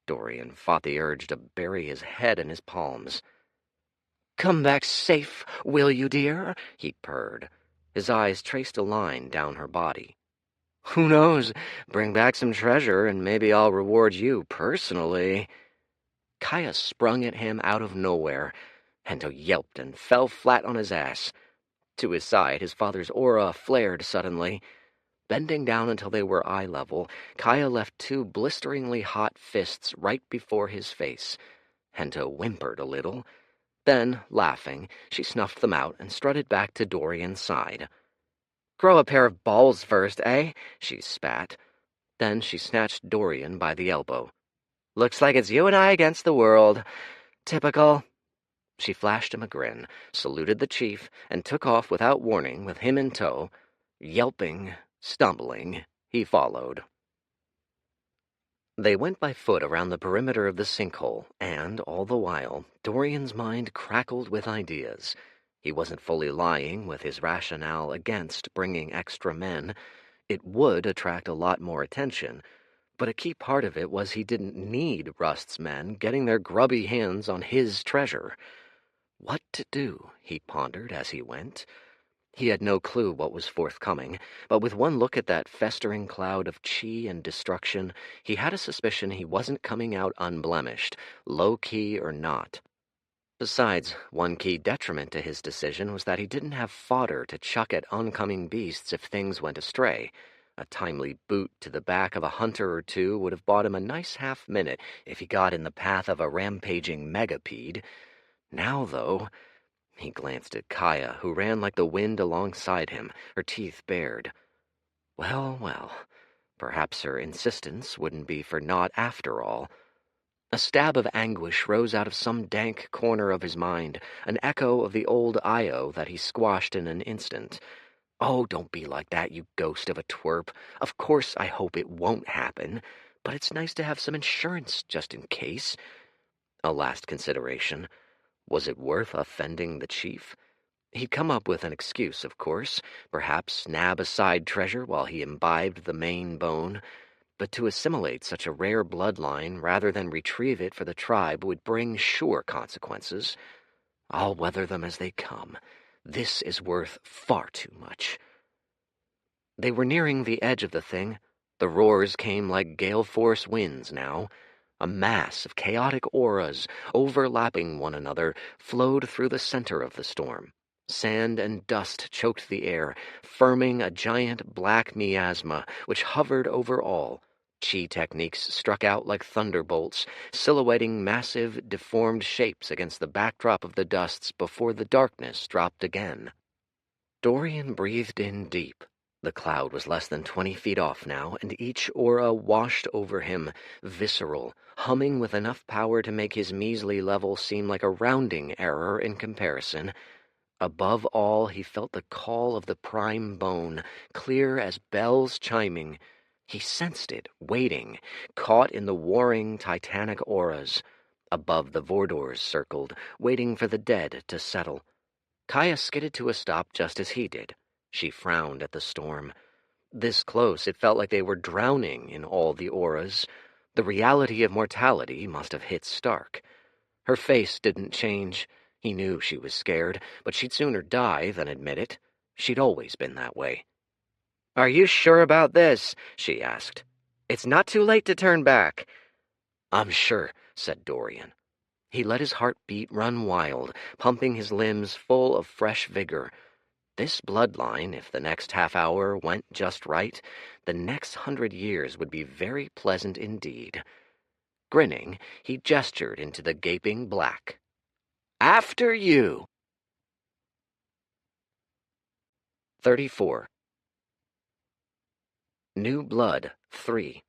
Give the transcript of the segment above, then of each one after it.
Dorian fought the urge to bury his head in his palms. "Come back safe, will you, dear?" he purred. His eyes traced a line down her body. "Who knows? Bring back some treasure, and maybe I'll reward you personally." Kaya sprung at him out of nowhere. Hento yelped and fell flat on his ass. To his side, his father's aura flared suddenly. Bending down until they were eye level, Kaya left two blisteringly hot fists right before his face. Hento whimpered a little. Then, laughing, she snuffed them out and strutted back to Dorian's side. "Grow a pair of balls first, eh?" she spat. Then she snatched Dorian by the elbow. "Looks like it's you and I against the world. Typical." She flashed him a grin, saluted the chief, and took off without warning with him in tow. Yelping, stumbling, he followed. They went by foot around the perimeter of the sinkhole, and, all the while, Dorian's mind crackled with ideas. He wasn't fully lying with his rationale against bringing extra men. It would attract a lot more attention, but a key part of it was he didn't need Rust's men getting their grubby hands on his treasure. What to do, he pondered as he went. He had no clue what was forthcoming, but with one look at that festering cloud of chi and destruction, he had a suspicion he wasn't coming out unblemished, low-key or not. Besides, one key detriment to his decision was that he didn't have fodder to chuck at oncoming beasts if things went astray. A timely boot to the back of a hunter or two would have bought him a nice half-minute if he got in the path of a rampaging megapede. Now, though, he glanced at Kaya, who ran like the wind alongside him, her teeth bared. Well, well, perhaps her insistence wouldn't be for naught after all. A stab of anguish rose out of some dank corner of his mind, an echo of the old Io that he squashed in an instant. "Oh, don't be like that, you ghost of a twerp. Of course I hope it won't happen, but it's nice to have some insurance just in case." A last consideration. Was it worth offending the chief? He'd come up with an excuse, of course, perhaps nab a side treasure while he imbibed the main bone, but to assimilate such a rare bloodline rather than retrieve it for the tribe would bring sure consequences. I'll weather them as they come. This is worth far too much. They were nearing the edge of the thing. The roars came like gale-force winds now. A mass of chaotic auras, overlapping one another, flowed through the center of the storm. Sand and dust choked the air, firming a giant black miasma which hovered over all. Chi techniques struck out like thunderbolts, silhouetting massive, deformed shapes against the backdrop of the dusts before the darkness dropped again. Dorian breathed in deep. The cloud was less than 20 feet off now, and each aura washed over him, visceral, humming with enough power to make his measly level seem like a rounding error in comparison. Above all, he felt the call of the prime bone, clear as bells chiming. He sensed it, waiting, caught in the warring titanic auras. Above, the Vordors circled, waiting for the dead to settle. Kaya skidded to a stop just as he did. She frowned at the storm. This close, it felt like they were drowning in all the auras. The reality of mortality must have hit stark. Her face didn't change. He knew she was scared, but she'd sooner die than admit it. She'd always been that way. "Are you sure about this?" she asked. "It's not too late to turn back." "I'm sure," said Dorian. He let his heartbeat run wild, pumping his limbs full of fresh vigor. This bloodline, if the next half-hour went just right, the next 100 years would be very pleasant indeed. Grinning, he gestured into the gaping black. "After you!" 34. New Blood 3.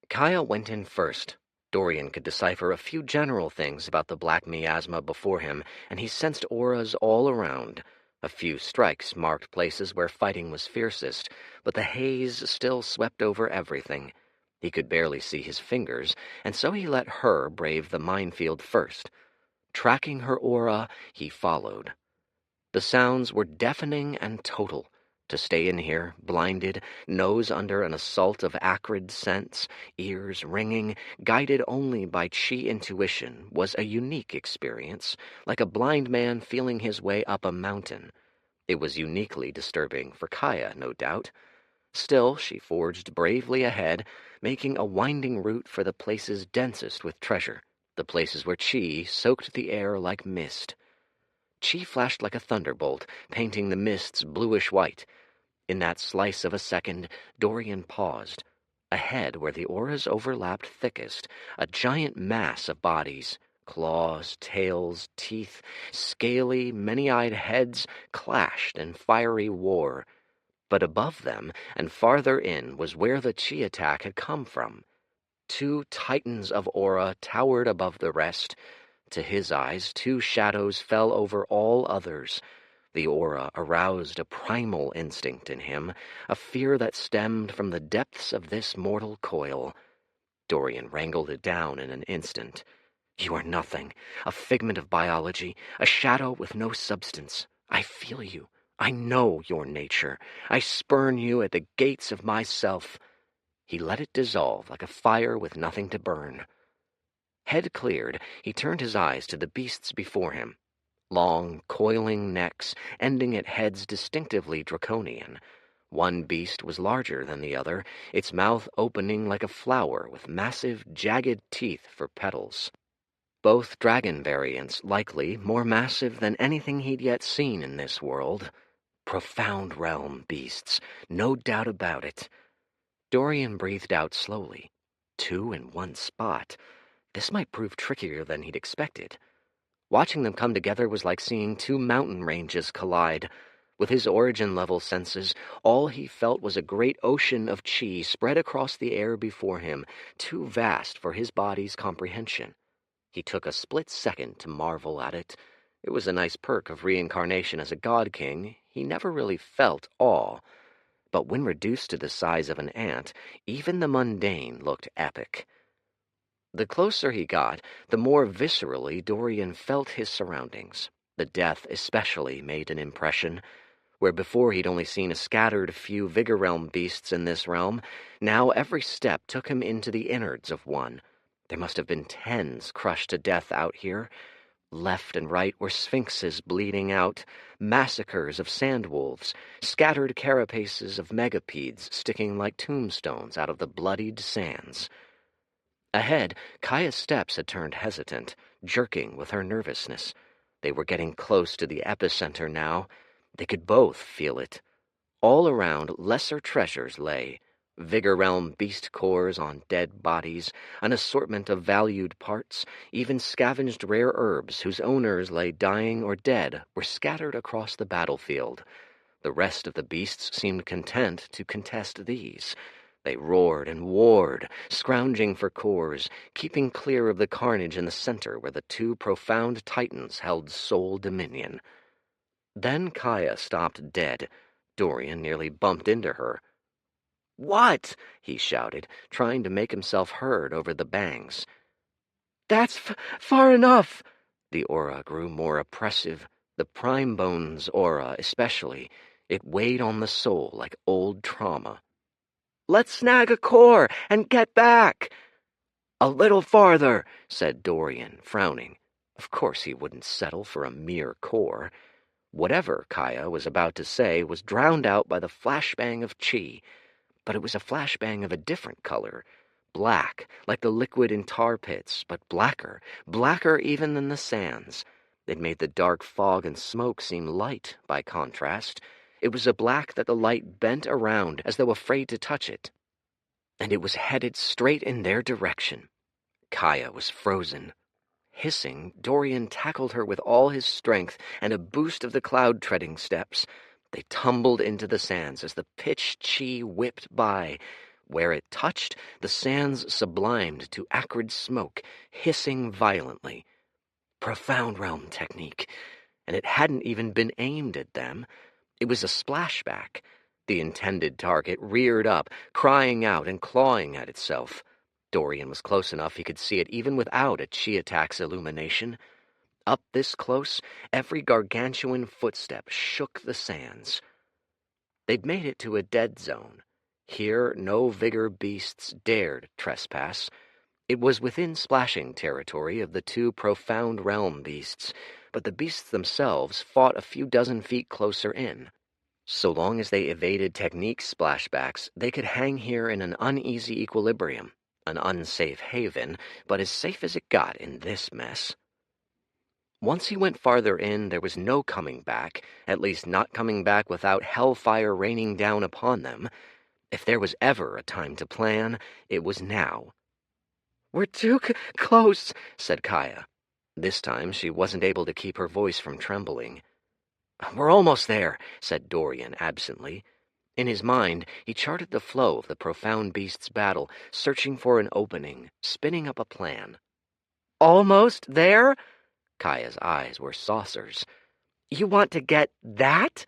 Kaya went in first. Dorian could decipher a few general things about the black miasma before him, and he sensed auras all around. A few strikes marked places where fighting was fiercest, but the haze still swept over everything. He could barely see his fingers, and so he let her brave the minefield first. Tracking her aura, he followed. The sounds were deafening and total. To stay in here, blinded, nose under an assault of acrid scents, ears ringing, guided only by chi intuition, was a unique experience, like a blind man feeling his way up a mountain. It was uniquely disturbing for Kaya, no doubt. Still, she forged bravely ahead, making a winding route for the places densest with treasure, the places where chi soaked the air like mist. Chi flashed like a thunderbolt, painting the mists bluish-white. In that slice of a second, Dorian paused. Ahead, where the auras overlapped thickest, a giant mass of bodies, claws, tails, teeth, scaly, many-eyed heads, clashed in fiery war. But above them, and farther in, was where the chi attack had come from. Two titans of aura towered above the rest. To his eyes, two shadows fell over all others. The aura aroused a primal instinct in him, a fear that stemmed from the depths of this mortal coil. Dorian wrangled it down in an instant. You are nothing, a figment of biology, a shadow with no substance. I feel you. I know your nature. I spurn you at the gates of myself. He let it dissolve like a fire with nothing to burn. Head cleared, he turned his eyes to the beasts before him. Long, coiling necks, ending at heads distinctively draconian. One beast was larger than the other, its mouth opening like a flower with massive, jagged teeth for petals. Both dragon variants, likely more massive than anything he'd yet seen in this world. Profound realm beasts, no doubt about it. Dorian breathed out slowly. 2 in one spot. This might prove trickier than he'd expected. Watching them come together was like seeing two mountain ranges collide. With his origin-level senses, all he felt was a great ocean of chi spread across the air before him, too vast for his body's comprehension. He took a split second to marvel at it. It was a nice perk of reincarnation as a god king. He never really felt awe. But when reduced to the size of an ant, even the mundane looked epic. The closer he got, the more viscerally Dorian felt his surroundings. The death especially made an impression. Where before he'd only seen a scattered few Vigor Realm beasts in this realm, now every step took him into the innards of one. There must have been tens crushed to death out here. Left and right were sphinxes bleeding out, massacres of sandwolves, scattered carapaces of megapedes sticking like tombstones out of the bloodied sands. Ahead, Kaya's steps had turned hesitant, jerking with her nervousness. They were getting close to the epicenter now. They could both feel it. All around, lesser treasures lay. Vigor Realm beast cores on dead bodies, an assortment of valued parts, even scavenged rare herbs whose owners lay dying or dead were scattered across the battlefield. The rest of the beasts seemed content to contest these. They roared and warred, scrounging for cores, keeping clear of the carnage in the center where the two profound titans held sole dominion. Then Kaya stopped dead. Dorian nearly bumped into her. "What?" he shouted, trying to make himself heard over the bangs. "That's far enough!" The aura grew more oppressive, the Prime Bones aura especially. It weighed on the soul like old trauma. "Let's snag a core and get back!" "A little farther," said Dorian, frowning. Of course he wouldn't settle for a mere core. Whatever Kaya was about to say was drowned out by the flashbang of chi. But it was a flashbang of a different color. Black, like the liquid in tar pits, but blacker even than the sands. It made the dark fog and smoke seem light by contrast. It was a black that the light bent around as though afraid to touch it. And it was headed straight in their direction. Kaya was frozen. Hissing, Dorian tackled her with all his strength and a boost of the cloud-treading steps. They tumbled into the sands as the pitch chi whipped by. Where it touched, the sands sublimed to acrid smoke, hissing violently. Profound realm technique. And it hadn't even been aimed at them. It was a splashback. The intended target reared up, crying out and clawing at itself. Dorian was close enough he could see it even without a chi attack's illumination. Up this close, every gargantuan footstep shook the sands. They'd made it to a dead zone. Here, no vigor beasts dared trespass. It was within splashing territory of the two profound realm beasts, but the beasts themselves fought a few dozen feet closer in. So long as they evaded technique splashbacks, they could hang here in an uneasy equilibrium, an unsafe haven, but as safe as it got in this mess. Once he went farther in, there was no coming back, at least not coming back without hellfire raining down upon them. If there was ever a time to plan, it was now. "We're too close," said Kaya. This time she wasn't able to keep her voice from trembling. "We're almost there," said Dorian absently. In his mind, he charted the flow of the profound beast's battle, searching for an opening, spinning up a plan. "Almost there?" Kaya's eyes were saucers. "You want to get that?"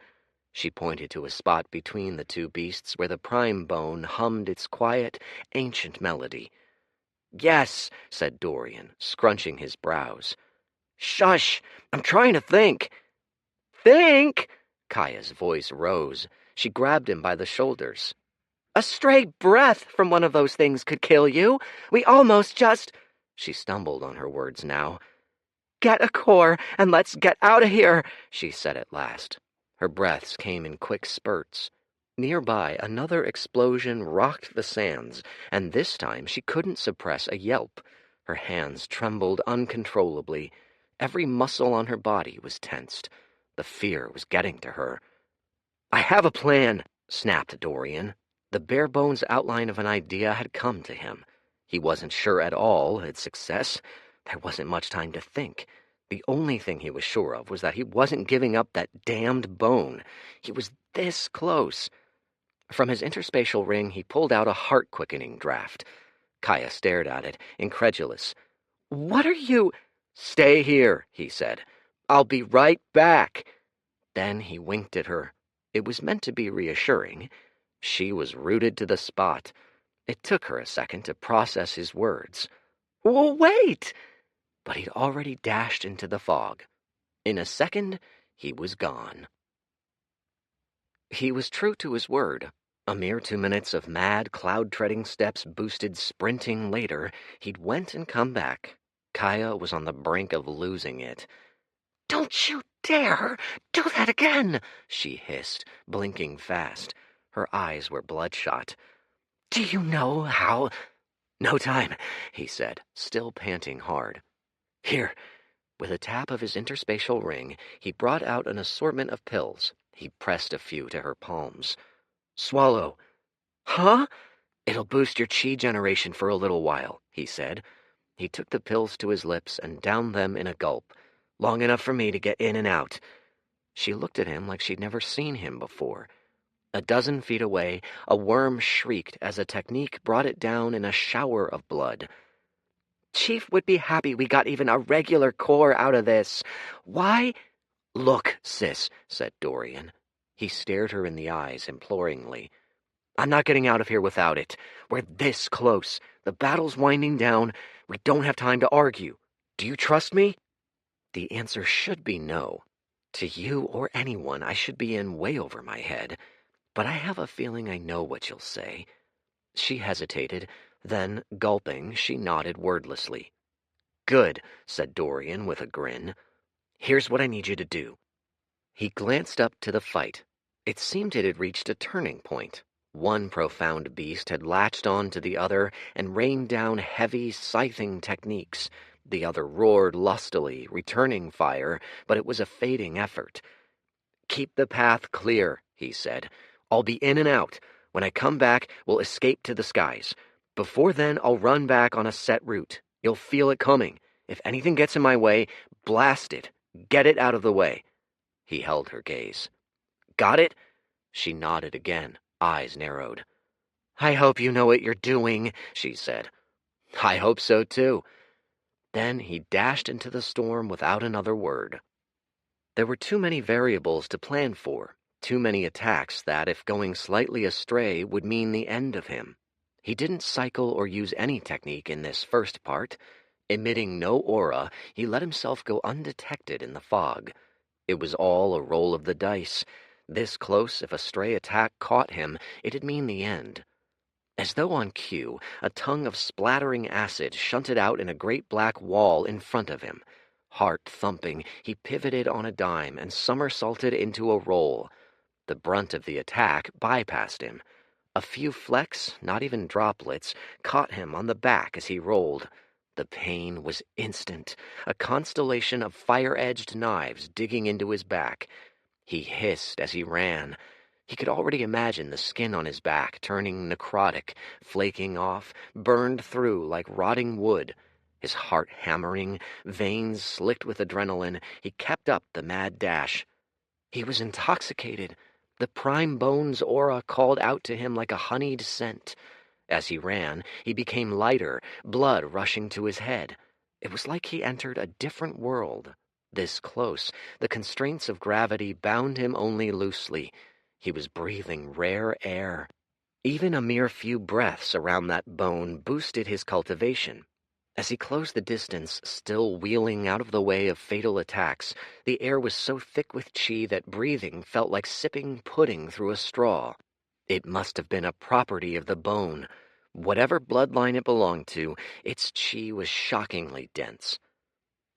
She pointed to a spot between the two beasts where the prime bone hummed its quiet, ancient melody. "Yes," said Dorian, scrunching his brows. "Shush! I'm trying to think." "Think?" Kaya's voice rose. She grabbed him by the shoulders. "A stray breath from one of those things could kill you. We almost just—" She stumbled on her words now. "Get a core and let's get out of here," she said at last. Her breaths came in quick spurts. Nearby, another explosion rocked the sands, and this time she couldn't suppress a yelp. Her hands trembled uncontrollably. Every muscle on her body was tensed. The fear was getting to her. "I have a plan," snapped Dorian. The bare-bones outline of an idea had come to him. He wasn't sure at all its success. There wasn't much time to think. The only thing he was sure of was that he wasn't giving up that damned bone. He was this close. From his interspatial ring, he pulled out a heart-quickening draft. Kaya stared at it, incredulous. "What are you—" "Stay here," he said. "I'll be right back." Then he winked at her. It was meant to be reassuring. She was rooted to the spot. It took her a second to process his words. "Well, wait!" But he'd already dashed into the fog. In a second, he was gone. He was true to his word. A mere 2 minutes of mad, cloud-treading steps boosted sprinting later, he'd went and come back. Kaya was on the brink of losing it. "Don't you dare do that again," she hissed, blinking fast. Her eyes were bloodshot. "Do you know how—" "No time," he said, still panting hard. "Here." With a tap of his interspatial ring, he brought out an assortment of pills. He pressed a few to her palms. "Swallow." "Huh?" "It'll boost your chi generation for a little while," he said. He took the pills to his lips and downed them in a gulp. "Long enough for me to get in and out." She looked at him like she'd never seen him before. A dozen feet away, a worm shrieked as a technique brought it down in a shower of blood. "Chief would be happy we got even a regular core out of this. Why—" "Look, sis," said Dorian. He stared her in the eyes imploringly. "I'm not getting out of here without it. We're this close. The battle's winding down. We don't have time to argue. Do you trust me?" The answer should be no. To you or anyone, I should be in way over my head. But I have a feeling I know what you'll say. She hesitated. Then, gulping, she nodded wordlessly. "Good," said Dorian with a grin. "Here's what I need you to do." He glanced up to the fight. It seemed it had reached a turning point. One profound beast had latched on to the other and rained down heavy, scything techniques. The other roared lustily, returning fire, but it was a fading effort. "Keep the path clear," he said. "I'll be in and out. When I come back, we'll escape to the skies. Before then, I'll run back on a set route. You'll feel it coming. If anything gets in my way, blast it. Get it out of the way." He held her gaze. "Got it?" She nodded again, eyes narrowed. "I hope you know what you're doing," she said. "I hope so, too." Then he dashed into the storm without another word. There were too many variables to plan for, too many attacks that, if going slightly astray, would mean the end of him. He didn't cycle or use any technique in this first part. Emitting no aura, he let himself go undetected in the fog. It was all a roll of the dice. This close, if a stray attack caught him, it'd mean the end. As though on cue, a tongue of splattering acid shunted out in a great black wall in front of him. Heart thumping, he pivoted on a dime and somersaulted into a roll. The brunt of the attack bypassed him. A few flecks, not even droplets, caught him on the back as he rolled. The pain was instant, a constellation of fire-edged knives digging into his back. He hissed as he ran. He could already imagine the skin on his back turning necrotic, flaking off, burned through like rotting wood. His heart hammering, veins slicked with adrenaline, he kept up the mad dash. He was intoxicated. The prime bone's aura called out to him like a honeyed scent. As he ran, he became lighter, blood rushing to his head. It was like he entered a different world. This close, the constraints of gravity bound him only loosely. He was breathing rare air. Even a mere few breaths around that bone boosted his cultivation. As he closed the distance, still wheeling out of the way of fatal attacks, the air was so thick with chi that breathing felt like sipping pudding through a straw. It must have been a property of the bone. Whatever bloodline it belonged to, its chi was shockingly dense.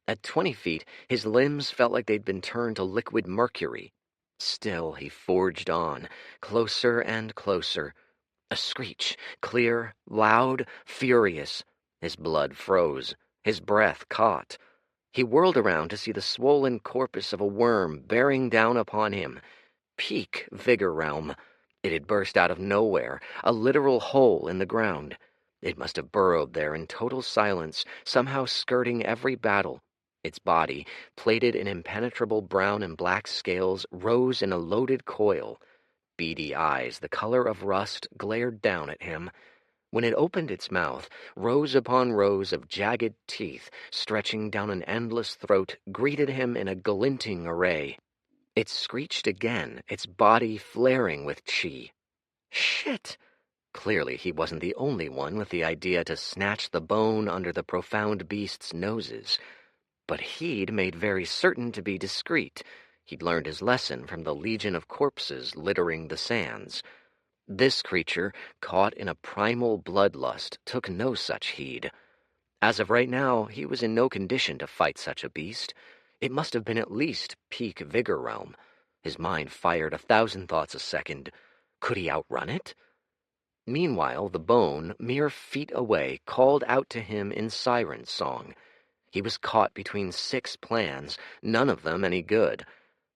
At 20 feet, his limbs felt like they'd been turned to liquid mercury. Still, he forged on, closer and closer. A screech, clear, loud, furious. His blood froze. His breath caught. He whirled around to see the swollen corpus of a worm bearing down upon him. Peak Vigor Realm. It had burst out of nowhere, a literal hole in the ground. It must have burrowed there in total silence, somehow skirting every battle. Its body, plated in impenetrable brown and black scales, rose in a loaded coil. Beady eyes, the color of rust, glared down at him. When it opened its mouth, rows upon rows of jagged teeth, stretching down an endless throat, greeted him in a glinting array. It screeched again, its body flaring with chi. Shit! Clearly he wasn't the only one with the idea to snatch the bone under the profound beast's noses. But he'd made very certain to be discreet. He'd learned his lesson from the legion of corpses littering the sands. This creature, caught in a primal bloodlust, took no such heed. As of right now, he was in no condition to fight such a beast. It must have been at least peak Vigor Realm. His mind fired 1,000 thoughts a second. Could he outrun it? Meanwhile, the bone, mere feet away, called out to him in siren song. He was caught between 6 plans, none of them any good.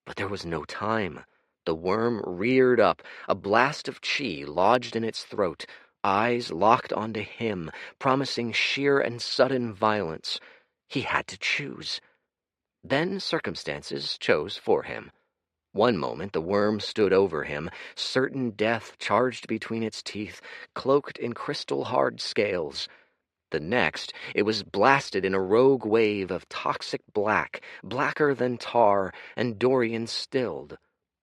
But there was no time. The worm reared up, a blast of chi lodged in its throat, eyes locked onto him, promising sheer and sudden violence. He had to choose. Then circumstances chose for him. One moment the worm stood over him, certain death charged between its teeth, cloaked in crystal-hard scales. The next, it was blasted in a rogue wave of toxic black, blacker than tar, and Dorian stilled.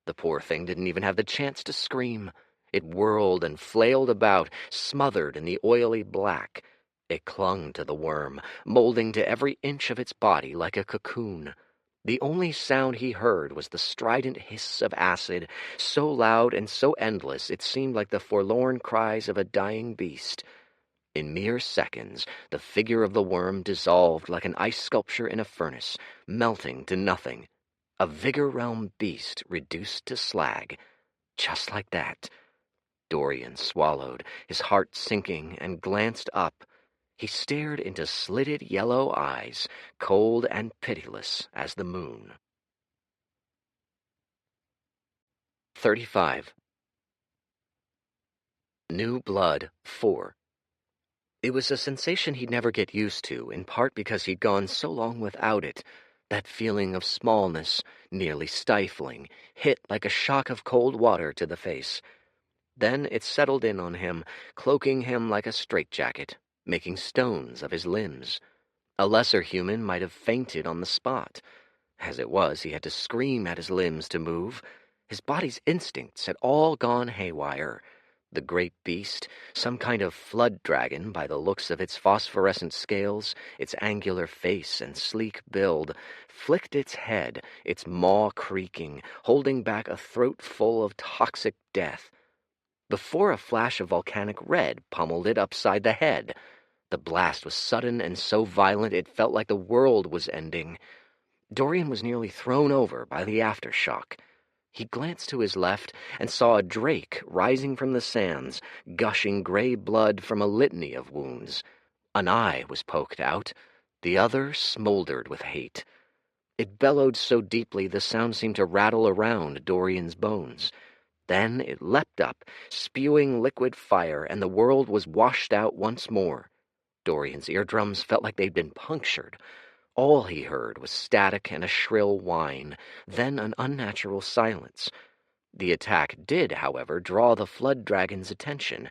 The poor thing didn't even have the chance to scream. It whirled and flailed about, smothered in the oily black. It clung to the worm, molding to every inch of its body like a cocoon. The only sound he heard was the strident hiss of acid, so loud and so endless it seemed like the forlorn cries of a dying beast. In mere seconds, the figure of the worm dissolved like an ice sculpture in a furnace, melting to nothing. A Vigor Realm beast reduced to slag. Just like that. Dorian swallowed, his heart sinking, and glanced up. He stared into slitted yellow eyes, cold and pitiless as the moon. 35. New Blood 4. It was a sensation he'd never get used to, in part because he'd gone so long without it. That feeling of smallness, nearly stifling, hit like a shock of cold water to the face. Then it settled in on him, cloaking him like a straitjacket, making stones of his limbs. A lesser human might have fainted on the spot. As it was, he had to scream at his limbs to move. His body's instincts had all gone haywire. The great beast, some kind of flood dragon by the looks of its phosphorescent scales, its angular face and sleek build, flicked its head, its maw creaking, holding back a throat full of toxic death. Before a flash of volcanic red pummeled it upside the head. The blast was sudden and so violent it felt like the world was ending. Dorian was nearly thrown over by the aftershock. He glanced to his left and saw a drake rising from the sands, gushing gray blood from a litany of wounds. An eye was poked out. The other smoldered with hate. It bellowed so deeply the sound seemed to rattle around Dorian's bones. Then it leapt up, spewing liquid fire, and the world was washed out once more. Dorian's eardrums felt like they'd been punctured. All he heard was static and a shrill whine, then an unnatural silence. The attack did, however, draw the flood dragon's attention,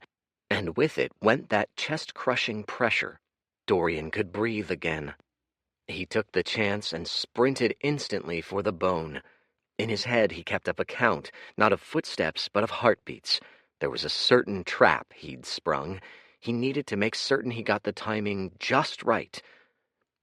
and with it went that chest-crushing pressure. Dorian could breathe again. He took the chance and sprinted instantly for the bone. In his head he kept up a count, not of footsteps but of heartbeats. There was a certain trap he'd sprung. He needed to make certain he got the timing just right.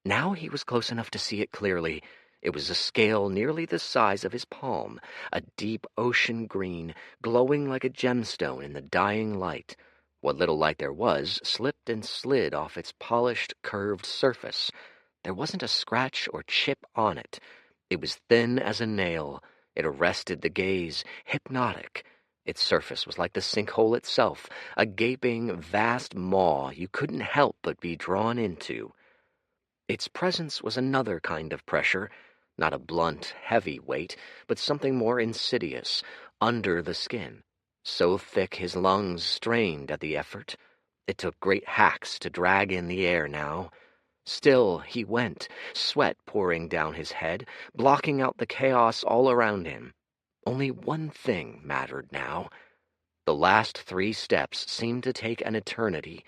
Now he was close enough to see it clearly. It was a scale nearly the size of his palm, a deep ocean green, glowing like a gemstone in the dying light. What little light there was slipped and slid off its polished, curved surface. There wasn't a scratch or chip on it. It was thin as a nail. It arrested the gaze, hypnotic. Its surface was like the sinkhole itself, a gaping, vast maw you couldn't help but be drawn into. Its presence was another kind of pressure, not a blunt, heavy weight, but something more insidious, under the skin. So thick his lungs strained at the effort. It took great hacks to drag in the air now. Still he went, sweat pouring down his head, blocking out the chaos all around him. Only one thing mattered now. The last 3 steps seemed to take an eternity.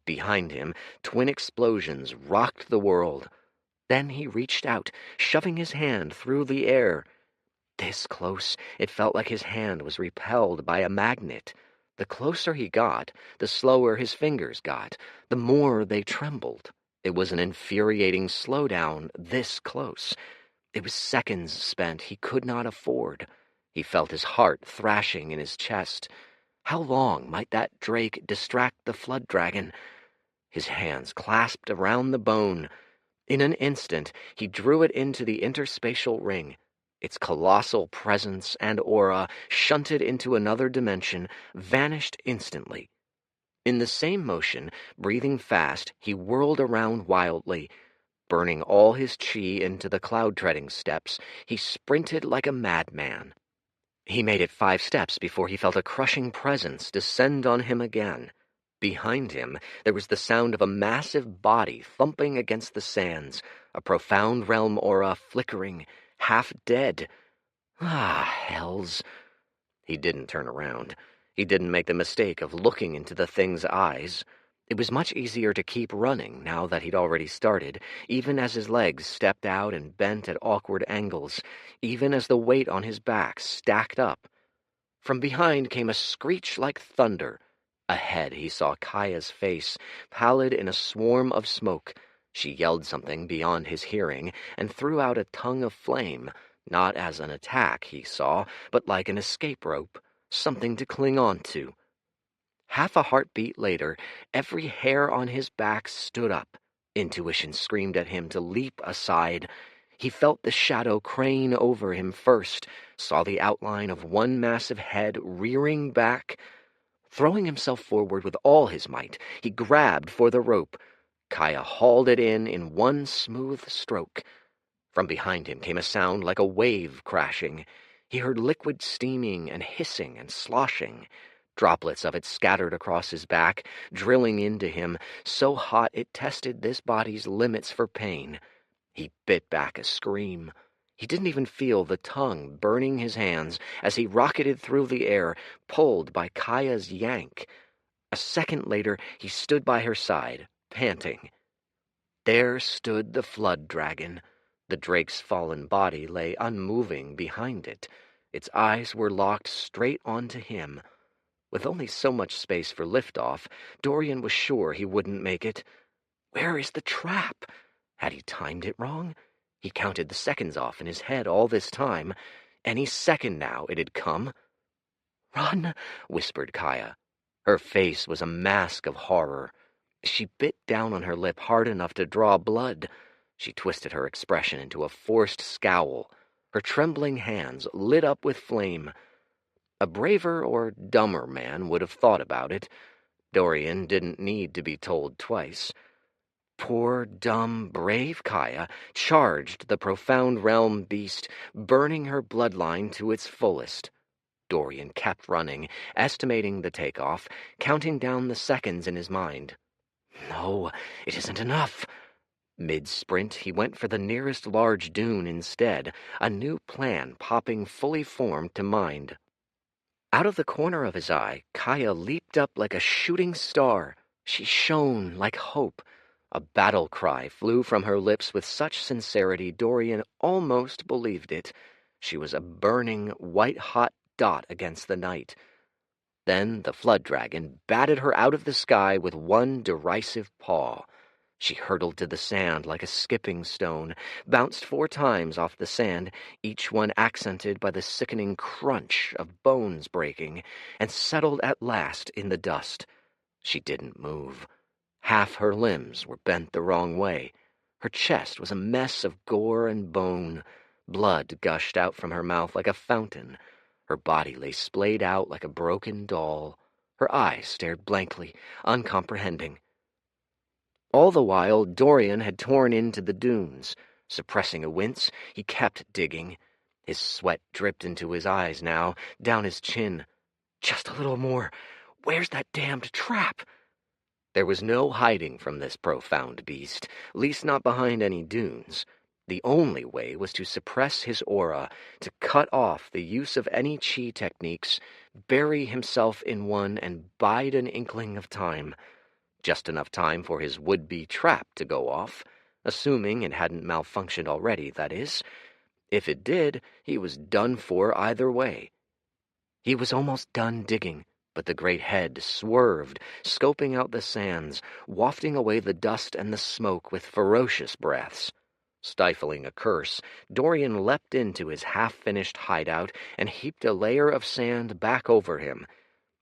Behind him, twin explosions rocked the world. Then he reached out, shoving his hand through the air. This close, it felt like his hand was repelled by a magnet. The closer he got, the slower his fingers got, the more they trembled. It was an infuriating slowdown this close. It was seconds spent he could not afford. He felt his heart thrashing in his chest. How long might that drake distract the flood dragon? His hands clasped around the bone. In an instant, he drew it into the interspatial ring. Its colossal presence and aura, shunted into another dimension, vanished instantly. In the same motion, breathing fast, he whirled around wildly. Burning all his chi into the cloud-treading steps, he sprinted like a madman. He made it 5 steps before he felt a crushing presence descend on him again. Behind him, there was the sound of a massive body thumping against the sands, a profound realm aura flickering, half dead. Ah, hells. He didn't turn around. He didn't make the mistake of looking into the thing's eyes. It was much easier to keep running now that he'd already started, even as his legs stepped out and bent at awkward angles, even as the weight on his back stacked up. From behind came a screech like thunder. Ahead he saw Kaya's face, pallid in a swarm of smoke. She yelled something beyond his hearing and threw out a tongue of flame, not as an attack, he saw, but like an escape rope, something to cling on to. Half a heartbeat later, every hair on his back stood up. Intuition screamed at him to leap aside. He felt the shadow crane over him first, saw the outline of one massive head rearing back. Throwing himself forward with all his might, he grabbed for the rope. Kaya hauled it in one smooth stroke. From behind him came a sound like a wave crashing. He heard liquid steaming and hissing and sloshing. Droplets of it scattered across his back, drilling into him, so hot it tested this body's limits for pain. He bit back a scream. He didn't even feel the tongue burning his hands as he rocketed through the air, pulled by Kaya's yank. A second later, he stood by her side, panting. There stood the flood dragon. The drake's fallen body lay unmoving behind it. Its eyes were locked straight onto him. With only so much space for liftoff, Dorian was sure he wouldn't make it. Where is the trap? Had he timed it wrong? He counted the seconds off in his head all this time. Any second now it had come. "Run," whispered Kaya. Her face was a mask of horror. She bit down on her lip hard enough to draw blood. She twisted her expression into a forced scowl. Her trembling hands lit up with flame. A braver or dumber man would have thought about it. Dorian didn't need to be told twice. Poor, dumb, brave Kaya charged the profound realm beast, burning her bloodline to its fullest. Dorian kept running, estimating the takeoff, counting down the seconds in his mind. No, it isn't enough. Mid-sprint, he went for the nearest large dune instead, a new plan popping fully formed to mind. Out of the corner of his eye, Kaya leaped up like a shooting star. She shone like hope. A battle cry flew from her lips with such sincerity Dorian almost believed it. She was a burning, white-hot dot against the night. Then the flood dragon batted her out of the sky with one derisive paw. She hurtled to the sand like a skipping stone, bounced 4 times off the sand, each one accented by the sickening crunch of bones breaking, and settled at last in the dust. She didn't move. Half her limbs were bent the wrong way. Her chest was a mess of gore and bone. Blood gushed out from her mouth like a fountain. Her body lay splayed out like a broken doll. Her eyes stared blankly, uncomprehending. All the while, Dorian had torn into the dunes. Suppressing a wince, he kept digging. His sweat dripped into his eyes now, down his chin. Just a little more. Where's that damned trap? There was no hiding from this profound beast, least not behind any dunes. The only way was to suppress his aura, to cut off the use of any chi techniques, bury himself in one and bide an inkling of time. Just enough time for his would-be trap to go off, assuming it hadn't malfunctioned already, that is. If it did, he was done for either way. He was almost done digging, but the great head swerved, scoping out the sands, wafting away the dust and the smoke with ferocious breaths. Stifling a curse, Dorian leapt into his half-finished hideout and heaped a layer of sand back over him.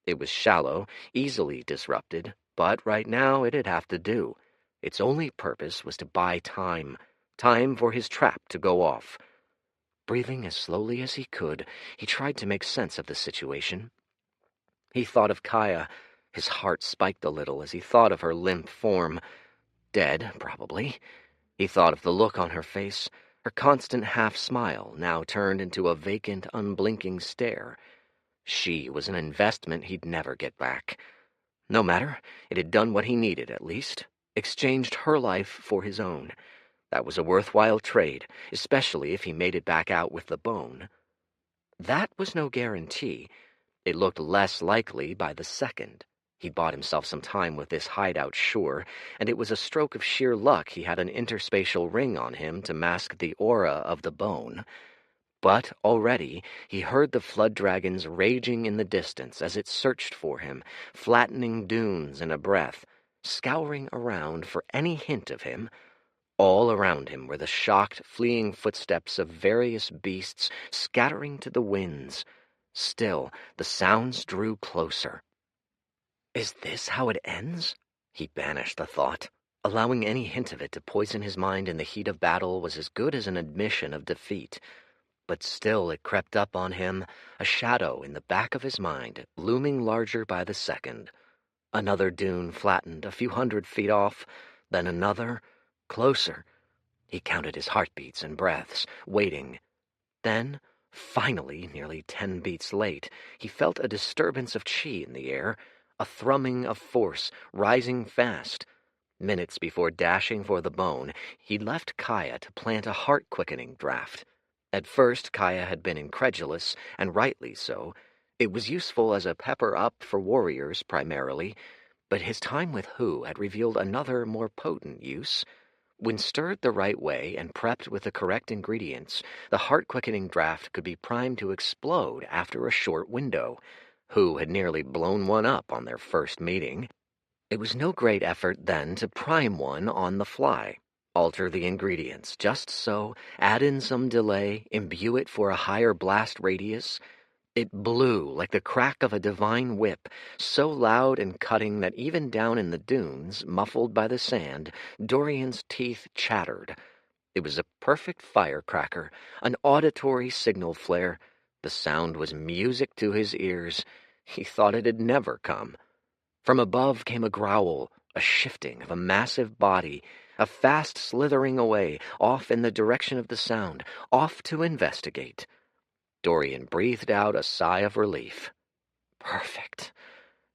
It was shallow, easily disrupted, but right now it'd have to do. Its only purpose was to buy time for his trap to go off. Breathing as slowly as he could, he tried to make sense of the situation. He thought of Kaya. His heart spiked a little as he thought of her limp form. Dead, probably. He thought of the look on her face, her constant half-smile now turned into a vacant, unblinking stare. She was an investment he'd never get back. No matter, it had done what he needed, at least. Exchanged her life for his own. That was a worthwhile trade, especially if he made it back out with the bone. That was no guarantee. It looked less likely by the second. He'd bought himself some time with this hideout, sure, and it was a stroke of sheer luck he had an interspatial ring on him to mask the aura of the bone. But already he heard the flood dragons raging in the distance as it searched for him, flattening dunes in a breath, scouring around for any hint of him. All around him were the shocked, fleeing footsteps of various beasts scattering to the winds. Still, the sounds drew closer. Is this how it ends? He banished the thought. Allowing any hint of it to poison his mind in the heat of battle was as good as an admission of defeat. But still it crept up on him, a shadow in the back of his mind, looming larger by the second. Another dune flattened a few 100 feet off, then another, closer. He counted his heartbeats and breaths, waiting. Then, finally, nearly 10 beats late, he felt a disturbance of chi in the air, a thrumming of force, rising fast. Minutes before dashing for the bone, he left Kaya to plant a heart-quickening draft. At first, Kaya had been incredulous, and rightly so. It was useful as a pepper-up for warriors, primarily, but his time with Hu had revealed another, more potent use. When stirred the right way and prepped with the correct ingredients, the heart-quickening draft could be primed to explode after a short window. who had nearly blown one up on their first meeting. It was no great effort then to prime one on the fly. Alter the ingredients just so, add in some delay, imbue it for a higher blast radius. It blew like the crack of a divine whip, so loud and cutting that even down in the dunes, muffled by the sand, Dorian's teeth chattered. It was a perfect firecracker, an auditory signal flare. The sound was music to his ears. He thought it had never come. From above came a growl, a shifting of a massive body, a fast slithering away, off in the direction of the sound, off to investigate. Dorian breathed out a sigh of relief. Perfect.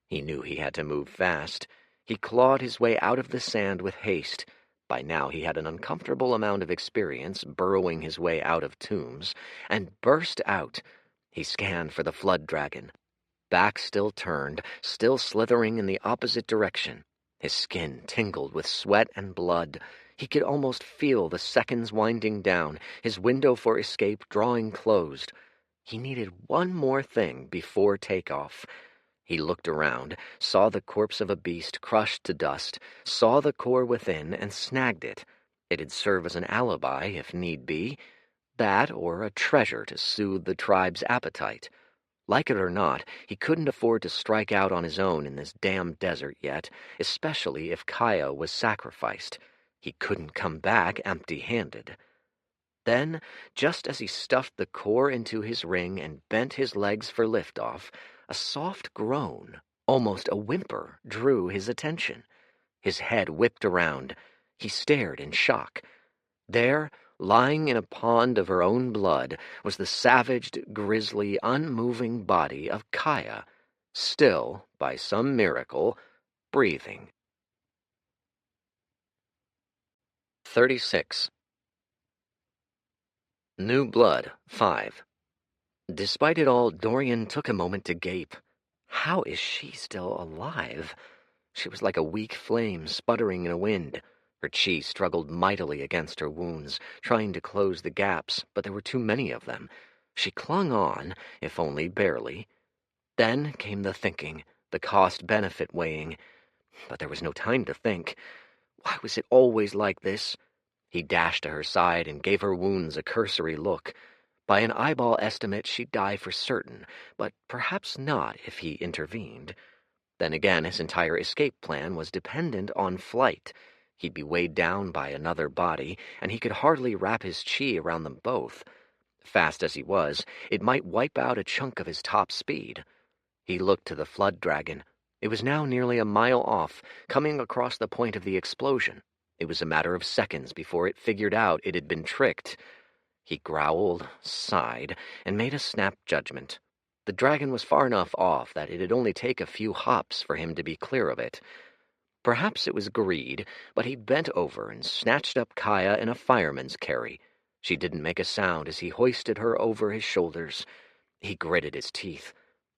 He knew he had to move fast. He clawed his way out of the sand with haste. By now he had an uncomfortable amount of experience burrowing his way out of tombs, and burst out. He scanned for the flood dragon. Back still turned, still slithering in the opposite direction. His skin tingled with sweat and blood. He could almost feel the seconds winding down, his window for escape drawing closed. He needed one more thing before takeoff. He looked around, saw the corpse of a beast crushed to dust, saw the core within, and snagged it. It'd serve as an alibi, if need be. That or a treasure to soothe the tribe's appetite. Like it or not, he couldn't afford to strike out on his own in this damn desert yet, especially if Kaya was sacrificed. He couldn't come back empty-handed. Then, just as he stuffed the core into his ring and bent his legs for liftoff, a soft groan, almost a whimper, drew his attention. His head whipped around. He stared in shock. There, lying in a pond of her own blood, was the savaged, grisly, unmoving body of Kaya, still, by some miracle, breathing. 36. New Blood, 5. Despite it all, Dorian took a moment to gape. How is she still alive? She was like a weak flame sputtering in a wind. Her chi struggled mightily against her wounds, trying to close the gaps, but there were too many of them. She clung on, if only barely. Then came the thinking, the cost-benefit weighing. But there was no time to think. Why was it always like this? He dashed to her side and gave her wounds a cursory look. By an eyeball estimate, she'd die for certain, but perhaps not if he intervened. Then again, his entire escape plan was dependent on flight. He'd be weighed down by another body, and he could hardly wrap his chi around them both. Fast as he was, it might wipe out a chunk of his top speed. He looked to the flood dragon. It was now nearly a mile off, coming across the point of the explosion. It was a matter of seconds before it figured out it had been tricked. He growled, sighed, and made a snap judgment. The dragon was far enough off that it'd only take a few hops for him to be clear of it. Perhaps it was greed, but he bent over and snatched up Kaya in a fireman's carry. She didn't make a sound as he hoisted her over his shoulders. He gritted his teeth.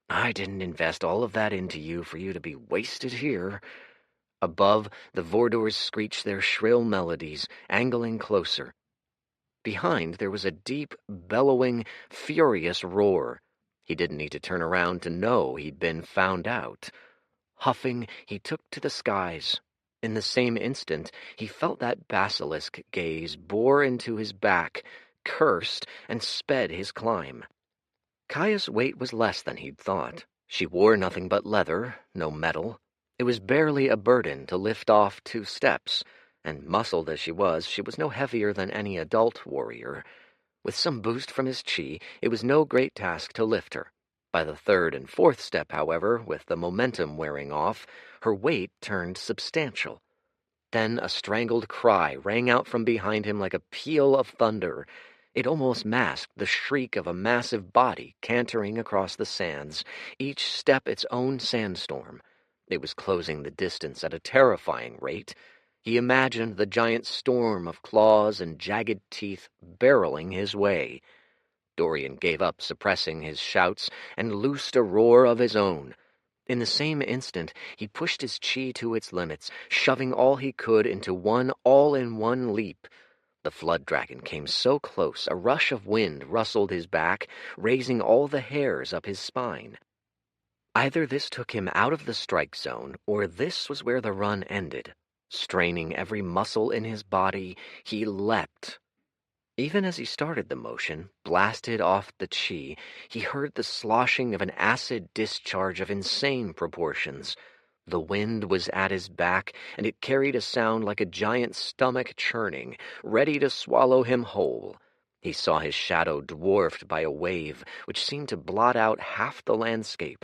I didn't invest all of that into you for you to be wasted here. Above, the Vordors screeched their shrill melodies, angling closer. Behind, there was a deep, bellowing, furious roar. He didn't need to turn around to know he'd been found out. Huffing, he took to the skies. In the same instant, he felt that basilisk gaze bore into his back, cursed, and sped his climb. Kaya's weight was less than he'd thought. She wore nothing but leather, no metal. It was barely a burden to lift off 2 steps, and muscled as she was no heavier than any adult warrior. With some boost from his chi, it was no great task to lift her. By the 3rd and 4th step, however, with the momentum wearing off, her weight turned substantial. Then a strangled cry rang out from behind him like a peal of thunder. It almost masked the shriek of a massive body cantering across the sands, each step its own sandstorm. It was closing the distance at a terrifying rate. He imagined the giant storm of claws and jagged teeth barreling his way. Dorian gave up suppressing his shouts and loosed a roar of his own. In the same instant, he pushed his chi to its limits, shoving all he could into one all-in-one leap. The flood dragon came so close, a rush of wind rustled his back, raising all the hairs up his spine. Either this took him out of the strike zone, or this was where the run ended. Straining every muscle in his body, he leapt. Even as he started the motion, blasted off the chi, he heard the sloshing of an acid discharge of insane proportions. The wind was at his back, and it carried a sound like a giant stomach churning, ready to swallow him whole. He saw his shadow dwarfed by a wave, which seemed to blot out half the landscape.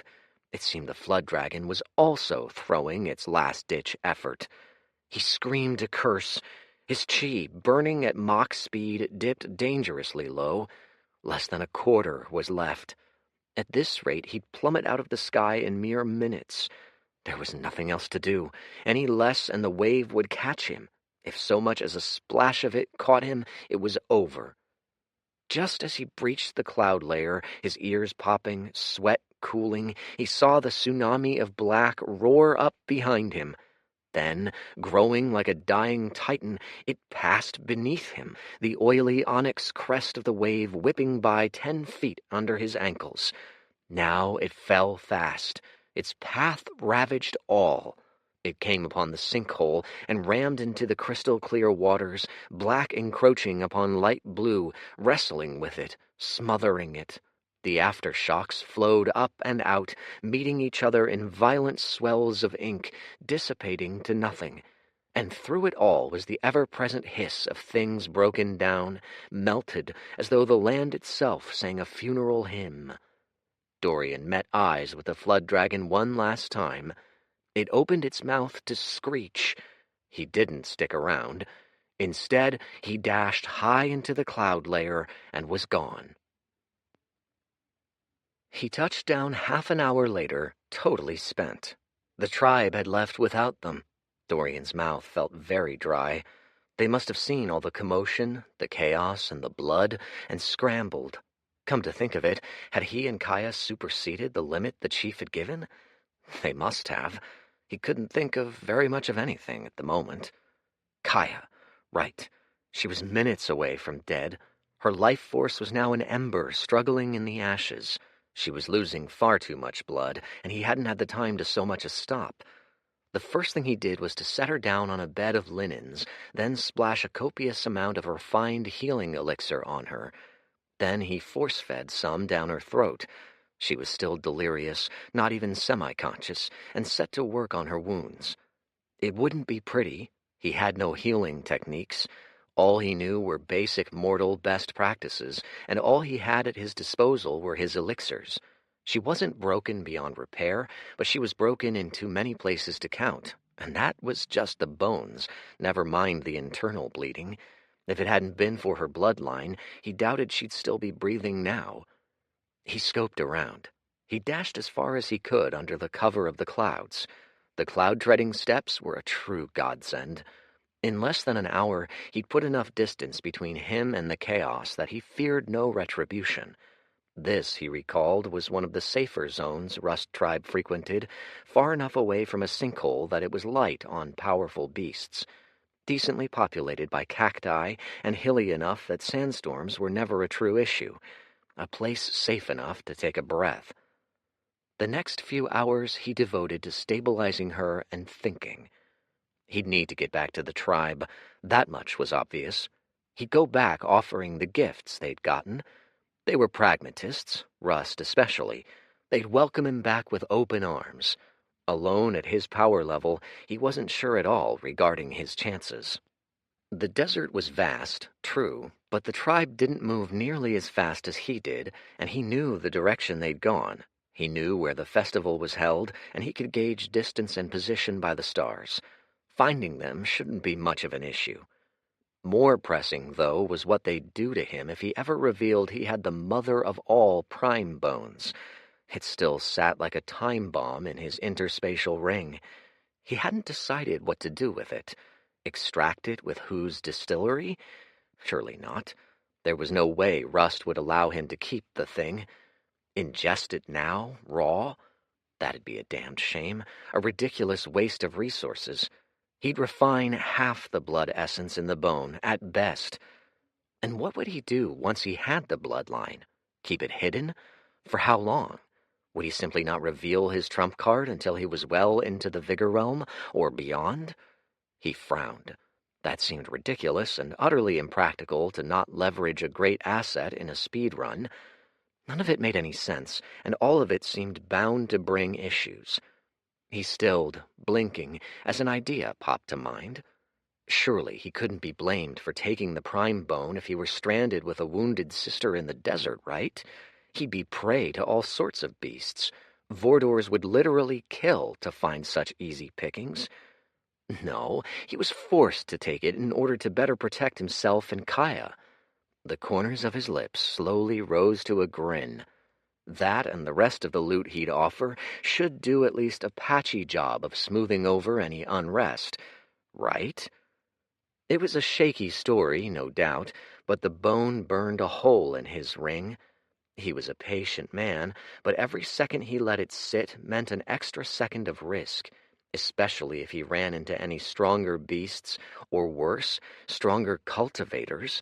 It seemed the flood dragon was also throwing its last-ditch effort. He screamed a curse. His chi, burning at Mach speed, dipped dangerously low. Less than a quarter was left. At this rate, he'd plummet out of the sky in mere minutes. There was nothing else to do. Any less and the wave would catch him. If so much as a splash of it caught him, it was over. Just as he breached the cloud layer, his ears popping, sweat cooling, he saw the tsunami of black roar up behind him. Then, growing like a dying titan, it passed beneath him, the oily onyx crest of the wave whipping by 10 feet under his ankles. Now it fell fast. Its path ravaged all. It came upon the sinkhole and rammed into the crystal-clear waters, black encroaching upon light blue, wrestling with it, smothering it. The aftershocks flowed up and out, meeting each other in violent swells of ink, dissipating to nothing. And through it all was the ever-present hiss of things broken down, melted, as though the land itself sang a funeral hymn. Dorian met eyes with the flood dragon one last time. It opened its mouth to screech. He didn't stick around. Instead, he dashed high into the cloud layer and was gone. He touched down half an hour later, totally spent. The tribe had left without them. Dorian's mouth felt very dry. They must have seen all the commotion, the chaos, and the blood, and scrambled. Come to think of it, had he and Kaya superseded the limit the chief had given? They must have. He couldn't think of very much of anything at the moment. Kaya, right. She was minutes away from dead. Her life force was now an ember struggling in the ashes. She was losing far too much blood, and he hadn't had the time to so much as stop. The first thing he did was to set her down on a bed of linens, then splash a copious amount of refined healing elixir on her. Then he force-fed some down her throat. She was still delirious, not even semi-conscious, and set to work on her wounds. It wouldn't be pretty. He had no healing techniques. All he knew were basic mortal best practices, and all he had at his disposal were his elixirs. She wasn't broken beyond repair, but she was broken in too many places to count, and that was just the bones, never mind the internal bleeding. If it hadn't been for her bloodline, he doubted she'd still be breathing now. He scoped around. He dashed as far as he could under the cover of the clouds. The cloud-treading steps were a true godsend. In less than an hour, he'd put enough distance between him and the chaos that he feared no retribution. This, he recalled, was one of the safer zones Rust Tribe frequented, far enough away from a sinkhole that it was light on powerful beasts. Decently populated by cacti, and hilly enough that sandstorms were never a true issue. A place safe enough to take a breath. The next few hours he devoted to stabilizing her and thinking. He'd need to get back to the tribe. That much was obvious. He'd go back offering the gifts they'd gotten. They were pragmatists, Rust especially. They'd welcome him back with open arms. Alone at his power level, he wasn't sure at all regarding his chances. The desert was vast, true, but the tribe didn't move nearly as fast as he did, and he knew the direction they'd gone. He knew where the festival was held, and he could gauge distance and position by the stars. Finding them shouldn't be much of an issue. More pressing, though, was what they'd do to him if he ever revealed he had the mother of all prime bones. It still sat like a time bomb in his interspatial ring. He hadn't decided what to do with it. Extract it with whose distillery? Surely not. There was no way Rust would allow him to keep the thing. Ingest it now, raw? That'd be a damned shame, a ridiculous waste of resources. He'd refine half the blood essence in the bone, at best. And what would he do once he had the bloodline? Keep it hidden? For how long? Would he simply not reveal his trump card until he was well into the vigor realm, or beyond? He frowned. That seemed ridiculous and utterly impractical to not leverage a great asset in a speed run. None of it made any sense, and all of it seemed bound to bring issues. He stilled, blinking, as an idea popped to mind. Surely he couldn't be blamed for taking the prime bone if he were stranded with a wounded sister in the desert, right? He'd be prey to all sorts of beasts. Vordors would literally kill to find such easy pickings. No, he was forced to take it in order to better protect himself and Kaya. The corners of his lips slowly rose to a grin. That and the rest of the loot he'd offer should do at least a patchy job of smoothing over any unrest, right? It was a shaky story, no doubt, but the bone burned a hole in his ring. He was a patient man, but every second he let it sit meant an extra second of risk, especially if he ran into any stronger beasts, or worse, stronger cultivators.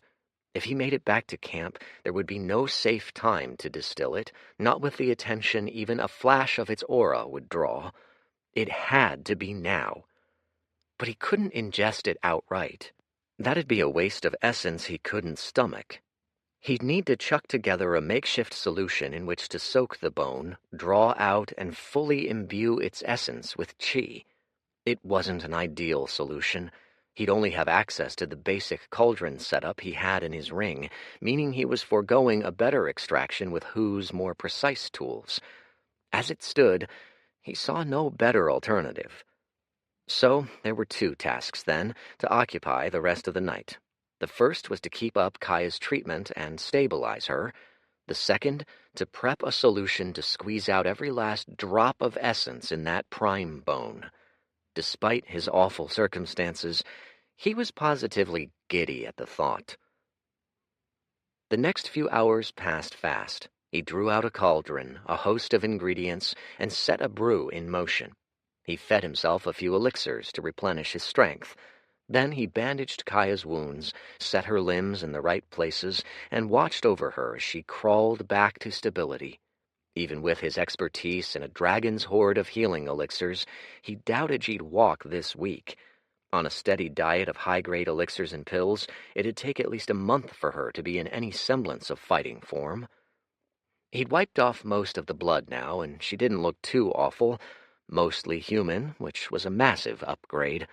If he made it back to camp, there would be no safe time to distill it, not with the attention even a flash of its aura would draw. It had to be now. But he couldn't ingest it outright. That'd be a waste of essence he couldn't stomach. He'd need to chuck together a makeshift solution in which to soak the bone, draw out, and fully imbue its essence with chi. It wasn't an ideal solution. He'd only have access to the basic cauldron setup he had in his ring, meaning he was foregoing a better extraction with Hu's more precise tools. As it stood, he saw no better alternative. So there were two tasks, then, to occupy the rest of the night. The first was to keep up Kaya's treatment and stabilize her. The second, to prep a solution to squeeze out every last drop of essence in that prime bone. Despite his awful circumstances, he was positively giddy at the thought. The next few hours passed fast. He drew out a cauldron, a host of ingredients, and set a brew in motion. He fed himself a few elixirs to replenish his strength. Then he bandaged Kaya's wounds, set her limbs in the right places, and watched over her as she crawled back to stability. Even with his expertise in a dragon's hoard of healing elixirs, he doubted she'd walk this week. On a steady diet of high-grade elixirs and pills, it'd take at least a month for her to be in any semblance of fighting form. He'd wiped off most of the blood now, and she didn't look too awful. Mostly human, which was a massive upgrade.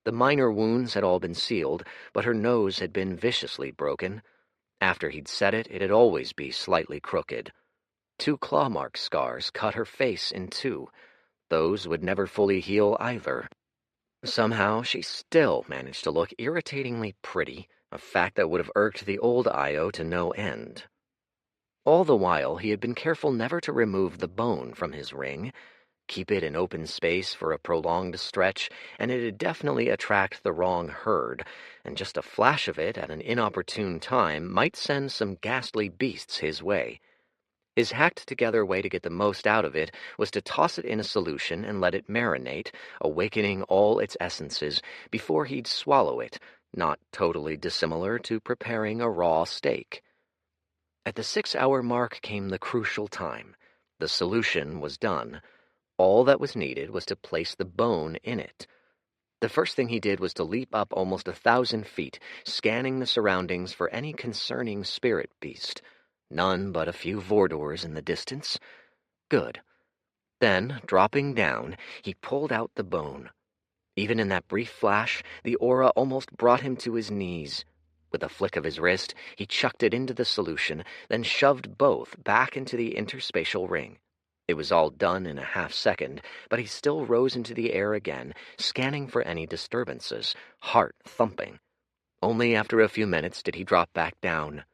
The minor wounds had all been sealed, but her nose had been viciously broken. After he'd set it, it'd always be slightly crooked. 2 claw mark scars cut her face in two. Those would never fully heal either. Somehow, she still managed to look irritatingly pretty, a fact that would have irked the old Io to no end. All the while, he had been careful never to remove the bone from his ring, keep it in open space for a prolonged stretch, and it'd definitely attract the wrong herd, and just a flash of it at an inopportune time might send some ghastly beasts his way. His hacked-together way to get the most out of it was to toss it in a solution and let it marinate, awakening all its essences, before he'd swallow it, not totally dissimilar to preparing a raw steak. At the 6-hour mark came the crucial time. The solution was done. All that was needed was to place the bone in it. The first thing he did was to leap up almost 1,000 feet, scanning the surroundings for any concerning spirit beast. None but a few Vordors in the distance. Good. Then, dropping down, he pulled out the bone. Even in that brief flash, the aura almost brought him to his knees. With a flick of his wrist, he chucked it into the solution, then shoved both back into the interspatial ring. It was all done in a half-second, but he still rose into the air again, scanning for any disturbances, heart thumping. Only after a few minutes did he drop back down.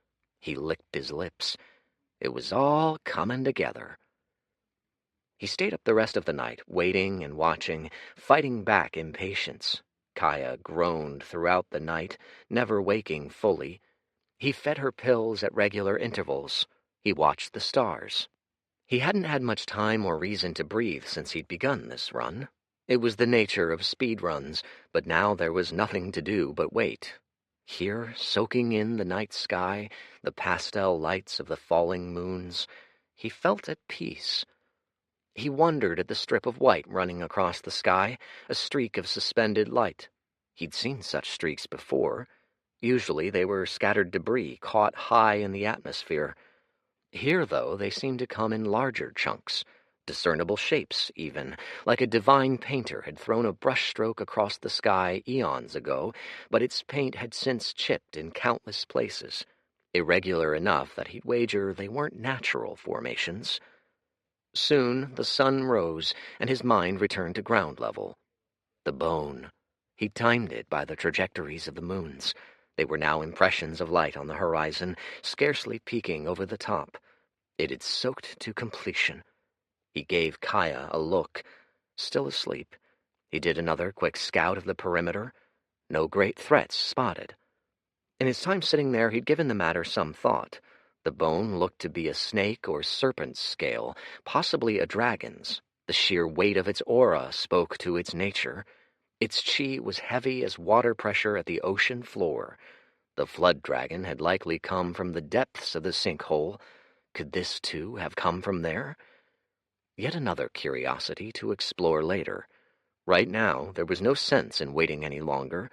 He licked his lips. It was all coming together. He stayed up the rest of the night, waiting and watching, fighting back impatience. Kaya groaned throughout the night, never waking fully. He fed her pills at regular intervals. He watched the stars. He hadn't had much time or reason to breathe since he'd begun this run. It was the nature of speed runs, but now there was nothing to do but wait. Here, soaking in the night sky, the pastel lights of the falling moons, he felt at peace. He wondered at the strip of white running across the sky, a streak of suspended light. He'd seen such streaks before. Usually they were scattered debris caught high in the atmosphere. Here, though, they seemed to come in larger chunks, discernible shapes even, like a divine painter had thrown a brushstroke across the sky eons ago, but its paint had since chipped in countless places, irregular enough that he'd wager they weren't natural formations. Soon the sun rose, and his mind returned to ground level. The bone. He timed it by the trajectories of the moons. They were now impressions of light on the horizon, scarcely peeking over the top. It had soaked to completion. He gave Kaya a look. Still asleep. He did another quick scout of the perimeter. No great threats spotted. In his time sitting there, he'd given the matter some thought. The bone looked to be a snake or serpent's scale, possibly a dragon's. The sheer weight of its aura spoke to its nature. Its chi was heavy as water pressure at the ocean floor. The flood dragon had likely come from the depths of the sinkhole. Could this, too, have come from there? Yet another curiosity to explore later. Right now, there was no sense in waiting any longer.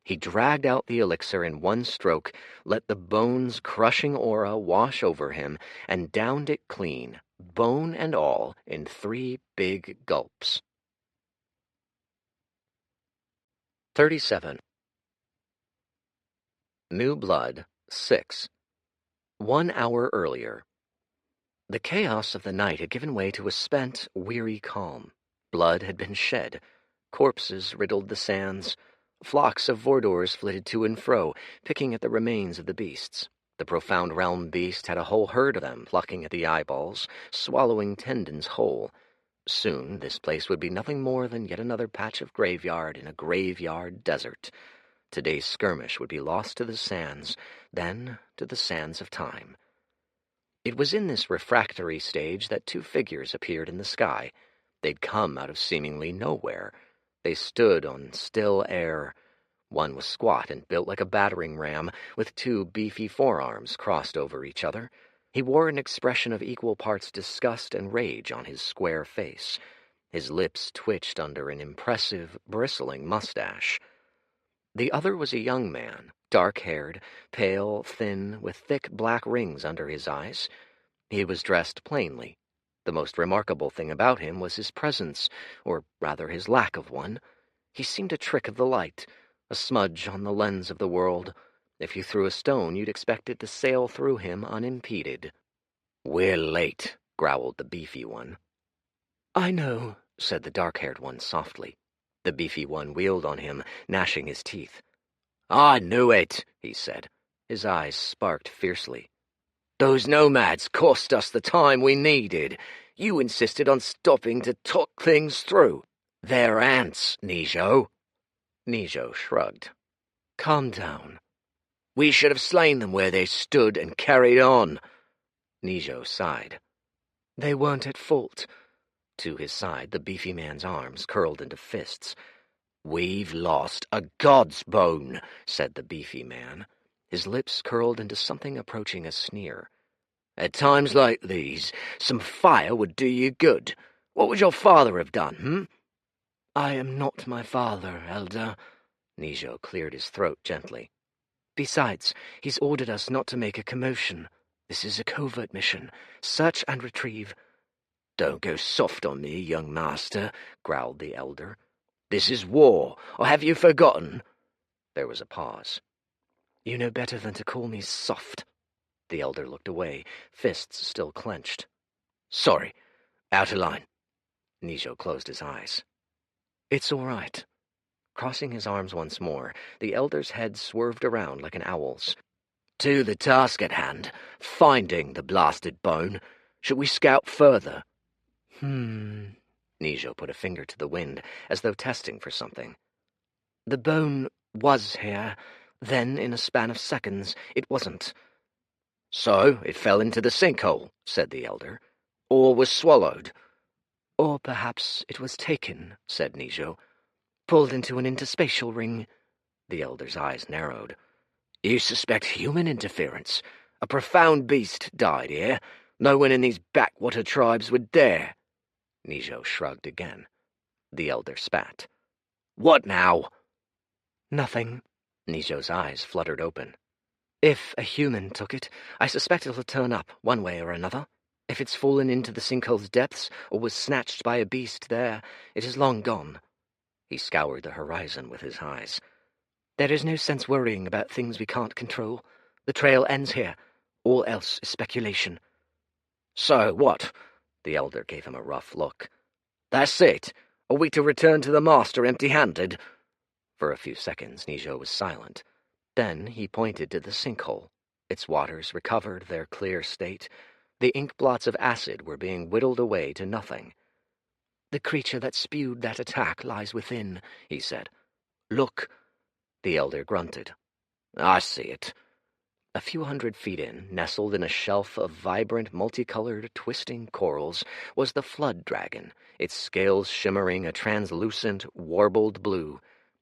He dragged out the elixir in one stroke, let the bone's crushing aura wash over him, and downed it clean, bone and all, in 3 big gulps. 37. New Blood, 6. 1 hour earlier. The chaos of the night had given way to a spent, weary calm. Blood had been shed. Corpses riddled the sands. Flocks of Vordors flitted to and fro, picking at the remains of the beasts. The profound realm beast had a whole herd of them plucking at the eyeballs, swallowing tendons whole. Soon this place would be nothing more than yet another patch of graveyard in a graveyard desert. Today's skirmish would be lost to the sands, then to the sands of time. It was in this refractory stage that 2 figures appeared in the sky. They'd come out of seemingly nowhere. They stood on still air. One was squat and built like a battering ram, with 2 beefy forearms crossed over each other. He wore an expression of equal parts disgust and rage on his square face. His lips twitched under an impressive, bristling mustache. The other was a young man, dark-haired, pale, thin, with thick black rings under his eyes. He was dressed plainly. The most remarkable thing about him was his presence, or rather his lack of one. He seemed a trick of the light, a smudge on the lens of the world. If you threw a stone, you'd expect it to sail through him unimpeded. "We're late," growled the beefy one. "I know," said the dark-haired one softly. The beefy one wheeled on him, gnashing his teeth. "I knew it," he said. His eyes sparked fiercely. "Those nomads cost us the time we needed. You insisted on stopping to talk things through. They're ants, Nijo." Nijo shrugged. "Calm down." "We should have slain them where they stood and carried on." Nijo sighed. "They weren't at fault." To his side, the beefy man's arms curled into fists. "We've lost a god's bone," said the beefy man. His lips curled into something approaching a sneer. "At times like these, some fire would do you good. What would your father have done, "I am not my father, Elder." Nijo cleared his throat gently. "Besides, he's ordered us not to make a commotion. This is a covert mission. Search and retrieve." "Don't go soft on me, young master," growled the elder. "This is war, or have you forgotten?" There was a pause. "You know better than to call me soft." The elder looked away, fists still clenched. "Sorry, out of line." Nijo closed his eyes. "It's all right." Crossing his arms once more, the elder's head swerved around like an owl's. "To the task at hand, finding the blasted bone. Should we scout further?" Nijo put a finger to the wind, as though testing for something. "The bone was here. Then, in a span of seconds, it wasn't." "So it fell into the sinkhole," said the elder. "Or was swallowed." "Or perhaps it was taken," said Nijo. "Pulled into an interspatial ring." The elder's eyes narrowed. "You suspect human interference? A profound beast died here. No one in these backwater tribes would dare." Nijo shrugged again. The elder spat. What now? Nothing. Nijo's eyes fluttered open. If a human took it, I suspect it'll turn up, one way or another. If it's fallen into the sinkhole's depths, or was snatched by a beast there, it is long gone. He scoured the horizon with his eyes. There is no sense worrying about things we can't control. The trail ends here. All else is speculation. So what? The elder gave him a rough look. That's it? Are we to return to the master empty-handed? For a few seconds, Nijo was silent. Then he pointed to the sinkhole. Its waters recovered their clear state. The ink blots of acid were being whittled away to nothing. The creature that spewed that attack lies within, he said. Look. The elder grunted. I see it. A few hundred feet in, nestled in a shelf of vibrant, multicolored, twisting corals, was the flood dragon, its scales shimmering a translucent, warbled blue.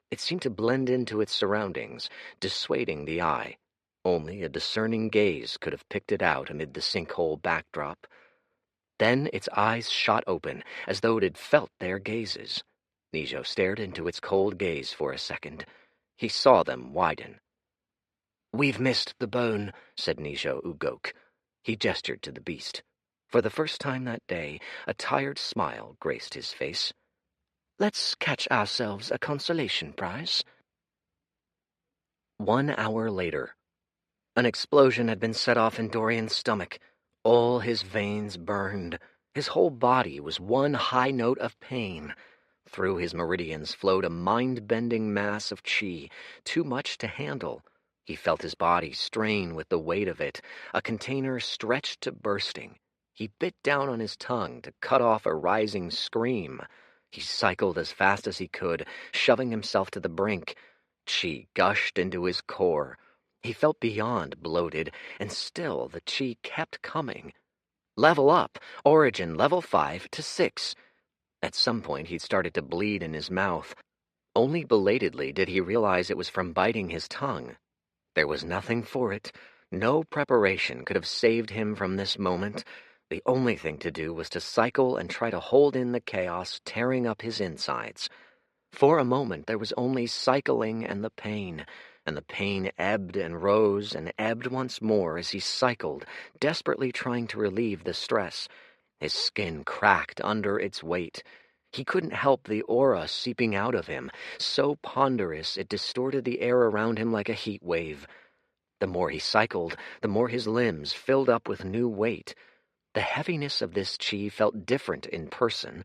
It seemed to blend into its surroundings, dissuading the eye. Only a discerning gaze could have picked it out amid the sinkhole backdrop. Then its eyes shot open, as though it had felt their gazes. Nijo stared into its cold gaze for a second. He saw them widen. We've missed the bone, said Nijo Ugok. He gestured to the beast. For the first time that day, a tired smile graced his face. Let's catch ourselves a consolation prize. 1 hour later. An explosion had been set off in Dorian's stomach. All his veins burned. His whole body was one high note of pain. Through his meridians flowed a mind-bending mass of chi, too much to handle. He felt his body strain with the weight of it, a container stretched to bursting. He bit down on his tongue to cut off a rising scream. He cycled as fast as he could, shoving himself to the brink. Chi gushed into his core. He felt beyond bloated, and still the chi kept coming. Level up, origin level 5 to 6. At some point he'd started to bleed in his mouth. Only belatedly did he realize it was from biting his tongue. There was nothing for it. No preparation could have saved him from this moment. The only thing to do was to cycle and try to hold in the chaos tearing up his insides. For a moment there was only cycling and the pain ebbed and rose and ebbed once more as he cycled, desperately trying to relieve the stress. His skin cracked under its weight. He couldn't help the aura seeping out of him, so ponderous it distorted the air around him like a heat wave. The more he cycled, the more his limbs filled up with new weight. The heaviness of this chi felt different in person.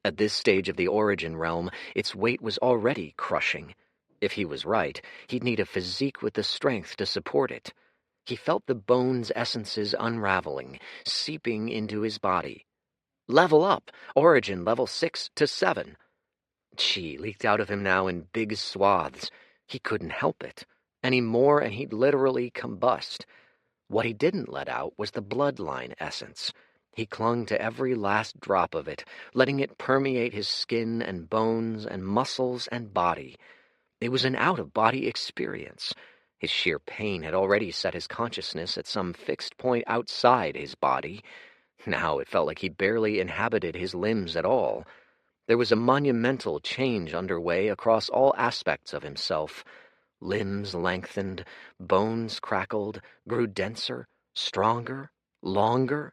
At this stage of the origin realm, its weight was already crushing. If he was right, he'd need a physique with the strength to support it. He felt the bone's essences unraveling, seeping into his body. Level up, origin level 6 to 7. Chi leaked out of him now in big swaths. He couldn't help it. Any more and he'd literally combust. What he didn't let out was the bloodline essence. He clung to every last drop of it, letting it permeate his skin and bones and muscles and body. It was an out-of-body experience. His sheer pain had already set his consciousness at some fixed point outside his body. Now it felt like he barely inhabited his limbs at all. There was a monumental change underway across all aspects of himself. Limbs lengthened, bones crackled, grew denser, stronger, longer.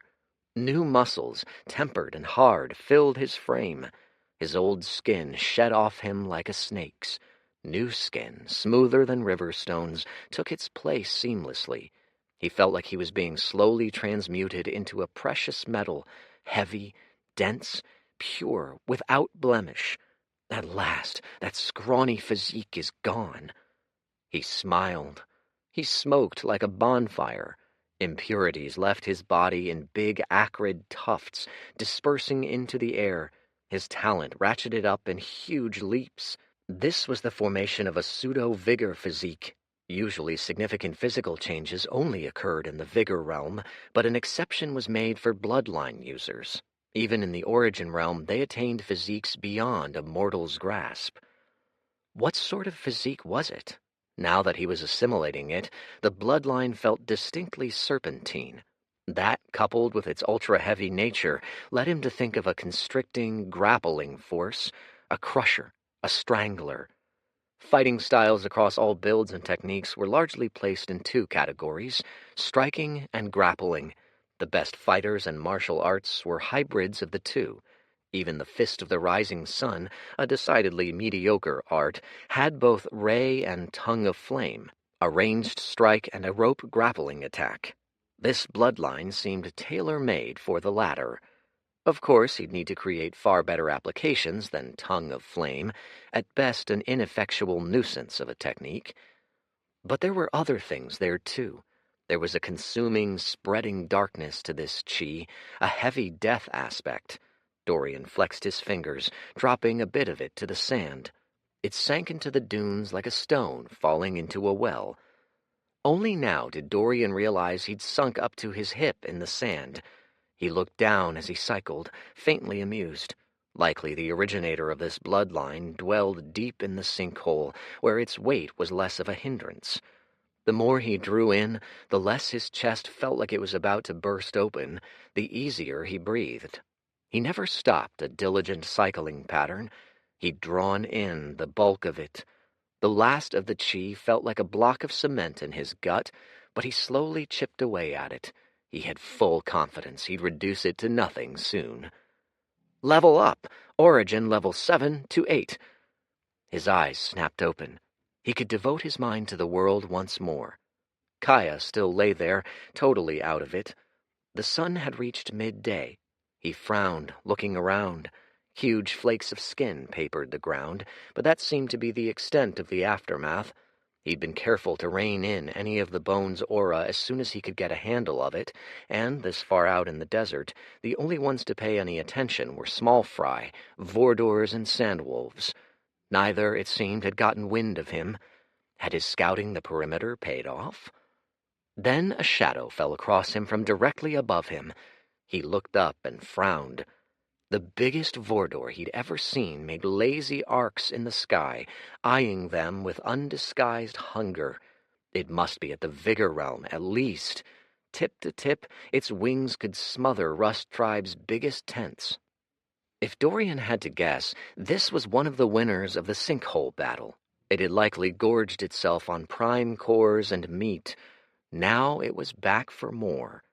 New muscles, tempered and hard, filled his frame. His old skin shed off him like a snake's. New skin, smoother than river stones, took its place seamlessly. He felt like he was being slowly transmuted into a precious metal, heavy, dense, pure, without blemish. At last, that scrawny physique is gone. He smiled. He smoked like a bonfire. Impurities left his body in big, acrid tufts, dispersing into the air. His talent ratcheted up in huge leaps. This was the formation of a pseudo-vigor physique. Usually significant physical changes only occurred in the vigor realm, but an exception was made for bloodline users. Even in the origin realm, they attained physiques beyond a mortal's grasp. What sort of physique was it? Now that he was assimilating it, the bloodline felt distinctly serpentine. That, coupled with its ultra-heavy nature, led him to think of a constricting, grappling force, a crusher, a strangler. Fighting styles across all builds and techniques were largely placed in two categories, striking and grappling. The best fighters and martial arts were hybrids of the two. Even the Fist of the Rising Sun, a decidedly mediocre art, had both ray and tongue of flame, a ranged strike and a rope grappling attack. This bloodline seemed tailor-made for the latter. Of course, he'd need to create far better applications than Tongue of Flame, at best an ineffectual nuisance of a technique. But there were other things there, too. There was a consuming, spreading darkness to this chi, a heavy death aspect. Dorian flexed his fingers, dropping a bit of it to the sand. It sank into the dunes like a stone falling into a well. Only now did Dorian realize he'd sunk up to his hip in the sand. He looked down as he cycled, faintly amused. Likely the originator of this bloodline dwelled deep in the sinkhole, where its weight was less of a hindrance. The more he drew in, the less his chest felt like it was about to burst open, the easier he breathed. He never stopped a diligent cycling pattern. He'd drawn in the bulk of it. The last of the chi felt like a block of cement in his gut, but he slowly chipped away at it. He had full confidence he'd reduce it to nothing soon. Level up! Origin level 7 to 8. His eyes snapped open. He could devote his mind to the world once more. Kaya still lay there, totally out of it. The sun had reached midday. He frowned, looking around. Huge flakes of skin papered the ground, but that seemed to be the extent of the aftermath. He'd been careful to rein in any of the bone's aura as soon as he could get a handle of it, and this far out in the desert, the only ones to pay any attention were small fry, vordors and sandwolves. Neither, it seemed, had gotten wind of him. Had his scouting the perimeter paid off? Then a shadow fell across him from directly above him. He looked up and frowned. The biggest Vordor he'd ever seen made lazy arcs in the sky, eyeing them with undisguised hunger. It must be at the Vigor Realm, at least. Tip to tip, its wings could smother Rust Tribe's biggest tents. If Dorian had to guess, this was one of the winners of the sinkhole battle. It had likely gorged itself on prime cores and meat. Now it was back for more.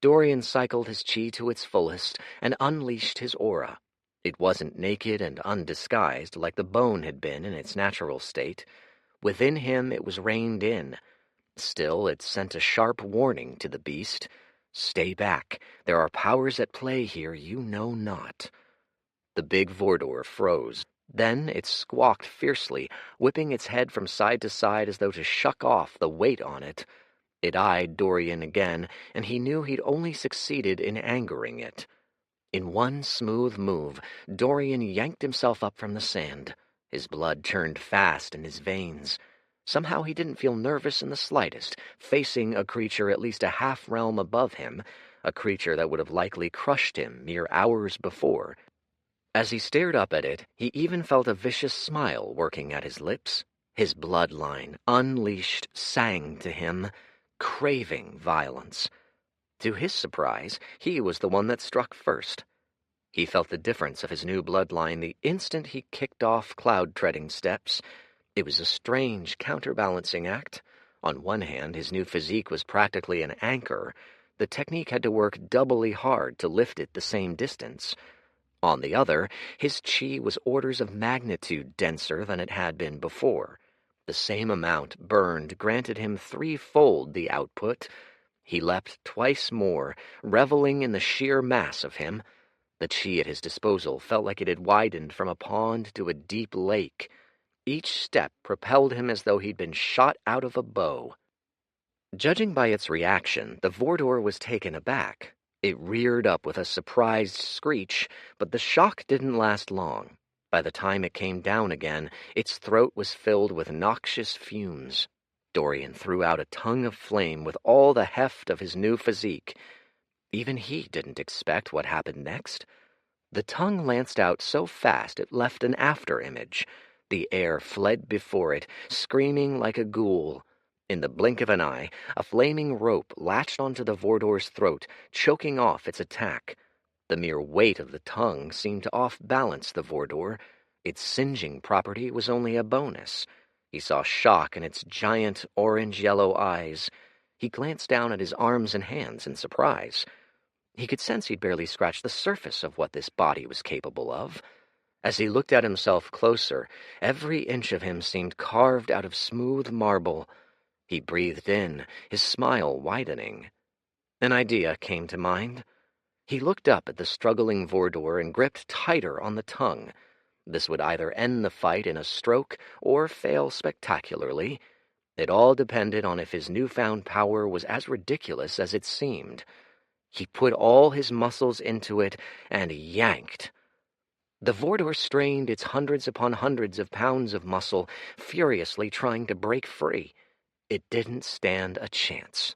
Dorian cycled his chi to its fullest and unleashed his aura. It wasn't naked and undisguised like the bone had been in its natural state. Within him it was reined in. Still, it sent a sharp warning to the beast. Stay back. There are powers at play here you know not. The big Vordor froze. Then it squawked fiercely, whipping its head from side to side as though to shuck off the weight on it. It eyed Dorian again, and he knew he'd only succeeded in angering it. In one smooth move, Dorian yanked himself up from the sand. His blood churned fast in his veins. Somehow he didn't feel nervous in the slightest, facing a creature at least a half-realm above him, a creature that would have likely crushed him mere hours before. As he stared up at it, he even felt a vicious smile working at his lips. His bloodline, unleashed, sang to him, craving violence. To his surprise, he was the one that struck first. He felt the difference of his new bloodline the instant he kicked off cloud-treading steps. It was a strange counterbalancing act. On one hand, his new physique was practically an anchor. The technique had to work doubly hard to lift it the same distance. On the other, his chi was orders of magnitude denser than it had been before. The same amount burned granted him threefold the output. He leapt twice more, reveling in the sheer mass of him. The chi at his disposal felt like it had widened from a pond to a deep lake. Each step propelled him as though he'd been shot out of a bow. Judging by its reaction, the Vordor was taken aback. It reared up with a surprised screech, but the shock didn't last long. By the time it came down again, its throat was filled with noxious fumes. Dorian threw out a tongue of flame with all the heft of his new physique. Even he didn't expect what happened next. The tongue lanced out so fast it left an after-image. The air fled before it, screaming like a ghoul. In the blink of an eye, a flaming rope latched onto the Vordor's throat, choking off its attack. The mere weight of the tongue seemed to off-balance the Vordor. Its singeing property was only a bonus. He saw shock in its giant orange-yellow eyes. He glanced down at his arms and hands in surprise. He could sense he'd barely scratched the surface of what this body was capable of. As he looked at himself closer, every inch of him seemed carved out of smooth marble. He breathed in, his smile widening. An idea came to mind. He looked up at the struggling Vordor and gripped tighter on the tongue. This would either end the fight in a stroke or fail spectacularly. It all depended on if his newfound power was as ridiculous as it seemed. He put all his muscles into it and yanked. The Vordor strained its hundreds upon hundreds of pounds of muscle, furiously trying to break free. It didn't stand a chance.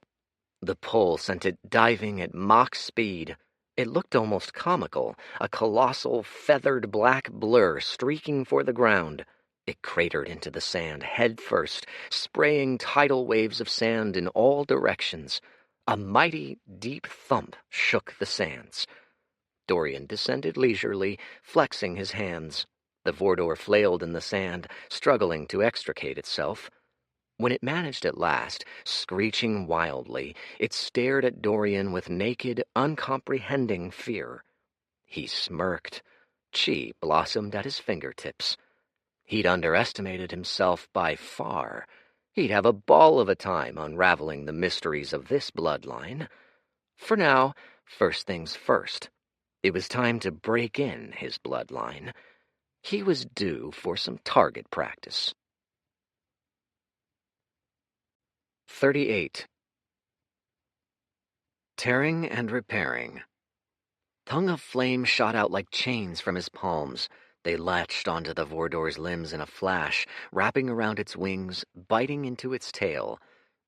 The pull sent it diving at Mach speed. It looked almost comical, a colossal, feathered black blur streaking for the ground. It cratered into the sand head first, spraying tidal waves of sand in all directions. A mighty, deep thump shook the sands. Dorian descended leisurely, flexing his hands. The Vordor flailed in the sand, struggling to extricate itself. When it managed at last, screeching wildly, it stared at Dorian with naked, uncomprehending fear. He smirked. Chi blossomed at his fingertips. He'd underestimated himself by far. He'd have a ball of a time unraveling the mysteries of this bloodline. For now, first things first. It was time to break in his bloodline. He was due for some target practice. 38. Tearing and repairing. Tongue of flame shot out like chains from his palms. They latched onto the Vordor's limbs in a flash, wrapping around its wings, biting into its tail.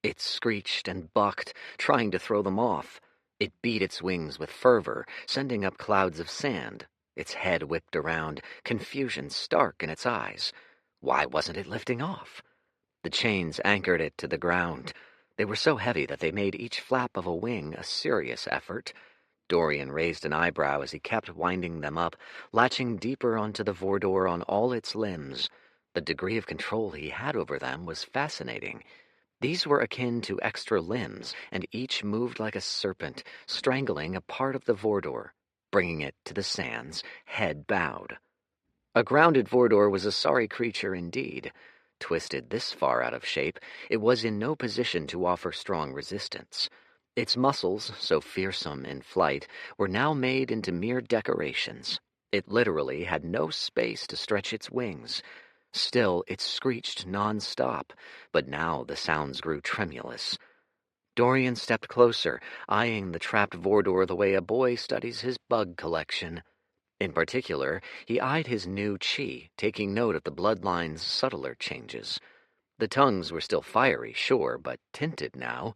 It screeched and bucked, trying to throw them off. It beat its wings with fervor, sending up clouds of sand. Its head whipped around, confusion stark in its eyes. Why wasn't it lifting off? The chains anchored it to the ground. They were so heavy that they made each flap of a wing a serious effort. Dorian raised an eyebrow as he kept winding them up, latching deeper onto the Vordor on all its limbs. The degree of control he had over them was fascinating. These were akin to extra limbs, and each moved like a serpent, strangling a part of the Vordor, bringing it to the sands, head bowed. A grounded Vordor was a sorry creature indeed. Twisted this far out of shape, it was in no position to offer strong resistance. Its muscles, so fearsome in flight, were now made into mere decorations. It literally had no space to stretch its wings. Still, it screeched non-stop, but now the sounds grew tremulous. Dorian stepped closer, eyeing the trapped Vordor the way a boy studies his bug collection. In particular, he eyed his new chi, taking note of the bloodline's subtler changes. The tongues were still fiery, sure, but tinted now.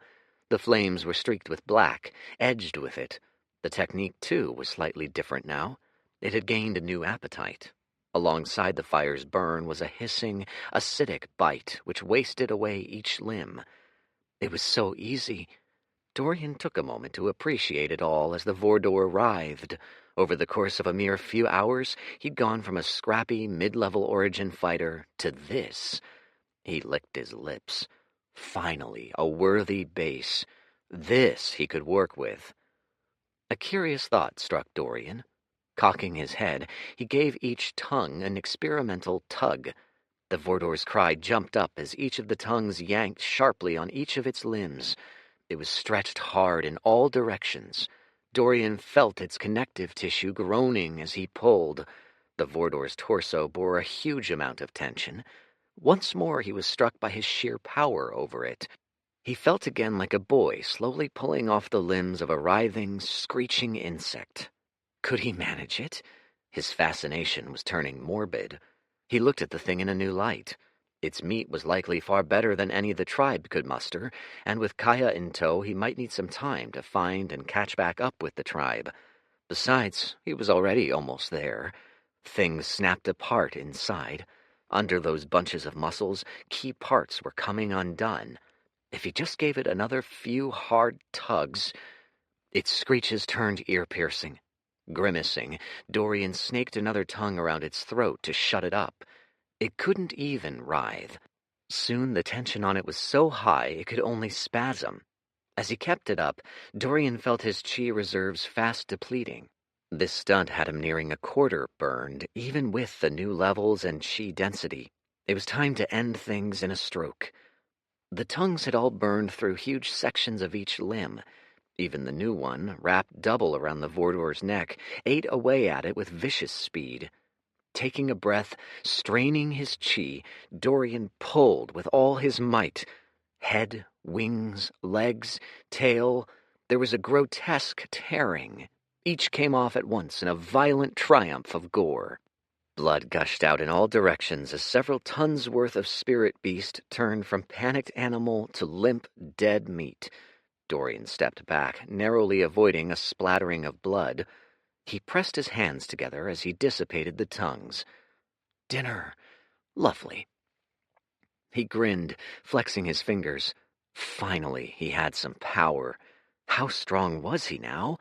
The flames were streaked with black, edged with it. The technique, too, was slightly different now. It had gained a new appetite. Alongside the fire's burn was a hissing, acidic bite which wasted away each limb. It was so easy. Dorian took a moment to appreciate it all as the Vordor writhed. Over the course of a mere few hours, he'd gone from a scrappy, mid-level origin fighter to this. He licked his lips. Finally, a worthy base. This he could work with. A curious thought struck Dorian. Cocking his head, he gave each tongue an experimental tug. The Vordor's cry jumped up as each of the tongues yanked sharply on each of its limbs. It was stretched hard in all directions. Dorian felt its connective tissue groaning as he pulled. The Vordor's torso bore a huge amount of tension. Once more he was struck by his sheer power over it. He felt again like a boy slowly pulling off the limbs of a writhing, screeching insect. Could he manage it? His fascination was turning morbid. He looked at the thing in a new light. Its meat was likely far better than any the tribe could muster, and with Kaya in tow he might need some time to find and catch back up with the tribe. Besides, he was already almost there. Things snapped apart inside. Under those bunches of muscles, key parts were coming undone. If he just gave it another few hard tugs... Its screeches turned ear-piercing. Grimacing, Dorian snaked another tongue around its throat to shut it up. It couldn't even writhe. Soon the tension on it was so high it could only spasm. As he kept it up, Dorian felt his chi reserves fast depleting. This stunt had him nearing a quarter burned, even with the new levels and chi density. It was time to end things in a stroke. The tongues had all burned through huge sections of each limb. Even the new one, wrapped double around the Vordor's neck, ate away at it with vicious speed. Taking a breath, straining his chi, Dorian pulled with all his might. Head, wings, legs, tail, there was a grotesque tearing. Each came off at once in a violent triumph of gore. Blood gushed out in all directions as several tons worth of spirit beast turned from panicked animal to limp, dead meat. Dorian stepped back, narrowly avoiding a splattering of blood. He pressed his hands together as he dissipated the tongues. Dinner. Lovely. He grinned, flexing his fingers. Finally, he had some power. How strong was he now?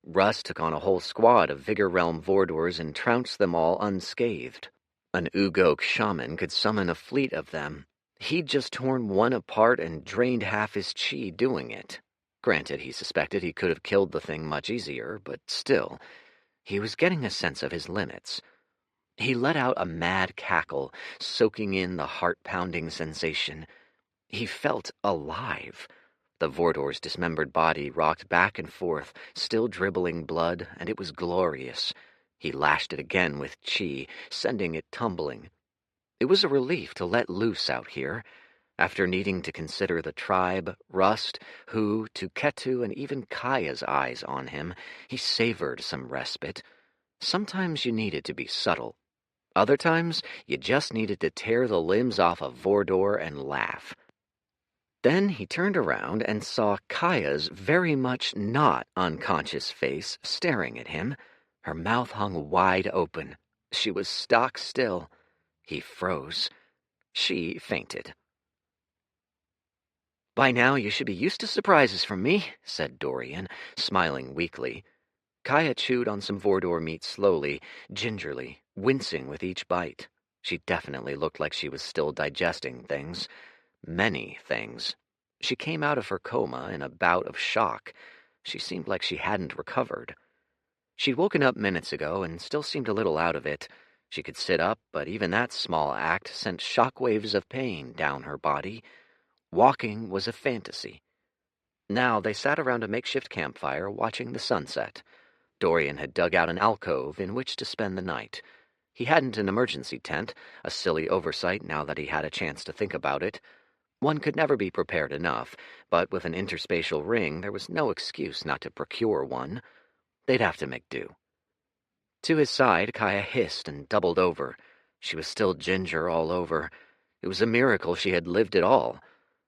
Russ took on a whole squad of Vigor Realm Vordors and trounced them all unscathed. An Ugok shaman could summon a fleet of them. He'd just torn one apart and drained half his chi doing it. Granted, he suspected he could have killed the thing much easier, but still, he was getting a sense of his limits. He let out a mad cackle, soaking in the heart-pounding sensation. He felt alive. The Vordor's dismembered body rocked back and forth, still dribbling blood, and it was glorious. He lashed it again with chi, sending it tumbling. It was a relief to let loose out here. After needing to consider the tribe, Rust, who, to Ketu and even Kaya's eyes on him, he savored some respite. Sometimes you needed to be subtle. Other times, you just needed to tear the limbs off a Vordor and laugh. Then he turned around and saw Kaya's very much not unconscious face staring at him. Her mouth hung wide open. She was stock still. He froze. She fainted. "By now you should be used to surprises from me," said Dorian, smiling weakly. Kaya chewed on some Vordor meat slowly, gingerly, wincing with each bite. She definitely looked like she was still digesting things. Many things. She came out of her coma in a bout of shock. She seemed like she hadn't recovered. She'd woken up minutes ago and still seemed a little out of it. She could sit up, but even that small act sent shockwaves of pain down her body. Walking was a fantasy. Now they sat around a makeshift campfire watching the sunset. Dorian had dug out an alcove in which to spend the night. He hadn't an emergency tent, a silly oversight now that he had a chance to think about it. One could never be prepared enough, but with an interspatial ring there was no excuse not to procure one. They'd have to make do. To his side, Kaya hissed and doubled over. She was still ginger all over. It was a miracle she had lived at all.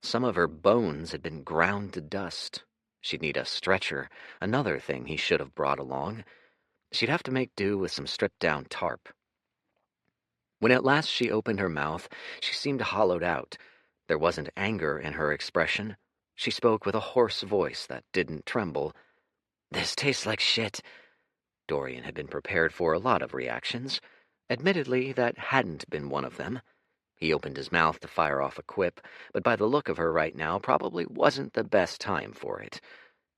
Some of her bones had been ground to dust. She'd need a stretcher, another thing he should have brought along. She'd have to make do with some stripped-down tarp. When at last she opened her mouth, she seemed hollowed out. There wasn't anger in her expression. She spoke with a hoarse voice that didn't tremble. "This tastes like shit." Dorian had been prepared for a lot of reactions. Admittedly, that hadn't been one of them. He opened his mouth to fire off a quip, but by the look of her right now, probably wasn't the best time for it.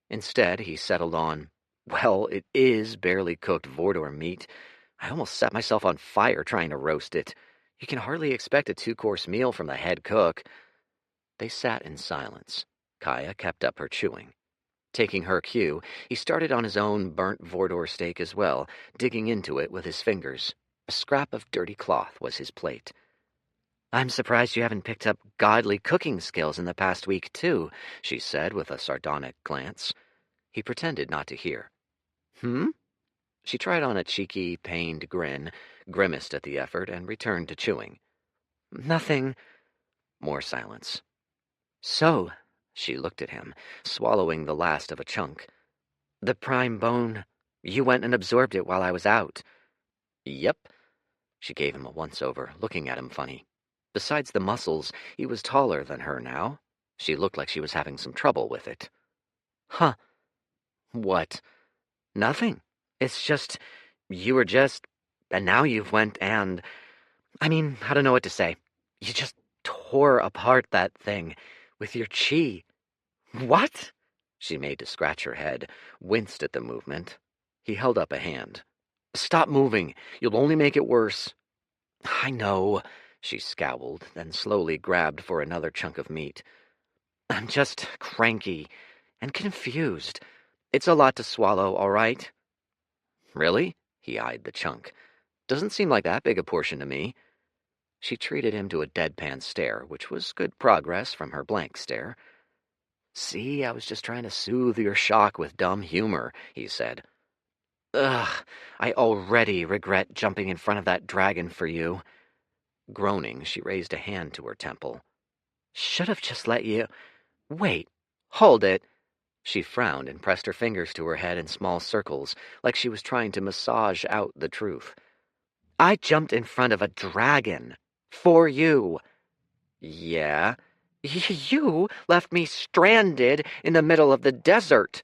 Instead, he settled on, "Well, it is barely cooked Vordor meat. I almost set myself on fire trying to roast it. You can hardly expect a 2-course meal from the head cook." They sat in silence. Kaya kept up her chewing. Taking her cue, he started on his own burnt Vordor steak as well, digging into it with his fingers. A scrap of dirty cloth was his plate. "I'm surprised you haven't picked up godly cooking skills in the past week, too," she said with a sardonic glance. He pretended not to hear. "Hmm?" She tried on a cheeky, pained grin, grimaced at the effort, and returned to chewing. "Nothing." More silence. "So," she looked at him, swallowing the last of a chunk. "The prime bone, you went and absorbed it while I was out." "Yep." She gave him a once-over, looking at him funny. Besides the muscles, he was taller than her now. She looked like she was having some trouble with it. Huh. What? Nothing. It's just, you were just, and now you've went and, I don't know what to say. You just tore apart that thing with your chi. What? She made to scratch her head, winced at the movement. He held up a hand. Stop moving. You'll only make it worse. I know, she scowled, then slowly grabbed for another chunk of meat. I'm just cranky and confused. It's a lot to swallow, all right? Really? He eyed the chunk. Doesn't seem like that big a portion to me. She treated him to a deadpan stare, which was good progress from her blank stare. See, I was just trying to soothe your shock with dumb humor, he said. Ugh, I already regret jumping in front of that dragon for you. Groaning, she raised a hand to her temple. Should have just let you... Wait, hold it. She frowned and pressed her fingers to her head in small circles, like she was trying to massage out the truth. I jumped in front of a dragon. For you. Yeah? You left me stranded in the middle of the desert.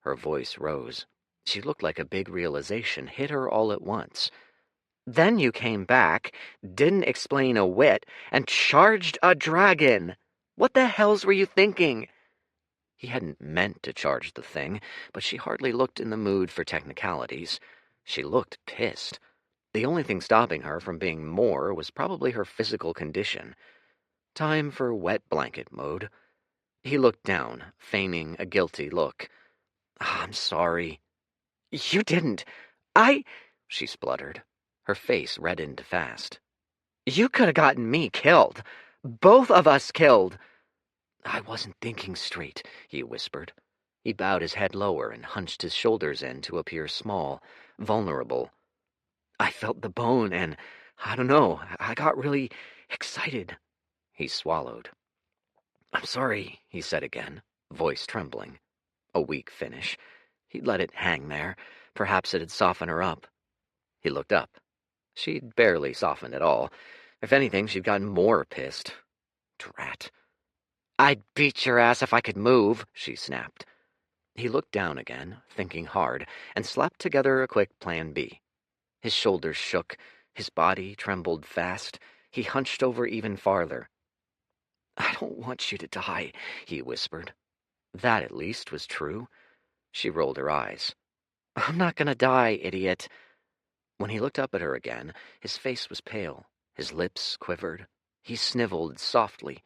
Her voice rose. She looked like a big realization hit her all at once. Then you came back, didn't explain a whit, and charged a dragon. What the hells were you thinking? He hadn't meant to charge the thing, but she hardly looked in the mood for technicalities. She looked pissed. The only thing stopping her from being more was probably her physical condition. Time for wet blanket mode. He looked down, feigning a guilty look. I'm sorry. You didn't. She spluttered. Her face reddened fast. You could have gotten me killed. Both of us killed. I wasn't thinking straight, he whispered. He bowed his head lower and hunched his shoulders in to appear small, vulnerable. I felt the bone and, I don't know, I got really excited. He swallowed. I'm sorry, he said again, voice trembling. A weak finish. He'd let it hang there. Perhaps it'd soften her up. He looked up. She'd barely softened at all. If anything, she'd gotten more pissed. Drat. I'd beat your ass if I could move, she snapped. He looked down again, thinking hard, and slapped together a quick plan B. His shoulders shook. His body trembled fast. He hunched over even farther. I don't want you to die, he whispered. That, at least, was true. She rolled her eyes. I'm not gonna die, idiot. When he looked up at her again, his face was pale. His lips quivered. He sniveled softly.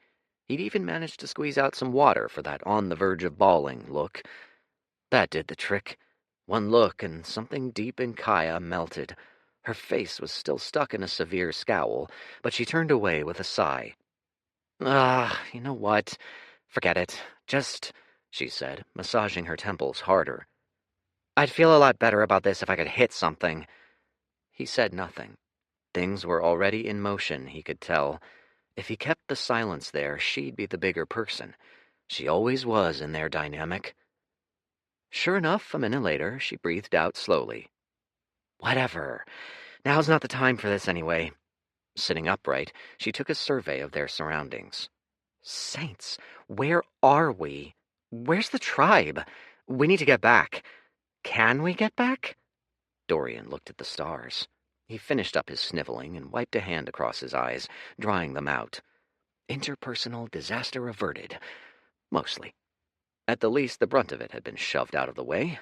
He'd even managed to squeeze out some water for that on-the-verge-of-bawling look. That did the trick. One look, and something deep in Kaya melted. Her face was still stuck in a severe scowl, but she turned away with a sigh. You know what? Forget it. Just, she said, massaging her temples harder. I'd feel a lot better about this if I could hit something. He said nothing. Things were already in motion, he could tell. If he kept the silence there, she'd be the bigger person. She always was in their dynamic. Sure enough, a minute later, she breathed out slowly. Whatever. Now's not the time for this anyway. Sitting upright, she took a survey of their surroundings. Saints, where are we? Where's the tribe? We need to get back. Can we get back? Dorian looked at the stars. He finished up his sniveling and wiped a hand across his eyes, drying them out. Interpersonal disaster averted. Mostly. At the least, the brunt of it had been shoved out of the way.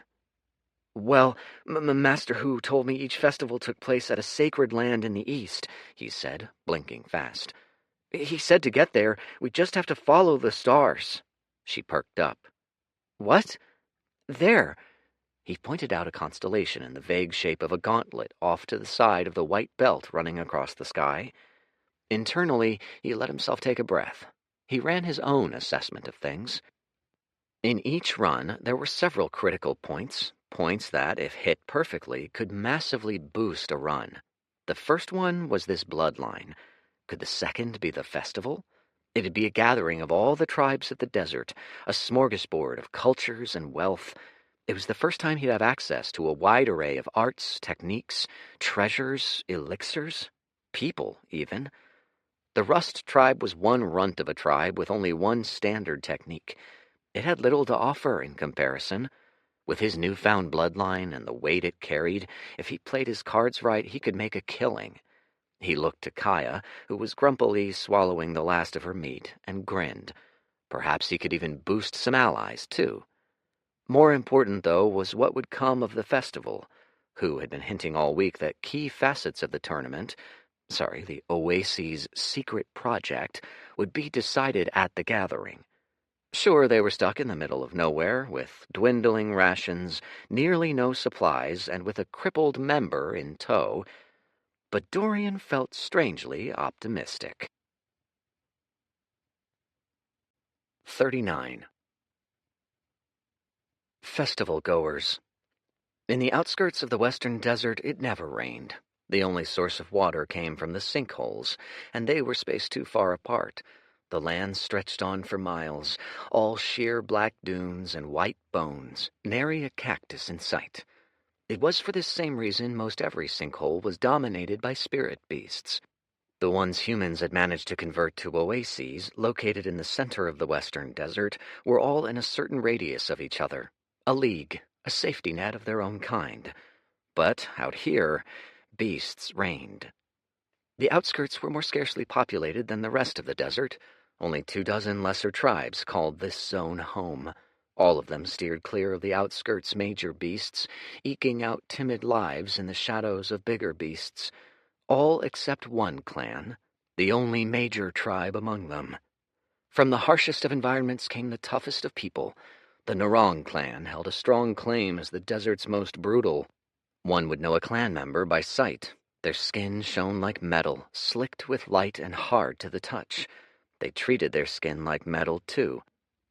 Well, Master Hu told me each festival took place at a sacred land in the east, he said, blinking fast. He said to get there, we just have to follow the stars. She perked up. What? There. He pointed out a constellation in the vague shape of a gauntlet off to the side of the white belt running across the sky. Internally, he let himself take a breath. He ran his own assessment of things. In each run, there were several critical points that, if hit perfectly, could massively boost a run. The first one was this bloodline. Could the second be the festival? It'd be a gathering of all the tribes of the desert, a smorgasbord of cultures and wealth. It was the first time he'd have access to a wide array of arts, techniques, treasures, elixirs, people, even. The Rust tribe was one runt of a tribe with only one standard technique. It had little to offer in comparison. With his newfound bloodline and the weight it carried, if he played his cards right, he could make a killing. He looked to Kaya, who was grumpily swallowing the last of her meat, and grinned. Perhaps he could even boost some allies, too. More important, though, was what would come of the festival. Who had been hinting all week that key facets of the Oasis' secret project, would be decided at the gathering. Sure, they were stuck in the middle of nowhere, with dwindling rations, nearly no supplies, and with a crippled member in tow, but Dorian felt strangely optimistic. 39. Festival goers. In the outskirts of the western desert, it never rained. The only source of water came from the sinkholes, and they were spaced too far apart. The land stretched on for miles, all sheer black dunes and white bones, nary a cactus in sight. It was for this same reason most every sinkhole was dominated by spirit beasts. The ones humans had managed to convert to oases, located in the center of the western desert, were all in a certain radius of each other. A league, a safety net of their own kind. But out here, beasts reigned. The outskirts were more scarcely populated than the rest of the desert. Only 24 lesser tribes called this zone home. All of them steered clear of the outskirts' major beasts, eking out timid lives in the shadows of bigger beasts. All except one clan, the only major tribe among them. From the harshest of environments came the toughest of people. The Narong clan held a strong claim as the desert's most brutal. One would know a clan member by sight. Their skin shone like metal, slicked with light and hard to the touch. They treated their skin like metal, too.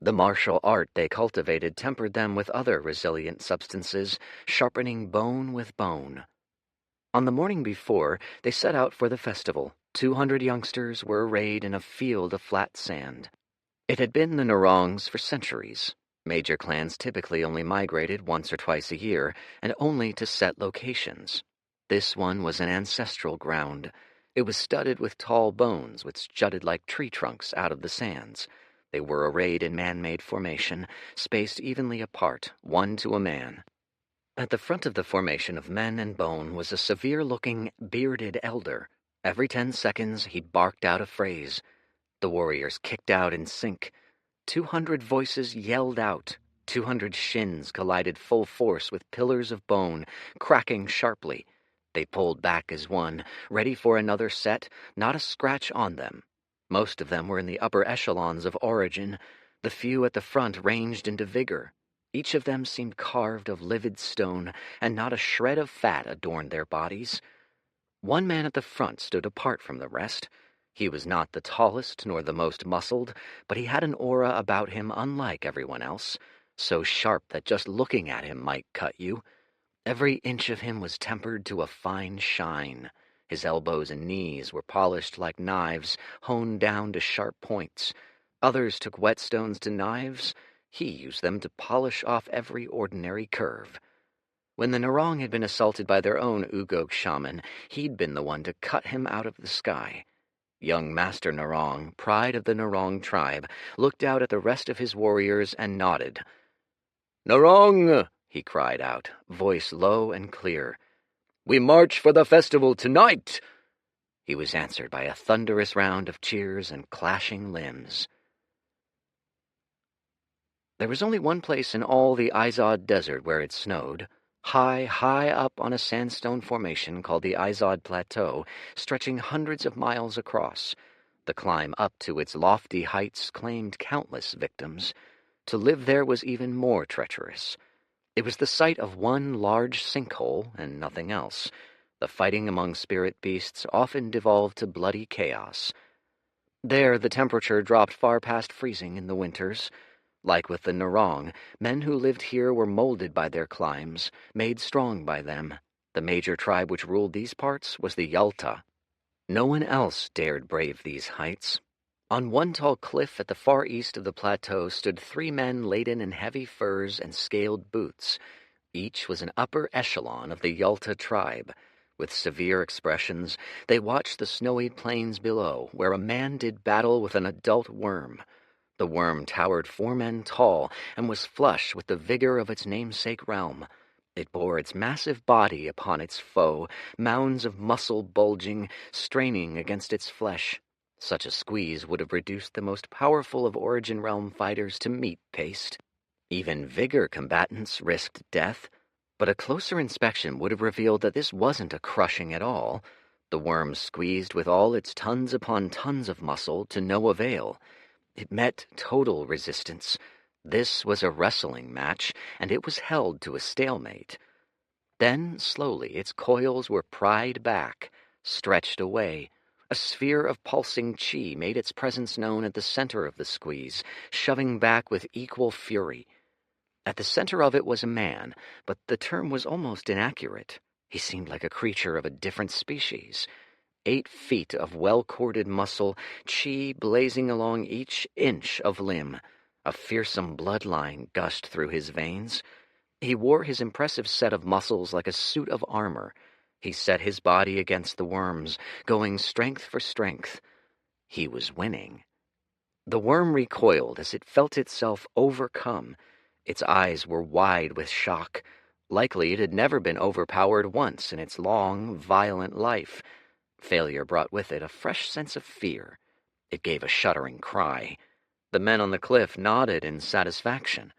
The martial art they cultivated tempered them with other resilient substances, sharpening bone with bone. On the morning before, they set out for the festival. 200 youngsters were arrayed in a field of flat sand. It had been the Narongs for centuries. Major clans typically only migrated once or twice a year, and only to set locations. This one was an ancestral ground. It was studded with tall bones which jutted like tree trunks out of the sands. They were arrayed in man-made formation, spaced evenly apart, one to a man. At the front of the formation of men and bone was a severe-looking, bearded elder. Every 10 seconds he barked out a phrase. The warriors kicked out in sync. 200 voices yelled out. 200 shins collided full force with pillars of bone, cracking sharply. They pulled back as one, ready for another set, not a scratch on them. Most of them were in the upper echelons of origin. The few at the front ranged into vigor. Each of them seemed carved of livid stone, and not a shred of fat adorned their bodies. One man at the front stood apart from the rest. He was not the tallest nor the most muscled, but he had an aura about him unlike everyone else, so sharp that just looking at him might cut you. Every inch of him was tempered to a fine shine. His elbows and knees were polished like knives, honed down to sharp points. Others took whetstones to knives. He used them to polish off every ordinary curve. When the Narong had been assaulted by their own Ugog shaman, he'd been the one to cut him out of the sky. Young Master Narong, pride of the Narong tribe, looked out at the rest of his warriors and nodded. "Narong!" he cried out, voice low and clear. "We march for the festival tonight!" He was answered by a thunderous round of cheers and clashing limbs. There was only one place in all the Izod desert where it snowed. High up on a sandstone formation called the Izod Plateau, stretching hundreds of miles across. The climb up to its lofty heights claimed countless victims. To live there was even more treacherous. It was the site of one large sinkhole and nothing else. The fighting among spirit beasts often devolved to bloody chaos. There the temperature dropped far past freezing in the winters. Like with the Narong, men who lived here were molded by their climes, made strong by them. The major tribe which ruled these parts was the Yalta. No one else dared brave these heights. On one tall cliff at the far east of the plateau stood 3 men laden in heavy furs and scaled boots. Each was an upper echelon of the Yalta tribe. With severe expressions, they watched the snowy plains below, where a man did battle with an adult worm. The worm towered 4 men tall and was flush with the vigor of its namesake realm. It bore its massive body upon its foe, mounds of muscle bulging, straining against its flesh. Such a squeeze would have reduced the most powerful of Origin Realm fighters to meat paste. Even vigor combatants risked death, but a closer inspection would have revealed that this wasn't a crushing at all. The worm squeezed with all its tons upon tons of muscle to no avail. It met total resistance. This was a wrestling match, and it was held to a stalemate. Then, slowly, its coils were pried back, stretched away. A sphere of pulsing chi made its presence known at the center of the squeeze, shoving back with equal fury. At the center of it was a man, but the term was almost inaccurate. He seemed like a creature of a different species. 8 feet of well-corded muscle, chi blazing along each inch of limb. A fearsome bloodline gushed through his veins. He wore his impressive set of muscles like a suit of armor. He set his body against the worm's, going strength for strength. He was winning. The worm recoiled as it felt itself overcome. Its eyes were wide with shock. Likely it had never been overpowered once in its long, violent life. Failure brought with it a fresh sense of fear. It gave a shuddering cry. The men on the cliff nodded in satisfaction.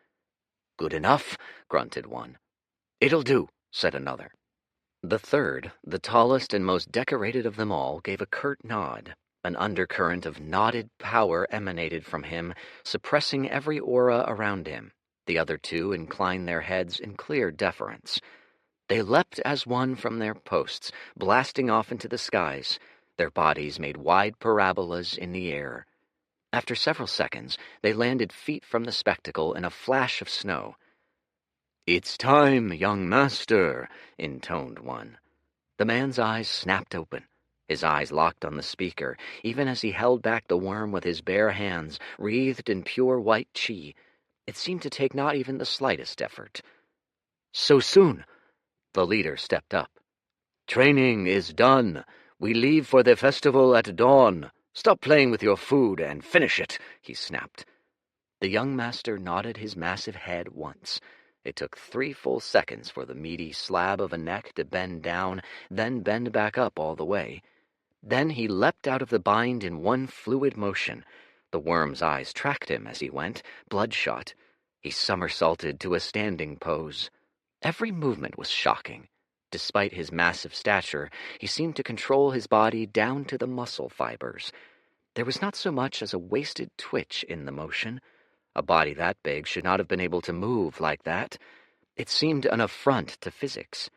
"Good enough," grunted one. "It'll do," said another. The third, the tallest and most decorated of them all, gave a curt nod. An undercurrent of knotted power emanated from him, suppressing every aura around him. The other 2 inclined their heads in clear deference. They leapt as one from their posts, blasting off into the skies. Their bodies made wide parabolas in the air. After several seconds, they landed feet from the spectacle in a flash of snow. "It's time, young master," intoned one. The man's eyes snapped open. His eyes locked on the speaker, even as he held back the worm with his bare hands, wreathed in pure white chi. It seemed to take not even the slightest effort. "So soon?" The leader stepped up. "Training is done. We leave for the festival at dawn. Stop playing with your food and finish it," he snapped. The young master nodded his massive head once. It took 3 full seconds for the meaty slab of a neck to bend down, then bend back up all the way. Then he leapt out of the bind in one fluid motion. The worm's eyes tracked him as he went, bloodshot. He somersaulted to a standing pose. Every movement was shocking. Despite his massive stature, he seemed to control his body down to the muscle fibers. There was not so much as a wasted twitch in the motion. A body that big should not have been able to move like that. It seemed an affront to physics.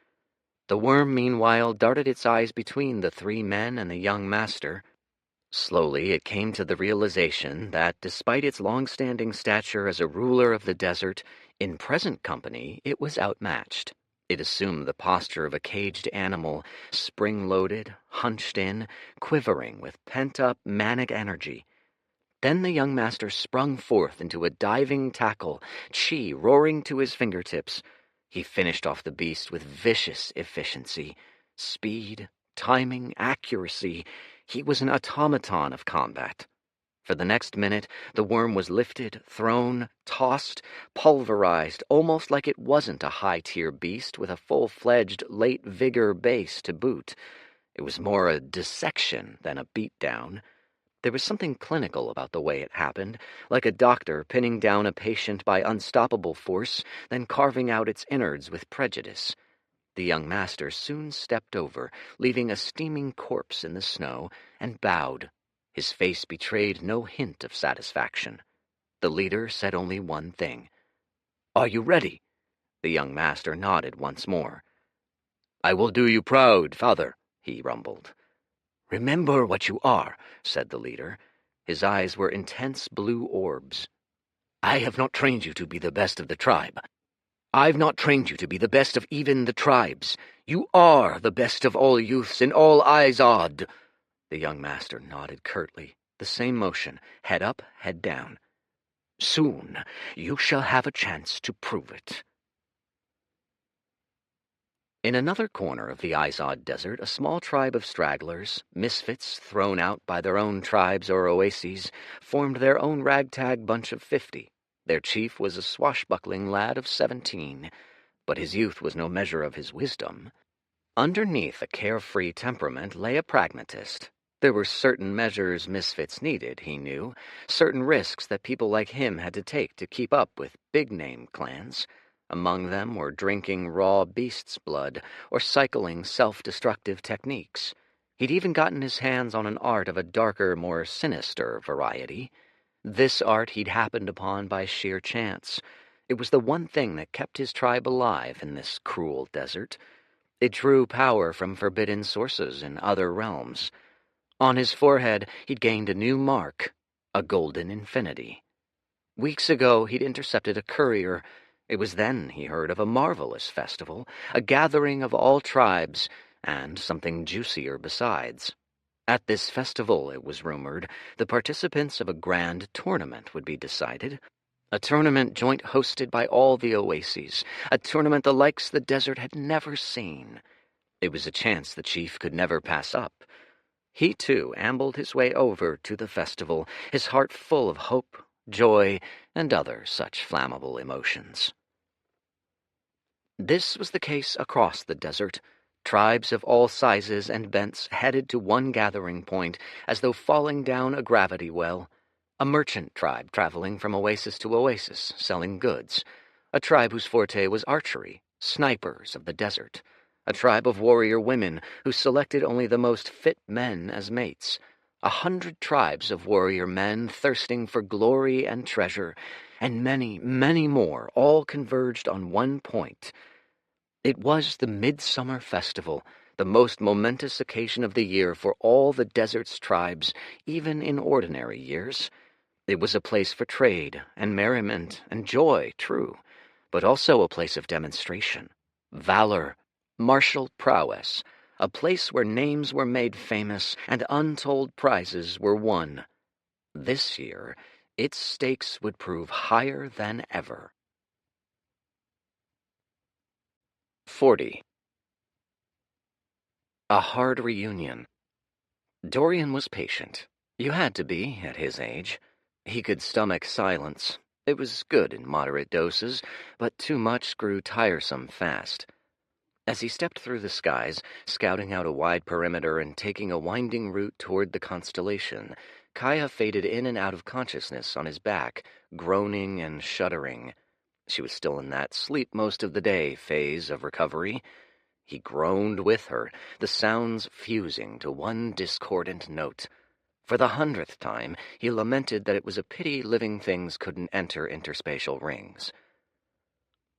The worm, meanwhile, darted its eyes between the 3 men and the young master. Slowly it came to the realization that, despite its long-standing stature as a ruler of the desert, in present company it was outmatched. It assumed the posture of a caged animal, spring-loaded, hunched in, quivering with pent-up manic energy. Then the young master sprung forth into a diving tackle, chi roaring to his fingertips. He finished off the beast with vicious efficiency. Speed, timing, accuracy. He was an automaton of combat. For the next minute, the worm was lifted, thrown, tossed, pulverized, almost like it wasn't a high-tier beast with a full-fledged late-vigor base to boot. It was more a dissection than a beatdown. There was something clinical about the way it happened, like a doctor pinning down a patient by unstoppable force, then carving out its innards with prejudice. The young master soon stepped over, leaving a steaming corpse in the snow, and bowed. His face betrayed no hint of satisfaction. The leader said only one thing. "Are you ready?" The young master nodded once more. "I will do you proud, father," he rumbled. "Remember what you are," said the leader. His eyes were intense blue orbs. "I have not trained you to be the best of the tribe. I've not trained you to be the best of even the tribes. You are the best of all youths in all Izod." The young master nodded curtly, the same motion, head up, head down. "Soon you shall have a chance to prove it." In another corner of the Izod Desert, a small tribe of stragglers, misfits thrown out by their own tribes or oases, formed their own ragtag bunch of 50. Their chief was a swashbuckling lad of 17, but his youth was no measure of his wisdom. Underneath a carefree temperament lay a pragmatist. There were certain measures misfits needed, he knew, certain risks that people like him had to take to keep up with big-name clans. Among them were drinking raw beast's blood or cycling self-destructive techniques. He'd even gotten his hands on an art of a darker, more sinister variety. This art he'd happened upon by sheer chance. It was the one thing that kept his tribe alive in this cruel desert. It drew power from forbidden sources in other realms. On his forehead, he'd gained a new mark, a golden infinity. Weeks ago, he'd intercepted a courier. It was then he heard of a marvelous festival, a gathering of all tribes, and something juicier besides. At this festival, it was rumored, the participants of a grand tournament would be decided. A tournament joint hosted by all the oases, a tournament the likes the desert had never seen. It was a chance the chief could never pass up. He, too, ambled his way over to the festival, his heart full of hope, joy, and other such flammable emotions. This was the case across the desert. Tribes of all sizes and bents headed to one gathering point, as though falling down a gravity well. A merchant tribe traveling from oasis to oasis, selling goods. A tribe whose forte was archery, snipers of the desert. A tribe of warrior women who selected only the most fit men as mates. 100 tribes of warrior men thirsting for glory and treasure, and many, many more, all converged on one point. It was the Midsummer Festival, the most momentous occasion of the year for all the desert's tribes, even in ordinary years. It was a place for trade and merriment and joy, true, but also a place of demonstration, valor, martial prowess, a place where names were made famous and untold prizes were won. This year, its stakes would prove higher than ever. 40. A hard reunion. Dorian was patient. You had to be, at his age. He could stomach silence. It was good in moderate doses, but too much grew tiresome fast. As he stepped through the skies, scouting out a wide perimeter and taking a winding route toward the constellation, Kaya faded in and out of consciousness on his back, groaning and shuddering. She was still in that sleep most of the day phase of recovery. He groaned with her, the sounds fusing to one discordant note. For the 100th time, he lamented that it was a pity living things couldn't enter interspatial rings.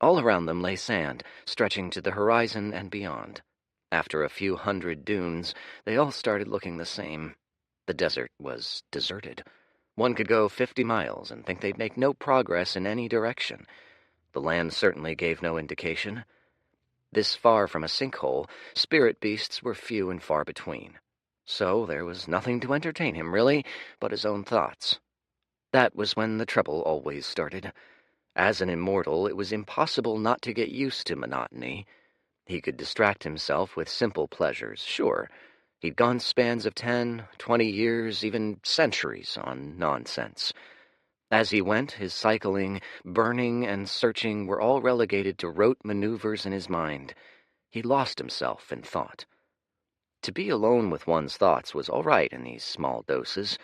All around them lay sand, stretching to the horizon and beyond. After a few hundred dunes, they all started looking the same. The desert was deserted. One could go 50 miles and think they'd make no progress in any direction. The land certainly gave no indication. This far from a sinkhole, spirit beasts were few and far between. So there was nothing to entertain him, really, but his own thoughts. That was when the trouble always started. As an immortal, it was impossible not to get used to monotony. He could distract himself with simple pleasures, sure. He'd gone spans of 10, 20 years, even centuries on nonsense. As he went, his cycling, burning, and searching were all relegated to rote maneuvers in his mind. He lost himself in thought. To be alone with one's thoughts was all right in these small doses.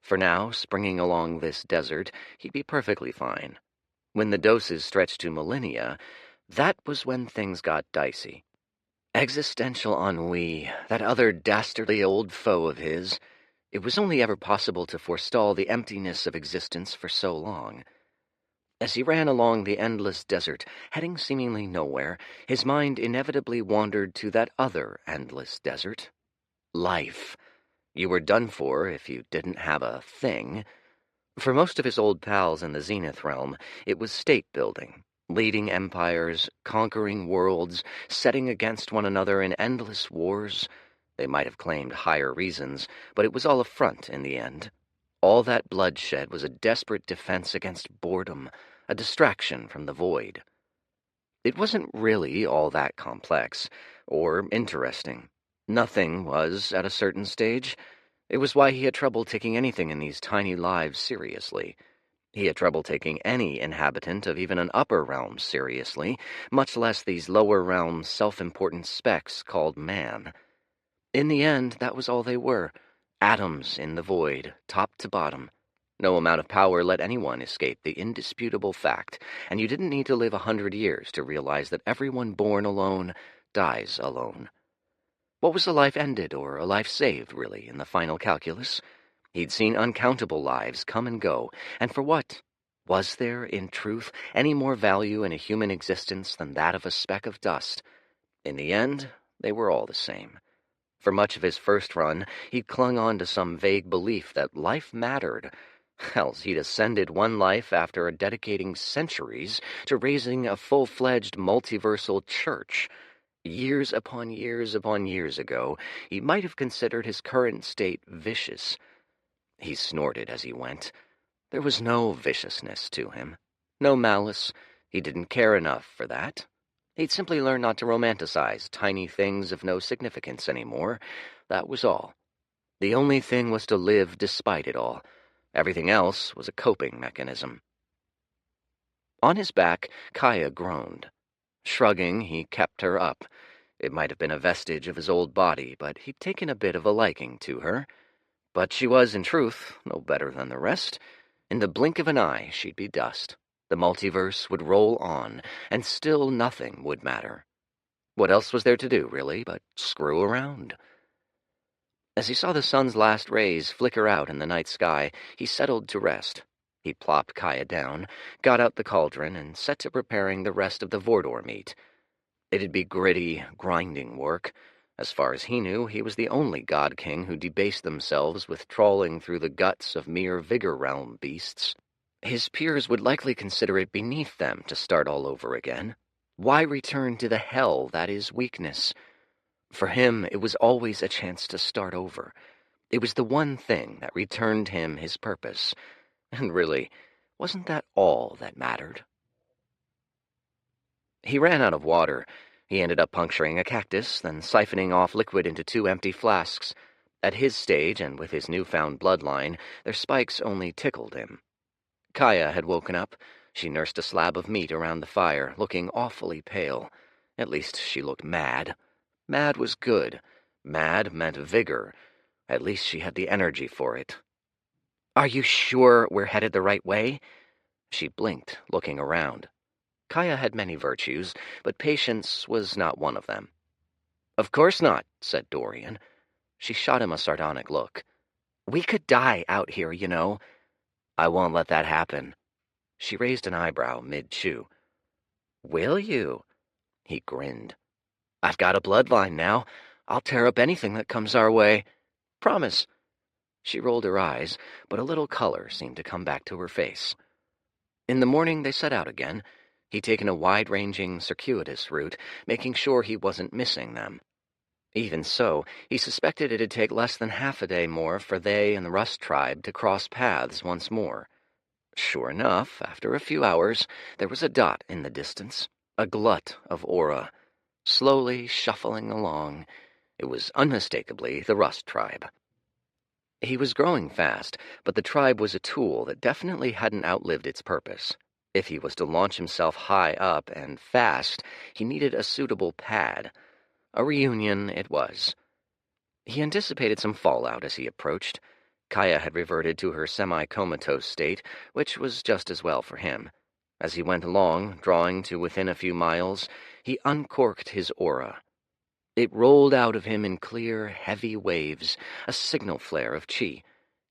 For now, springing along this desert, he'd be perfectly fine. When the doses stretched to millennia, that was when things got dicey. Existential ennui, that other dastardly old foe of his. It was only ever possible to forestall the emptiness of existence for so long. As he ran along the endless desert, heading seemingly nowhere, his mind inevitably wandered to that other endless desert. Life. You were done for if you didn't have a thing. For most of his old pals in the Zenith realm, it was state-building, leading empires, conquering worlds, setting against one another in endless wars. They might have claimed higher reasons, but it was all a front in the end. All that bloodshed was a desperate defense against boredom, a distraction from the void. It wasn't really all that complex or interesting. Nothing was at a certain stage. It was why he had trouble taking anything in these tiny lives seriously. He had trouble taking any inhabitant of even an upper realm seriously, much less these lower realm self-important specks called man. In the end, that was all they were, atoms in the void, top to bottom. No amount of power let anyone escape the indisputable fact, and you didn't need to live 100 years to realize that everyone born alone dies alone. What was a life ended or a life saved, really, in the final calculus? He'd seen uncountable lives come and go, and for what? Was there, in truth, any more value in a human existence than that of a speck of dust? In the end, they were all the same. For much of his first run, he'd clung on to some vague belief that life mattered. Hell, he'd ascended one life after dedicating centuries to raising a full-fledged multiversal church. Years upon years upon years ago, he might have considered his current state vicious. He snorted as he went. There was no viciousness to him, no malice. He didn't care enough for that. He'd simply learned not to romanticize tiny things of no significance anymore. That was all. The only thing was to live despite it all. Everything else was a coping mechanism. On his back, Kaya groaned. Shrugging, he kept her up. It might have been a vestige of his old body, but he'd taken a bit of a liking to her. But she was, in truth, no better than the rest. In the blink of an eye, she'd be dust. The multiverse would roll on, and still nothing would matter. What else was there to do, really, but screw around? As he saw the sun's last rays flicker out in the night sky, he settled to rest. He plopped Kaya down, got out the cauldron, and set to preparing the rest of the Vordor meat. It'd be gritty, grinding work. As far as he knew, he was the only god king who debased themselves with trawling through the guts of mere vigor realm beasts. His peers would likely consider it beneath them to start all over again. Why return to the hell that is weakness? For him, it was always a chance to start over. It was the one thing that returned him his purpose. And really, wasn't that all that mattered? He ran out of water. He ended up puncturing a cactus, then siphoning off liquid into 2 empty flasks. At his stage, and with his newfound bloodline, their spikes only tickled him. Kaya had woken up. She nursed a slab of meat around the fire, looking awfully pale. At least she looked mad. Mad was good. Mad meant vigor. At least she had the energy for it. "Are you sure we're headed the right way?" She blinked, looking around. Kaya had many virtues, but patience was not one of them. "Of course not," said Dorian. She shot him a sardonic look. "We could die out here, you know." "I won't let that happen." She raised an eyebrow mid-chew. "Will you?" He grinned. "I've got a bloodline now. I'll tear up anything that comes our way. Promise." She rolled her eyes, but a little color seemed to come back to her face. In the morning they set out again. He'd taken a wide-ranging, circuitous route, making sure he wasn't missing them. Even so, he suspected it'd take less than half a day more for they and the Rust tribe to cross paths once more. Sure enough, after a few hours, there was a dot in the distance, a glut of aura. Slowly shuffling along, it was unmistakably the Rust tribe. He was growing fast, but the tribe was a tool that definitely hadn't outlived its purpose. If he was to launch himself high up and fast, he needed a suitable pad. A reunion it was. He anticipated some fallout as he approached. Kaya had reverted to her semi-comatose state, which was just as well for him. As he went along, drawing to within a few miles, he uncorked his aura. It rolled out of him in clear, heavy waves, a signal flare of chi.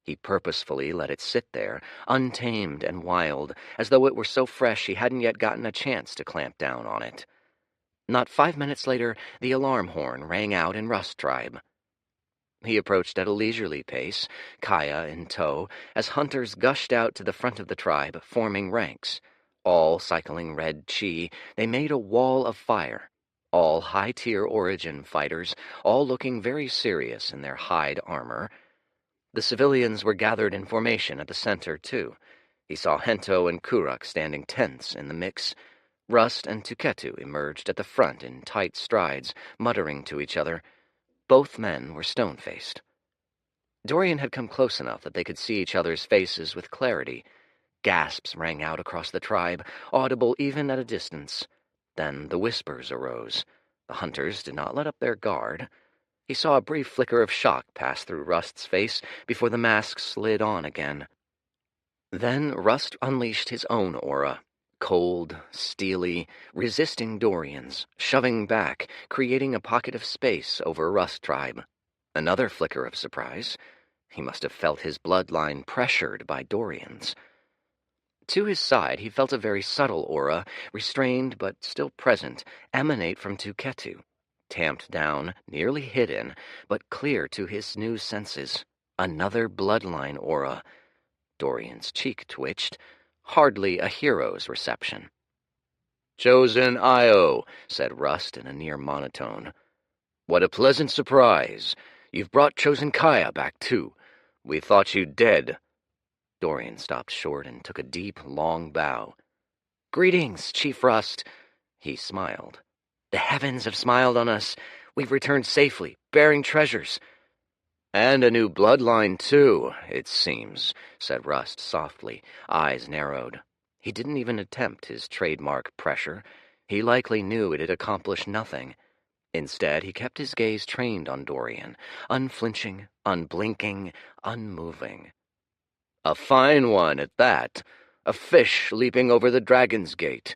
He purposefully let it sit there, untamed and wild, as though it were so fresh he hadn't yet gotten a chance to clamp down on it. Not 5 minutes later, the alarm horn rang out in Rust Tribe. He approached at a leisurely pace, Kaya in tow, as hunters gushed out to the front of the tribe, forming ranks. All cycling red chi, they made a wall of fire. All high-tier origin fighters, all looking very serious in their hide armor. The civilians were gathered in formation at the center, too. He saw Hento and Kuruk standing tense in the mix. Rust and Tuketu emerged at the front in tight strides, muttering to each other. Both men were stone-faced. Dorian had come close enough that they could see each other's faces with clarity. Gasps rang out across the tribe, audible even at a distance. Then the whispers arose. The hunters did not let up their guard. He saw a brief flicker of shock pass through Rust's face before the mask slid on again. Then Rust unleashed his own aura, cold, steely, resisting Dorian's, shoving back, creating a pocket of space over Rust Tribe. Another flicker of surprise. He must have felt his bloodline pressured by Dorian's. To his side, he felt a very subtle aura, restrained but still present, emanate from Tuketu, tamped down, nearly hidden, but clear to his new senses. Another bloodline aura. Dorian's cheek twitched. Hardly a hero's reception. "Chosen Io," said Rust in a near monotone. "What a pleasant surprise. You've brought Chosen Kaya back, too. We thought you dead." Dorian stopped short and took a deep, long bow. "Greetings, Chief Rust." He smiled. "The heavens have smiled on us. We've returned safely, bearing treasures." "And a new bloodline, too, it seems," said Rust softly, eyes narrowed. He didn't even attempt his trademark pressure. He likely knew it had accomplished nothing. Instead, he kept his gaze trained on Dorian, unflinching, unblinking, unmoving. "A fine one at that. A fish leaping over the Dragon's Gate.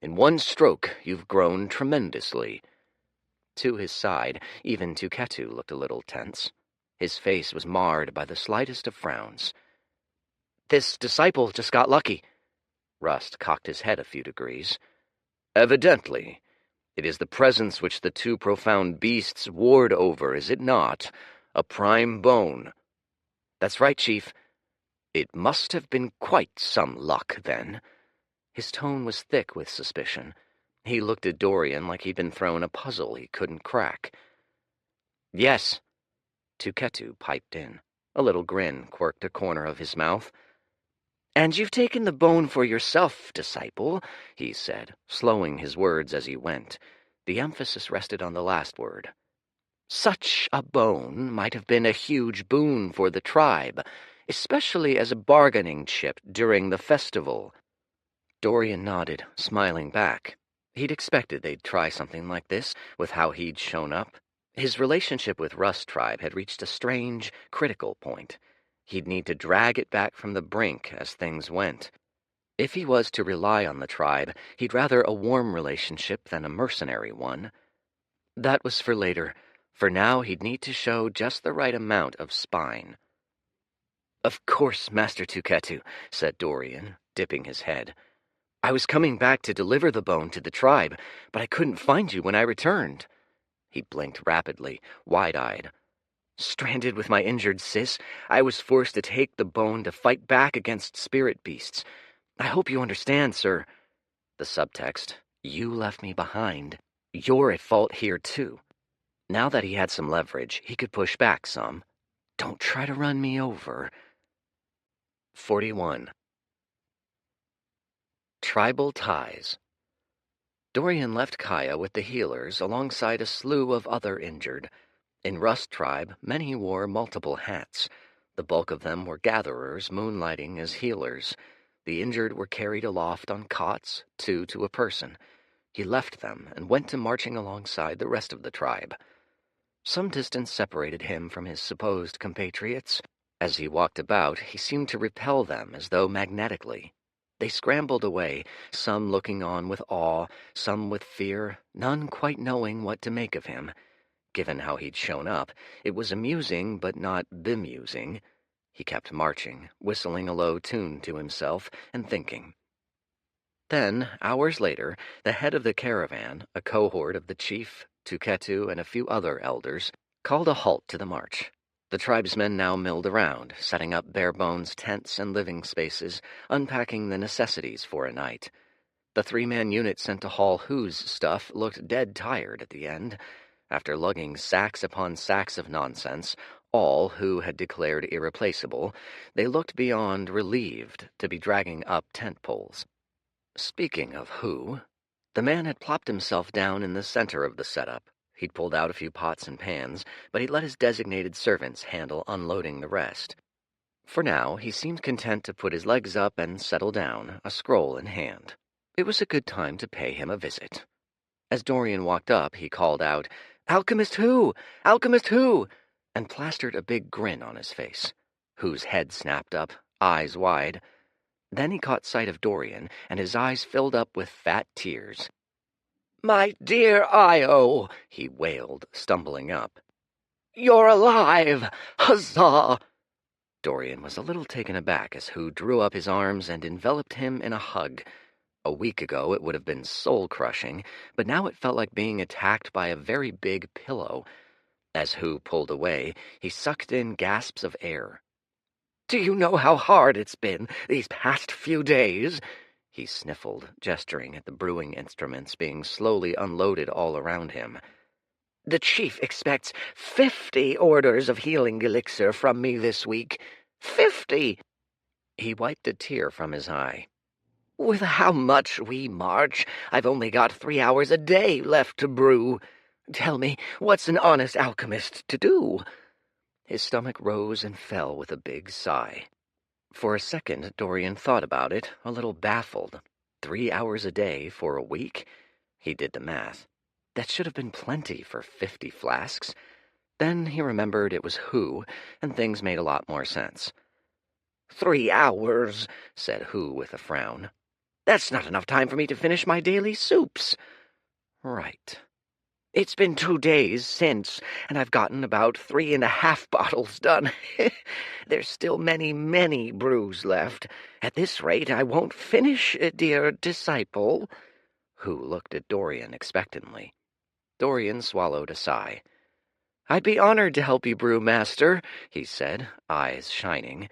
In one stroke, you've grown tremendously." To his side, even Tuketu looked a little tense. His face was marred by the slightest of frowns. "This disciple just got lucky." Rust cocked his head a few degrees. "Evidently. It is the presence which the two profound beasts ward over, is it not? A prime bone." "That's right, Chief." "It must have been quite some luck, then." His tone was thick with suspicion. He looked at Dorian like he'd been thrown a puzzle he couldn't crack. "Yes." Tuketu piped in. A little grin quirked a corner of his mouth. "And you've taken the bone for yourself, disciple," he said, slowing his words as he went. The emphasis rested on the last word. "Such a bone might have been a huge boon for the tribe, especially as a bargaining chip during the festival." Dorian nodded, smiling back. He'd expected they'd try something like this, with how he'd shown up. His relationship with Rust Tribe had reached a strange, critical point. He'd need to drag it back from the brink as things went. If he was to rely on the tribe, he'd rather a warm relationship than a mercenary one. That was for later. For now, he'd need to show just the right amount of spine. "Of course, Master Tuketu," said Dorian, dipping his head. "I was coming back to deliver the bone to the tribe, but I couldn't find you when I returned." He blinked rapidly, wide-eyed. "Stranded with my injured sis, I was forced to take the bone to fight back against spirit beasts. I hope you understand, sir." The subtext, "You left me behind. You're at fault here, too." Now that he had some leverage, he could push back some. "Don't try to run me over." 41. Tribal Ties. Dorian left Kaya with the healers alongside a slew of other injured. In Rust Tribe, many wore multiple hats. The bulk of them were gatherers moonlighting as healers. The injured were carried aloft on cots, 2 to a person. He left them and went to marching alongside the rest of the tribe. Some distance separated him from his supposed compatriots. As he walked about, he seemed to repel them as though magnetically. They scrambled away, some looking on with awe, some with fear, none quite knowing what to make of him. Given how he'd shown up, it was amusing but not bemusing. He kept marching, whistling a low tune to himself and thinking. Then, hours later, the head of the caravan, a cohort of the chief, Tuketu, and a few other elders, called a halt to the march. The tribesmen now milled around, setting up bare-bones tents and living spaces, unpacking the necessities for a night. The 3-man unit sent to haul Who's stuff looked dead tired at the end. After lugging sacks upon sacks of nonsense, all who had declared irreplaceable, they looked beyond relieved to be dragging up tent poles. Speaking of Who, The man had plopped himself down in the center of the setup. He'd pulled out a few pots and pans, but he'd let his designated servants handle unloading the rest. For now, he seemed content to put his legs up and settle down, a scroll in hand. It was a good time to pay him a visit. As Dorian walked up, he called out, "Alchemist Who? Alchemist Who?" and plastered a big grin on his face. Who's head snapped up, eyes wide. Then he caught sight of Dorian, and his eyes filled up with fat tears. "My dear Io," he wailed, stumbling up. "You're alive! Huzzah!" Dorian was a little taken aback as Who drew up his arms and enveloped him in a hug. A week ago it would have been soul-crushing, but now it felt like being attacked by a very big pillow. As Who pulled away, he sucked in gasps of air. "Do you know how hard it's been these past few days?" He sniffled, gesturing at the brewing instruments being slowly unloaded all around him. "The chief expects 50 orders of healing elixir from me this week. 50! He wiped a tear from his eye. "With how much we march, I've only got 3 hours a day left to brew. Tell me, what's an honest alchemist to do?" His stomach rose and fell with a big sigh. For a second, Dorian thought about it, a little baffled. 3 hours a day for a week? He did the math. That should have been plenty for 50 flasks. Then he remembered it was Who, and things made a lot more sense. 3 hours, said Who with a frown. That's not enough time for me to finish my daily soups. Right. It's been 2 days since, and I've gotten about 3.5 bottles done. There's still many, many brews left. At this rate, I won't finish, dear disciple. Who looked at Dorian expectantly. Dorian swallowed a sigh. "I'd be honored to help you brew, master," he said, eyes shining.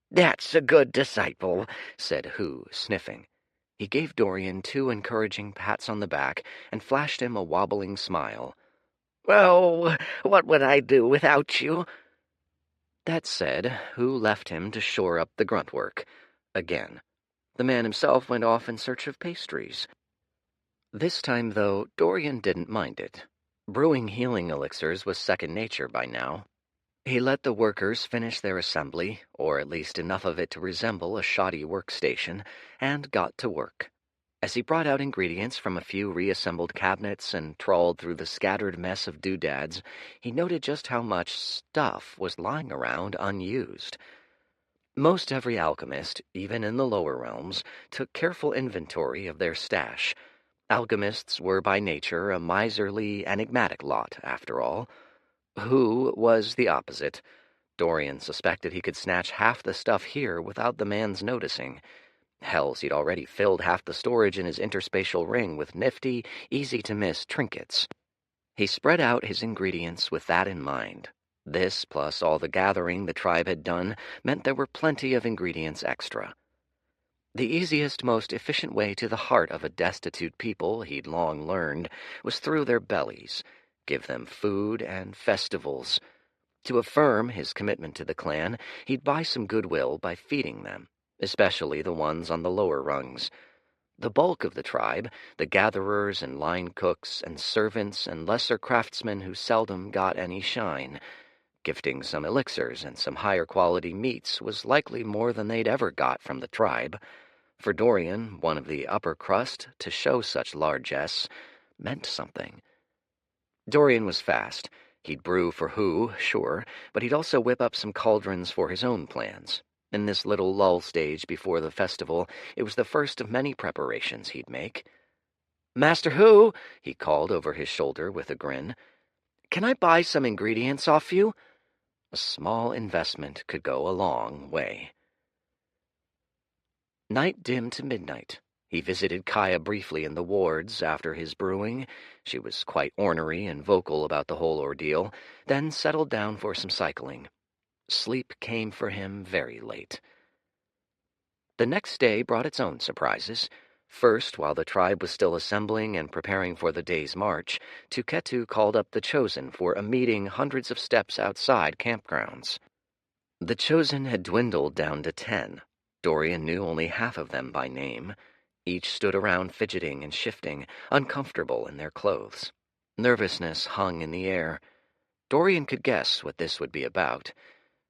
"That's a good disciple," said Who, sniffing. He gave Dorian 2 encouraging pats on the back and flashed him a wobbling smile. "Oh, what would I do without you?" That said, Who left him to shore up the grunt work. Again. The man himself went off in search of pastries. This time, though, Dorian didn't mind it. Brewing healing elixirs was second nature by now. He let the workers finish their assembly, or at least enough of it to resemble a shoddy workstation, and got to work. As he brought out ingredients from a few reassembled cabinets and trawled through the scattered mess of doodads, he noted just how much stuff was lying around unused. Most every alchemist, even in the lower realms, took careful inventory of their stash. Alchemists were by nature a miserly, enigmatic lot, after all. Who was the opposite. Dorian suspected he could snatch half the stuff here without the man's noticing. Hells, he'd already filled half the storage in his interspatial ring with nifty, easy-to-miss trinkets. He spread out his ingredients with that in mind. This, plus all the gathering the tribe had done, meant there were plenty of ingredients extra. The easiest, most efficient way to the heart of a destitute people, he'd long learned, was through their bellies. Give them food and festivals. To affirm his commitment to the clan, he'd buy some goodwill by feeding them, especially the ones on the lower rungs. The bulk of the tribe, the gatherers and line cooks and servants and lesser craftsmen who seldom got any shine. Gifting some elixirs and some higher-quality meats was likely more than they'd ever got from the tribe. For Dorian, one of the upper crust, to show such largesse meant something. Dorian was fast. He'd brew for Who, sure, but he'd also whip up some cauldrons for his own plans. In this little lull stage before the festival, it was the first of many preparations he'd make. "Master Who," he called over his shoulder with a grin, "can I buy some ingredients off you?" A small investment could go a long way. Night dimmed to midnight. He visited Kaya briefly in the wards after his brewing. She was quite ornery and vocal about the whole ordeal, then settled down for some cycling. Sleep came for him very late. The next day brought its own surprises. First, while the tribe was still assembling and preparing for the day's march, Tuketu called up the Chosen for a meeting hundreds of steps outside campgrounds. The Chosen had dwindled down to 10. Dorian knew only half of them by name. Each stood around fidgeting and shifting, uncomfortable in their clothes. Nervousness hung in the air. Dorian could guess what this would be about.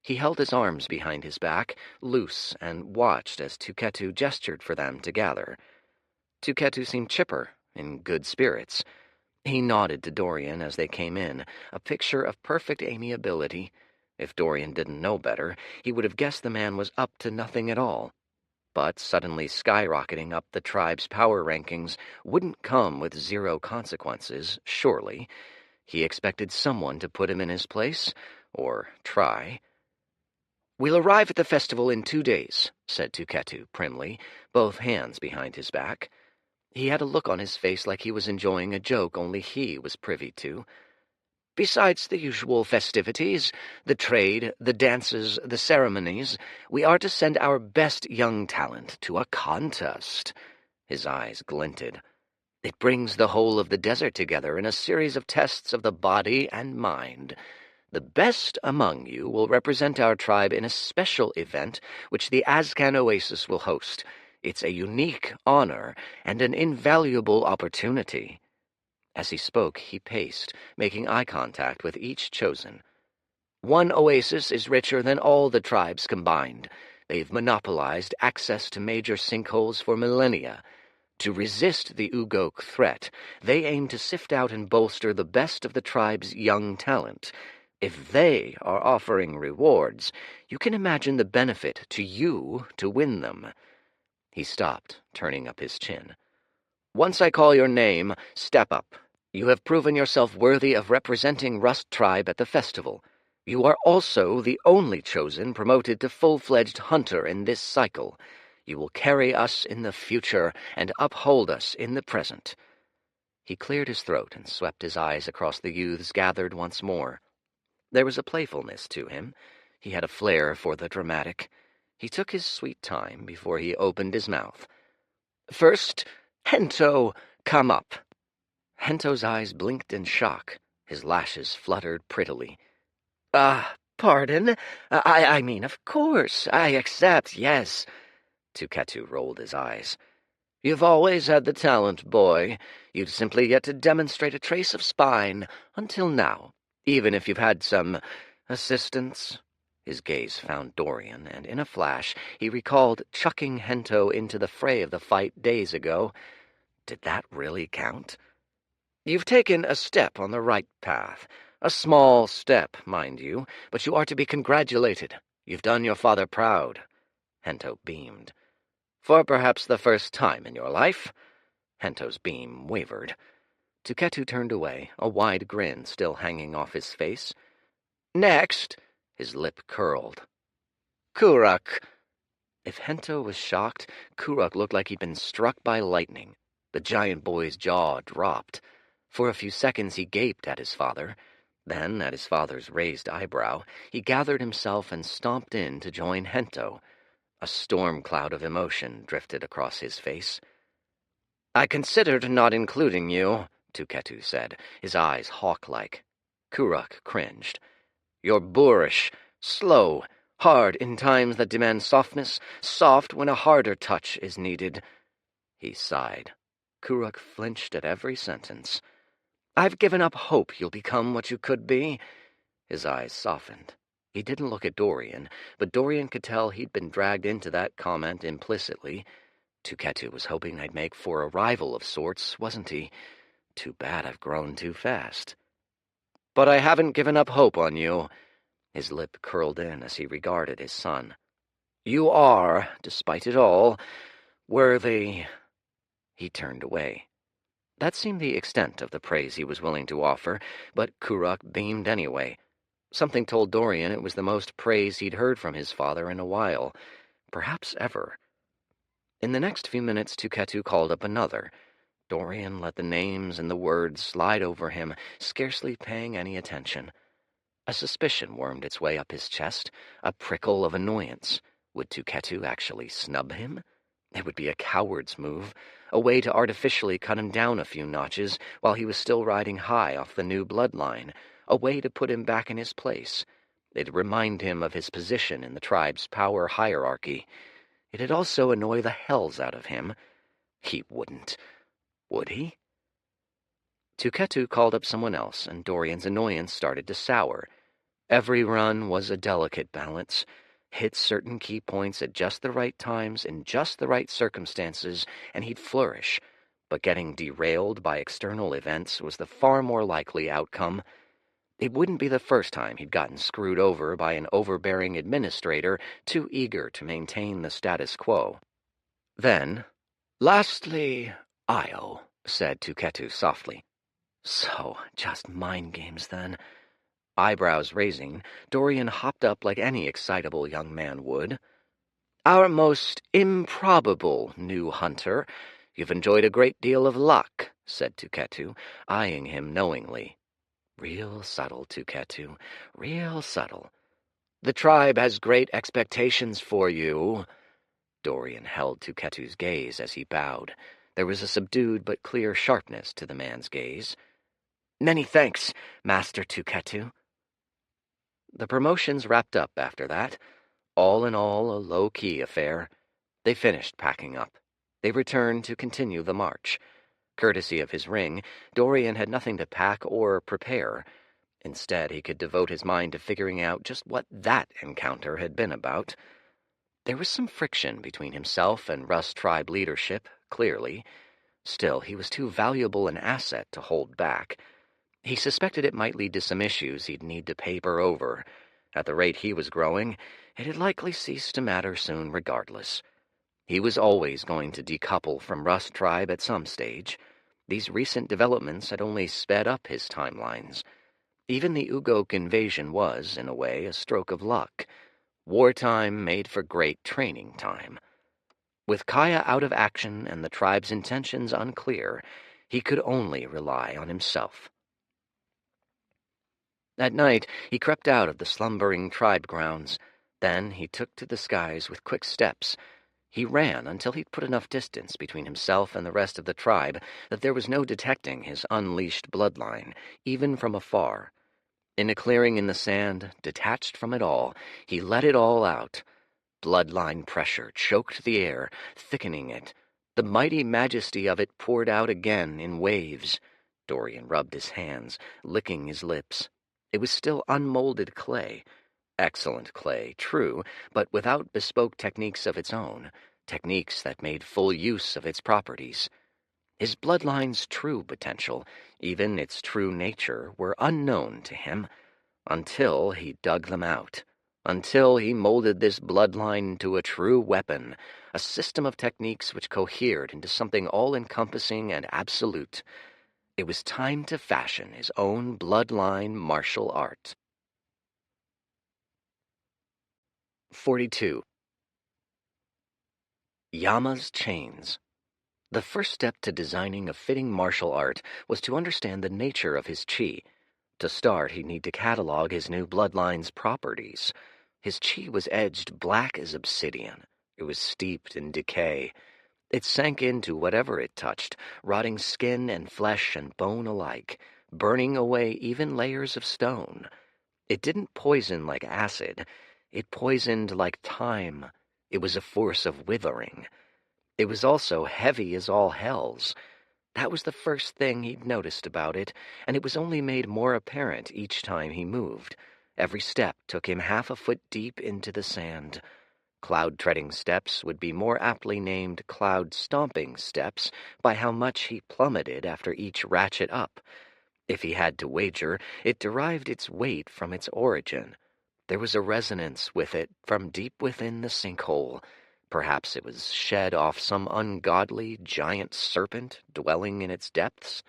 He held his arms behind his back, loose, and watched as Tuketu gestured for them to gather. Tuketu seemed chipper, in good spirits. He nodded to Dorian as they came in, a picture of perfect amiability. If Dorian didn't know better, he would have guessed the man was up to nothing at all. But suddenly skyrocketing up the tribe's power rankings wouldn't come with zero consequences, surely. He expected someone to put him in his place, or try. "We'll arrive at the festival in 2 days," said Tuketu primly, both hands behind his back. He had a look on his face like he was enjoying a joke only he was privy to. "Besides the usual festivities, the trade, the dances, the ceremonies, we are to send our best young talent to a contest." His eyes glinted. "It brings the whole of the desert together in a series of tests of the body and mind. The best among you will represent our tribe in a special event which the Azcan Oasis will host. It's a unique honor and an invaluable opportunity." As he spoke, he paced, making eye contact with each chosen. "One oasis is richer than all the tribes combined. They've monopolized access to major sinkholes for millennia. To resist the Ugok threat, they aim to sift out and bolster the best of the tribe's young talent. If they are offering rewards, you can imagine the benefit to you to win them." He stopped, turning up his chin. "Once I call your name, step up. You have proven yourself worthy of representing Rust Tribe at the festival. You are also the only chosen promoted to full-fledged hunter in this cycle. You will carry us in the future and uphold us in the present." He cleared his throat and swept his eyes across the youths gathered once more. There was a playfulness to him. He had a flair for the dramatic. He took his sweet time before he opened his mouth. "First, Hento, come up." Hento's eyes blinked in shock. His lashes fluttered prettily. Pardon? I mean, of course, I accept, yes." Tuketu rolled his eyes. "You've always had the talent, boy. You've simply yet to demonstrate a trace of spine, until now, even if you've had some assistance." His gaze found Dorian, and in a flash he recalled chucking Hento into the fray of the fight days ago. Did that really count? "You've taken a step on the right path. A small step, mind you, but you are to be congratulated. You've done your father proud." Hento beamed. "For perhaps the first time in your life?" Hento's beam wavered. Tuketu turned away, a wide grin still hanging off his face. "Next," his lip curled. "Kurak." If Hento was shocked, Kurak looked like he'd been struck by lightning. The giant boy's jaw dropped. For a few seconds he gaped at his father. Then, at his father's raised eyebrow, he gathered himself and stomped in to join Hento. A storm cloud of emotion drifted across his face. "I considered not including you," Tuketu said, his eyes hawk-like. Kurak cringed. "You're boorish, slow, hard in times that demand softness, soft when a harder touch is needed." He sighed. Kurak flinched at every sentence. "I've given up hope you'll become what you could be." His eyes softened. He didn't look at Dorian, but Dorian could tell he'd been dragged into that comment implicitly. Tuketu was hoping I'd make for a rival of sorts, wasn't he? Too bad I've grown too fast. "But I haven't given up hope on you." His lip curled in as he regarded his son. "You are, despite it all, worthy." He turned away. That seemed the extent of the praise he was willing to offer, but Kurak beamed anyway. Something told Dorian it was the most praise he'd heard from his father in a while, perhaps ever. In the next few minutes, Tuketu called up another. Dorian let the names and the words slide over him, scarcely paying any attention. A suspicion wormed its way up his chest, a prickle of annoyance. Would Tuketu actually snub him? It would be a coward's move, a way to artificially cut him down a few notches while he was still riding high off the new bloodline, a way to put him back in his place. It'd remind him of his position in the tribe's power hierarchy. It'd also annoy the hells out of him. He wouldn't, would he? Tuketu called up someone else, and Dorian's annoyance started to sour. Every run was a delicate balance. Hit certain key points at just the right times in just the right circumstances, and he'd flourish. But getting derailed by external events was the far more likely outcome. It wouldn't be the first time he'd gotten screwed over by an overbearing administrator too eager to maintain the status quo. Then, "Lastly, Io," said Tuketu softly. "So, just mind games, then." Eyebrows raising, Dorian hopped up like any excitable young man would. "Our most improbable new hunter. You've enjoyed a great deal of luck," said Tuketu, eyeing him knowingly. Real subtle, Tuketu, real subtle. "The tribe has great expectations for you." Dorian held Tuketu's gaze as he bowed. There was a subdued but clear sharpness to the man's gaze. "Many thanks, Master Tuketu." The promotions wrapped up after that. All in all, a low-key affair. They finished packing up. They returned to continue the march. Courtesy of his ring, Dorian had nothing to pack or prepare. Instead, he could devote his mind to figuring out just what that encounter had been about. There was some friction between himself and Rust Tribe leadership, clearly. Still, he was too valuable an asset to hold back. He suspected it might lead to some issues he'd need to paper over. At the rate he was growing, it'd likely cease to matter soon regardless. He was always going to decouple from Rust Tribe at some stage. These recent developments had only sped up his timelines. Even the Ugok invasion was, in a way, a stroke of luck. Wartime made for great training time. With Kaya out of action and the tribe's intentions unclear, he could only rely on himself. At night, he crept out of the slumbering tribe grounds. Then he took to the skies with quick steps. He ran until he'd put enough distance between himself and the rest of the tribe that there was no detecting his unleashed bloodline, even from afar. In a clearing in the sand, detached from it all, he let it all out. Bloodline pressure choked the air, thickening it. The mighty majesty of it poured out again in waves. Dorian rubbed his hands, licking his lips. It was still unmolded clay. Excellent clay, true, but without bespoke techniques of its own, techniques that made full use of its properties. His bloodline's true potential, even its true nature, were unknown to him, until he dug them out, until he molded this bloodline into a true weapon, a system of techniques which cohered into something all-encompassing and absolute. It was time to fashion his own bloodline martial art. 42. Yama's Chains. The first step to designing a fitting martial art was to understand the nature of his chi. To start, he'd need to catalog his new bloodline's properties. His chi was edged black as obsidian. It was steeped in decay. It sank into whatever it touched, rotting skin and flesh and bone alike, burning away even layers of stone. It didn't poison like acid. It poisoned like time. It was a force of withering. It was also heavy as all hells. That was the first thing he'd noticed about it, and it was only made more apparent each time he moved. Every step took him half a foot deep into the sand. Cloud-treading steps would be more aptly named cloud-stomping steps by how much he plummeted after each ratchet up. If he had to wager, it derived its weight from its origin. There was a resonance with it from deep within the sinkhole. Perhaps it was shed off some ungodly giant serpent dwelling in its depths.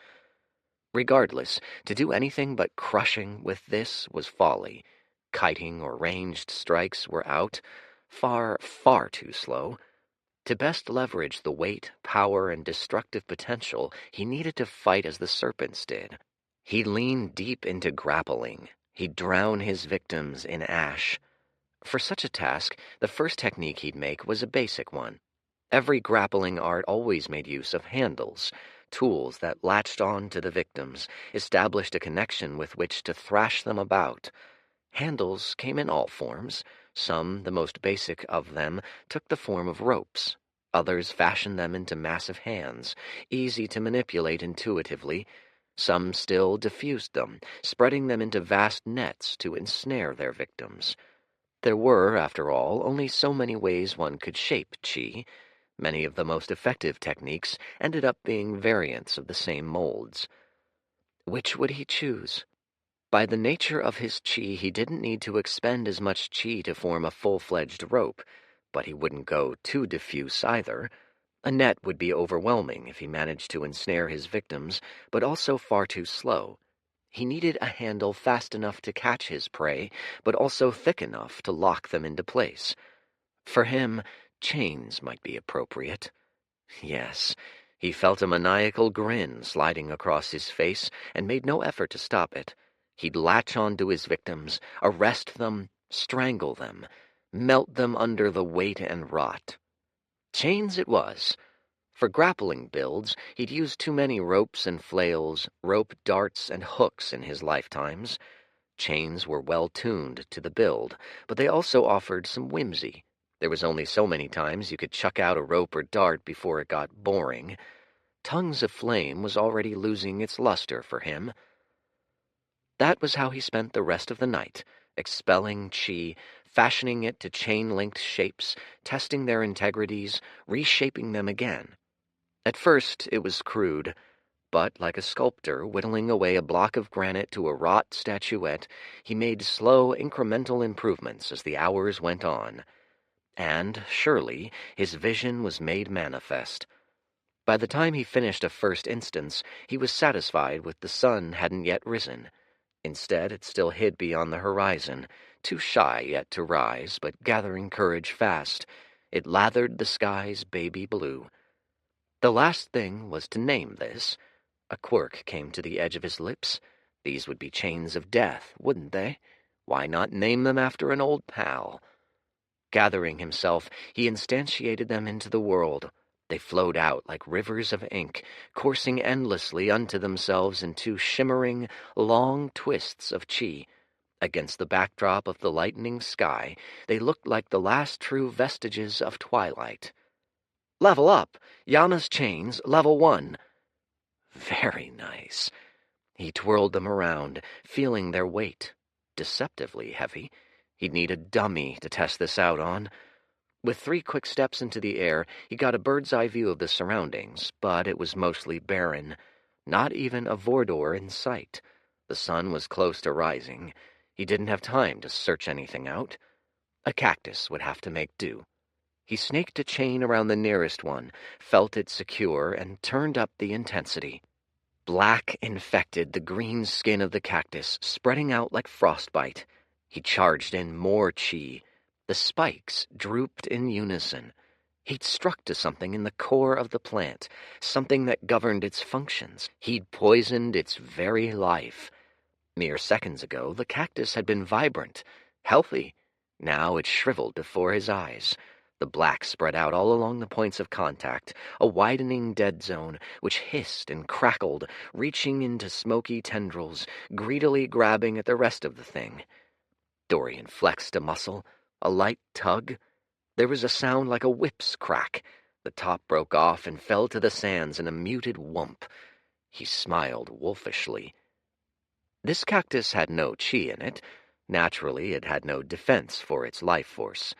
Regardless, to do anything but crushing with this was folly. Kiting or ranged strikes were out. Far, far too slow. To best leverage the weight, power, and destructive potential, he needed to fight as the serpents did. He'd lean deep into grappling. He'd drown his victims in ash. For such a task, the first technique he'd make was a basic one. Every grappling art always made use of handles, tools that latched on to the victims, established a connection with which to thrash them about. Handles came in all forms. Some, the most basic of them, took the form of ropes. Others fashioned them into massive hands, easy to manipulate intuitively. Some still diffused them, spreading them into vast nets to ensnare their victims. There were, after all, only so many ways one could shape chi. Many of the most effective techniques ended up being variants of the same molds. Which would he choose? By the nature of his chi, he didn't need to expend as much chi to form a full-fledged rope, but he wouldn't go too diffuse either. A net would be overwhelming if he managed to ensnare his victims, but also far too slow. He needed a handle fast enough to catch his prey, but also thick enough to lock them into place. For him, chains might be appropriate. Yes, he felt a maniacal grin sliding across his face and made no effort to stop it. He'd latch onto his victims, arrest them, strangle them, melt them under the weight and rot. Chains it was. For grappling builds, he'd used too many ropes and flails, rope darts and hooks in his lifetimes. Chains were well tuned to the build, but they also offered some whimsy. There was only so many times you could chuck out a rope or dart before it got boring. Tongues of Flame was already losing its luster for him. That was how he spent the rest of the night, expelling chi, fashioning it to chain-linked shapes, testing their integrities, reshaping them again. At first it was crude, but like a sculptor whittling away a block of granite to a wrought statuette, he made slow, incremental improvements as the hours went on. And, surely, his vision was made manifest. By the time he finished a first instance, he was satisfied with the sun hadn't yet risen. Instead, it still hid beyond the horizon, too shy yet to rise, but gathering courage fast. It lathered the sky's baby blue. The last thing was to name this. A quirk came to the edge of his lips. These would be chains of death, wouldn't they? Why not name them after an old pal? Gathering himself, he instantiated them into the world. They flowed out like rivers of ink, coursing endlessly unto themselves in two shimmering, long twists of chi. Against the backdrop of the lightening sky, they looked like the last true vestiges of twilight. Level up! Yama's chains, level 1. Very nice. He twirled them around, feeling their weight. Deceptively heavy. He'd need a dummy to test this out on. With 3 quick steps into the air, he got a bird's-eye view of the surroundings, but it was mostly barren. Not even a Vordor in sight. The sun was close to rising. He didn't have time to search anything out. A cactus would have to make do. He snaked a chain around the nearest one, felt it secure, and turned up the intensity. Black infected the green skin of the cactus, spreading out like frostbite. He charged in more chi. The spikes drooped in unison. He'd struck to something in the core of the plant, something that governed its functions. He'd poisoned its very life. Mere seconds ago, the cactus had been vibrant, healthy. Now it shriveled before his eyes. The black spread out all along the points of contact, a widening dead zone which hissed and crackled, reaching into smoky tendrils, greedily grabbing at the rest of the thing. Dorian flexed a muscle, a light tug. There was a sound like a whip's crack. The top broke off and fell to the sands in a muted whump. He smiled wolfishly. This cactus had no chi in it. Naturally, it had no defense for its life force.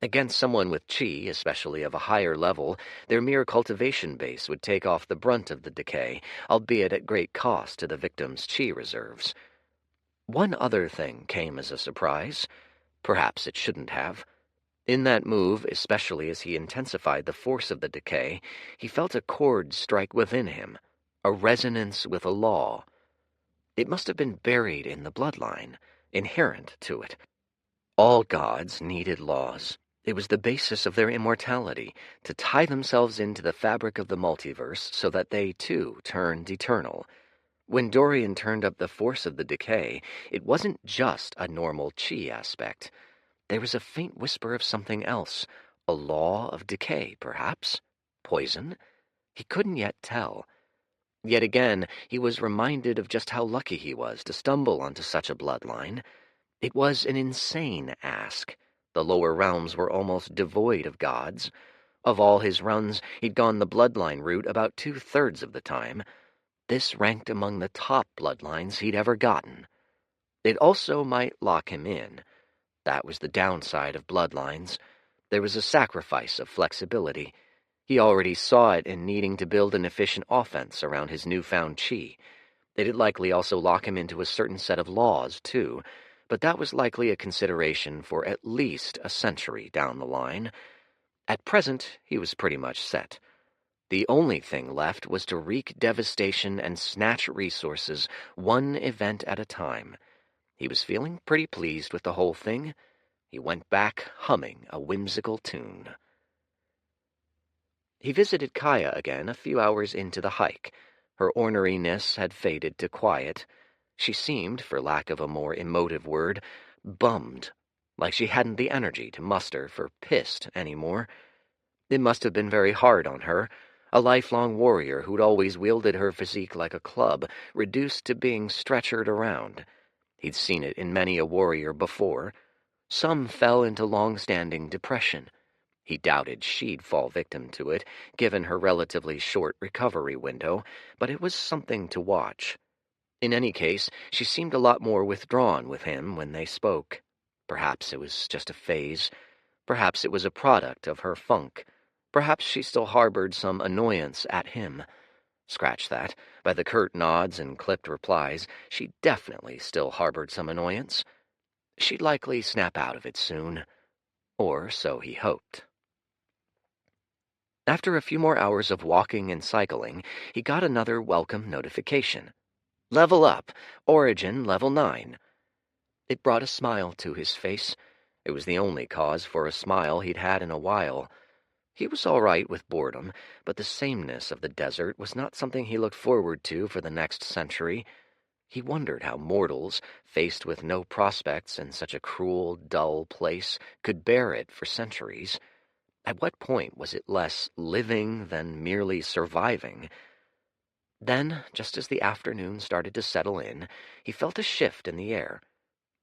Against someone with chi, especially of a higher level, their mere cultivation base would take off the brunt of the decay, albeit at great cost to the victim's chi reserves. One other thing came as a surprise. Perhaps it shouldn't have. In that move, especially as he intensified the force of the decay, he felt a chord strike within him, a resonance with a law. It must have been buried in the bloodline, inherent to it. All gods needed laws. It was the basis of their immortality, to tie themselves into the fabric of the multiverse so that they, too, turned eternal. When Dorian turned up the force of the decay, it wasn't just a normal chi aspect. There was a faint whisper of something else, a law of decay, perhaps? Poison? He couldn't yet tell. Yet again, he was reminded of just how lucky he was to stumble onto such a bloodline. It was an insane ask. The lower realms were almost devoid of gods. Of all his runs, he'd gone the bloodline route about 2/3 of the time. This ranked among the top bloodlines he'd ever gotten. It also might lock him in. That was the downside of bloodlines. There was a sacrifice of flexibility. He already saw it in needing to build an efficient offense around his newfound chi. It'd likely also lock him into a certain set of laws, too, but that was likely a consideration for at least a century down the line. At present, he was pretty much set. The only thing left was to wreak devastation and snatch resources, one event at a time. He was feeling pretty pleased with the whole thing. He went back humming a whimsical tune. He visited Kaya again a few hours into the hike. Her orneriness had faded to quiet. She seemed, for lack of a more emotive word, bummed, like she hadn't the energy to muster for pissed anymore. It must have been very hard on her, a lifelong warrior who'd always wielded her physique like a club, reduced to being stretchered around. He'd seen it in many a warrior before. Some fell into long-standing depression. He doubted she'd fall victim to it, given her relatively short recovery window, but it was something to watch. In any case, she seemed a lot more withdrawn with him when they spoke. Perhaps it was just a phase. Perhaps it was a product of her funk. Perhaps she still harbored some annoyance at him. Scratch that. By the curt nods and clipped replies, she definitely still harbored some annoyance. She'd likely snap out of it soon. Or so he hoped. After a few more hours of walking and cycling, he got another welcome notification. Level up. Origin level 9. It brought a smile to his face. It was the only cause for a smile he'd had in a while. He was all right with boredom, but the sameness of the desert was not something he looked forward to for the next century. He wondered how mortals, faced with no prospects in such a cruel, dull place, could bear it for centuries. At what point was it less living than merely surviving? Then, just as the afternoon started to settle in, he felt a shift in the air.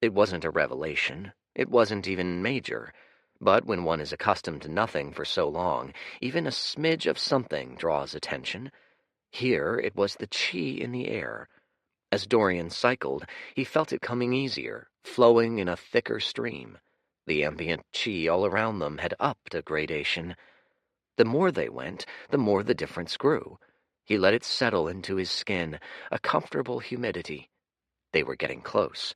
It wasn't a revelation. It wasn't even major. But when one is accustomed to nothing for so long, even a smidge of something draws attention. Here it was the chi in the air. As Dorian cycled, he felt it coming easier, flowing in a thicker stream. The ambient chi all around them had upped a gradation. The more they went, the more the difference grew. He let it settle into his skin, a comfortable humidity. They were getting close.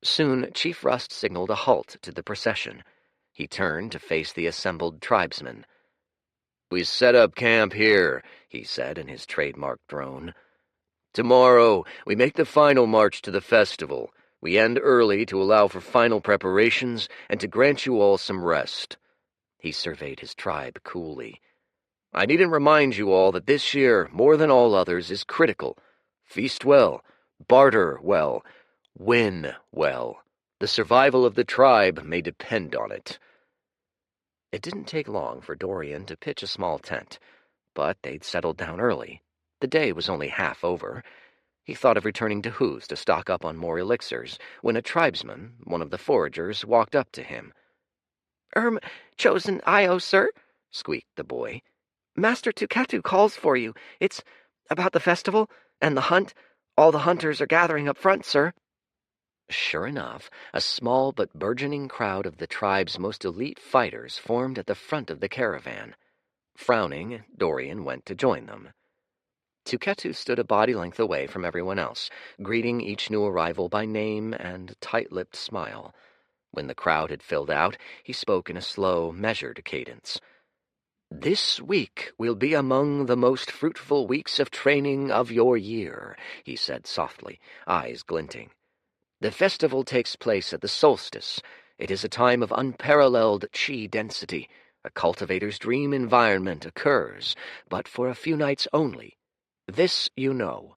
Soon, Chief Rust signaled a halt to the procession. He turned to face the assembled tribesmen. "We set up camp here," he said in his trademark drone. "Tomorrow, we make the final march to the festival. We end early to allow for final preparations and to grant you all some rest." He surveyed his tribe coolly. "I needn't remind you all that this year, more than all others, is critical. Feast well, barter well, win well. The survival of the tribe may depend on it." It didn't take long for Dorian to pitch a small tent, but they'd settled down early. The day was only half over. He thought of returning to Hoo's to stock up on more elixirs, when a tribesman, one of the foragers, walked up to him. Chosen Io, sir," squeaked the boy. "Master Tukatu calls for you. It's about the festival and the hunt. All the hunters are gathering up front, sir." Sure enough, a small but burgeoning crowd of the tribe's most elite fighters formed at the front of the caravan. Frowning, Dorian went to join them. Tuketu stood a body length away from everyone else, greeting each new arrival by name and tight-lipped smile. When the crowd had filled out, he spoke in a slow, measured cadence. "This week will be among the most fruitful weeks of training of your year," he said softly, eyes glinting. "The festival takes place at the solstice. It is a time of unparalleled chi density. A cultivator's dream environment occurs, but for a few nights only. This you know."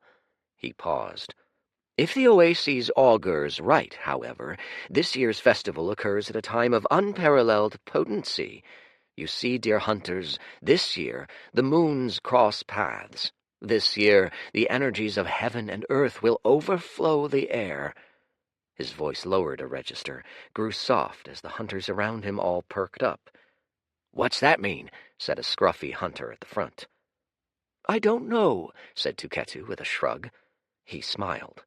He paused. "If the oases augurs right, however, this year's festival occurs at a time of unparalleled potency. You see, dear hunters, this year the moons cross paths. This year the energies of heaven and earth will overflow the air." His voice lowered a register, grew soft as the hunters around him all perked up. "What's that mean?" said a scruffy hunter at the front. "I don't know," said Tuketu with a shrug. He smiled.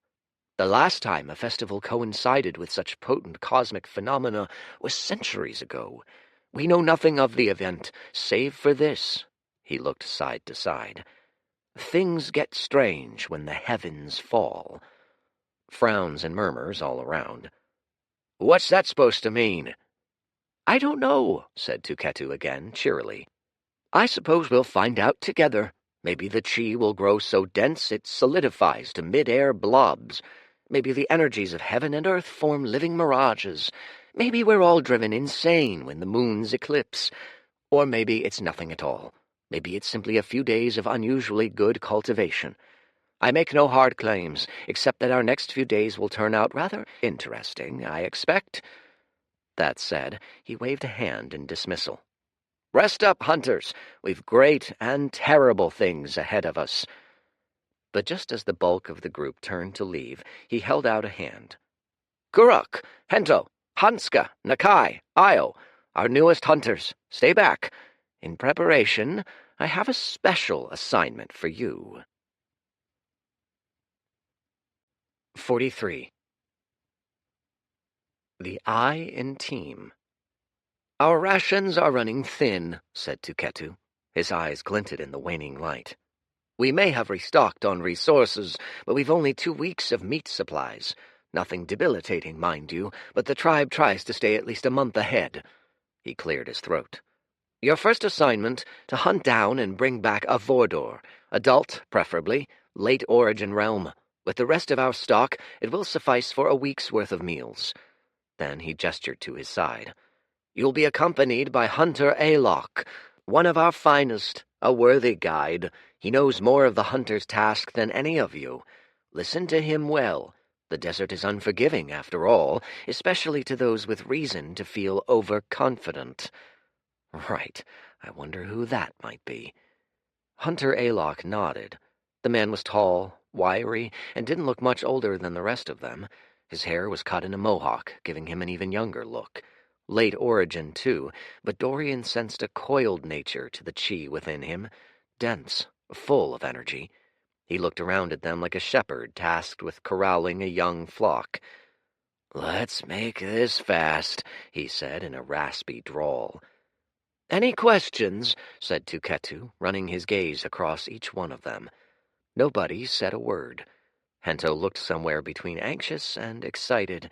"The last time a festival coincided with such potent cosmic phenomena was centuries ago. We know nothing of the event, save for this." He looked side to side. "Things get strange when the heavens fall." Frowns and murmurs all around. "What's that supposed to mean?" "I don't know," said Tuketu again, cheerily. "I suppose we'll find out together. Maybe the chi will grow so dense it solidifies to mid-air blobs. Maybe the energies of heaven and earth form living mirages. Maybe we're all driven insane when the moon's eclipse. Or maybe it's nothing at all. Maybe it's simply a few days of unusually good cultivation. I make no hard claims, except that our next few days will turn out rather interesting, I expect." That said, he waved a hand in dismissal. "Rest up, hunters. We've great and terrible things ahead of us." But just as the bulk of the group turned to leave, he held out a hand. "Kuruk, Hento, Hanska, Nakai, Io, our newest hunters, stay back. In preparation, I have a special assignment for you." 43. The Eye in Team. "Our rations are running thin," said Tuketu. His eyes glinted in the waning light. "We may have restocked on resources, but we've only 2 weeks of meat supplies. Nothing debilitating, mind you, but the tribe tries to stay at least a month ahead." He cleared his throat. "Your first assignment, to hunt down and bring back a Vordor, adult, preferably, late origin realm. With the rest of our stock, it will suffice for a week's worth of meals." Then he gestured to his side. "You'll be accompanied by Hunter Alok, one of our finest, a worthy guide. He knows more of the hunter's task than any of you. Listen to him well. The desert is unforgiving, after all, especially to those with reason to feel overconfident." Right, I wonder who that might be. Hunter Alok nodded. The man was tall, wiry, and didn't look much older than the rest of them. His hair was cut in a mohawk, giving him an even younger look. Late origin, too, but Dorian sensed a coiled nature to the chi within him, dense, full of energy. He looked around at them like a shepherd tasked with corralling a young flock. "Let's make this fast," he said in a raspy drawl. "Any questions?" said Tuketu, running his gaze across each one of them. Nobody said a word. Hento looked somewhere between anxious and excited.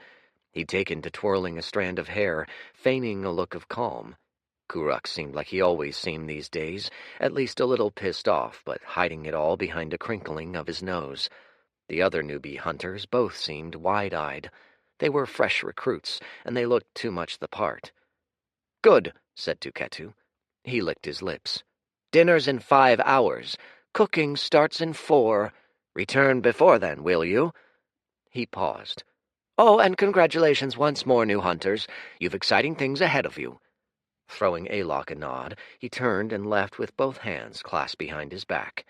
He'd taken to twirling a strand of hair, feigning a look of calm. Kuruk seemed like he always seemed these days, at least a little pissed off, but hiding it all behind a crinkling of his nose. The other newbie hunters both seemed wide-eyed. They were fresh recruits, and they looked too much the part. "Good," said Tuketu. He licked his lips. "Dinner's in 5 hours. Cooking starts in 4. Return before then, will you?" He paused. "Oh, and congratulations once more, new hunters. You've exciting things ahead of you." Throwing Alok a nod, he turned and left with both hands clasped behind his back.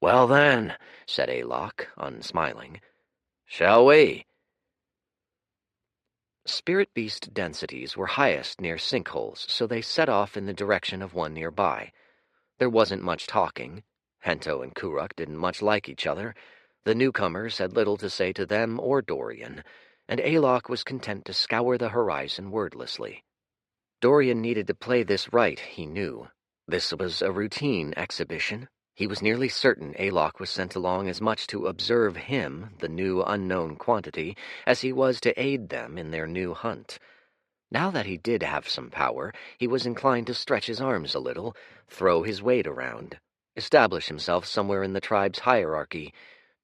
"Well then," said Alok, unsmiling. "Shall we?" Spirit beast densities were highest near sinkholes, so they set off in the direction of one nearby. There wasn't much talking. Hento and Kuruk didn't much like each other. The newcomers had little to say to them or Dorian, and Alok was content to scour the horizon wordlessly. Dorian needed to play this right, he knew. This was a routine exhibition. He was nearly certain Alok was sent along as much to observe him, the new unknown quantity, as he was to aid them in their new hunt. Now that he did have some power, he was inclined to stretch his arms a little, throw his weight around, establish himself somewhere in the tribe's hierarchy.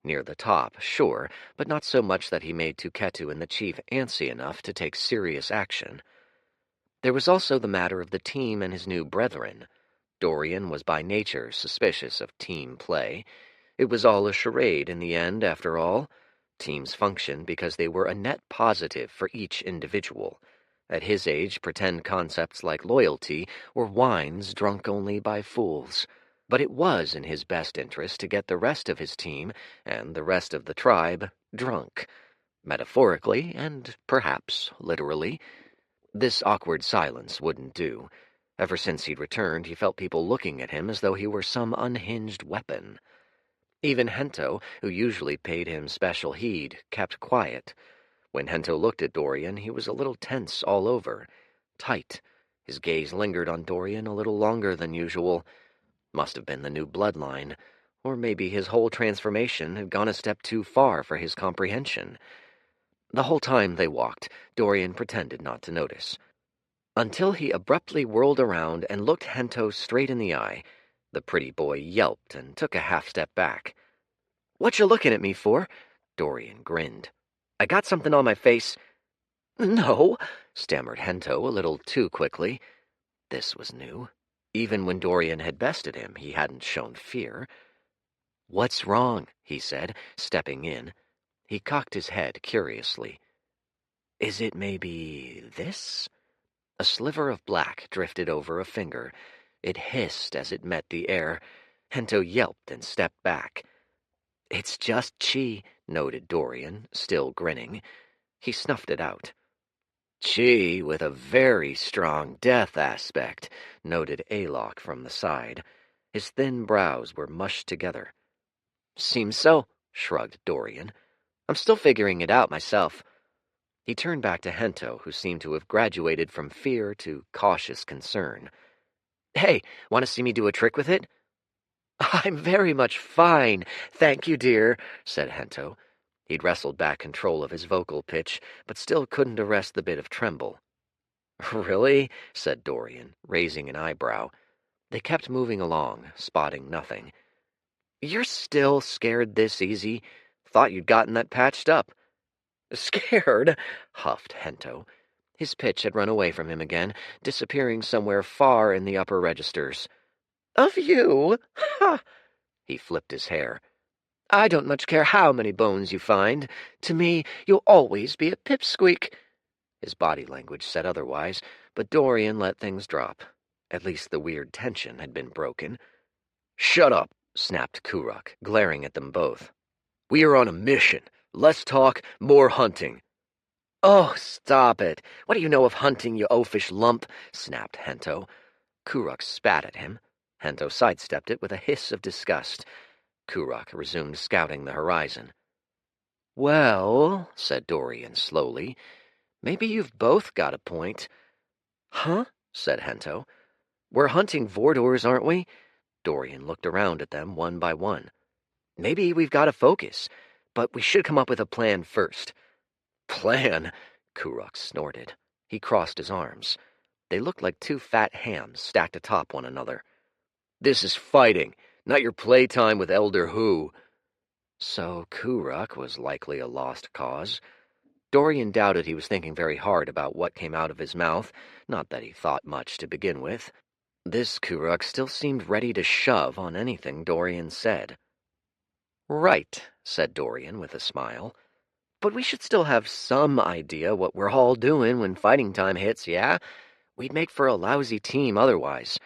Near the top, sure, but not so much that he made Tuketu and the chief antsy enough to take serious action. There was also the matter of the team and his new brethren. Dorian was by nature suspicious of team play. It was all a charade in the end, after all. Teams functioned because they were a net positive for each individual. At his age, pretend concepts like loyalty were wines drunk only by fools. But it was in his best interest to get the rest of his team, and the rest of the tribe, drunk. Metaphorically, and perhaps literally. This awkward silence wouldn't do. Ever since he'd returned, he felt people looking at him as though he were some unhinged weapon. Even Hento, who usually paid him special heed, kept quiet. When Hento looked at Dorian, he was a little tense all over, tight. His gaze lingered on Dorian a little longer than usual. Must have been the new bloodline, or maybe his whole transformation had gone a step too far for his comprehension. The whole time they walked, Dorian pretended not to notice, until he abruptly whirled around and looked Hento straight in the eye. The pretty boy yelped and took a half-step back. "What you looking at me for?" Dorian grinned. "I got something on my face." "No," stammered Hento a little too quickly. This was new. Even when Dorian had bested him, he hadn't shown fear. "What's wrong?" he said, stepping in. He cocked his head curiously. "Is it maybe this?" A sliver of black drifted over a finger. It hissed as it met the air. Hento yelped and stepped back. "It's just chi," noted Dorian, still grinning. He snuffed it out. "Chi with a very strong death aspect," noted Alok from the side. His thin brows were mushed together. "Seems so," shrugged Dorian. "I'm still figuring it out myself." He turned back to Hento, who seemed to have graduated from fear to cautious concern. "Hey, want to see me do a trick with it?" "I'm very much fine, thank you, dear," said Hento. He'd wrestled back control of his vocal pitch, but still couldn't arrest the bit of tremble. "Really?" said Dorian, raising an eyebrow. They kept moving along, spotting nothing. "You're still scared this easy? Thought you'd gotten that patched up." "Scared?" huffed Hento. His pitch had run away from him again, disappearing somewhere far in the upper registers. "Of you? Ha!" He flipped his hair. "I don't much care how many bones you find. To me, you'll always be a pipsqueak." His body language said otherwise, but Dorian let things drop. At least the weird tension had been broken. "Shut up," snapped Kuruk, glaring at them both. "We are on a mission. Less talk, more hunting." "Oh, stop it. What do you know of hunting, you oafish lump?" snapped Hento. Kuruk spat at him. Hento sidestepped it with a hiss of disgust. Kuruk resumed scouting the horizon. "Well," said Dorian slowly, "maybe you've both got a point." "Huh?" said Hento. "We're hunting Vordors, aren't we?" Dorian looked around at them one by one. "Maybe we've got to focus, but we should come up with a plan first." "Plan?" Kuruk snorted. He crossed his arms. They looked like two fat hams stacked atop one another. "This is fighting, not your playtime with Elder Hu." So Kuruk was likely a lost cause. Dorian doubted he was thinking very hard about what came out of his mouth, not that he thought much to begin with. This Kuruk still seemed ready to shove on anything Dorian said. "Right," said Dorian with a smile. "But we should still have some idea what we're all doing when fighting time hits, yeah? We'd make for a lousy team otherwise."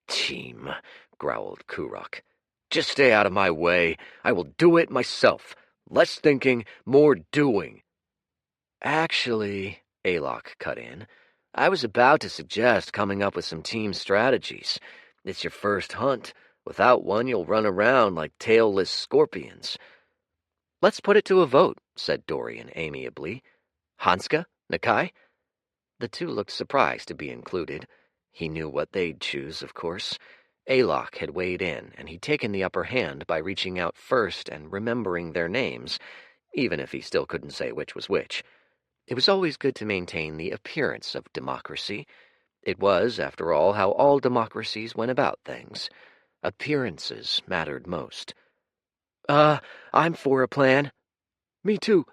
"Team," growled Kuruk. "Just stay out of my way. I will do it myself. Less thinking, more doing." "Actually," Alok cut in, "I was about to suggest coming up with some team strategies. It's your first hunt. Without one, you'll run around like tailless scorpions." "Let's put it to a vote," said Dorian amiably. "Hanska? Nakai?" The two looked surprised to be included. He knew what they'd choose, of course. Alok had weighed in, and he'd taken the upper hand by reaching out first and remembering their names, even if he still couldn't say which was which. It was always good to maintain the appearance of democracy. It was, after all, how all democracies went about things. Appearances mattered most. I'm for a plan." "Me too."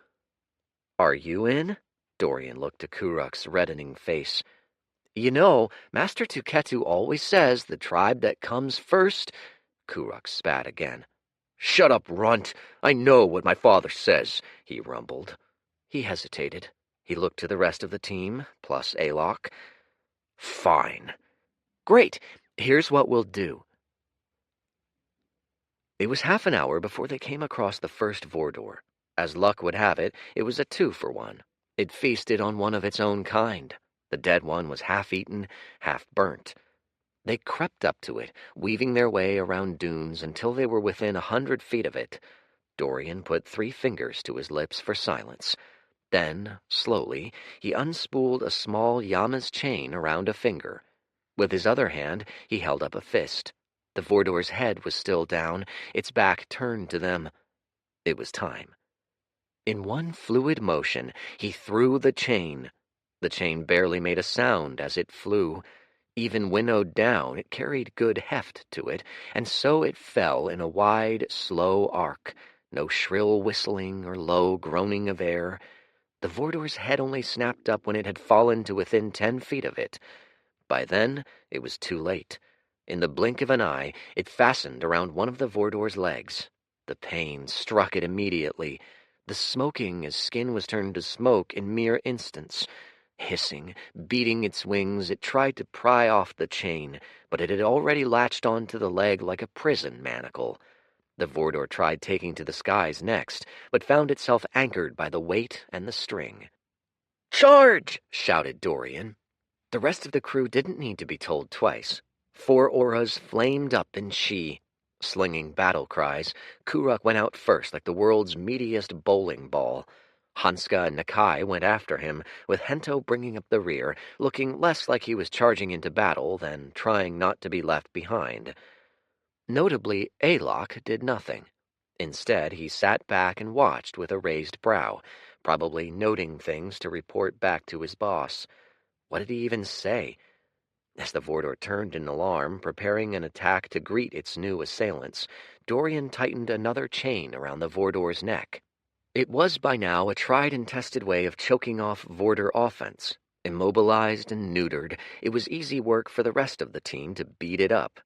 "Are you in?" Dorian looked to Kuruk's reddening face. "You know, Master Tuketu always says the tribe that comes first—" Kuruk spat again. "Shut up, runt! I know what my father says," he rumbled. He hesitated. He looked to the rest of the team, plus Alok. "Fine." "Great. Here's what we'll do." It was half an hour before they came across the first Vordor. As luck would have it, it was a 2-for-1. It feasted on one of its own kind. The dead one was half eaten, half burnt. They crept up to it, weaving their way around dunes until they were within 100 feet of it. Dorian put 3 fingers to his lips for silence. Then, slowly, he unspooled a small llama's chain around a finger. With his other hand, he held up a fist. The Vordor's head was still down, its back turned to them. It was time. In one fluid motion, he threw the chain. The chain barely made a sound as it flew. Even winnowed down, it carried good heft to it, and so it fell in a wide, slow arc. No shrill whistling or low groaning of air. The Vordor's head only snapped up when it had fallen to within 10 feet of it. By then, it was too late. In the blink of an eye, it fastened around one of the Vordor's legs. The pain struck it immediately. The smoking as skin was turned to smoke in mere instants. Hissing, beating its wings, it tried to pry off the chain, but it had already latched onto the leg like a prison manacle. The Vordor tried taking to the skies next, but found itself anchored by the weight and the string. "Charge!" shouted Dorian. The rest of the crew didn't need to be told twice. 4 auras flamed up in Shi. Slinging battle cries, Kuruk went out first like the world's meatiest bowling ball. Hanska and Nakai went after him, with Hento bringing up the rear, looking less like he was charging into battle than trying not to be left behind. Notably, Alok did nothing. Instead, he sat back and watched with a raised brow, probably noting things to report back to his boss. What did he even say? As the Vordor turned in alarm, preparing an attack to greet its new assailants, Dorian tightened another chain around the Vordor's neck. It was by now a tried and tested way of choking off Vordor offense. Immobilized and neutered, it was easy work for the rest of the team to beat it up.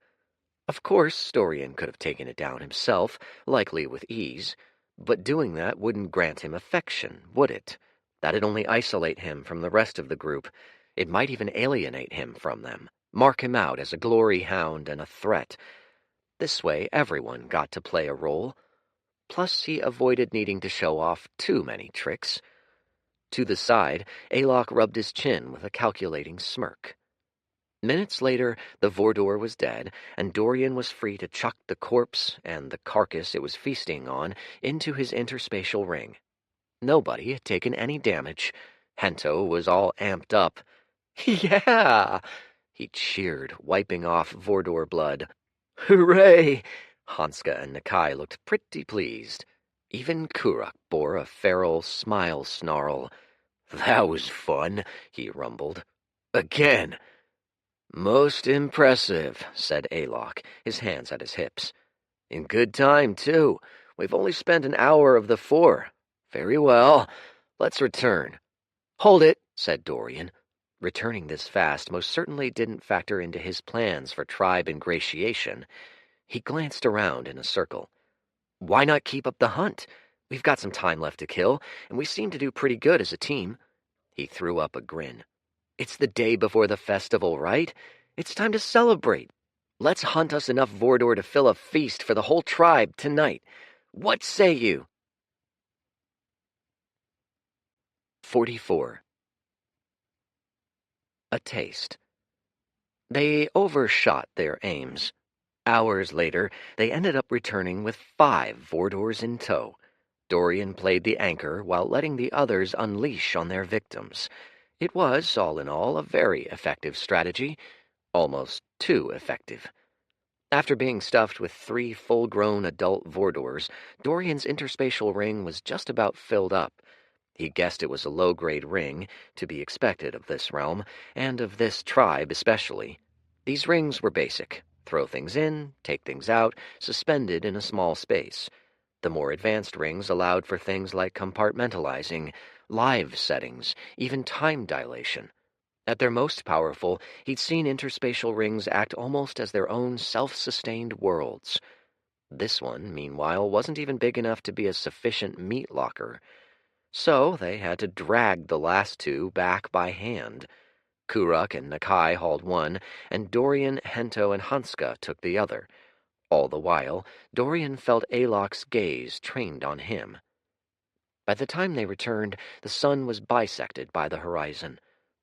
Of course, Dorian could have taken it down himself, likely with ease, but doing that wouldn't grant him affection, would it? That'd only isolate him from the rest of the group. It might even alienate him from them, mark him out as a glory hound and a threat. This way, everyone got to play a role. Plus, he avoided needing to show off too many tricks. To the side, Alok rubbed his chin with a calculating smirk. Minutes later, the Vordor was dead, and Dorian was free to chuck the corpse and the carcass it was feasting on into his interspatial ring. Nobody had taken any damage. Hento was all amped up. "Yeah!" he cheered, wiping off Vordor blood. "Hooray!" Hanska and Nakai looked pretty pleased. Even Kuruk bore a feral smile snarl. "That was fun," he rumbled. "Again!" "Most impressive," said Alok, his hands at his hips. "In good time, too. We've only spent an hour of the 4. Very well. Let's return." "Hold it," said Dorian. Returning this fast most certainly didn't factor into his plans for tribe ingratiation. He glanced around in a circle. "Why not keep up the hunt? We've got some time left to kill, and we seem to do pretty good as a team." He threw up a grin. "It's the day before the festival, right? It's time to celebrate. Let's hunt us enough Vordor to fill a feast for the whole tribe tonight. What say you?" 44. A taste. They overshot their aims. Hours later, they ended up returning with 5 Vordors in tow. Dorian played the anchor while letting the others unleash on their victims. It was, all in all, a very effective strategy. Almost too effective. After being stuffed with 3 full-grown adult Vordors, Dorian's interspatial ring was just about filled up. He guessed it was a low-grade ring, to be expected of this realm, and of this tribe especially. These rings were basic. Throw things in, take things out, suspended in a small space. The more advanced rings allowed for things like compartmentalizing, live settings, even time dilation. At their most powerful, he'd seen interspatial rings act almost as their own self-sustained worlds. This one, meanwhile, wasn't even big enough to be a sufficient meat locker. So they had to drag the last 2 back by hand. Kuruk and Nakai hauled one, and Dorian, Hento, and Hanska took the other. All the while, Dorian felt Alok's gaze trained on him. By the time they returned, the sun was bisected by the horizon.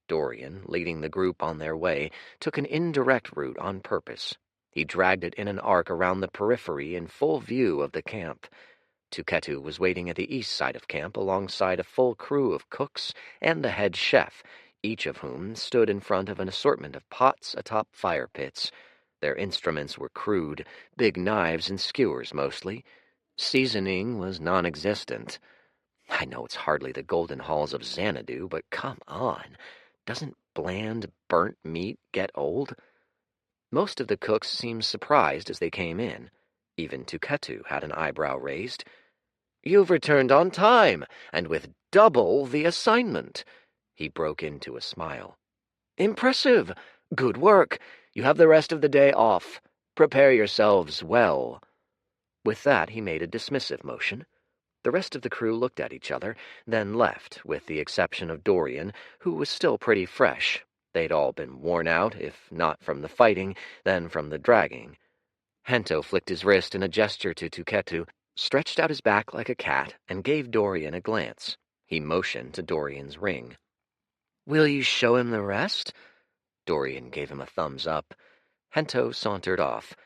Dorian, leading the group on their way, took an indirect route on purpose. He dragged it in an arc around the periphery in full view of the camp. Tuketu was waiting at the east side of camp alongside a full crew of cooks and the head chef, each of whom stood in front of an assortment of pots atop fire pits. Their instruments were crude, big knives and skewers mostly. Seasoning was non-existent. I know it's hardly the golden halls of Xanadu, but come on. Doesn't bland, burnt meat get old? Most of the cooks seemed surprised as they came in. Even Tuketu had an eyebrow raised. "You've returned on time, and with double the assignment." He broke into a smile. "Impressive. Good work. You have the rest of the day off. Prepare yourselves well." With that, he made a dismissive motion. The rest of the crew looked at each other, then left, with the exception of Dorian, who was still pretty fresh. They'd all been worn out, if not from the fighting, then from the dragging. Hento flicked his wrist in a gesture to Tuketu, stretched out his back like a cat, and gave Dorian a glance. He motioned to Dorian's ring. "Will you show him the rest?" Dorian gave him a thumbs up. Hento sauntered off.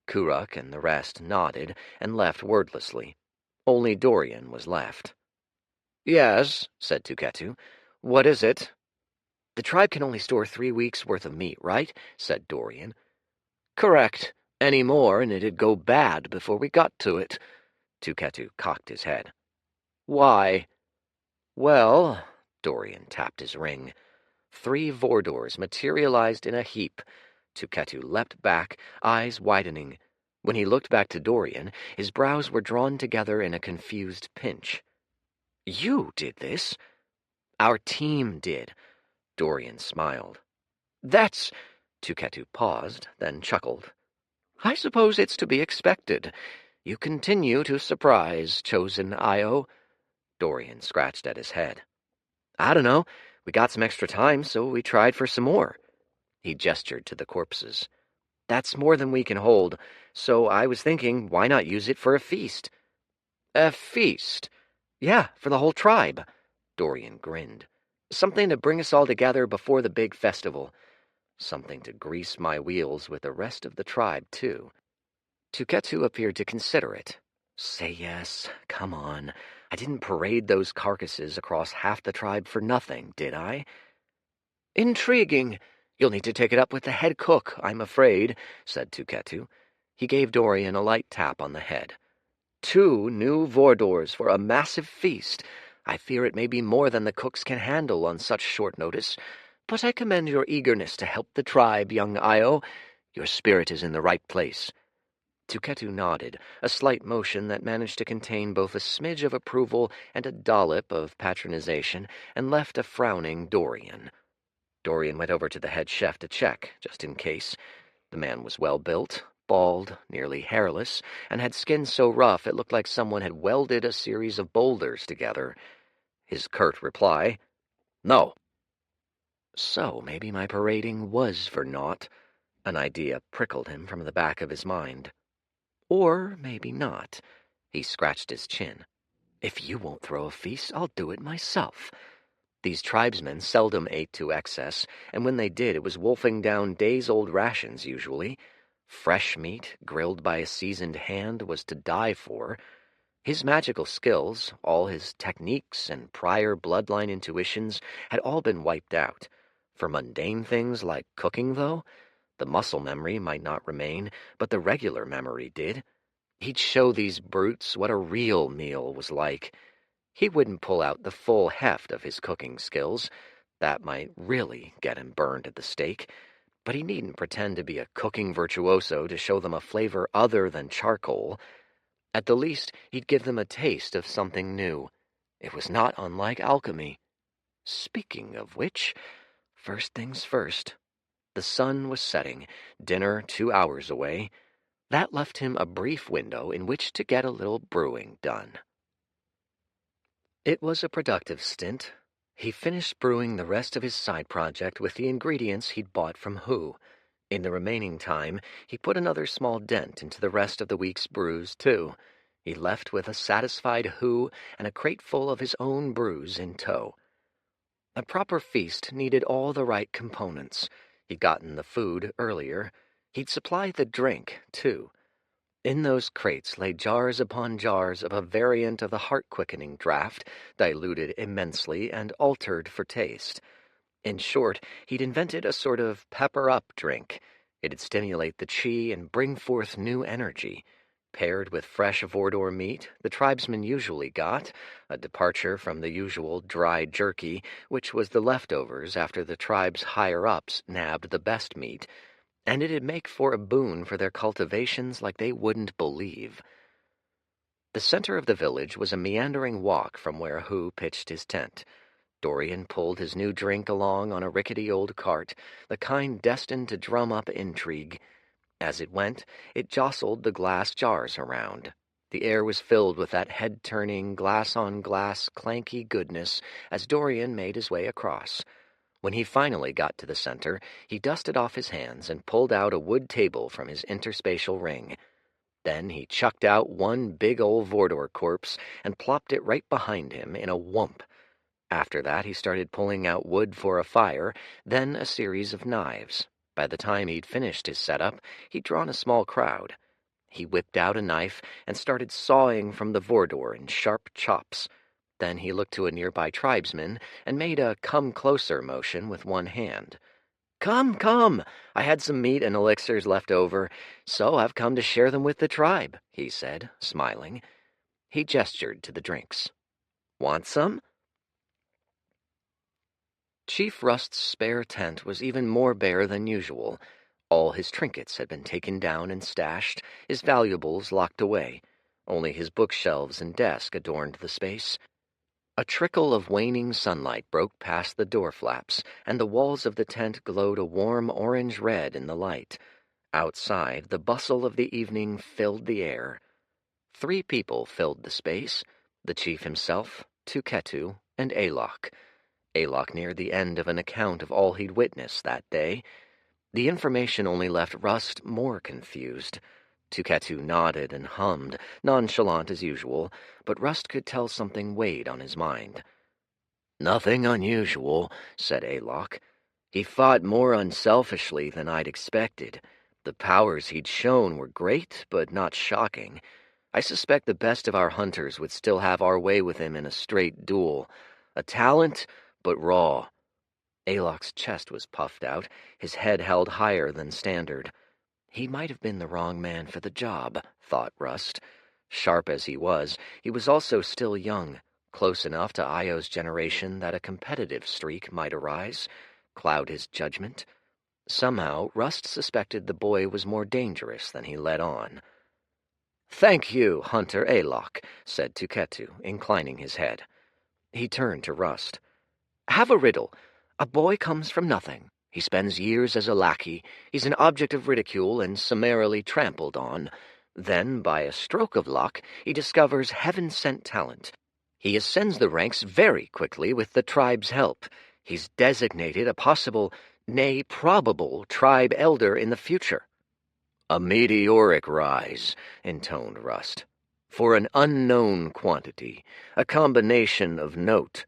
Kuruk and the rest nodded and left wordlessly. Only Dorian was left. "Yes," said Tuketu. "What is it?" "The tribe can only store 3 weeks' worth of meat, right?" said Dorian. "Correct. Any more, and it'd go bad before we got to it." Tuketu cocked his head. "Why?" "Well," Dorian tapped his ring. 3 Vordors materialized in a heap. Tuketu leapt back, eyes widening. When he looked back to Dorian, his brows were drawn together in a confused pinch. "You did this?" "Our team did." Dorian smiled. "That's—" Tuketu paused, then chuckled. "I suppose it's to be expected. You continue to surprise, chosen Io." Dorian scratched at his head. "I don't know. We got some extra time, so we tried for some more." He gestured to the corpses. "That's more than we can hold, so I was thinking, why not use it for a feast?" "A feast?" "Yeah, for the whole tribe." Dorian grinned. "Something to bring us all together before the big festival. Something to grease my wheels with the rest of the tribe, too." Tuketu appeared to consider it. "Say yes. Come on. I didn't parade those carcasses across half the tribe for nothing, did I?" "Intriguing. You'll need to take it up with the head cook, I'm afraid," said Tuketu. He gave Dorian a light tap on the head. 2 new Vordors for a massive feast. I fear it may be more than the cooks can handle on such short notice, but I commend your eagerness to help the tribe, young Io. Your spirit is in the right place." Tuketu nodded, a slight motion that managed to contain both a smidge of approval and a dollop of patronization, and left a frowning Dorian. Dorian went over to the head chef to check, just in case. The man was well-built, bald, nearly hairless, and had skin so rough it looked like someone had welded a series of boulders together. His curt reply, "No." So maybe my parading was for naught. An idea prickled him from the back of his mind. Or maybe not. He scratched his chin. "If you won't throw a feast, I'll do it myself." These tribesmen seldom ate to excess, and when they did, it was wolfing down days-old rations usually. Fresh meat, grilled by a seasoned hand, was to die for. His magical skills, all his techniques and prior bloodline intuitions, had all been wiped out. For mundane things like cooking, though, the muscle memory might not remain, but the regular memory did. He'd show these brutes what a real meal was like. He wouldn't pull out the full heft of his cooking skills. That might really get him burned at the stake. But he needn't pretend to be a cooking virtuoso to show them a flavor other than charcoal. At the least, he'd give them a taste of something new. It was not unlike alchemy. Speaking of which, first things first. The sun was setting, dinner 2 hours away. That left him a brief window in which to get a little brewing done. It was a productive stint. He finished brewing the rest of his side project with the ingredients he'd bought from Who. In the remaining time, he put another small dent into the rest of the week's brews, too. He left with a satisfied Who and a crate full of his own brews in tow. A proper feast needed all the right components. He'd gotten the food earlier. He'd supply the drink, too. In those crates lay jars upon jars of a variant of the heart-quickening draught, diluted immensely and altered for taste. In short, he'd invented a sort of pepper-up drink. It'd stimulate the chi and bring forth new energy. Paired with fresh Vordor meat, the tribesmen usually got, a departure from the usual dry jerky, which was the leftovers after the tribe's higher-ups nabbed the best meat, and it'd make for a boon for their cultivations like they wouldn't believe. The center of the village was a meandering walk from where Hu pitched his tent. Dorian pulled his new drink along on a rickety old cart, the kind destined to drum up intrigue. As it went, it jostled the glass jars around. The air was filled with that head-turning, glass-on-glass, clanky goodness as Dorian made his way across. When he finally got to the center, he dusted off his hands and pulled out a wood table from his interspatial ring. Then he chucked out one big old Vordor corpse and plopped it right behind him in a whump. After that, he started pulling out wood for a fire, then a series of knives. By the time he'd finished his setup, he'd drawn a small crowd. He whipped out a knife and started sawing from the Vordor in sharp chops. Then he looked to a nearby tribesman and made a come-closer motion with one hand. "Come, come! I had some meat and elixirs left over, so I've come to share them with the tribe," he said, smiling. He gestured to the drinks. "Want some?" Chief Rust's spare tent was even more bare than usual. All his trinkets had been taken down and stashed, his valuables locked away. Only his bookshelves and desk adorned the space. A trickle of waning sunlight broke past the door flaps, and the walls of the tent glowed a warm orange-red in the light. Outside, the bustle of the evening filled the air. 3 people filled the space, the chief himself, Tuketu, and Alok. Alok near the end of an account of all he'd witnessed that day. The information only left Rust more confused. Tuketu nodded and hummed, nonchalant as usual, but Rust could tell something weighed on his mind. "Nothing unusual," said Alok. "He fought more unselfishly than I'd expected. The powers he'd shown were great, but not shocking. I suspect the best of our hunters would still have our way with him in a straight duel. A talent, but raw." Alok's chest was puffed out, his head held higher than standard. He might have been the wrong man for the job, thought Rust. Sharp as he was also still young, close enough to Io's generation that a competitive streak might arise, cloud his judgment. Somehow, Rust suspected the boy was more dangerous than he let on. "Thank you, Hunter Alok," said Tuketu, inclining his head. He turned to Rust. "Have a riddle. A boy comes from nothing. He spends years as a lackey. He's an object of ridicule and summarily trampled on. Then, by a stroke of luck, he discovers heaven-sent talent. He ascends the ranks very quickly with the tribe's help. He's designated a possible, nay, probable, tribe elder in the future." "A meteoric rise," intoned Rust. "For an unknown quantity. A combination of note."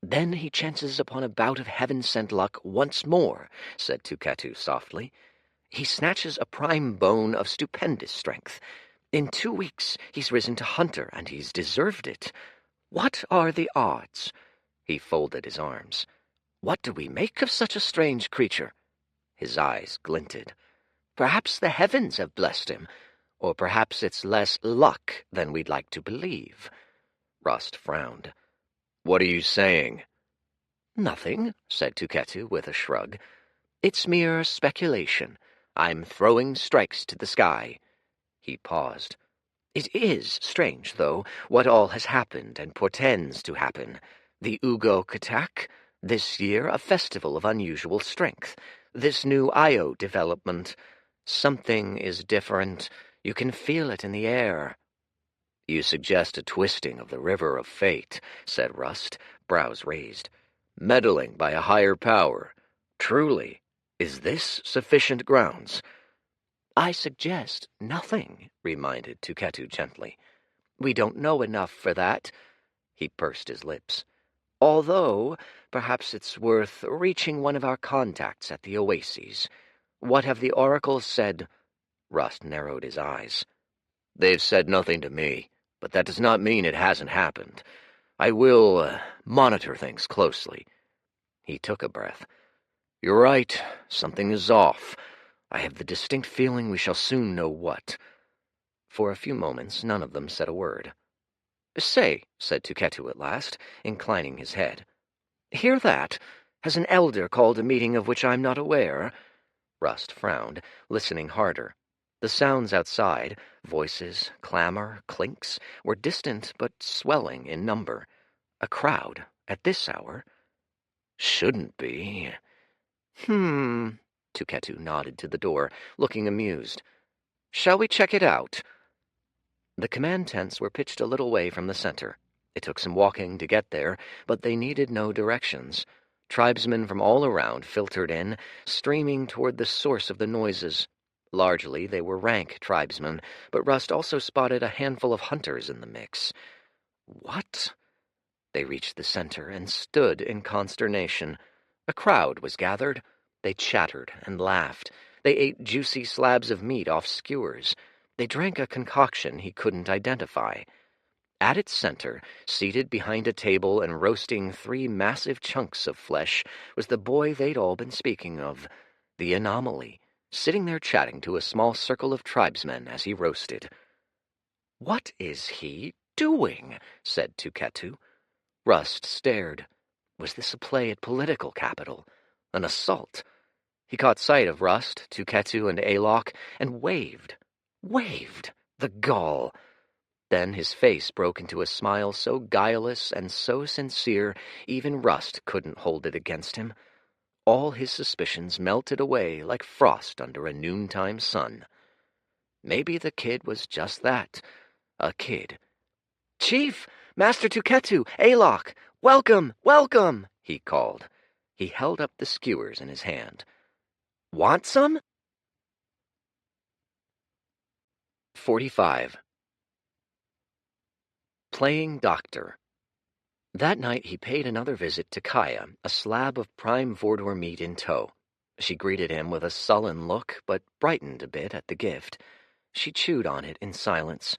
"Then he chances upon a bout of heaven-sent luck once more," said Tuketu softly. "He snatches a prime bone of stupendous strength. In 2 weeks he's risen to hunter, and he's deserved it. What are the odds?" He folded his arms. "What do we make of such a strange creature?" His eyes glinted. "Perhaps the heavens have blessed him, or perhaps it's less luck than we'd like to believe." Rust frowned. "What are you saying?" "Nothing," said Tuketu with a shrug. "It's mere speculation. I'm throwing strikes to the sky." He paused. "It is strange, though, what all has happened and portends to happen. The Ugok attack, this year a festival of unusual strength, this new Io development. Something is different. You can feel it in the air." "You suggest a twisting of the river of fate," said Rust, brows raised. "Meddling by a higher power. Truly, is this sufficient grounds?" "I suggest nothing," reminded Tuketu gently. "We don't know enough for that." He pursed his lips. Although, perhaps it's worth reaching one of our contacts at the oases. What have the oracles said? Rust narrowed his eyes. They've said nothing to me, but that does not mean it hasn't happened. I will monitor things closely. He took a breath. You're right, something is off. I have the distinct feeling we shall soon know what. For a few moments, none of them said a word. Say, said Tuketu at last, inclining his head. Hear that? Has an elder called a meeting of which I'm not aware? Rust frowned, listening harder. The sounds outside, voices, clamor, clinks, were distant but swelling in number. A crowd, at this hour? Shouldn't be. Tuketu nodded to the door, looking amused. Shall we check it out? The command tents were pitched a little way from the center. It took some walking to get there, but they needed no directions. Tribesmen from all around filtered in, streaming toward the source of the noises. Largely, they were rank tribesmen, but Rust also spotted a handful of hunters in the mix. What? They reached the center and stood in consternation. A crowd was gathered. They chattered and laughed. They ate juicy slabs of meat off skewers. They drank a concoction he couldn't identify. At its center, seated behind a table and roasting 3 massive chunks of flesh, was the boy they'd all been speaking of, the anomaly, sitting there chatting to a small circle of tribesmen as he roasted. What is he doing? Said Tuketu. Rust stared. Was this a play at political capital? An assault? He caught sight of Rust, Tuketu, and Alok, and waved. Waved! The gall! Then his face broke into a smile so guileless and so sincere, even Rust couldn't hold it against him. All his suspicions melted away like frost under a noontime sun. Maybe the kid was just that, a kid. Chief! Master Tuketu! Alok! Welcome! Welcome! He called. He held up the skewers in his hand. Want some? 45. Playing doctor. That night he paid another visit to Kaya, a slab of prime Vordor meat in tow. She greeted him with a sullen look, but brightened a bit at the gift. She chewed on it in silence.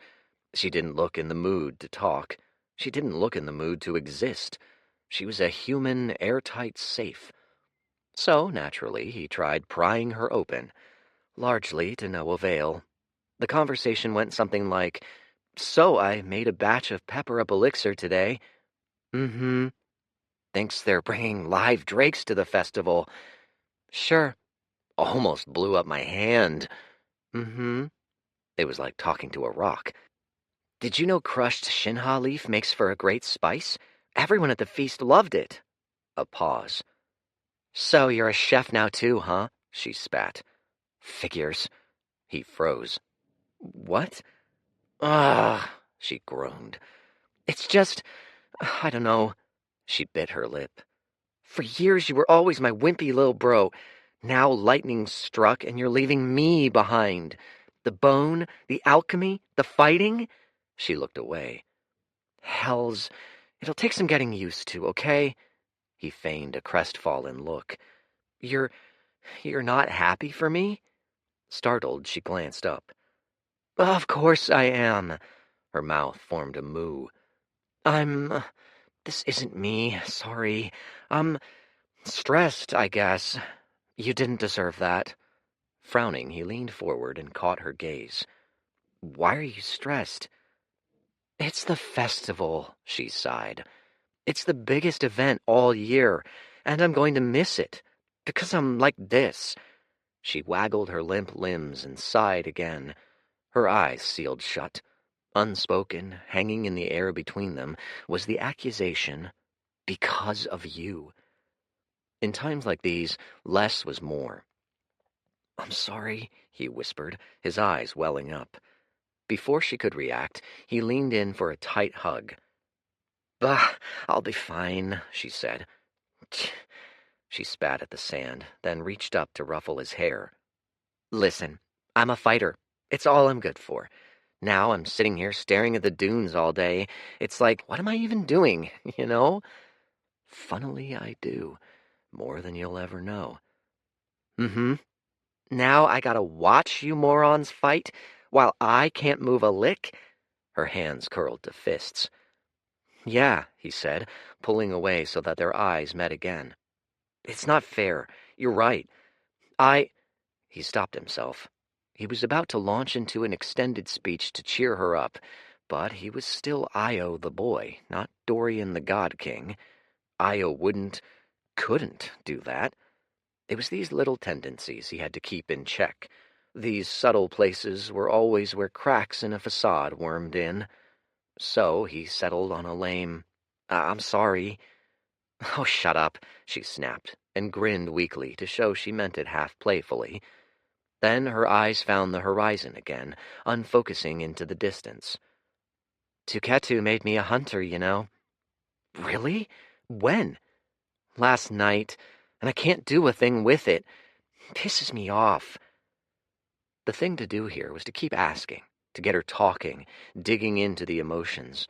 She didn't look in the mood to talk. She didn't look in the mood to exist. She was a human, airtight safe. So, naturally, he tried prying her open, largely to no avail. The conversation went something like, So I made a batch of pepper-up elixir today. Mm-hmm. Thinks they're bringing live drakes to the festival. Sure. Almost blew up my hand. Mm-hmm. It was like talking to a rock. Did you know crushed shinha leaf makes for a great spice? Everyone at the feast loved it. A pause. So you're a chef now too, huh? She spat. Figures. He froze. What? Ah, she groaned. It's just, I don't know. She bit her lip. For years you were always my wimpy little bro. Now lightning struck and you're leaving me behind. The bone, the alchemy, the fighting. She looked away. Hells, it'll take some getting used to, okay? He feigned a crestfallen look. You're not happy for me? Startled, she glanced up. Of course I am. Her mouth formed a moo. This isn't me, sorry. I'm stressed, I guess. You didn't deserve that. Frowning, he leaned forward and caught her gaze. Why are you stressed? It's the festival, she sighed. It's the biggest event all year, and I'm going to miss it, because I'm like this. She waggled her limp limbs and sighed again. Her eyes sealed shut. Unspoken, hanging in the air between them, was the accusation, because of you. In times like these, less was more. I'm sorry, he whispered, his eyes welling up. Before she could react, he leaned in for a tight hug. Bah, I'll be fine, she said. She spat at the sand, then reached up to ruffle his hair. Listen, I'm a fighter. It's all I'm good for. Now I'm sitting here staring at the dunes all day. It's like, what am I even doing, you know? Funnily, I do. More than you'll ever know. Mm-hmm. Now I gotta watch you morons fight while I can't move a lick? Her hands curled to fists. Yeah, he said, pulling away so that their eyes met again. It's not fair. You're right. He stopped himself. He was about to launch into an extended speech to cheer her up, but he was still Io the boy, not Dorian the God King. Io couldn't do that. It was these little tendencies he had to keep in check. These subtle places were always where cracks in a facade wormed in. So he settled on a lame, I'm sorry. Oh, shut up, she snapped, and grinned weakly to show she meant it half playfully. Then her eyes found the horizon again, unfocusing into the distance. Tuketu made me a hunter, you know. Really? When? Last night, and I can't do a thing with it. Pisses me off. The thing to do here was to keep asking, to get her talking, digging into the emotions,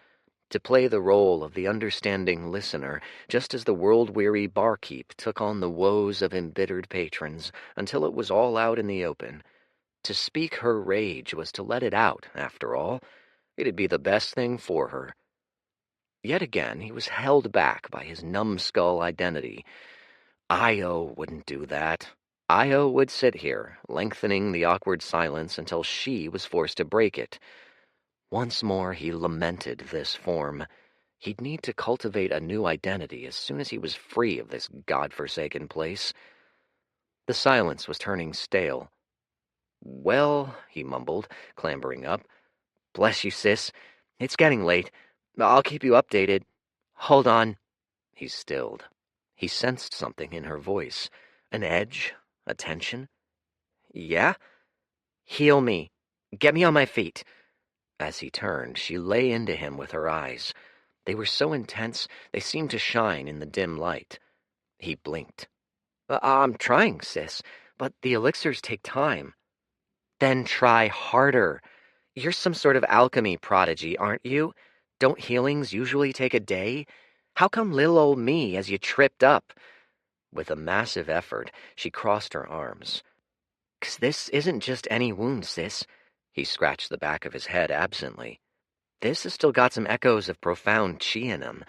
to play the role of the understanding listener, just as the world-weary barkeep took on the woes of embittered patrons until it was all out in the open. To speak her rage was to let it out, after all. It'd be the best thing for her. Yet again, he was held back by his numbskull identity. Io wouldn't do that. Io would sit here, lengthening the awkward silence until she was forced to break it. Once more he lamented this form. He'd need to cultivate a new identity as soon as he was free of this godforsaken place. The silence was turning stale. Well, he mumbled, clambering up. Bless you, sis. It's getting late. I'll keep you updated. Hold on. He stilled. He sensed something in her voice. An edge? A tension? Yeah? Heal me. Get me on my feet. As he turned, she lay into him with her eyes. They were so intense, they seemed to shine in the dim light. He blinked. I'm trying, sis, but the elixirs take time. Then try harder. You're some sort of alchemy prodigy, aren't you? Don't healings usually take a day? How come lil' old me as you tripped up? With a massive effort, she crossed her arms. 'Cause this isn't just any wound, sis. He scratched the back of his head absently. This has still got some echoes of profound chi in him.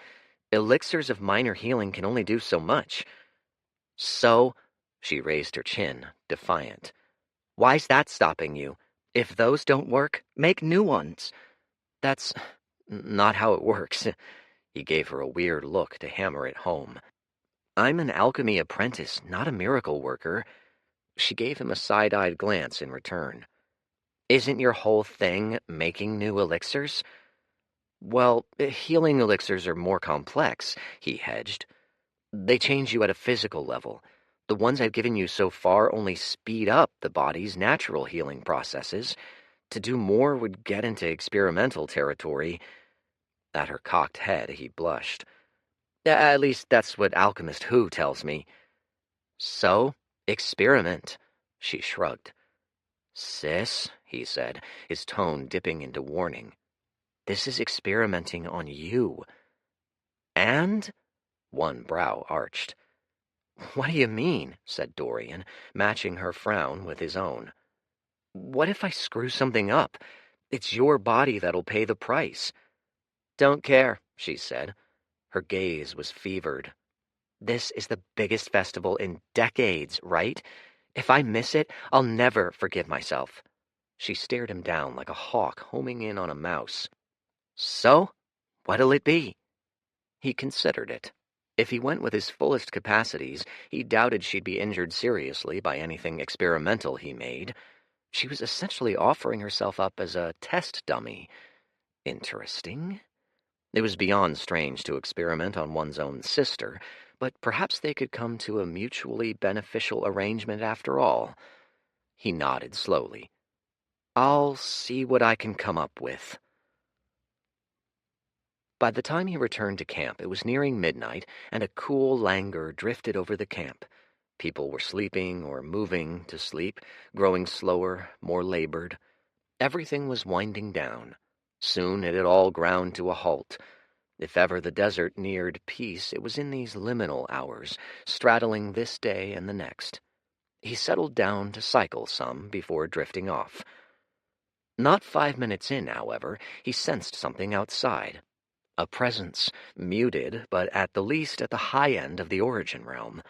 Elixirs of minor healing can only do so much. So, she raised her chin, defiant. Why's that stopping you? If those don't work, make new ones. That's not how it works. He gave her a weird look to hammer it home. I'm an alchemy apprentice, not a miracle worker. She gave him a side-eyed glance in return. Isn't your whole thing making new elixirs? Well, healing elixirs are more complex, he hedged. They change you at a physical level. The ones I've given you so far only speed up the body's natural healing processes. To do more would get into experimental territory. At her cocked head, he blushed. At least that's what Alchemist Who tells me. So, experiment, she shrugged. Sis, he said, his tone dipping into warning. This is experimenting on you. And? One brow arched. What do you mean? Said Dorian, matching her frown with his own. What if I screw something up? It's your body that'll pay the price. Don't care, she said. Her gaze was fevered. This is the biggest festival in decades, right? If I miss it, I'll never forgive myself. She stared him down like a hawk homing in on a mouse. So, what'll it be? He considered it. If he went with his fullest capacities, he doubted she'd be injured seriously by anything experimental he made. She was essentially offering herself up as a test dummy. Interesting. It was beyond strange to experiment on one's own sister, but perhaps they could come to a mutually beneficial arrangement after all. He nodded slowly. I'll see what I can come up with. By the time he returned to camp, it was nearing midnight, and a cool languor drifted over the camp. People were sleeping or moving to sleep, growing slower, more labored. Everything was winding down. Soon it had all ground to a halt. If ever the desert neared peace, it was in these liminal hours, straddling this day and the next. He settled down to cycle some before drifting off. Not 5 minutes in, however, he sensed something outside. A presence, muted, but at the least at the high end of the origin realm.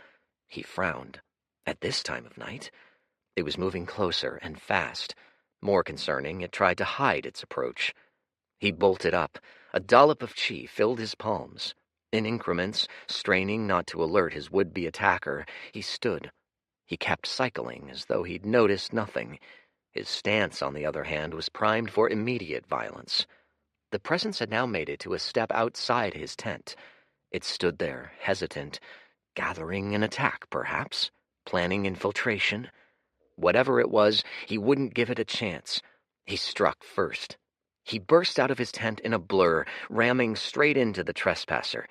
He frowned. At this time of night? It was moving closer and fast. More concerning, it tried to hide its approach. He bolted up. A dollop of chi filled his palms. In increments, straining not to alert his would-be attacker, he stood. He kept cycling as though he'd noticed nothing. His stance, on the other hand, was primed for immediate violence. The presence had now made it to a step outside his tent. It stood there, hesitant, gathering an attack, perhaps, planning infiltration. Whatever it was, he wouldn't give it a chance. He struck first. He burst out of his tent in a blur, ramming straight into the trespasser.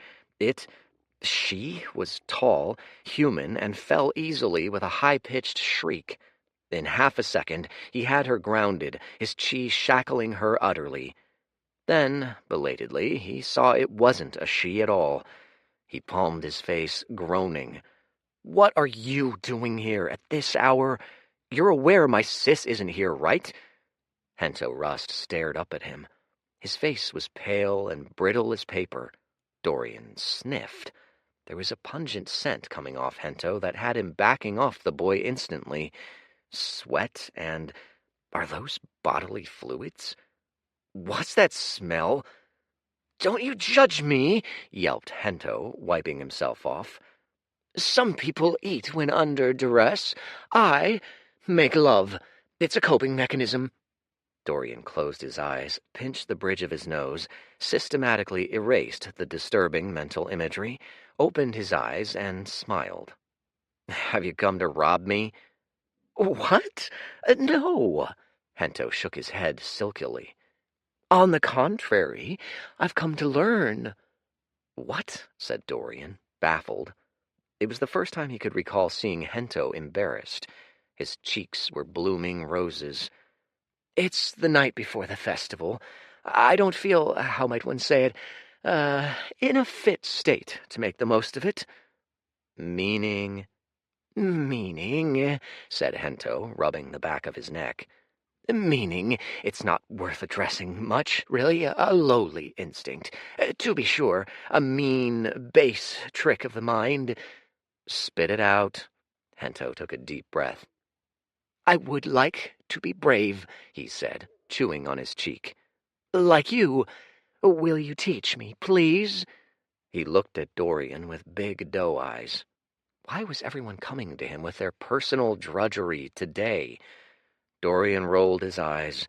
She was tall, human, and fell easily with a high-pitched shriek. In half a second, he had her grounded, his chi shackling her utterly. Then, belatedly, he saw it wasn't a she at all. He palmed his face, groaning. "What are you doing here at this hour? You're aware my sis isn't here, right?" Hento Rust stared up at him. His face was pale and brittle as paper. Dorian sniffed. There was a pungent scent coming off Hento that had him backing off the boy instantly. Sweat and... are those bodily fluids? "What's that smell?" "Don't you judge me," yelped Hento, wiping himself off. "Some people eat when under duress. I make love. It's a coping mechanism." Dorian closed his eyes, pinched the bridge of his nose, systematically erased the disturbing mental imagery, opened his eyes, and smiled. "Have you come to rob me?" "What? No." Hento shook his head silkily. "On the contrary, I've come to learn." "What?" said Dorian, baffled. It was the first time he could recall seeing Hento embarrassed. His cheeks were blooming roses. "It's the night before the festival. I don't feel, how might one say it, in a fit state to make the most of it." "Meaning?" "Meaning," said Hento, rubbing the back of his neck. "Meaning, it's not worth addressing much, really, a lowly instinct. To be sure, a mean, base trick of the mind." "Spit it out." Hento took a deep breath. "I would like to be brave," he said, chewing on his cheek. "Like you. Will you teach me, please?" He looked at Dorian with big doe eyes. Why was everyone coming to him with their personal drudgery today? Dorian rolled his eyes.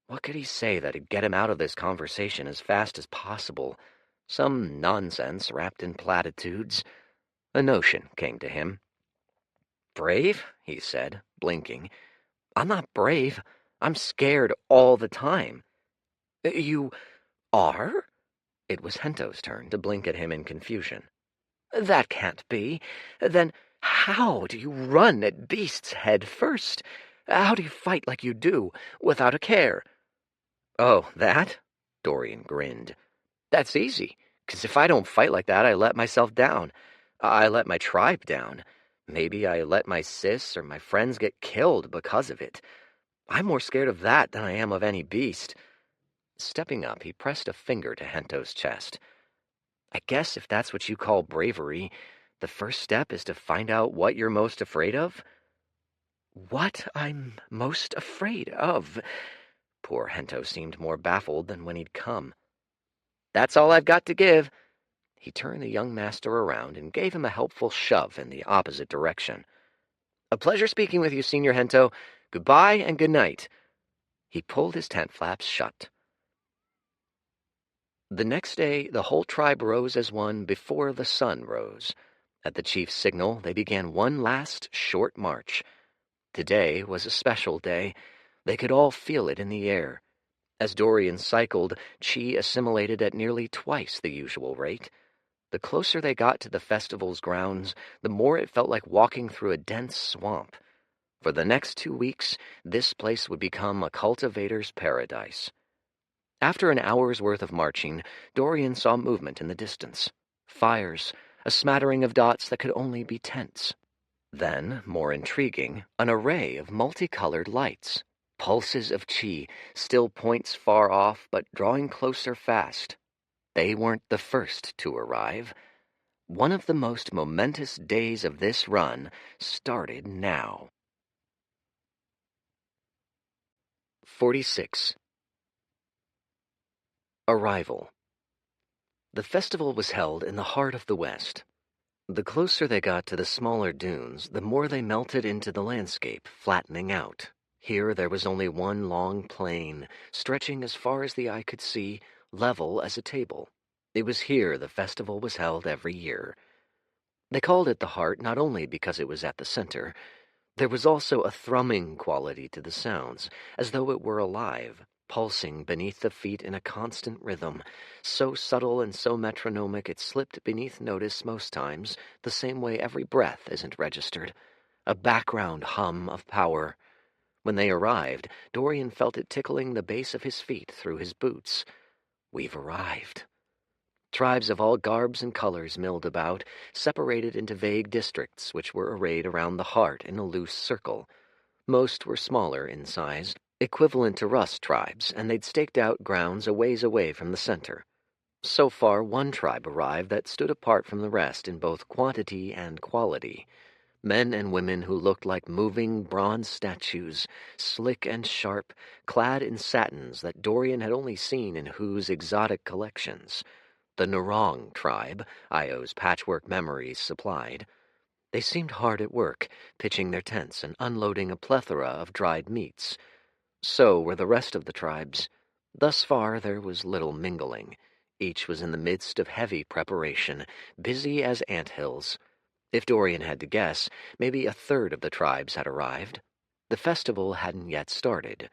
What could he say that'd get him out of this conversation as fast as possible? Some nonsense wrapped in platitudes. A notion came to him. "Brave?" he said, blinking. "I'm not brave. I'm scared all the time." "You are?" It was Hento's turn to blink at him in confusion. "That can't be. Then how do you run at beasts head first? How do you fight like you do, without a care?" "Oh, that?" Dorian grinned. "That's easy, 'cause if I don't fight like that, I let myself down. I let my tribe down. Maybe I let my sis or my friends get killed because of it. I'm more scared of that than I am of any beast." Stepping up, he pressed a finger to Hento's chest. "I guess if that's what you call bravery, the first step is to find out what you're most afraid of." "What I'm most afraid of?" Poor Hento seemed more baffled than when he'd come. "That's all I've got to give." He turned the young master around and gave him a helpful shove in the opposite direction. "A pleasure speaking with you, Senior Hento. Goodbye and good night." He pulled his tent flaps shut. The next day, the whole tribe rose as one before the sun rose. At the chief's signal, they began one last short march. Today was a special day. They could all feel it in the air. As Dorian cycled, chi assimilated at nearly twice the usual rate. The closer they got to the festival's grounds, the more it felt like walking through a dense swamp. For the next 2 weeks, this place would become a cultivator's paradise. After an hour's worth of marching, Dorian saw movement in the distance. Fires, a smattering of dots that could only be tents. Then, more intriguing, an array of multicolored lights. Pulses of chi, still points far off but drawing closer fast. They weren't the first to arrive. One of the most momentous days of this run started now. 46. Arrival. The festival was held in the heart of the West. The closer they got to the smaller dunes, the more they melted into the landscape, flattening out. Here there was only one long plain, stretching as far as the eye could see, level as a table. It was here the festival was held every year. They called it the heart not only because it was at the center. There was also a thrumming quality to the sounds, as though it were alive, pulsing beneath the feet in a constant rhythm, so subtle and so metronomic it slipped beneath notice most times, the same way every breath isn't registered. A background hum of power. When they arrived, Dorian felt it tickling the base of his feet through his boots. We've arrived. Tribes of all garbs and colors milled about, separated into vague districts which were arrayed around the heart in a loose circle. Most were smaller in size, equivalent to Rust tribes, and they'd staked out grounds a ways away from the center. So far, one tribe arrived that stood apart from the rest in both quantity and quality. Men and women who looked like moving bronze statues, slick and sharp, clad in satins that Dorian had only seen in Who's exotic collections. The Narong tribe, Io's patchwork memories supplied. They seemed hard at work, pitching their tents and unloading a plethora of dried meats. So were the rest of the tribes. Thus far there was little mingling. Each was in the midst of heavy preparation, busy as anthills. If Dorian had to guess, maybe a third of the tribes had arrived. The festival hadn't yet started.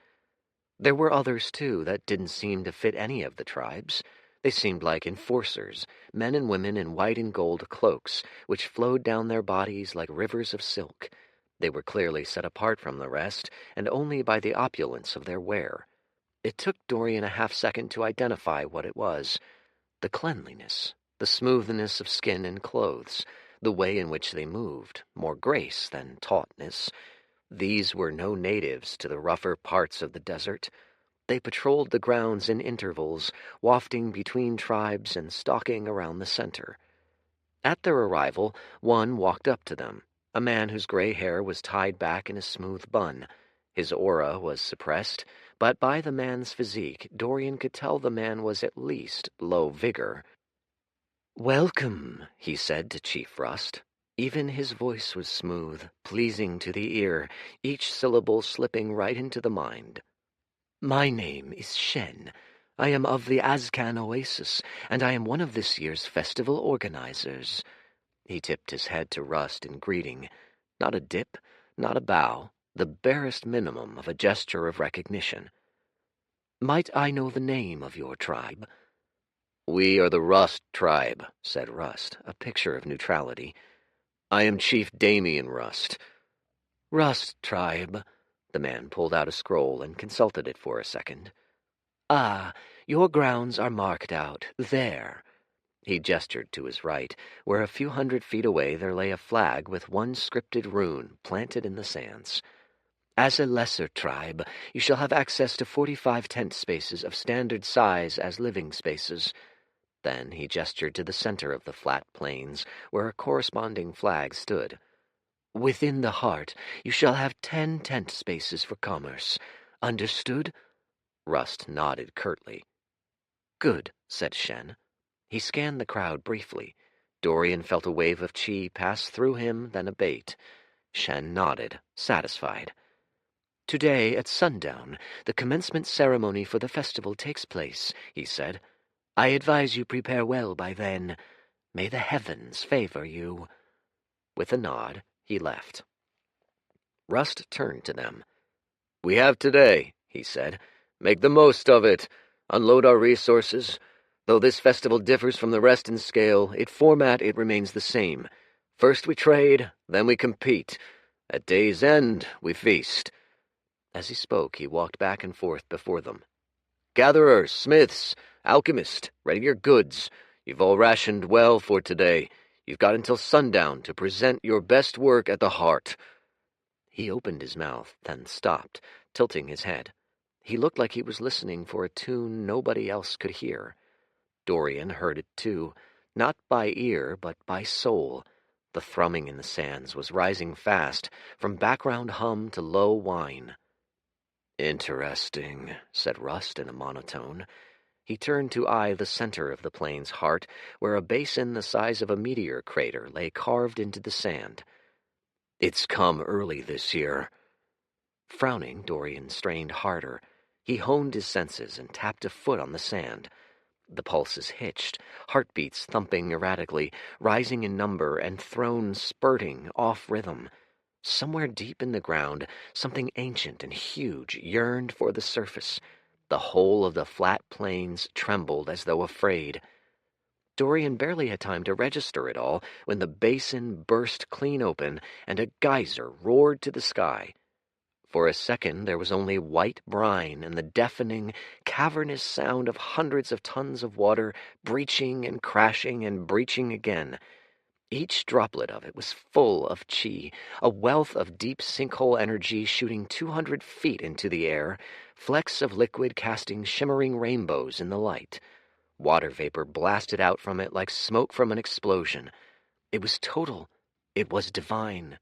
There were others, too, that didn't seem to fit any of the tribes. They seemed like enforcers, men and women in white and gold cloaks, which flowed down their bodies like rivers of silk. They were clearly set apart from the rest, and only by the opulence of their wear. It took Dorian a half-second to identify what it was. The cleanliness, the smoothness of skin and clothes, the way in which they moved, more grace than tautness. These were no natives to the rougher parts of the desert. They patrolled the grounds in intervals, wafting between tribes and stalking around the center. At their arrival, one walked up to them, a man whose gray hair was tied back in a smooth bun. His aura was suppressed, but by the man's physique, Dorian could tell the man was at least low vigor. "Welcome," he said to Chief Rust. Even his voice was smooth, pleasing to the ear, each syllable slipping right into the mind. "My name is Shen. I am of the Azcan Oasis, and I am one of this year's festival organizers." He tipped his head to Rust in greeting. Not a dip, not a bow, the barest minimum of a gesture of recognition. "Might I know the name of your tribe?" "We are the Rust tribe," said Rust, a picture of neutrality. "I am Chief Damien Rust." "Rust tribe." The man pulled out a scroll and consulted it for a second. "Ah, your grounds are marked out, there." He gestured to his right, where a few 100 feet away there lay a flag with one scripted rune planted in the sands. "As a lesser tribe, you shall have access to 45 tent spaces of standard size as living spaces." Then he gestured to the center of the flat plains, where a corresponding flag stood. "Within the heart, you shall have 10 tent spaces for commerce. Understood?" Rust nodded curtly. "Good," said Shen. He scanned the crowd briefly. Dorian felt a wave of chi pass through him, then abate. Shen nodded, satisfied. "Today, at sundown, the commencement ceremony for the festival takes place," he said. "I advise you prepare well by then. May the heavens favor you." With a nod, he left. Rust turned to them. "We have today," he said. "Make the most of it. Unload our resources. Though this festival differs from the rest in scale, its format it remains the same. First we trade, then we compete. At day's end, we feast." As he spoke, he walked back and forth before them. Gatherers, smiths, alchemists, ready your goods. You've all rationed well for today. You've got until sundown to present your best work at the heart." He opened his mouth, then stopped, tilting his head. He looked like he was listening for a tune nobody else could hear. Dorian heard it too, not by ear, but by soul. The thrumming in the sands was rising fast, from background hum to low whine. "Interesting," said Rust in a monotone. He turned to eye the center of the plane's heart, where a basin the size of a meteor crater lay carved into the sand. "It's come early this year." Frowning, Dorian strained harder. He honed his senses and tapped a foot on the sand. The pulses hitched, heartbeats thumping erratically, rising in number and thrown spurting off rhythm. Somewhere deep in the ground, something ancient and huge yearned for the surface. The whole of the flat plains trembled as though afraid. Dorian barely had time to register it all when the basin burst clean open and a geyser roared to the sky. For a second there was only white brine and the deafening, cavernous sound of hundreds of tons of water breaching and crashing and breaching again. Each droplet of it was full of chi, a wealth of deep sinkhole energy shooting 200 feet into the air, flecks of liquid casting shimmering rainbows in the light. Water vapor blasted out from it like smoke from an explosion. It was total. It was divine.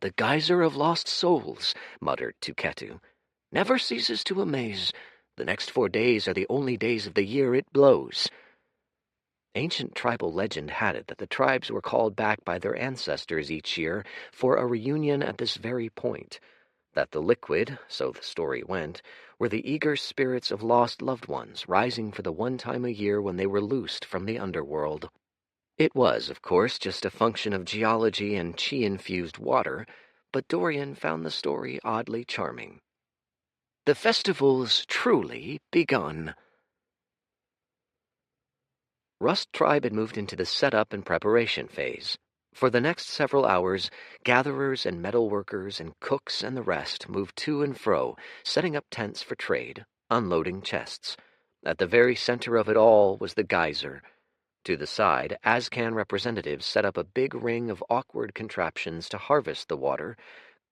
"The geyser of lost souls," muttered Tuketu. "Never ceases to amaze. The next 4 days are the only days of the year it blows." Ancient tribal legend had it that the tribes were called back by their ancestors each year for a reunion at this very point, that the liquid, so the story went, were the eager spirits of lost loved ones rising for the one time a year when they were loosed from the underworld. It was, of course, just a function of geology and chi-infused water, but Dorian found the story oddly charming. The festival's truly begun. Rust Tribe had moved into the setup and preparation phase. For the next several hours, gatherers and metalworkers and cooks and the rest moved to and fro, setting up tents for trade, unloading chests. At the very center of it all was the geyser. To the side, Azcan representatives set up a big ring of awkward contraptions to harvest the water.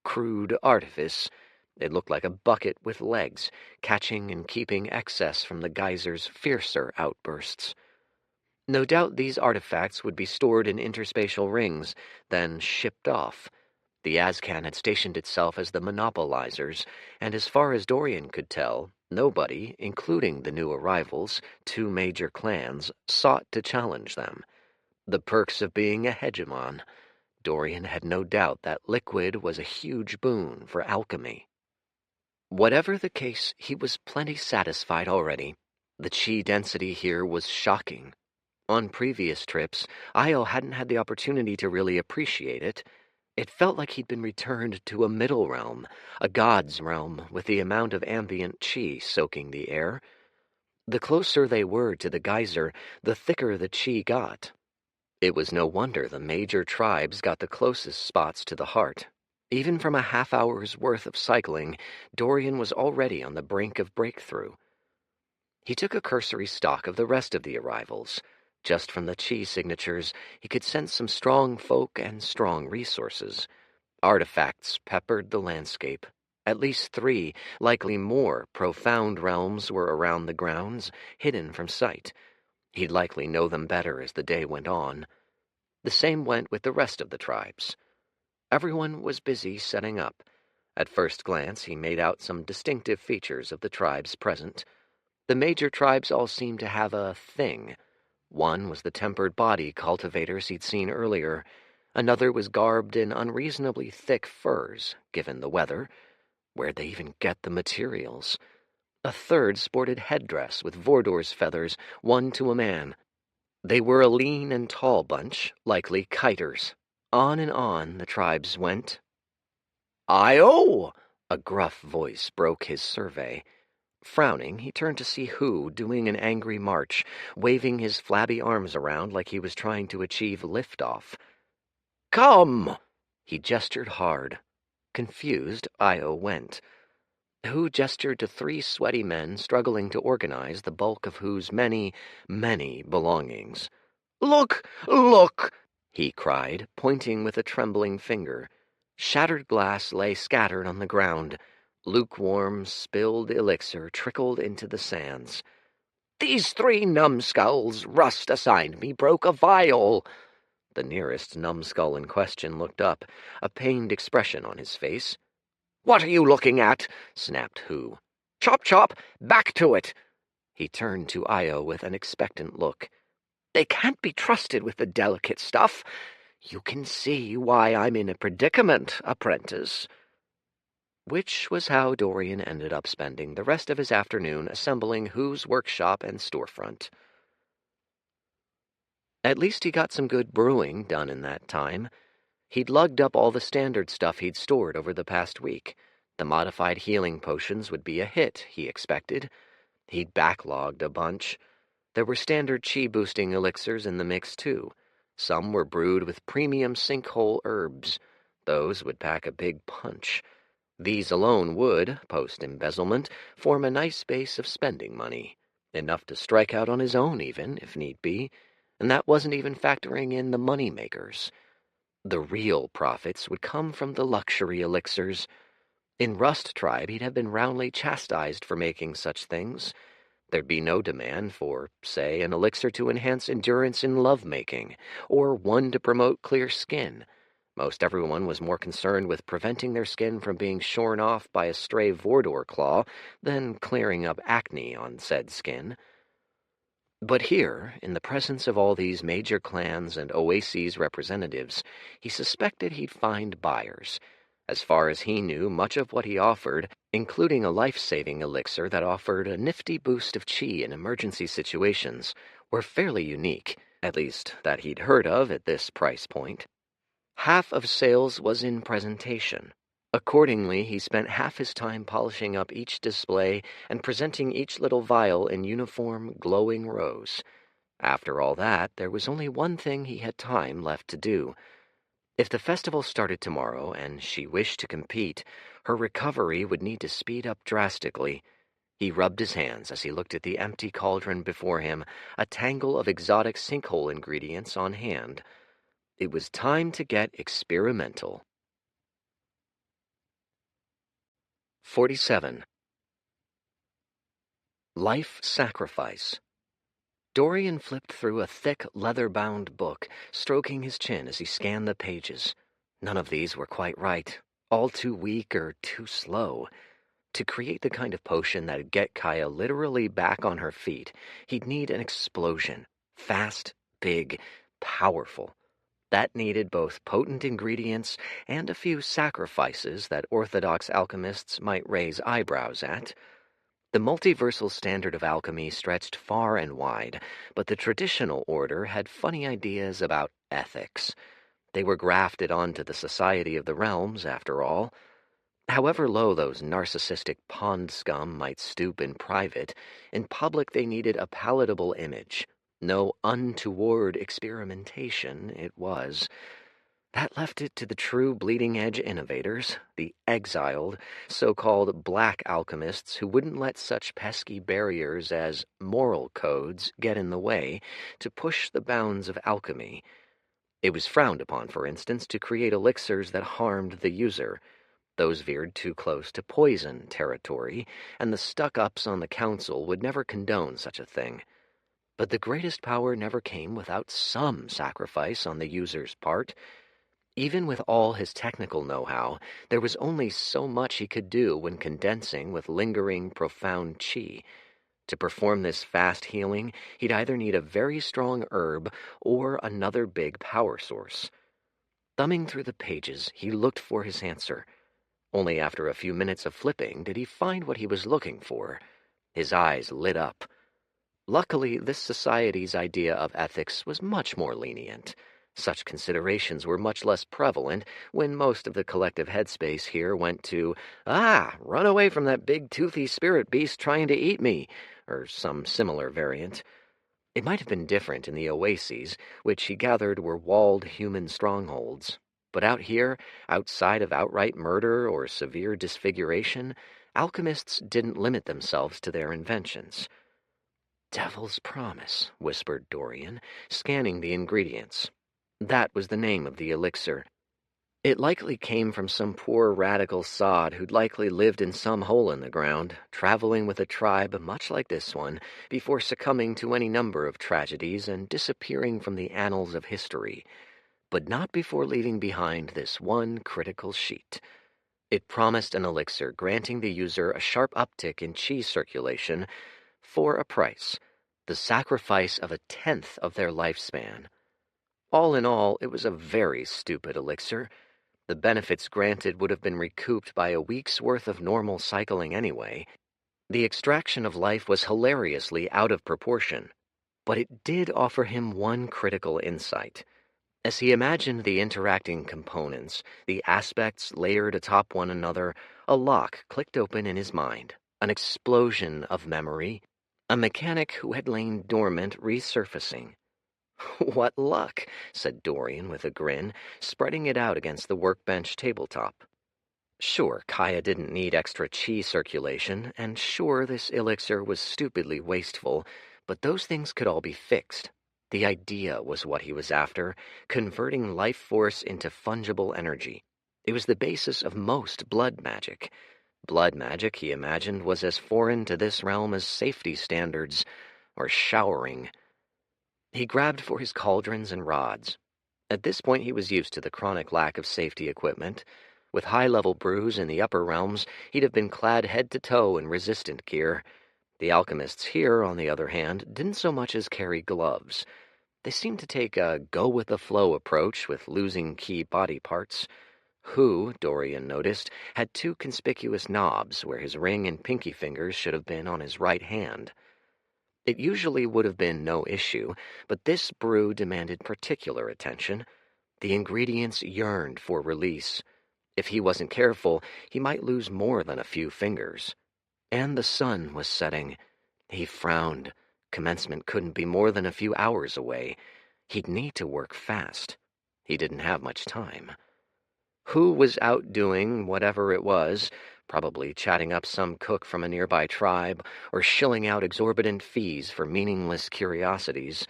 Crude artifice. It looked like a bucket with legs, catching and keeping excess from the geyser's fiercer outbursts. No doubt these artifacts would be stored in interspatial rings, then shipped off. The Azcan had stationed itself as the monopolizers, and as far as Dorian could tell, nobody, including the new arrivals, 2 major clans, sought to challenge them. The perks of being a hegemon. Dorian had no doubt that liquid was a huge boon for alchemy. Whatever the case, he was plenty satisfied already. The chi density here was shocking. On previous trips, Io hadn't had the opportunity to really appreciate it. It felt like he'd been returned to a middle realm, a god's realm, with the amount of ambient chi soaking the air. The closer they were to the geyser, the thicker the chi got. It was no wonder the major tribes got the closest spots to the heart. Even from a half-hour's worth of cycling, Dorian was already on the brink of breakthrough. He took a cursory stock of the rest of the arrivals. Just from the chi signatures, he could sense some strong folk and strong resources. Artifacts peppered the landscape. At least 3, likely more, profound realms were around the grounds, hidden from sight. He'd likely know them better as the day went on. The same went with the rest of the tribes. Everyone was busy setting up. At first glance, he made out some distinctive features of the tribes present. The major tribes all seemed to have a thing. One was the tempered body cultivators he'd seen earlier. Another was garbed in unreasonably thick furs, given the weather. Where'd they even get the materials? A third sported headdress with Vordor's feathers, one to a man. They were a lean and tall bunch, likely kiters. On and on the tribes went. "Io!" a gruff voice broke his survey. Frowning, he turned to see Hu doing an angry march, waving his flabby arms around like he was trying to achieve liftoff. "Come!" He gestured hard. Confused, Io went. Hu gestured to 3 sweaty men struggling to organize the bulk of Hu's many, many belongings. "Look! Look!" he cried, pointing with a trembling finger. Shattered glass lay scattered on the ground. Lukewarm, spilled elixir trickled into the sands. "These 3 numbskulls Rust assigned me broke a vial." The nearest numbskull in question looked up, a pained expression on his face. "What are you looking at?" snapped Hu. "Chop chop! Back to it!" He turned to Io with an expectant look. "They can't be trusted with the delicate stuff. You can see why I'm in a predicament, apprentice." Which was how Dorian ended up spending the rest of his afternoon assembling Hu's workshop and storefront. At least he got some good brewing done in that time. He'd lugged up all the standard stuff he'd stored over the past week. The modified healing potions would be a hit, he expected. He'd backlogged a bunch. There were standard chi-boosting elixirs in the mix, too. Some were brewed with premium sinkhole herbs. Those would pack a big punch. These alone would, post-embezzlement, form a nice base of spending money. Enough to strike out on his own, even, if need be. And that wasn't even factoring in the money makers. The real profits would come from the luxury elixirs. In Rust Tribe, he'd have been roundly chastised for making such things. There'd be no demand for, say, an elixir to enhance endurance in lovemaking, or one to promote clear skin. Most everyone was more concerned with preventing their skin from being shorn off by a stray Vordor claw than clearing up acne on said skin. But here, in the presence of all these major clans and oases representatives, he suspected he'd find buyers. As far as he knew, much of what he offered, including a life-saving elixir that offered a nifty boost of chi in emergency situations, were fairly unique, at least that he'd heard of at this price point. Half of sales was in presentation. Accordingly, he spent half his time polishing up each display and presenting each little vial in uniform, glowing rows. After all that, there was only one thing he had time left to do. If the festival started tomorrow and she wished to compete, her recovery would need to speed up drastically. He rubbed his hands as he looked at the empty cauldron before him, a tangle of exotic sinkhole ingredients on hand. It was time to get experimental. 47. Life Sacrifice. Dorian flipped through a thick, leather-bound book, stroking his chin as he scanned the pages. None of these were quite right, all too weak or too slow. To create the kind of potion that'd get Kaya literally back on her feet, he'd need an explosion. Fast, big, powerful. That needed both potent ingredients and a few sacrifices that orthodox alchemists might raise eyebrows at. The multiversal standard of alchemy stretched far and wide, but the traditional order had funny ideas about ethics. They were grafted onto the Society of the Realms, after all. However low those narcissistic pond scum might stoop in private, in public they needed a palatable image. No untoward experimentation, it was. That left it to the true bleeding-edge innovators, the exiled, so-called black alchemists who wouldn't let such pesky barriers as moral codes get in the way to push the bounds of alchemy. It was frowned upon, for instance, to create elixirs that harmed the user. Those veered too close to poison territory, and the stuck-ups on the council would never condone such a thing. But the greatest power never came without some sacrifice on the user's part. Even with all his technical know-how, there was only so much he could do when condensing with lingering, profound chi. To perform this fast healing, he'd either need a very strong herb or another big power source. Thumbing through the pages, he looked for his answer. Only after a few minutes of flipping did he find what he was looking for. His eyes lit up. Luckily, this society's idea of ethics was much more lenient. Such considerations were much less prevalent when most of the collective headspace here went to, run away from that big toothy spirit beast trying to eat me, or some similar variant. It might have been different in the oases, which he gathered were walled human strongholds. But out here, outside of outright murder or severe disfiguration, alchemists didn't limit themselves to their inventions. "Devil's Promise," whispered Dorian, scanning the ingredients. That was the name of the elixir. It likely came from some poor radical sod who'd likely lived in some hole in the ground, traveling with a tribe much like this one, before succumbing to any number of tragedies and disappearing from the annals of history, but not before leaving behind this one critical sheet. It promised an elixir granting the user a sharp uptick in chi circulation for a price, the sacrifice of 1/10 of their lifespan. All in all, it was a very stupid elixir. The benefits granted would have been recouped by a week's worth of normal cycling anyway. The extraction of life was hilariously out of proportion, but it did offer him one critical insight. As he imagined the interacting components, the aspects layered atop one another, a lock clicked open in his mind, an explosion of memory, a mechanic who had lain dormant resurfacing. "What luck," said Dorian with a grin, spreading it out against the workbench tabletop. Sure, Kaya didn't need extra chi circulation, and sure, this elixir was stupidly wasteful, but those things could all be fixed. The idea was what he was after, converting life force into fungible energy. It was the basis of most blood magic. Blood magic, he imagined, was as foreign to this realm as safety standards, or showering. He grabbed for his cauldrons and rods. At this point he was used to the chronic lack of safety equipment. With high-level brews in the upper realms, he'd have been clad head to toe in resistant gear. The alchemists here, on the other hand, didn't so much as carry gloves. They seemed to take a go-with-the-flow approach with losing key body parts. Who, Dorian noticed, had 2 conspicuous knobs where his ring and pinky fingers should have been on his right hand. It usually would have been no issue, but this brew demanded particular attention. The ingredients yearned for release. If he wasn't careful, he might lose more than a few fingers. And the sun was setting. He frowned. Commencement couldn't be more than a few hours away. He'd need to work fast. He didn't have much time. Who was out doing whatever it was, probably chatting up some cook from a nearby tribe, or shilling out exorbitant fees for meaningless curiosities.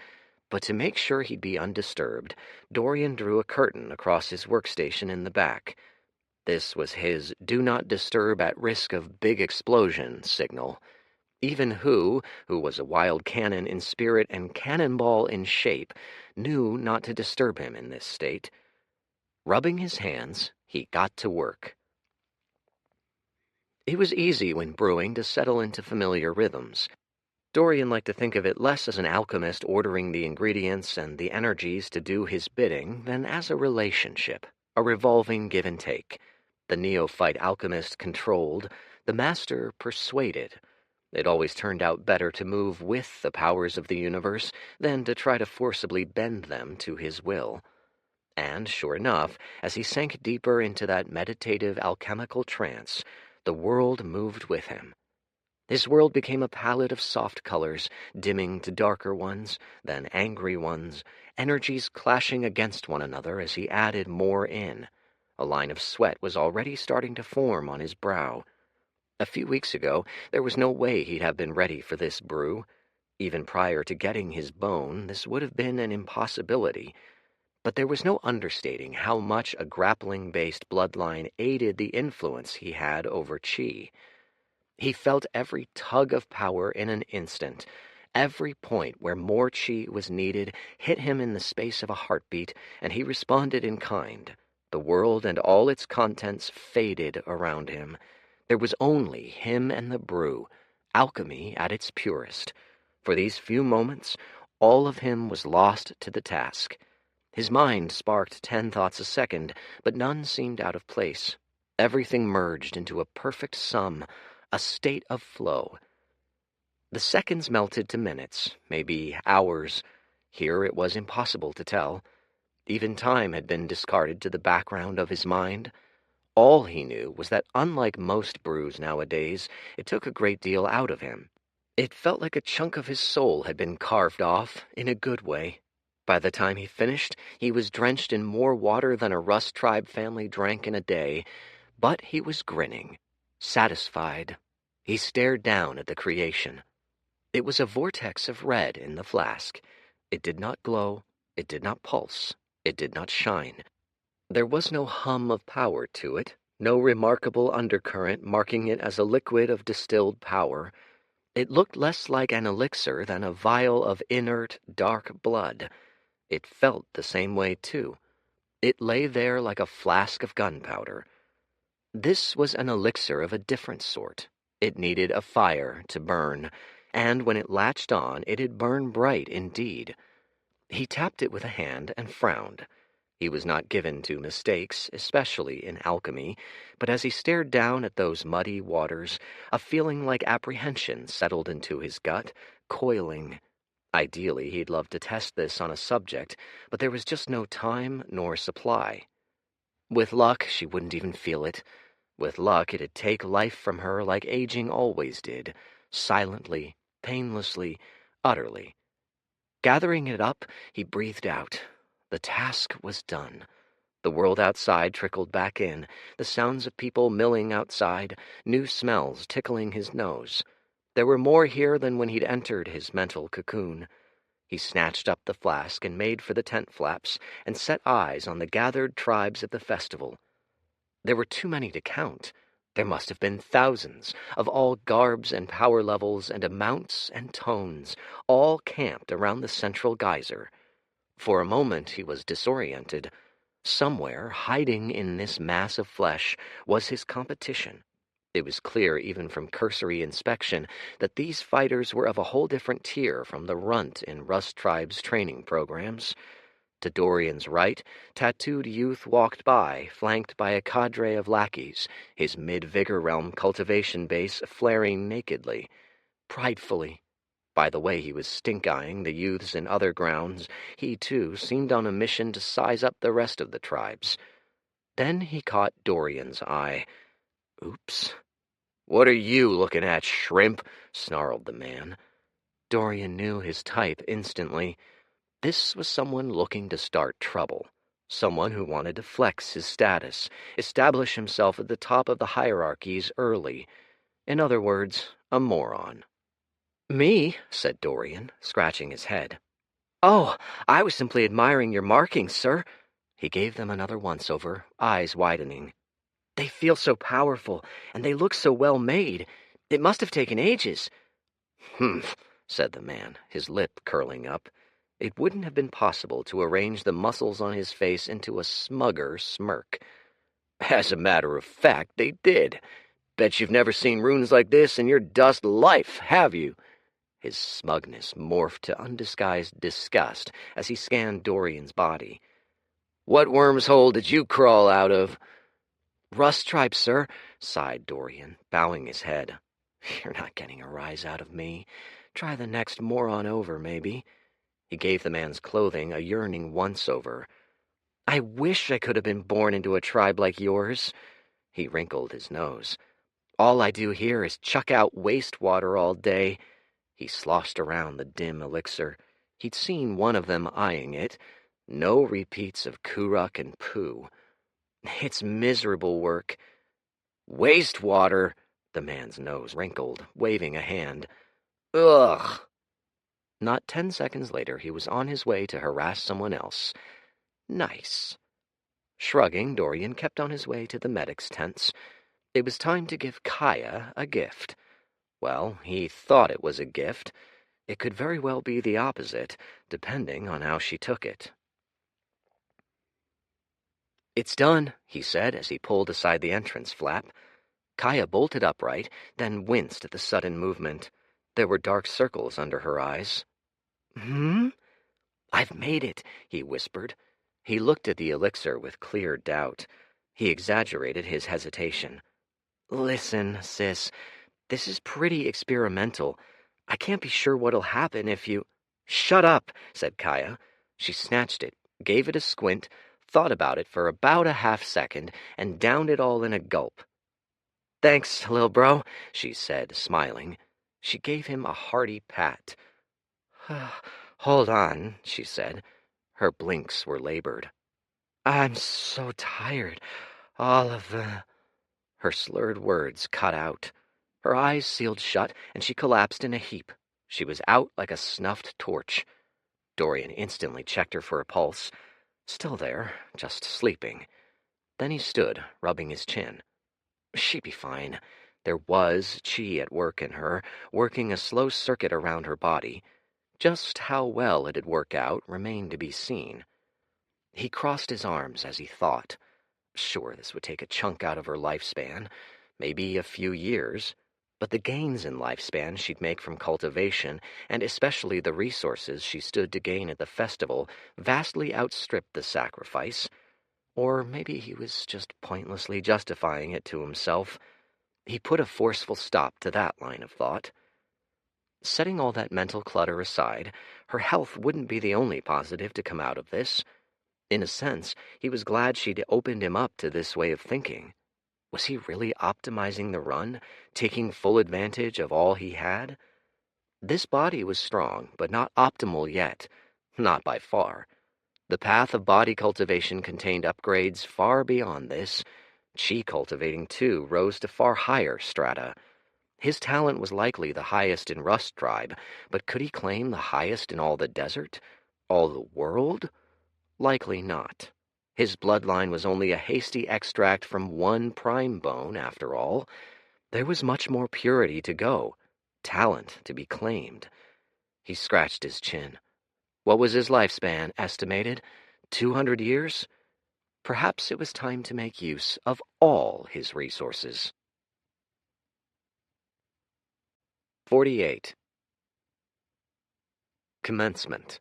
But to make sure he'd be undisturbed, Dorian drew a curtain across his workstation in the back. This was his "do not disturb at risk of big explosion" signal. Even who was a wild cannon in spirit and cannonball in shape, knew not to disturb him in this state. Rubbing his hands, he got to work. It was easy when brewing to settle into familiar rhythms. Dorian liked to think of it less as an alchemist ordering the ingredients and the energies to do his bidding than as a relationship, a revolving give and take. The neophyte alchemist controlled, the master persuaded. It always turned out better to move with the powers of the universe than to try to forcibly bend them to his will. And, sure enough, as he sank deeper into that meditative alchemical trance, the world moved with him. His world became a palette of soft colors, dimming to darker ones, then angry ones, energies clashing against one another as he added more in. A line of sweat was already starting to form on his brow. A few weeks ago, there was no way he'd have been ready for this brew. Even prior to getting his bone, this would have been an impossibility. But there was no understating how much a grappling-based bloodline aided the influence he had over chi. He felt every tug of power in an instant. Every point where more chi was needed hit him in the space of a heartbeat, and he responded in kind. The world and all its contents faded around him. There was only him and the brew, alchemy at its purest. For these few moments, all of him was lost to the task. His mind sparked 10 thoughts a second, but none seemed out of place. Everything merged into a perfect sum, a state of flow. The seconds melted to minutes, maybe hours. Here it was impossible to tell. Even time had been discarded to the background of his mind. All he knew was that unlike most brews nowadays, it took a great deal out of him. It felt like a chunk of his soul had been carved off, in a good way. By the time he finished, he was drenched in more water than a Rust Tribe family drank in a day, but he was grinning. Satisfied, he stared down at the creation. It was a vortex of red in the flask. It did not glow, it did not pulse, it did not shine. There was no hum of power to it, no remarkable undercurrent marking it as a liquid of distilled power. It looked less like an elixir than a vial of inert, dark blood. It felt the same way, too. It lay there like a flask of gunpowder. This was an elixir of a different sort. It needed a fire to burn, and when it latched on, it'd burn bright indeed. He tapped it with a hand and frowned. He was not given to mistakes, especially in alchemy, but as he stared down at those muddy waters, a feeling like apprehension settled into his gut, coiling. Ideally, he'd love to test this on a subject, but there was just no time nor supply. With luck, she wouldn't even feel it. With luck, it'd take life from her like aging always did, silently, painlessly, utterly. Gathering it up, he breathed out. The task was done. The world outside trickled back in, the sounds of people milling outside, new smells tickling his nose. There were more here than when he'd entered his mental cocoon. He snatched up the flask and made for the tent flaps and set eyes on the gathered tribes of the festival. There were too many to count. There must have been thousands, of all garbs and power levels and amounts and tones, all camped around the central geyser. For a moment he was disoriented. Somewhere, hiding in this mass of flesh, was his competition. It was clear even from cursory inspection that these fighters were of a whole different tier from the runt in Rust Tribe's training programs. To Dorian's right, tattooed youth walked by, flanked by a cadre of lackeys, his mid-vigor realm cultivation base flaring nakedly, pridefully. By the way he was stink-eyeing the youths in other grounds, he, too, seemed on a mission to size up the rest of the tribes. Then he caught Dorian's eye. Oops. "What are you looking at, shrimp?" snarled the man. Dorian knew his type instantly. This was someone looking to start trouble, someone who wanted to flex his status, establish himself at the top of the hierarchies early. In other words, a moron. "Me?" said Dorian, scratching his head. "Oh, I was simply admiring your markings, sir." He gave them another once-over, eyes widening. "They feel so powerful, and they look so well made. It must have taken ages." "Humph," said the man, his lip curling up. It wouldn't have been possible to arrange the muscles on his face into a smugger smirk. "As a matter of fact, they did. Bet you've never seen runes like this in your dust life, have you?" His smugness morphed to undisguised disgust as he scanned Dorian's body. "What worm's hole did you crawl out of?" "Rust Tribe, sir," sighed Dorian, bowing his head. "You're not getting a rise out of me. Try the next moron over, maybe." He gave the man's clothing a yearning once-over. "I wish I could have been born into a tribe like yours." He wrinkled his nose. "All I do here is chuck out wastewater all day." He sloshed around the dim elixir. He'd seen one of them eyeing it. No repeats of Kuruk and poo. "It's miserable work." "Wastewater!" The man's nose wrinkled, waving a hand. "Ugh!" Not 10 seconds later, he was on his way to harass someone else. Nice. Shrugging, Dorian kept on his way to the medic's tents. It was time to give Kaya a gift. Well, he thought it was a gift. It could very well be the opposite, depending on how she took it. "It's done," he said as he pulled aside the entrance flap. Kaya bolted upright, then winced at the sudden movement. There were dark circles under her eyes. "Hmm?" "I've made it," he whispered. He looked at the elixir with clear doubt. He exaggerated his hesitation. "Listen, sis, this is pretty experimental. I can't be sure what'll happen if you—" "Shut up," said Kaya. She snatched it, gave it a squint, thought about it for about a half-second, and downed it all in a gulp. "Thanks, lil' bro," she said, smiling. She gave him a hearty pat. "Hold on," she said. Her blinks were labored. "I'm so tired. All of the—" Her slurred words cut out. Her eyes sealed shut, and she collapsed in a heap. She was out like a snuffed torch. Dorian instantly checked her for a pulse. Still there, just sleeping. Then he stood, rubbing his chin. She'd be fine. There was chi at work in her, working a slow circuit around her body. Just how well it'd work out remained to be seen. He crossed his arms as he thought. Sure, this would take a chunk out of her lifespan, maybe a few years, but the gains in lifespan she'd make from cultivation, and especially the resources she stood to gain at the festival, vastly outstripped the sacrifice. Or maybe he was just pointlessly justifying it to himself. He put a forceful stop to that line of thought. Setting all that mental clutter aside, her health wouldn't be the only positive to come out of this. In a sense, he was glad she'd opened him up to this way of thinking. Was he really optimizing the run, taking full advantage of all he had? This body was strong, but not optimal yet. Not by far. The path of body cultivation contained upgrades far beyond this. Chi cultivating, too, rose to far higher strata. His talent was likely the highest in Rust Tribe, but could he claim the highest in all the desert? All the world? Likely not. His bloodline was only a hasty extract from one prime bone, after all. There was much more purity to go, talent to be claimed. He scratched his chin. What was his lifespan, estimated? 200 years? Perhaps it was time to make use of all his resources. 48. Commencement.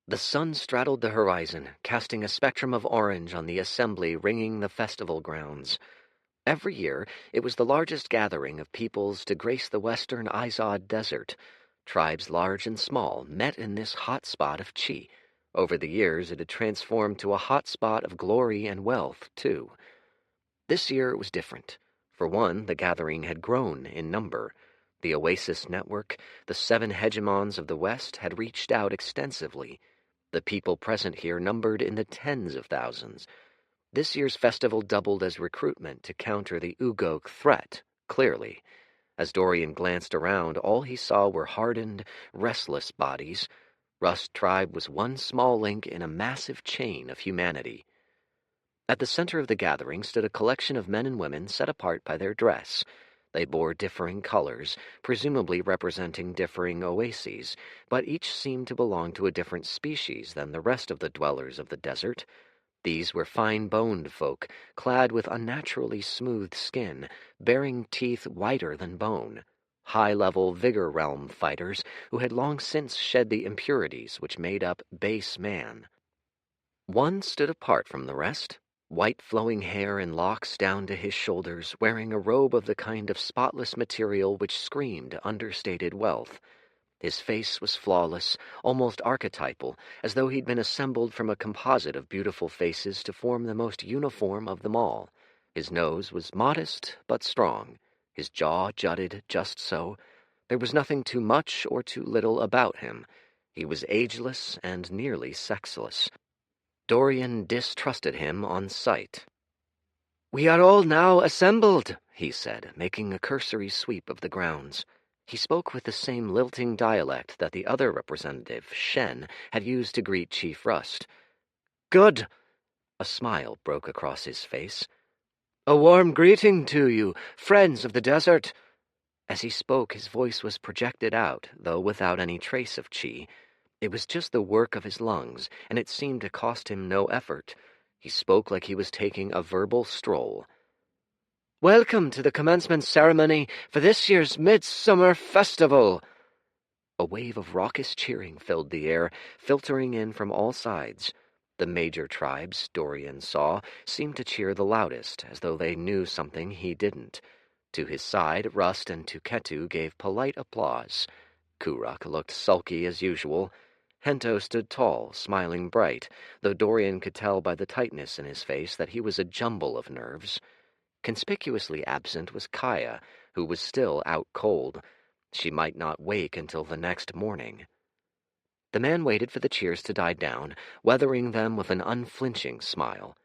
The sun straddled the horizon, casting a spectrum of orange on the assembly ringing the festival grounds. Every year, it was the largest gathering of peoples to grace the western Izod Desert. Tribes large and small met in this hot spot of chi. Over the years, it had transformed to a hot spot of glory and wealth, too. This year it was different. For one, the gathering had grown in number. The Oasis Network, the 7 hegemons of the West, had reached out extensively. The people present here numbered in the tens of thousands. This year's festival doubled as recruitment to counter the Ugok threat, clearly. As Dorian glanced around, all he saw were hardened, restless bodies. Rust Tribe was one small link in a massive chain of humanity. At the center of the gathering stood a collection of men and women set apart by their dress. They bore differing colors, presumably representing differing oases, but each seemed to belong to a different species than the rest of the dwellers of the desert. These were fine-boned folk, clad with unnaturally smooth skin, bearing teeth whiter than bone. High-level Vigor Realm fighters who had long since shed the impurities which made up base man. One stood apart from the rest, white flowing hair in locks down to his shoulders, wearing a robe of the kind of spotless material which screamed understated wealth. His face was flawless, almost archetypal, as though he'd been assembled from a composite of beautiful faces to form the most uniform of them all. His nose was modest but strong. His jaw jutted just so. There was nothing too much or too little about him. He was ageless and nearly sexless. Dorian distrusted him on sight. "We are all now assembled," he said, making a cursory sweep of the grounds. He spoke with the same lilting dialect that the other representative, Shen, had used to greet Chief Rust. "Good." A smile broke across his face. "A warm greeting to you, friends of the desert." As he spoke, his voice was projected out, though without any trace of chi. It was just the work of his lungs, and it seemed to cost him no effort. He spoke like he was taking a verbal stroll. "Welcome to the commencement ceremony for this year's Midsummer Festival." A wave of raucous cheering filled the air, filtering in from all sides. The major tribes, Dorian saw, seemed to cheer the loudest, as though they knew something he didn't. To his side, Rust and Tuketu gave polite applause. Kuruk looked sulky as usual. Hento stood tall, smiling bright, though Dorian could tell by the tightness in his face that he was a jumble of nerves. Conspicuously absent was Kaya, who was still out cold. She might not wake until the next morning. The man waited for the cheers to die down, weathering them with an unflinching smile.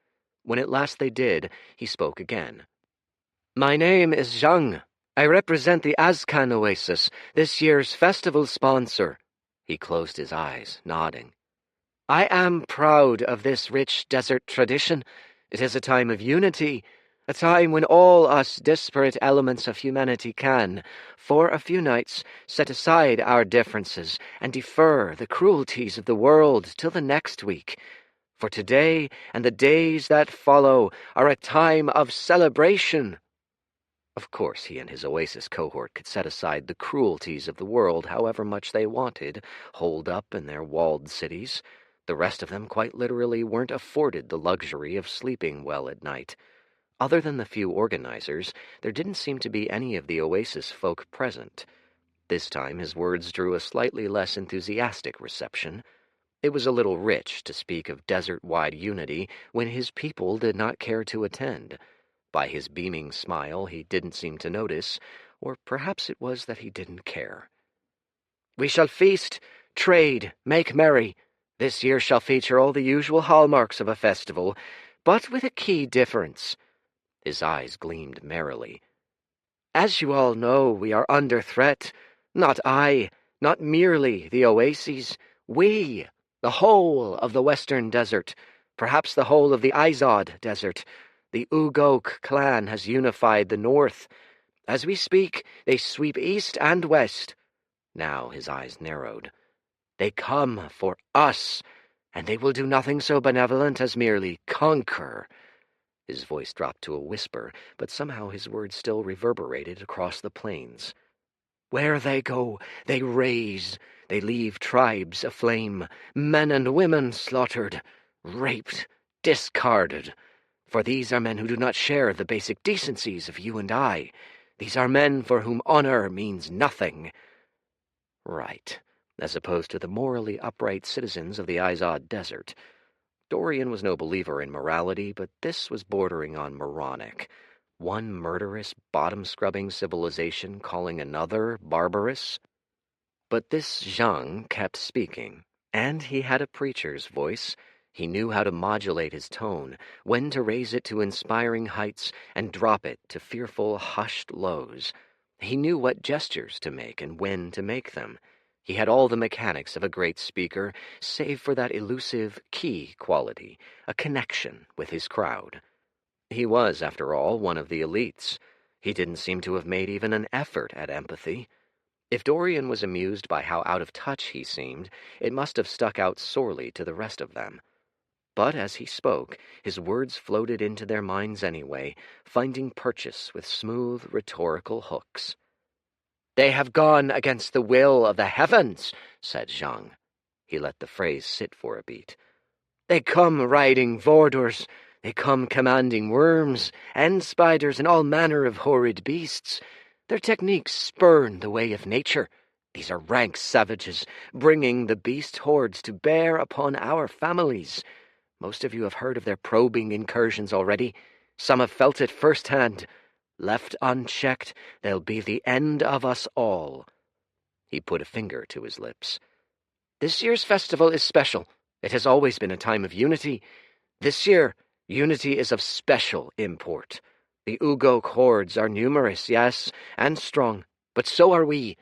When at last they did, he spoke again. My name is Zhang. I represent the Azcan Oasis, this year's festival sponsor. He closed his eyes, nodding. I am proud of this rich desert tradition. It is a time of unity, a time when all us disparate elements of humanity can, for a few nights, set aside our differences and defer the cruelties of the world till the next week. For today and the days that follow are a time of celebration. Of course, he and his Oasis cohort could set aside the cruelties of the world however much they wanted, holed up in their walled cities. The rest of them quite literally weren't afforded the luxury of sleeping well at night. Other than the few organizers, there didn't seem to be any of the Oasis folk present. This time his words drew a slightly less enthusiastic reception. It was a little rich to speak of desert-wide unity when his people did not care to attend. By his beaming smile, he didn't seem to notice, or perhaps it was that he didn't care. We shall feast, trade, make merry. This year shall feature all the usual hallmarks of a festival, but with a key difference. His eyes gleamed merrily. As you all know, we are under threat. Not I, not merely the Oases. We, the whole of the Western Desert, perhaps the whole of the Izod Desert. The Ugok clan has unified the north. As we speak, they sweep east and west. Now his eyes narrowed. They come for us, and they will do nothing so benevolent as merely conquer. His voice dropped to a whisper, but somehow his words still reverberated across the plains. Where they go, they raze. They leave tribes aflame, men and women slaughtered, raped, discarded. For these are men who do not share the basic decencies of you and I. These are men for whom honor means nothing. Right, as opposed to the morally upright citizens of the Izod Desert. Dorian was no believer in morality, but this was bordering on moronic. One murderous, bottom-scrubbing civilization calling another barbarous. But this Zhang kept speaking, and he had a preacher's voice. He knew how to modulate his tone, when to raise it to inspiring heights and drop it to fearful, hushed lows. He knew what gestures to make and when to make them. He had all the mechanics of a great speaker, save for that elusive key quality, a connection with his crowd. He was, after all, one of the elites. He didn't seem to have made even an effort at empathy. If Dorian was amused by how out of touch he seemed, it must have stuck out sorely to the rest of them. But as he spoke, his words floated into their minds anyway, finding purchase with smooth, rhetorical hooks. They have gone against the will of the heavens, said Zhang. He let the phrase sit for a beat. They come riding Vordors. They come commanding worms, and spiders, and all manner of horrid beasts. Their techniques spurn the way of nature. These are rank savages, bringing the beast hordes to bear upon our families. Most of you have heard of their probing incursions already. Some have felt it firsthand. Left unchecked, they'll be the end of us all. He put a finger to his lips. This year's festival is special. It has always been a time of unity. This year, unity is of special import. The Ugok hordes are numerous, yes, and strong, but so are we.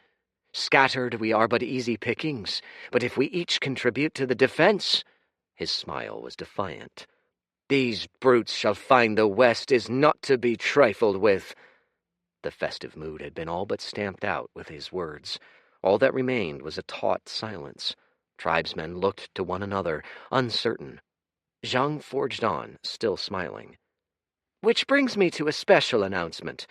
Scattered we are but easy pickings, but if we each contribute to the defense— His smile was defiant. These brutes shall find the West is not to be trifled with. The festive mood had been all but stamped out with his words. All that remained was a taut silence. Tribesmen looked to one another, uncertain. Zhang forged on, still smiling. Which brings me to a special announcement.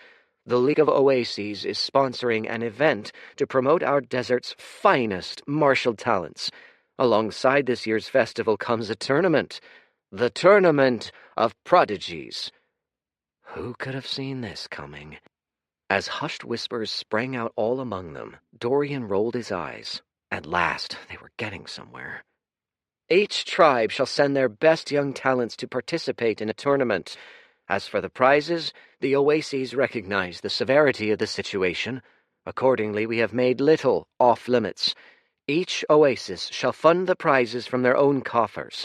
The League of Oases is sponsoring an event to promote our desert's finest martial talents. Alongside this year's festival comes a tournament. The Tournament of Prodigies. Who could have seen this coming? As hushed whispers sprang out all among them, Dorian rolled his eyes. At last, they were getting somewhere. Each tribe shall send their best young talents to participate in a tournament. As for the prizes, the Oases recognize the severity of the situation. Accordingly, we have made little off-limits. Each Oasis shall fund the prizes from their own coffers.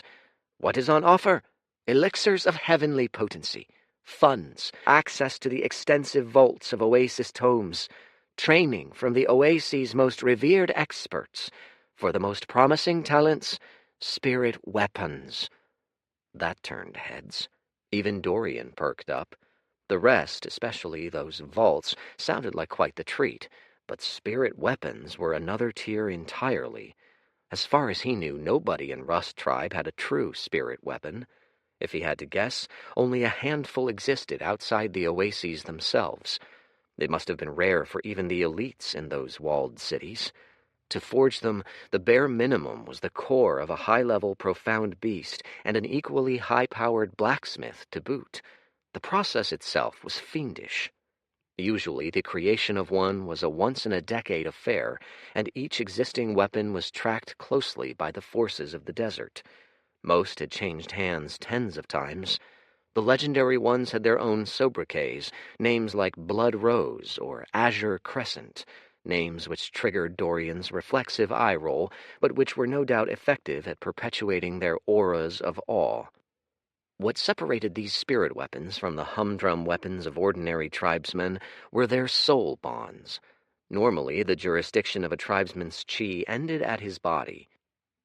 What is on offer? Elixirs of heavenly potency, funds, access to the extensive vaults of Oasis tomes, training from the Oasis' most revered experts. For the most promising talents, spirit weapons. That turned heads. Even Dorian perked up. The rest, especially those vaults, sounded like quite the treat, but spirit weapons were another tier entirely. As far as he knew, nobody in Rust Tribe had a true spirit weapon. If he had to guess, only a handful existed outside the Oases themselves. They must have been rare for even the elites in those walled cities. To forge them, the bare minimum was the core of a high-level, profound beast and an equally high-powered blacksmith to boot. The process itself was fiendish. Usually, the creation of one was a once-in-a-decade affair, and each existing weapon was tracked closely by the forces of the desert. Most had changed hands tens of times. The legendary ones had their own sobriquets, names like Blood Rose or Azure Crescent, names which triggered Dorian's reflexive eye roll, but which were no doubt effective at perpetuating their auras of awe. What separated these spirit weapons from the humdrum weapons of ordinary tribesmen were their soul bonds. Normally, the jurisdiction of a tribesman's chi ended at his body.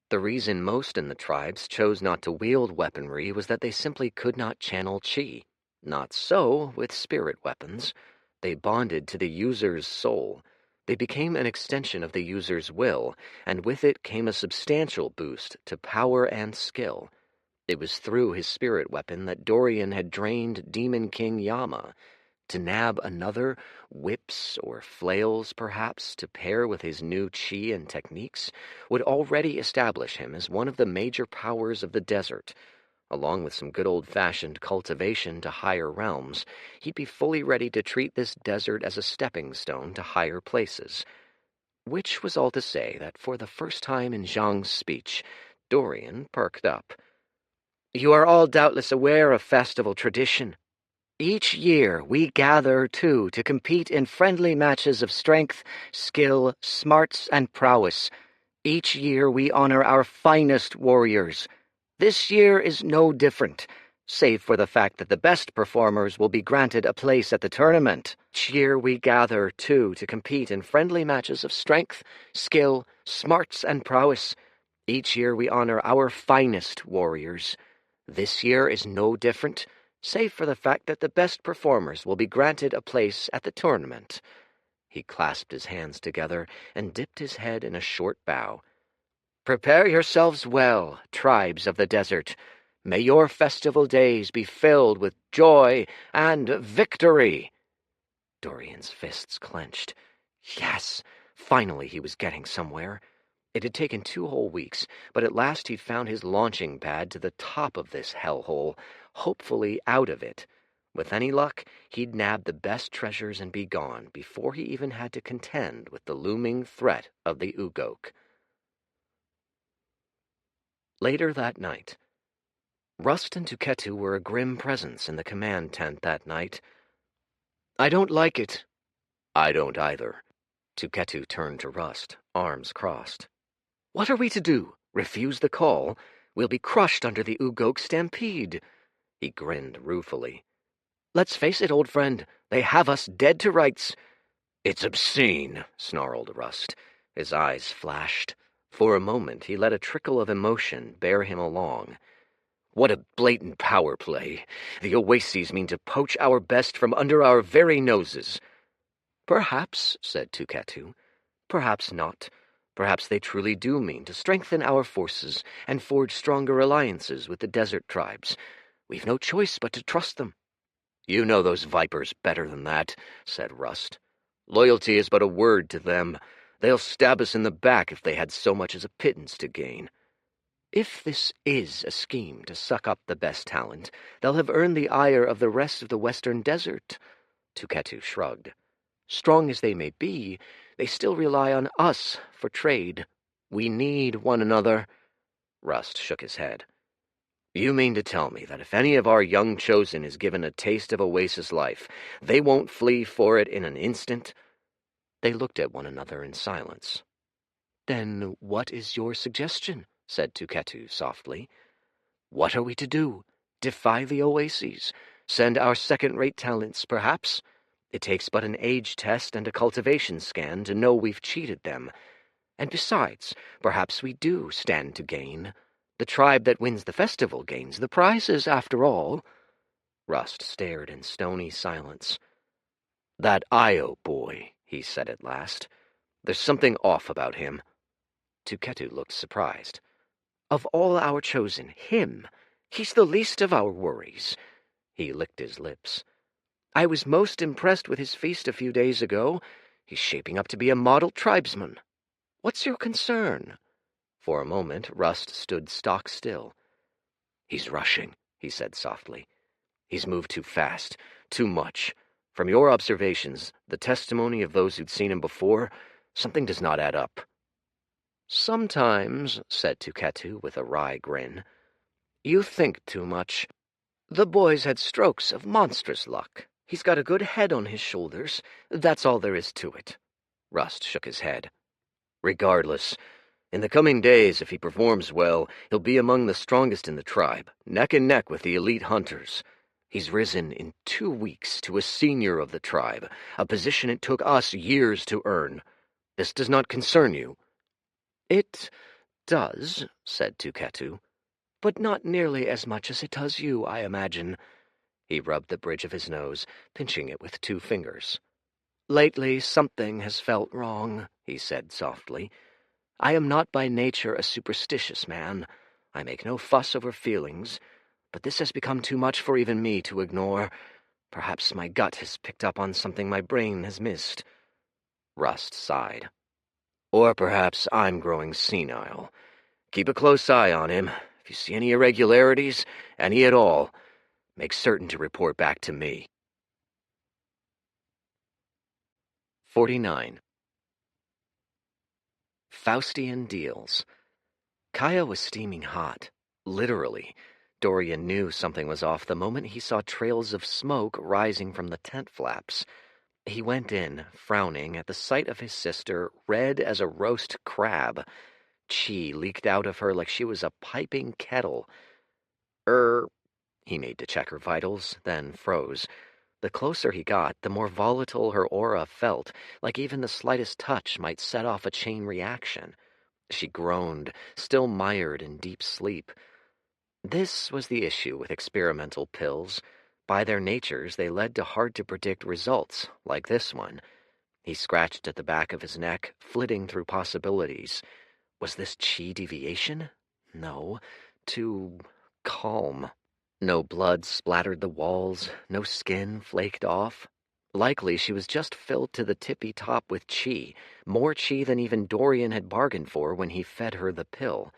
The reason most in the tribes chose not to wield weaponry was that they simply could not channel chi. Not so with spirit weapons. They bonded to the user's soul. They became an extension of the user's will, and with it came a substantial boost to power and skill. It was through his spirit weapon that Dorian had drained Demon King Yama. To nab another, whips or flails perhaps, to pair with his new chi and techniques, would already establish him as one of the major powers of the desert. Along with some good old-fashioned cultivation to higher realms, he'd be fully ready to treat this desert as a stepping stone to higher places. Which was all to say that for the first time in Zhang's speech, Dorian perked up. "You are all doubtless aware of festival tradition. Each year we gather, too, to compete in friendly matches of strength, skill, smarts, and prowess. Each year we honor our finest warriors. This year is no different, save for the fact that the best performers will be granted a place at the tournament. Each year we gather, too, to compete in friendly matches of strength, skill, smarts, and prowess. Each year we honor our finest warriors. This year is no different, save for the fact that the best performers will be granted a place at the tournament." He clasped his hands together and dipped his head in a short bow. "Prepare yourselves well, tribes of the desert. May your festival days be filled with joy and victory." Dorian's fists clenched. Yes, finally he was getting somewhere. It had taken 2 whole weeks, but at last he'd found his launching pad to the top of this hellhole, hopefully out of it. With any luck, he'd nab the best treasures and be gone before he even had to contend with the looming threat of the Ugok. Later that night, Rust and Tuketu were a grim presence in the command tent that night. "I don't like it." "I don't either." Tuketu turned to Rust, arms crossed. "What are we to do? Refuse the call? We'll be crushed under the Ugok stampede." He grinned ruefully. "Let's face it, old friend, they have us dead to rights." "It's obscene," snarled Rust. His eyes flashed. For a moment he let a trickle of emotion bear him along. "What a blatant power play. The Oases mean to poach our best from under our very noses." "Perhaps," said Tuketu. "Perhaps not. Perhaps they truly do mean to strengthen our forces and forge stronger alliances with the desert tribes. We've no choice but to trust them." "You know those vipers better than that," said Rust. "Loyalty is but a word to them. They'll stab us in the back if they had so much as a pittance to gain." "If this is a scheme to suck up the best talent, they'll have earned the ire of the rest of the western desert." Tuketu shrugged. "Strong as they may be, they still rely on us for trade. We need one another." Rust shook his head. "You mean to tell me that if any of our young chosen is given a taste of Oasis life, they won't flee for it in an instant?" They looked at one another in silence. "Then what is your suggestion?" said Tuketu softly. "What are we to do? Defy the Oases? Send our second-rate talents, perhaps? It takes but an age test and a cultivation scan to know we've cheated them. And besides, perhaps we do stand to gain. The tribe that wins the festival gains the prizes, after all." Rust stared in stony silence. "That Io boy," he said at last. "There's something off about him." Tuketu looked surprised. "Of all our chosen, him. He's the least of our worries." He licked his lips. "I was most impressed with his feast a few days ago. He's shaping up to be a model tribesman. What's your concern?" For a moment, Rust stood stock still. "He's rushing," he said softly. "He's moved too fast, too much. From your observations, the testimony of those who'd seen him before, something does not add up." "Sometimes," said Tuketu with a wry grin, "you think too much. The boy's had strokes of monstrous luck. He's got a good head on his shoulders. That's all there is to it." Rust shook his head. "Regardless, in the coming days, if he performs well, he'll be among the strongest in the tribe, neck and neck with the elite hunters. He's risen in 2 weeks to a senior of the tribe, a position it took us years to earn. This does not concern you." "It does," said Tuketu, "but not nearly as much as it does you, I imagine." He rubbed the bridge of his nose, pinching it with 2 fingers. "Lately something has felt wrong," he said softly. "I am not by nature a superstitious man. I make no fuss over feelings, but this has become too much for even me to ignore. Perhaps my gut has picked up on something my brain has missed." Rust sighed. "Or perhaps I'm growing senile. Keep a close eye on him. If you see any irregularities, any at all, make certain to report back to me." 49. Faustian Deals. Kaya was steaming hot. Literally. Dorian knew something was off the moment he saw trails of smoke rising from the tent flaps. He went in, frowning at the sight of his sister, red as a roast crab. Chi leaked out of her like she was a piping kettle. He made to check her vitals, then froze. The closer he got, the more volatile her aura felt, like even the slightest touch might set off a chain reaction. She groaned, still mired in deep sleep. This was the issue with experimental pills. By their natures, they led to hard-to-predict results, like this one. He scratched at the back of his neck, flitting through possibilities. Was this chi deviation? No. Too calm. No blood splattered the walls, no skin flaked off. Likely she was just filled to the tippy top with chi, more chi than even Dorian had bargained for when he fed her the pill.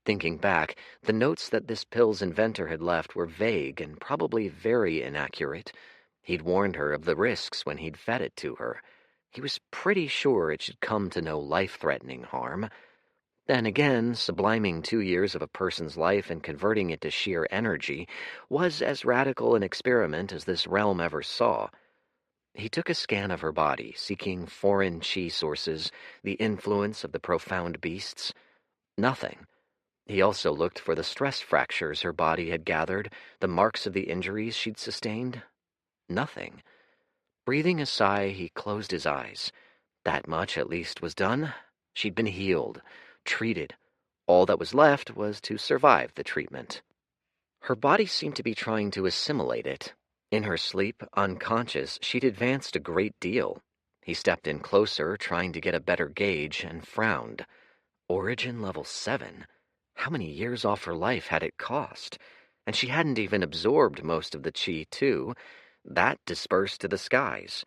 Thinking back, the notes that this pill's inventor had left were vague and probably very inaccurate. He'd warned her of the risks when he'd fed it to her. He was pretty sure it should come to no life-threatening harm. Then again, subliming 2 years of a person's life and converting it to sheer energy was as radical an experiment as this realm ever saw. He took a scan of her body, seeking foreign chi sources, the influence of the profound beasts. Nothing. He also looked for the stress fractures her body had gathered, the marks of the injuries she'd sustained. Nothing. Breathing a sigh, he closed his eyes. That much, at least, was done. She'd been healed, treated. All that was left was to survive the treatment. Her body seemed to be trying to assimilate it. In her sleep, unconscious, she'd advanced a great deal. He stepped in closer, trying to get a better gauge, and frowned. Origin level 7? How many years off her life had it cost? And she hadn't even absorbed most of the chi, too. That dispersed to the skies.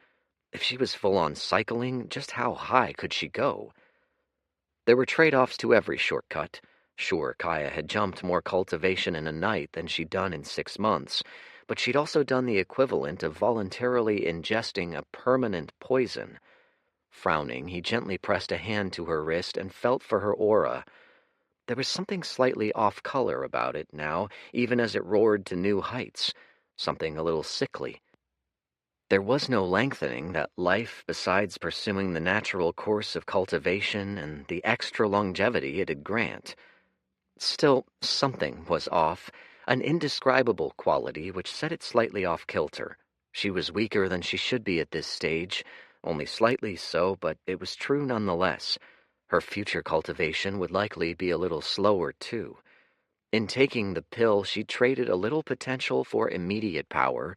If she was full-on cycling, just how high could she go? There were trade-offs to every shortcut. Sure, Kaya had jumped more cultivation in a night than she'd done in 6 months, but she'd also done the equivalent of voluntarily ingesting a permanent poison. Frowning, he gently pressed a hand to her wrist and felt for her aura. There was something slightly off-color about it now, even as it roared to new heights. Something a little sickly. There was no lengthening that life besides pursuing the natural course of cultivation and the extra longevity it'd grant. Still, something was off. an indescribable quality which set it slightly off kilter. She was weaker than she should be at this stage, only slightly so, but it was true nonetheless. Her future cultivation would likely be a little slower, too. In taking the pill, she traded a little potential for immediate power.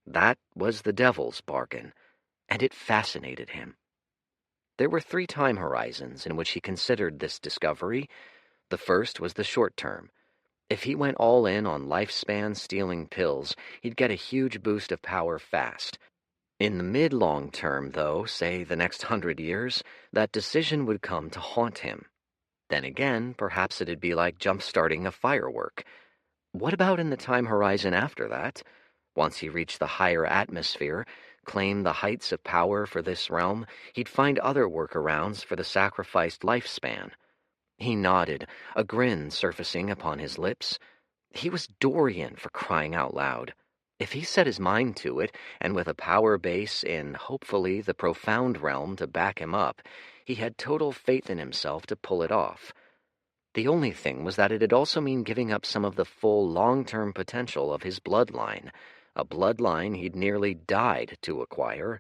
That was the devil's bargain, and it fascinated him. There were 3 time horizons in which he considered this discovery. The first was the short term. If he went all in on lifespan-stealing pills, he'd get a huge boost of power fast. In the mid-long term, though, say the next 100 years, that decision would come to haunt him. Then again, perhaps it'd be like jump-starting a firework. What about in the time horizon after that? Once he reached the higher atmosphere, claimed the heights of power for this realm, he'd find other workarounds for the sacrificed lifespan. He nodded, a grin surfacing upon his lips. He was Dorian, for crying out loud. If he set his mind to it, and with a power base in, hopefully, the profound realm to back him up, he had total faith in himself to pull it off. The only thing was that it'd also mean giving up some of the full long-term potential of his bloodline, a bloodline he'd nearly died to acquire,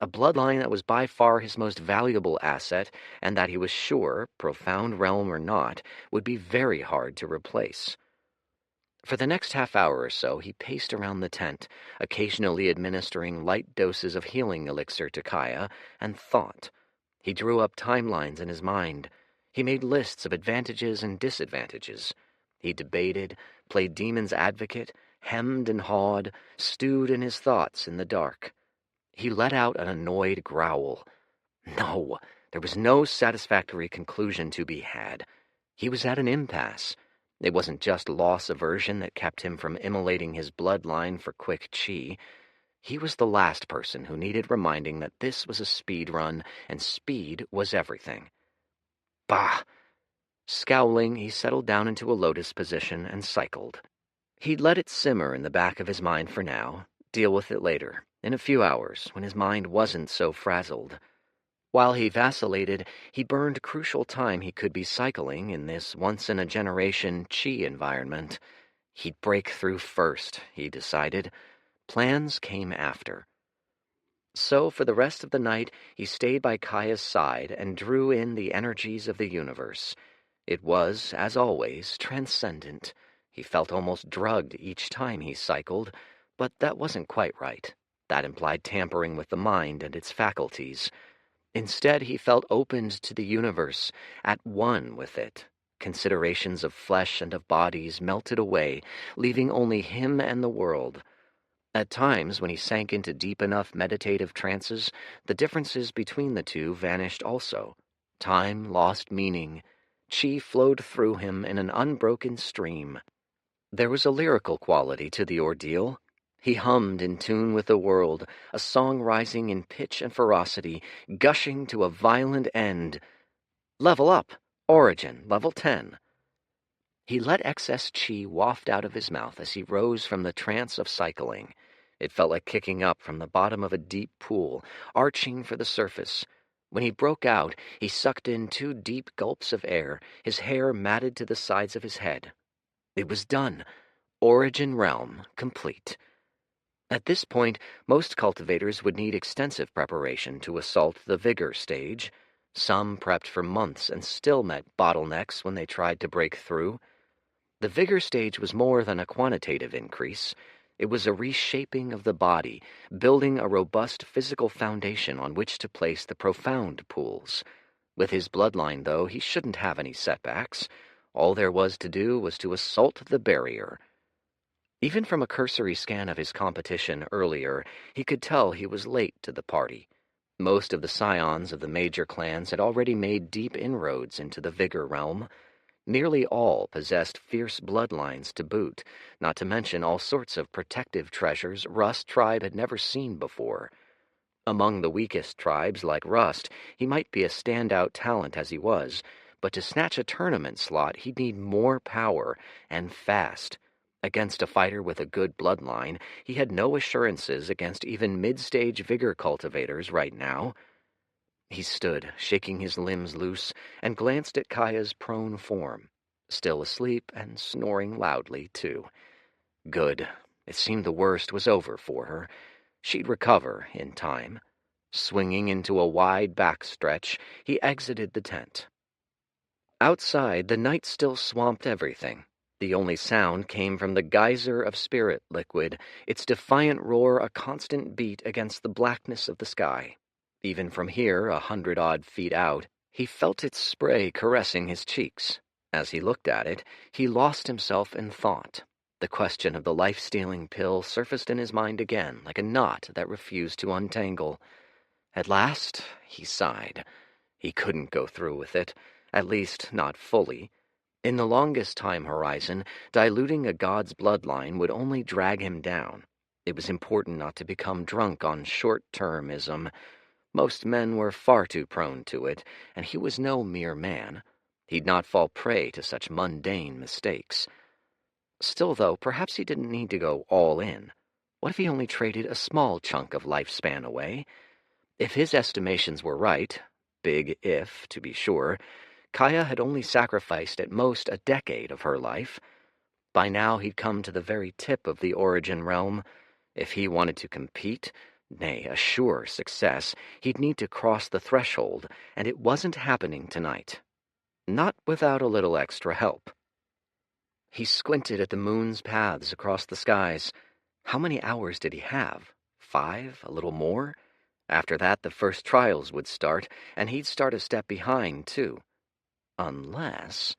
a bloodline that was by far his most valuable asset and that he was sure, profound realm or not, would be very hard to replace. For the next half hour or so, he paced around the tent, occasionally administering light doses of healing elixir to Kaya, and thought. He drew up timelines in his mind. He made lists of advantages and disadvantages. He debated, played demon's advocate, hemmed and hawed, stewed in his thoughts in the dark. He let out an annoyed growl. No, there was no satisfactory conclusion to be had. He was at an impasse. It wasn't just loss aversion that kept him from immolating his bloodline for quick chi. He was the last person who needed reminding that this was a speed run, and speed was everything. Bah! Scowling, he settled down into a lotus position and cycled. He'd let it simmer in the back of his mind for now, deal with it later, in a few hours, when his mind wasn't so frazzled. While he vacillated, he burned crucial time he could be cycling in this once-in-a-generation chi environment. He'd break through first, he decided. Plans came after. So, for the rest of the night, he stayed by Kaya's side and drew in the energies of the universe. It was, as always, transcendent. He felt almost drugged each time he cycled, but that wasn't quite right. That implied tampering with the mind and its faculties. Instead, he felt opened to the universe, at one with it. Considerations of flesh and of bodies melted away, leaving only him and the world. At times, when he sank into deep enough meditative trances, the differences between the two vanished also. Time lost meaning. Chi flowed through him in an unbroken stream. There was a lyrical quality to the ordeal. He hummed in tune with the world, a song rising in pitch and ferocity, gushing to a violent end. Level up. Origin, level 10. He let excess chi waft out of his mouth as he rose from the trance of cycling. It felt like kicking up from the bottom of a deep pool, arching for the surface. When he broke out, he sucked in 2 deep gulps of air, his hair matted to the sides of his head. It was done. Origin realm complete. At this point, most cultivators would need extensive preparation to assault the vigor stage. Some prepped for months and still met bottlenecks when they tried to break through. The vigor stage was more than a quantitative increase. It was a reshaping of the body, building a robust physical foundation on which to place the profound pools. With his bloodline, though, he shouldn't have any setbacks. All there was to do was to assault the barrier. Even from a cursory scan of his competition earlier, he could tell he was late to the party. Most of the scions of the major clans had already made deep inroads into the vigor realm. Nearly all possessed fierce bloodlines to boot, not to mention all sorts of protective treasures Rust's tribe had never seen before. Among the weakest tribes, like Rust, he might be a standout talent as he was, but to snatch a tournament slot he'd need more power, and fast. Against a fighter with a good bloodline, he had no assurances against even mid-stage vigor cultivators right now. He stood, shaking his limbs loose, and glanced at Kaya's prone form. Still asleep and snoring loudly, too. Good. It seemed the worst was over for her. She'd recover in time. Swinging into a wide backstretch, he exited the tent. Outside, the night still swamped everything. The only sound came from the geyser of spirit liquid, its defiant roar a constant beat against the blackness of the sky. Even from here, 100-odd feet out, he felt its spray caressing his cheeks. As he looked at it, he lost himself in thought. The question of the life-stealing pill surfaced in his mind again, like a knot that refused to untangle. At last, he sighed. He couldn't go through with it, at least not fully. In the longest time horizon, diluting a god's bloodline would only drag him down. It was important not to become drunk on short-termism. Most men were far too prone to it, and he was no mere man. He'd not fall prey to such mundane mistakes. Still, though, perhaps he didn't need to go all in. What if he only traded a small chunk of lifespan away? If his estimations were right, big if, to be sure, Kaya had only sacrificed at most a decade of her life. By now he'd come to the very tip of the origin realm. If he wanted to compete, nay, assure success, he'd need to cross the threshold, and it wasn't happening tonight. Not without a little extra help. He squinted at the moon's paths across the skies. How many hours did he have? 5? A little more? After that, the first trials would start, and he'd start a step behind, too. Unless...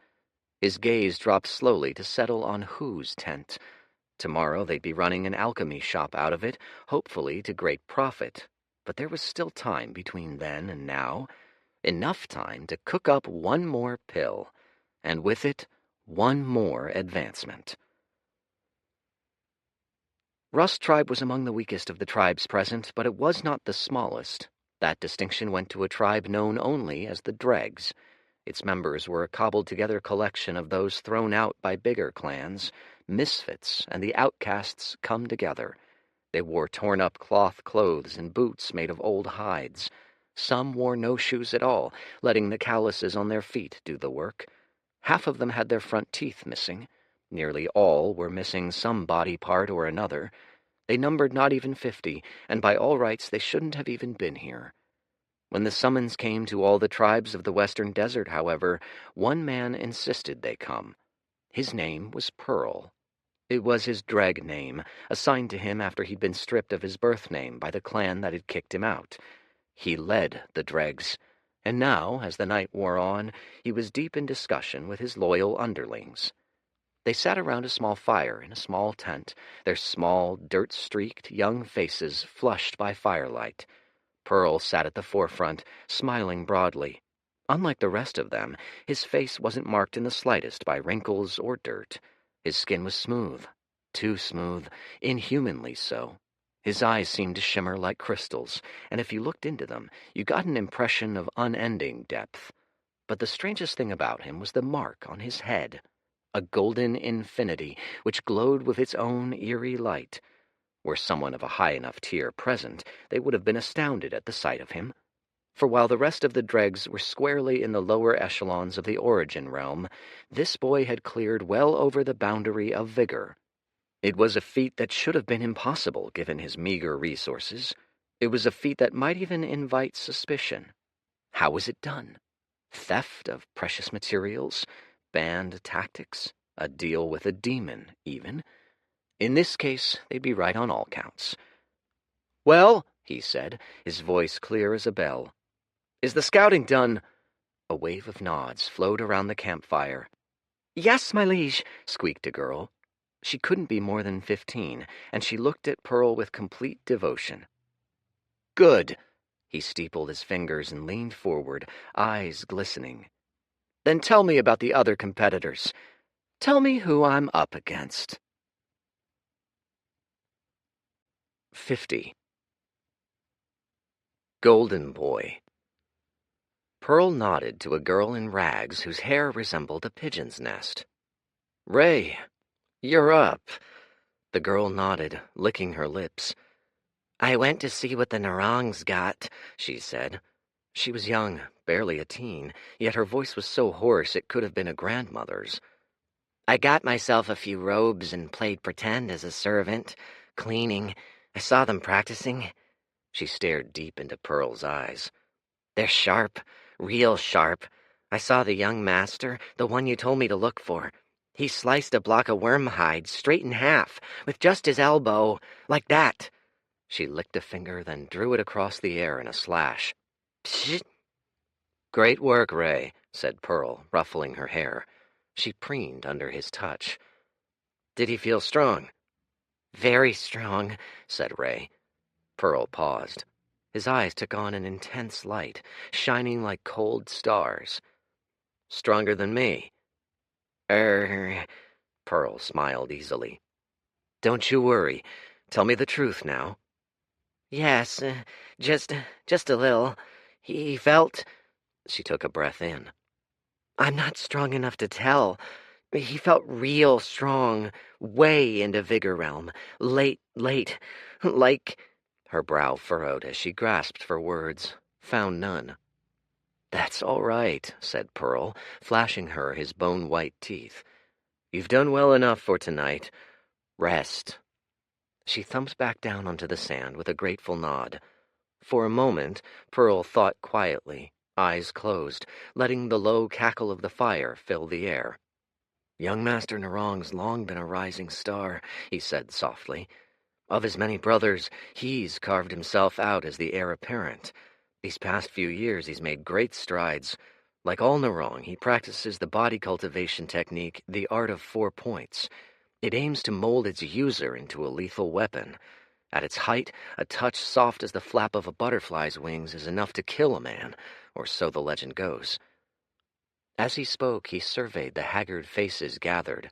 His gaze dropped slowly to settle on whose tent. Tomorrow they'd be running an alchemy shop out of it, hopefully to great profit. But there was still time between then and now. Enough time to cook up one more pill, and with it, one more advancement. Rust Tribe was among the weakest of the tribes present, but it was not the smallest. That distinction went to a tribe known only as the Dregs. Its members were a cobbled-together collection of those thrown out by bigger clans, misfits and the outcasts come together. They wore torn-up cloth clothes and boots made of old hides. Some wore no shoes at all, letting the calluses on their feet do the work. Half of them had their front teeth missing. Nearly all were missing some body part or another. They numbered not even 50, and by all rights they shouldn't have even been here. When the summons came to all the tribes of the western desert, however, one man insisted they come. His name was Pearl. It was his Dreg name, assigned to him after he'd been stripped of his birth name by the clan that had kicked him out. He led the Dregs, and now, as the night wore on, he was deep in discussion with his loyal underlings. They sat around a small fire in a small tent, their small, dirt-streaked young faces flushed by firelight. Pearl sat at the forefront, smiling broadly. Unlike the rest of them, his face wasn't marked in the slightest by wrinkles or dirt. His skin was smooth, too smooth, inhumanly so. His eyes seemed to shimmer like crystals, and if you looked into them, you got an impression of unending depth. But the strangest thing about him was the mark on his head, a golden infinity which glowed with its own eerie light. Were someone of a high enough tier present, they would have been astounded at the sight of him. For while the rest of the Dregs were squarely in the lower echelons of the origin realm, this boy had cleared well over the boundary of vigor. It was a feat that should have been impossible given his meager resources. It was a feat that might even invite suspicion. How was it done? Theft of precious materials? Band tactics? A deal with a demon, even? In this case, they'd be right on all counts. "Well," he said, his voice clear as a bell. "Is the scouting done?" A wave of nods flowed around the campfire. "Yes, my liege," squeaked a girl. She couldn't be more than 15, and she looked at Pearl with complete devotion. "Good." He steepled his fingers and leaned forward, eyes glistening. "Then tell me about the other competitors. Tell me who I'm up against." 50. Golden Boy. Pearl nodded to a girl in rags whose hair resembled a pigeon's nest. "Ray, you're up." The girl nodded, licking her lips. "I went to see what the Narangs got," she said. She was young, barely a teen, yet her voice was so hoarse it could have been a grandmother's. I got myself a few robes and played pretend as a servant, cleaning. I saw them practicing. She stared deep into Pearl's eyes. They're sharp, real sharp. I saw the young master, the one you told me to look for. He sliced a block of worm hide straight in half, with just his elbow, like that. She licked a finger, then drew it across the air in a slash. Pshh! Great work, Ray, said Pearl, ruffling her hair. She preened under his touch. Did he feel strong? Very strong, said Ray. Pearl paused. His eyes took on an intense light, shining like cold stars. Stronger than me? Pearl smiled easily. Don't you worry. Tell me the truth now. Yes, just a little. He felt... She took a breath in. I'm not strong enough to tell. He felt real strong, way into Vigor Realm. Late, like... Her brow furrowed as she grasped for words, found none. That's all right, said Pearl, flashing her his bone-white teeth. You've done well enough for tonight. Rest. She thumped back down onto the sand with a grateful nod. For a moment, Pearl thought quietly, eyes closed, letting the low cackle of the fire fill the air. Young Master Narong's long been a rising star, he said softly. Of his many brothers, he's carved himself out as the heir apparent. These past few years he's made great strides. Like all Narong, he practices the body cultivation technique, the art of 4 points. It aims to mold its user into a lethal weapon. At its height, a touch soft as the flap of a butterfly's wings is enough to kill a man, or so the legend goes. As he spoke, he surveyed the haggard faces gathered.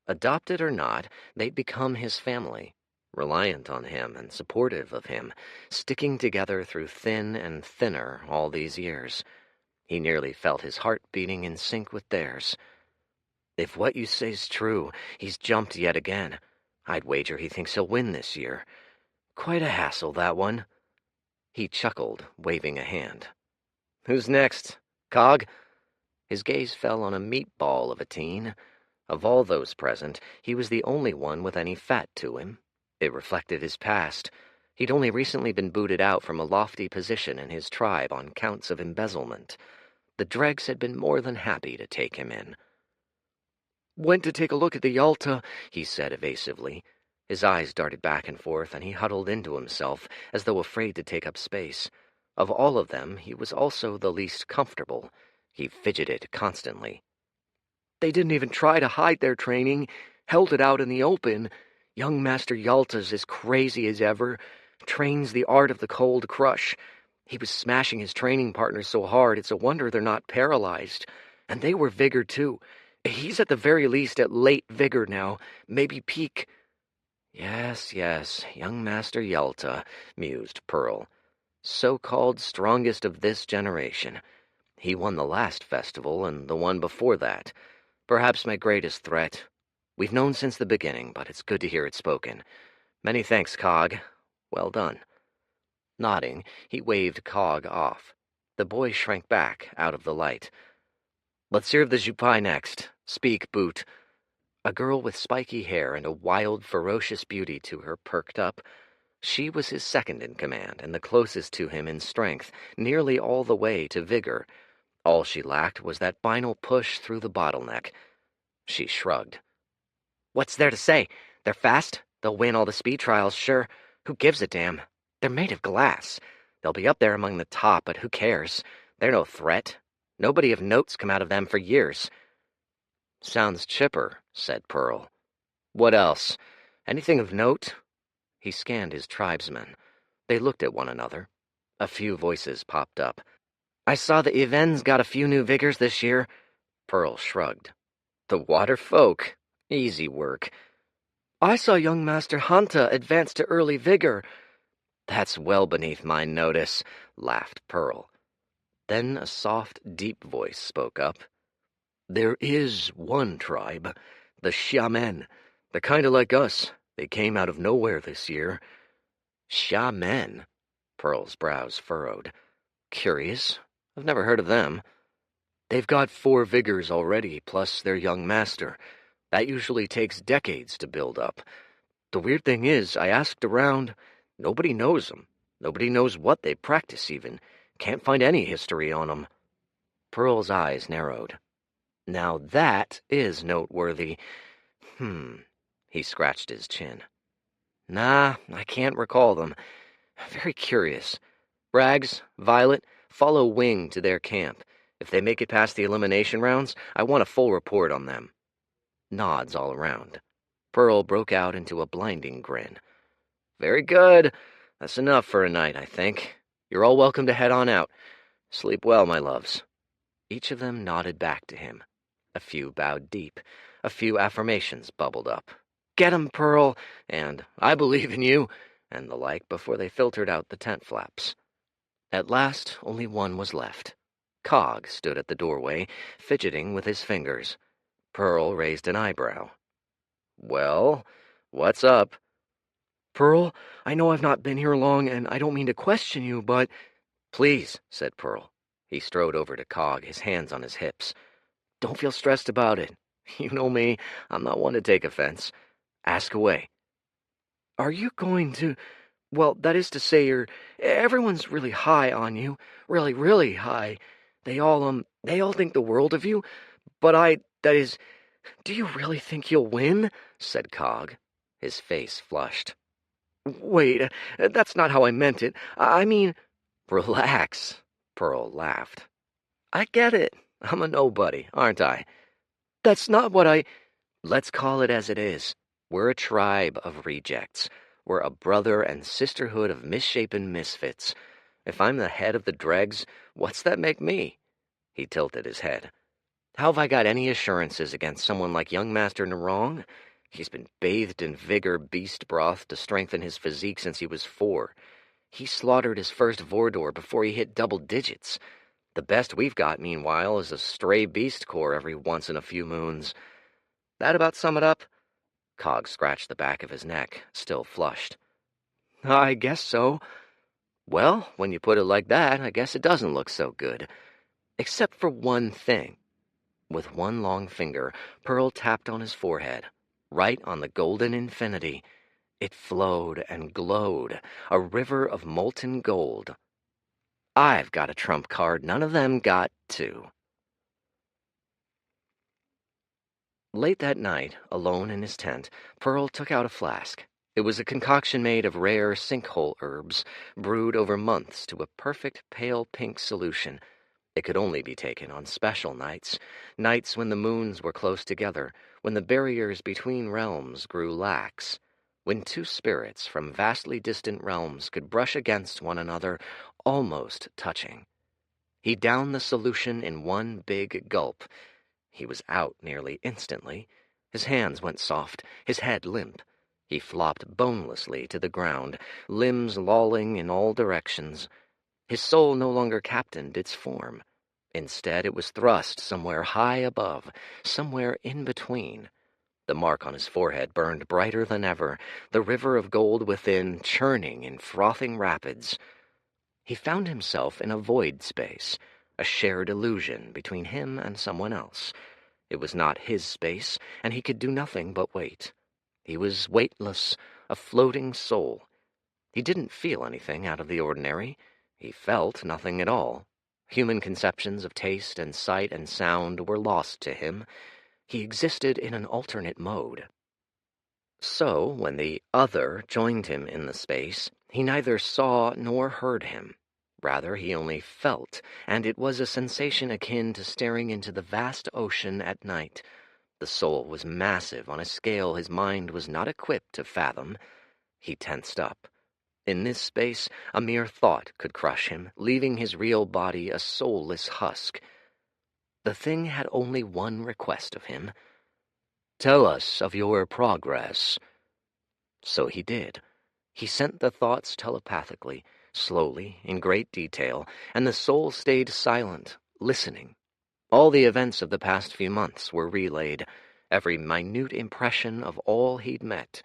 Adopted or not, they'd become his family, reliant on him and supportive of him, sticking together through thin and thinner all these years. He nearly felt his heart beating in sync with theirs. If what you say's true, he's jumped yet again. I'd wager he thinks he'll win this year. Quite a hassle, that one. He chuckled, waving a hand. Who's next? Cog? His gaze fell on a meatball of a teen. Of all those present, he was the only one with any fat to him. It reflected his past. He'd only recently been booted out from a lofty position in his tribe on counts of embezzlement. The dregs had been more than happy to take him in. Went to take a look at the Yalta, he said evasively. His eyes darted back and forth, and he huddled into himself, as though afraid to take up space. Of all of them, he was also the least comfortable. He fidgeted constantly. They didn't even try to hide their training, held it out in the open. Young Master Yalta's as crazy as ever, trains the art of the cold crush. He was smashing his training partners so hard it's a wonder they're not paralyzed. And they were vigor, too. He's at the very least at late vigor now, maybe peak. Yes, young Master Yalta, mused Pearl. So-called strongest of this generation. He won the last festival and the one before that. Perhaps my greatest threat. We've known since the beginning, but it's good to hear it spoken. Many thanks, Cog. Well done. Nodding, he waved Cog off. The boy shrank back, out of the light. Let's hear of the Jupai next. Speak, Boot. A girl with spiky hair and a wild, ferocious beauty to her perked up. She was his second in command, and the closest to him in strength, nearly all the way to vigor. All she lacked was that final push through the bottleneck. She shrugged. What's there to say? They're fast. They'll win all the speed trials, sure. Who gives a damn? They're made of glass. They'll be up there among the top, but who cares? They're no threat. Nobody of note's come out of them for years. Sounds chipper, said Pearl. What else? Anything of note? He scanned his tribesmen. They looked at one another. A few voices popped up. I saw the Evens got a few new vigors this year. Pearl shrugged. The water folk. Easy work. I saw young Master Hanta advance to early vigor. That's well beneath my notice, laughed Pearl. Then a soft, deep voice spoke up. There is one tribe, the Xiamen. They're kinda like us. They came out of nowhere this year. Xiamen? Pearl's brows furrowed. Curious. I've never heard of them. They've got 4 vigors already, plus their young master. That usually takes decades to build up. The weird thing is, I asked around, nobody knows them. Nobody knows what they practice even. Can't find any history on them. Pearl's eyes narrowed. Now that is noteworthy. He scratched his chin. Nah, I can't recall them. Very curious. Braggs, Violet, follow Wing to their camp. If they make it past the elimination rounds, I want a full report on them. Nods all around. Pearl broke out into a blinding grin. Very good. That's enough for a night, I think. You're all welcome to head on out. Sleep well, my loves. Each of them nodded back to him. A few bowed deep. A few affirmations bubbled up. Get 'em, Pearl, and I believe in you, and the like before they filtered out the tent flaps. At last, only one was left. Cog stood at the doorway, fidgeting with his fingers. Pearl raised an eyebrow. Well, what's up? Pearl, I know I've not been here long, and I don't mean to question you, but... Please, said Pearl. He strode over to Cog, his hands on his hips. Don't feel stressed about it. You know me, I'm not one to take offense. Ask away. Are you going to... Well, that is to say, everyone's really high on you. Really, really high. They all think the world of you. But that is... Do you really think you'll win? Said Cog. His face flushed. Wait, that's not how I meant it. I mean... Relax, Pearl laughed. I get it. I'm a nobody, aren't I? That's not what I... Let's call it as it is. We're a tribe of rejects. We're a brother and sisterhood of misshapen misfits. If I'm the head of the dregs, what's that make me? He tilted his head. How have I got any assurances against someone like young Master Narong? He's been bathed in vigor beast broth to strengthen his physique since he was 4. He slaughtered his first Vordor before he hit double digits. The best we've got, meanwhile, is a stray beast core every once in a few moons. That about sum it up? Cog scratched the back of his neck, still flushed. I guess so. Well, when you put it like that, I guess it doesn't look so good. Except for one thing. With one long finger, Pearl tapped on his forehead, right on the golden infinity. It flowed and glowed, a river of molten gold. I've got a trump card none of them got, too. Late that night, alone in his tent, Pearl took out a flask. It was a concoction made of rare sinkhole herbs, brewed over months to a perfect pale pink solution. It could only be taken on special nights, nights when the moons were close together, when the barriers between realms grew lax, when two spirits from vastly distant realms could brush against one another, almost touching. He downed the solution in one big gulp. He was out nearly instantly. His hands went soft, his head limp. He flopped bonelessly to the ground, limbs lolling in all directions. His soul no longer captained its form. Instead, it was thrust somewhere high above, somewhere in between. The mark on his forehead burned brighter than ever, the river of gold within churning in frothing rapids. He found himself in a void space, a shared illusion between him and someone else. It was not his space, and he could do nothing but wait. He was weightless, a floating soul. He didn't feel anything out of the ordinary. He felt nothing at all. Human conceptions of taste and sight and sound were lost to him. He existed in an alternate mode. So, when the other joined him in the space, he neither saw nor heard him. Rather, he only felt, and it was a sensation akin to staring into the vast ocean at night. The soul was massive on a scale his mind was not equipped to fathom. He tensed up. In this space, a mere thought could crush him, leaving his real body a soulless husk. The thing had only one request of him. Tell us of your progress. So he did. He sent the thoughts telepathically, slowly, in great detail, and the soul stayed silent, listening. All the events of the past few months were relayed, every minute impression of all he'd met.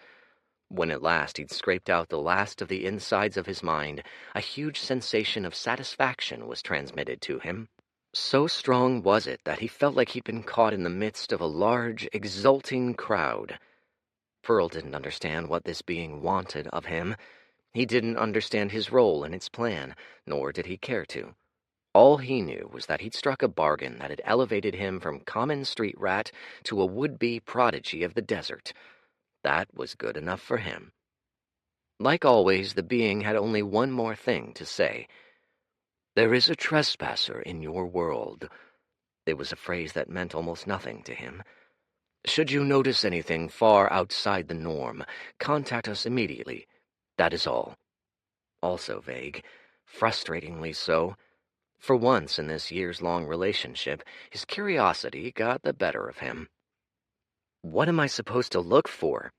When at last he'd scraped out the last of the insides of his mind, a huge sensation of satisfaction was transmitted to him. So strong was it that he felt like he'd been caught in the midst of a large, exulting crowd. Pearl didn't understand what this being wanted of him. He didn't understand his role in its plan, nor did he care to. All he knew was that he'd struck a bargain that had elevated him from common street rat to a would-be prodigy of the desert. That was good enough for him. Like always, the being had only one more thing to say. "There is a trespasser in your world." It was a phrase that meant almost nothing to him. "Should you notice anything far outside the norm, contact us immediately. That is all." Also vague, frustratingly so. For once in this years-long relationship, his curiosity got the better of him. "What am I supposed to look for?"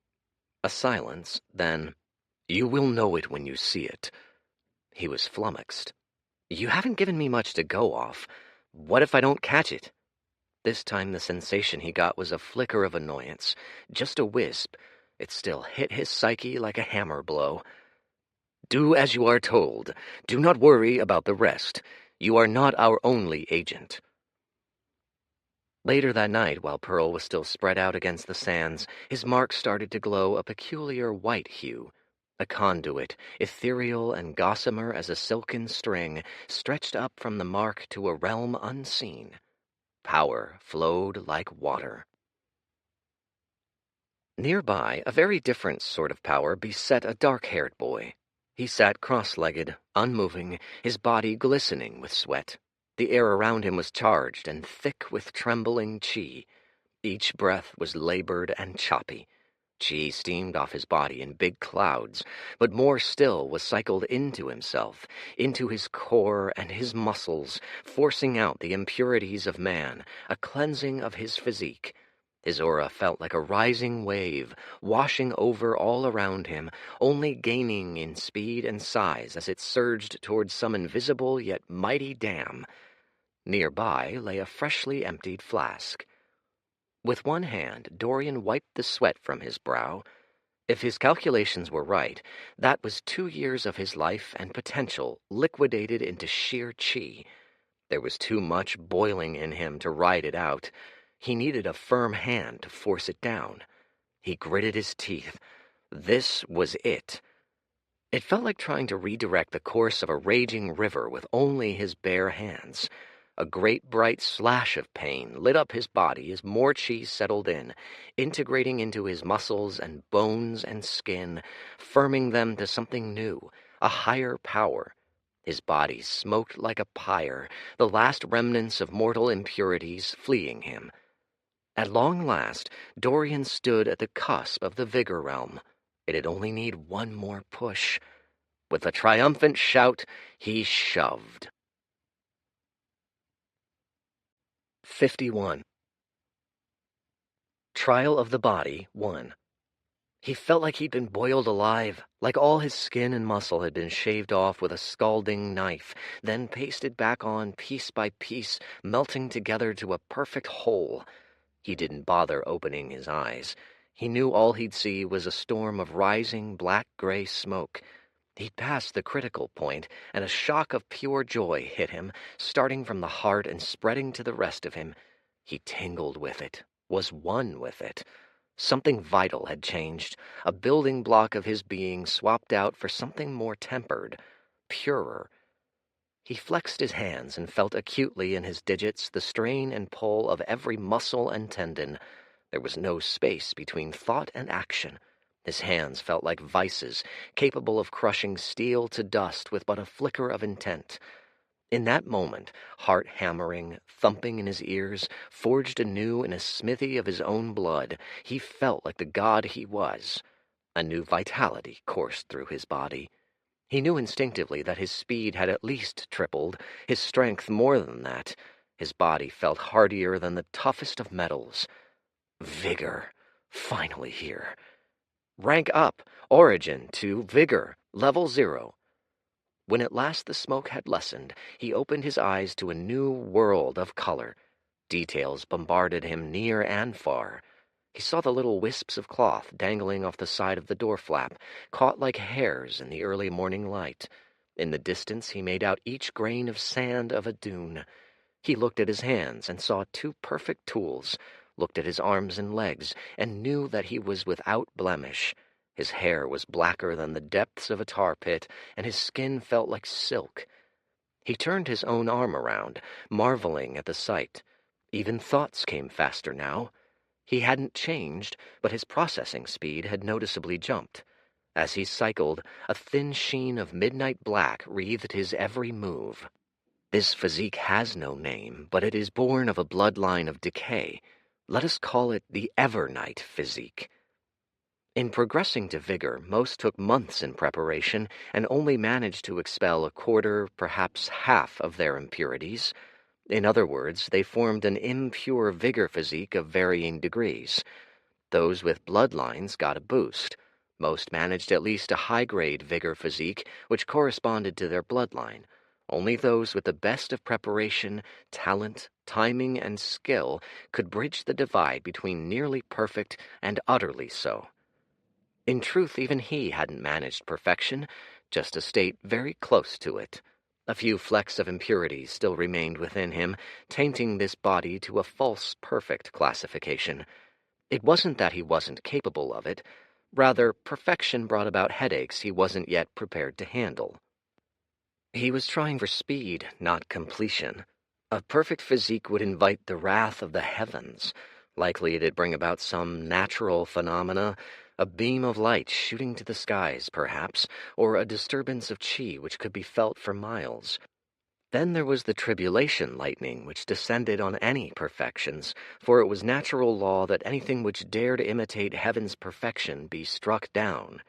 A silence, then, "You will know it when you see it." He was flummoxed. "You haven't given me much to go off. What if I don't catch it?" This time the sensation he got was a flicker of annoyance, just a wisp. It still hit his psyche like a hammer blow. "Do as you are told. Do not worry about the rest. You are not our only agent." Later that night, while Pearl was still spread out against the sands, his mark started to glow a peculiar white hue. A conduit, ethereal and gossamer as a silken string, stretched up from the mark to a realm unseen. Power flowed like water. Nearby, a very different sort of power beset a dark-haired boy. He sat cross-legged, unmoving, his body glistening with sweat. The air around him was charged and thick with trembling chi. Each breath was labored and choppy. Chi steamed off his body in big clouds, but more still was cycled into himself, into his core and his muscles, forcing out the impurities of man, a cleansing of his physique. His aura felt like a rising wave, washing over all around him, only gaining in speed and size as it surged towards some invisible yet mighty dam. Nearby lay a freshly emptied flask. With one hand, Dorian wiped the sweat from his brow. If his calculations were right, that was 2 years of his life and potential liquidated into sheer chi. There was too much boiling in him to ride it out. He needed a firm hand to force it down. He gritted his teeth. This was it. It felt like trying to redirect the course of a raging river with only his bare hands. A great bright slash of pain lit up his body as more chi settled in, integrating into his muscles and bones and skin, firming them to something new, a higher power. His body smoked like a pyre, the last remnants of mortal impurities fleeing him. At long last, Dorian stood at the cusp of the vigor realm. It'd only need one more push. With a triumphant shout, he shoved. 51. Trial of the Body 1. He felt like he'd been boiled alive, like all his skin and muscle had been shaved off with a scalding knife, then pasted back on piece by piece, melting together to a perfect whole. He didn't bother opening his eyes. He knew all he'd see was a storm of rising black-gray smoke. He'd passed the critical point, and a shock of pure joy hit him, starting from the heart and spreading to the rest of him. He tingled with it, was one with it. Something vital had changed, a building block of his being swapped out for something more tempered, purer. He flexed his hands and felt acutely in his digits the strain and pull of every muscle and tendon. There was no space between thought and action. His hands felt like vices, capable of crushing steel to dust with but a flicker of intent. In that moment, heart hammering, thumping in his ears, forged anew in a smithy of his own blood, he felt like the god he was. A new vitality coursed through his body. He knew instinctively that his speed had at least tripled, his strength more than that. His body felt hardier than the toughest of metals. Vigor, finally here. Rank up, Origin to Vigor, level 0. When at last the smoke had lessened, he opened his eyes to a new world of color. Details bombarded him near and far. He saw the little wisps of cloth dangling off the side of the door flap, caught like hairs in the early morning light. In the distance he made out each grain of sand of a dune. He looked at his hands and saw two perfect tools, looked at his arms and legs, and knew that he was without blemish. His hair was blacker than the depths of a tar pit, and his skin felt like silk. He turned his own arm around, marveling at the sight. Even thoughts came faster now. He hadn't changed, but his processing speed had noticeably jumped. As he cycled, a thin sheen of midnight black wreathed his every move. This physique has no name, but it is born of a bloodline of decay. Let us call it the Evernight physique. In progressing to vigor, most took months in preparation and only managed to expel a quarter, perhaps half, of their impurities. In other words, they formed an impure vigor physique of varying degrees. Those with bloodlines got a boost. Most managed at least a high-grade vigor physique, which corresponded to their bloodline. Only those with the best of preparation, talent, timing, and skill could bridge the divide between nearly perfect and utterly so. In truth, even he hadn't managed perfection, just a state very close to it. A few flecks of impurity still remained within him, tainting this body to a false perfect classification. It wasn't that he wasn't capable of it. Rather, perfection brought about headaches he wasn't yet prepared to handle. He was trying for speed, not completion. A perfect physique would invite the wrath of the heavens. Likely it'd bring about some natural phenomena, a beam of light shooting to the skies, perhaps, or a disturbance of chi which could be felt for miles. Then there was the tribulation lightning which descended on any perfections, for it was natural law that anything which dared imitate heaven's perfection be struck down.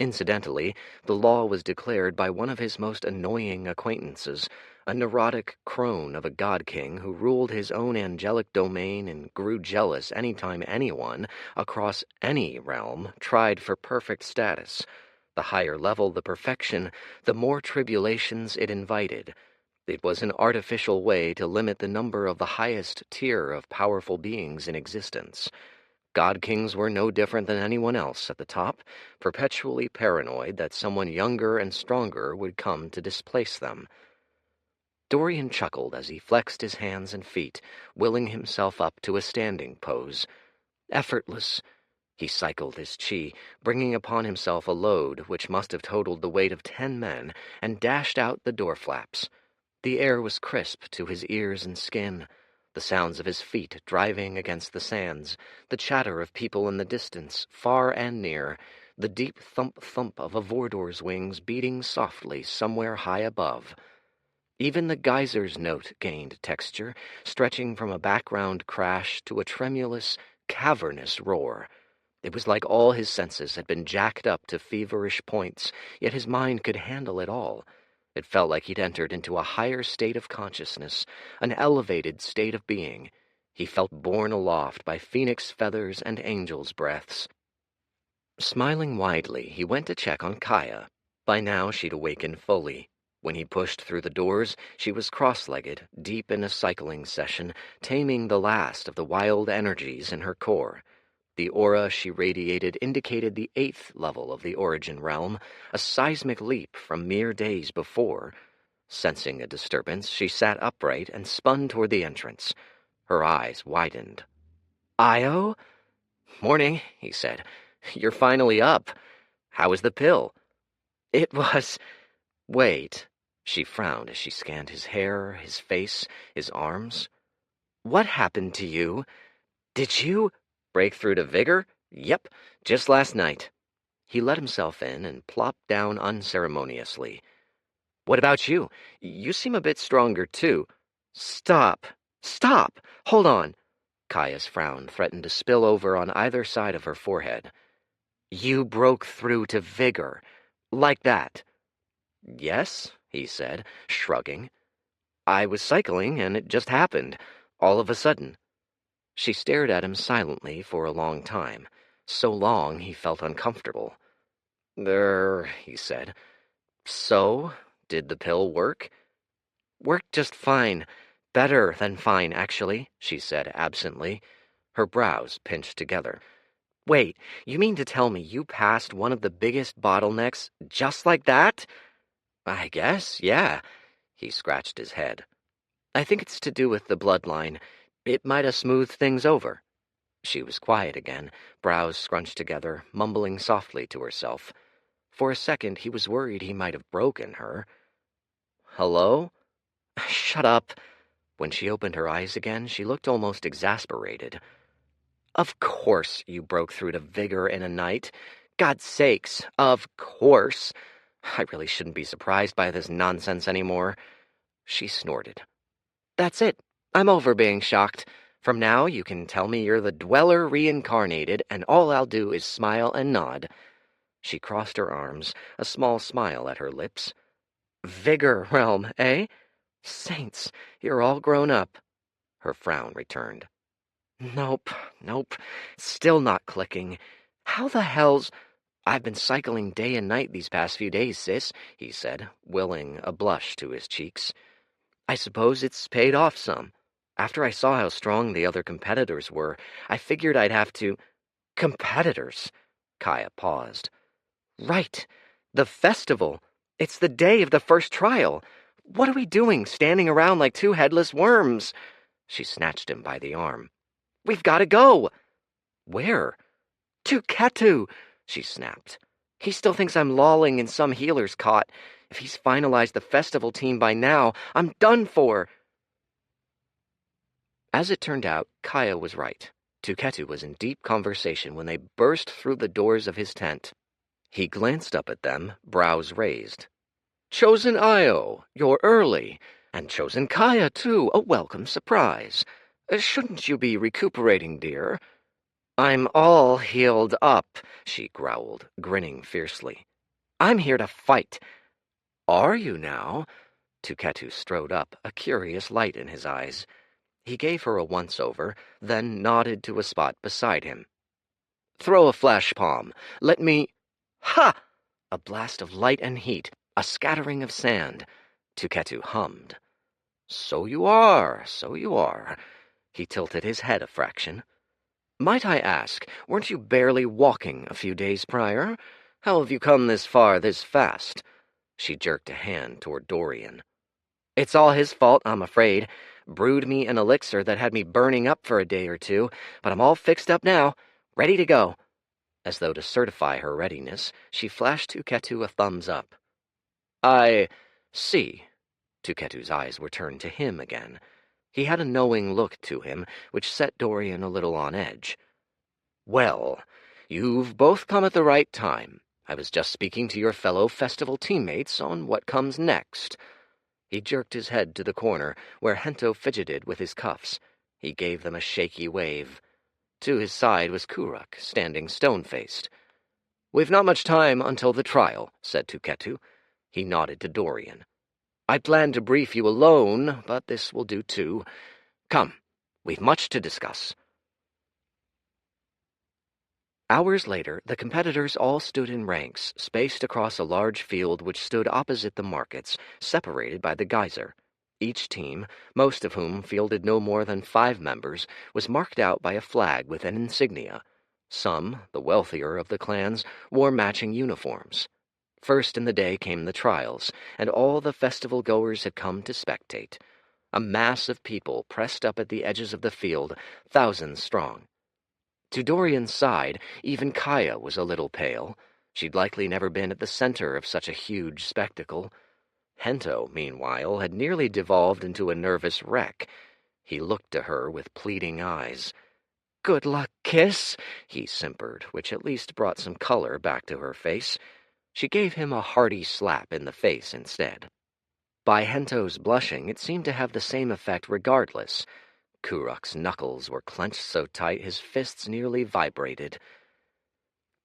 Incidentally, the law was declared by one of his most annoying acquaintances, a neurotic crone of a god-king who ruled his own angelic domain and grew jealous any time anyone, across any realm, tried for perfect status. The higher level the perfection, the more tribulations it invited. It was an artificial way to limit the number of the highest tier of powerful beings in existence. God-kings were no different than anyone else at the top, perpetually paranoid that someone younger and stronger would come to displace them. Dorian chuckled as he flexed his hands and feet, willing himself up to a standing pose. Effortless. He cycled his chi, bringing upon himself a load which must have totaled the weight of 10 men, and dashed out the door flaps. The air was crisp to his ears and skin. The sounds of his feet driving against the sands, the chatter of people in the distance, far and near, the deep thump-thump of a Vordor's wings beating softly somewhere high above. Even the geyser's note gained texture, stretching from a background crash to a tremulous, cavernous roar. It was like all his senses had been jacked up to feverish points, yet his mind could handle it all. It felt like he'd entered into a higher state of consciousness, an elevated state of being. He felt borne aloft by phoenix feathers and angel's breaths. Smiling widely, he went to check on Kaya. By now she'd awakened fully. When he pushed through the doors, she was cross-legged, deep in a cycling session, taming the last of the wild energies in her core. The aura she radiated indicated the 8th level of the origin realm, a seismic leap from mere days before. Sensing a disturbance, she sat upright and spun toward the entrance. Her eyes widened. "Io?" "Morning," he said. "You're finally up. How was the pill?" "It was—" "Wait." She frowned as she scanned his hair, his face, his arms. "What happened to you? Did you—" "Break through to vigor? Yep, just last night." He let himself in and plopped down unceremoniously. "What about you? You seem a bit stronger, too." "Stop! Stop! Hold on!" Kaya's frown threatened to spill over on either side of her forehead. "You broke through to vigor. Like that." "Yes," he said, shrugging. "I was cycling, and it just happened. All of a sudden." She stared at him silently for a long time. So long he felt uncomfortable. He said. "So, did the pill work?" "Worked just fine. Better than fine, actually," she said absently. Her brows pinched together. "Wait, you mean to tell me you passed one of the biggest bottlenecks just like that?" "I guess, yeah." He scratched his head. I think it's to do with the bloodline. It might have smoothed things over. She was quiet again, brows scrunched together, mumbling softly to herself. For a second, he was worried he might have broken her. Hello? Shut up. When she opened her eyes again, she looked almost exasperated. Of course you broke through to vigor in a night. God's sakes, of course. I really shouldn't be surprised by this nonsense anymore. She snorted. That's it. I'm over being shocked. From now, you can tell me you're the Dweller reincarnated, and all I'll do is smile and nod. She crossed her arms, a small smile at her lips. Vigor realm, eh? Saints, you're all grown up. Her frown returned. Nope, still not clicking. How the hell's... I've been cycling day and night these past few days, sis, he said, willing a blush to his cheeks. I suppose it's paid off some. After I saw how strong the other competitors were, I figured I'd have to... Competitors? Kaya paused. Right, the festival. It's the day of the first trial. What are we doing, standing around like two headless worms? She snatched him by the arm. We've got to go. Where? To Ketu, she snapped. He still thinks I'm lolling in some healer's cot. If he's finalized the festival team by now, I'm done for. As it turned out, Kaya was right. Tuketu was in deep conversation when they burst through the doors of his tent. He glanced up at them, brows raised. Chosen Io, you're early. And Chosen Kaya, too, a welcome surprise. Shouldn't you be recuperating, dear? I'm all healed up, she growled, grinning fiercely. I'm here to fight. Are you now? Tuketu strode up, a curious light in his eyes. He gave her a once-over, then nodded to a spot beside him. Throw a flash palm. Let me... Ha! A blast of light and heat, a scattering of sand. Tuketu hummed. So you are. He tilted his head a fraction. Might I ask, weren't you barely walking a few days prior? How have you come this far this fast? She jerked a hand toward Dorian. It's all his fault, I'm afraid. Brewed me an elixir that had me burning up for a day or two, but I'm all fixed up now, ready to go. As though to certify her readiness, she flashed Tuketu a thumbs up. I see. Tuketu's eyes were turned to him again. He had a knowing look to him, which set Dorian a little on edge. Well, you've both come at the right time. I was just speaking to your fellow festival teammates on what comes next. He jerked his head to the corner, where Hento fidgeted with his cuffs. He gave them a shaky wave. To his side was Kuruk, standing stone-faced. We've not much time until the trial, said Tuketu. He nodded to Dorian. I planned to brief you alone, but this will do too. Come, we've much to discuss. Hours later, the competitors all stood in ranks, spaced across a large field which stood opposite the markets, separated by the geyser. Each team, most of whom fielded no more than 5 members, was marked out by a flag with an insignia. Some, the wealthier of the clans, wore matching uniforms. First in the day came the trials, and all the festival-goers had come to spectate. A mass of people pressed up at the edges of the field, thousands strong. To Dorian's side, even Kaya was a little pale. She'd likely never been at the center of such a huge spectacle. Hento, meanwhile, had nearly devolved into a nervous wreck. He looked to her with pleading eyes. Good luck, kiss, he simpered, which at least brought some color back to her face. She gave him a hearty slap in the face instead. By Hento's blushing, it seemed to have the same effect regardless. Kuruk's knuckles were clenched so tight his fists nearly vibrated.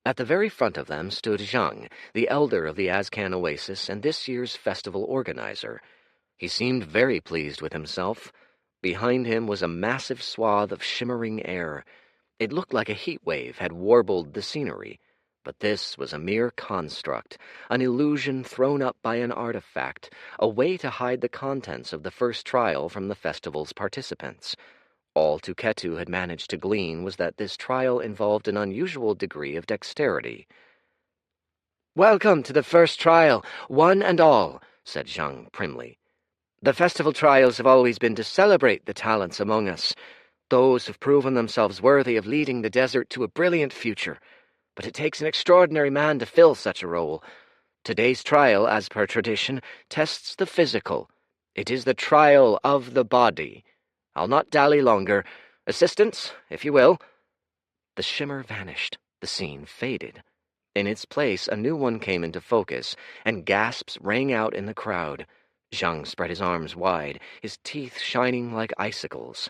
At the very front of them stood Zhang, the elder of the Azcan Oasis and this year's festival organizer. He seemed very pleased with himself. Behind him was a massive swath of shimmering air. It looked like a heat wave had warbled the scenery. But this was a mere construct, an illusion thrown up by an artifact, a way to hide the contents of the first trial from the festival's participants. All Tuketu had managed to glean was that this trial involved an unusual degree of dexterity. Welcome to the first trial, one and all, said Zhang primly. The festival trials have always been to celebrate the talents among us, those who've proven themselves worthy of leading the desert to a brilliant future. But it takes an extraordinary man to fill such a role. Today's trial, as per tradition, tests the physical. It is the trial of the body. I'll not dally longer. Assistants, if you will." The shimmer vanished. The scene faded. In its place, a new one came into focus, and gasps rang out in the crowd. Zhang spread his arms wide, his teeth shining like icicles.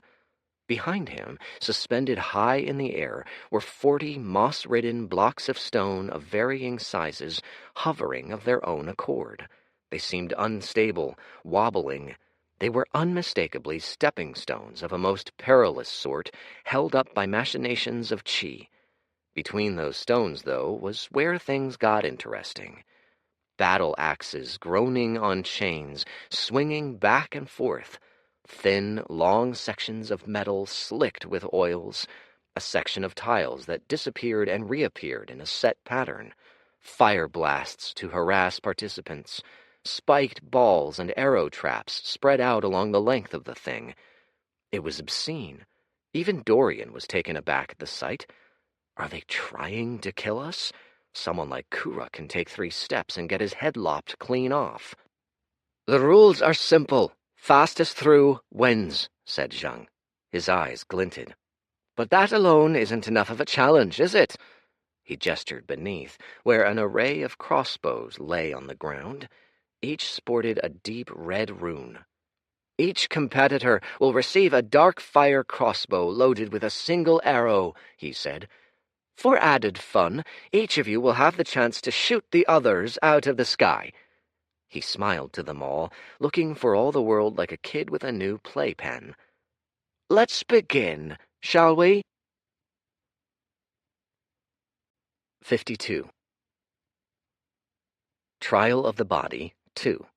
Behind him, suspended high in the air, were 40 moss-ridden blocks of stone of varying sizes, hovering of their own accord. They seemed unstable, wobbling. They were unmistakably stepping stones of a most perilous sort, held up by machinations of qi. Between those stones, though, was where things got interesting. Battle axes groaning on chains, swinging back and forth. Thin, long sections of metal slicked with oils, a section of tiles that disappeared and reappeared in a set pattern, fire blasts to harass participants, spiked balls and arrow traps spread out along the length of the thing. It was obscene. Even Dorian was taken aback at the sight. Are they trying to kill us? Someone like Kura can take 3 steps and get his head lopped clean off. "The rules are simple. Fastest through wins," said Zhang. His eyes glinted. "But that alone isn't enough of a challenge, is it?" He gestured beneath, where an array of crossbows lay on the ground. Each sported a deep red rune. "Each competitor will receive a dark fire crossbow loaded with a single arrow," he said. "For added fun, each of you will have the chance to shoot the others out of the sky." He smiled to them all, looking for all the world like a kid with a new playpen. "Let's begin, shall we?" 52. Trial of the Body 2.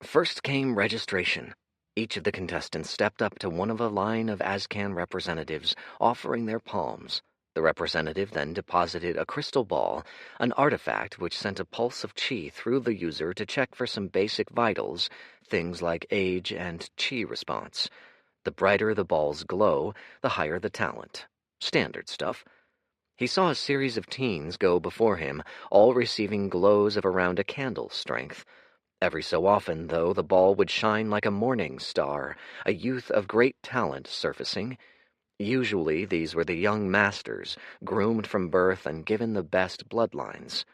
First came registration. Each of the contestants stepped up to one of a line of Azcan representatives, offering their palms. The representative then deposited a crystal ball, an artifact which sent a pulse of qi through the user to check for some basic vitals, things like age and qi response. The brighter the ball's glow, the higher the talent. Standard stuff. He saw a series of teens go before him, all receiving glows of around a candle's strength. Every so often, though, the ball would shine like a morning star, a youth of great talent surfacing. Usually these were the young masters, groomed from birth and given the best bloodlines.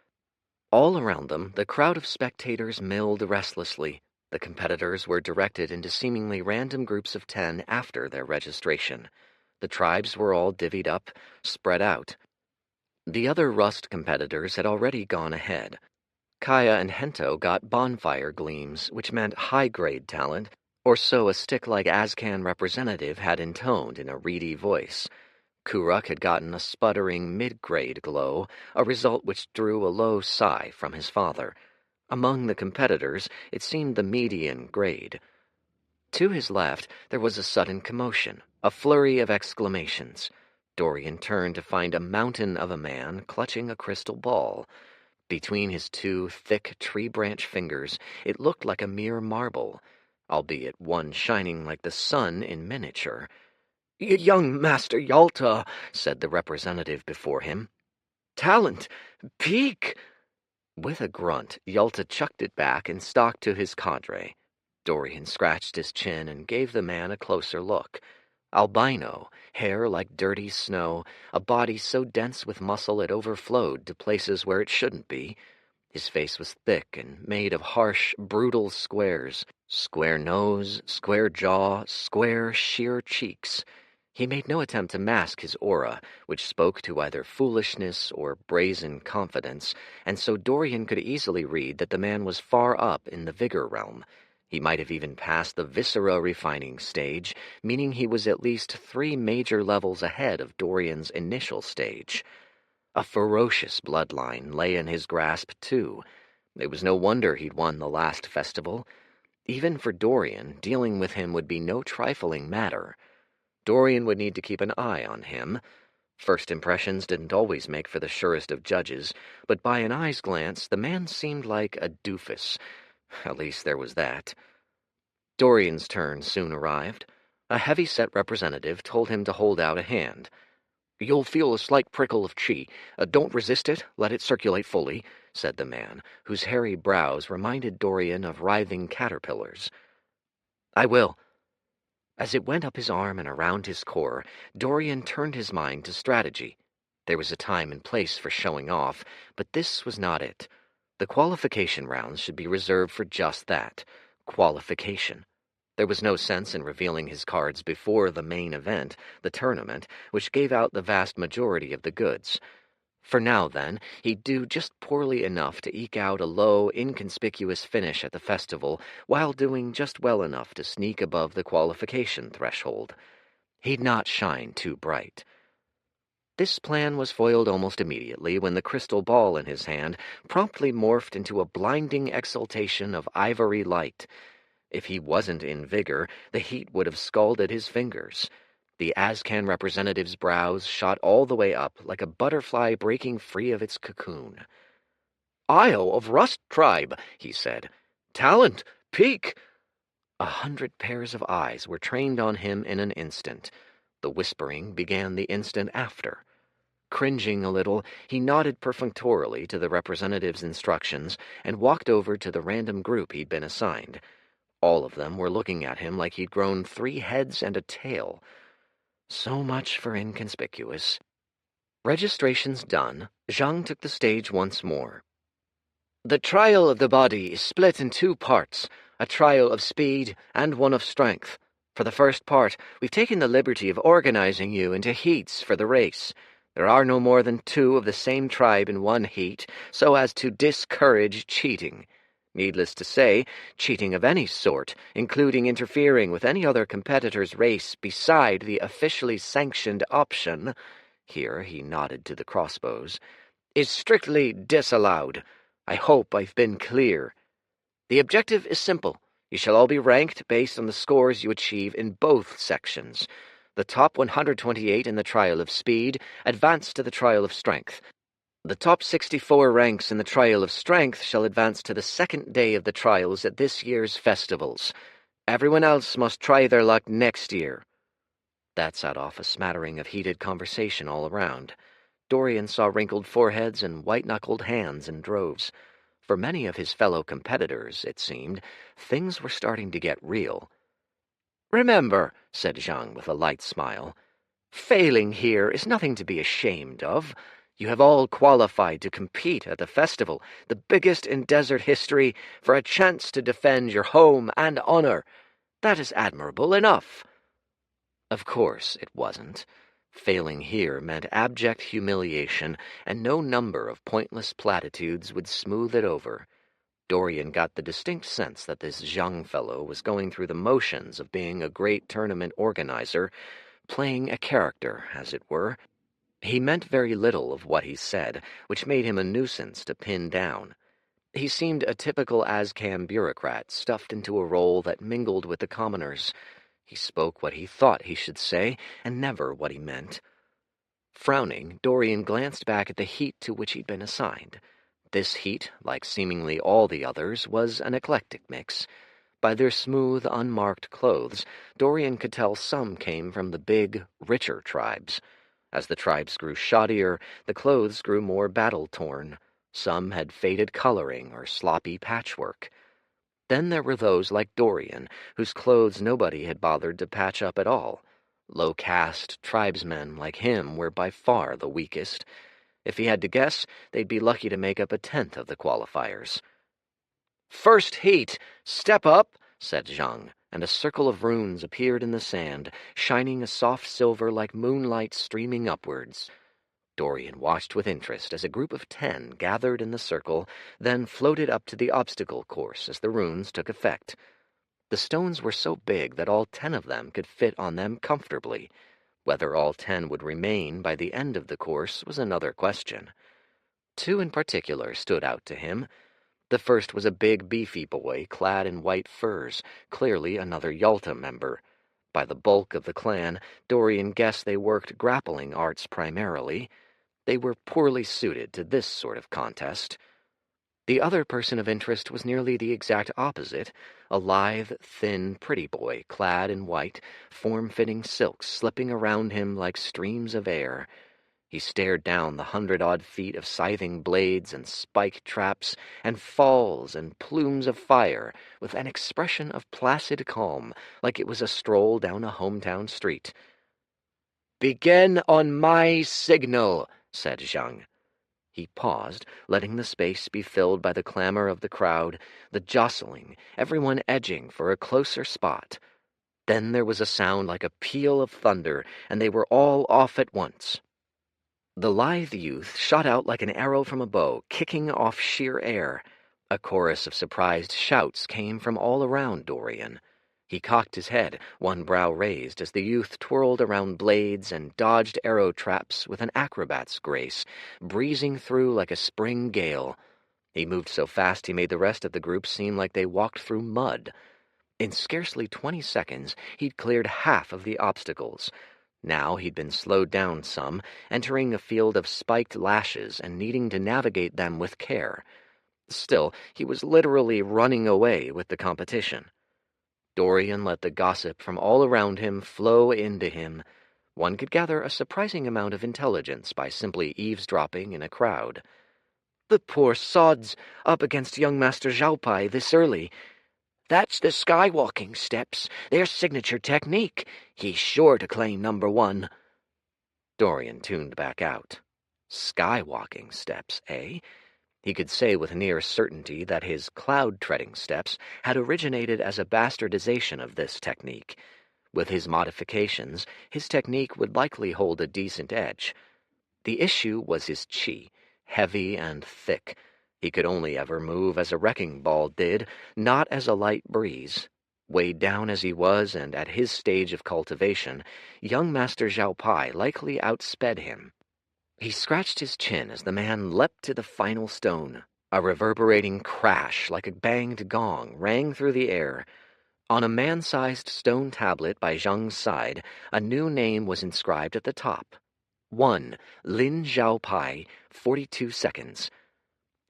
All around them, the crowd of spectators milled restlessly. The competitors were directed into seemingly random groups of 10 after their registration. The tribes were all divvied up, spread out. The other Rust competitors had already gone ahead. Kaya and Hento got bonfire gleams, which meant high-grade talent, or so a stick-like Azcan representative had intoned in a reedy voice. Kuruk had gotten a sputtering mid-grade glow, a result which drew a low sigh from his father. Among the competitors, it seemed the median grade. To his left, there was a sudden commotion, a flurry of exclamations. Dorian turned to find a mountain of a man clutching a crystal ball. Between his 2 thick tree-branch fingers, it looked like a mere marble, albeit one shining like the sun in miniature. "Young Master Yalta," said the representative before him. "Talent! Peak!" With a grunt, Yalta chucked it back and stalked to his cadre. Dorian scratched his chin and gave the man a closer look. Albino, hair like dirty snow, a body so dense with muscle it overflowed to places where it shouldn't be. His face was thick and made of harsh, brutal squares. Square nose, square jaw, square, sheer cheeks. He made no attempt to mask his aura, which spoke to either foolishness or brazen confidence, and so Dorian could easily read that the man was far up in the vigor realm. He might have even passed the viscera refining stage, meaning he was at least 3 major levels ahead of Dorian's initial stage. A ferocious bloodline lay in his grasp, too. It was no wonder he'd won the last festival. Even for Dorian, dealing with him would be no trifling matter. Dorian would need to keep an eye on him. First impressions didn't always make for the surest of judges, but by an eye's glance the man seemed like a doofus. At least there was that. Dorian's turn soon arrived. A heavy-set representative told him to hold out a hand. "You'll feel a slight prickle of chi. Don't resist it, let it circulate fully," said the man, whose hairy brows reminded Dorian of writhing caterpillars. "I will." As it went up his arm and around his core, Dorian turned his mind to strategy. There was a time and place for showing off, but this was not it. The qualification rounds should be reserved for just that, qualification. There was no sense in revealing his cards before the main event, the tournament, which gave out the vast majority of the goods. For now, then, he'd do just poorly enough to eke out a low, inconspicuous finish at the festival while doing just well enough to sneak above the qualification threshold. He'd not shine too bright. This plan was foiled almost immediately when the crystal ball in his hand promptly morphed into a blinding exultation of ivory light. If he wasn't in vigor, the heat would have scalded his fingers. The Azcan representative's brows shot all the way up like a butterfly breaking free of its cocoon. "Isle of Rust Tribe," he said. "Talent! Peak!" 100 pairs of eyes were trained on him in an instant. The whispering began the instant after. Cringing a little, he nodded perfunctorily to the representative's instructions and walked over to the random group he'd been assigned. All of them were looking at him like he'd grown 3 heads and a tail. So much for inconspicuous. Registrations done, Zhang took the stage once more. "The trial of the body is split in 2 parts, a trial of speed and one of strength. For the first part, we've taken the liberty of organizing you into heats for the race. There are no more than 2 of the same tribe in one heat, so as to discourage cheating. Needless to say, cheating of any sort, including interfering with any other competitor's race beside the officially sanctioned option," here he nodded to the crossbows, "is strictly disallowed. I hope I've been clear. The objective is simple. You shall all be ranked based on the scores you achieve in both sections. The top 128 in the trial of speed advance to the trial of strength. The top 64 ranks in the trial of strength shall advance to the second day of the trials at this year's festivals. Everyone else must try their luck next year." That set off a smattering of heated conversation all around. Dorian saw wrinkled foreheads and white-knuckled hands in droves. For many of his fellow competitors, it seemed, things were starting to get real. "Remember," said Zhang with a light smile, "failing here is nothing to be ashamed of. You have all qualified to compete at the festival, the biggest in desert history, for a chance to defend your home and honor. That is admirable enough." Of course it wasn't. Failing here meant abject humiliation, and no number of pointless platitudes would smooth it over. Dorian got the distinct sense that this Zhang fellow was going through the motions of being a great tournament organizer, playing a character, as it were. He meant very little of what he said, which made him a nuisance to pin down. He seemed a typical Azcan bureaucrat stuffed into a role that mingled with the commoners. He spoke what he thought he should say, and never what he meant. Frowning, Dorian glanced back at the heat to which he'd been assigned. This heat, like seemingly all the others, was an eclectic mix. By their smooth, unmarked clothes, Dorian could tell some came from the big, richer tribes. As the tribes grew shoddier, the clothes grew more battle-torn. Some had faded coloring or sloppy patchwork. Then there were those like Dorian, whose clothes nobody had bothered to patch up at all. Low-caste tribesmen like him were by far the weakest. If he had to guess, they'd be lucky to make up 1/10 of the qualifiers. "First heat! Step up!" said Zhang, and a circle of runes appeared in the sand, shining a soft silver like moonlight streaming upwards. Dorian watched with interest as a group of 10 gathered in the circle, then floated up to the obstacle course as the runes took effect. The stones were so big that all 10 of them could fit on them comfortably. Whether all 10 would remain by the end of the course was another question. 2 in particular stood out to him. The first was a big, beefy boy clad in white furs, clearly another Yalta member. By the bulk of the clan, Dorian guessed they worked grappling arts primarily. They were poorly suited to this sort of contest. The other person of interest was nearly the exact opposite, a lithe, thin, pretty boy, clad in white, form-fitting silks slipping around him like streams of air. He stared down the 100-odd feet of scything blades and spike traps and falls and plumes of fire with an expression of placid calm, like it was a stroll down a hometown street. "Begin on my signal," said Zhang. He paused, letting the space be filled by the clamor of the crowd, the jostling, everyone edging for a closer spot. Then there was a sound like a peal of thunder, and they were all off at once. The lithe youth shot out like an arrow from a bow, kicking off sheer air. A chorus of surprised shouts came from all around Dorian. He cocked his head, one brow raised, as the youth twirled around blades and dodged arrow traps with an acrobat's grace, breezing through like a spring gale. He moved so fast he made the rest of the group seem like they walked through mud. In scarcely 20 seconds, he'd cleared half of the obstacles. Now he'd been slowed down some, entering a field of spiked lashes and needing to navigate them with care. Still, he was literally running away with the competition. Dorian let the gossip from all around him flow into him. One could gather a surprising amount of intelligence by simply eavesdropping in a crowd. "The poor sods, up against young Master Zhaopai this early. That's the skywalking steps, their signature technique. He's sure to claim #1. Dorian tuned back out. Skywalking steps, eh? He could say with near certainty that his cloud-treading steps had originated as a bastardization of this technique. With his modifications, his technique would likely hold a decent edge. The issue was his chi, heavy and thick. He could only ever move as a wrecking ball did, not as a light breeze. Weighed down as he was, and at his stage of cultivation, young Master Zhaopai likely outsped him. He scratched his chin as the man leapt to the final stone. A reverberating crash like a banged gong rang through the air. On a man-sized stone tablet by Zhang's side, a new name was inscribed at the top. 1. Lin Zhaopai, 42 seconds.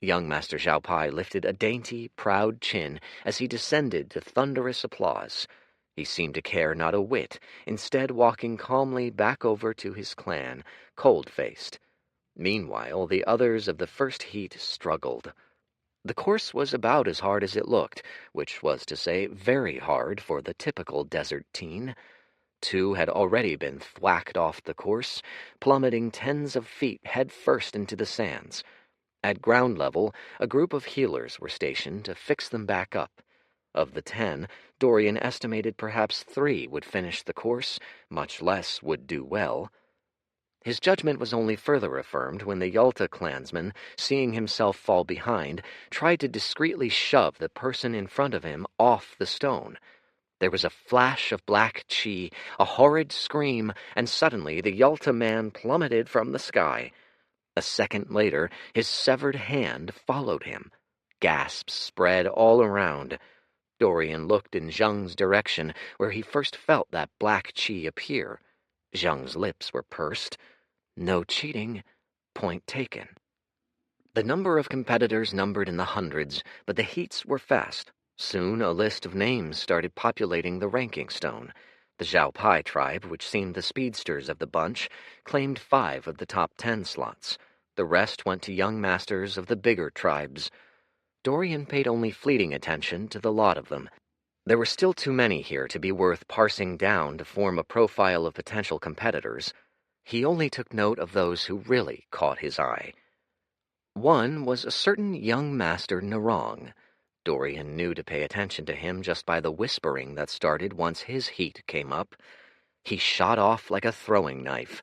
Young Master Zhaopai lifted a dainty, proud chin as he descended to thunderous applause. He seemed to care not a whit, instead walking calmly back over to his clan, cold-faced. Meanwhile, the others of the first heat struggled. The course was about as hard as it looked, which was to say very hard for the typical desert teen. 2 had already been thwacked off the course, plummeting tens of feet head first into the sands. At ground level, a group of healers were stationed to fix them back up. Of the 10, Dorian estimated perhaps 3 would finish the course, much less would do well. His judgment was only further affirmed when the Yalta clansman, seeing himself fall behind, tried to discreetly shove the person in front of him off the stone. There was a flash of black chi, a horrid scream, and suddenly the Yalta man plummeted from the sky. A second later, his severed hand followed him. Gasps spread all around. Dorian looked in Zhang's direction, where he first felt that black chi appear. Zhang's lips were pursed. No cheating. Point taken. The number of competitors numbered in the hundreds, but the heats were fast. Soon a list of names started populating the ranking stone. The Zhaopai tribe, which seemed the speedsters of the bunch, claimed 5 of the top 10 slots. The rest went to young masters of the bigger tribes. Dorian paid only fleeting attention to the lot of them. There were still too many here to be worth parsing down to form a profile of potential competitors. He only took note of those who really caught his eye. One was a certain young master Narong. Dorian knew to pay attention to him just by the whispering that started once his heat came up. He shot off like a throwing knife.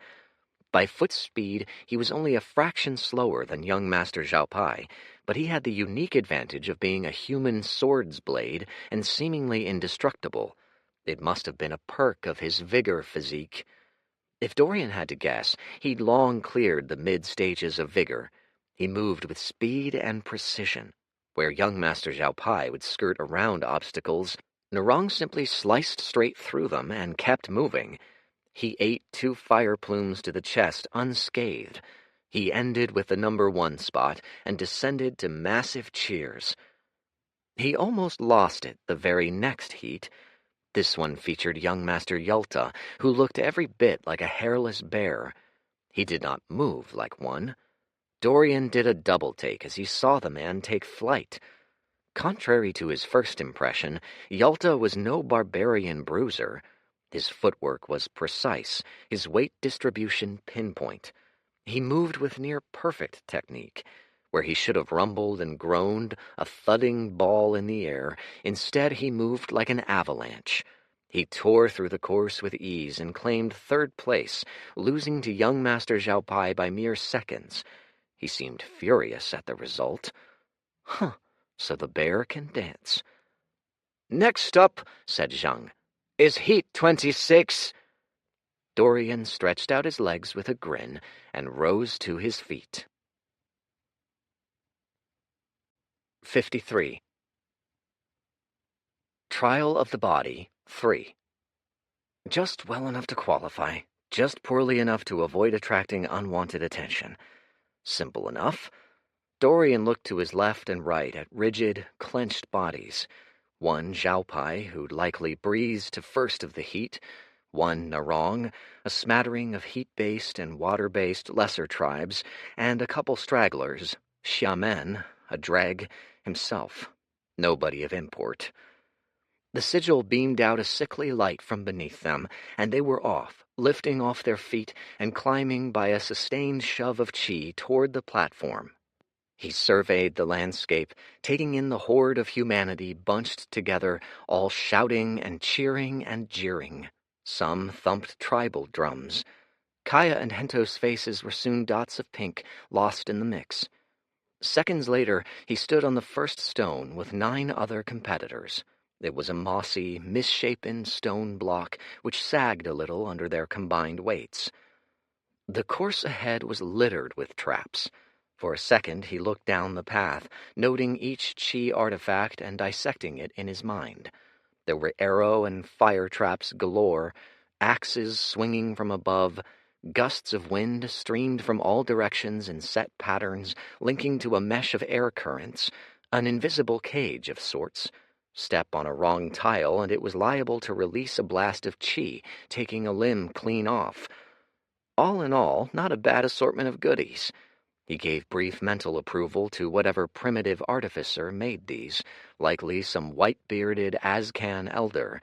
By foot speed, he was only a fraction slower than young Master Zhaopai, but he had the unique advantage of being a human sword's blade and seemingly indestructible. It must have been a perk of his vigor physique. If Dorian had to guess, he'd long cleared the mid-stages of vigor. He moved with speed and precision. Where young Master Zhaopai would skirt around obstacles, Narong simply sliced straight through them and kept moving. He ate 2 fire plumes to the chest unscathed. He ended with the number 1 spot and descended to massive cheers. He almost lost it the very next heat. This one featured young Master Yulta, who looked every bit like a hairless bear. He did not move like one. Dorian did a double take as he saw the man take flight. Contrary to his first impression, Yulta was no barbarian bruiser. His footwork was precise, his weight distribution pinpoint. He moved with near-perfect technique. Where he should have rumbled and groaned, a thudding ball in the air, instead he moved like an avalanche. He tore through the course with ease and claimed 3rd place, losing to young Master Zhao Pai by mere seconds. He seemed furious at the result. So the bear can dance. "Next up," said Zhang, "is Heat 26. Dorian stretched out his legs with a grin and rose to his feet. 53. Trial of the Body 3. Just well enough to qualify, just poorly enough to avoid attracting unwanted attention. Simple enough. Dorian looked to his left and right at rigid, clenched bodies. One Zhao Pai, who'd likely breezed to first of the heat. One Narong, a smattering of heat-based and water-based lesser tribes, and a couple stragglers, Xiamen, a dreg, himself. Nobody of import. The sigil beamed out a sickly light from beneath them, and they were off, lifting off their feet and climbing by a sustained shove of chi toward the platform. He surveyed the landscape, taking in the horde of humanity bunched together, all shouting and cheering and jeering. Some thumped tribal drums. Kaya and Hento's faces were soon dots of pink, lost in the mix. Seconds later, he stood on the first stone with 9 other competitors. It was a mossy, misshapen stone block which sagged a little under their combined weights. The course ahead was littered with traps. For a second he looked down the path, noting each chi artifact and dissecting it in his mind. There were arrow and fire traps galore, axes swinging from above. Gusts of wind streamed from all directions in set patterns, linking to a mesh of air currents, an invisible cage of sorts. Step on a wrong tile, and it was liable to release a blast of chi, taking a limb clean off. All in all, not a bad assortment of goodies. He gave brief mental approval to whatever primitive artificer made these, likely some white-bearded Azcan elder.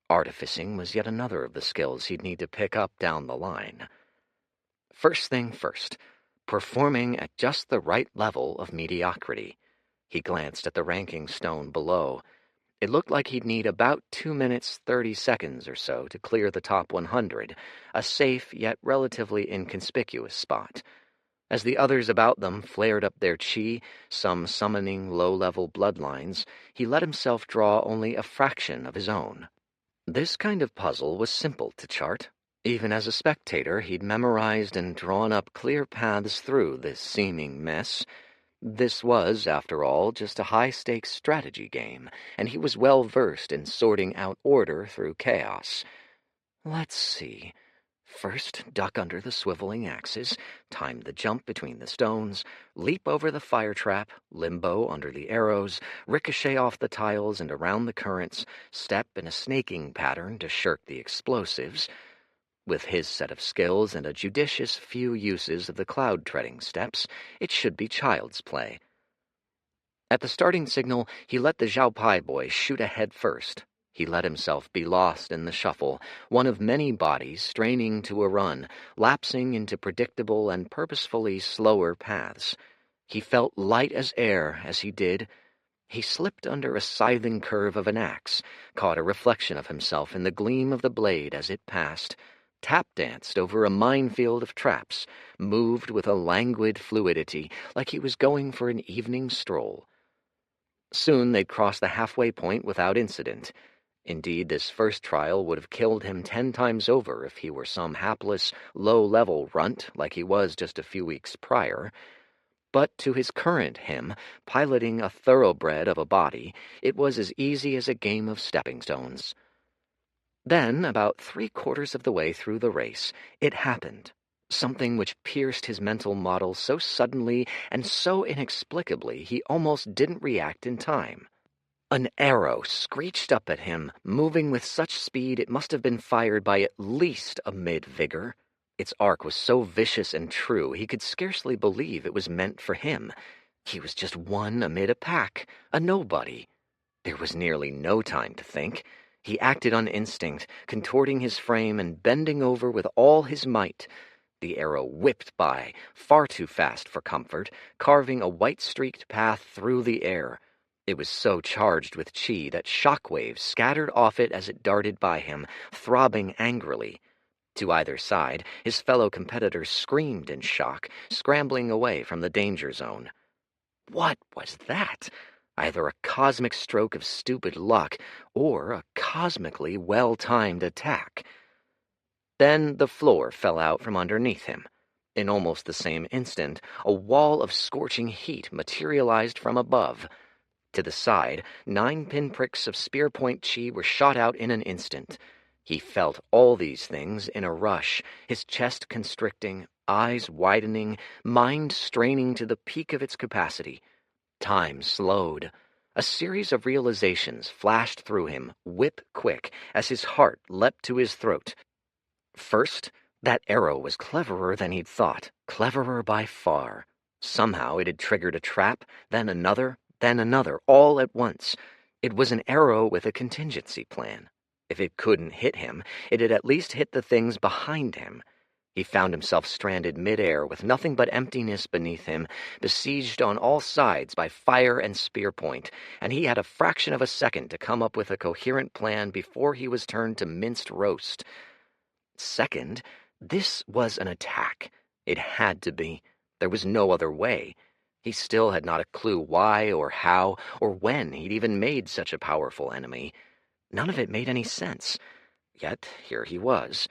Artificing was yet another of the skills he'd need to pick up down the line. First thing first, performing at just the right level of mediocrity. He glanced at the ranking stone below. It looked like he'd need about 2 minutes 30 seconds or so to clear the top 100, a safe yet relatively inconspicuous spot. As the others about them flared up their chi, some summoning low-level bloodlines, he let himself draw only a fraction of his own. This kind of puzzle was simple to chart. Even as a spectator, he'd memorized and drawn up clear paths through this seeming mess. This was, after all, just a high-stakes strategy game, and he was well-versed in sorting out order through chaos. Let's see. First, duck under the swiveling axes, time the jump between the stones, leap over the fire trap, limbo under the arrows, ricochet off the tiles and around the currents, step in a snaking pattern to shirk the explosives. With his set of skills and a judicious few uses of the cloud-treading steps, it should be child's play. At the starting signal, he let the Zhao Pai boy shoot ahead first. He let himself be lost in the shuffle, one of many bodies straining to a run, lapsing into predictable and purposefully slower paths. He felt light as air as he did. He slipped under a scything curve of an axe, caught a reflection of himself in the gleam of the blade as it passed, tap-danced over a minefield of traps, moved with a languid fluidity like he was going for an evening stroll. Soon they'd cross the halfway point without incident. Indeed, this first trial would have killed him 10 times over if he were some hapless, low-level runt like he was just a few weeks prior. But to his current him, piloting a thoroughbred of a body, it was as easy as a game of stepping stones. Then, about 3/4 of the way through the race, it happened. something which pierced his mental model so suddenly and so inexplicably he almost didn't react in time. An arrow screeched up at him, moving with such speed it must have been fired by at least a mid-vigor. Its arc was so vicious and true he could scarcely believe it was meant for him. He was just one amid a pack, a nobody. There was nearly no time to think. He acted on instinct, contorting his frame and bending over with all his might. The arrow whipped by, far too fast for comfort, carving a white-streaked path through the air. It was so charged with chi that shockwaves scattered off it as it darted by him, throbbing angrily. To either side, his fellow competitors screamed in shock, scrambling away from the danger zone. What was that? Either a cosmic stroke of stupid luck, or a cosmically well-timed attack. Then the floor fell out from underneath him. In almost the same instant, a wall of scorching heat materialized from above. To the side, 9 pinpricks of spear-point chi were shot out in an instant. He felt all these things in a rush, his chest constricting, eyes widening, mind straining to the peak of its capacity. Time slowed. A series of realizations flashed through him, whip-quick, as his heart leapt to his throat. First, that arrow was cleverer than he'd thought, cleverer by far. Somehow it had triggered a trap, then another, all at once. It was an arrow with a contingency plan. If it couldn't hit him, it had at least hit the things behind him. He found himself stranded mid-air with nothing but emptiness beneath him, besieged on all sides by fire and spear-point, and he had a fraction of a second to come up with a coherent plan before he was turned to minced roast. Second, this was an attack. It had to be. There was no other way. He still had not a clue why or how or when he'd even made such a powerful enemy. None of it made any sense. Yet here he was.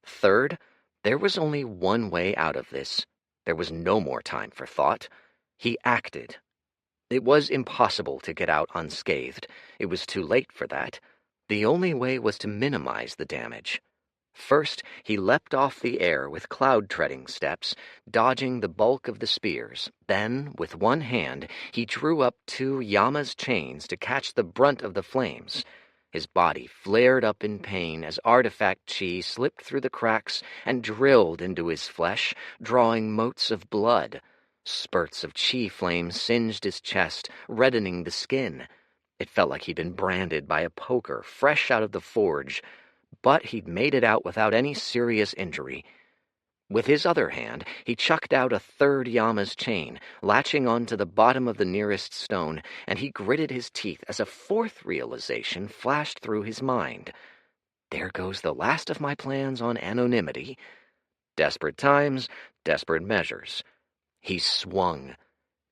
Third, there was only one way out of this. There was no more time for thought. He acted. It was impossible to get out unscathed. It was too late for that. The only way was to minimize the damage. First, he leapt off the air with cloud-treading steps, dodging the bulk of the spears. Then, with one hand, he drew up 2 Yama's chains to catch the brunt of the flames. His body flared up in pain as artifact chi slipped through the cracks and drilled into his flesh, drawing motes of blood. Spurts of chi flame singed his chest, reddening the skin. It felt like he'd been branded by a poker fresh out of the forge, but he'd made it out without any serious injury. With his other hand, he chucked out a 3rd Yama's chain, latching onto the bottom of the nearest stone, and he gritted his teeth as a 4th realization flashed through his mind. There goes the last of my plans on anonymity. Desperate times, desperate measures. He swung.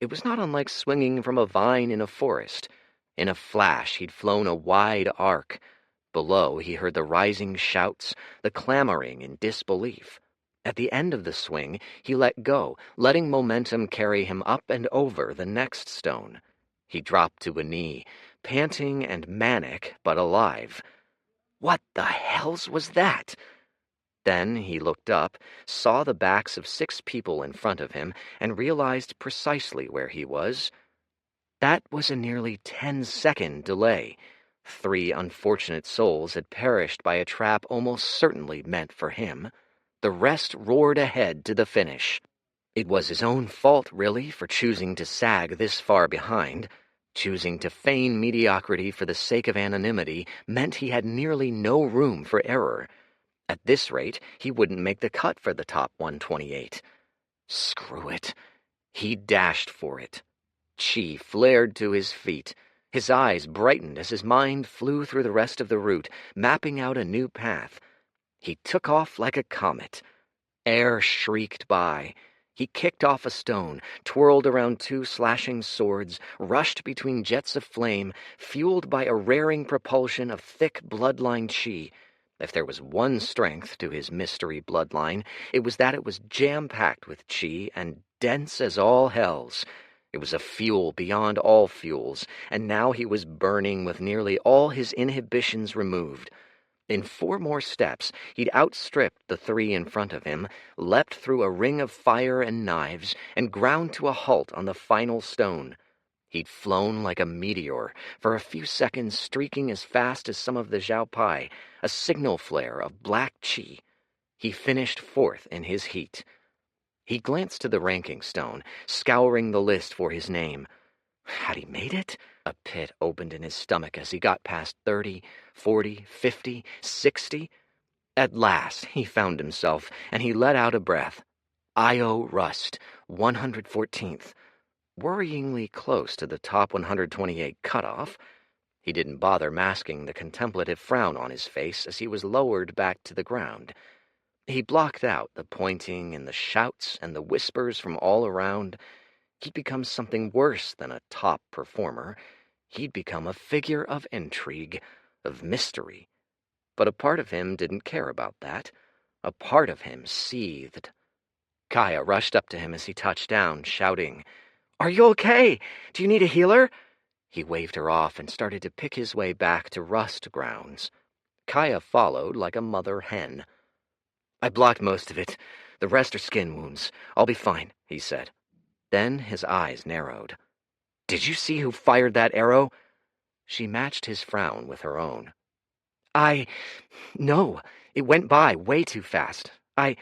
It was not unlike swinging from a vine in a forest. In a flash, he'd flown a wide arc. Below, he heard the rising shouts, the clamoring in disbelief. At the end of the swing, he let go, letting momentum carry him up and over the next stone. He dropped to a knee, panting and manic, but alive. What the hells was that? Then he looked up, saw the backs of 6 people in front of him, and realized precisely where he was. That was a nearly 10-second delay. 3 unfortunate souls had perished by a trap almost certainly meant for him. The rest roared ahead to the finish. It was his own fault, really, for choosing to sag this far behind. Choosing to feign mediocrity for the sake of anonymity meant he had nearly no room for error. At this rate, he wouldn't make the cut for the top 128. Screw it. He dashed for it. Chi flared to his feet. His eyes brightened as his mind flew through the rest of the route, mapping out a new path. He took off like a comet. Air shrieked by. He kicked off a stone, twirled around 2 slashing swords, rushed between jets of flame, fueled by a raring propulsion of thick bloodline chi. If there was one strength to his mystery bloodline, it was that it was jam-packed with chi and dense as all hells. It was a fuel beyond all fuels, and now he was burning with nearly all his inhibitions removed. In 4 more steps, he'd outstripped the 3 in front of him, leapt through a ring of fire and knives, and ground to a halt on the final stone. He'd flown like a meteor, for a few seconds streaking as fast as some of the Xiaopai, a signal flare of black chi. He finished 4th in his heat. He glanced to the ranking stone, scouring the list for his name. Had he made it? A pit opened in his stomach as he got past 30, 40, 50, 60. At last he found himself, and he let out a breath. Io Rust, 114th. Worryingly close to the top 128 cutoff. He didn't bother masking the contemplative frown on his face as he was lowered back to the ground. He blocked out the pointing and the shouts and the whispers from all around. He'd become something worse than a top performer. He'd become a figure of intrigue, of mystery. But a part of him didn't care about that. A part of him seethed. Kaya rushed up to him as he touched down, shouting, "Are you okay? Do you need a healer?" He waved her off and started to pick his way back to Rust grounds. Kaya followed like a mother hen. "I blocked most of it. The rest are skin wounds. I'll be fine," he said. Then his eyes narrowed. "Did you see who fired that arrow?" She matched his frown with her own. No, it went by way too fast. Are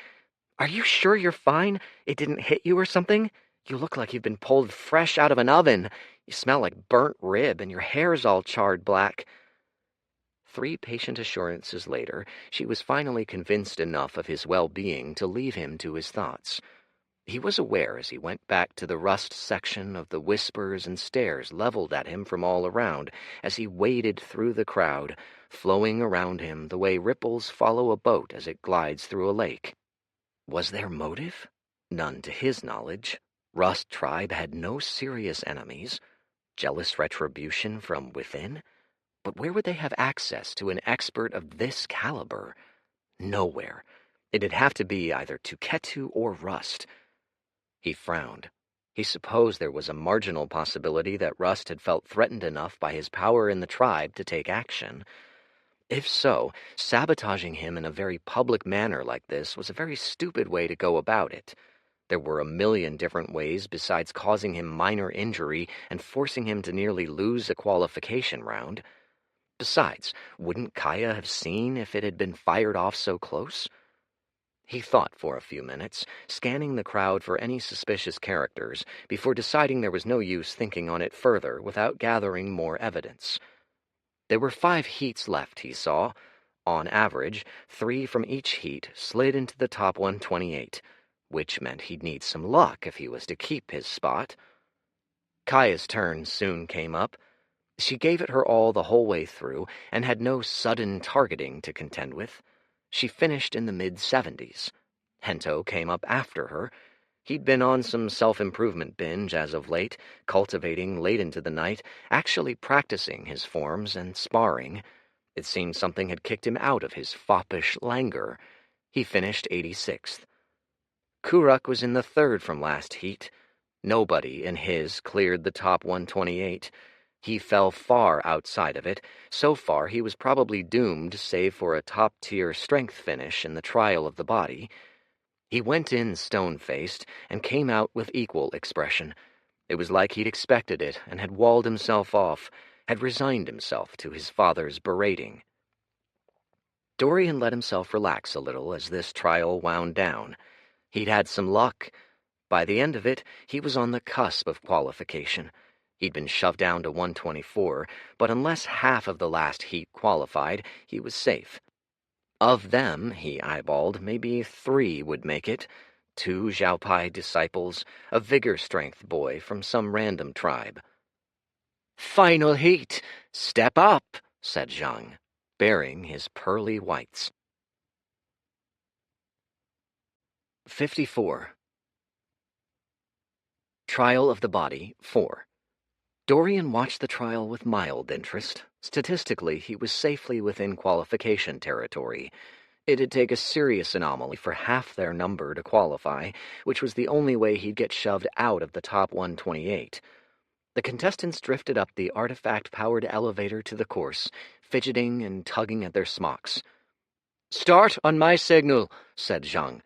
you sure you're fine? It didn't hit you or something? You look like you've been pulled fresh out of an oven. You smell like burnt rib and your hair's all charred black." 3 patient assurances later, she was finally convinced enough of his well-being to leave him to his thoughts. He was aware as he went back to the Rust section of the whispers and stares leveled at him from all around as he waded through the crowd, flowing around him the way ripples follow a boat as it glides through a lake. Was there motive? None to his knowledge. Rust tribe had no serious enemies. Jealous retribution from within? But where would they have access to an expert of this caliber? Nowhere. It'd have to be either Tuketu or Rust. He frowned. He supposed there was a marginal possibility that Rust had felt threatened enough by his power in the tribe to take action. If so, sabotaging him in a very public manner like this was a very stupid way to go about it. There were a million different ways besides causing him minor injury and forcing him to nearly lose a qualification round. Besides, wouldn't Kaya have seen if it had been fired off so close? He thought for a few minutes, scanning the crowd for any suspicious characters, before deciding there was no use thinking on it further without gathering more evidence. There were 5 heats left, he saw. On average, 3 from each heat slid into the top 128, which meant he'd need some luck if he was to keep his spot. Kaya's turn soon came up. She gave it her all the whole way through, and had no sudden targeting to contend with. She finished in the mid-70s. Hento came up after her. He'd been on some self-improvement binge as of late, cultivating late into the night, actually practicing his forms and sparring. It seemed something had kicked him out of his foppish languor. He finished 86th. Kuruk was in the 3rd from last heat. Nobody in his cleared the top 128. He fell far outside of it. So far he was probably doomed save for a top-tier strength finish in the trial of the body. He went in stone-faced and came out with equal expression. It was like he'd expected it and had walled himself off, had resigned himself to his father's berating. Dorian let himself relax a little as this trial wound down. He'd had some luck. By the end of it, he was on the cusp of qualification. He'd been shoved down to 124, but unless half of the last heat qualified, he was safe. Of them, he eyeballed, maybe 3 would make it. 2 Xiaopai disciples, a vigor-strength boy from some random tribe. "Final heat! Step up!" said Zhang, baring his pearly whites. 54. Trial of the Body, 4. Dorian watched the trial with mild interest. Statistically, he was safely within qualification territory. It'd take a serious anomaly for half their number to qualify, which was the only way he'd get shoved out of the top 128. The contestants drifted up the artifact-powered elevator to the course, fidgeting and tugging at their smocks. "Start on my signal," said Zhang.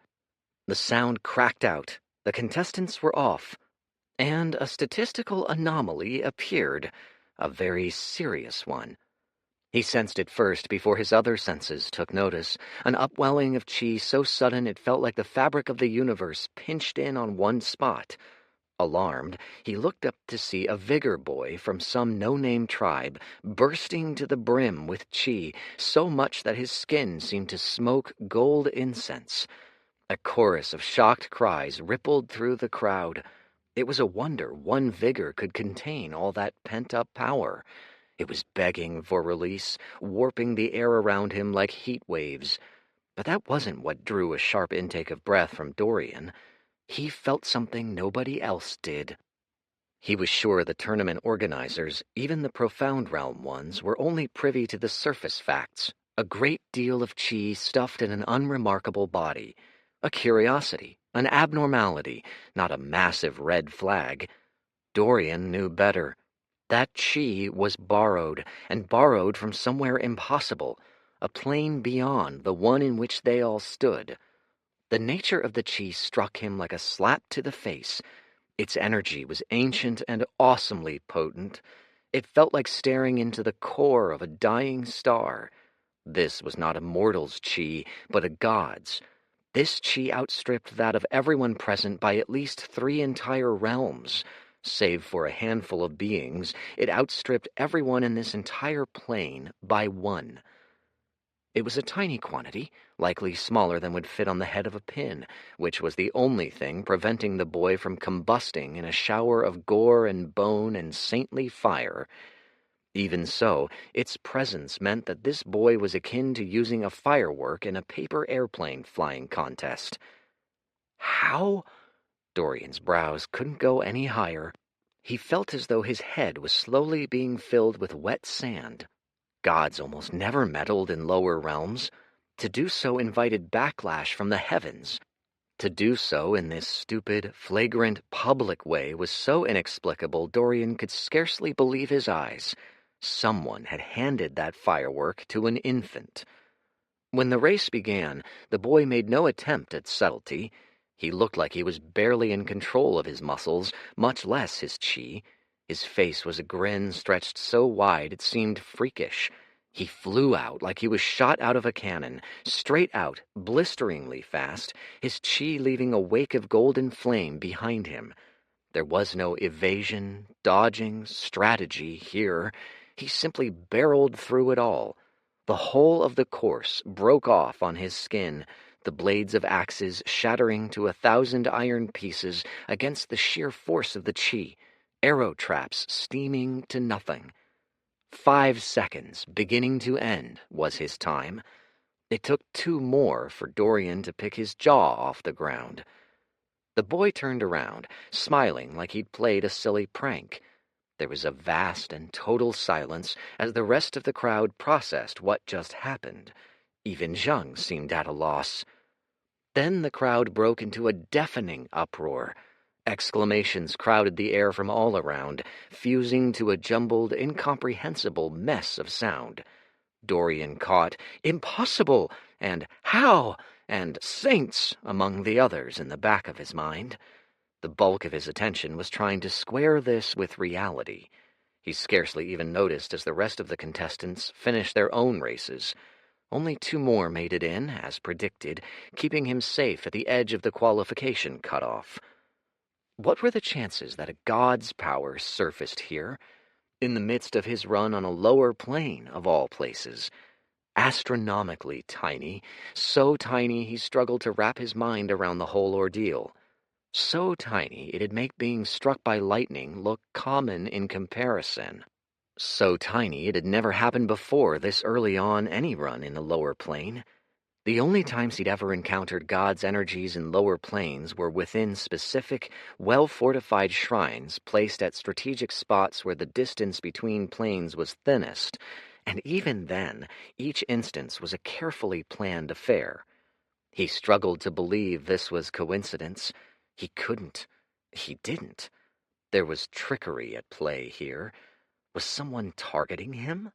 The sound cracked out. The contestants were off, and a statistical anomaly appeared, a very serious one. He sensed it first before his other senses took notice, an upwelling of chi so sudden it felt like the fabric of the universe pinched in on one spot. Alarmed, he looked up to see a vigor boy from some no-name tribe bursting to the brim with chi, so much that his skin seemed to smoke gold incense. A chorus of shocked cries rippled through the crowd. It was a wonder one vigor could contain all that pent-up power. It was begging for release, warping the air around him like heat waves. But that wasn't what drew a sharp intake of breath from Dorian. He felt something nobody else did. He was sure the tournament organizers, even the profound realm ones, were only privy to the surface facts. A great deal of chi stuffed in an unremarkable body. A curiosity, an abnormality, not a massive red flag. Dorian knew better. That chi was borrowed, and borrowed from somewhere impossible, a plane beyond the one in which they all stood. The nature of the chi struck him like a slap to the face. Its energy was ancient and awesomely potent. It felt like staring into the core of a dying star. This was not a mortal's chi, but a god's. This chi outstripped that of everyone present by at least 3 entire realms. Save for a handful of beings, it outstripped everyone in this entire plane by 1. It was a tiny quantity, likely smaller than would fit on the head of a pin, which was the only thing preventing the boy from combusting in a shower of gore and bone and saintly fire. Even so, its presence meant that this boy was akin to using a firework in a paper airplane flying contest. How? Dorian's brows couldn't go any higher. He felt as though his head was slowly being filled with wet sand. Gods almost never meddled in lower realms. To do so invited backlash from the heavens. To do so in this stupid, flagrant, public way was so inexplicable Dorian could scarcely believe his eyes. Someone had handed that firework to an infant. When the race began, the boy made no attempt at subtlety. He looked like he was barely in control of his muscles, much less his chi. His face was a grin stretched so wide it seemed freakish. He flew out like he was shot out of a cannon, straight out, blisteringly fast, his chi leaving a wake of golden flame behind him. There was no evasion, dodging, strategy here. He simply barreled through it all. The whole of the course broke off on his skin, the blades of axes shattering to 1,000 iron pieces against the sheer force of the chi, arrow traps steaming to nothing. 5 seconds, beginning to end, was his time. It took 2 more for Dorian to pick his jaw off the ground. The boy turned around, smiling like he'd played a silly prank. There was a vast and total silence as the rest of the crowd processed what just happened. Even Zhang seemed at a loss. Then the crowd broke into a deafening uproar. Exclamations crowded the air from all around, fusing to a jumbled, incomprehensible mess of sound. Dorian caught "Impossible!" and "How!" and "Saints!" among the others in the back of his mind. The bulk of his attention was trying to square this with reality. He scarcely even noticed as the rest of the contestants finished their own races. Only 2 more made it in, as predicted, keeping him safe at the edge of the qualification cutoff. What were the chances that a god's power surfaced here, in the midst of his run on a lower plane of all places? Astronomically tiny, so tiny he struggled to wrap his mind around the whole ordeal. So tiny it'd make being struck by lightning look common in comparison. So tiny it had never happened before this early on any run in the lower plane. The only times he'd ever encountered God's energies in lower planes were within specific, well-fortified shrines placed at strategic spots where the distance between planes was thinnest, and even then, each instance was a carefully planned affair. He struggled to believe this was coincidence. He couldn't. He didn't. There was trickery at play here. Was someone targeting him?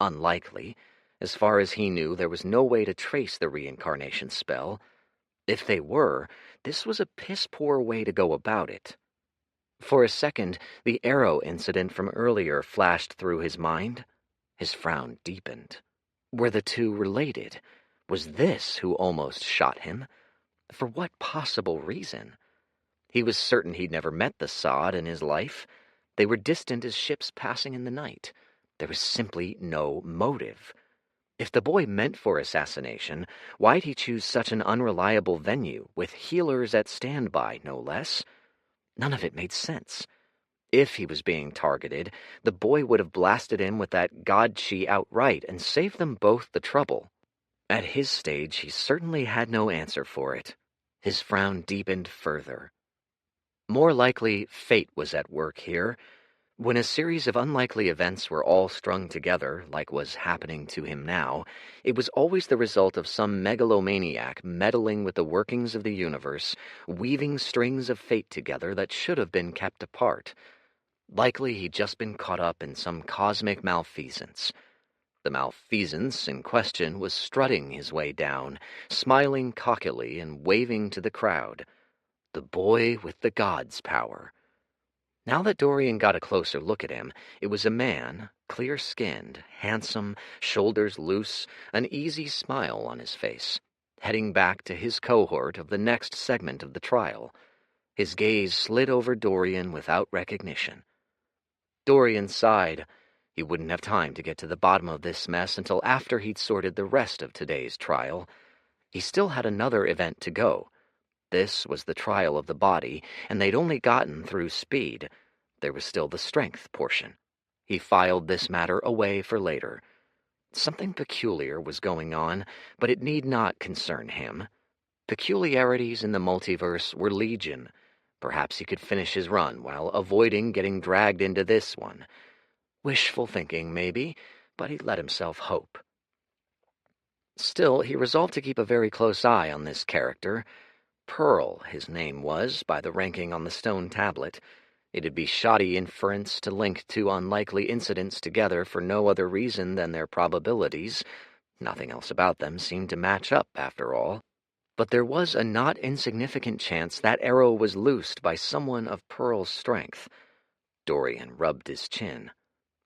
Unlikely. As far as he knew, there was no way to trace the reincarnation spell. If they were, this was a piss-poor way to go about it. For a second, the arrow incident from earlier flashed through his mind. His frown deepened. Were the two related? Was this who almost shot him? For what possible reason? He was certain he'd never met the sod in his life. They were distant as ships passing in the night. There was simply no motive. If the boy meant for assassination, why'd he choose such an unreliable venue, with healers at standby, no less? None of it made sense. If he was being targeted, the boy would have blasted him with that god chi outright and saved them both the trouble. At his stage, he certainly had no answer for it. His frown deepened further. More likely, fate was at work here. When a series of unlikely events were all strung together, like was happening to him now, it was always the result of some megalomaniac meddling with the workings of the universe, weaving strings of fate together that should have been kept apart. Likely he'd just been caught up in some cosmic malfeasance. The malfeasance in question was strutting his way down, smiling cockily and waving to the crowd. The boy with the god's power. Now that Dorian got a closer look at him, it was a man, clear-skinned, handsome, shoulders loose, an easy smile on his face, heading back to his cohort of the next segment of the trial. His gaze slid over Dorian without recognition. Dorian sighed. He wouldn't have time to get to the bottom of this mess until after he'd sorted the rest of today's trial. He still had another event to go. This was the trial of the body, and they'd only gotten through speed. There was still the strength portion. He filed this matter away for later. Something peculiar was going on, but it need not concern him. Peculiarities in the multiverse were legion. Perhaps he could finish his run while avoiding getting dragged into this one. Wishful thinking, maybe, but he let himself hope. Still, he resolved to keep a very close eye on this character. Pearl, his name was, by the ranking on the stone tablet. It'd be shoddy inference to link two unlikely incidents together for no other reason than their probabilities. Nothing else about them seemed to match up, after all. But there was a not insignificant chance that arrow was loosed by someone of Pearl's strength. Dorian rubbed his chin.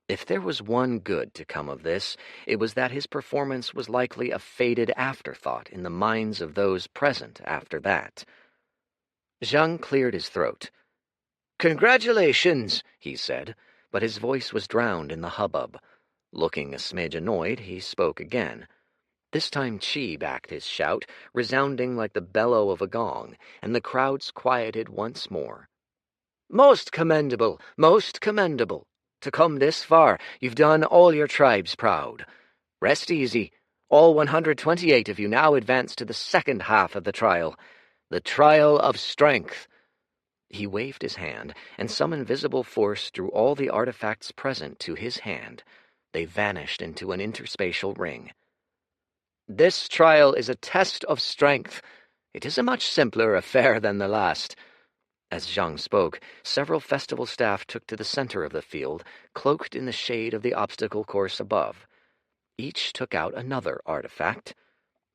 If there was one good to come of this, it was that his performance was likely a faded afterthought in the minds of those present after that. Zhang cleared his throat. "Congratulations," he said, but his voice was drowned in the hubbub. Looking a smidge annoyed, he spoke again. This time Chi backed his shout, resounding like the bellow of a gong, and the crowds quieted once more. "Most commendable, most commendable. To come this far, you've done all your tribes proud. Rest easy. All 128 of you now advance to the second half of the trial. The trial of strength." He waved his hand, and some invisible force drew all the artifacts present to his hand. They vanished into an interspatial ring. "This trial is a test of strength. It is a much simpler affair than the last." As Zhang spoke, several festival staff took to the center of the field, cloaked in the shade of the obstacle course above. Each took out another artifact.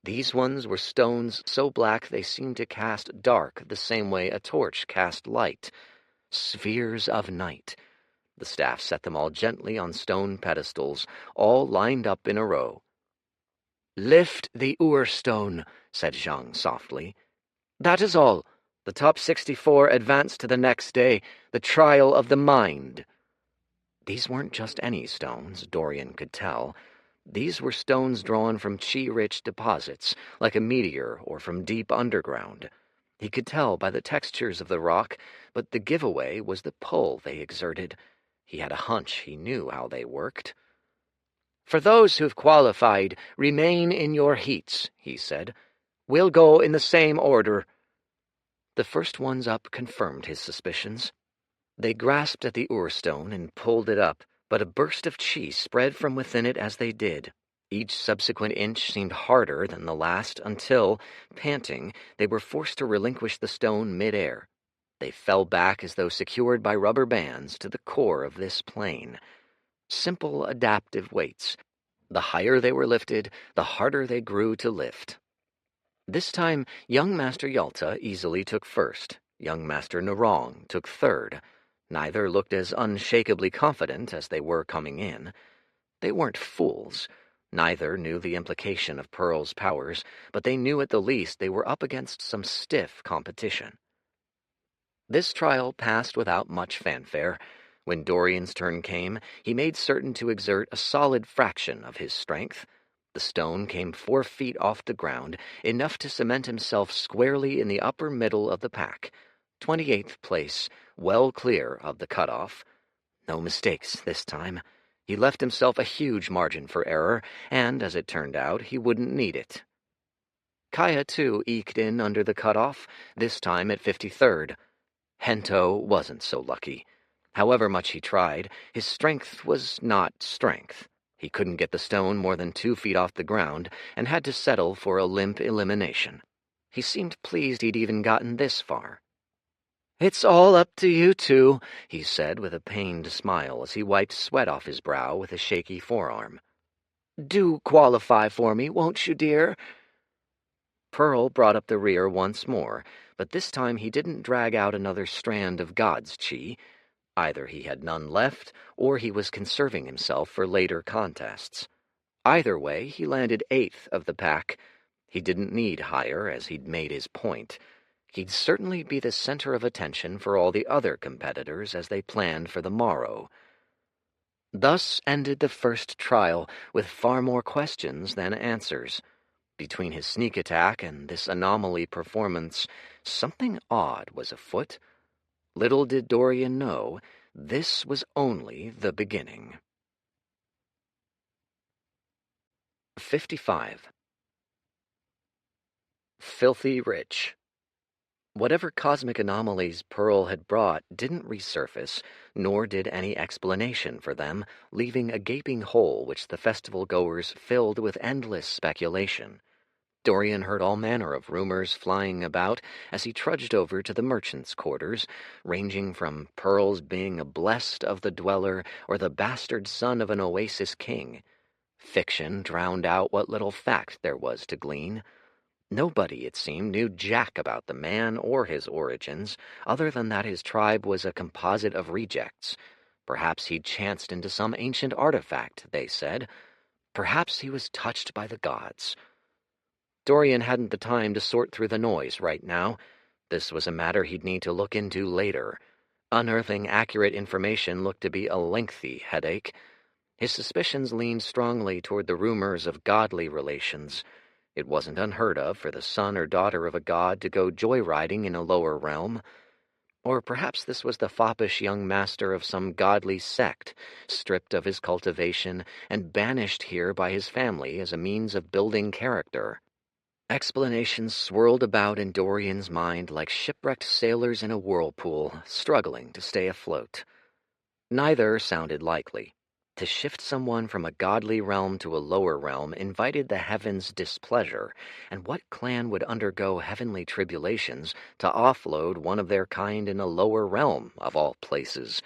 These ones were stones so black they seemed to cast dark the same way a torch cast light. Spheres of night. The staff set them all gently on stone pedestals, all lined up in a row. "Lift the Ur-stone," said Zhang softly. "That is all. The top 64 advance to the next day, the trial of the mind." These weren't just any stones, Dorian could tell. These were stones drawn from chi-rich deposits, like a meteor or from deep underground. He could tell by the textures of the rock, but the giveaway was the pull they exerted. He had a hunch he knew how they worked. "For those who've qualified, remain in your heats," he said. "We'll go in the same order." The first ones up confirmed his suspicions. They grasped at the Ur-stone and pulled it up, but a burst of chi spread from within it as they did. Each subsequent inch seemed harder than the last until, panting, they were forced to relinquish the stone mid-air. They fell back as though secured by rubber bands to the core of this plane. Simple adaptive weights. The higher they were lifted, the harder they grew to lift. This time, young Master Yalta easily took first. Young Master Narong took third. Neither looked as unshakably confident as they were coming in. They weren't fools. Neither knew the implication of Pearl's powers, but they knew at the least they were up against some stiff competition. This trial passed without much fanfare. When Dorian's turn came, he made certain to exert a solid fraction of his strength. The stone came 4 feet off the ground, enough to cement himself squarely in the upper middle of the pack. 28th place, well clear of the cutoff. No mistakes this time. He left himself a huge margin for error, and, as it turned out, he wouldn't need it. Kaya, too, eked in under the cutoff, this time at 53rd. Hento wasn't so lucky. However much he tried, his strength was not strength. He couldn't get the stone more than 2 feet off the ground, and had to settle for a limp elimination. He seemed pleased he'd even gotten this far. "It's all up to you two," he said with a pained smile as he wiped sweat off his brow with a shaky forearm. "Do qualify for me, won't you, dear?" Pearl brought up the rear once more, but this time he didn't drag out another strand of God's chi. Either he had none left, or he was conserving himself for later contests. Either way, he landed 8th of the pack. He didn't need higher, as he'd made his point. He'd certainly be the center of attention for all the other competitors as they planned for the morrow. Thus ended the first trial, with far more questions than answers. Between his sneak attack and this anomaly performance, something odd was afoot. Little did Dorian know, this was only the beginning. 55. Filthy rich. Whatever cosmic anomalies Pearl had brought didn't resurface, nor did any explanation for them, leaving a gaping hole which the festival-goers filled with endless speculation. Dorian heard all manner of rumors flying about as he trudged over to the merchants' quarters, ranging from Pearl's being a blessed of the dweller or the bastard son of an oasis king. Fiction drowned out what little fact there was to glean. Nobody, it seemed, knew jack about the man or his origins, other than that his tribe was a composite of rejects. Perhaps he'd chanced into some ancient artifact, they said. Perhaps he was touched by the gods. Dorian hadn't the time to sort through the noise right now. This was a matter he'd need to look into later. Unearthing accurate information looked to be a lengthy headache. His suspicions leaned strongly toward the rumors of godly relations. It wasn't unheard of for the son or daughter of a god to go joyriding in a lower realm. Or perhaps this was the foppish young master of some godly sect, stripped of his cultivation and banished here by his family as a means of building character. Explanations swirled about in Dorian's mind like shipwrecked sailors in a whirlpool, struggling to stay afloat. Neither sounded likely. To shift someone from a godly realm to a lower realm invited the heavens' displeasure, and what clan would undergo heavenly tribulations to offload one of their kind in a lower realm, of all places?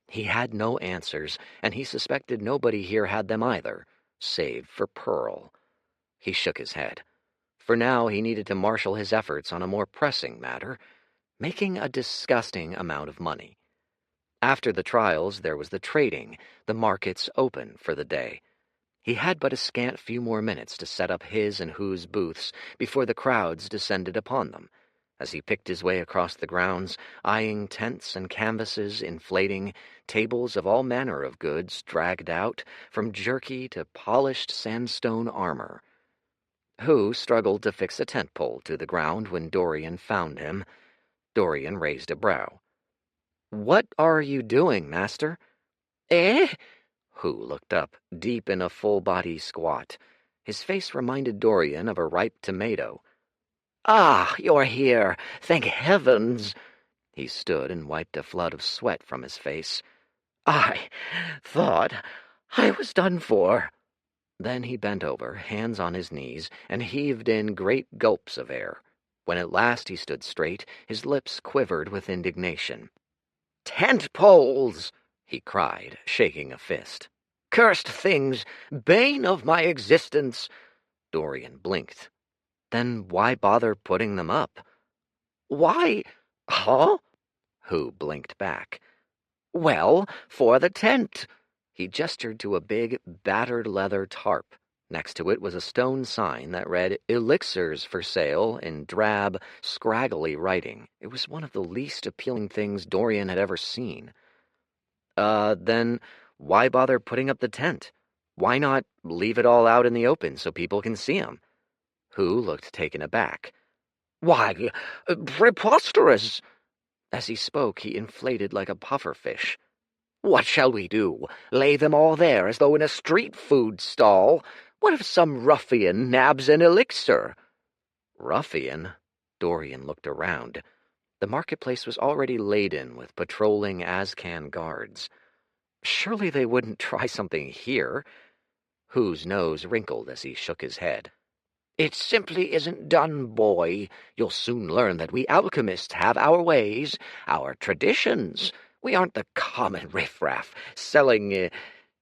He had no answers, and he suspected nobody here had them either, save for Pearl. He shook his head. For now he needed to marshal his efforts on a more pressing matter, making a disgusting amount of money. After the trials, there was the trading, the markets open for the day. He had but a scant few more minutes to set up his and whose booths before the crowds descended upon them. As he picked his way across the grounds, eyeing tents and canvases inflating, tables of all manner of goods dragged out, from jerky to polished sandstone armor. Who struggled to fix a tent pole to the ground when Dorian found him. Dorian raised a brow. "What are you doing, master?" "Eh?" Hu looked up, deep in a full-body squat. His face reminded Dorian of a ripe tomato. "Ah, you're here! Thank heavens!" He stood and wiped a flood of sweat from his face. "I thought I was done for." Then he bent over, hands on his knees, and heaved in great gulps of air. When at last he stood straight, his lips quivered with indignation. "Tent poles!" he cried, shaking a fist. Cursed things, bane of my existence. Dorian blinked. Then why bother putting them up? Why? Huh? Who blinked back. Well, for the tent. He gestured to a big, battered leather tarp. Next to it was a stone sign that read "Elixirs for sale" in drab, scraggly writing. It was one of the least appealing things Dorian had ever seen. Then why bother putting up the tent? Why not leave it all out in the open so people can see him? Who looked taken aback. Why, preposterous! As he spoke, he inflated like a pufferfish. What shall we do? Lay them all there as though in a street food stall? What if some ruffian nabs an elixir? Ruffian? Dorian looked around. The marketplace was already laden with patrolling Azcan guards. Surely they wouldn't try something here. Whose nose wrinkled as he shook his head. It simply isn't done, boy. You'll soon learn that we alchemists have our ways, our traditions. We aren't the common riffraff selling,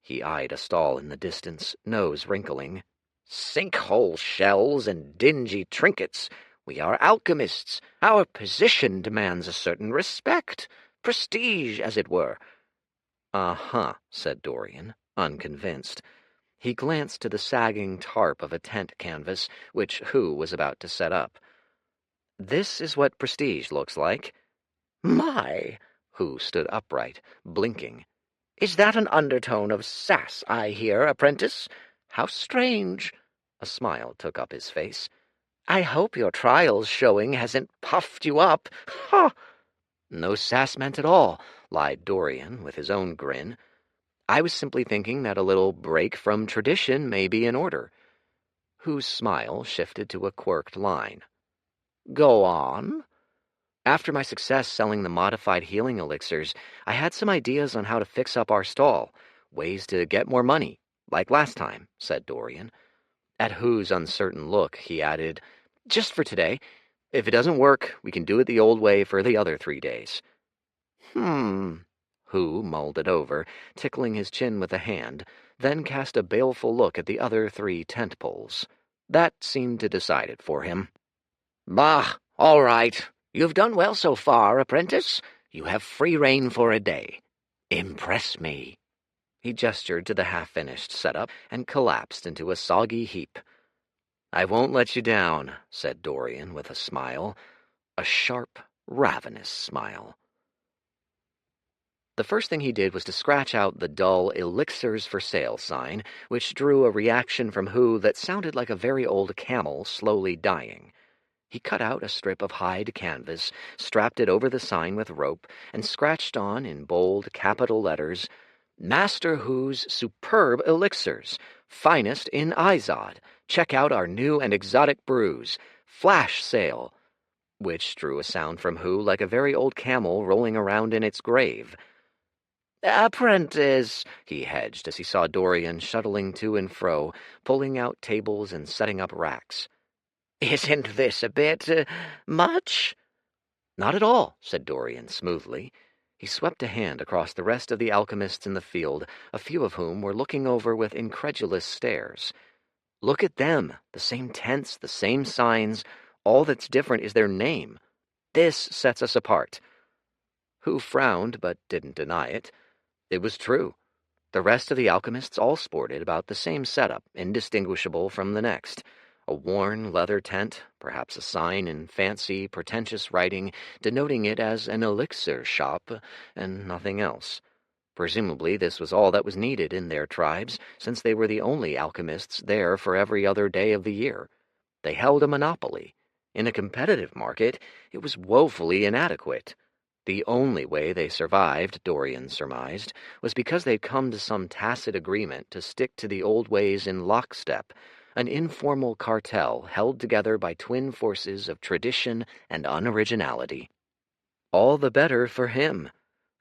He eyed a stall in the distance, nose wrinkling. Sinkhole shells and dingy trinkets. We are alchemists. Our position demands a certain respect, prestige, as it were. Uh-huh, said Dorian, unconvinced. He glanced to the sagging tarp of a tent canvas, which Hu was about to set up. This is what prestige looks like. My! Hu stood upright, blinking. Is that an undertone of sass I hear, apprentice? How strange! A smile took up his face. I hope your trials showing hasn't puffed you up. Ha! No sass meant at all, lied Dorian with his own grin. I was simply thinking that a little break from tradition may be in order. Hu's smile shifted to a quirked line. Go on. After my success selling the modified healing elixirs, I had some ideas on how to fix up our stall, ways to get more money, like last time, said Dorian. At Hu's uncertain look, he added, just for today. If it doesn't work, we can do it the old way for the other 3 days. Hu mulled it over, tickling his chin with a hand, then cast a baleful look at the other 3 tent poles. That seemed to decide it for him. Bah, all right. You've done well so far, apprentice. You have free rein for a day. Impress me. He gestured to the half-finished setup and collapsed into a soggy heap. I won't let you down, said Dorian with a smile. A sharp, ravenous smile. The first thing he did was to scratch out the dull "Elixirs for Sale" sign, which drew a reaction from Hu that sounded like a very old camel slowly dying. He cut out a strip of hide canvas, strapped it over the sign with rope, and scratched on in bold capital letters, Master Hu's superb elixirs, finest in Izod. Check out our new and exotic brews. Flash sale. Which drew a sound from Hu like a very old camel rolling around in its grave. Apprentice, he hedged as he saw Dorian shuttling to and fro, pulling out tables and setting up racks. Isn't this a bit, much? Not at all, said Dorian smoothly. He swept a hand across the rest of the alchemists in the field, a few of whom were looking over with incredulous stares. Look at them, the same tents, the same signs. All that's different is their name. This sets us apart. Hu frowned, but didn't deny it. It was true. The rest of the alchemists all sported about the same setup, indistinguishable from the next. A worn leather tent, perhaps a sign in fancy, pretentious writing denoting it as an elixir shop, and nothing else. Presumably this was all that was needed in their tribes, since they were the only alchemists there for every other day of the year. They held a monopoly. In a competitive market, it was woefully inadequate. The only way they survived, Dorian surmised, was because they'd come to some tacit agreement to stick to the old ways in lockstep, an informal cartel held together by twin forces of tradition and unoriginality. All the better for him.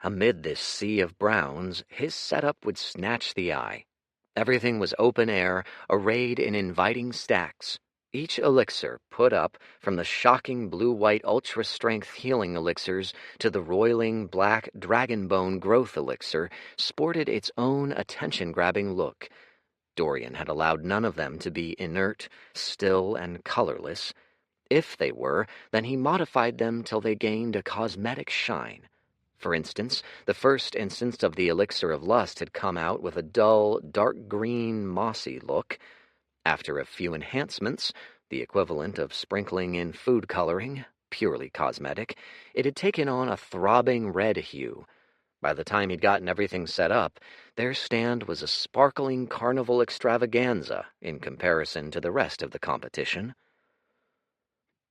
Amid this sea of browns, his setup would snatch the eye. Everything was open air, arrayed in inviting stacks. Each elixir put up, from the shocking blue-white ultra-strength healing elixirs to the roiling black dragonbone growth elixir, sported its own attention-grabbing look. Dorian had allowed none of them to be inert, still, and colorless. If they were, then he modified them till they gained a cosmetic shine. For instance, the first instance of the elixir of lust had come out with a dull, dark green, mossy look. After a few enhancements, the equivalent of sprinkling in food coloring, purely cosmetic, it had taken on a throbbing red hue. By the time he'd gotten everything set up, their stand was a sparkling carnival extravaganza in comparison to the rest of the competition.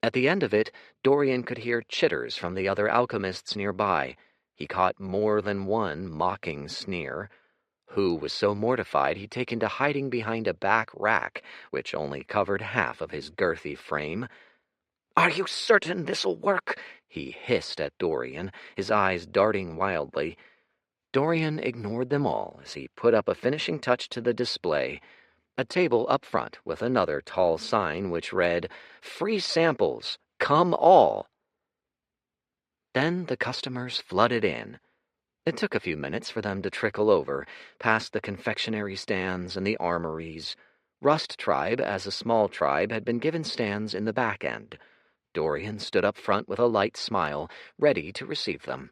At the end of it, Dorian could hear chitters from the other alchemists nearby. He caught more than one mocking sneer. Hu was so mortified he'd taken to hiding behind a back rack, which only covered half of his girthy frame. "Are you certain this'll work?" he hissed at Dorian, his eyes darting wildly. Dorian ignored them all as he put up a finishing touch to the display, a table up front with another tall sign which read, "Free samples, come all." Then the customers flooded in. It took a few minutes for them to trickle over, past the confectionery stands and the armories. Rust Tribe, as a small tribe, had been given stands in the back end. Dorian stood up front with a light smile, ready to receive them.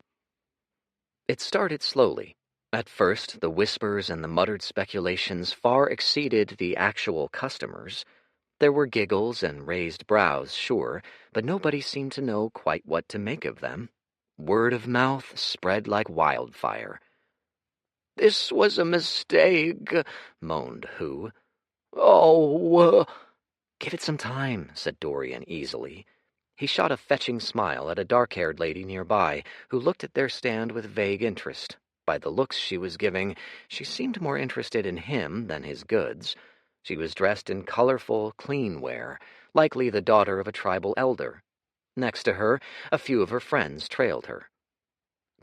It started slowly. At first, the whispers and the muttered speculations far exceeded the actual customers. There were giggles and raised brows, sure, but nobody seemed to know quite what to make of them. Word of mouth spread like wildfire. "This was a mistake," moaned Hu. "Oh, Give it some time," said Dorian easily. He shot a fetching smile at a dark-haired lady nearby, who looked at their stand with vague interest. By the looks she was giving, she seemed more interested in him than his goods. She was dressed in colorful, clean wear, likely the daughter of a tribal elder. Next to her, a few of her friends trailed her.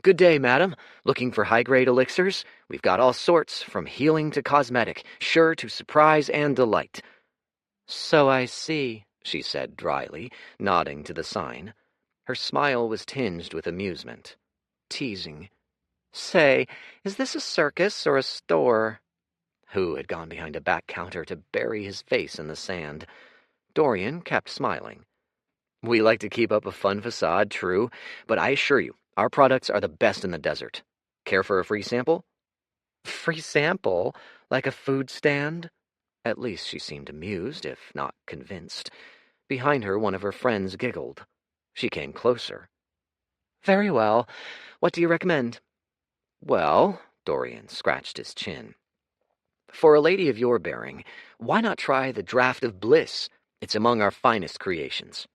"Good day, madam. Looking for high-grade elixirs? We've got all sorts, from healing to cosmetic, sure to surprise and delight." "So I see," she said dryly, nodding to the sign. Her smile was tinged with amusement. Teasing. "Say, is this a circus or a store?" Hu had gone behind a back counter to bury his face in the sand. Dorian kept smiling. "We like to keep up a fun facade, true, but I assure you, our products are the best in the desert. Care for a free sample?" "Free sample? Like a food stand?" At least she seemed amused, if not convinced. Behind her, one of her friends giggled. She came closer. "Very well. What do you recommend?" "Well," Dorian scratched his chin, "for a lady of your bearing, why not try the Draft of Bliss? It's among our finest creations."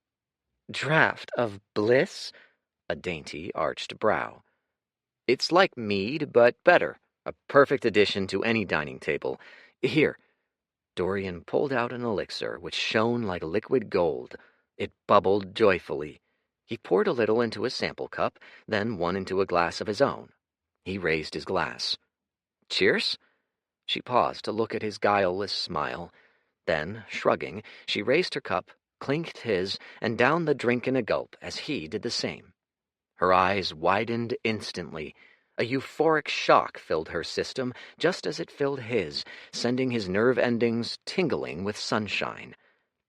"Draft of Bliss?" A dainty, arched brow. "It's like mead, but better. A perfect addition to any dining table. Here." Dorian pulled out an elixir which shone like liquid gold. It bubbled joyfully. He poured a little into a sample cup, then one into a glass of his own. He raised his glass. "Cheers?" She paused to look at his guileless smile. Then, shrugging, she raised her cup, clinked his, and downed the drink in a gulp as he did the same. Her eyes widened instantly. A euphoric shock filled her system just as it filled his, sending his nerve endings tingling with sunshine.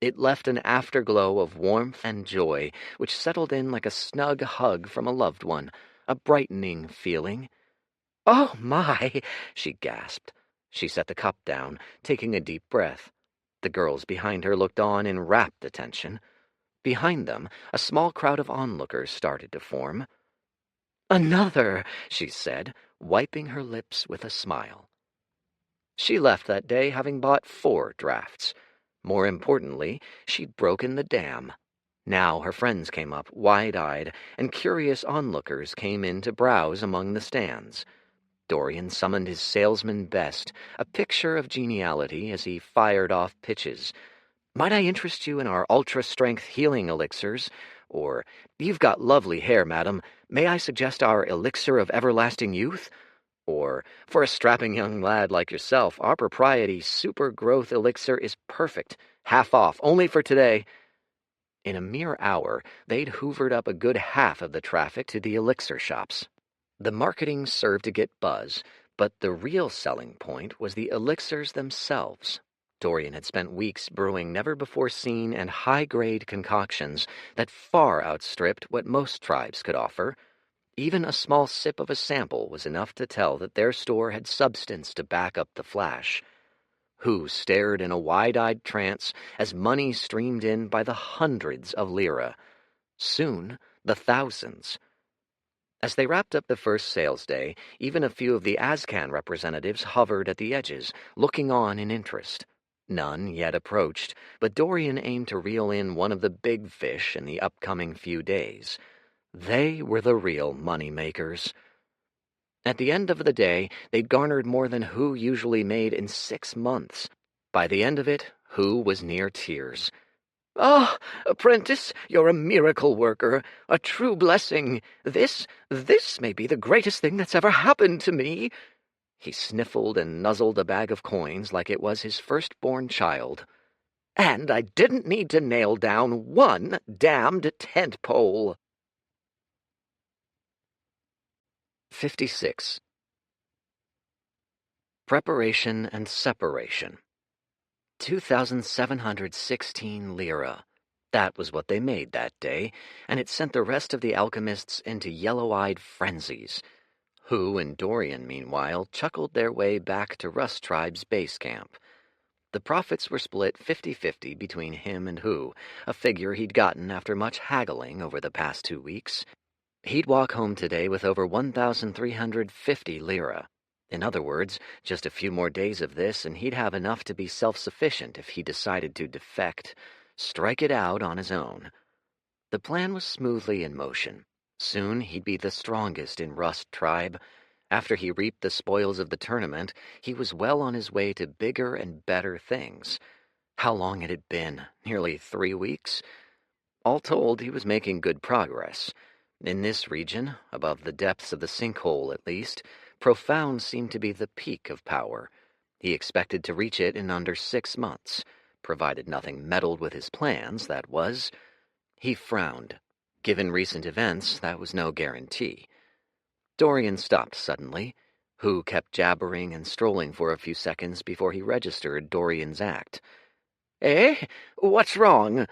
It left an afterglow of warmth and joy, which settled in like a snug hug from a loved one, a brightening feeling. "Oh, my!" she gasped. She set the cup down, taking a deep breath. The girls behind her looked on in rapt attention. Behind them, a small crowd of onlookers started to form. "Another," she said, wiping her lips with a smile. She left that day having bought 4 drafts. More importantly, she'd broken the dam. Now her friends came up, wide-eyed, and curious onlookers came in to browse among the stands. Dorian summoned his salesman best, a picture of geniality as he fired off pitches. "Might I interest you in our ultra-strength healing elixirs?" Or, "You've got lovely hair, madam. May I suggest our elixir of everlasting youth?" Or, for a strapping young lad like yourself, our propriety super growth elixir is perfect. Half off, only for today. In a mere hour, they'd hoovered up a good half of the traffic to the elixir shops. The marketing served to get buzz, but the real selling point was the elixirs themselves. Dorian had spent weeks brewing never-before-seen and high-grade concoctions that far outstripped what most tribes could offer. Even a small sip of a sample was enough to tell that their store had substance to back up the flash. Who stared in a wide-eyed trance as money streamed in by the hundreds of lira. Soon, the thousands. As they wrapped up the first sales day, even a few of the Azcan representatives hovered at the edges, looking on in interest. None yet approached, but Dorian aimed to reel in one of the big fish in the upcoming few days. They were the real money-makers. At the end of the day, they'd garnered more than Who usually made in 6 months. By the end of it, Who was near tears. "Ah, apprentice, you're a miracle worker, a true blessing. This may be the greatest thing that's ever happened to me." He sniffled and nuzzled a bag of coins like it was his firstborn child. "And I didn't need to nail down one damned tent pole." 56. Preparation and Separation. 2,716 lira. That was what they made that day, and it sent the rest of the alchemists into yellow-eyed frenzies. Who and Dorian, meanwhile, chuckled their way back to Rust Tribe's base camp. The profits were split 50-50 between him and Who, a figure he'd gotten after much haggling over the past 2 weeks. He'd walk home today with over 1,350 lira. In other words, just a few more days of this and he'd have enough to be self-sufficient if he decided to defect, strike it out on his own. The plan was smoothly in motion. Soon he'd be the strongest in Rust Tribe. After he reaped the spoils of the tournament, he was well on his way to bigger and better things. How long had it been? Nearly 3 weeks? All told, he was making good progress. In this region, above the depths of the sinkhole at least, profound seemed to be the peak of power. He expected to reach it in under 6 months, provided nothing meddled with his plans, that was. He frowned. Given recent events, that was no guarantee. Dorian stopped suddenly. Who kept jabbering and strolling for a few seconds before he registered Dorian's act. "Eh? What's wrong?"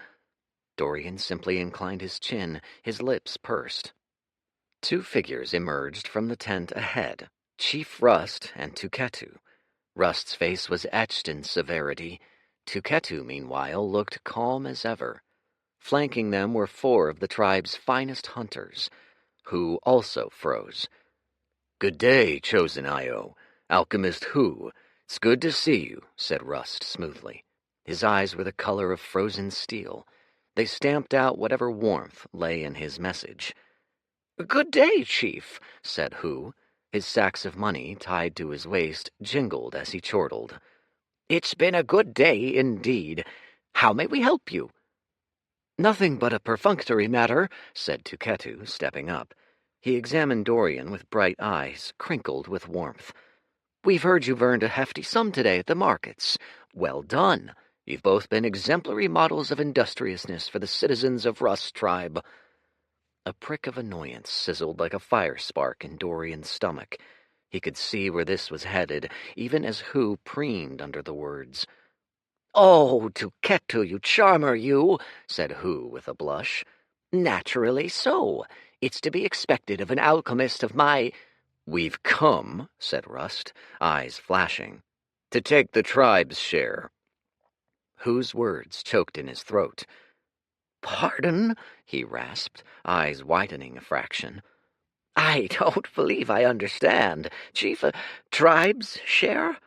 Dorian simply inclined his chin, his lips pursed. 2 figures emerged from the tent ahead, Chief Rust and Tuketu. Rust's face was etched in severity. Tuketu, meanwhile, looked calm as ever. Flanking them were 4 of the tribe's finest hunters, Who also froze. "Good day, Chosen Io. Alchemist Who. It's good to see you," said Rust smoothly. His eyes were the color of frozen steel. They stamped out whatever warmth lay in his message. "Good day, Chief," said Who. His sacks of money, tied to his waist, jingled as he chortled. "It's been a good day indeed. How may we help you?" "Nothing but a perfunctory matter," said Tuketu, stepping up. He examined Dorian with bright eyes, crinkled with warmth. "We've heard you've earned a hefty sum today at the markets. Well done. You've both been exemplary models of industriousness for the citizens of Rust Tribe." A prick of annoyance sizzled like a fire spark in Dorian's stomach. He could see where this was headed, even as Who preened under the words. "Oh, Tuketu, you charmer, you," said Who with a blush. "Naturally so. It's to be expected of an alchemist of my—" "We've come," said Rust, eyes flashing, "to take the tribe's share." Whose words choked in his throat. "Pardon?" he rasped, eyes widening a fraction. "I don't believe I understand. Chief, tribe's share?"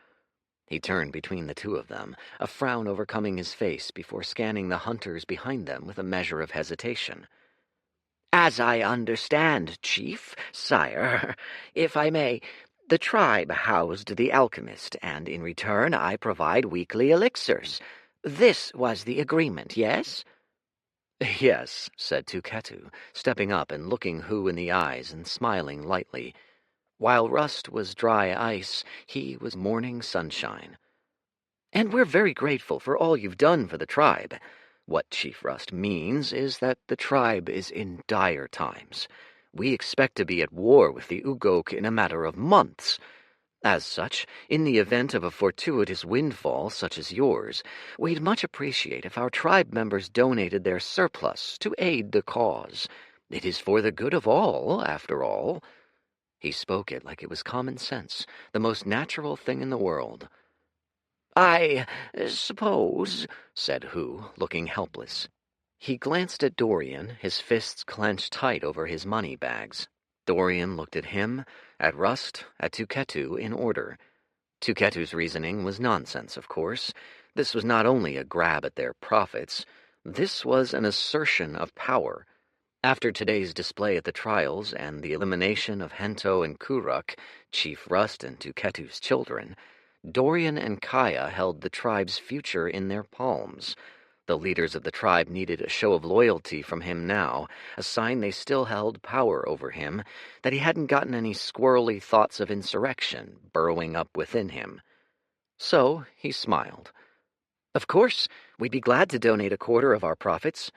He turned between the 2 of them, a frown overcoming his face before scanning the hunters behind them with a measure of hesitation. "As I understand, Chief, sire, if I may, the tribe housed the alchemist, and in return I provide weekly elixirs. This was the agreement, yes?" "Yes," said Tuketu, stepping up and looking Who in the eyes and smiling lightly. While Rust was dry ice, he was morning sunshine. "And we're very grateful for all you've done for the tribe." What Chief Rust means is that the tribe is in dire times. We expect to be at war with the Ugok in a matter of months. As such, in the event of a fortuitous windfall such as yours, we'd much appreciate if our tribe members donated their surplus to aid the cause. It is for the good of all, after all. He spoke it like it was common sense, the most natural thing in the world. "I suppose," said Hu, looking helpless. He glanced at Dorian, his fists clenched tight over his money bags. Dorian looked at him, at Rust, at Tuketu in order. Tuketu's reasoning was nonsense, of course. This was not only a grab at their profits, this was an assertion of power. After today's display at the trials and the elimination of Hento and Kuruk, Chief Rust and Tuketu's children, Dorian and Kaya held the tribe's future in their palms. The leaders of the tribe needed a show of loyalty from him now, a sign they still held power over him, that he hadn't gotten any squirrely thoughts of insurrection burrowing up within him. So he smiled. "Of course, we'd be glad to donate a quarter of our profits."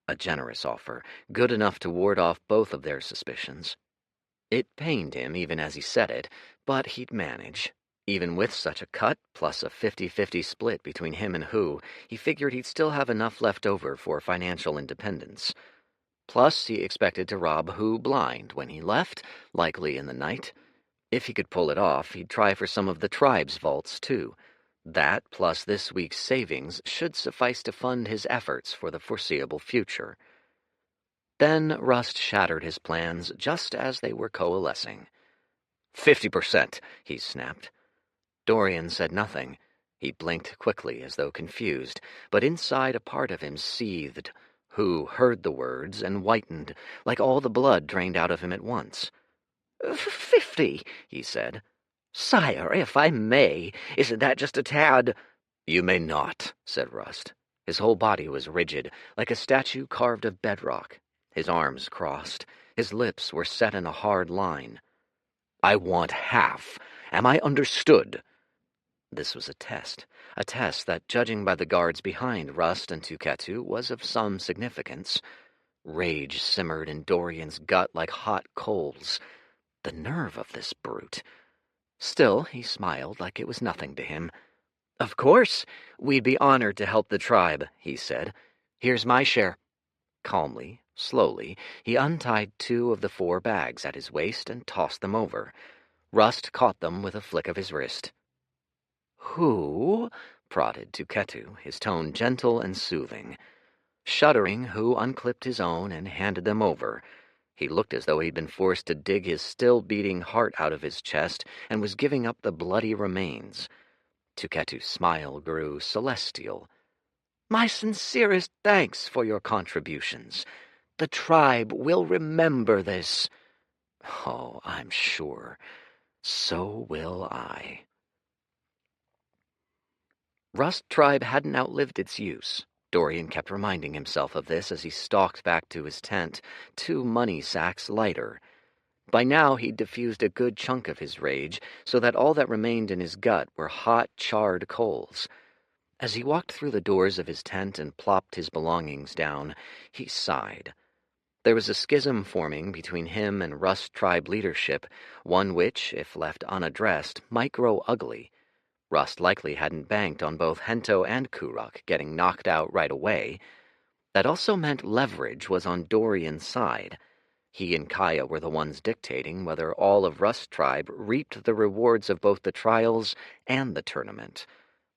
A generous offer, good enough to ward off both of their suspicions. It pained him even as he said it, but he'd manage. Even with such a cut, plus a 50-50 split between him and Hu, he figured he'd still have enough left over for financial independence. Plus, he expected to rob Hu blind when he left, likely in the night. If he could pull it off, he'd try for some of the tribe's vaults, too. That, plus this week's savings, should suffice to fund his efforts for the foreseeable future. Then Rust shattered his plans just as they were coalescing. 50%, he snapped. Dorian said nothing. He blinked quickly as though confused, but inside a part of him seethed. Hu heard the words and whitened, like all the blood drained out of him at once. 50, he said. "Sire, if I may, isn't that just a tad—" "You may not," said Rust. His whole body was rigid, like a statue carved of bedrock. His arms crossed. His lips were set in a hard line. "I want half. Am I understood?" This was a test that, judging by the guards behind Rust and Tuketu, was of some significance. Rage simmered in Dorian's gut like hot coals. The nerve of this brute. Still, he smiled like it was nothing to him. "Of course, we'd be honored to help the tribe," he said. "Here's my share." Calmly, slowly, he untied 2 of the 4 bags at his waist and tossed them over. Rust caught them with a flick of his wrist. "Who?" prodded Tuketu, his tone gentle and soothing. Shuddering, Hu unclipped his own and handed them over. He looked as though he'd been forced to dig his still-beating heart out of his chest and was giving up the bloody remains. Tuketu's smile grew celestial. "My sincerest thanks for your contributions. The tribe will remember this." "Oh, I'm sure. So will I." Rust Tribe hadn't outlived its use. Dorian kept reminding himself of this as he stalked back to his tent, 2 money sacks lighter. By now he'd diffused a good chunk of his rage, so that all that remained in his gut were hot, charred coals. As he walked through the doors of his tent and plopped his belongings down, he sighed. There was a schism forming between him and Rust Tribe leadership, one which, if left unaddressed, might grow ugly. Rust likely hadn't banked on both Hento and Kuruk getting knocked out right away. That also meant leverage was on Dorian's side. He and Kaya were the ones dictating whether all of Rust Tribe reaped the rewards of both the trials and the tournament.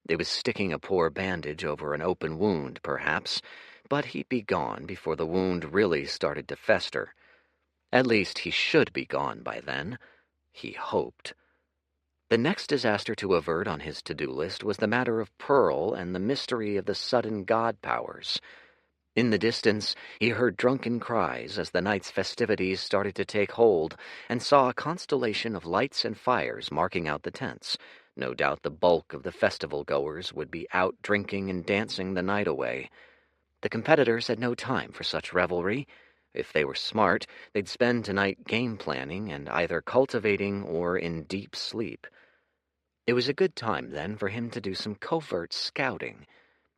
It was sticking a poor bandage over an open wound, perhaps, but he'd be gone before the wound really started to fester. At least he should be gone by then. He hoped. The next disaster to avert on his to-do list was the matter of Pearl and the mystery of the sudden god powers. In the distance, he heard drunken cries as the night's festivities started to take hold and saw a constellation of lights and fires marking out the tents. No doubt the bulk of the festival-goers would be out drinking and dancing the night away. The competitors had no time for such revelry. If they were smart, they'd spend tonight game planning and either cultivating or in deep sleep. It was a good time, then, for him to do some covert scouting.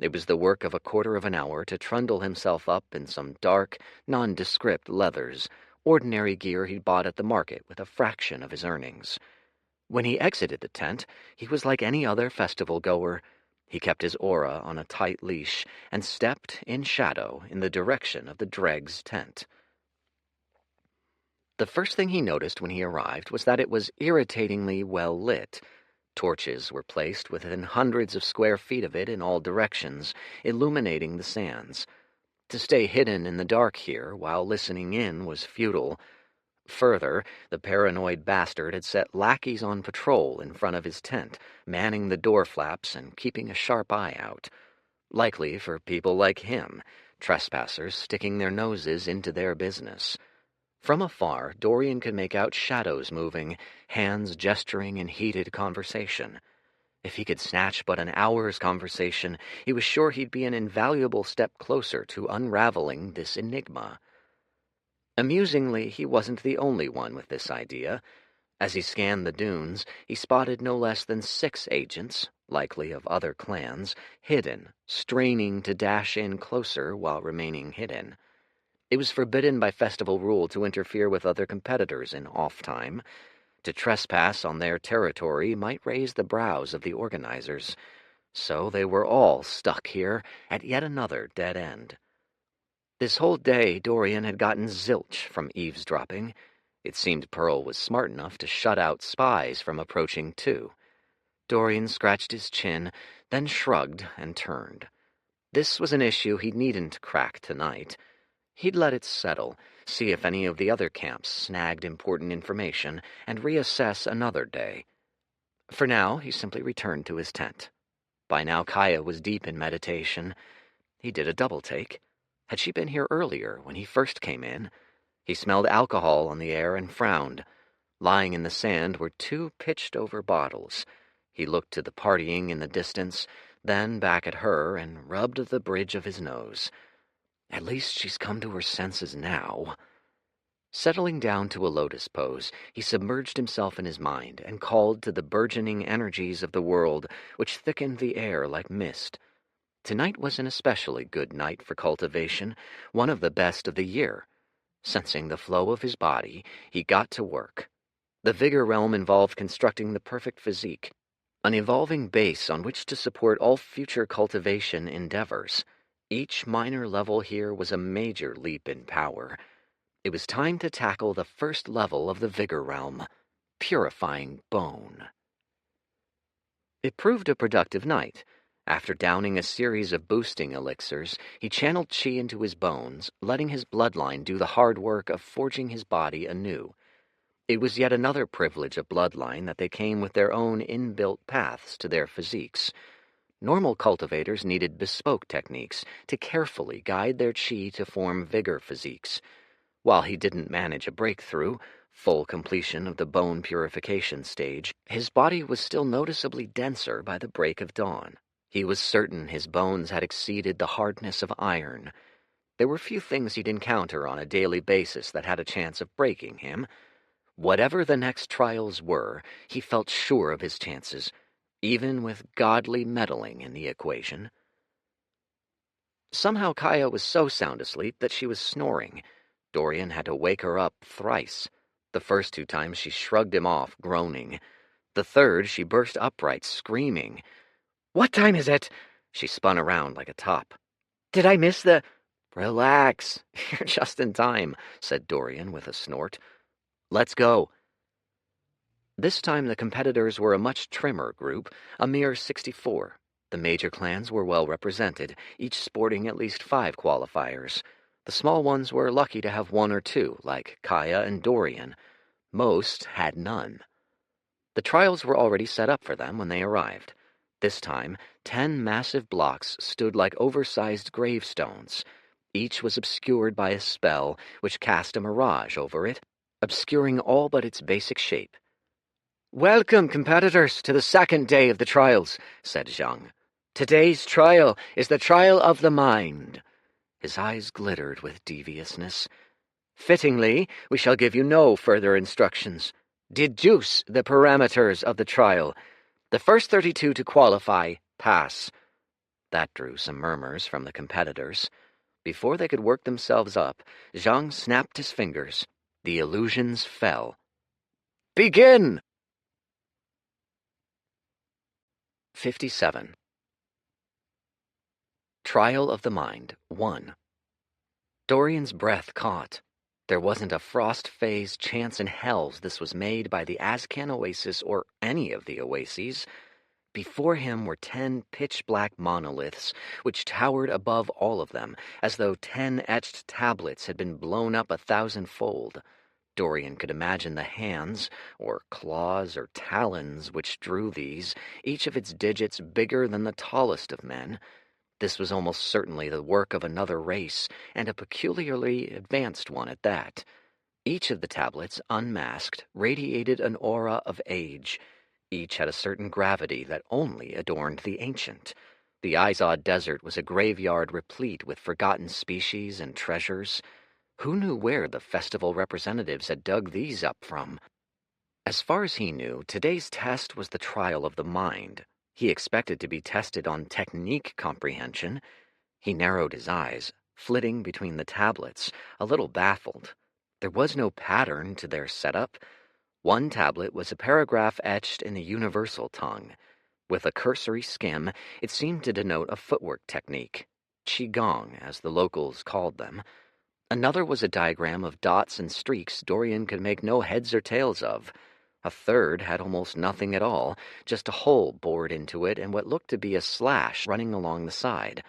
It was the work of a quarter of an hour to trundle himself up in some dark, nondescript leathers, ordinary gear he'd bought at the market with a fraction of his earnings. When he exited the tent, he was like any other festival-goer. He kept his aura on a tight leash and stepped, in shadow, in the direction of the Dreg's tent. The first thing he noticed when he arrived was that it was irritatingly well lit. Torches were placed within hundreds of square feet of it in all directions, illuminating the sands. To stay hidden in the dark here while listening in was futile. Further, the paranoid bastard had set lackeys on patrol in front of his tent, manning the door flaps and keeping a sharp eye out. Likely for people like him, trespassers sticking their noses into their business. From afar, Dorian could make out shadows moving, hands gesturing in heated conversation. If he could snatch but an hour's conversation, he was sure he'd be an invaluable step closer to unraveling this enigma. Amusingly, he wasn't the only one with this idea. As he scanned the dunes, he spotted no less than 6 agents, likely of other clans, hidden, straining to dash in closer while remaining hidden. It was forbidden by festival rule to interfere with other competitors in off-time. To trespass on their territory might raise the brows of the organizers. So they were all stuck here at yet another dead end. This whole day Dorian had gotten zilch from eavesdropping. It seemed Pearl was smart enough to shut out spies from approaching too. Dorian scratched his chin, then shrugged and turned. This was an issue he needn't crack tonight. He'd let it settle, see if any of the other camps snagged important information, and reassess another day. For now, he simply returned to his tent. By now Kaya was deep in meditation. He did a double-take. Had she been here earlier, when he first came in? He smelled alcohol on the air and frowned. Lying in the sand were 2 pitched-over bottles. He looked to the partying in the distance, then back at her and rubbed the bridge of his nose. At least she's come to her senses now. Settling down to a lotus pose, he submerged himself in his mind and called to the burgeoning energies of the world, which thickened the air like mist. Tonight was an especially good night for cultivation, one of the best of the year. Sensing the flow of his body, he got to work. The vigor realm involved constructing the perfect physique, an evolving base on which to support all future cultivation endeavors. Each minor level here was a major leap in power. It was time to tackle the first level of the vigor realm, purifying bone. It proved a productive night. After downing a series of boosting elixirs, he channeled chi into his bones, letting his bloodline do the hard work of forging his body anew. It was yet another privilege of bloodline that they came with their own inbuilt paths to their physiques. Normal cultivators needed bespoke techniques to carefully guide their chi to form vigor physiques. While he didn't manage a breakthrough, full completion of the bone purification stage, his body was still noticeably denser by the break of dawn. He was certain his bones had exceeded the hardness of iron. There were few things he'd encounter on a daily basis that had a chance of breaking him. Whatever the next trials were, he felt sure of his chances, even with godly meddling in the equation. Somehow Kaya was so sound asleep that she was snoring. Dorian had to wake her up thrice. The first 2 times she shrugged him off, groaning. The third she burst upright, screaming. "What time is it?" She spun around like a top. "Did I miss the—" "Relax. You're just in time," said Dorian with a snort. "Let's go." This time the competitors were a much trimmer group, a mere 64. The major clans were well represented, each sporting at least 5 qualifiers. The small ones were lucky to have 1 or 2, like Kaya and Dorian. Most had none. The trials were already set up for them when they arrived. This time, 10 massive blocks stood like oversized gravestones. Each was obscured by a spell which cast a mirage over it, obscuring all but its basic shape. "Welcome, competitors, to the 2nd day of the trials," said Zhang. "Today's trial is the trial of the mind." His eyes glittered with deviousness. Fittingly, we shall give you no further instructions. Deduce the parameters of the trial. The first 32 to qualify pass. That drew some murmurs from the competitors. Before they could work themselves up, Zhang snapped his fingers. The illusions fell. Begin! 57. Trial of the Mind 1. Dorian's breath caught. There wasn't a frost-phase chance in hells this was made by the Azcan Oasis or any of the oases. Before him were 10 pitch-black monoliths, which towered above all of them, as though 10 etched tablets had been blown up 1,000-fold. Dorian could imagine the hands, or claws, or talons which drew these, each of its digits bigger than the tallest of men. This was almost certainly the work of another race, and a peculiarly advanced one at that. Each of the tablets, unmasked, radiated an aura of age. Each had a certain gravity that only adorned the ancient. The Izod Desert was a graveyard replete with forgotten species and treasures. Who knew where the festival representatives had dug these up from? As far as he knew, today's test was the trial of the mind. He expected to be tested on technique comprehension. He narrowed his eyes, flitting between the tablets, a little baffled. There was no pattern to their setup. One tablet was a paragraph etched in the universal tongue. With a cursory skim, it seemed to denote a footwork technique, qigong, as the locals called them. Another was a diagram of dots and streaks Dorian could make no heads or tails of. A third had almost nothing at all, just a hole bored into it and what looked to be a slash running along the side.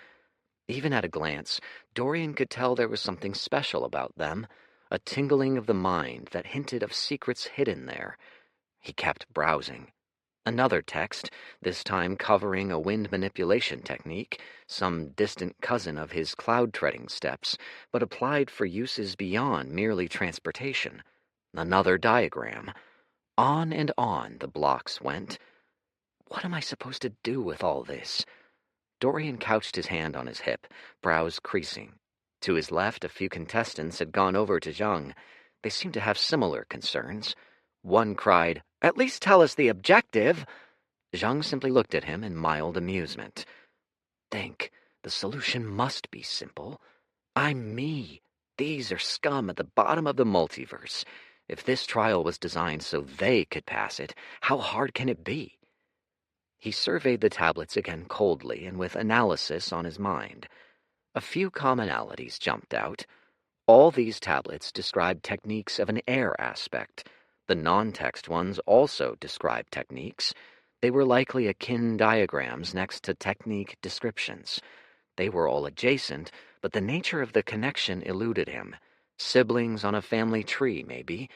Even at a glance, Dorian could tell there was something special about them, a tingling of the mind that hinted of secrets hidden there. He kept browsing. Another text, this time covering a wind manipulation technique, some distant cousin of his cloud-treading steps, but applied for uses beyond merely transportation. Another diagram. On and on the blocks went. What am I supposed to do with all this? Dorian couched his hand on his hip, brows creasing. To his left, a few contestants had gone over to Zhang. They seemed to have similar concerns. One cried, "At least tell us the objective!" Zhang simply looked at him in mild amusement. Think, the solution must be simple. I'm me. These are scum at the bottom of the multiverse. If this trial was designed so they could pass it, how hard can it be? He surveyed the tablets again coldly and with analysis on his mind. A few commonalities jumped out. All these tablets described techniques of an air aspect. The non-text ones also described techniques. They were likely akin diagrams next to technique descriptions. They were all adjacent, but the nature of the connection eluded him. Siblings on a family tree, maybe,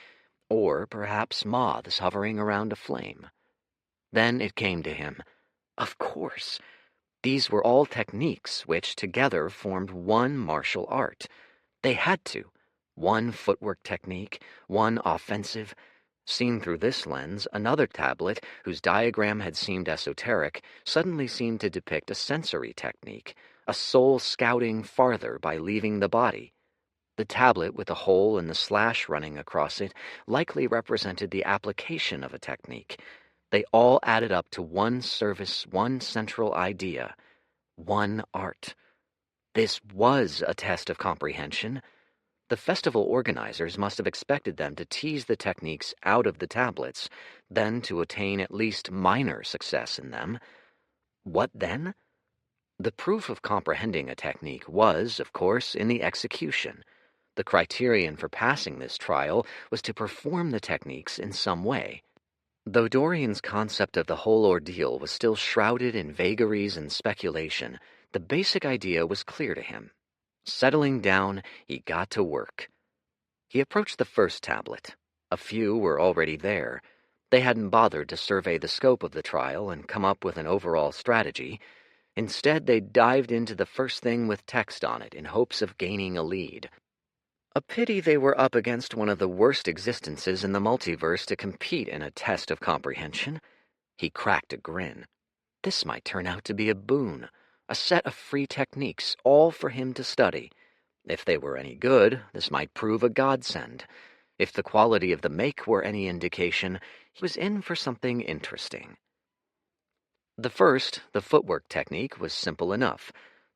or perhaps moths hovering around a flame. Then it came to him. Of course. These were all techniques which together formed one martial art. They had to. One footwork technique, one offensive. Seen through this lens, another tablet, whose diagram had seemed esoteric, suddenly seemed to depict a sensory technique, a soul scouting farther by leaving the body. The tablet with a hole and the slash running across it likely represented the application of a technique. They all added up to one service, one central idea, one art. This was a test of comprehension. The festival organizers must have expected them to tease the techniques out of the tablets, then to attain at least minor success in them. What then? The proof of comprehending a technique was, of course, in the execution. The criterion for passing this trial was to perform the techniques in some way. Though Dorian's concept of the whole ordeal was still shrouded in vagaries and speculation, the basic idea was clear to him. Settling down, he got to work. He approached the first tablet. A few were already there. They hadn't bothered to survey the scope of the trial and come up with an overall strategy. Instead, they dived into the first thing with text on it in hopes of gaining a lead. A pity they were up against one of the worst existences in the multiverse to compete in a test of comprehension. He cracked a grin. This might turn out to be a boon, a set of free techniques, all for him to study. If they were any good, this might prove a godsend. If the quality of the make were any indication, he was in for something interesting. The footwork technique, was simple enough.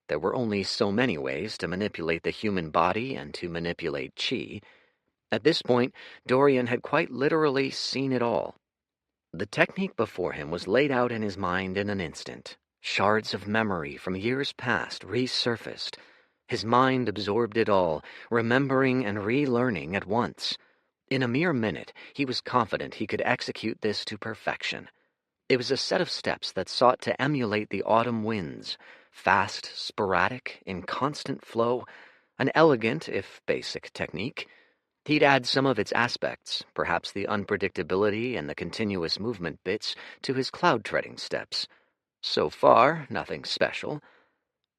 There were only so many ways to manipulate the human body and to manipulate chi. At this point, Dorian had quite literally seen it all. The technique before him was laid out in his mind in an instant. Shards of memory from years past resurfaced. His mind absorbed it all, remembering and relearning at once. In a mere minute, he was confident he could execute this to perfection. It was a set of steps that sought to emulate the autumn winds, fast, sporadic, in constant flow, an elegant, if basic, technique. He'd add some of its aspects, perhaps the unpredictability and the continuous movement bits, to his cloud-treading steps. So far, nothing special.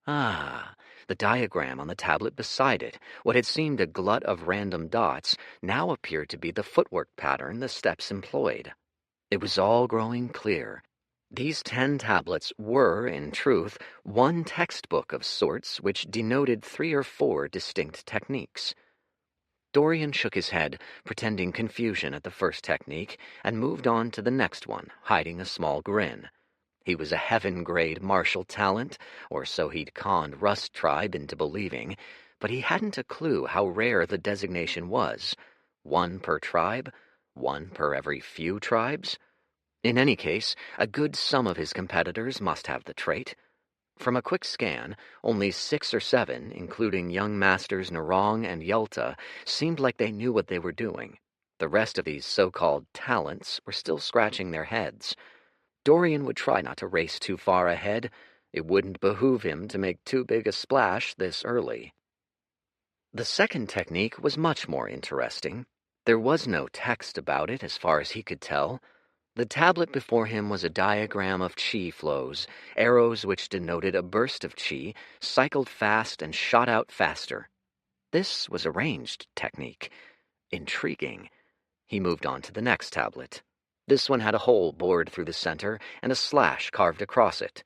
The diagram on the tablet beside it, what had seemed a glut of random dots, now appeared to be the footwork pattern the steps employed. It was all growing clear. These 10 tablets were, in truth, one textbook of sorts which denoted 3 or 4 distinct techniques. Dorian shook his head, pretending confusion at the first technique, and moved on to the next one, hiding a small grin. He was a heaven-grade martial talent, or so he'd conned Rust Tribe into believing, but he hadn't a clue how rare the designation was. 1 per tribe? 1 per every few tribes? In any case, a good sum of his competitors must have the trait. From a quick scan, only 6 or 7, including young masters Narong and Yalta, seemed like they knew what they were doing. The rest of these so-called talents were still scratching their heads. Dorian would try not to race too far ahead. It wouldn't behoove him to make too big a splash this early. The second technique was much more interesting. There was no text about it as far as he could tell. The tablet before him was a diagram of chi flows, arrows which denoted a burst of chi, cycled fast and shot out faster. This was a ranged technique. Intriguing. He moved on to the next tablet. This one had a hole bored through the center and a slash carved across it.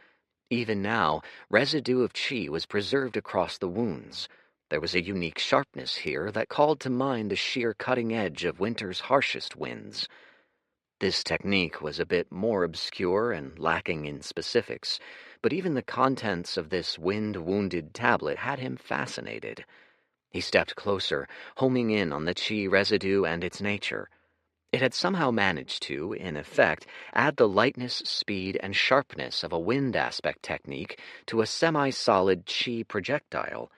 Even now, residue of chi was preserved across the wounds. There was a unique sharpness here that called to mind the sheer cutting edge of winter's harshest winds. This technique was a bit more obscure and lacking in specifics, but even the contents of this wind-wounded tablet had him fascinated. He stepped closer, homing in on the chi residue and its nature. It had somehow managed to, in effect, add the lightness, speed, and sharpness of a wind aspect technique to a semi-solid chi projectile.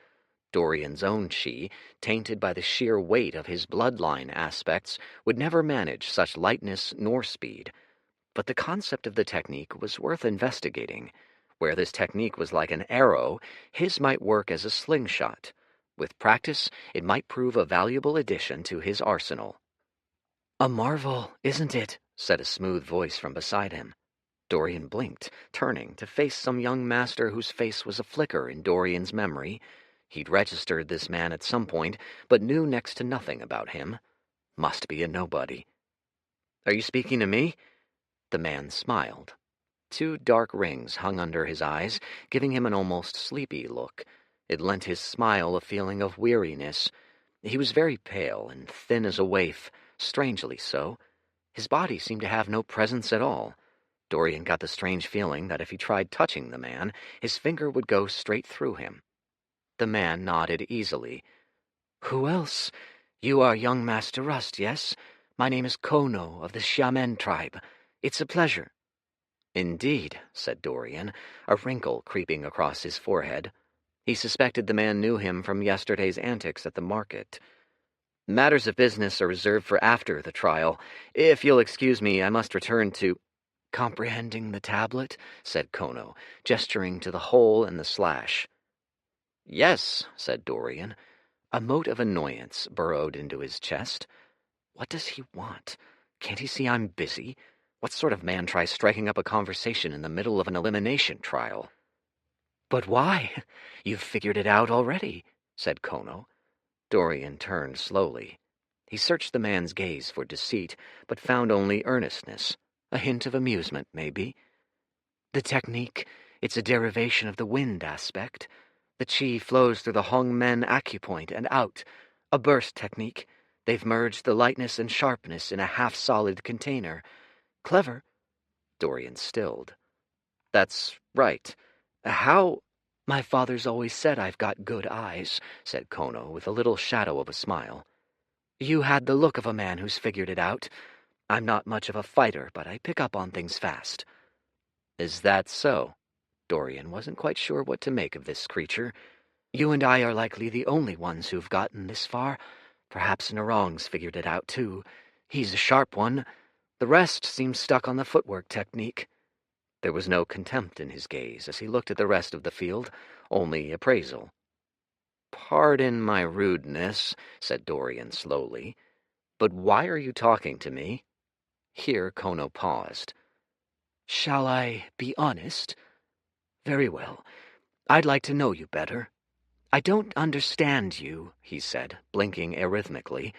Dorian's own chi, tainted by the sheer weight of his bloodline aspects, would never manage such lightness nor speed. But the concept of the technique was worth investigating. Where this technique was like an arrow, his might work as a slingshot. With practice, it might prove a valuable addition to his arsenal. "A marvel, isn't it?" said a smooth voice from beside him. Dorian blinked, turning to face some young master whose face was a flicker in Dorian's memory. He'd registered this man at some point, but knew next to nothing about him. Must be a nobody. "Are you speaking to me?" The man smiled. 2 dark rings hung under his eyes, giving him an almost sleepy look. It lent his smile a feeling of weariness. He was very pale and thin as a waif, strangely so. His body seemed to have no presence at all. Dorian got the strange feeling that if he tried touching the man, his finger would go straight through him. The man nodded easily. "Who else? You are young Master Rust, yes? My name is Kono of the Xiamen tribe. It's a pleasure." "Indeed," said Dorian, a wrinkle creeping across his forehead. He suspected the man knew him from yesterday's antics at the market. "Matters of business are reserved for after the trial. If you'll excuse me, I must return to—" "Comprehending the tablet?" said Kono, gesturing to the hole and the slash. "Yes," said Dorian. A mote of annoyance burrowed into his chest. What does he want? Can't he see I'm busy? What sort of man tries striking up a conversation in the middle of an elimination trial? "But why? You've figured it out already," said Kono. Dorian turned slowly. He searched the man's gaze for deceit, but found only earnestness, a hint of amusement, maybe. "The technique, it's a derivation of the wind aspect. The chi flows through the Hongmen acupoint and out. A burst technique. They've merged the lightness and sharpness in a half-solid container. Clever. Dorian stilled. That's right. How? My father's always said I've got good eyes, said Kono with a little shadow of a smile. You had the look of a man who's figured it out. I'm not much of a fighter, but I pick up on things fast. Is that so? Dorian wasn't quite sure what to make of this creature. You and I are likely the only ones who've gotten this far. Perhaps Narong's figured it out, too. He's a sharp one. The rest seems stuck on the footwork technique. There was no contempt in his gaze as he looked at the rest of the field, only appraisal. Pardon my rudeness, said Dorian slowly, but why are you talking to me? Here Kono paused. Shall I be honest? Very well. I'd like to know you better. I don't understand you, he said, blinking arrhythmically.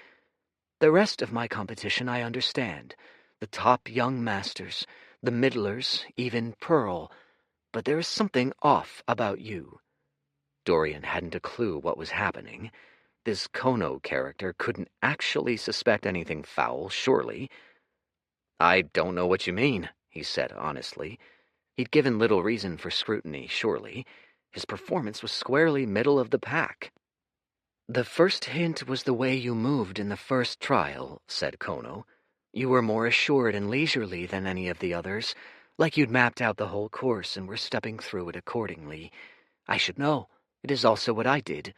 The rest of my competition I understand. The top young masters, the middlers, even Pearl. But there is something off about you. Dorian hadn't a clue what was happening. This Kono character couldn't actually suspect anything foul, surely. I don't know what you mean, he said honestly. He'd given little reason for scrutiny, surely. His performance was squarely middle of the pack. The first hint was the way you moved in the first trial, said Kono. You were more assured and leisurely than any of the others, like you'd mapped out the whole course and were stepping through it accordingly. I should know. It is also what I did.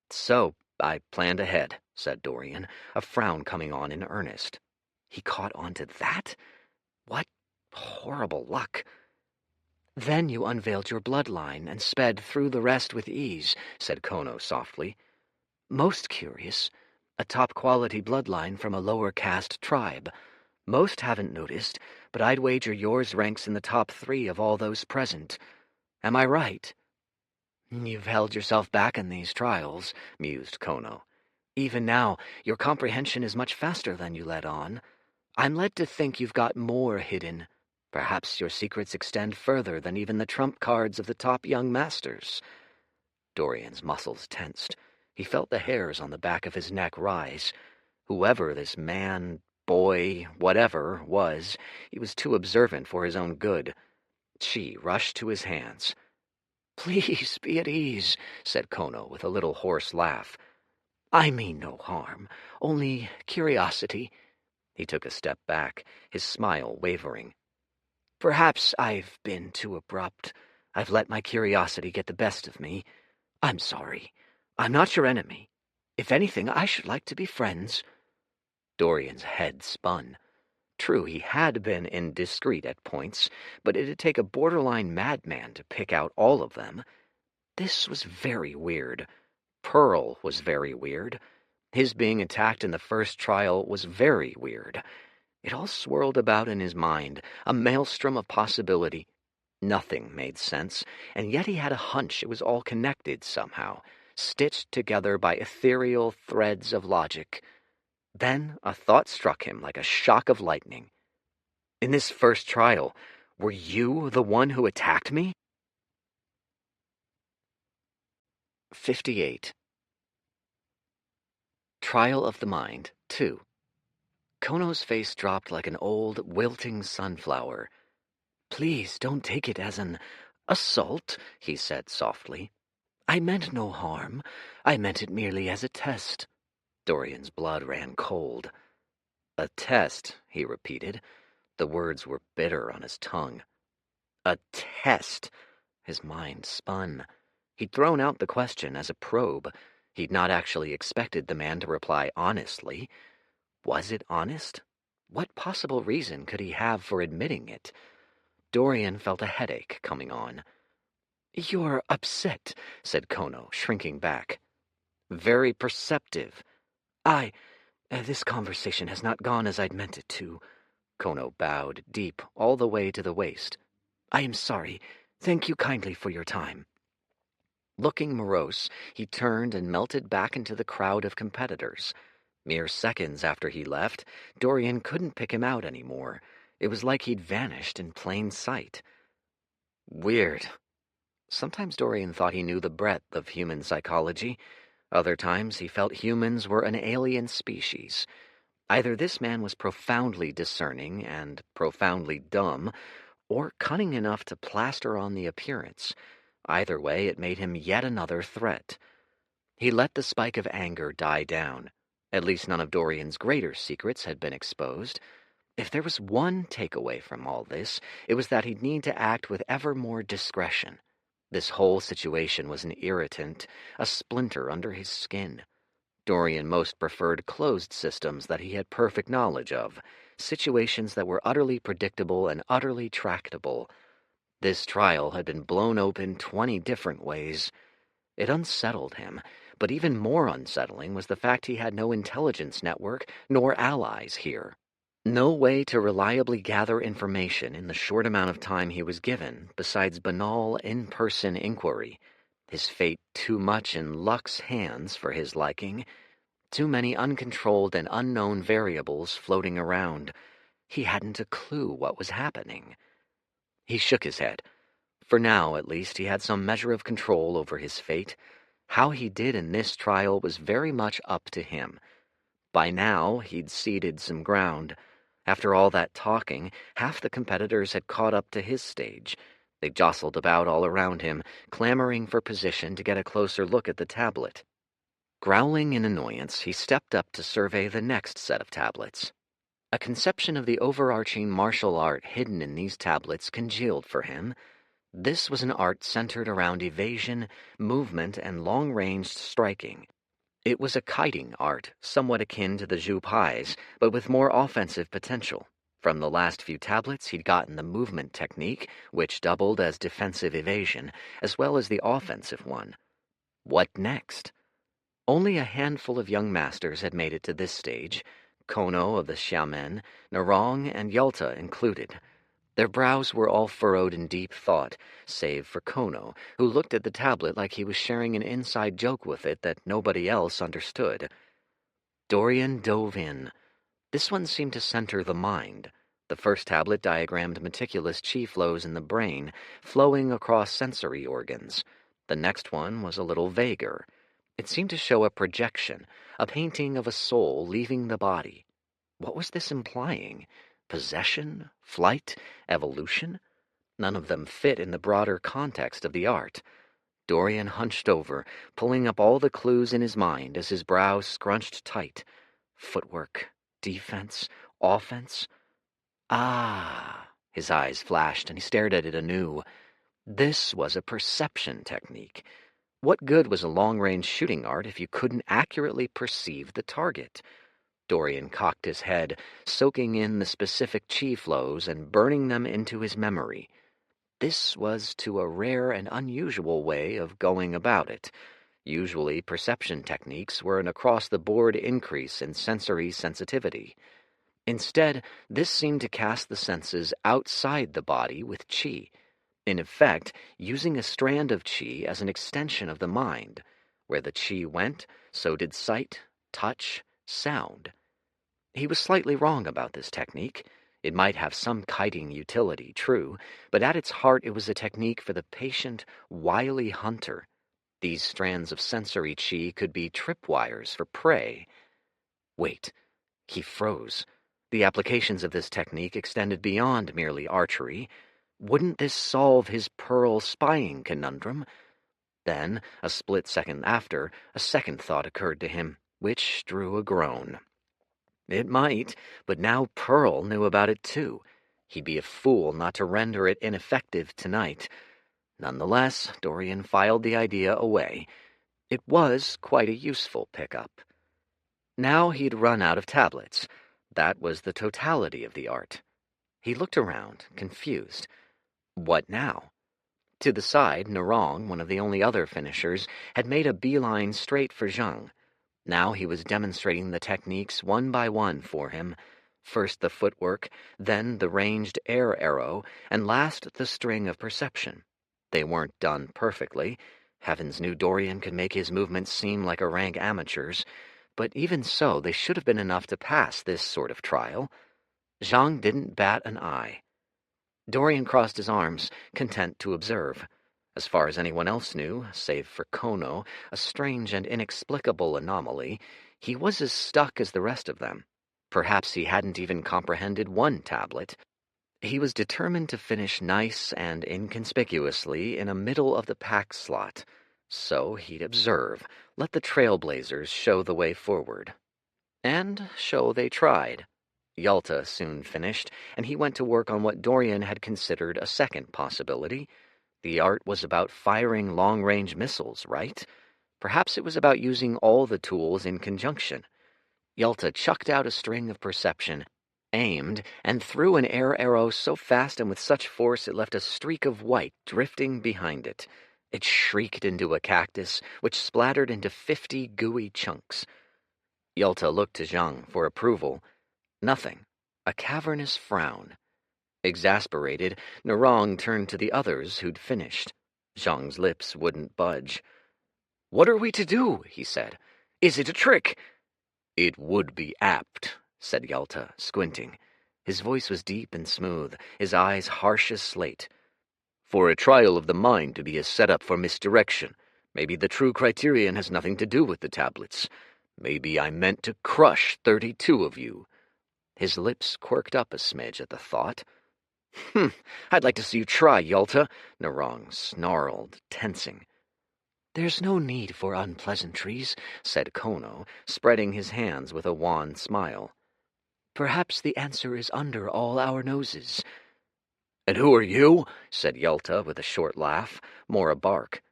So, I planned ahead, said Dorian, a frown coming on in earnest. He caught on to that? What horrible luck. Then you unveiled your bloodline and sped through the rest with ease, said Kono softly. Most curious. A top-quality bloodline from a lower caste tribe. Most haven't noticed, but I'd wager yours ranks in the top 3 of all those present. Am I right? You've held yourself back in these trials, mused Kono. Even now, your comprehension is much faster than you let on. I'm led to think you've got more hidden. Perhaps your secrets extend further than even the trump cards of the top young masters. Dorian's muscles tensed. He felt the hairs on the back of his neck rise. Whoever this man, boy, whatever, was, he was too observant for his own good. She rushed to his hands. Please be at ease, said Kono with a little hoarse laugh. I mean no harm, only curiosity. He took a step back, his smile wavering. Perhaps I've been too abrupt. I've let my curiosity get the best of me. I'm sorry. I'm not your enemy. If anything, I should like to be friends. Dorian's head spun. True, he had been indiscreet at points, but it'd take a borderline madman to pick out all of them. This was very weird. Pearl was very weird. His being attacked in the first trial was very weird. It all swirled about in his mind, a maelstrom of possibility. Nothing made sense, and yet he had a hunch it was all connected somehow, stitched together by ethereal threads of logic. Then a thought struck him like a shock of lightning. In this first trial, were you the one who attacked me? 58. Trial of the Mind, 2. Kono's face dropped like an old, wilting sunflower. Please don't take it as an assault, he said softly. I meant no harm. I meant it merely as a test. Dorian's blood ran cold. A test, he repeated. The words were bitter on his tongue. A test. His mind spun. He'd thrown out the question as a probe. He'd not actually expected the man to reply honestly. Was it honest? What possible reason could he have for admitting it? Dorian felt a headache coming on. You're upset, said Kono, shrinking back. Very perceptive. This conversation has not gone as I'd meant it to. Kono bowed deep, all the way to the waist. I am sorry. Thank you kindly for your time. Looking morose, he turned and melted back into the crowd of competitors. Mere seconds after he left, Dorian couldn't pick him out anymore. It was like he'd vanished in plain sight. Weird. Sometimes Dorian thought he knew the breadth of human psychology. Other times he felt humans were an alien species. Either this man was profoundly discerning and profoundly dumb, or cunning enough to plaster on the appearance. Either way, it made him yet another threat. He let the spike of anger die down. At least none of Dorian's greater secrets had been exposed. If there was one takeaway from all this, it was that he'd need to act with ever more discretion. This whole situation was an irritant, a splinter under his skin. Dorian most preferred closed systems that he had perfect knowledge of, situations that were utterly predictable and utterly tractable. This trial had been blown open 20 different ways. It unsettled him, but even more unsettling was the fact he had no intelligence network nor allies here. No way to reliably gather information in the short amount of time he was given besides banal in-person inquiry. His fate too much in luck's hands for his liking. Too many uncontrolled and unknown variables floating around. He hadn't a clue what was happening. He shook his head. For now, at least, he had some measure of control over his fate. How he did in this trial was very much up to him. By now, he'd ceded some ground. After all that talking, half the competitors had caught up to his stage. They jostled about all around him, clamoring for position to get a closer look at the tablet. Growling in annoyance, he stepped up to survey the next set of tablets. A conception of the overarching martial art hidden in these tablets congealed for him. This was an art centered around evasion, movement, and long-ranged striking. It was a kiting art, somewhat akin to the Zhu Pai's, but with more offensive potential. From the last few tablets, he'd gotten the movement technique, which doubled as defensive evasion, as well as the offensive one. What next? Only a handful of young masters had made it to this stage, Kono of the Xiamen, Narong, and Yalta included. Their brows were all furrowed in deep thought, save for Kono, who looked at the tablet like he was sharing an inside joke with it that nobody else understood. Dorian dove in. This one seemed to center the mind. The first tablet diagrammed meticulous chi flows in the brain, flowing across sensory organs. The next one was a little vaguer. It seemed to show a projection, a painting of a soul leaving the body. What was this implying? Possession? Flight? Evolution? None of them fit in the broader context of the art. Dorian hunched over, pulling up all the clues in his mind as his brows scrunched tight. Footwork, defense, offense. Ah! His eyes flashed, and he stared at it anew. This was a perception technique. What good was a long-range shooting art if you couldn't accurately perceive the target? Dorian cocked his head, soaking in the specific chi flows and burning them into his memory. This was to a rare and unusual way of going about it. Usually, perception techniques were an across-the-board increase in sensory sensitivity. Instead, this seemed to cast the senses outside the body with chi, in effect, using a strand of chi as an extension of the mind. Where the chi went, so did sight, touch, sound. He was slightly wrong about this technique. It might have some kiting utility, true, but at its heart it was a technique for the patient, wily hunter. These strands of sensory chi could be tripwires for prey. Wait, he froze. The applications of this technique extended beyond merely archery. Wouldn't this solve his pearl spying conundrum? Then, a split second after, a second thought occurred to him, which drew a groan. It might, but now Pearl knew about it too. He'd be a fool not to render it ineffective tonight. Nonetheless, Dorian filed the idea away. It was quite a useful pickup. Now he'd run out of tablets. That was the totality of the art. He looked around, confused. What now? To the side, Narong, one of the only other finishers, had made a beeline straight for Zhang. Now he was demonstrating the techniques one by one for him. First the footwork, then the ranged air arrow, and last the string of perception. They weren't done perfectly. Heavens knew Dorian could make his movements seem like a rank amateur's, but even so they should have been enough to pass this sort of trial. Zhang didn't bat an eye. Dorian crossed his arms, content to observe. As far as anyone else knew, save for Kono, a strange and inexplicable anomaly, he was as stuck as the rest of them. Perhaps he hadn't even comprehended one tablet. He was determined to finish nice and inconspicuously in a middle-of-the-pack slot. So he'd observe, let the trailblazers show the way forward. And show they tried. Yalta soon finished, and he went to work on what Dorian had considered a second possibility. The art was about firing long-range missiles, right? Perhaps it was about using all the tools in conjunction. Yalta chucked out a string of perception, aimed, and threw an air arrow so fast and with such force it left a streak of white drifting behind it. It shrieked into a cactus, which splattered into 50 gooey chunks. Yalta looked to Zhang for approval. Nothing. A cavernous frown. Exasperated, Narong turned to the others who'd finished. Zhang's lips wouldn't budge. "What are we to do?" he said. "Is it a trick?" "It would be apt," said Yalta, squinting. His voice was deep and smooth, his eyes harsh as slate. "For a trial of the mind to be a setup for misdirection. Maybe the true criterion has nothing to do with the tablets. Maybe I meant to crush 32 of you." His lips quirked up a smidge at the thought. I'd like to see you try, Yalta," Narong snarled, tensing. "There's no need for unpleasantries," said Kono, spreading his hands with a wan smile. "Perhaps the answer is under all our noses." "And who are you?" said Yalta with a short laugh, more a bark.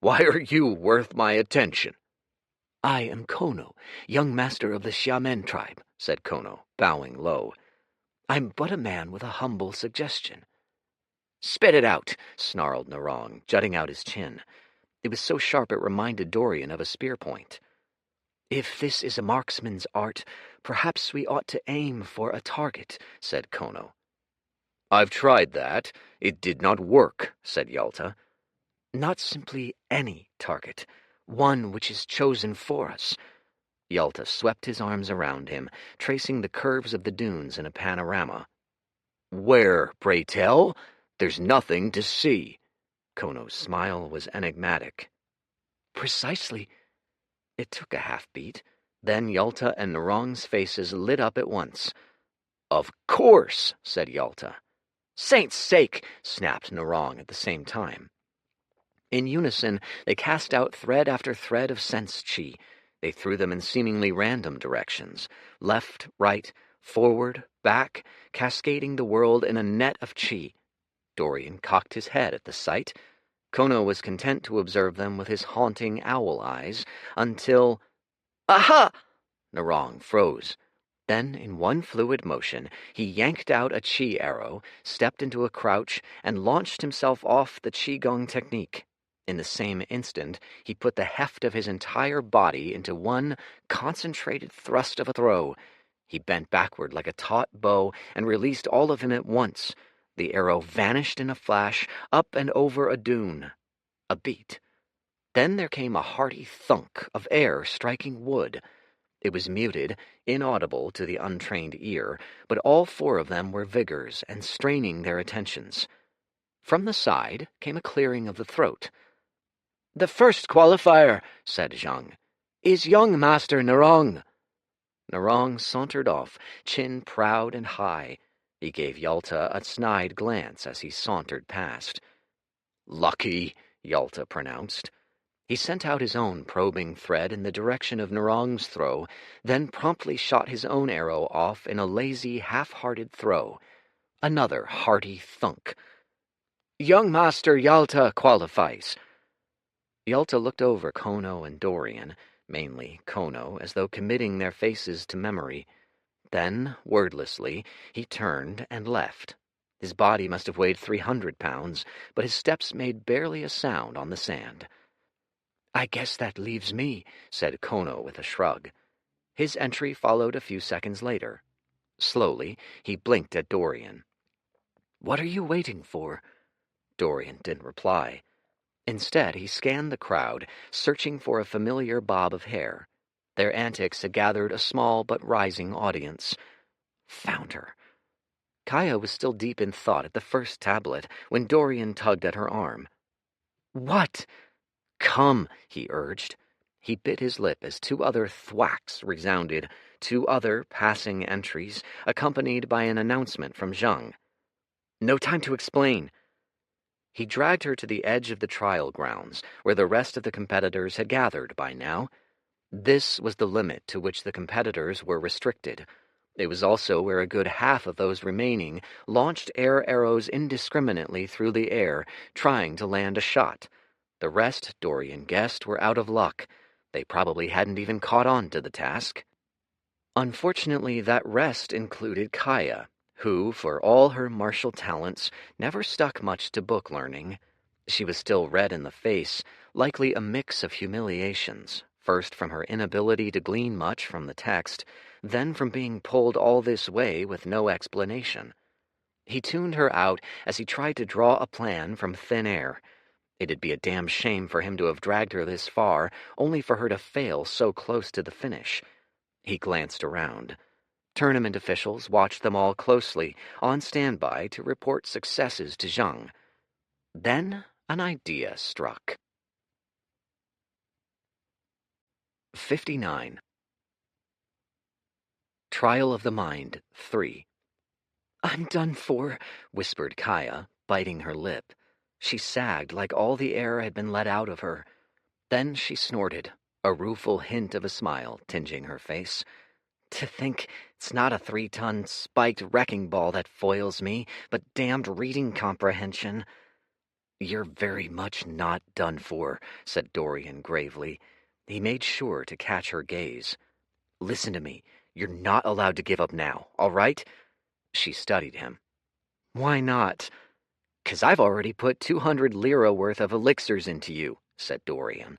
"Why are you worth my attention?" "I am Kono, young master of the Xiamen tribe," said Kono, bowing low. "I'm but a man with a humble suggestion." "Spit it out," snarled Narong, jutting out his chin. It was so sharp it reminded Dorian of a spear point. "If this is a marksman's art, perhaps we ought to aim for a target," said Kono. "I've tried that. It did not work," said Yalta. "Not simply any target, one which is chosen for us." Yalta swept his arms around him, tracing the curves of the dunes in a panorama. "Where, pray tell? There's nothing to see." Kono's smile was enigmatic. "Precisely." It took a half-beat. Then Yalta and Narong's faces lit up at once. "Of course," said Yalta. "Saint's sake!" snapped Narong at the same time. In unison, they cast out thread after thread of sense chi. They threw them in seemingly random directions, left, right, forward, back, cascading the world in a net of chi. Dorian cocked his head at the sight. Kono was content to observe them with his haunting owl eyes, until... "Aha!" Narong froze. Then, in one fluid motion, he yanked out a chi arrow, stepped into a crouch, and launched himself off the qigong technique. In the same instant, he put the heft of his entire body into one concentrated thrust of a throw. He bent backward like a taut bow and released all of him at once. The arrow vanished in a flash, up and over a dune. A beat. Then there came a hearty thunk of air striking wood. It was muted, inaudible to the untrained ear, but all four of them were vigors and straining their attentions. From the side came a clearing of the throat. "The first qualifier," said Zhang, "is young Master Narong." Narong sauntered off, chin proud and high. He gave Yalta a snide glance as he sauntered past. "Lucky," Yalta pronounced. He sent out his own probing thread in the direction of Narong's throw, then promptly shot his own arrow off in a lazy, half-hearted throw. Another hearty thunk. "Young Master Yalta qualifies." Yalta looked over Kono and Dorian, mainly Kono, as though committing their faces to memory. Then, wordlessly, he turned and left. His body must have weighed 300 pounds, but his steps made barely a sound on the sand. "I guess that leaves me," said Kono with a shrug. His entry followed a few seconds later. Slowly, he blinked at Dorian. "What are you waiting for?" Dorian didn't reply. Instead, he scanned the crowd, searching for a familiar bob of hair. Their antics had gathered a small but rising audience. Found her. Kaya was still deep in thought at the first tablet when Dorian tugged at her arm. What? Come, he urged. He bit his lip as two other thwacks resounded, two other passing entries, accompanied by an announcement from Zhang. No time to explain. He dragged her to the edge of the trial grounds, where the rest of the competitors had gathered by now. This was the limit to which the competitors were restricted. It was also where a good half of those remaining launched air arrows indiscriminately through the air, trying to land a shot. The rest, Dorian guessed, were out of luck. They probably hadn't even caught on to the task. Unfortunately, that rest included Kaya, who, for all her martial talents, never stuck much to book learning. She was still red in the face, likely a mix of humiliations, first from her inability to glean much from the text, then from being pulled all this way with no explanation. He tuned her out as he tried to draw a plan from thin air. It'd be a damn shame for him to have dragged her this far, only for her to fail so close to the finish. He glanced around. Tournament officials watched them all closely, on standby to report successes to Zhang. Then an idea struck. 59. Trial of the Mind, 3. I'm done for, whispered Kaya, biting her lip. She sagged like all the air had been let out of her. Then she snorted, a rueful hint of a smile tingeing her face. To think it's not a 3-ton spiked wrecking ball that foils me, but damned reading comprehension. You're very much not done for, said Dorian gravely. He made sure to catch her gaze. Listen to me. You're not allowed to give up now, all right? She studied him. Why not? 'Cause I've already put 200 lira worth of elixirs into you, said Dorian.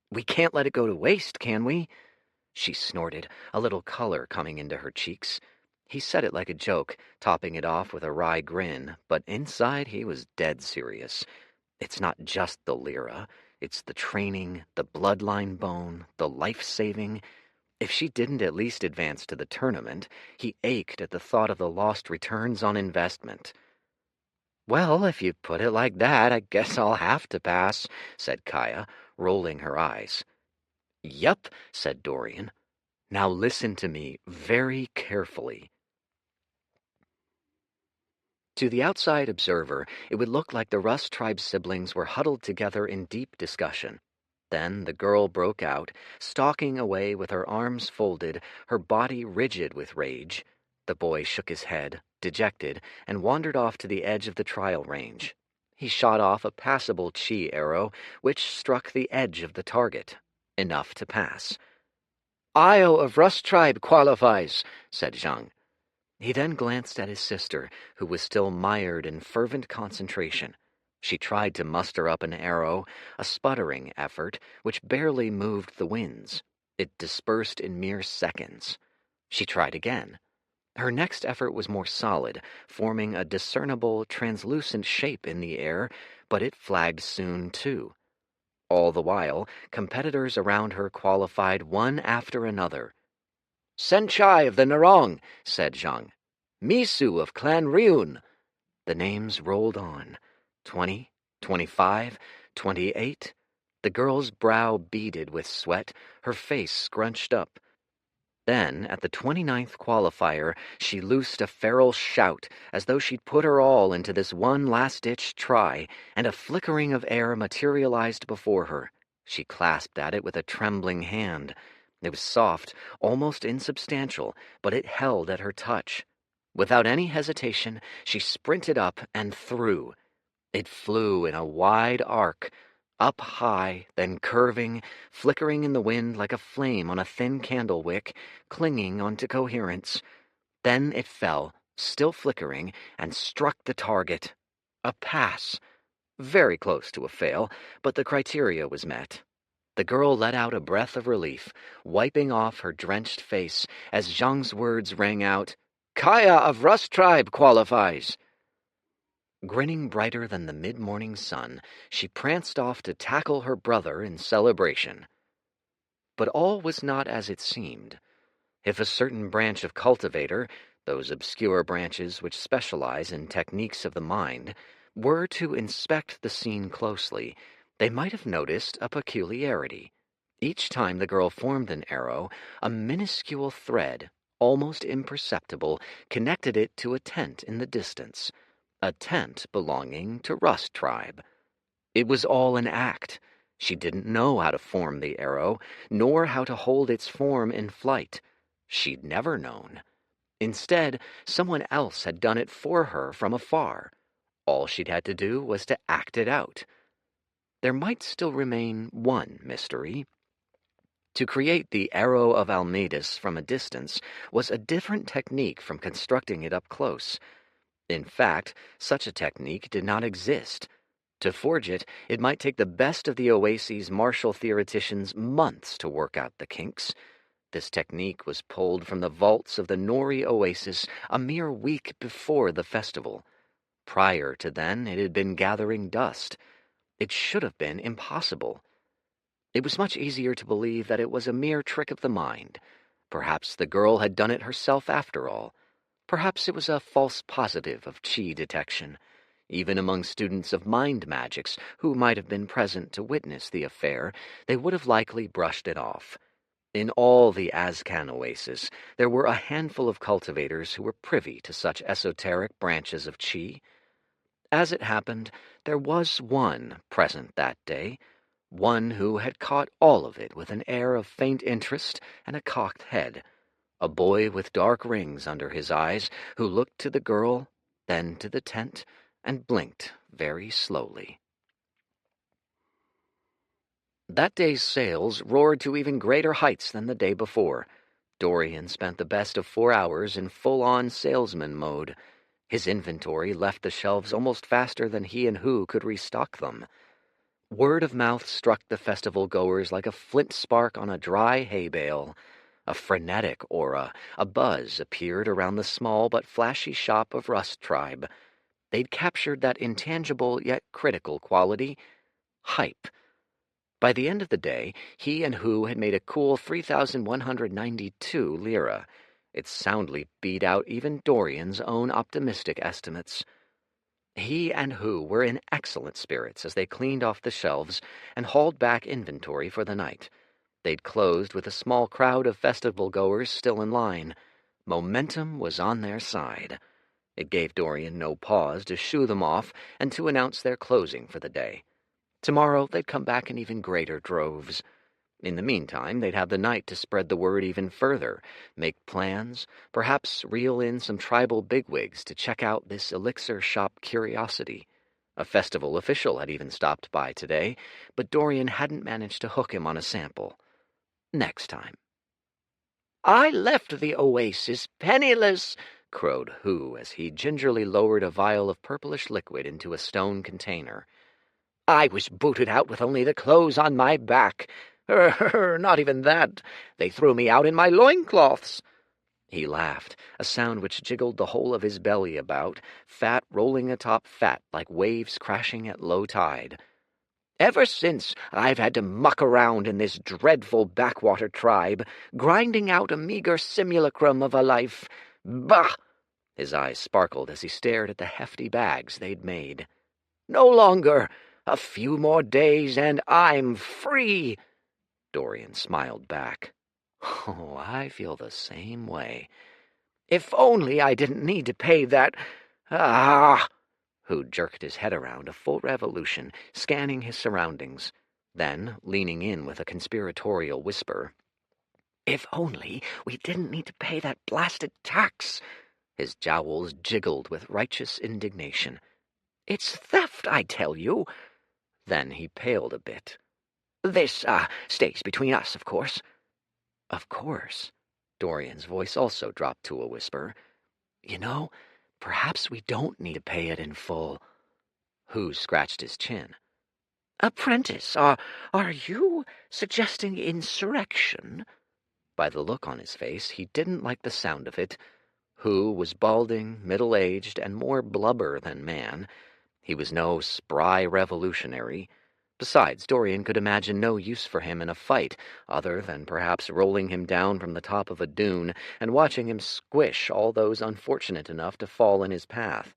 We can't let it go to waste, can we? She snorted, a little color coming into her cheeks. He said it like a joke, topping it off with a wry grin, but inside he was dead serious. It's not just the lira. It's the training, the bloodline bone, the life-saving. If she didn't at least advance to the tournament, he ached at the thought of the lost returns on investment. Well, if you put it like that, I guess I'll have to pass, said Kaya, rolling her eyes. Yup, said Dorian. Now listen to me very carefully. To the outside observer, it would look like the Rust tribe siblings were huddled together in deep discussion. Then the girl broke out, stalking away with her arms folded, her body rigid with rage. The boy shook his head, dejected, and wandered off to the edge of the trial range. He shot off a passable chi arrow, which struck the edge of the target, enough to pass. Io of Rust tribe qualifies, said Zhang. He then glanced at his sister, who was still mired in fervent concentration. She tried to muster up an arrow, a sputtering effort, which barely moved the winds. It dispersed in mere seconds. She tried again. Her next effort was more solid, forming a discernible, translucent shape in the air, but it flagged soon, too. All the while, competitors around her qualified one after another. Senchai of the Narong, said Zhang. Misu of Clan Ryun. The names rolled on. 20, 25, 28. The girl's brow beaded with sweat, her face scrunched up. Then, at the 29th qualifier, she loosed a feral shout, as though she'd put her all into this one last-ditch try, and a flickering of air materialized before her. She clasped at it with a trembling hand. It was soft, almost insubstantial, but it held at her touch. Without any hesitation, she sprinted up and threw. It flew in a wide arc, up high, then curving, flickering in the wind like a flame on a thin candle wick, clinging onto coherence. Then it fell, still flickering, and struck the target. A pass. Very close to a fail, but the criteria was met. The girl let out a breath of relief, wiping off her drenched face as Zhang's words rang out, Kaya of Rust Tribe qualifies. Grinning brighter than the mid-morning sun, she pranced off to tackle her brother in celebration. But all was not as it seemed. If a certain branch of cultivator, those obscure branches which specialize in techniques of the mind, were to inspect the scene closely, they might have noticed a peculiarity. Each time the girl formed an arrow, a minuscule thread, almost imperceptible, connected it to a tent in the distance, a tent belonging to Rust Tribe. It was all an act. She didn't know how to form the arrow, nor how to hold its form in flight. She'd never known. Instead, someone else had done it for her from afar. All she'd had to do was to act it out. There might still remain one mystery. To create the Arrow of Almedis from a distance was a different technique from constructing it up close. In fact, such a technique did not exist. To forge it, it might take the best of the Oasis' martial theoreticians months to work out the kinks. This technique was pulled from the vaults of the Nori Oasis a mere week before the festival. Prior to then, it had been gathering dust. It should have been impossible. It was much easier to believe that it was a mere trick of the mind. Perhaps the girl had done it herself after all. Perhaps it was a false positive of chi detection. Even among students of mind magics who might have been present to witness the affair, they would have likely brushed it off. In all the Azcan oasis, there were a handful of cultivators who were privy to such esoteric branches of chi. As it happened, there was one present that day, one who had caught all of it with an air of faint interest and a cocked head, a boy with dark rings under his eyes who looked to the girl, then to the tent, and blinked very slowly. That day's sales roared to even greater heights than the day before. Dorian spent the best of 4 hours in full-on salesman mode. His inventory left the shelves almost faster than he and Hu could restock them. Word of mouth struck the festival goers like a flint spark on a dry hay bale. A frenetic aura, a buzz appeared around the small but flashy shop of Rust Tribe. They'd captured that intangible yet critical quality, hype. By the end of the day, he and Hu had made a cool 3,192 lira. It soundly beat out even Dorian's own optimistic estimates. He and Hu were in excellent spirits as they cleaned off the shelves and hauled back inventory for the night. They'd closed with a small crowd of festival-goers still in line. Momentum was on their side. It gave Dorian no pause to shoo them off and to announce their closing for the day. Tomorrow they'd come back in even greater droves. In the meantime, they'd have the night to spread the word even further, make plans, perhaps reel in some tribal bigwigs to check out this elixir shop curiosity. A festival official had even stopped by today, but Dorian hadn't managed to hook him on a sample. Next time. "I left the oasis penniless," crowed Hu as he gingerly lowered a vial of purplish liquid into a stone container. "I was booted out with only the clothes on my back. Not even that. They threw me out in my loincloths." He laughed, a sound which jiggled the whole of his belly about, fat rolling atop fat like waves crashing at low tide. "Ever since, I've had to muck around in this dreadful backwater tribe, grinding out a meager simulacrum of a life. Bah!" His eyes sparkled as he stared at the hefty bags they'd made. "No longer. A few more days and I'm free." Dorian smiled back. "Oh, I feel the same way. If only I didn't need to pay that... Ah!" Who jerked his head around a full revolution, scanning his surroundings. Then, leaning in with a conspiratorial whisper, "If only we didn't need to pay that blasted tax." His jowls jiggled with righteous indignation. "It's theft, I tell you." Then he paled a bit. "This, stays between us, of course." "Of course." Dorian's voice also dropped to a whisper. "You know, perhaps we don't need to pay it in full." Hu scratched his chin. "Apprentice, are you suggesting insurrection?" By the look on his face, he didn't like the sound of it. Hu was balding, middle-aged, and more blubber than man. He was no spry revolutionary. Besides, Dorian could imagine no use for him in a fight, other than perhaps rolling him down from the top of a dune and watching him squish all those unfortunate enough to fall in his path.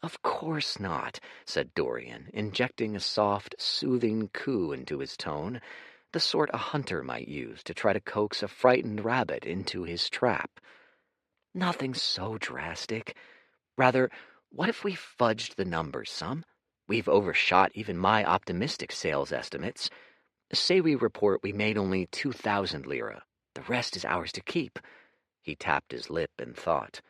"Of course not," said Dorian, injecting a soft, soothing coo into his tone, the sort a hunter might use to try to coax a frightened rabbit into his trap. "Nothing so drastic. Rather, what if we fudged the numbers some? We've overshot even my optimistic sales estimates. Say we report we made only 2,000 lira. The rest is ours to keep." He tapped his lip in thought.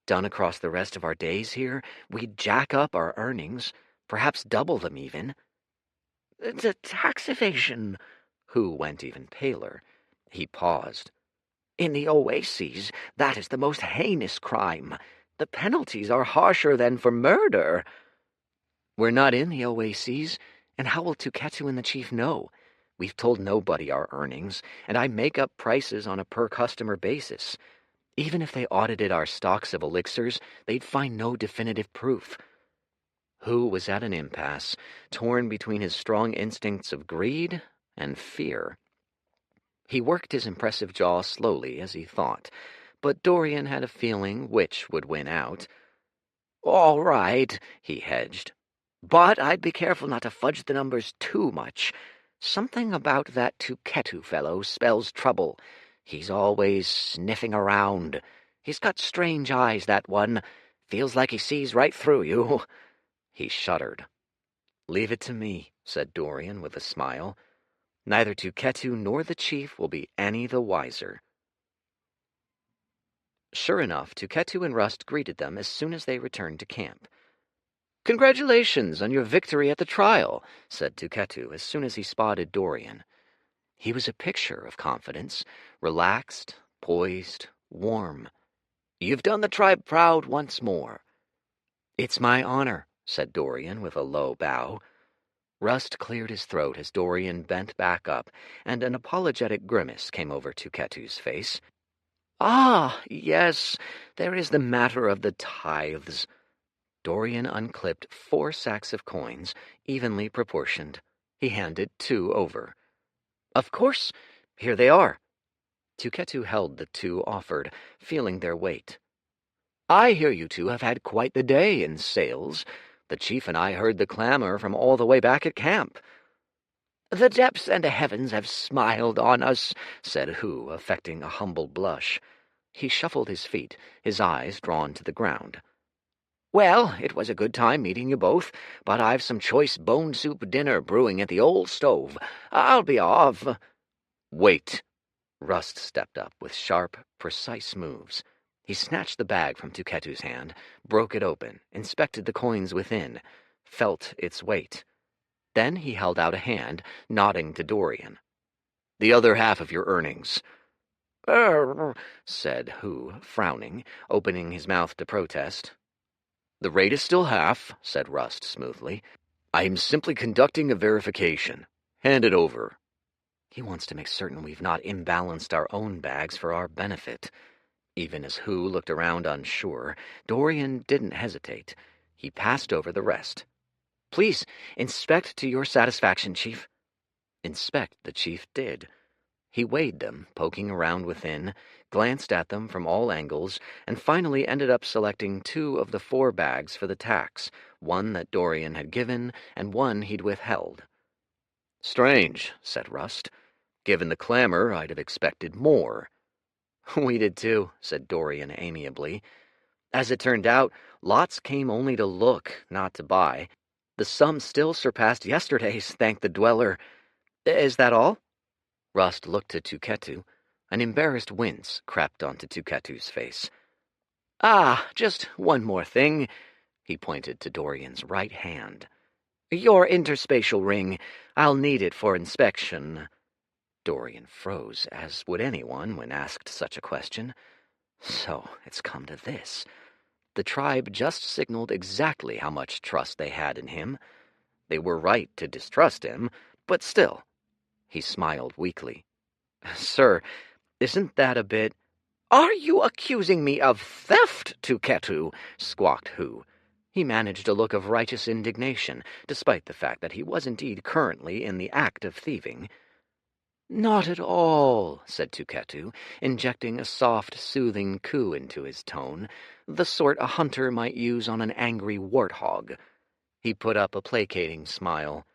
"Done across the rest of our days here, we'd jack up our earnings, perhaps double them even." "The tax evasion," Who went even paler. He paused. "In the oases, that is the most heinous crime. The penalties are harsher than for murder." "We're not in the oases, and how will Tuketu and the chief know? We've told nobody our earnings, and I make up prices on a per-customer basis. Even if they audited our stocks of elixirs, they'd find no definitive proof." Hu was at an impasse, torn between his strong instincts of greed and fear. He worked his impressive jaw slowly as he thought, but Dorian had a feeling which would win out. "All right," he hedged. "But I'd be careful not to fudge the numbers too much. Something about that Tuketu fellow spells trouble. He's always sniffing around. He's got strange eyes, that one. Feels like he sees right through you." He shuddered. "Leave it to me," said Dorian with a smile. "Neither Tuketu nor the chief will be any the wiser." Sure enough, Tuketu and Rust greeted them as soon as they returned to camp. "Congratulations on your victory at the trial," said Tuketu as soon as he spotted Dorian. He was a picture of confidence, relaxed, poised, warm. "You've done the tribe proud once more." "It's my honor," said Dorian with a low bow. Rust cleared his throat as Dorian bent back up, and an apologetic grimace came over Tuketu's face. "Ah, yes, there is the matter of the tithes." Dorian unclipped 4 sacks of coins, evenly proportioned. He handed 2 over. "Of course, here they are." Tuketu held the 2 offered, feeling their weight. "I hear you two have had quite the day in sales. The chief and I heard the clamor from all the way back at camp." "The depths and the heavens have smiled on us," said Hu, affecting a humble blush. He shuffled his feet, his eyes drawn to the ground. "Well, it was a good time meeting you both, but I've some choice bone soup dinner brewing at the old stove. I'll be off." "Wait." Rust stepped up with sharp, precise moves. He snatched the bag from Tuketu's hand, broke it open, inspected the coins within, felt its weight. Then he held out a hand, nodding to Dorian. "The other half of your earnings." Said Hu, frowning, opening his mouth to protest. "The rate is still half," said Rust smoothly. "I am simply conducting a verification. Hand it over." He wants to make certain we've not imbalanced our own bags for our benefit. Even as Hu looked around unsure, Dorian didn't hesitate. He passed over the rest. "Please, inspect to your satisfaction, Chief." Inspect the chief did. He weighed them, poking around within, glanced at them from all angles, and finally ended up selecting 2 of the 4 bags for the tax, one that Dorian had given and one he'd withheld. "Strange," said Rust. "Given the clamor, I'd have expected more." "We did too," said Dorian amiably. "As it turned out, lots came only to look, not to buy. The sum still surpassed yesterday's, thank the dweller. Is that all?" Rust looked to Tuketu. An embarrassed wince crept onto Tuketu's face. "Ah, just one more thing." He pointed to Dorian's right hand. "Your interspatial ring. I'll need it for inspection." Dorian froze, as would anyone when asked such a question. So it's come to this. The tribe just signaled exactly how much trust they had in him. They were right to distrust him, but still. He smiled weakly. "Sir, isn't that a bit—" "Are you accusing me of theft, Tuketu?" squawked Hu. He managed a look of righteous indignation, despite the fact that he was indeed currently in the act of thieving. "Not at all," said Tuketu, injecting a soft, soothing coo into his tone, the sort a hunter might use on an angry warthog. He put up a placating smile.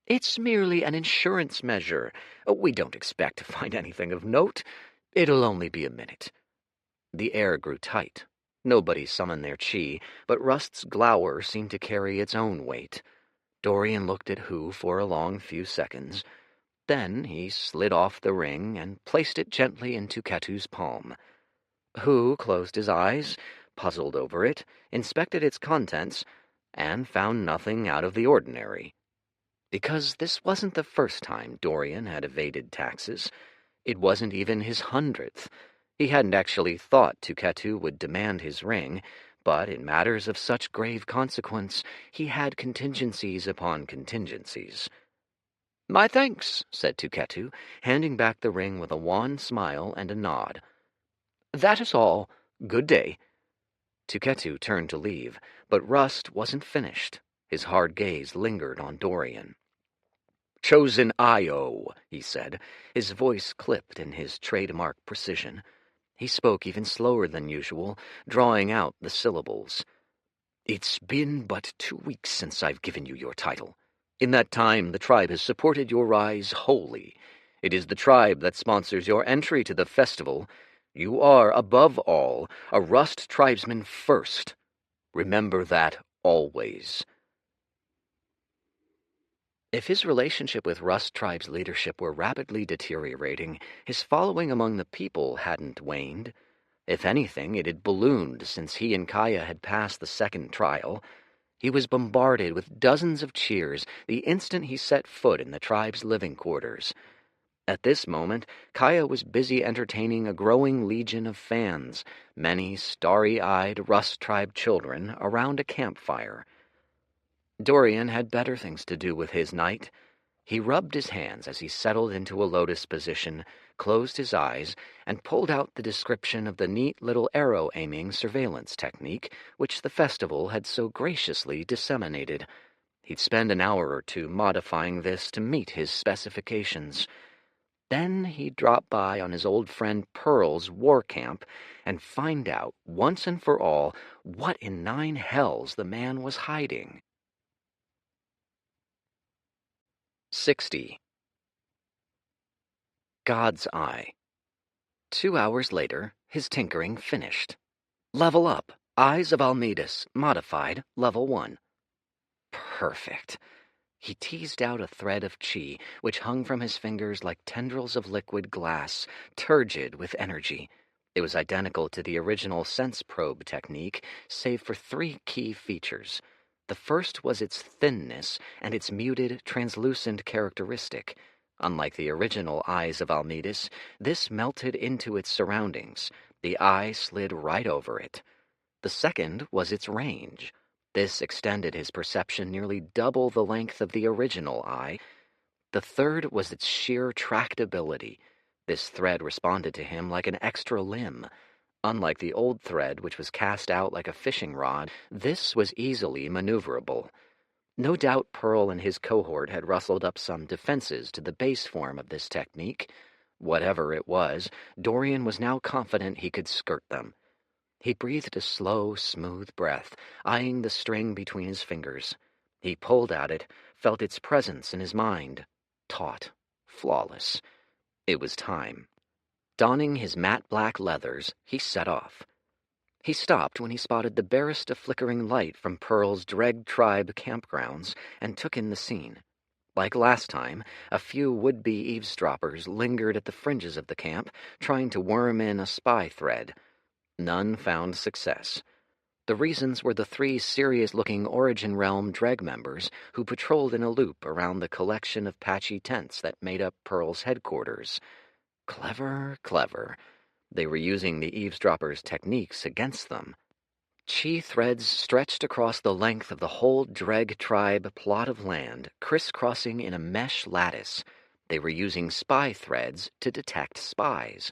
"It's merely an insurance measure. We don't expect to find anything of note. It'll only be a minute." The air grew tight. Nobody summoned their chi, but Rust's glower seemed to carry its own weight. Dorian looked at Hu for a long few seconds. Then he slid off the ring and placed it gently into Ketu's palm. Hu closed his eyes, puzzled over it, inspected its contents, and found nothing out of the ordinary. Because this wasn't the first time Dorian had evaded taxes. It wasn't even his 100th. He hadn't actually thought Tuketu would demand his ring, but in matters of such grave consequence, he had contingencies upon contingencies. "My thanks," said Tuketu, handing back the ring with a wan smile and a nod. "That is all. Good day." Tuketu turned to leave, but Rust wasn't finished. His hard gaze lingered on Dorian. "Chosen Io," he said, his voice clipped in his trademark precision. He spoke even slower than usual, drawing out the syllables. "It's been but 2 weeks since I've given you your title. In that time, the tribe has supported your rise wholly. It is the tribe that sponsors your entry to the festival. You are, above all, a Rust tribesman first. Remember that always." If his relationship with Rust Tribe's leadership were rapidly deteriorating, his following among the people hadn't waned. If anything, it had ballooned since he and Kaya had passed the second trial. He was bombarded with dozens of cheers the instant he set foot in the tribe's living quarters. At this moment, Kaya was busy entertaining a growing legion of fans, many starry-eyed Rust Tribe children, around a campfire. Dorian had better things to do with his night. He rubbed his hands as he settled into a lotus position, closed his eyes, and pulled out the description of the neat little arrow-aiming surveillance technique which the festival had so graciously disseminated. He'd spend an hour or two modifying this to meet his specifications. Then he'd drop by on his old friend Pearl's war camp and find out, once and for all, what in 9 hells the man was hiding. 60. God's Eye. 2 hours later, his tinkering finished. Level up. Eyes of Almedis, modified, level 1. Perfect. He teased out a thread of chi, which hung from his fingers like tendrils of liquid glass, turgid with energy. It was identical to the original sense probe technique, save for 3 key features. The first was its thinness and its muted, translucent characteristic. Unlike the original Eyes of Almedis, this melted into its surroundings. The eye slid right over it. The second was its range. This extended his perception nearly double the length of the original eye. The third was its sheer tractability. This thread responded to him like an extra limb. Unlike the old thread, which was cast out like a fishing rod, this was easily maneuverable. No doubt Pearl and his cohort had rustled up some defenses to the base form of this technique. Whatever it was, Dorian was now confident he could skirt them. He breathed a slow, smooth breath, eyeing the string between his fingers. He pulled at it, felt its presence in his mind. Taut, flawless. It was time. Donning his matte black leathers, he set off. He stopped when he spotted the barest of flickering light from Pearl's Dreg Tribe campgrounds and took in the scene. Like last time, a few would-be eavesdroppers lingered at the fringes of the camp, trying to worm in a spy thread. None found success. The reasons were the 3 serious-looking Origin Realm Dreg members who patrolled in a loop around the collection of patchy tents that made up Pearl's headquarters. Clever, clever. They were using the eavesdroppers' techniques against them. Chi threads stretched across the length of the whole Dreg Tribe plot of land, crisscrossing in a mesh lattice. They were using spy threads to detect spies.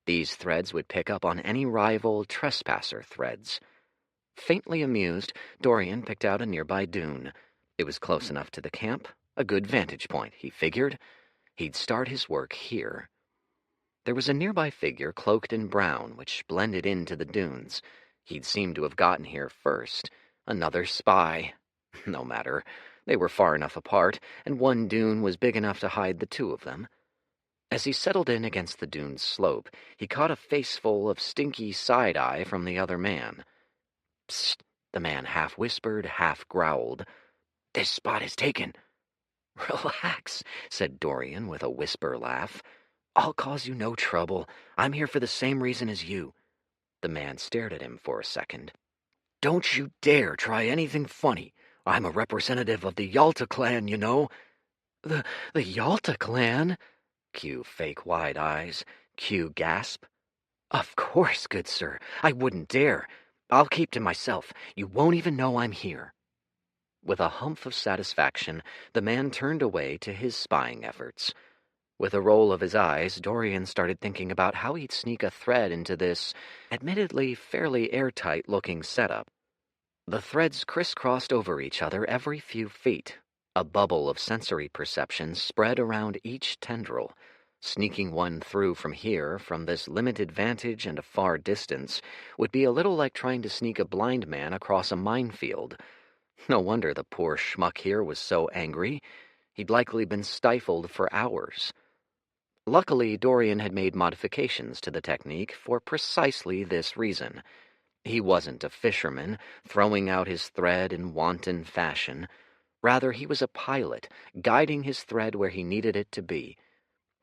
These threads would pick up on any rival trespasser threads. Faintly amused, Dorian picked out a nearby dune. It was close enough to the camp, a good vantage point, he figured. He'd start his work here. There was a nearby figure cloaked in brown, which blended into the dunes. He'd seemed to have gotten here first. Another spy. No matter. They were far enough apart, and one dune was big enough to hide the two of them. As he settled in against the dune's slope, he caught a faceful of stinky side-eye from the other man. "Psst," the man half whispered, half growled. "This spot is taken." "Relax," said Dorian with a whisper laugh. "I'll cause you no trouble. I'm here for the same reason as you." The man stared at him for a second. "Don't you dare try anything funny. I'm a representative of the Yalta clan, you know." The Yalta clan?" Q fake wide eyes. Q gasp. "Of course, good sir. I wouldn't dare. I'll keep to myself. You won't even know I'm here." With a humph of satisfaction, the man turned away to his spying efforts. With a roll of his eyes, Dorian started thinking about how he'd sneak a thread into this, admittedly fairly airtight-looking setup. The threads crisscrossed over each other every few feet. A bubble of sensory perception spread around each tendril. Sneaking one through from here, from this limited vantage and a far distance, would be a little like trying to sneak a blind man across a minefield. No wonder the poor schmuck here was so angry. He'd likely been stifled for hours. Luckily, Dorian had made modifications to the technique for precisely this reason. He wasn't a fisherman, throwing out his thread in wanton fashion. Rather, he was a pilot, guiding his thread where he needed it to be.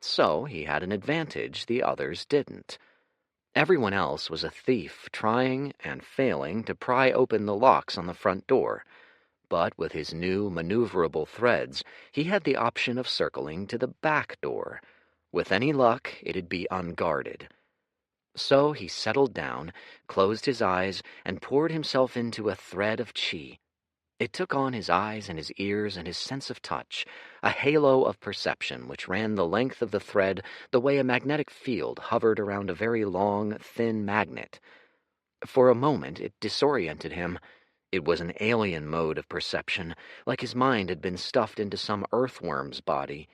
So he had an advantage the others didn't. Everyone else was a thief, trying and failing to pry open the locks on the front door. But with his new maneuverable threads, he had the option of circling to the back door. With any luck, it'd be unguarded. So he settled down, closed his eyes, and poured himself into a thread of chi. It took on his eyes and his ears and his sense of touch, a halo of perception which ran the length of the thread the way a magnetic field hovered around a very long, thin magnet. For a moment it disoriented him. It was an alien mode of perception, like his mind had been stuffed into some earthworm's body.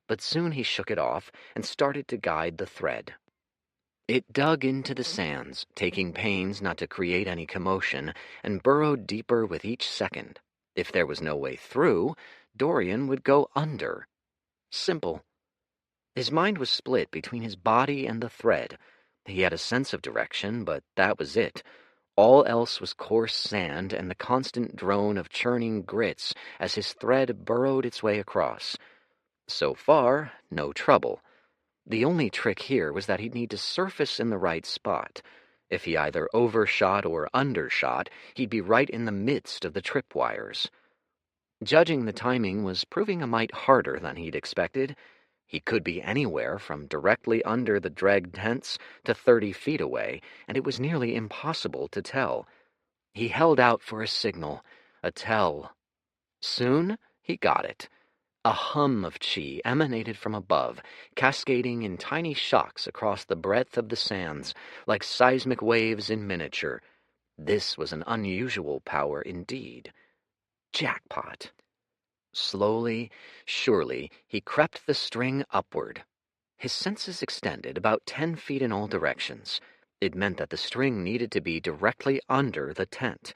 But soon he shook it off and started to guide the thread. It dug into the sands, taking pains not to create any commotion, and burrowed deeper with each second. If there was no way through, Dorian would go under. Simple. His mind was split between his body and the thread. He had a sense of direction, but that was it. All else was coarse sand and the constant drone of churning grits as his thread burrowed its way across. So far, no trouble. The only trick here was that he'd need to surface in the right spot. If he either overshot or undershot, he'd be right in the midst of the tripwires. Judging the timing was proving a mite harder than he'd expected. He could be anywhere from directly under the dreg tents to 30 feet away, and it was nearly impossible to tell. He held out for a signal, a tell. Soon he got it. A hum of chi emanated from above, cascading in tiny shocks across the breadth of the sands, like seismic waves in miniature. This was an unusual power indeed. Jackpot. Slowly, surely, he crept the string upward. His senses extended about 10 feet in all directions. It meant that the string needed to be directly under the tent.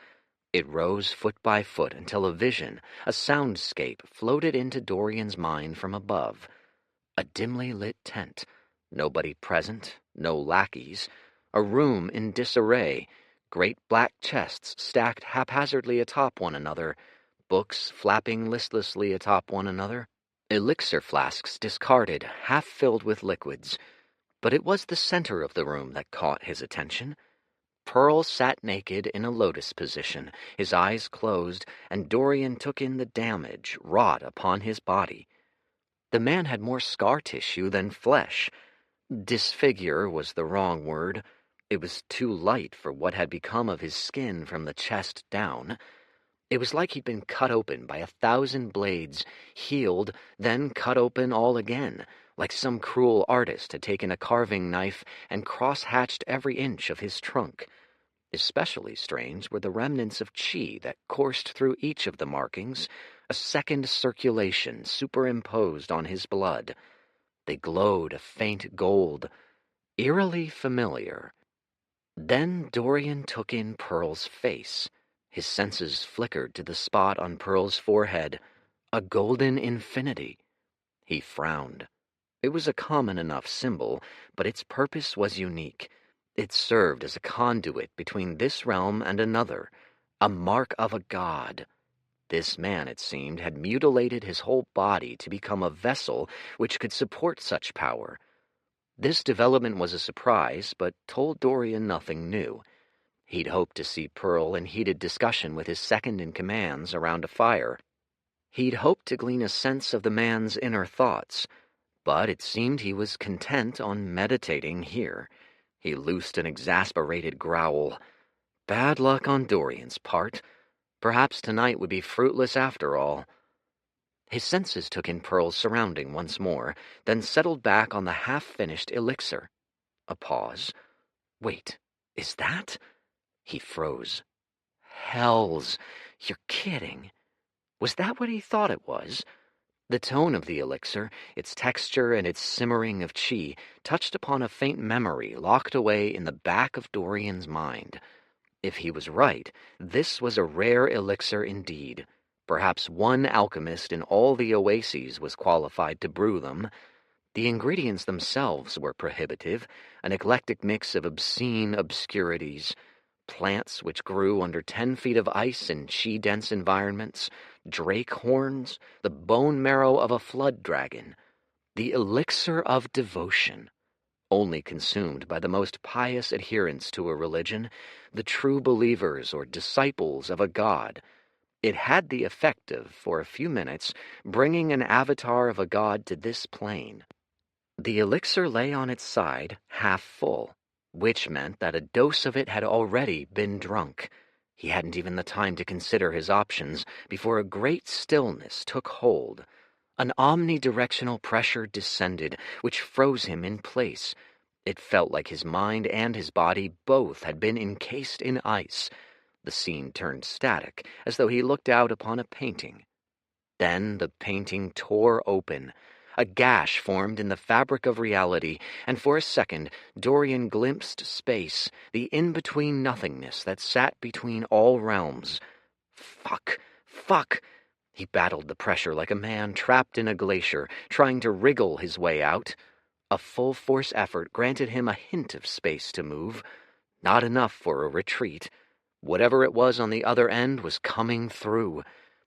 It rose foot by foot until a vision, a soundscape, floated into Dorian's mind from above. A dimly lit tent. Nobody present, no lackeys. A room in disarray. Great black chests stacked haphazardly atop one another. Books flapping listlessly atop one another. Elixir flasks discarded, half filled with liquids. But it was the center of the room that caught his attention. Pearl sat naked in a lotus position, his eyes closed, and Dorian took in the damage wrought upon his body. The man had more scar tissue than flesh. Disfigure was the wrong word. It was too light for what had become of his skin from the chest down. It was like he'd been cut open by 1,000 blades, healed, then cut open all again, like some cruel artist had taken a carving knife and cross-hatched every inch of his trunk. Especially strange were the remnants of chi that coursed through each of the markings, a second circulation superimposed on his blood. They glowed a faint gold, eerily familiar. Then Dorian took in Pearl's face. His senses flickered to the spot on Pearl's forehead, a golden infinity. He frowned. It was a common enough symbol, but its purpose was unique. It served as a conduit between this realm and another, a mark of a god. This man, it seemed, had mutilated his whole body to become a vessel which could support such power. This development was a surprise, but told Dorian nothing new. He'd hoped to see Pearl in heated discussion with his second-in-commands around a fire. He'd hoped to glean a sense of the man's inner thoughts, but it seemed he was content on meditating here. He loosed an exasperated growl. Bad luck on Dorian's part. Perhaps tonight would be fruitless after all. His senses took in Pearl's surrounding once more, then settled back on the half-finished elixir. A pause. Wait, is that? He froze. Hells, you're kidding. Was that what he thought it was? The tone of the elixir, its texture and its simmering of chi, touched upon a faint memory locked away in the back of Dorian's mind. If he was right, this was a rare elixir indeed. Perhaps one alchemist in all the oases was qualified to brew them. The ingredients themselves were prohibitive, an eclectic mix of obscene obscurities. Plants which grew under 10 feet of ice in chi-dense environments, drake horns, the bone marrow of a flood dragon. The elixir of devotion. Only consumed by the most pious adherents to a religion, the true believers or disciples of a god. It had the effect of, for a few minutes, bringing an avatar of a god to this plane. The elixir lay on its side, half full, which meant that a dose of it had already been drunk. He hadn't even the time to consider his options before a great stillness took hold. An omnidirectional pressure descended, which froze him in place. It felt like his mind and his body both had been encased in ice. The scene turned static, as though he looked out upon a painting. Then the painting tore open. A gash formed in the fabric of reality, and for a second Dorian glimpsed space, the in-between nothingness that sat between all realms. Fuck! Fuck! He battled the pressure like a man trapped in a glacier, trying to wriggle his way out. A full-force effort granted him a hint of space to move. Not enough for a retreat. Whatever it was on the other end was coming through.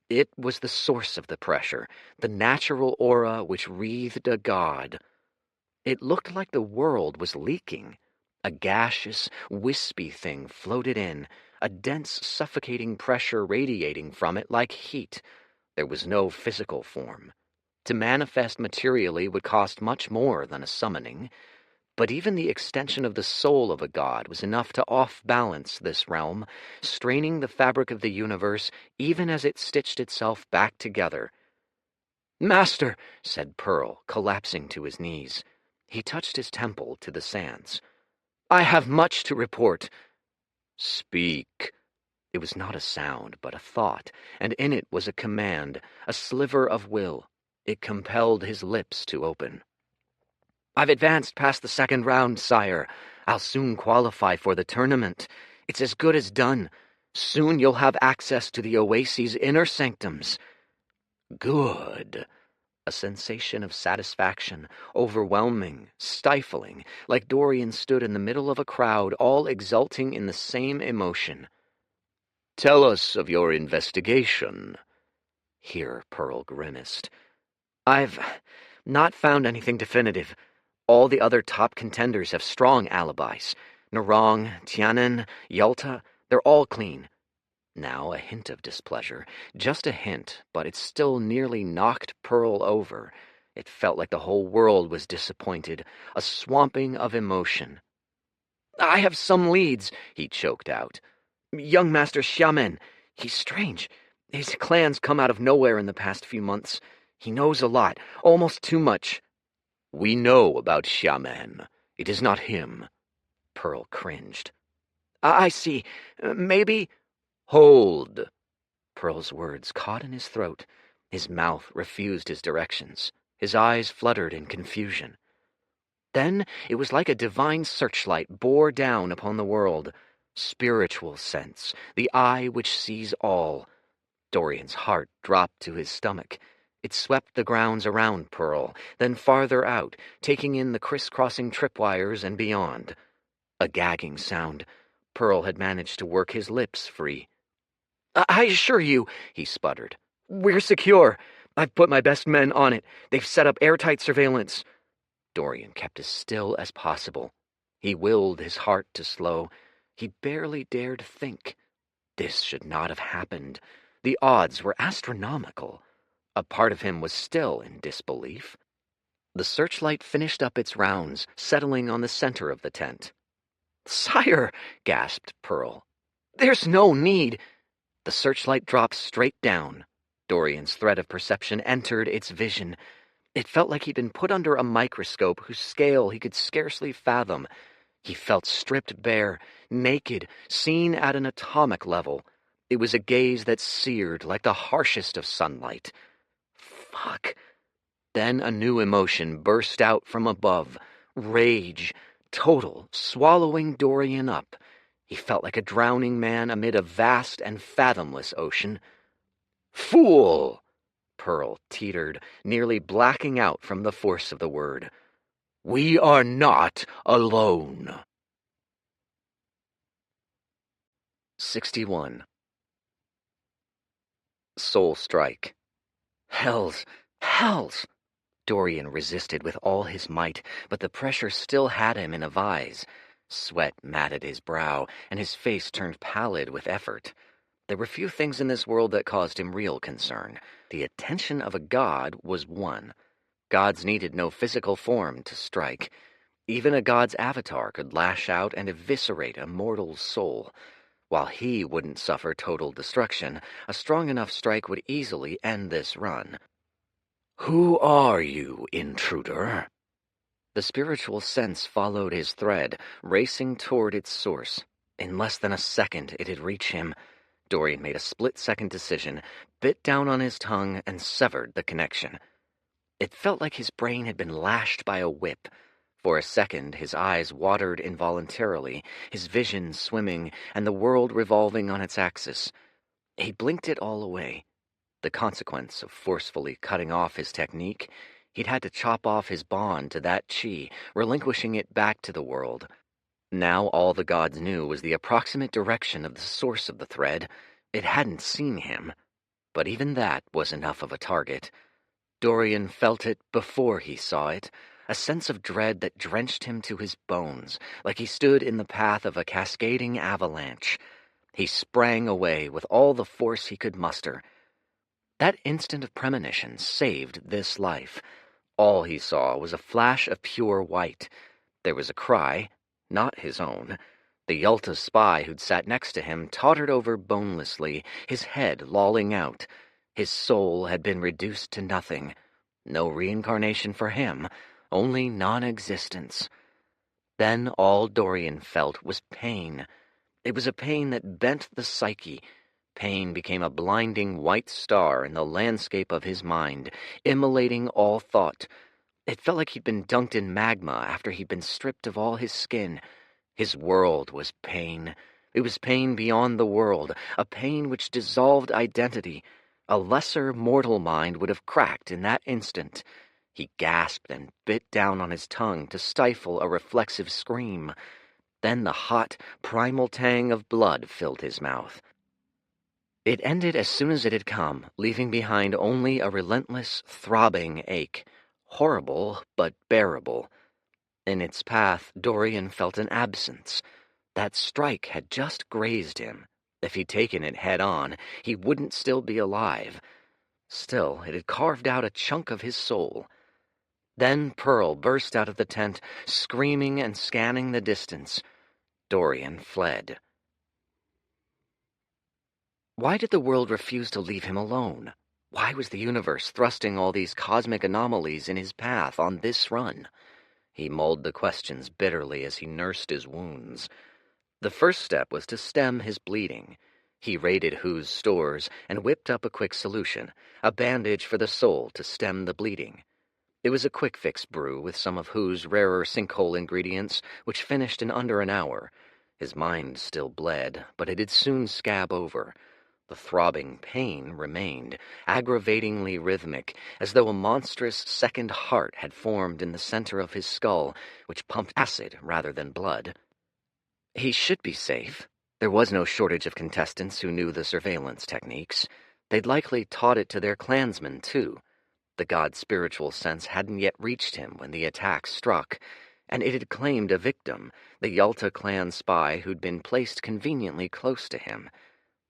It was the source of the pressure, the natural aura which wreathed a god. It looked like the world was leaking. A gaseous, wispy thing floated in, a dense, suffocating pressure radiating from it like heat. There was no physical form. To manifest materially would cost much more than a summoning. But even the extension of the soul of a god was enough to off-balance this realm, straining the fabric of the universe even as it stitched itself back together. "Master," said Pearl, collapsing to his knees. He touched his temple to the sands. "I have much to report." "Speak." It was not a sound, but a thought, and in it was a command, a sliver of will. It compelled his lips to open. "I've advanced past the second round, sire. I'll soon qualify for the tournament. It's as good as done. Soon you'll have access to the Oasis' inner sanctums." "Good." A sensation of satisfaction, overwhelming, stifling, like Dorian stood in the middle of a crowd, all exulting in the same emotion. "Tell us of your investigation." Here Pearl grimaced. "I've not found anything definitive. All the other top contenders have strong alibis. Narong, Tianan, Yalta, they're all clean." Now a hint of displeasure. Just a hint, but it still nearly knocked Pearl over. It felt like the whole world was disappointed, a swamping of emotion. "I have some leads," he choked out. "Young Master Xiamen. He's strange. His clan's come out of nowhere in the past few months. He knows a lot, almost too much." "We know about Xiamen. It is not him." Pearl cringed. "I see. Maybe—" "Hold!" Pearl's words caught in his throat. His mouth refused his directions. His eyes fluttered in confusion. Then it was like a divine searchlight bore down upon the world. Spiritual sense, the eye which sees all. Dorian's heart dropped to his stomach. It swept the grounds around Pearl, then farther out, taking in the crisscrossing tripwires and beyond. A gagging sound. Pearl had managed to work his lips free. I assure you, he sputtered. We're secure. I've put my best men on it. They've set up airtight surveillance. Dorian kept as still as possible. He willed his heart to slow. He barely dared think. This should not have happened. The odds were astronomical. A part of him was still in disbelief. The searchlight finished up its rounds, settling on the center of the tent. "Sire," gasped Pearl. "There's no need." The searchlight dropped straight down. Dorian's thread of perception entered its vision. It felt like he'd been put under a microscope whose scale he could scarcely fathom. He felt stripped bare, naked, seen at an atomic level. It was a gaze that seared like the harshest of sunlight. Fuck. Then a new emotion burst out from above. Rage. Total, swallowing Dorian up. He felt like a drowning man amid a vast and fathomless ocean. "Fool!" Pearl teetered, nearly blacking out from the force of the word. "We are not alone." 61. Soul Strike. Hells! Hells! Dorian resisted with all his might, but the pressure still had him in a vise. Sweat matted his brow, and his face turned pallid with effort. There were few things in this world that caused him real concern. The attention of a god was one. Gods needed no physical form to strike. Even a god's avatar could lash out and eviscerate a mortal's soul. While he wouldn't suffer total destruction, a strong enough strike would easily end this run. "Who are you, intruder?" The spiritual sense followed his thread, racing toward its source. In less than a second it had reached him. Dorian made a split-second decision, bit down on his tongue, and severed the connection. It felt like his brain had been lashed by a whip. For a second his eyes watered involuntarily, his vision swimming, and the world revolving on its axis. He blinked it all away. The consequence of forcefully cutting off his technique, he'd had to chop off his bond to that chi, relinquishing it back to the world. Now all the gods knew was the approximate direction of the source of the thread. It hadn't seen him. But even that was enough of a target. Dorian felt it before he saw it, a sense of dread that drenched him to his bones, like he stood in the path of a cascading avalanche. He sprang away with all the force he could muster. That instant of premonition saved this life. All he saw was a flash of pure white. There was a cry, not his own. The Yalta spy who'd sat next to him tottered over bonelessly, his head lolling out. His soul had been reduced to nothing. No reincarnation for him, only non-existence. Then all Dorian felt was pain. It was a pain that bent the psyche. Pain became a blinding white star in the landscape of his mind, immolating all thought. It felt like he'd been dunked in magma after he'd been stripped of all his skin. His world was pain. It was pain beyond the world, a pain which dissolved identity. A lesser mortal mind would have cracked in that instant. He gasped and bit down on his tongue to stifle a reflexive scream. Then the hot, primal tang of blood filled his mouth. It ended as soon as it had come, leaving behind only a relentless, throbbing ache. Horrible, but bearable. In its path, Dorian felt an absence. That strike had just grazed him. If he'd taken it head-on, he wouldn't still be alive. Still, it had carved out a chunk of his soul. Then Pearl burst out of the tent, screaming and scanning the distance. Dorian fled. Why did the world refuse to leave him alone? Why was the universe thrusting all these cosmic anomalies in his path on this run? He mulled the questions bitterly as he nursed his wounds. The first step was to stem his bleeding. He raided Who's stores and whipped up a quick solution, a bandage for the soul to stem the bleeding. It was a quick-fix brew with some of Who's rarer sinkhole ingredients, which finished in under an hour. His mind still bled, but it'd soon scab over. The throbbing pain remained, aggravatingly rhythmic, as though a monstrous second heart had formed in the center of his skull, which pumped acid rather than blood. He should be safe. There was no shortage of contestants who knew the surveillance techniques. They'd likely taught it to their clansmen, too. The god's spiritual sense hadn't yet reached him when the attack struck, and it had claimed a victim, the Yalta clan spy who'd been placed conveniently close to him.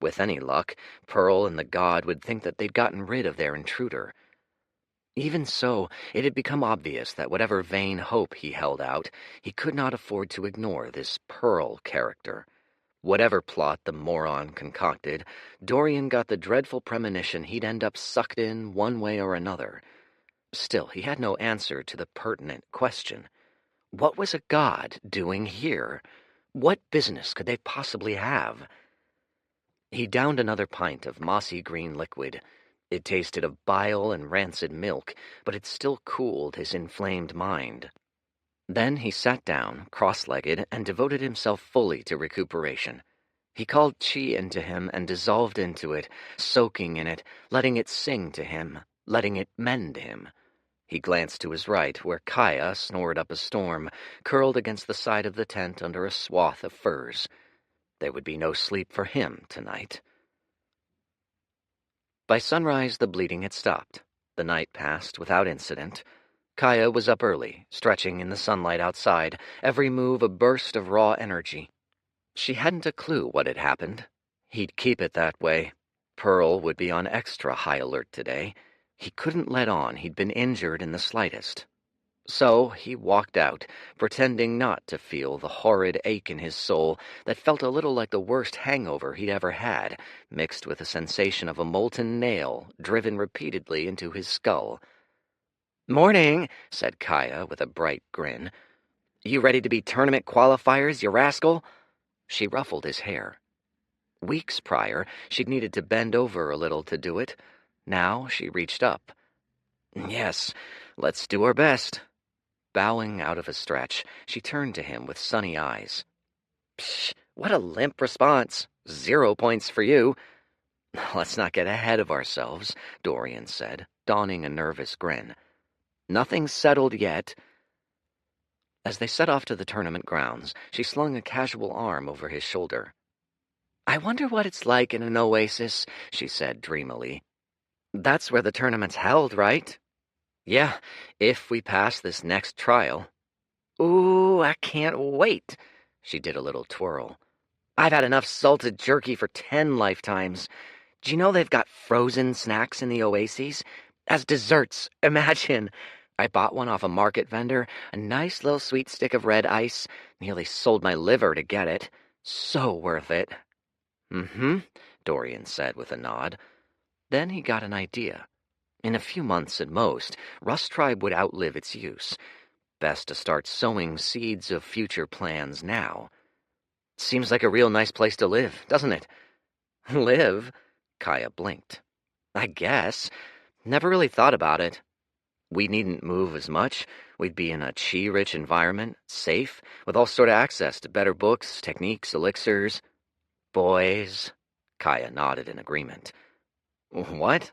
With any luck, Pearl and the god would think that they'd gotten rid of their intruder. Even so, it had become obvious that whatever vain hope he held out, he could not afford to ignore this Pearl character. Whatever plot the moron concocted, Dorian got the dreadful premonition he'd end up sucked in one way or another. Still, he had no answer to the pertinent question. What was a god doing here? What business could they possibly have? He downed another pint of mossy green liquid. It tasted of bile and rancid milk, but it still cooled his inflamed mind. Then he sat down, cross-legged, and devoted himself fully to recuperation. He called chi into him and dissolved into it, soaking in it, letting it sing to him, letting it mend him. He glanced to his right, where Kaya snored up a storm, curled against the side of the tent under a swath of furs. There would be no sleep for him tonight. By sunrise, the bleeding had stopped. The night passed without incident. Kaya was up early, stretching in the sunlight outside, every move a burst of raw energy. She hadn't a clue what had happened. He'd keep it that way. Pearl would be on extra high alert today. He couldn't let on he'd been injured in the slightest. So he walked out, pretending not to feel the horrid ache in his soul that felt a little like the worst hangover he'd ever had, mixed with a sensation of a molten nail driven repeatedly into his skull. "Morning," said Kaya with a bright grin. "You ready to be tournament qualifiers, you rascal?" She ruffled his hair. Weeks prior, she'd needed to bend over a little to do it. Now she reached up. "Yes, let's do our best." Bowing out of a stretch, she turned to him with sunny eyes. "Psh, what a limp response. 0 points for you." "Let's not get ahead of ourselves," Dorian said, donning a nervous grin. "Nothing's settled yet." As they set off to the tournament grounds, she slung a casual arm over his shoulder. "I wonder what it's like in an oasis," she said dreamily. "That's where the tournament's held, right?" "Yeah, if we pass this next trial." "Ooh, I can't wait." She did a little twirl. "I've had enough salted jerky for 10 lifetimes. Do you know they've got frozen snacks in the oases? As desserts, imagine. I bought one off a market vendor, a nice little sweet stick of red ice. Nearly sold my liver to get it. So worth it." "Mm-hmm," Dorian said with a nod. Then he got an idea. In a few months at most, Rust Tribe would outlive its use. Best to start sowing seeds of future plans now. "Seems like a real nice place to live, doesn't it?" "Live?" Kaya blinked. "I guess. Never really thought about it. We needn't move as much. We'd be in a chi-rich environment, safe, with all sort of access to better books, techniques, elixirs." "Boys." Kaya nodded in agreement. "What?"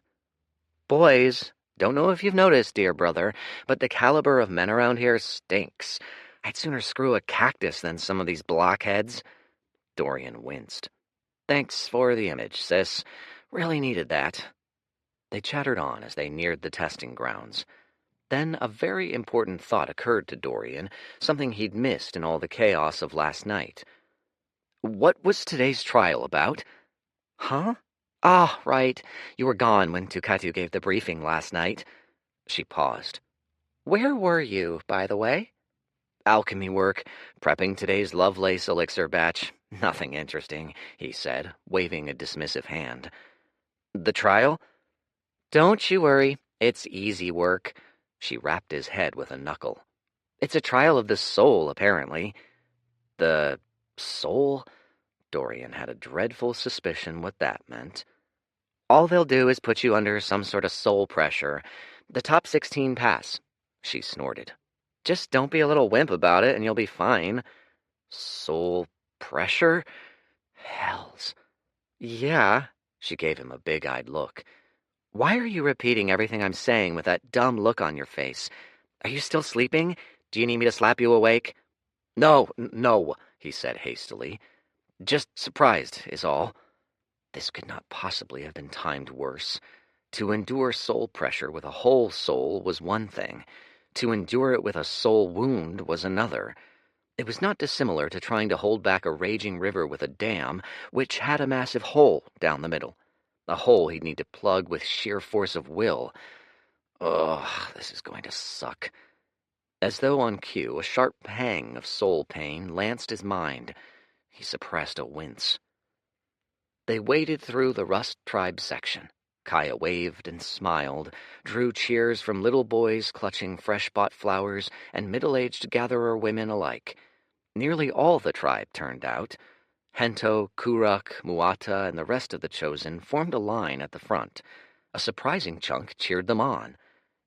"Boys. Don't know if you've noticed, dear brother, but the caliber of men around here stinks. I'd sooner screw a cactus than some of these blockheads." Dorian winced. "Thanks for the image, sis. Really needed that." They chattered on as they neared the testing grounds. Then a very important thought occurred to Dorian, something he'd missed in all the chaos of last night. "What was today's trial about?" "Huh? Ah, right. You were gone when Tukatu gave the briefing last night." She paused. "Where were you, by the way?" "Alchemy work, prepping today's Lovelace elixir batch. Nothing interesting," he said, waving a dismissive hand. "The trial?" "Don't you worry. It's easy work." She rapped his head with a knuckle. "It's a trial of the soul, apparently." "The soul?" Dorian had a dreadful suspicion what that meant. "All they'll do is put you under some sort of soul pressure. The top 16 pass. she snorted. Just don't be a little wimp about it and you'll be fine. Soul pressure? Hells. Yeah, she gave him a big-eyed look. Why are you repeating everything I'm saying with that dumb look on your face? Are you still sleeping? Do you need me to slap you awake? No, he said hastily. Just surprised, is all. This could not possibly have been timed worse. To endure soul pressure with a whole soul was one thing. To endure it with a soul wound was another. It was not dissimilar to trying to hold back a raging river with a dam, which had a massive hole down the middle. A hole he'd need to plug with sheer force of will. Ugh, this is going to suck. As though on cue, a sharp pang of soul pain lanced his mind. He suppressed a wince. They waded through the Rust Tribe section. Kaya waved and smiled, drew cheers from little boys clutching fresh-bought flowers and middle-aged gatherer women alike. Nearly all the tribe turned out. Hento, Kuruk, Muata, and the rest of the Chosen formed a line at the front. A surprising chunk cheered them on.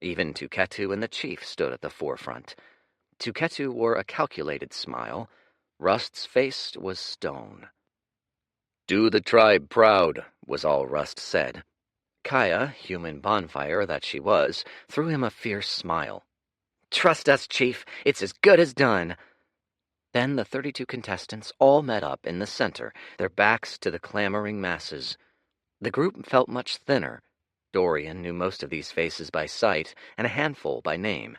Even Tuketu and the chief stood at the forefront. Tuketu wore a calculated smile. Rust's face was stone. "Do the tribe proud," was all Rust said. Kaya, human bonfire that she was, threw him a fierce smile. "Trust us, Chief. It's as good as done." Then the 32 contestants all met up in the center, their backs to the clamoring masses. The group felt much thinner. Dorian knew most of these faces by sight, and a handful by name.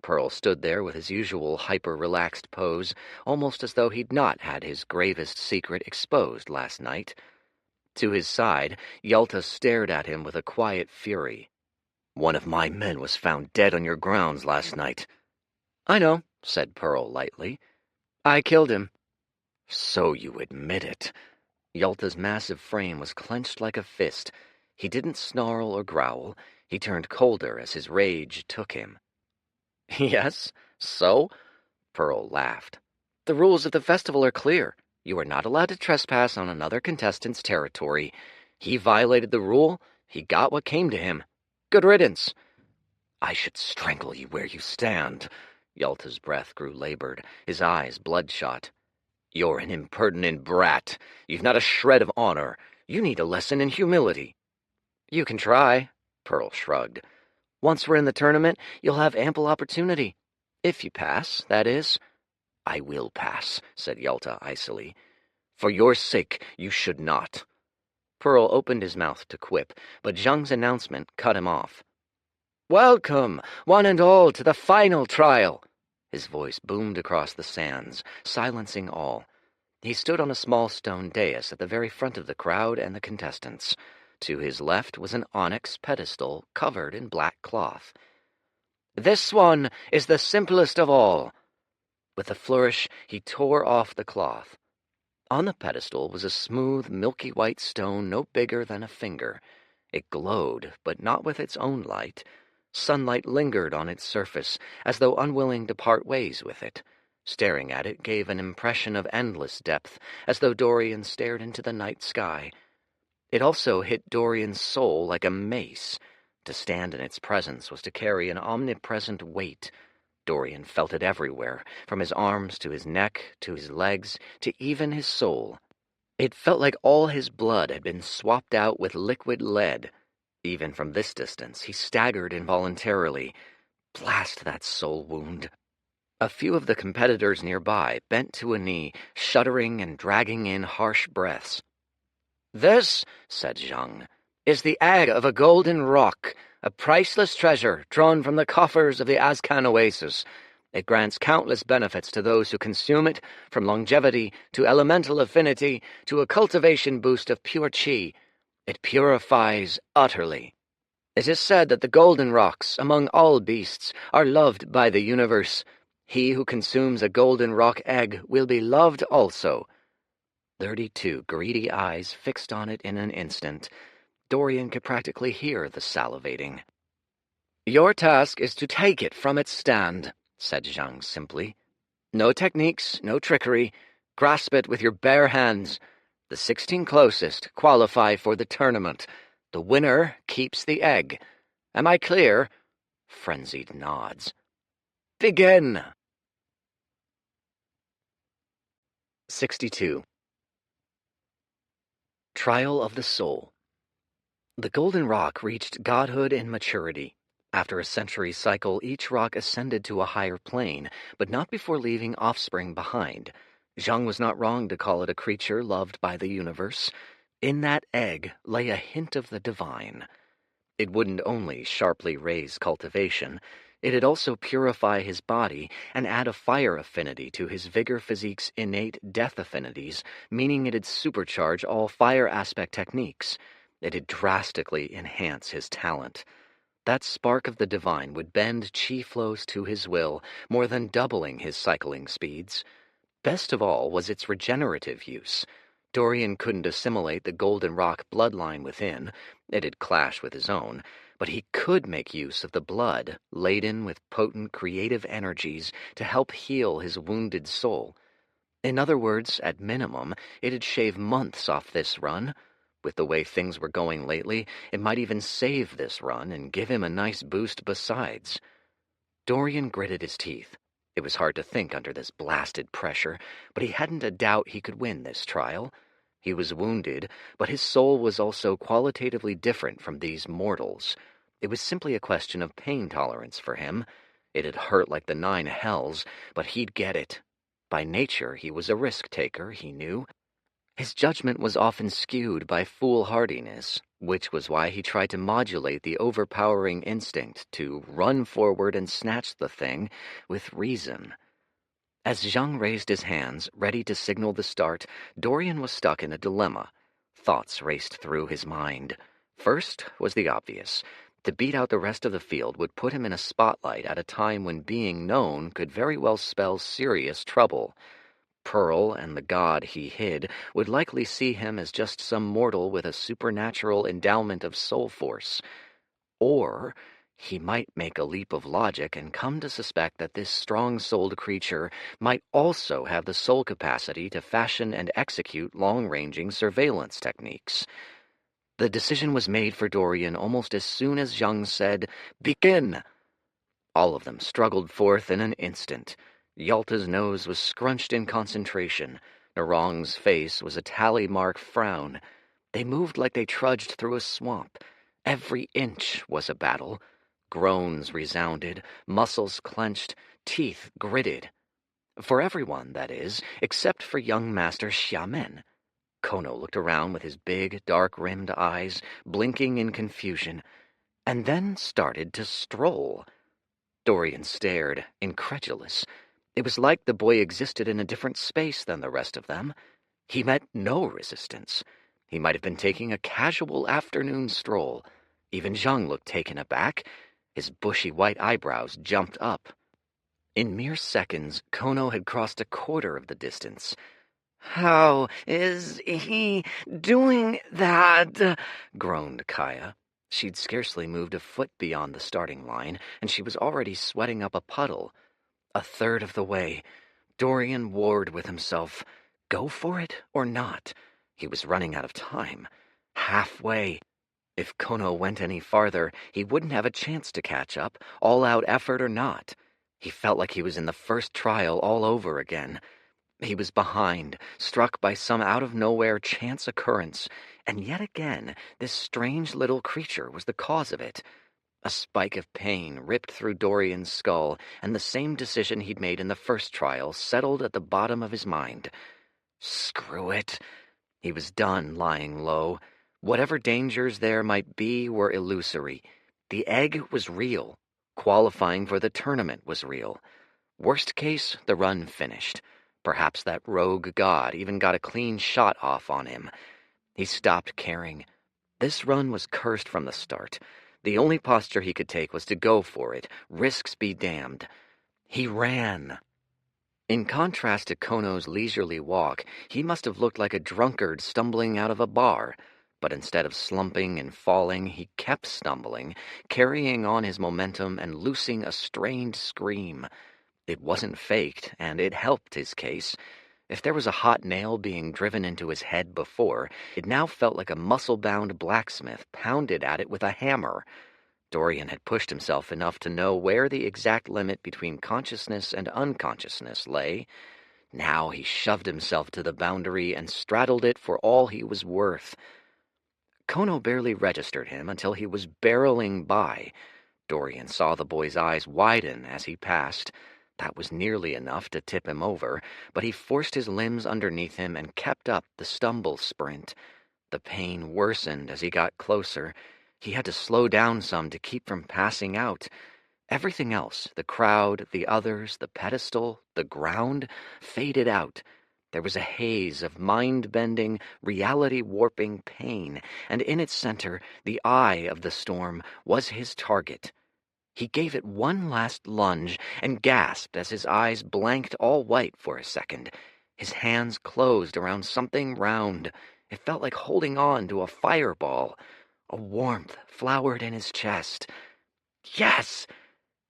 Pearl stood there with his usual hyper-relaxed pose, almost as though he'd not had his gravest secret exposed last night. To his side, Yalta stared at him with a quiet fury. "One of my men was found dead on your grounds last night." "I know," said Pearl lightly. "I killed him." "So you admit it." Yalta's massive frame was clenched like a fist. He didn't snarl or growl. He turned colder as his rage took him. "Yes, so?" Pearl laughed. "The rules of the festival are clear. You are not allowed to trespass on another contestant's territory. He violated the rule. He got what came to him. Good riddance." "I should strangle you where you stand." Yalta's breath grew labored, his eyes bloodshot. "You're an impertinent brat. You've not a shred of honor. You need a lesson in humility." "You can try," Pearl shrugged. "Once we're in the tournament, you'll have ample opportunity. If you pass, that is." "I will pass," said Yalta icily. "For your sake, you should not." Pearl opened his mouth to quip, but Zhang's announcement cut him off. "Welcome, one and all, to the final trial." His voice boomed across the sands, silencing all. He stood on a small stone dais at the very front of the crowd and the contestants. To his left was an onyx pedestal covered in black cloth. "This one is the simplest of all." With a flourish, he tore off the cloth. On the pedestal was a smooth, milky white stone no bigger than a finger. It glowed, but not with its own light. Sunlight lingered on its surface, as though unwilling to part ways with it. Staring at it gave an impression of endless depth, as though Dorian stared into the night sky. It also hit Dorian's soul like a mace. To stand in its presence was to carry an omnipresent weight. Dorian felt it everywhere, from his arms to his neck, to his legs, to even his soul. It felt like all his blood had been swapped out with liquid lead. Even from this distance, he staggered involuntarily. Blast that soul wound. A few of the competitors nearby bent to a knee, shuddering and dragging in harsh breaths. "This," said Zhang, "is the egg of a golden rock, a priceless treasure drawn from the coffers of the Azcan oasis. It grants countless benefits to those who consume it, from longevity to elemental affinity to a cultivation boost of pure chi. It purifies utterly. It is said that the golden rocks, among all beasts, are loved by the universe. He who consumes a golden rock egg will be loved also." 32 greedy eyes fixed on it in an instant. Dorian could practically hear the salivating. "Your task is to take it from its stand," said Zhang simply. "No techniques, no trickery. Grasp it with your bare hands. The 16 closest qualify for the tournament. The winner keeps the egg. Am I clear?" Frenzied nods. Begin! 62. Trial of the Soul. The golden rock reached godhood and maturity. After a century cycle, each rock ascended to a higher plane, but not before leaving offspring behind. Zhang was not wrong to call it a creature loved by the universe. In that egg lay a hint of the divine. It wouldn't only sharply raise cultivation, it'd also purify his body and add a fire affinity to his vigor physique's innate death affinities, meaning it'd supercharge all fire aspect techniques. It'd drastically enhance his talent. That spark of the divine would bend chi flows to his will, more than doubling his cycling speeds. Best of all was its regenerative use. Dorian couldn't assimilate the golden rock bloodline within. It'd clash with his own. But he could make use of the blood, laden with potent creative energies, to help heal his wounded soul. In other words, at minimum, it'd shave months off this run. With the way things were going lately, it might even save this run and give him a nice boost besides. Dorian gritted his teeth. It was hard to think under this blasted pressure, but he hadn't a doubt he could win this trial. He was wounded, but his soul was also qualitatively different from these mortals. It was simply a question of pain tolerance for him. It had hurt like the 9 hells, but he'd get it. By nature, he was a risk-taker, he knew. His judgment was often skewed by foolhardiness, which was why he tried to modulate the overpowering instinct to run forward and snatch the thing with reason. As Zhang raised his hands, ready to signal the start, Dorian was stuck in a dilemma. Thoughts raced through his mind. First was the obvious. To beat out the rest of the field would put him in a spotlight at a time when being known could very well spell serious trouble. Pearl and the god he hid would likely see him as just some mortal with a supernatural endowment of soul force. Or he might make a leap of logic and come to suspect that this strong-souled creature might also have the soul capacity to fashion and execute long-ranging surveillance techniques. The decision was made for Dorian almost as soon as Zhang said, "Begin!" All of them struggled forth in an instant. Yalta's nose was scrunched in concentration. Narong's face was a tally-mark frown. They moved like they trudged through a swamp. Every inch was a battle. Groans resounded, muscles clenched, teeth gritted. For everyone, that is, except for young Master Xiamen. Kono looked around with his big, dark-rimmed eyes, blinking in confusion, and then started to stroll. Dorian stared, incredulous. It was like the boy existed in a different space than the rest of them. He met no resistance. He might have been taking a casual afternoon stroll. Even Zhang looked taken aback. His bushy white eyebrows jumped up. In mere seconds, Kono had crossed a quarter of the distance. "How is he doing that?" groaned Kaya. She'd scarcely moved a foot beyond the starting line, and she was already sweating up a puddle. A third of the way, Dorian warred with himself. Go for it or not? He was running out of time. Halfway. If Kono went any farther, he wouldn't have a chance to catch up, all-out effort or not. He felt like he was in the first trial all over again. He was behind, struck by some out-of-nowhere chance occurrence, and yet again, this strange little creature was the cause of it. A spike of pain ripped through Dorian's skull, and the same decision he'd made in the first trial settled at the bottom of his mind. Screw it. He was done lying low. Whatever dangers there might be were illusory. The egg was real. Qualifying for the tournament was real. Worst case, the run finished. Perhaps that rogue god even got a clean shot off on him. He stopped caring. This run was cursed from the start. The only posture he could take was to go for it, risks be damned. He ran. In contrast to Kono's leisurely walk, he must have looked like a drunkard stumbling out of a bar. But instead of slumping and falling, he kept stumbling, carrying on his momentum and loosing a strained scream. It wasn't faked, and it helped his case. If there was a hot nail being driven into his head before, it now felt like a muscle-bound blacksmith pounded at it with a hammer. Dorian had pushed himself enough to know where the exact limit between consciousness and unconsciousness lay. Now he shoved himself to the boundary and straddled it for all he was worth. Kono barely registered him until he was barreling by. Dorian saw the boy's eyes widen as he passed. That was nearly enough to tip him over, but he forced his limbs underneath him and kept up the stumble sprint. The pain worsened as he got closer. He had to slow down some to keep from passing out. Everything else, the crowd, the others, the pedestal, the ground, faded out. There was a haze of mind-bending, reality-warping pain, and in its center, the eye of the storm was his target. He gave it one last lunge and gasped as his eyes blanked all white for a second. His hands closed around something round. It felt like holding on to a fireball. A warmth flowered in his chest. Yes!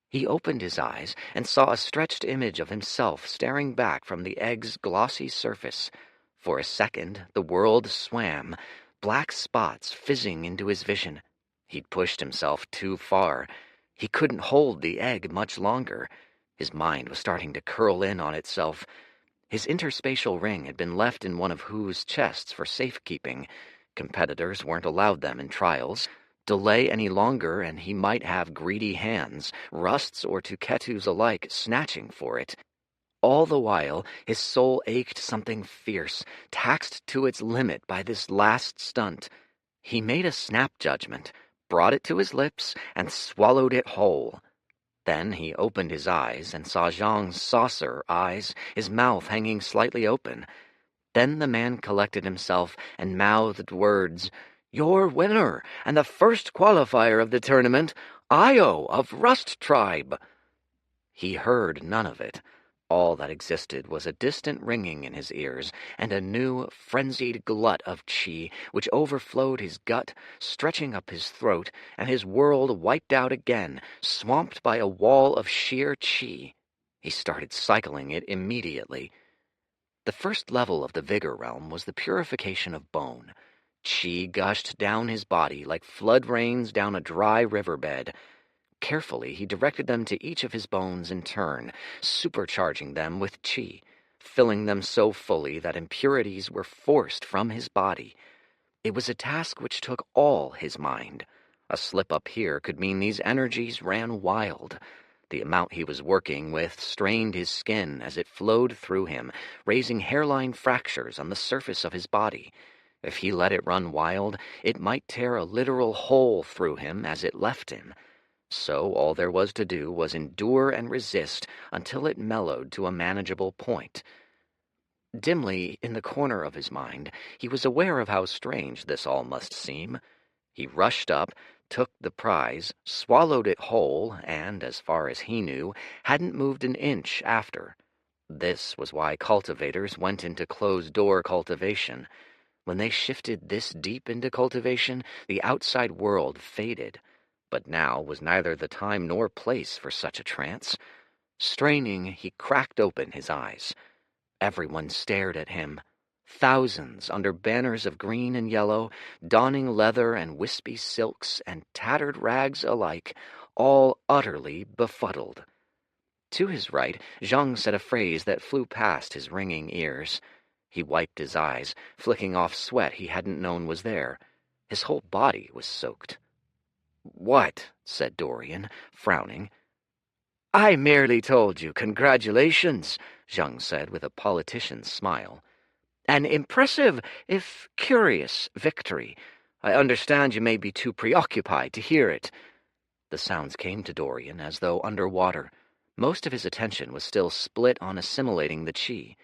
He opened his eyes and saw a stretched image of himself staring back from the egg's glossy surface. For a second, the world swam, black spots fizzing into his vision. He'd pushed himself too far. He couldn't hold the egg much longer. His mind was starting to curl in on itself. His interspatial ring had been left in one of Hu's chests for safekeeping. Competitors weren't allowed them in trials. Delay any longer and he might have greedy hands, Rust's or Tuketu's alike, snatching for it. All the while, his soul ached something fierce, taxed to its limit by this last stunt. He made a snap judgment, brought it to his lips, and swallowed it whole. Then he opened his eyes and saw Zhang's saucer eyes, his mouth hanging slightly open. Then the man collected himself and mouthed words. "Your winner, and the first qualifier of the tournament, Io of Rust Tribe." He heard none of it. All that existed was a distant ringing in his ears, and a new, frenzied glut of chi, which overflowed his gut, stretching up his throat, and his world wiped out again, swamped by a wall of sheer chi. He started cycling it immediately. The first level of the vigor realm was the purification of bone. Chi gushed down his body like flood rains down a dry riverbed. Carefully, he directed them to each of his bones in turn, supercharging them with chi, filling them so fully that impurities were forced from his body. It was a task which took all his mind. A slip up here could mean these energies ran wild. The amount he was working with strained his skin as it flowed through him, raising hairline fractures on the surface of his body. If he let it run wild, it might tear a literal hole through him as it left him. So all there was to do was endure and resist until it mellowed to a manageable point. Dimly, in the corner of his mind, he was aware of how strange this all must seem. He rushed up, took the prize, swallowed it whole, and, as far as he knew, hadn't moved an inch after. This was why cultivators went into closed-door cultivation. When they shifted this deep into cultivation, the outside world faded. But now was neither the time nor place for such a trance. Straining, he cracked open his eyes. Everyone stared at him. Thousands under banners of green and yellow, donning leather and wispy silks and tattered rags alike, all utterly befuddled. To his right, Zhang said a phrase that flew past his ringing ears. He wiped his eyes, flicking off sweat he hadn't known was there. His whole body was soaked. "What?" said Dorian, frowning. "I merely told you congratulations," Zhang said with a politician's smile. "An impressive, if curious, victory. I understand you may be too preoccupied to hear it." The sounds came to Dorian as though underwater. Most of his attention was still split on assimilating the chi.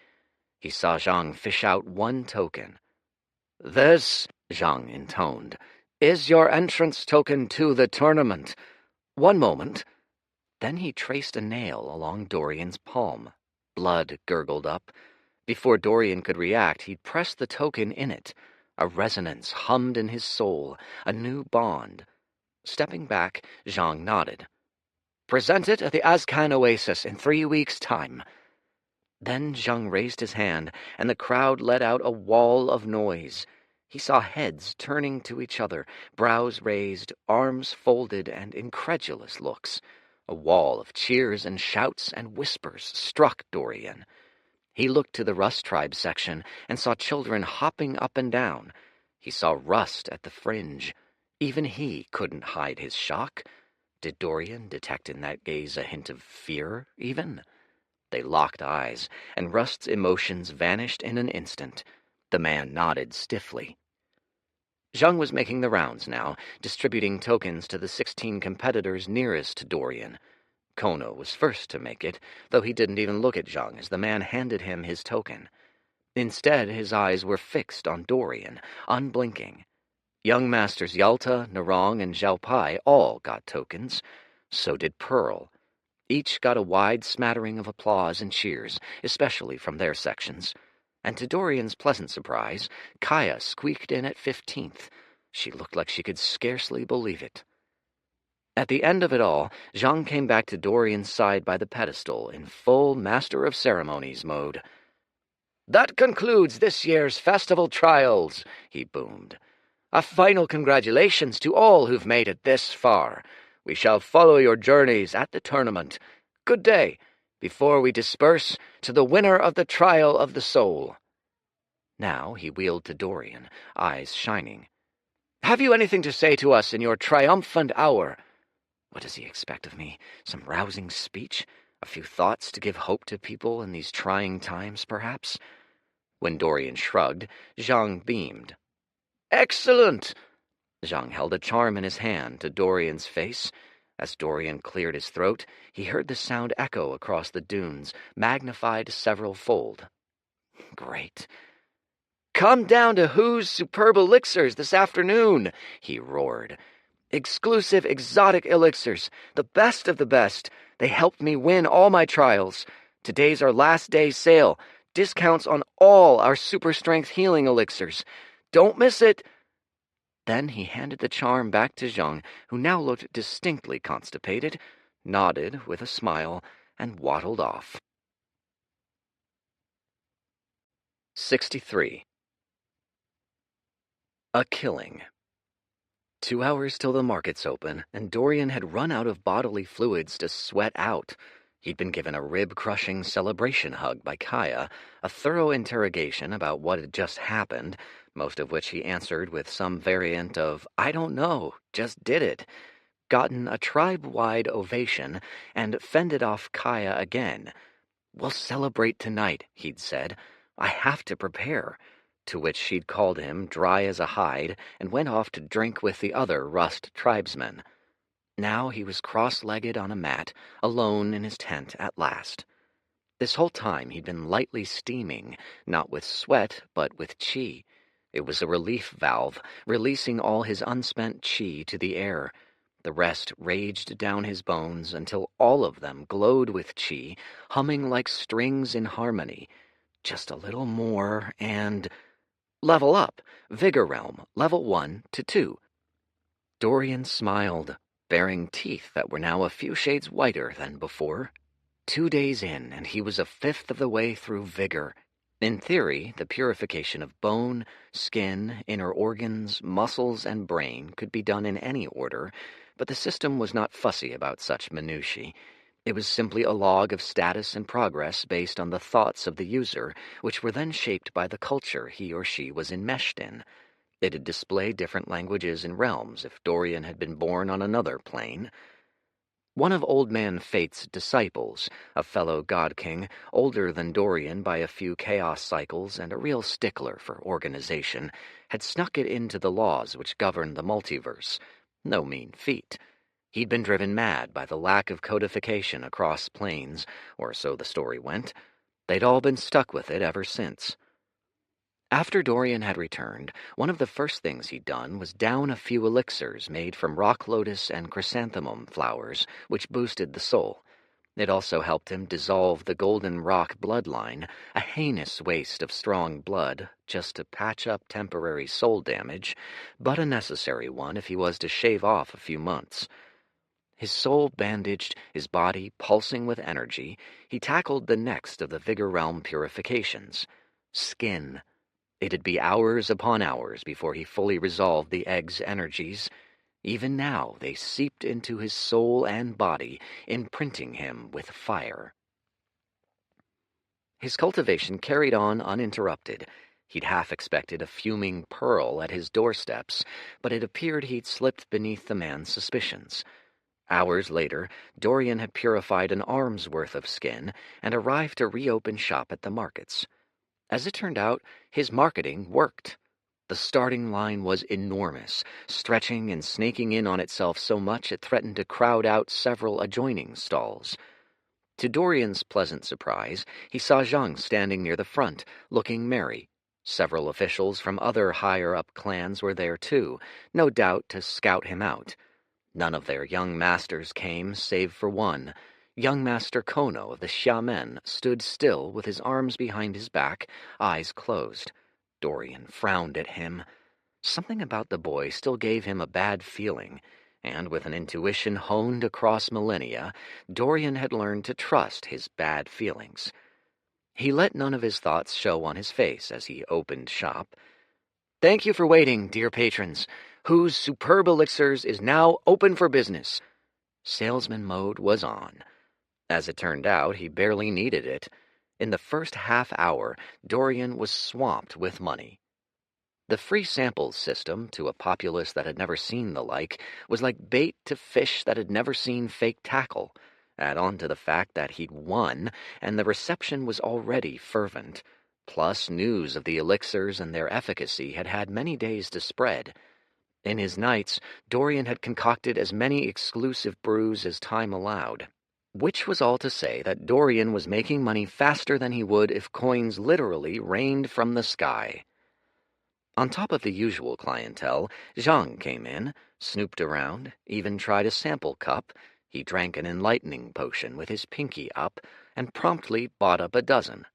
He saw Zhang fish out one token. "This," Zhang intoned, "is your entrance token to the tournament. One moment." Then he traced a nail along Dorian's palm. Blood gurgled up. Before Dorian could react, he'd pressed the token in it. A resonance hummed in his soul, a new bond. Stepping back, Zhang nodded. "Present it at the Azcan Oasis in 3 weeks' time." Then Zhang raised his hand, and the crowd let out a wall of noise. He saw heads turning to each other, brows raised, arms folded, and incredulous looks. A wall of cheers and shouts and whispers struck Dorian. He looked to the Rust Tribe section and saw children hopping up and down. He saw Rust at the fringe. Even he couldn't hide his shock. Did Dorian detect in that gaze a hint of fear, even? They locked eyes, and Rust's emotions vanished in an instant. The man nodded stiffly. Zhang was making the rounds now, distributing tokens to the 16 competitors nearest to Dorian. Kono was first to make it, though he didn't even look at Zhang as the man handed him his token. Instead, his eyes were fixed on Dorian, unblinking. Young Masters Yalta, Narong, and Xiaopai all got tokens. So did Pearl. Each got a wide smattering of applause and cheers, especially from their sections. And to Dorian's pleasant surprise, Kaya squeaked in at 15th. She looked like she could scarcely believe it. At the end of it all, Zhang came back to Dorian's side by the pedestal in full Master of Ceremonies mode. "That concludes this year's festival trials," he boomed. "A final congratulations to all who've made it this far. We shall follow your journeys at the tournament. Good day, before we disperse, to the winner of the Trial of the Soul." Now he wheeled to Dorian, eyes shining. "Have you anything to say to us in your triumphant hour?" What does he expect of me? Some rousing speech? A few thoughts to give hope to people in these trying times, perhaps? When Dorian shrugged, Zhang beamed. "Excellent!" Zhang held a charm in his hand to Dorian's face. As Dorian cleared his throat, he heard the sound echo across the dunes, magnified several-fold. Great. "Come down to Who's Superb Elixirs this afternoon," he roared. "Exclusive exotic elixirs, the best of the best. They helped me win all my trials. Today's our last day sale. Discounts on all our super strength healing elixirs. Don't miss it." Then he handed the charm back to Zhang, who now looked distinctly constipated, nodded with a smile, and waddled off. 63. A killing. 2 hours till the markets open, and Dorian had run out of bodily fluids to sweat out. He'd been given a rib-crushing celebration hug by Kaya, a thorough interrogation about what had just happened, most of which he answered with some variant of, "I don't know, just did it," gotten a tribe-wide ovation, and fended off Kaya again. "We'll celebrate tonight," he'd said. "I have to prepare." To which she'd called him dry as a hide and went off to drink with the other Rust tribesmen. Now he was cross-legged on a mat, alone in his tent at last. This whole time he'd been lightly steaming, not with sweat, but with chi. It was a relief valve, releasing all his unspent chi to the air. The rest raged down his bones until all of them glowed with chi, humming like strings in harmony. Just a little more, and... Level up, Vigor Realm, level 1 to 2. Dorian smiled, baring teeth that were now a few shades whiter than before. 2 days in, and he was a fifth of the way through Vigor. In theory, the purification of bone, skin, inner organs, muscles, and brain could be done in any order, but the system was not fussy about such minutiae. It was simply a log of status and progress based on the thoughts of the user, which were then shaped by the culture he or she was enmeshed in. It'd display different languages and realms if Dorian had been born on another plane. One of Old Man Fate's disciples, a fellow god king, older than Dorian by a few chaos cycles and a real stickler for organization, had snuck it into the laws which governed the multiverse. No mean feat. He'd been driven mad by the lack of codification across planes, or so the story went. They'd all been stuck with it ever since. After Dorian had returned, one of the first things he'd done was down a few elixirs made from rock lotus and chrysanthemum flowers, which boosted the soul. It also helped him dissolve the golden rock bloodline, a heinous waste of strong blood, just to patch up temporary soul damage, but a necessary one if he was to shave off a few months. His soul bandaged, his body pulsing with energy, he tackled the next of the Vigor Realm purifications. Skin. It'd be hours upon hours before he fully resolved the egg's energies. Even now they seeped into his soul and body, imprinting him with fire. His cultivation carried on uninterrupted. He'd half expected a fuming Pearl at his doorsteps, but it appeared he'd slipped beneath the man's suspicions. Hours later, Dorian had purified an arm's worth of skin and arrived to reopen shop at the markets. As it turned out, his marketing worked. The starting line was enormous, stretching and snaking in on itself so much it threatened to crowd out several adjoining stalls. To Dorian's pleasant surprise, he saw Zhang standing near the front, looking merry. Several officials from other higher-up clans were there too, no doubt to scout him out. None of their young masters came, save for one. Young Master Kono of the Xiamen stood still with his arms behind his back, eyes closed. Dorian frowned at him. Something about the boy still gave him a bad feeling, and with an intuition honed across millennia, Dorian had learned to trust his bad feelings. He let none of his thoughts show on his face as he opened shop. "Thank you for waiting, dear patrons, whose superb elixirs is now open for business." Salesman mode was on. As it turned out, he barely needed it. In the first half hour, Dorian was swamped with money. The free samples system, to a populace that had never seen the like, was like bait to fish that had never seen fake tackle. Add on to the fact that he'd won, and the reception was already fervent. Plus, news of the elixirs and their efficacy had had many days to spread. In his nights, Dorian had concocted as many exclusive brews as time allowed. Which was all to say that Dorian was making money faster than he would if coins literally rained from the sky. On top of the usual clientele, Zhang came in, snooped around, even tried a sample cup. He drank an enlightening potion with his pinky up, and promptly bought up a dozen.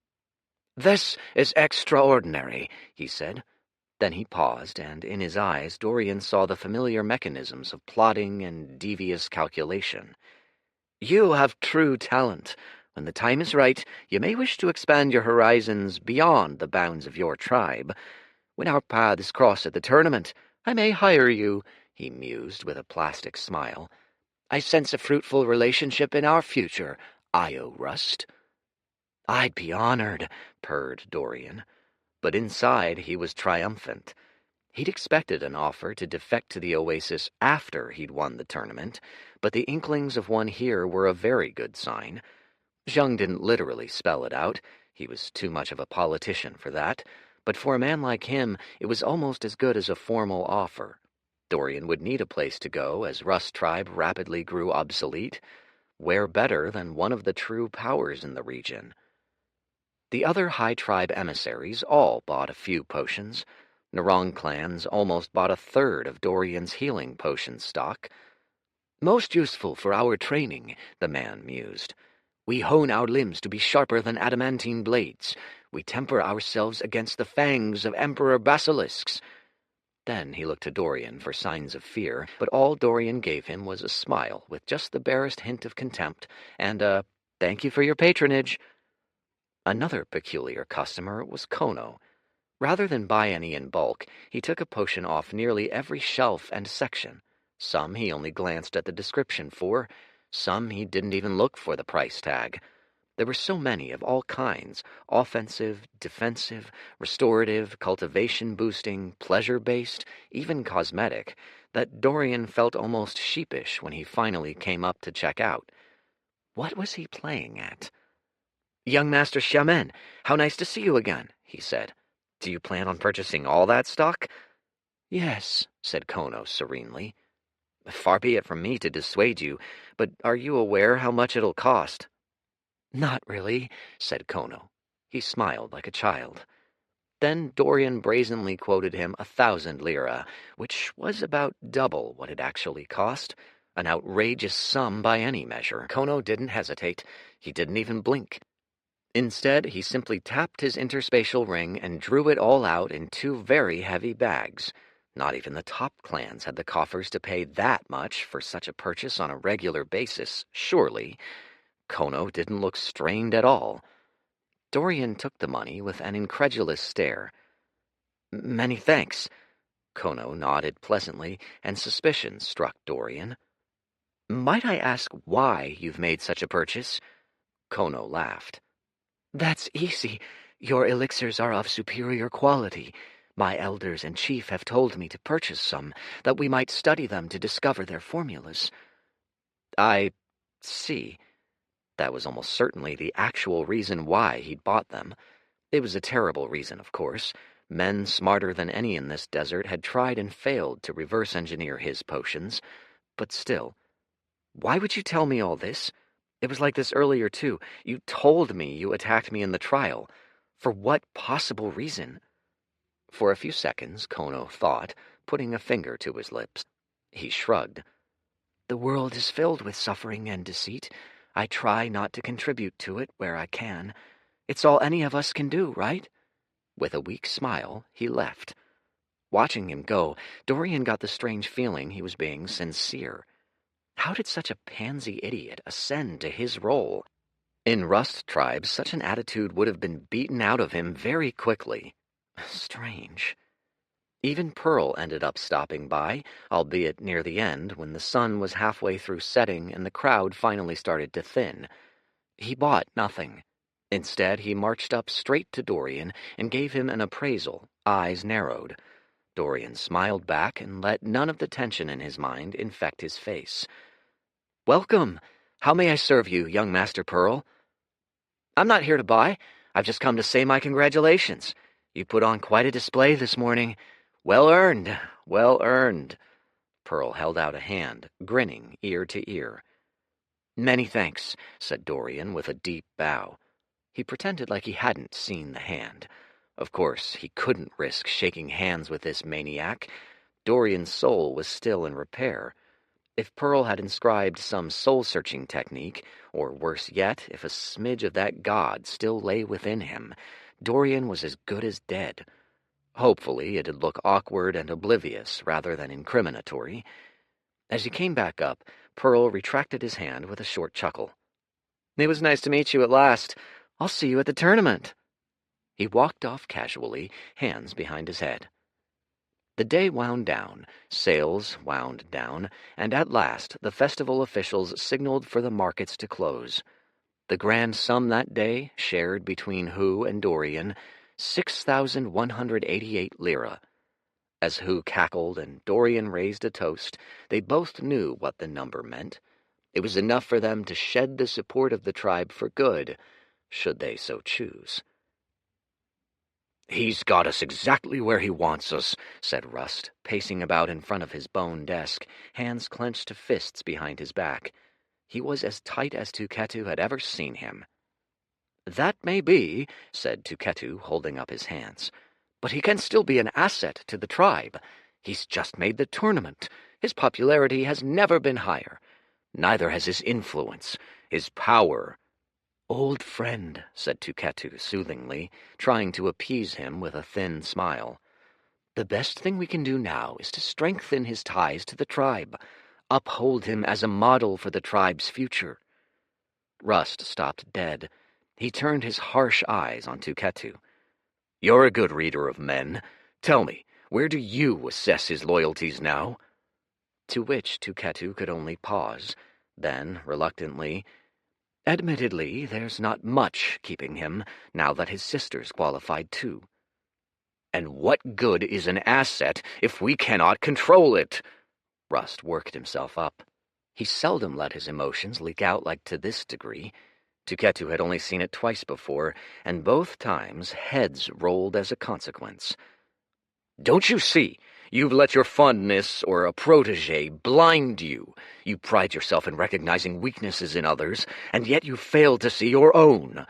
"This is extraordinary," he said. Then he paused, and in his eyes Dorian saw the familiar mechanisms of plotting and devious calculation. "You have true talent. When the time is right, you may wish to expand your horizons beyond the bounds of your tribe. When our paths cross at the tournament, I may hire you," he mused with a plastic smile. "I sense a fruitful relationship in our future, Io Rust." "I'd be honored," purred Dorian. But inside he was triumphant. He'd expected an offer to defect to the Oasis after he'd won the tournament, but the inklings of one here were a very good sign. Zhang didn't literally spell it out. He was too much of a politician for that. But for a man like him, it was almost as good as a formal offer. Dorian would need a place to go as Rust Tribe rapidly grew obsolete. Where better than one of the true powers in the region? The other High Tribe emissaries all bought a few potions. Narong clans almost bought a third of Dorian's healing potion stock. "Most useful for our training," the man mused. "We hone our limbs to be sharper than adamantine blades. We temper ourselves against the fangs of Emperor basilisks." Then he looked to Dorian for signs of fear, but all Dorian gave him was a smile with just the barest hint of contempt, and a "thank you for your patronage." Another peculiar customer was Kono. Rather than buy any in bulk, he took a potion off nearly every shelf and section. Some he only glanced at the description for. Some he didn't even look for the price tag. There were so many of all kinds, offensive, defensive, restorative, cultivation-boosting, pleasure-based, even cosmetic, that Dorian felt almost sheepish when he finally came up to check out. What was he playing at? "Young Master Xiamen, how nice to see you again," he said. "Do you plan on purchasing all that stock?" "Yes," said Kono serenely. "Far be it from me to dissuade you, but are you aware how much it'll cost?" "Not really," said Kono. He smiled like a child. Then Dorian brazenly quoted him 1,000 lira, which was about double what it actually cost. An outrageous sum by any measure. Kono didn't hesitate. He didn't even blink. Instead, he simply tapped his interspatial ring and drew it all out in 2 very heavy bags. Not even the top clans had the coffers to pay that much for such a purchase on a regular basis, surely. Kono didn't look strained at all. Dorian took the money with an incredulous stare. Many thanks. Kono nodded pleasantly, and suspicion struck Dorian. Might I ask why you've made such a purchase? Kono laughed. That's easy. Your elixirs are of superior quality. My elders and chief have told me to purchase some, that we might study them to discover their formulas. I see. That was almost certainly the actual reason why he'd bought them. It was a terrible reason, of course. Men smarter than any in this desert had tried and failed to reverse engineer his potions. But still, why would you tell me all this? It was like this earlier, too. You told me you attacked me in the trial. For what possible reason? For a few seconds, Kono thought, putting a finger to his lips. He shrugged. The world is filled with suffering and deceit. I try not to contribute to it where I can. It's all any of us can do, right? With a weak smile, he left. Watching him go, Dorian got the strange feeling he was being sincere. How did such a pansy idiot ascend to his role? In Rust tribes, such an attitude would have been beaten out of him very quickly. Strange. Even Pearl ended up stopping by, albeit near the end, when the sun was halfway through setting and the crowd finally started to thin. He bought nothing. Instead, he marched up straight to Dorian and gave him an appraisal, eyes narrowed. Dorian smiled back and let none of the tension in his mind infect his face. Welcome. How may I serve you, young Master Pearl? I'm not here to buy. I've just come to say my congratulations. You put on quite a display this morning. Well earned, well earned. Pearl held out a hand, grinning ear to ear. Many thanks, said Dorian with a deep bow. He pretended like he hadn't seen the hand. Of course, he couldn't risk shaking hands with this maniac. Dorian's soul was still in repair. If Pearl had inscribed some soul-searching technique, or worse yet, if a smidge of that god still lay within him, Dorian was as good as dead. Hopefully, it'd look awkward and oblivious rather than incriminatory. As he came back up, Pearl retracted his hand with a short chuckle. It was nice to meet you at last. I'll see you at the tournament. He walked off casually, hands behind his head. The day wound down, sales wound down, and at last the festival officials signaled for the markets to close. The grand sum that day, shared between Hu and Dorian, 6,188 lira. As Hu cackled and Dorian raised a toast, they both knew what the number meant. It was enough for them to shed the support of the tribe for good, should they so choose. He's got us exactly where he wants us, said Rust, pacing about in front of his bone desk, hands clenched to fists behind his back. He was as tight as Tuketu had ever seen him. That may be, said Tuketu, holding up his hands, but he can still be an asset to the tribe. He's just made the tournament. His popularity has never been higher. Neither has his influence, his power. Old friend, said Tuketu soothingly, trying to appease him with a thin smile. The best thing we can do now is to strengthen his ties to the tribe, uphold him as a model for the tribe's future. Rust stopped dead. He turned his harsh eyes on Tuketu. You're a good reader of men. Tell me, where do you assess his loyalties now? To which Tuketu could only pause. Then, reluctantly, Admittedly, there's not much keeping him, now that his sister's qualified too. And what good is an asset if we cannot control it? Rust worked himself up. He seldom let his emotions leak out like to this degree. Tuketu had only seen it twice before, and both times heads rolled as a consequence. Don't you see? You've let your fondness or a protege blind you. You pride yourself in recognizing weaknesses in others, and yet you fail to see your own.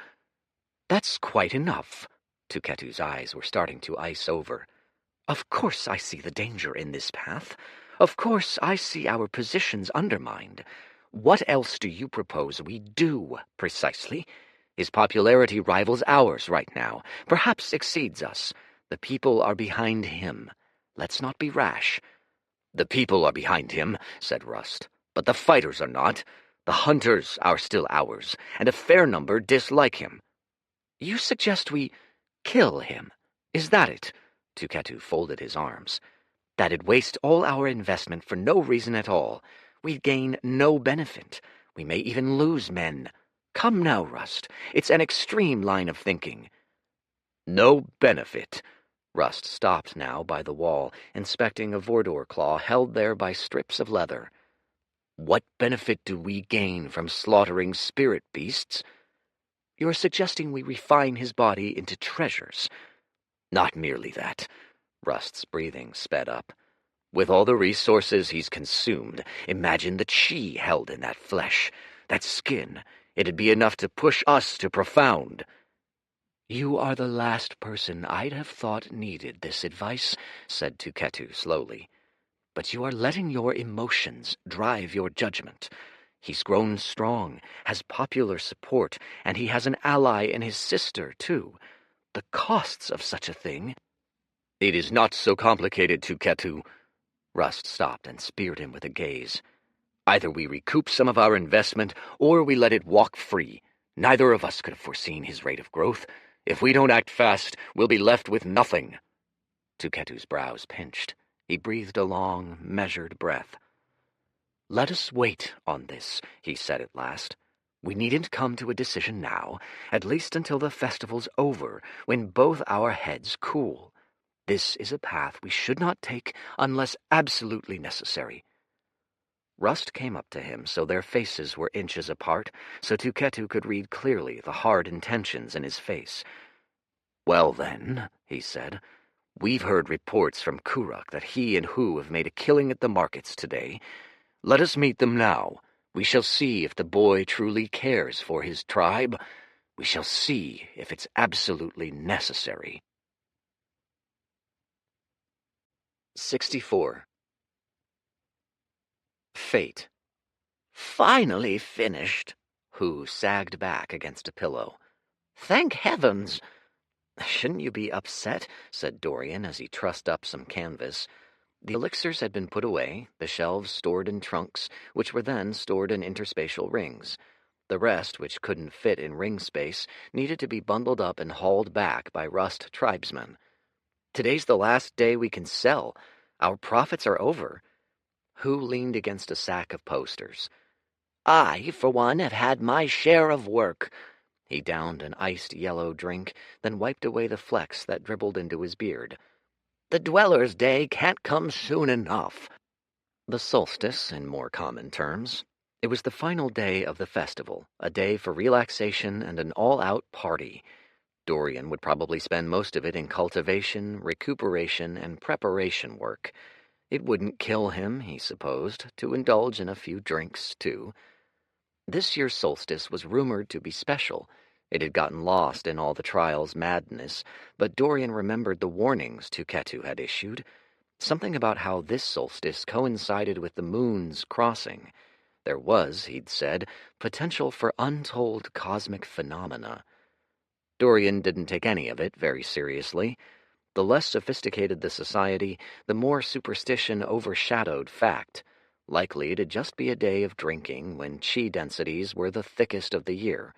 That's quite enough. Tuketu's eyes were starting to ice over. Of course I see the danger in this path. Of course I see our positions undermined. What else do you propose we do, precisely? His popularity rivals ours right now, perhaps exceeds us. The people are behind him. Let's not be rash. The people are behind him, said Rust, but the fighters are not. The hunters are still ours, and a fair number dislike him. You suggest we kill him. Is that it? Tuketu folded his arms. "That'd waste all our investment for no reason at all. We'd gain no benefit. We may even lose men. Come now, Rust. It's an extreme line of thinking." "No benefit." Rust stopped now by the wall, inspecting a Vordor claw held there by strips of leather. "What benefit do we gain from slaughtering spirit beasts?" "You're suggesting we refine his body into treasures." "Not merely that." Rust's breathing sped up. "With all the resources he's consumed, imagine the chi held in that flesh, that skin. It'd be enough to push us to profound." "You are the last person I'd have thought needed this advice," said Tuketu slowly. "But you are letting your emotions drive your judgment. He's grown strong, has popular support, and he has an ally in his sister, too. The costs of such a thing—" "It is not so complicated, Tuketu." Rust stopped and speared him with a gaze. "Either we recoup some of our investment, or we let it walk free. Neither of us could have foreseen his rate of growth. If we don't act fast, we'll be left with nothing." Tuketu's brows pinched. He breathed a long, measured breath. "Let us wait on this," he said at last. "We needn't come to a decision now, at least until the festival's over, when both our heads cool. This is a path we should not take unless absolutely necessary." Rust came up to him so their faces were inches apart, so Tuketu could read clearly the hard intentions in his face. "Well then," he said, "we've heard reports from Kuruk that he and Hu have made a killing at the markets today. Let us meet them now. We shall see if the boy truly cares for his tribe. We shall see if it's absolutely necessary." 64. Fate. "Finally finished." Hu sagged back against a pillow. "Thank heavens." "Shouldn't you be upset?" said Dorian as he trussed up some canvas. The elixirs had been put away, the shelves stored in trunks, which were then stored in interspatial rings. The rest, which couldn't fit in ring space, needed to be bundled up and hauled back by Rust tribesmen. "Today's the last day we can sell. Our profits are over." Hu leaned against a sack of posters. "I, for one, have had my share of work." He downed an iced yellow drink, then wiped away the flecks that dribbled into his beard. "The Dweller's Day can't come soon enough." The solstice, in more common terms. It was the final day of the festival, a day for relaxation and an all-out party. Dorian would probably spend most of it in cultivation, recuperation, and preparation work. It wouldn't kill him, he supposed, to indulge in a few drinks, too. This year's solstice was rumored to be special. It had gotten lost in all the trial's madness, but Dorian remembered the warnings Tuketu had issued. Something about how this solstice coincided with the moon's crossing. There was, he'd said, potential for untold cosmic phenomena. Dorian didn't take any of it very seriously. The less sophisticated the society, the more superstition overshadowed fact. Likely it'd just be a day of drinking when chi densities were the thickest of the year.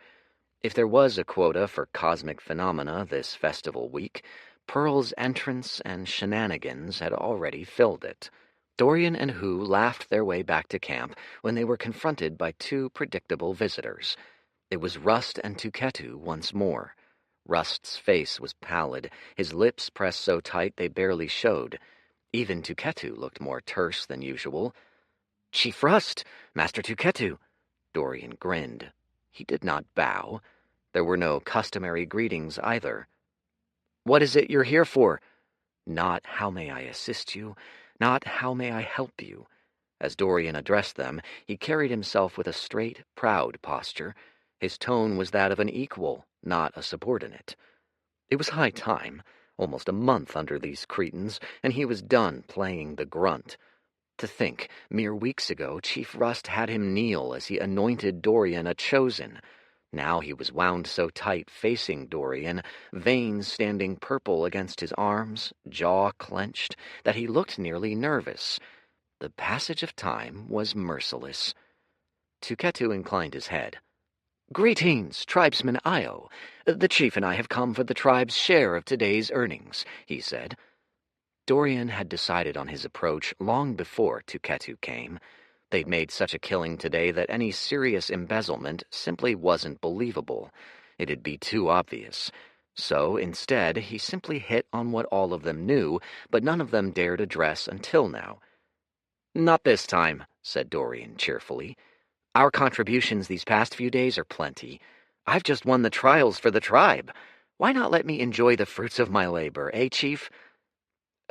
If there was a quota for cosmic phenomena this festival week, Pearl's entrance and shenanigans had already filled it. Dorian and Hu laughed their way back to camp when they were confronted by two predictable visitors. It was Rust and Tuketu once more. Rust's face was pallid, his lips pressed so tight they barely showed. Even Tuketu looked more terse than usual. "Chief Rust! Master Tuketu!" Dorian grinned. He did not bow. There were no customary greetings either. "What is it you're here for?" Not "how may I assist you?" Not "how may I help you?" As Dorian addressed them, he carried himself with a straight, proud posture. His tone was that of an equal, not a subordinate. It was high time, almost a month under these cretins, and he was done playing the grunt. To think, mere weeks ago, Chief Rust had him kneel as he anointed Dorian a chosen. Now he was wound so tight facing Dorian, veins standing purple against his arms, jaw clenched, that he looked nearly nervous. The passage of time was merciless. Tuketu inclined his head. "Greetings, Tribesman Io. The chief and I have come for the tribe's share of today's earnings," he said. Dorian had decided on his approach long before Tuketu came. They'd made such a killing today that any serious embezzlement simply wasn't believable. It'd be too obvious. So instead, he simply hit on what all of them knew, but none of them dared address until now. "Not this time," said Dorian cheerfully. "Our contributions these past few days are plenty. I've just won the trials for the tribe. Why not let me enjoy the fruits of my labor, eh, Chief?"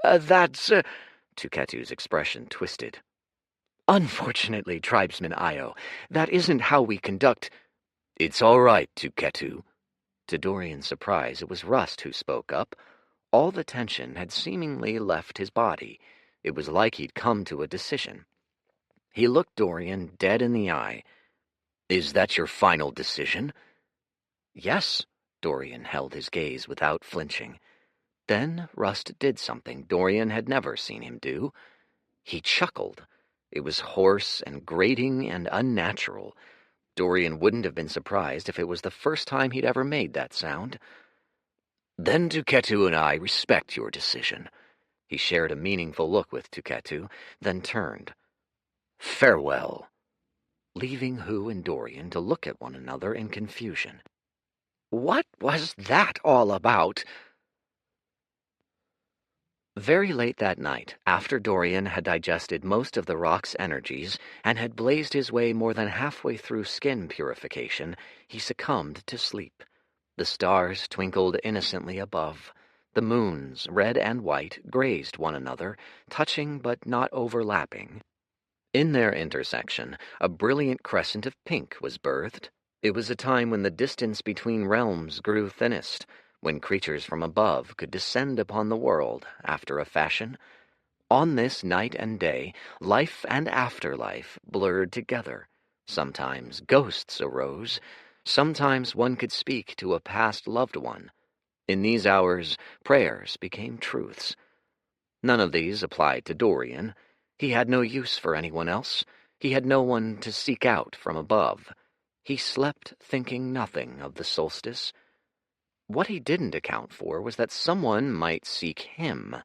That's... Tuketu's expression twisted. "Unfortunately, Tribesman Io, that isn't how we conduct—" "It's all right, Tuketu." To Dorian's surprise, it was Rust who spoke up. All the tension had seemingly left his body. It was like he'd come to a decision. He looked Dorian dead in the eye. "Is that your final decision?" "Yes." Dorian held his gaze without flinching. Then Rust did something Dorian had never seen him do. He chuckled. It was hoarse and grating and unnatural. Dorian wouldn't have been surprised if it was the first time he'd ever made that sound. "Then Tuketu and I respect your decision." He shared a meaningful look with Tuketu, then turned. "Farewell," leaving Hu and Dorian to look at one another in confusion. What was that all about? Very late that night, after Dorian had digested most of the rock's energies and had blazed his way more than halfway through skin purification, he succumbed to sleep. The stars twinkled innocently above. The moons, red and white, grazed one another, touching but not overlapping. In their intersection, a brilliant crescent of pink was birthed. It was a time when the distance between realms grew thinnest, when creatures from above could descend upon the world after a fashion. On this night and day, life and afterlife blurred together. Sometimes ghosts arose. Sometimes one could speak to a past loved one. In these hours, prayers became truths. None of these applied to Dorian. He had no use for anyone else. He had no one to seek out from above. He slept thinking nothing of the solstice. What he didn't account for was that someone might seek him.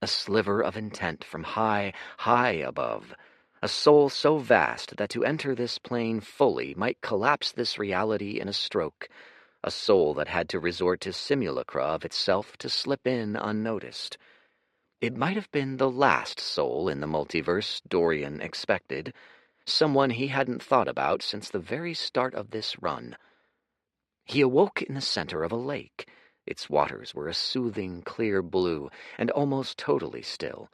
A sliver of intent from high, high above. A soul so vast that to enter this plane fully might collapse this reality in a stroke. A soul that had to resort to simulacra of itself to slip in unnoticed. It might have been the last soul in the multiverse Dorian expected, someone he hadn't thought about since the very start of this run. He awoke in the center of a lake. Its waters were a soothing, clear blue, and almost totally still.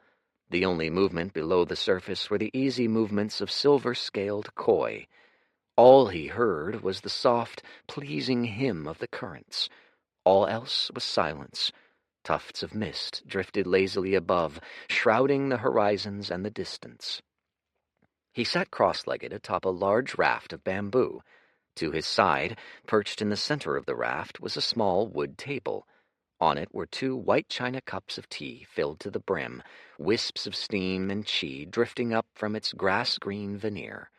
The only movement below the surface were the easy movements of silver-scaled koi. All he heard was the soft, pleasing hymn of the currents. All else was silence. Tufts of mist drifted lazily above, shrouding the horizons and the distance. He sat cross-legged atop a large raft of bamboo. To his side, perched in the center of the raft, was a small wood table. On it were 2 white china cups of tea filled to the brim, wisps of steam and chi drifting up from its grass-green veneer.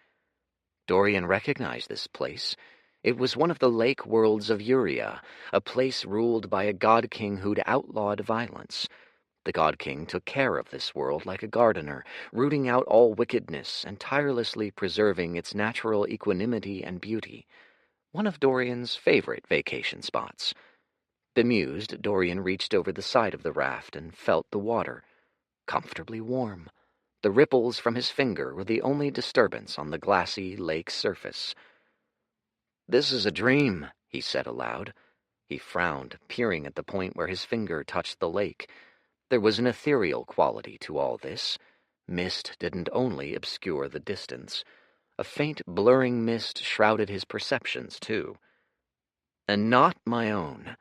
Dorian recognized this place. It was one of the lake worlds of Uria, a place ruled by a god-king who'd outlawed violence. The god-king took care of this world like a gardener, rooting out all wickedness and tirelessly preserving its natural equanimity and beauty. One of Dorian's favorite vacation spots. Bemused, Dorian reached over the side of the raft and felt the water. Comfortably warm. The ripples from his finger were the only disturbance on the glassy lake surface. "This is a dream," he said aloud. He frowned, peering at the point where his finger touched the lake. There was an ethereal quality to all this. Mist didn't only obscure the distance. A faint, blurring mist shrouded his perceptions, too. And not my own.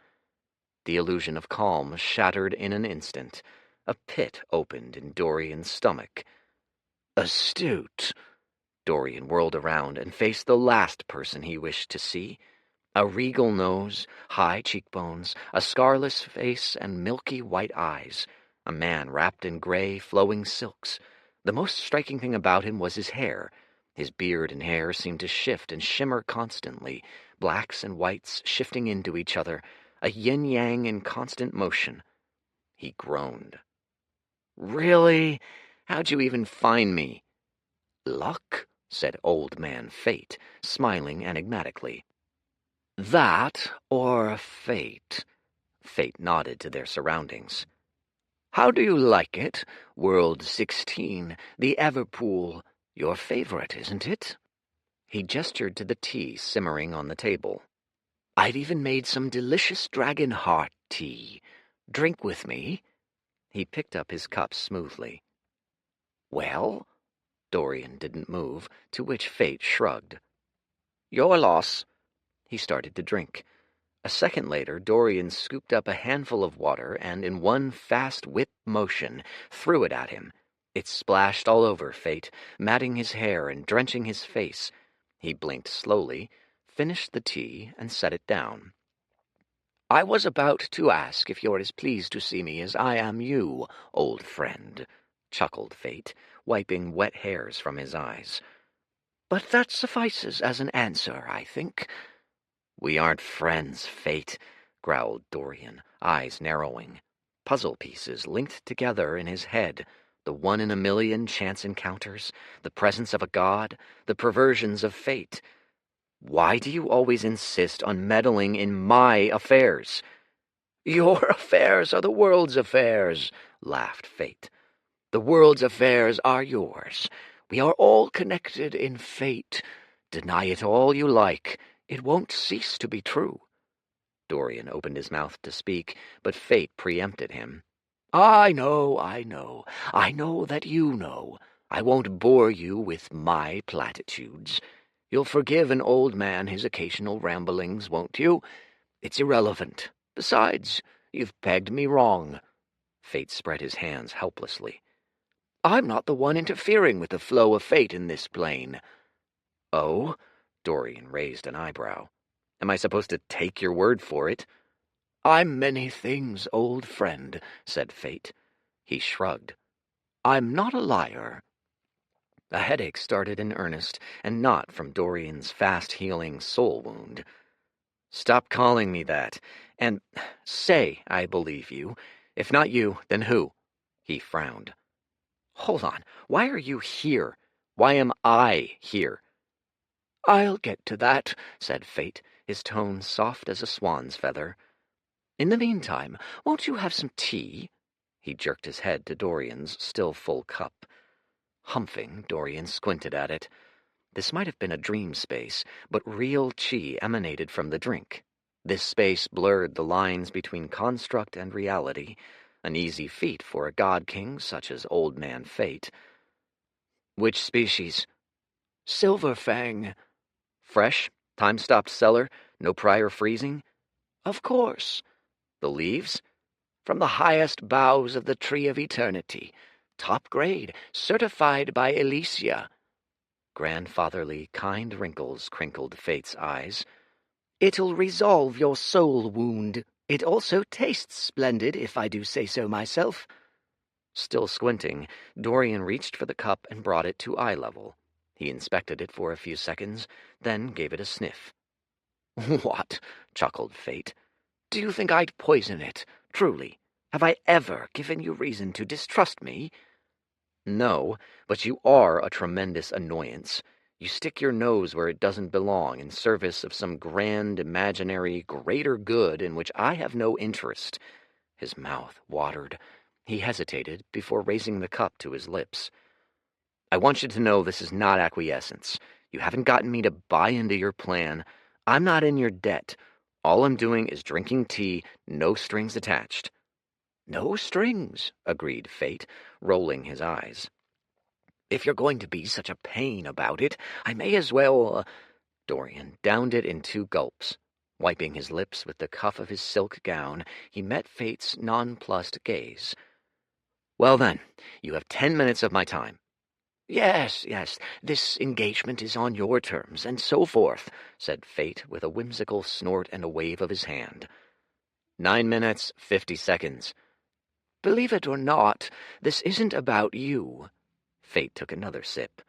The illusion of calm shattered in an instant. A pit opened in Dorian's stomach. Astute. Dorian whirled around and faced the last person he wished to see. A regal nose, high cheekbones, a scarless face, and milky white eyes. A man wrapped in gray, flowing silks. The most striking thing about him was his hair. His beard and hair seemed to shift and shimmer constantly, blacks and whites shifting into each other, a yin-yang in constant motion. He groaned. Really? How'd you even find me? Luck, said Old Man Fate, smiling enigmatically. That or fate? Fate nodded to their surroundings. How do you like it? World 16, the Everpool. Your favorite, isn't it? He gestured to the tea simmering on the table. I've even made some delicious dragon heart tea. Drink with me. He picked up his cup smoothly. Well? Dorian didn't move, to which Fate shrugged. Your loss. He started to drink. A second later, Dorian scooped up a handful of water and, in one fast whip motion, threw it at him. It splashed all over Fate, matting his hair and drenching his face. He blinked slowly, finished the tea, and set it down. I was about to ask if you're as pleased to see me as I am you, old friend, chuckled Fate, wiping wet hairs from his eyes. But that suffices as an answer, I think. We aren't friends, Fate, growled Dorian, eyes narrowing. Puzzle pieces linked together in his head, the one-in-a-million chance encounters, the presence of a god, the perversions of fate. Why do you always insist on meddling in my affairs? Your affairs are the world's affairs, laughed Fate. The world's affairs are yours. We are all connected in fate. Deny it all you like. It won't cease to be true. Dorian opened his mouth to speak, but Fate preempted him. I know. I know that you know. I won't bore you with my platitudes. You'll forgive an old man his occasional ramblings, won't you? It's irrelevant. Besides, you've pegged me wrong. Fate spread his hands helplessly. I'm not the one interfering with the flow of fate in this plane. Oh? Dorian raised an eyebrow. Am I supposed to take your word for it? I'm many things, old friend, said Fate. He shrugged. I'm not a liar. A headache started in earnest, and not from Dorian's fast-healing soul wound. Stop calling me that, and say I believe you. If not you, then who? He frowned. Hold on, why are you here? Why am I here? I'll get to that, said Fate, his tone soft as a swan's feather. In the meantime, won't you have some tea? He jerked his head to Dorian's still full cup. Humping, Dorian squinted at it. This might have been a dream space, but real chi emanated from the drink. This space blurred the lines between construct and reality, an easy feat for a god-king such as Old Man Fate. Which species? Silverfang. Fresh? Time-stopped cellar? No prior freezing? Of course. The leaves? From the highest boughs of the Tree of Eternity. Top grade, certified by Elysia. Grandfatherly, kind wrinkles crinkled Fate's eyes. It'll resolve your soul wound. It also tastes splendid, if I do say so myself. Still squinting, Dorian reached for the cup and brought it to eye level. He inspected it for a few seconds, then gave it a sniff. What? Chuckled Fate. Do you think I'd poison it? Truly? Have I ever given you reason to distrust me? No, but you are a tremendous annoyance. You stick your nose where it doesn't belong in service of some grand, imaginary, greater good in which I have no interest. His mouth watered. He hesitated before raising the cup to his lips. I want you to know this is not acquiescence. You haven't gotten me to buy into your plan. I'm not in your debt. All I'm doing is drinking tea, no strings attached. No strings, agreed Fate, rolling his eyes. If you're going to be such a pain about it, I may as well... Dorian downed it in 2 gulps. Wiping his lips with the cuff of his silk gown, he met Fate's nonplussed gaze. Well then, you have 10 minutes of my time. Yes, this engagement is on your terms, and so forth, said Fate with a whimsical snort and a wave of his hand. 9 minutes, 50 seconds. Believe it or not, this isn't about you. Fate took another sip.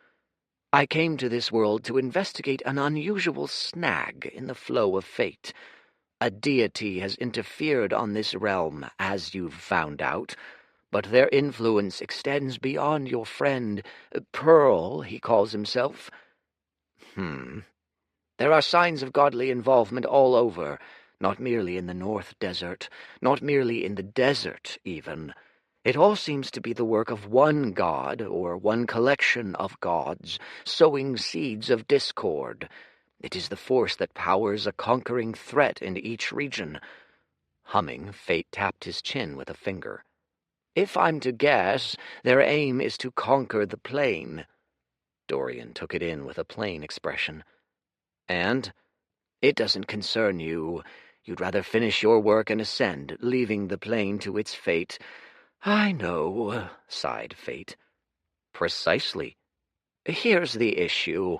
I came to this world to investigate an unusual snag in the flow of fate. A deity has interfered on this realm, as you've found out, but their influence extends beyond your friend. Pearl, he calls himself. There are signs of godly involvement all over, not merely in the North Desert, not merely in the desert, even. It all seems to be the work of one god, or one collection of gods, sowing seeds of discord. It is the force that powers a conquering threat in each region. Humming, Fate tapped his chin with a finger. If I'm to guess, their aim is to conquer the plane. Dorian took it in with a plain expression. And? It doesn't concern you. You'd rather finish your work and ascend, leaving the plane to its fate. I know, sighed Fate. Precisely. Here's the issue.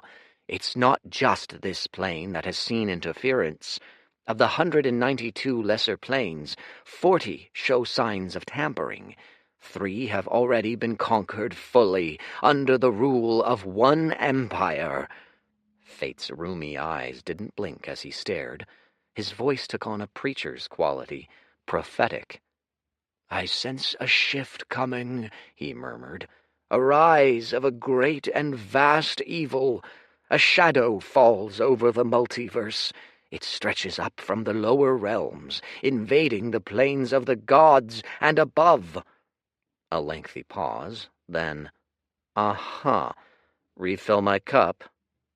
It's not just this plane that has seen interference. Of the 192 lesser planes, 40 show signs of tampering. 3 have already been conquered fully, under the rule of one empire. Fate's rheumy eyes didn't blink as he stared. His voice took on a preacher's quality, prophetic. I sense a shift coming, he murmured. A rise of a great and vast evil. A shadow falls over the multiverse. It stretches up from the lower realms, invading the planes of the gods and above. A lengthy pause, then, Refill my cup?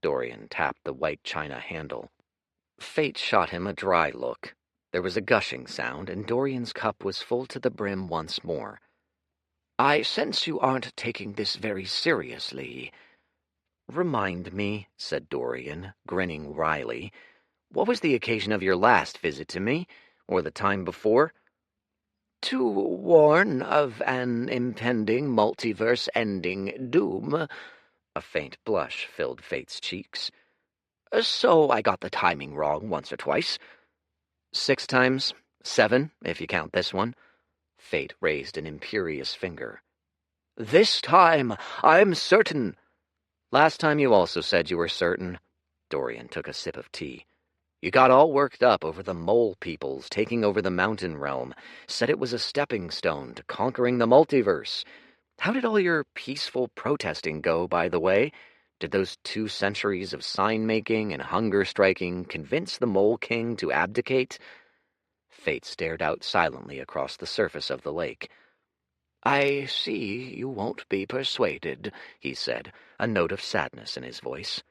Dorian tapped the white china handle. Fate shot him a dry look. There was a gushing sound, and Dorian's cup was full to the brim once more. I sense you aren't taking this very seriously. Remind me, said Dorian, grinning wryly. What was the occasion of your last visit to me, or the time before? To warn of an impending multiverse-ending doom. A faint blush filled Fate's cheeks. So I got the timing wrong once or twice. 6 times? 7, if you count this one. Fate raised an imperious finger. This time, I'm certain. Last time you also said you were certain. Dorian took a sip of tea. You got all worked up over the mole peoples taking over the mountain realm, said it was a stepping stone to conquering the multiverse. How did all your peaceful protesting go, by the way? Did those 2 centuries of sign-making and hunger-striking convince the Mole King to abdicate? Fate stared out silently across the surface of the lake. I see you won't be persuaded, he said, a note of sadness in his voice.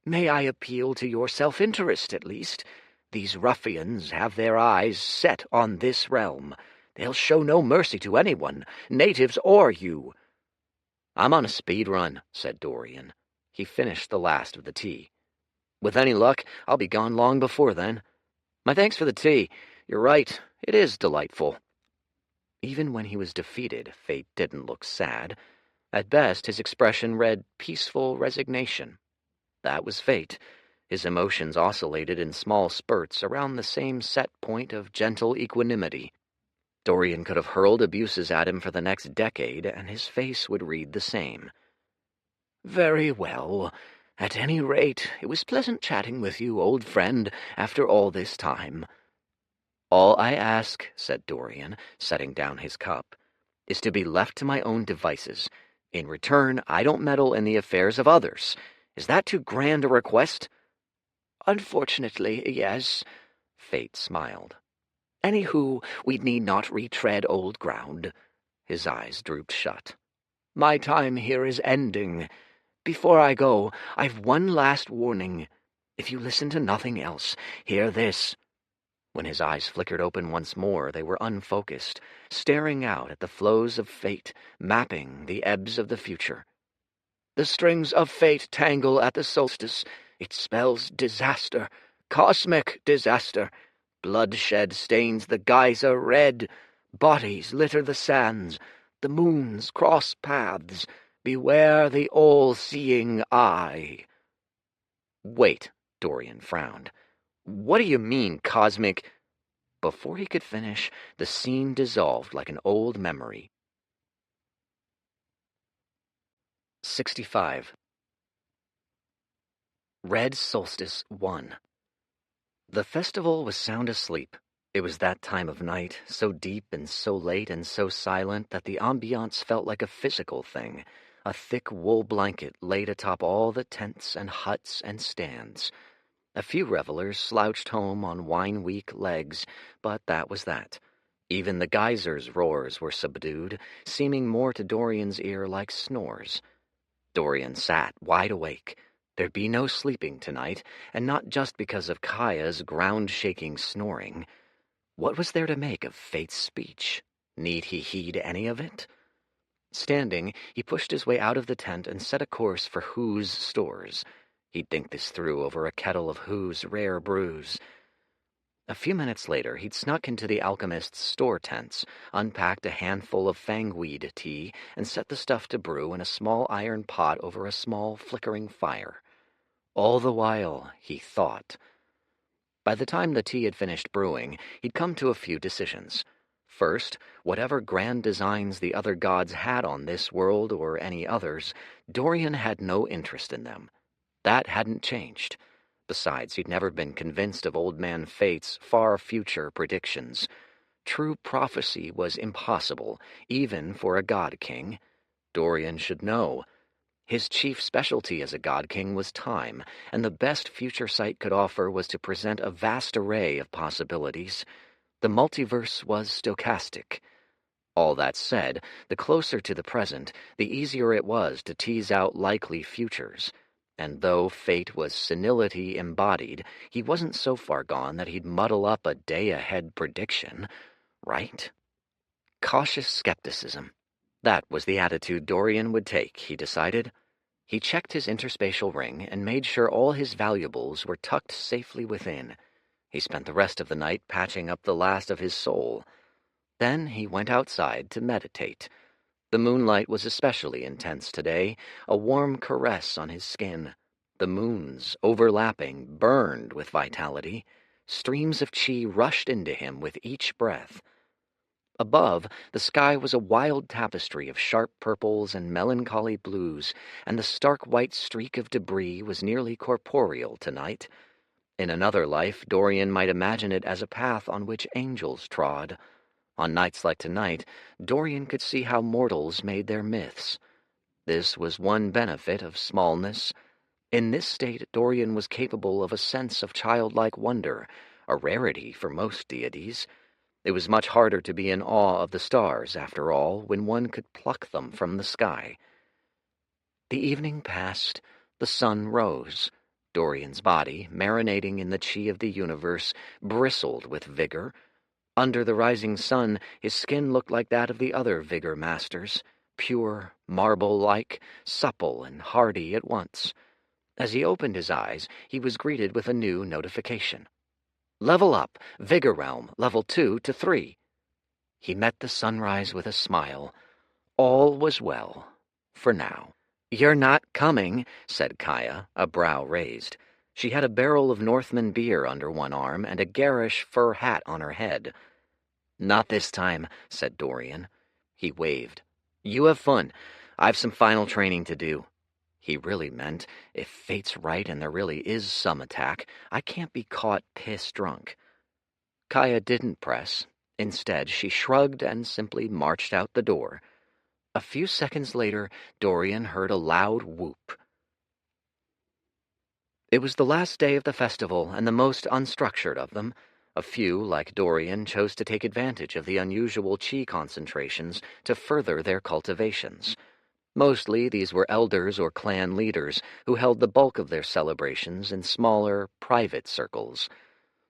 May I appeal to your self-interest, at least? These ruffians have their eyes set on this realm. They'll show no mercy to anyone, natives or you. I'm on a speed run, said Dorian. He finished the last of the tea. With any luck, I'll be gone long before then. My thanks for the tea. You're right, it is delightful. Even when he was defeated, Fate didn't look sad. At best, his expression read peaceful resignation. That was Fate. His emotions oscillated in small spurts around the same set point of gentle equanimity. Dorian could have hurled abuses at him for the next decade, and his face would read the same. Very well. At any rate, it was pleasant chatting with you, old friend, after all this time. All I ask, said Dorian, setting down his cup, is to be left to my own devices. In return, I don't meddle in the affairs of others. Is that too grand a request? Unfortunately, yes, Fate smiled. Anywho, we need not retread old ground. His eyes drooped shut. My time here is ending. Before I go, I've one last warning. If you listen to nothing else, hear this. When his eyes flickered open once more, they were unfocused, staring out at the flows of fate, mapping the ebbs of the future. The strings of fate tangle at the solstice. It spells disaster, cosmic disaster. Bloodshed stains the geyser red. Bodies litter the sands. The moons cross paths. Beware the all-seeing eye. Wait, Dorian frowned. What do you mean, cosmic? Before he could finish, the scene dissolved like an old memory. 65. Red Solstice 1. The festival was sound asleep. It was that time of night, so deep and so late and so silent that the ambiance felt like a physical thing, a thick wool blanket laid atop all the tents and huts and stands. A few revelers slouched home on wine-weak legs, but that was that. Even the geysers' roars were subdued, seeming more to Dorian's ear like snores. Dorian sat, wide awake. There'd be no sleeping tonight, and not just because of Kaya's ground-shaking snoring. What was there to make of Fate's speech? Need he heed any of it? Standing, he pushed his way out of the tent and set a course for Who's stores. He'd think this through over a kettle of Who's rare brews. A few minutes later, he'd snuck into the alchemist's store tents, unpacked a handful of fangweed tea, and set the stuff to brew in a small iron pot over a small, flickering fire. All the while, he thought. By the time the tea had finished brewing, he'd come to a few decisions. First, whatever grand designs the other gods had on this world or any others, Dorian had no interest in them. That hadn't changed. Besides, he'd never been convinced of Old Man Fate's far future predictions. True prophecy was impossible, even for a god king. Dorian should know. His chief specialty as a god king was time, and the best future sight could offer was to present a vast array of possibilities. The multiverse was stochastic. All that said, the closer to the present, the easier it was to tease out likely futures. And though fate was senility embodied, he wasn't so far gone that he'd muddle up a day-ahead prediction, right? Cautious skepticism. That was the attitude Dorian would take, he decided. He checked his interspatial ring and made sure all his valuables were tucked safely within. He spent the rest of the night patching up the last of his soul. Then he went outside to meditate. The moonlight was especially intense today, a warm caress on his skin. The moons, overlapping, burned with vitality. Streams of chi rushed into him with each breath. Above, the sky was a wild tapestry of sharp purples and melancholy blues, and the stark white streak of debris was nearly corporeal tonight. In another life, Dorian might imagine it as a path on which angels trod. On nights like tonight, Dorian could see how mortals made their myths. This was one benefit of smallness. In this state, Dorian was capable of a sense of childlike wonder, a rarity for most deities. It was much harder to be in awe of the stars, after all, when one could pluck them from the sky. The evening passed. The sun rose. Dorian's body, marinating in the chi of the universe, bristled with vigor. Under the rising sun, his skin looked like that of the other vigor masters, pure, marble-like, supple and hardy at once. As he opened his eyes, he was greeted with a new notification. Level up, Vigor Realm, level 2 to 3. He met the sunrise with a smile. All was well, for now. You're not coming, said Kaya, a brow raised. She had a barrel of Northman beer under one arm and a garish fur hat on her head. Not this time, said Dorian. He waved. You have fun. I've some final training to do. He really meant, if fate's right and there really is some attack, I can't be caught piss-drunk. Kaya didn't press. Instead, she shrugged and simply marched out the door. A few seconds later, Dorian heard a loud whoop. It was the last day of the festival and the most unstructured of them. A few, like Dorian, chose to take advantage of the unusual chi concentrations to further their cultivations. Mostly these were elders or clan leaders who held the bulk of their celebrations in smaller, private circles.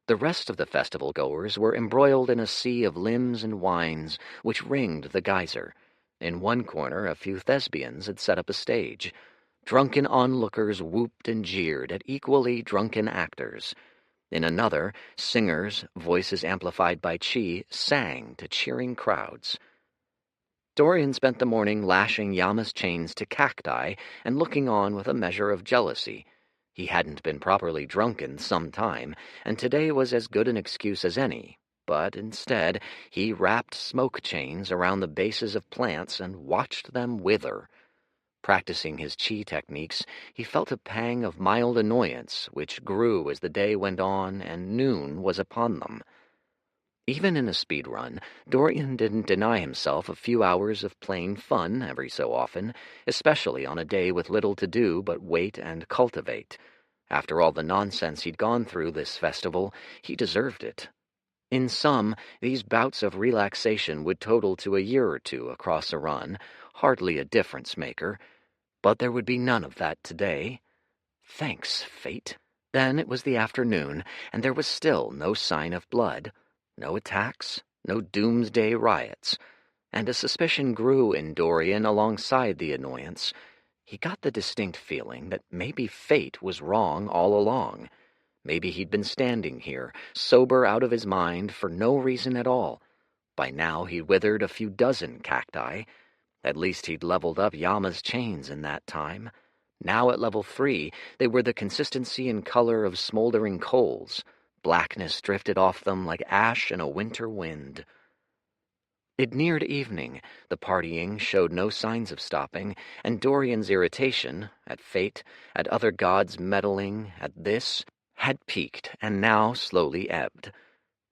The rest of the festival-goers were embroiled in a sea of limbs and wines which ringed the geyser. In one corner, a few thespians had set up a stage. Drunken onlookers whooped and jeered at equally drunken actors. In another, singers, voices amplified by chi, sang to cheering crowds. Dorian spent the morning lashing Yama's chains to cacti and looking on with a measure of jealousy. He hadn't been properly drunk in some time, and today was as good an excuse as any. But instead, he wrapped smoke chains around the bases of plants and watched them wither. Practicing his chi techniques, he felt a pang of mild annoyance, which grew as the day went on and noon was upon them. Even in a speed run, Dorian didn't deny himself a few hours of plain fun every so often, especially on a day with little to do but wait and cultivate. After all the nonsense he'd gone through this festival, he deserved it. In sum, these bouts of relaxation would total to a year or two across a run, hardly a difference maker. But there would be none of that today. Thanks, fate. Then it was the afternoon, and there was still no sign of blood, no attacks, no doomsday riots, and a suspicion grew in Dorian alongside the annoyance. He got the distinct feeling that maybe fate was wrong all along. Maybe he'd been standing here, sober out of his mind for no reason at all. By now he'd withered a few dozen cacti. At least he'd leveled up Yama's chains in that time. Now at level 3, they were the consistency and color of smoldering coals. Blackness drifted off them like ash in a winter wind. It neared evening. The partying showed no signs of stopping, and Dorian's irritation, at fate, at other gods meddling, at this, had peaked and now slowly ebbed.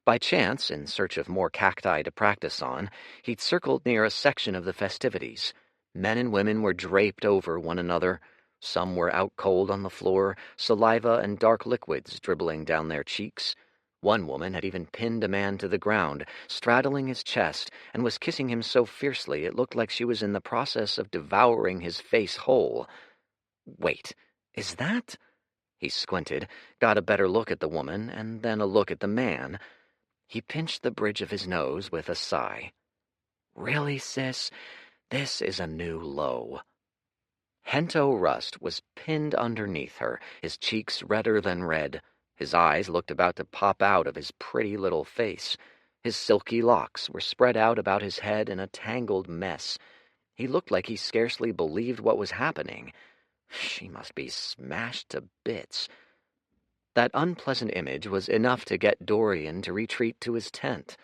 By chance, in search of more cacti to practice on, he'd circled near a section of the festivities. Men and women were draped over one another. Some were out cold on the floor, saliva and dark liquids dribbling down their cheeks. One woman had even pinned a man to the ground, straddling his chest, and was kissing him so fiercely it looked like she was in the process of devouring his face whole. Wait, is that? He squinted, got a better look at the woman, and then a look at the man. He pinched the bridge of his nose with a sigh. Really, sis? This is a new low. Hento Rust was pinned underneath her, his cheeks redder than red. His eyes looked about to pop out of his pretty little face. His silky locks were spread out about his head in a tangled mess. He looked like he scarcely believed what was happening. She must be smashed to bits. That unpleasant image was enough to get Dorian to retreat to his tent.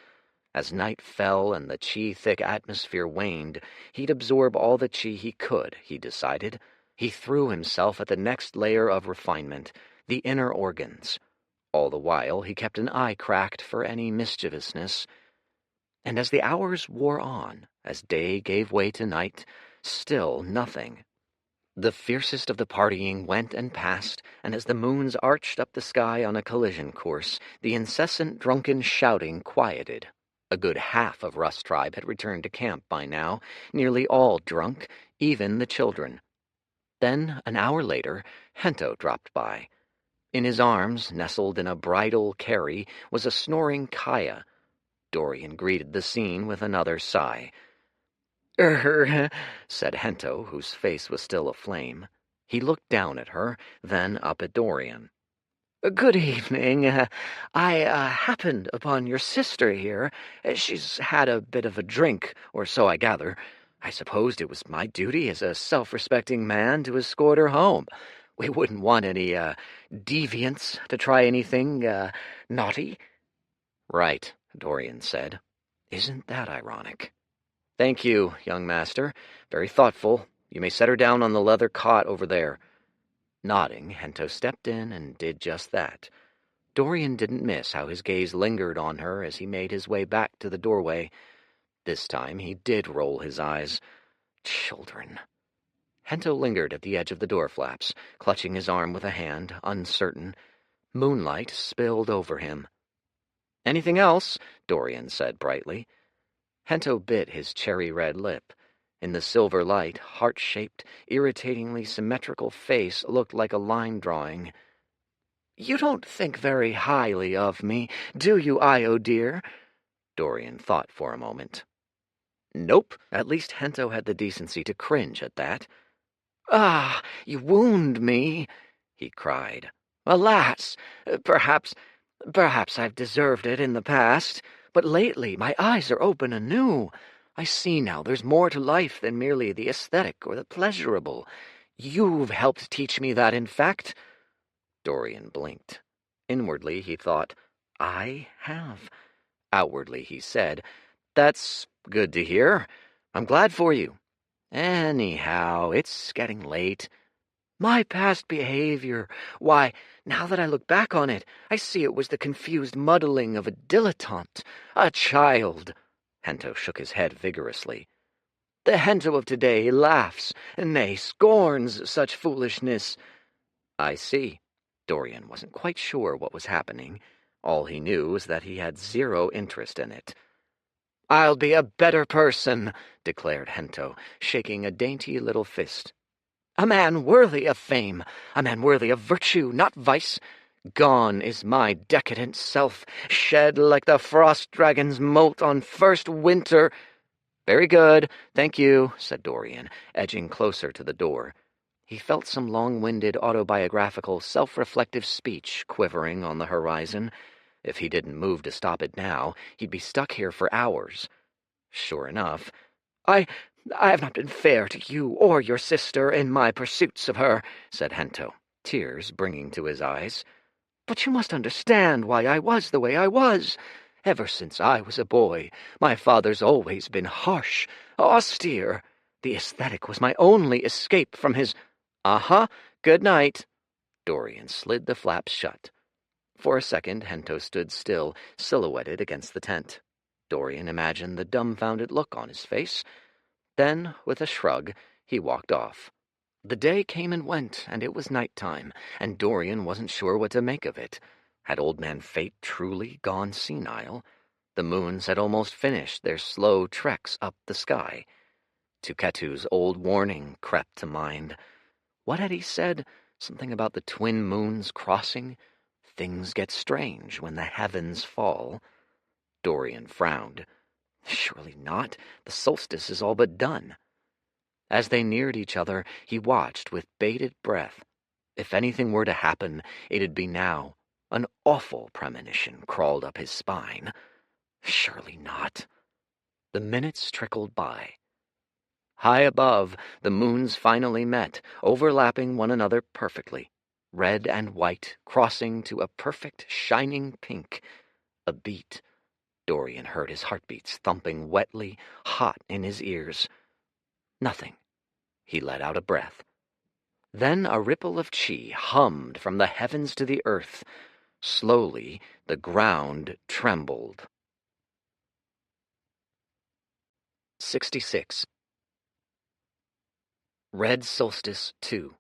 As night fell and the chi-thick atmosphere waned, he'd absorb all the chi he could, he decided. He threw himself at the next layer of refinement, the inner organs. All the while, he kept an eye cracked for any mischievousness. And as the hours wore on, as day gave way to night, still nothing. The fiercest of the partying went and passed, and as the moons arched up the sky on a collision course, the incessant drunken shouting quieted. A good half of Rust Tribe had returned to camp by now, nearly all drunk, even the children. Then, an hour later, Hento dropped by. In his arms, nestled in a bridal carry, was a snoring Kaya. Dorian greeted the scene with another sigh. Said Hento, whose face was still aflame. He looked down at her, then up at Dorian. Good evening. I happened upon your sister here. She's had a bit of a drink, or so I gather. I supposed it was my duty as a self-respecting man to escort her home. We wouldn't want any, deviants to try anything, naughty. Right, Dorian said. Isn't that ironic? Thank you, young master. Very thoughtful. You may set her down on the leather cot over there. Nodding, Hento stepped in and did just that. Dorian didn't miss how his gaze lingered on her as he made his way back to the doorway. This time he did roll his eyes. Children. Hento lingered at the edge of the door flaps, clutching his arm with a hand, uncertain. Moonlight spilled over him. Anything else? Dorian said brightly. Hento bit his cherry-red lip. In the silver light, heart-shaped, irritatingly symmetrical face looked like a line drawing. You don't think very highly of me, do you, Io dear? Dorian thought for a moment. Nope. At least Hento had the decency to cringe at that. Ah, you wound me, he cried. Alas, perhaps I've deserved it in the past, but lately my eyes are open anew. I see now there's more to life than merely the aesthetic or the pleasurable. You've helped teach me that, in fact. Dorian blinked. Inwardly he thought, I have. Outwardly he said, That's good to hear. I'm glad for you. Anyhow, it's getting late. My past behavior. Why, now that I look back on it, I see it was the confused muddling of a dilettante, a child. Hento shook his head vigorously. The Hento of today laughs, nay, scorns such foolishness. I see. Dorian wasn't quite sure what was happening. All he knew was that he had zero interest in it. I'll be a better person, declared Hento, shaking a dainty little fist. A man worthy of fame, a man worthy of virtue, not vice. Gone is my decadent self, shed like the frost dragon's moult on first winter. Very good, thank you, said Dorian, edging closer to the door. He felt some long-winded autobiographical, self-reflective speech quivering on the horizon. If he didn't move to stop it now, he'd be stuck here for hours. Sure enough, I have not been fair to you or your sister in my pursuits of her, said Hento, tears bringing to his eyes. But you must understand why I was the way I was. Ever since I was a boy, my father's always been harsh, austere. The aesthetic was my only escape from his— Good night. Dorian slid the flaps shut. For a second, Hento stood still, silhouetted against the tent. Dorian imagined the dumbfounded look on his face. Then, with a shrug, he walked off. The day came and went, and it was night-time, and Dorian wasn't sure what to make of it. Had Old Man Fate truly gone senile? The moons had almost finished their slow treks up the sky. Tuketu's old warning crept to mind. What had he said? Something about the twin moons crossing? Things get strange when the heavens fall. Dorian frowned. Surely not. The solstice is all but done. As they neared each other, he watched with bated breath. If anything were to happen, it'd be now. An awful premonition crawled up his spine. Surely not. The minutes trickled by. High above, the moons finally met, overlapping one another perfectly. Red and white, crossing to a perfect shining pink. A beat. Dorian heard his heartbeats thumping wetly, hot in his ears. Nothing. He let out a breath. Then a ripple of chi hummed from the heavens to the earth. Slowly, the ground trembled. 66. Red Solstice 2.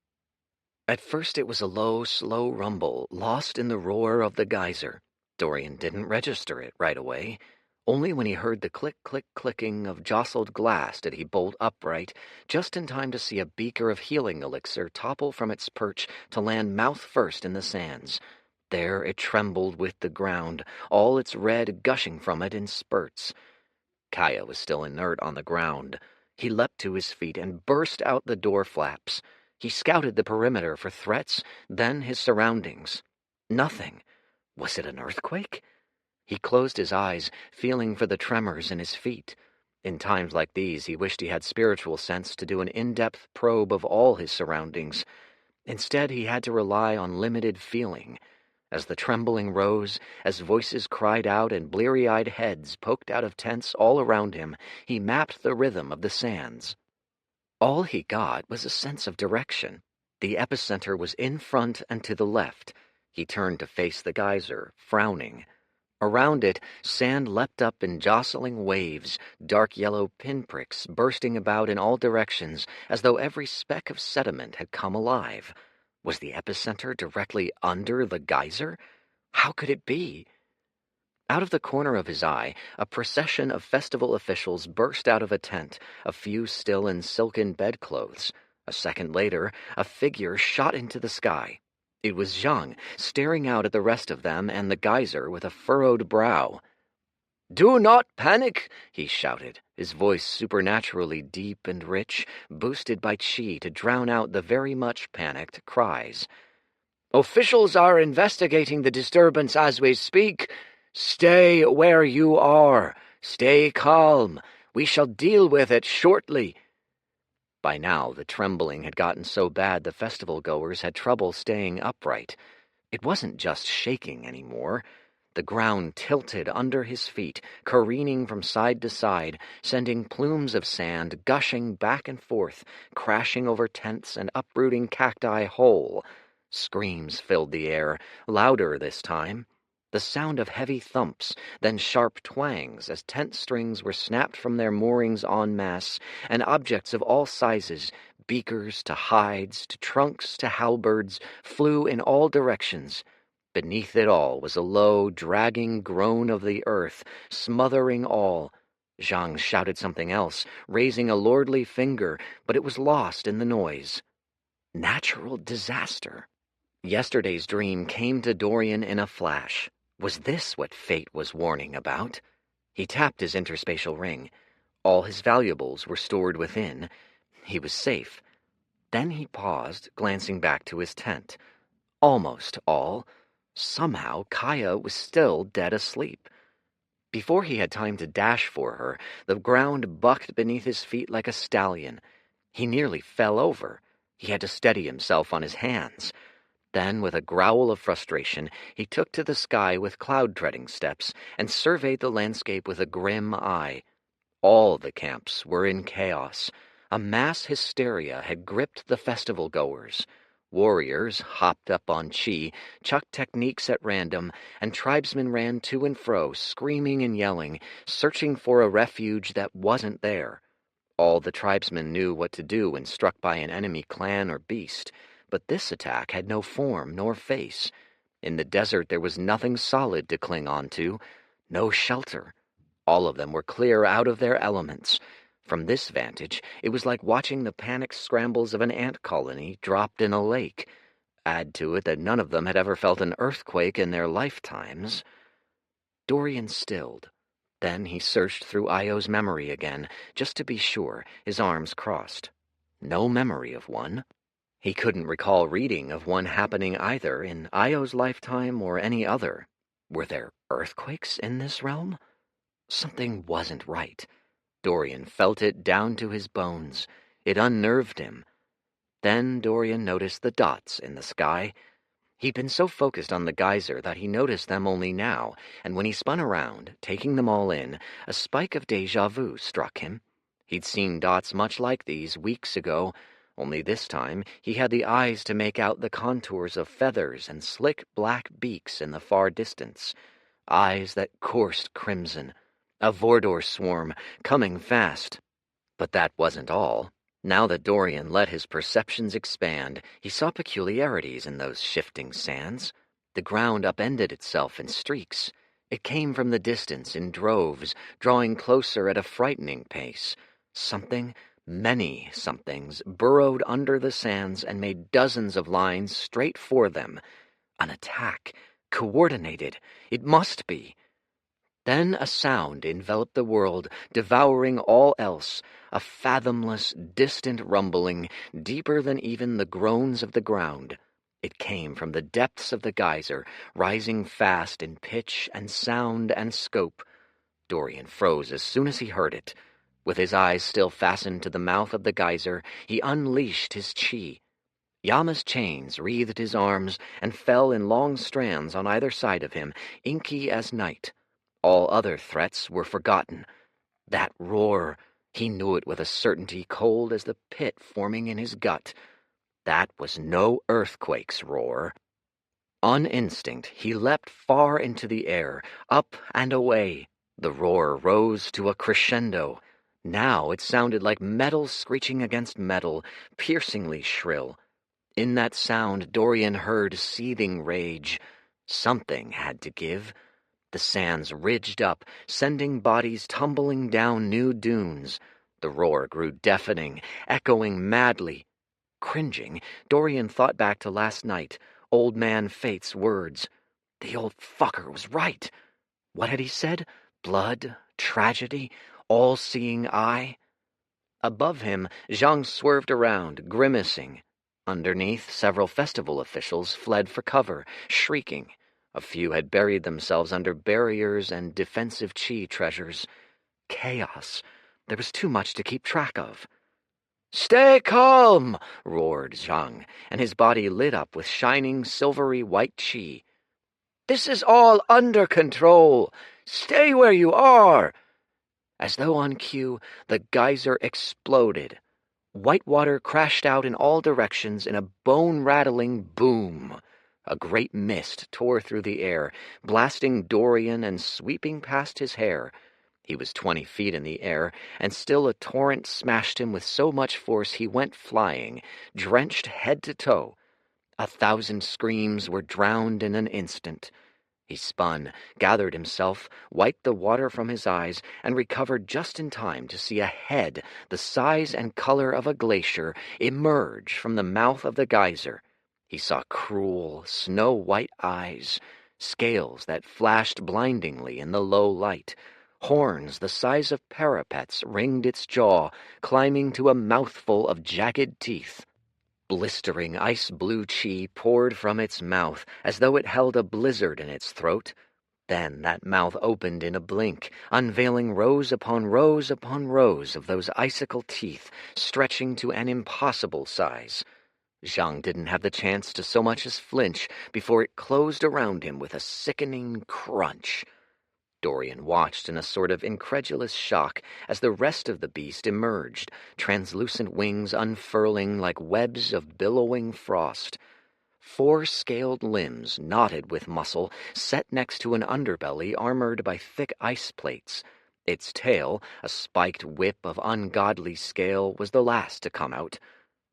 At first it was a low, slow rumble, lost in the roar of the geyser. Dorian didn't register it right away. Only when he heard the click-click-clicking of jostled glass did he bolt upright, just in time to see a beaker of healing elixir topple from its perch to land mouth first in the sands. There it trembled with the ground, all its red gushing from it in spurts. Kaya was still inert on the ground. He leapt to his feet and burst out the door flaps. He scouted the perimeter for threats, then his surroundings. Nothing. Was it an earthquake? He closed his eyes, feeling for the tremors in his feet. In times like these, he wished he had spiritual sense to do an in-depth probe of all his surroundings. Instead, he had to rely on limited feeling. As the trembling rose, as voices cried out and bleary-eyed heads poked out of tents all around him, he mapped the rhythm of the sands. All he got was a sense of direction. The epicenter was in front and to the left. He turned to face the geyser, frowning. Around it, sand leapt up in jostling waves, dark yellow pinpricks bursting about in all directions, as though every speck of sediment had come alive. Was the epicenter directly under the geyser? How could it be? Out of the corner of his eye, a procession of festival officials burst out of a tent, a few still in silken bedclothes. A second later, a figure shot into the sky. It was Zhang, staring out at the rest of them and the geyser with a furrowed brow. "Do not panic," he shouted, his voice supernaturally deep and rich, boosted by chi to drown out the very much panicked cries. "Officials are investigating the disturbance as we speak. Stay where you are. Stay calm. We shall deal with it shortly." By now, the trembling had gotten so bad the festival-goers had trouble staying upright. It wasn't just shaking anymore. The ground tilted under his feet, careening from side to side, sending plumes of sand gushing back and forth, crashing over tents and uprooting cacti whole. Screams filled the air, louder this time. The sound of heavy thumps, then sharp twangs as tent strings were snapped from their moorings en masse, and objects of all sizes, beakers to hides to trunks to halberds, flew in all directions. Beneath it all was a low, dragging groan of the earth, smothering all. Zhang shouted something else, raising a lordly finger, but it was lost in the noise. Natural disaster. Yesterday's dream came to Dorian in a flash. Was this what fate was warning about? He tapped his interspatial ring. All his valuables were stored within. He was safe. Then he paused, glancing back to his tent. Almost all. Somehow, Kaya was still dead asleep. Before he had time to dash for her, the ground bucked beneath his feet like a stallion. He nearly fell over. He had to steady himself on his hands. Then, with a growl of frustration, he took to the sky with cloud-treading steps and surveyed the landscape with a grim eye. All the camps were in chaos. A mass hysteria had gripped the festival-goers. Warriors hopped up on chi, chucked techniques at random, and tribesmen ran to and fro, screaming and yelling, searching for a refuge that wasn't there. All the tribesmen knew what to do when struck by an enemy clan or beast, but this attack had no form nor face. In the desert there was nothing solid to cling on to, no shelter. All of them were clear out of their elements. From this vantage, it was like watching the panicked scrambles of an ant colony dropped in a lake. Add to it that none of them had ever felt an earthquake in their lifetimes. Dorian stilled. Then he searched through Io's memory again, just to be sure, his arms crossed. No memory of one. He couldn't recall reading of one happening either in Io's lifetime or any other. Were there earthquakes in this realm? Something wasn't right. Dorian felt it down to his bones. It unnerved him. Then Dorian noticed the dots in the sky. He'd been so focused on the geyser that he noticed them only now, and when he spun around, taking them all in, a spike of déjà vu struck him. He'd seen dots much like these weeks ago, only this time he had the eyes to make out the contours of feathers and slick black beaks in the far distance. Eyes that coursed crimson. A Vordor swarm, coming fast. But that wasn't all. Now that Dorian let his perceptions expand, he saw peculiarities in those shifting sands. The ground upended itself in streaks. It came from the distance in droves, drawing closer at a frightening pace. Something, many somethings, burrowed under the sands and made dozens of lines straight for them. An attack. Coordinated. It must be. Then a sound enveloped the world, devouring all else, a fathomless, distant rumbling, deeper than even the groans of the ground. It came from the depths of the geyser, rising fast in pitch and sound and scope. Dorian froze as soon as he heard it. With his eyes still fastened to the mouth of the geyser, he unleashed his chi. Yama's chains wreathed his arms and fell in long strands on either side of him, inky as night. All other threats were forgotten. That roar, he knew it with a certainty cold as the pit forming in his gut. That was no earthquake's roar. On instinct, he leapt far into the air, up and away. The roar rose to a crescendo. Now it sounded like metal screeching against metal, piercingly shrill. In that sound, Dorian heard seething rage. Something had to give. The sands ridged up, sending bodies tumbling down new dunes. The roar grew deafening, echoing madly. Cringing, Dorian thought back to last night, Old Man Fate's words. The old fucker was right. What had he said? Blood, tragedy, all-seeing eye? Above him, Zhang swerved around, grimacing. Underneath, several festival officials fled for cover, shrieking. A few had buried themselves under barriers and defensive chi treasures. Chaos. There was too much to keep track of. "Stay calm!" roared Zhang, and his body lit up with shining silvery white chi. This is all under control. Stay where you are." As though on cue, the geyser exploded. White water crashed out in all directions in a bone-rattling boom. A great mist tore through the air, blasting Dorian and sweeping past his hair. He was 20 feet in the air, and still a torrent smashed him with so much force he went flying, drenched head to toe. 1,000 screams were drowned in an instant. He spun, gathered himself, wiped the water from his eyes, and recovered just in time to see a head the size and color of a glacier emerge from the mouth of the geyser. He saw cruel, snow-white eyes, scales that flashed blindingly in the low light. Horns the size of parapets ringed its jaw, climbing to a mouthful of jagged teeth. Blistering ice-blue chi poured from its mouth as though it held a blizzard in its throat. Then that mouth opened in a blink, unveiling rows upon rows upon rows of those icicle teeth, stretching to an impossible size. Zhang didn't have the chance to so much as flinch before it closed around him with a sickening crunch. Dorian watched in a sort of incredulous shock as the rest of the beast emerged, translucent wings unfurling like webs of billowing frost. 4 scaled limbs, knotted with muscle, set next to an underbelly armored by thick ice plates. Its tail, a spiked whip of ungodly scale, was the last to come out.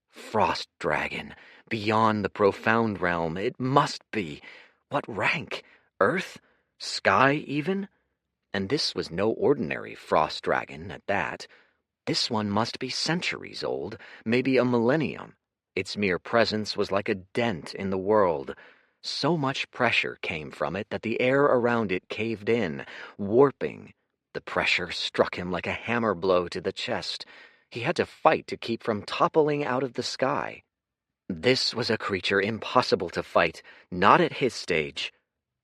Frost dragon, beyond the profound realm, it must be. What rank? Earth? Sky, even? And this was no ordinary frost dragon, at that. This one must be centuries old, maybe a millennium. Its mere presence was like a dent in the world. So much pressure came from it that the air around it caved in, warping. The pressure struck him like a hammer blow to the chest. He had to fight to keep from toppling out of the sky. This was a creature impossible to fight, not at his stage.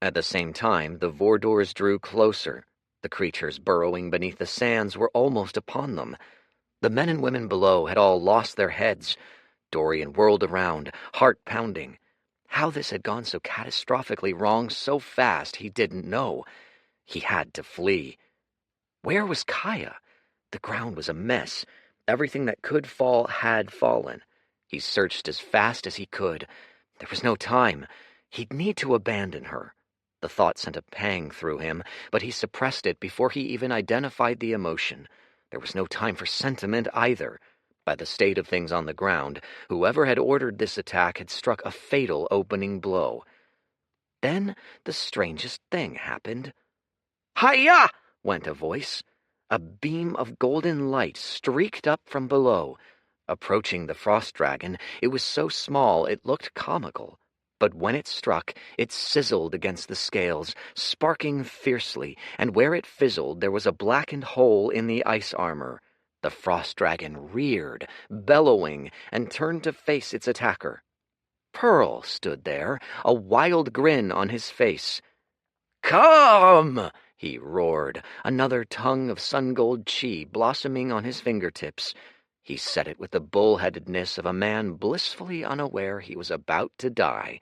At the same time, the Vordors drew closer. The creatures burrowing beneath the sands were almost upon them. The men and women below had all lost their heads. Dorian whirled around, heart pounding. How this had gone so catastrophically wrong so fast he didn't know. He had to flee. Where was Kaya? The ground was a mess. Everything that could fall had fallen. He searched as fast as he could. There was no time. He'd need to abandon her. The thought sent a pang through him, but he suppressed it before he even identified the emotion. There was no time for sentiment either. By the state of things on the ground, whoever had ordered this attack had struck a fatal opening blow. Then the strangest thing happened. "Hi-ya!" went a voice. A beam of golden light streaked up from below. Approaching the frost dragon, it was so small it looked comical. But when it struck, it sizzled against the scales, sparking fiercely, and where it fizzled there was a blackened hole in the ice armor. The frost dragon reared, bellowing, and turned to face its attacker. Pearl stood there, a wild grin on his face. "Come!" he roared, another tongue of sun-gold chi blossoming on his fingertips. He said it with the bull-headedness of a man blissfully unaware he was about to die.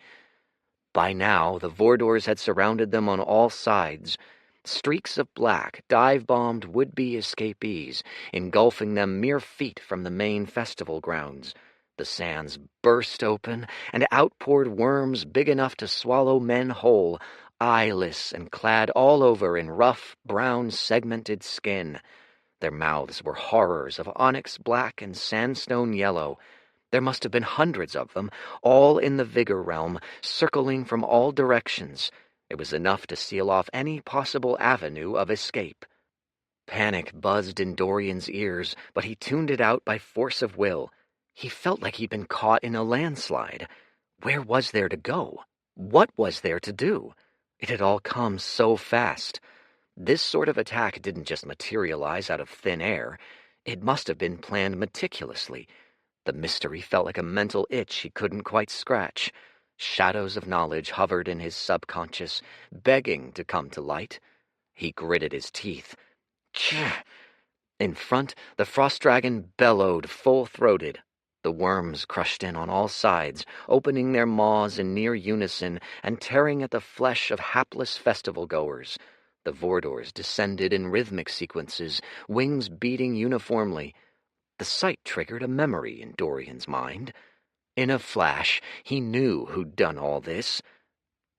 By now, the Vordors had surrounded them on all sides. Streaks of black dive-bombed would-be escapees, engulfing them mere feet from the main festival grounds. The sands burst open, and out poured worms big enough to swallow men whole, eyeless and clad all over in rough, brown, segmented skin. Their mouths were horrors of onyx black and sandstone yellow. There must have been hundreds of them, all in the vigor realm, circling from all directions. It was enough to seal off any possible avenue of escape. Panic buzzed in Dorian's ears, but he tuned it out by force of will. He felt like he'd been caught in a landslide. Where was there to go? What was there to do? It had all come so fast. This sort of attack didn't just materialize out of thin air. It must have been planned meticulously. The mystery felt like a mental itch he couldn't quite scratch. Shadows of knowledge hovered in his subconscious, begging to come to light. He gritted his teeth. Tch! In front, the frost dragon bellowed full-throated. The worms crushed in on all sides, opening their maws in near unison and tearing at the flesh of hapless festival-goers. The Vordors descended in rhythmic sequences, wings beating uniformly. The sight triggered a memory in Dorian's mind. In a flash, he knew who'd done all this.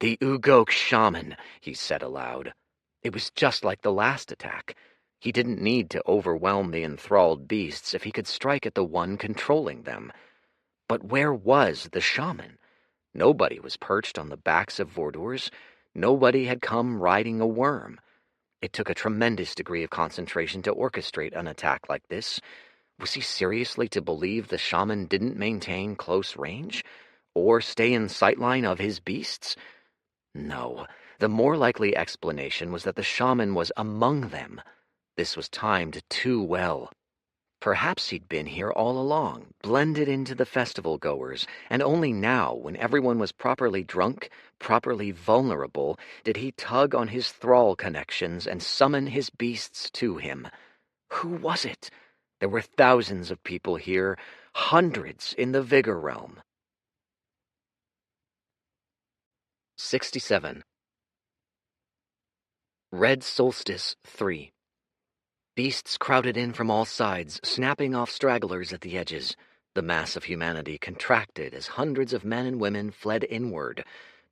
"The Ugok shaman," he said aloud. It was just like the last attack. He didn't need to overwhelm the enthralled beasts if he could strike at the one controlling them. But where was the shaman? Nobody was perched on the backs of Vordors. Nobody had come riding a worm. It took a tremendous degree of concentration to orchestrate an attack like this. Was he seriously to believe the shaman didn't maintain close range? Or stay in sightline of his beasts? No, the more likely explanation was that the shaman was among them. This was timed too well. Perhaps he'd been here all along, blended into the festival-goers, and only now, when everyone was properly drunk, properly vulnerable, did he tug on his thrall connections and summon his beasts to him. Who was it? There were thousands of people here, hundreds in the Vigor realm. 67. Red Solstice 3. Beasts crowded in from all sides, snapping off stragglers at the edges. The mass of humanity contracted as hundreds of men and women fled inward,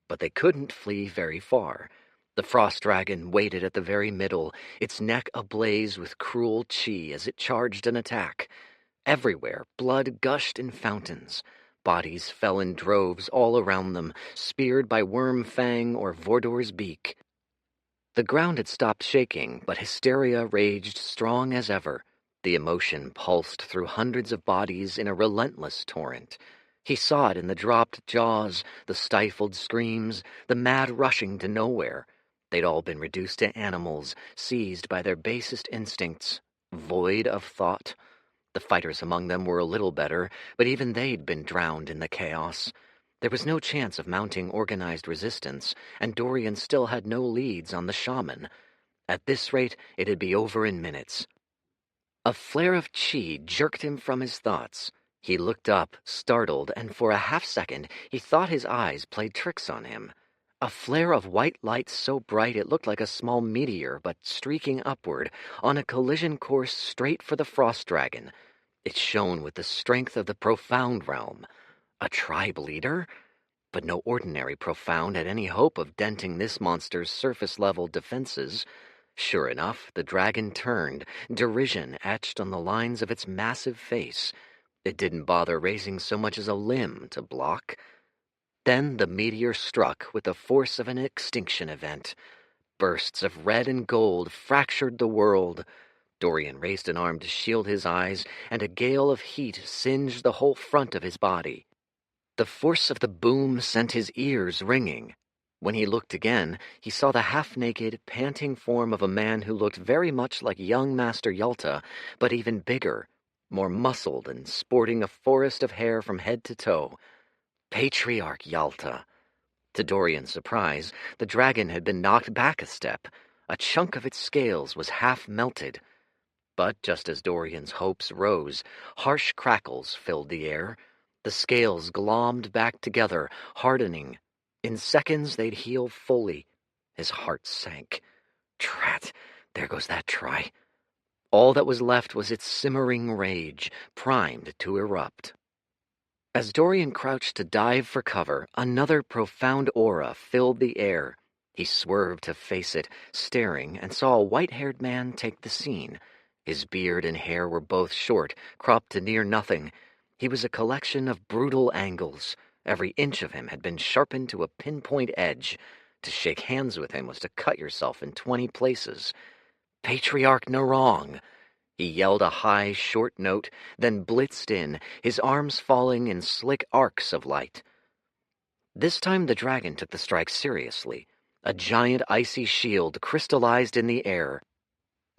but they couldn't flee very far. The frost dragon waited at the very middle, its neck ablaze with cruel chi as it charged an attack. Everywhere, blood gushed in fountains. Bodies fell in droves all around them, speared by worm fang or Vordor's beak. The ground had stopped shaking, but hysteria raged strong as ever. The emotion pulsed through hundreds of bodies in a relentless torrent. He saw it in the dropped jaws, the stifled screams, the mad rushing to nowhere. They'd all been reduced to animals, seized by their basest instincts, void of thought. The fighters among them were a little better, but even they'd been drowned in the chaos. There was no chance of mounting organized resistance, and Dorian still had no leads on the shaman. At this rate, it'd be over in minutes. A flare of chi jerked him from his thoughts. He looked up, startled, and for a half-second he thought his eyes played tricks on him. A flare of white light so bright it looked like a small meteor, but streaking upward, on a collision course straight for the frost dragon. It shone with the strength of the profound realm. A tribe leader? But no ordinary profound had any hope of denting this monster's surface-level defenses. Sure enough, the dragon turned, derision etched on the lines of its massive face. It didn't bother raising so much as a limb to block. Then the meteor struck with the force of an extinction event. Bursts of red and gold fractured the world. Dorian raised an arm to shield his eyes, and a gale of heat singed the whole front of his body. The force of the boom sent his ears ringing. When he looked again, he saw the half-naked, panting form of a man who looked very much like young Master Yalta, but even bigger, more muscled and sporting a forest of hair from head to toe. Patriarch Yalta. To Dorian's surprise, the dragon had been knocked back a step. A chunk of its scales was half melted. But just as Dorian's hopes rose, harsh crackles filled the air. The scales glommed back together, hardening. In seconds they'd heal fully. His heart sank. Drat, there goes that try. All that was left was its simmering rage, primed to erupt. As Dorian crouched to dive for cover, another profound aura filled the air. He swerved to face it, staring, and saw a white-haired man take the scene. His beard and hair were both short, cropped to near nothing. He was a collection of brutal angles. Every inch of him had been sharpened to a pinpoint edge. To shake hands with him was to cut yourself in 20 places. Patriarch Narong! He yelled a high, short note, then blitzed in, his arms falling in slick arcs of light. This time the dragon took the strike seriously. A giant icy shield crystallized in the air.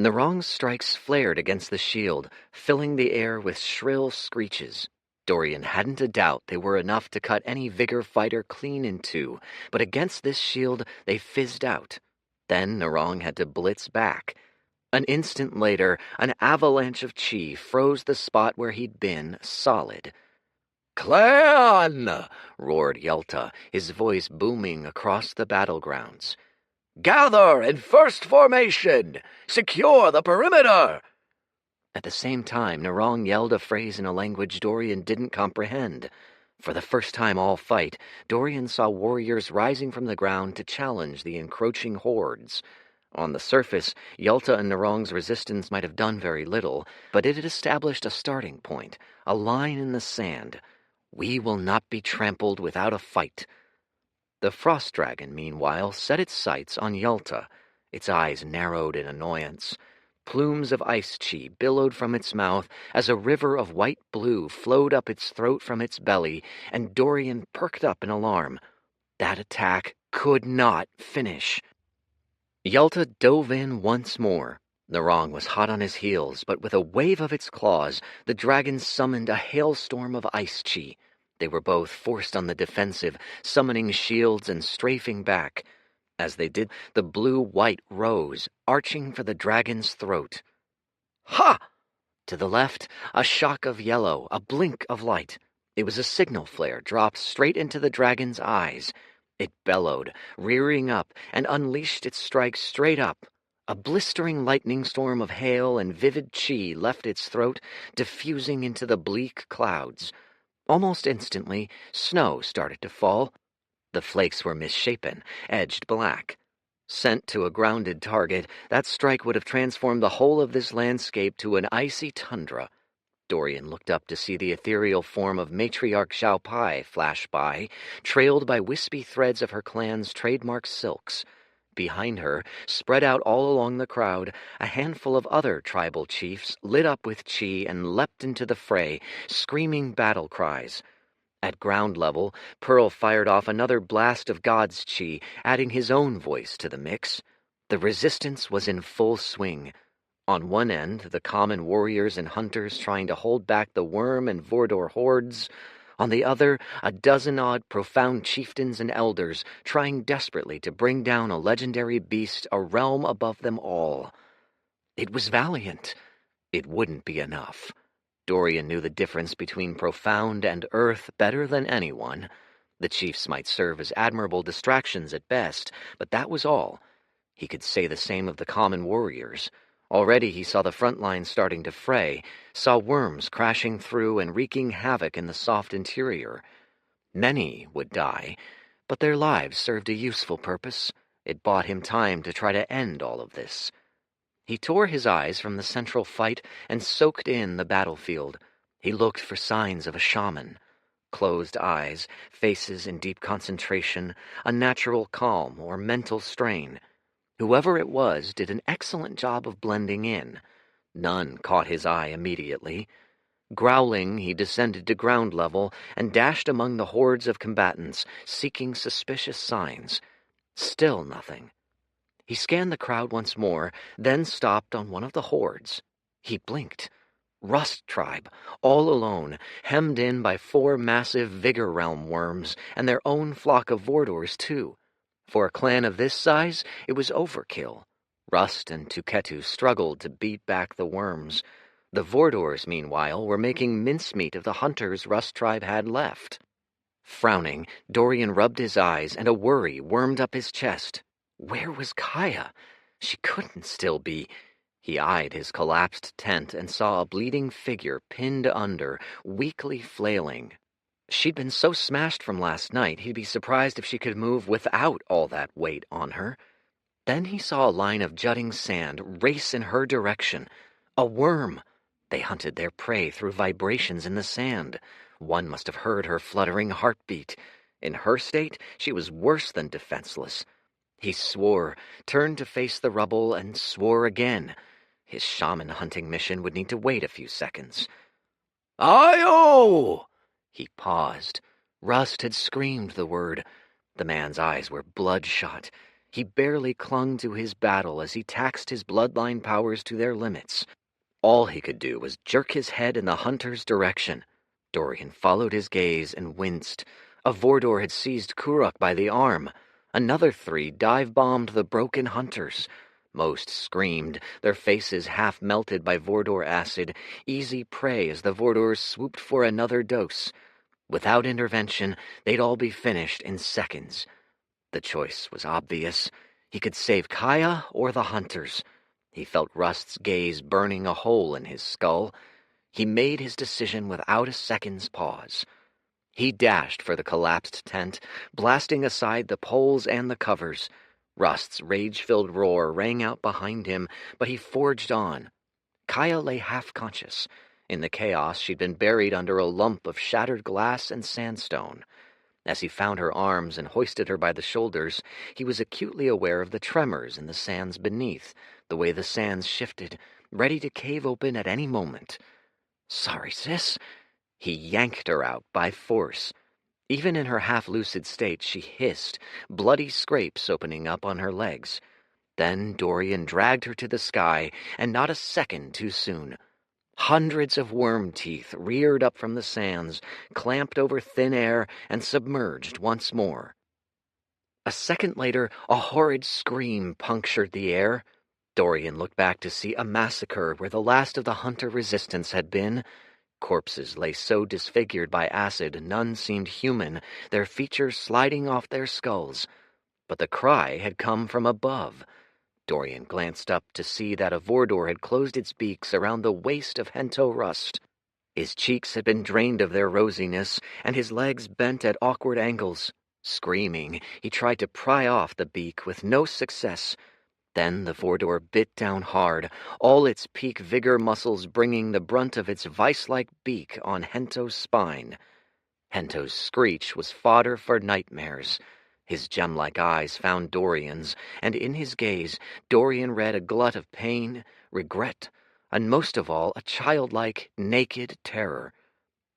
Narong's strikes flared against the shield, filling the air with shrill screeches. Dorian hadn't a doubt they were enough to cut any Vigor fighter clean in two, but against this shield they fizzed out. Then Narong had to blitz back. An instant later, an avalanche of chi froze the spot where he'd been solid. "Clan!" roared Yelta, his voice booming across the battlegrounds. "Gather in first formation! Secure the perimeter!" At the same time, Narong yelled a phrase in a language Dorian didn't comprehend. For the first time all fight, Dorian saw warriors rising from the ground to challenge the encroaching hordes. On the surface, Yelta and Narong's resistance might have done very little, but it had established a starting point, a line in the sand. We will not be trampled without a fight. The frost dragon, meanwhile, set its sights on Yelta. Its eyes narrowed in annoyance. Plumes of ice chi billowed from its mouth as a river of white blue flowed up its throat from its belly, and Dorian perked up in alarm. That attack could not finish. Yelta dove in once more. Narong was hot on his heels, but with a wave of its claws, the dragon summoned a hailstorm of ice chi. They were both forced on the defensive, summoning shields and strafing back. As they did, the blue-white rose, arching for the dragon's throat. Ha! To the left, a shock of yellow, a blink of light. It was a signal flare dropped straight into the dragon's eyes. It bellowed, rearing up, and unleashed its strike straight up. A blistering lightning storm of hail and vivid chi left its throat, diffusing into the bleak clouds. Almost instantly, snow started to fall. The flakes were misshapen, edged black. Sent to a grounded target, that strike would have transformed the whole of this landscape to an icy tundra. Dorian looked up to see the ethereal form of matriarch Xiao Pai flash by, trailed by wispy threads of her clan's trademark silks. Behind her, spread out all along the crowd, a handful of other tribal chiefs lit up with chi and leapt into the fray, screaming battle cries. At ground level, Pearl fired off another blast of God's chi, adding his own voice to the mix. The resistance was in full swing. On one end, the common warriors and hunters trying to hold back the worm and Vordor hordes. On the other, a dozen-odd profound chieftains and elders trying desperately to bring down a legendary beast a realm above them all. It was valiant. It wouldn't be enough. Dorian knew the difference between profound and earth better than anyone. The chiefs might serve as admirable distractions at best, but that was all. He could say the same of the common warriors. Already he saw the front lines starting to fray, saw worms crashing through and wreaking havoc in the soft interior. Many would die, but their lives served a useful purpose. It bought him time to try to end all of this. He tore his eyes from the central fight and soaked in the battlefield. He looked for signs of a shaman. Closed eyes, faces in deep concentration, a natural calm or mental strain. Whoever it was did an excellent job of blending in. None caught his eye immediately. Growling, he descended to ground level and dashed among the hordes of combatants, seeking suspicious signs. Still nothing. He scanned the crowd once more, then stopped on one of the hordes. He blinked. Rust tribe, all alone, hemmed in by 4 massive Vigor Realm worms, and their own flock of Vordors, too. For a clan of this size, it was overkill. Rust and Tuketu struggled to beat back the worms. The Vordors, meanwhile, were making mincemeat of the hunters Rust tribe had left. Frowning, Dorian rubbed his eyes, and a worry wormed up his chest. Where was Kaya? She couldn't still be. He eyed his collapsed tent and saw a bleeding figure pinned under, weakly flailing. She'd been so smashed from last night he'd be surprised if she could move without all that weight on her. Then he saw a line of jutting sand race in her direction. A worm! They hunted their prey through vibrations in the sand. One must have heard her fluttering heartbeat. In her state, she was worse than defenseless. He swore, turned to face the rubble, and swore again. His shaman hunting mission would need to wait a few seconds. "Ayo!" He paused. Rust had screamed the word. The man's eyes were bloodshot. He barely clung to his battle as he taxed his bloodline powers to their limits. All he could do was jerk his head in the hunter's direction. Dorian followed his gaze and winced. A Vordor had seized Kuruk by the arm. Another 3 dive-bombed the broken hunters. Most screamed, their faces half melted by Vordor acid, easy prey as the Vordors swooped for another dose. Without intervention, they'd all be finished in seconds. The choice was obvious. He could save Kaya or the hunters. He felt Rust's gaze burning a hole in his skull. He made his decision without a second's pause. He dashed for the collapsed tent, blasting aside the poles and the covers. Rust's rage-filled roar rang out behind him, but he forged on. Kaya lay half-conscious. In the chaos, she'd been buried under a lump of shattered glass and sandstone. As he found her arms and hoisted her by the shoulders, he was acutely aware of the tremors in the sands beneath, the way the sands shifted, ready to cave open at any moment. "Sorry, sis." He yanked her out by force. Even in her half-lucid state, she hissed, bloody scrapes opening up on her legs. Then Dorian dragged her to the sky, and not a second too soon. Hundreds of worm teeth reared up from the sands, clamped over thin air, and submerged once more. A second later, a horrid scream punctured the air. Dorian looked back to see a massacre where the last of the hunter resistance had been. Corpses lay so disfigured by acid none seemed human, their features sliding off their skulls. But the cry had come from above. Dorian glanced up to see that a Vordor had closed its beaks around the waist of Hento Rust. His cheeks had been drained of their rosiness, and his legs bent at awkward angles. Screaming, he tried to pry off the beak with no success. Then the Vordor bit down hard, all its peak vigor muscles bringing the brunt of its vice-like beak on Hento's spine. Hento's screech was fodder for nightmares. His gem-like eyes found Dorian's, and in his gaze, Dorian read a glut of pain, regret, and most of all, a childlike, naked terror.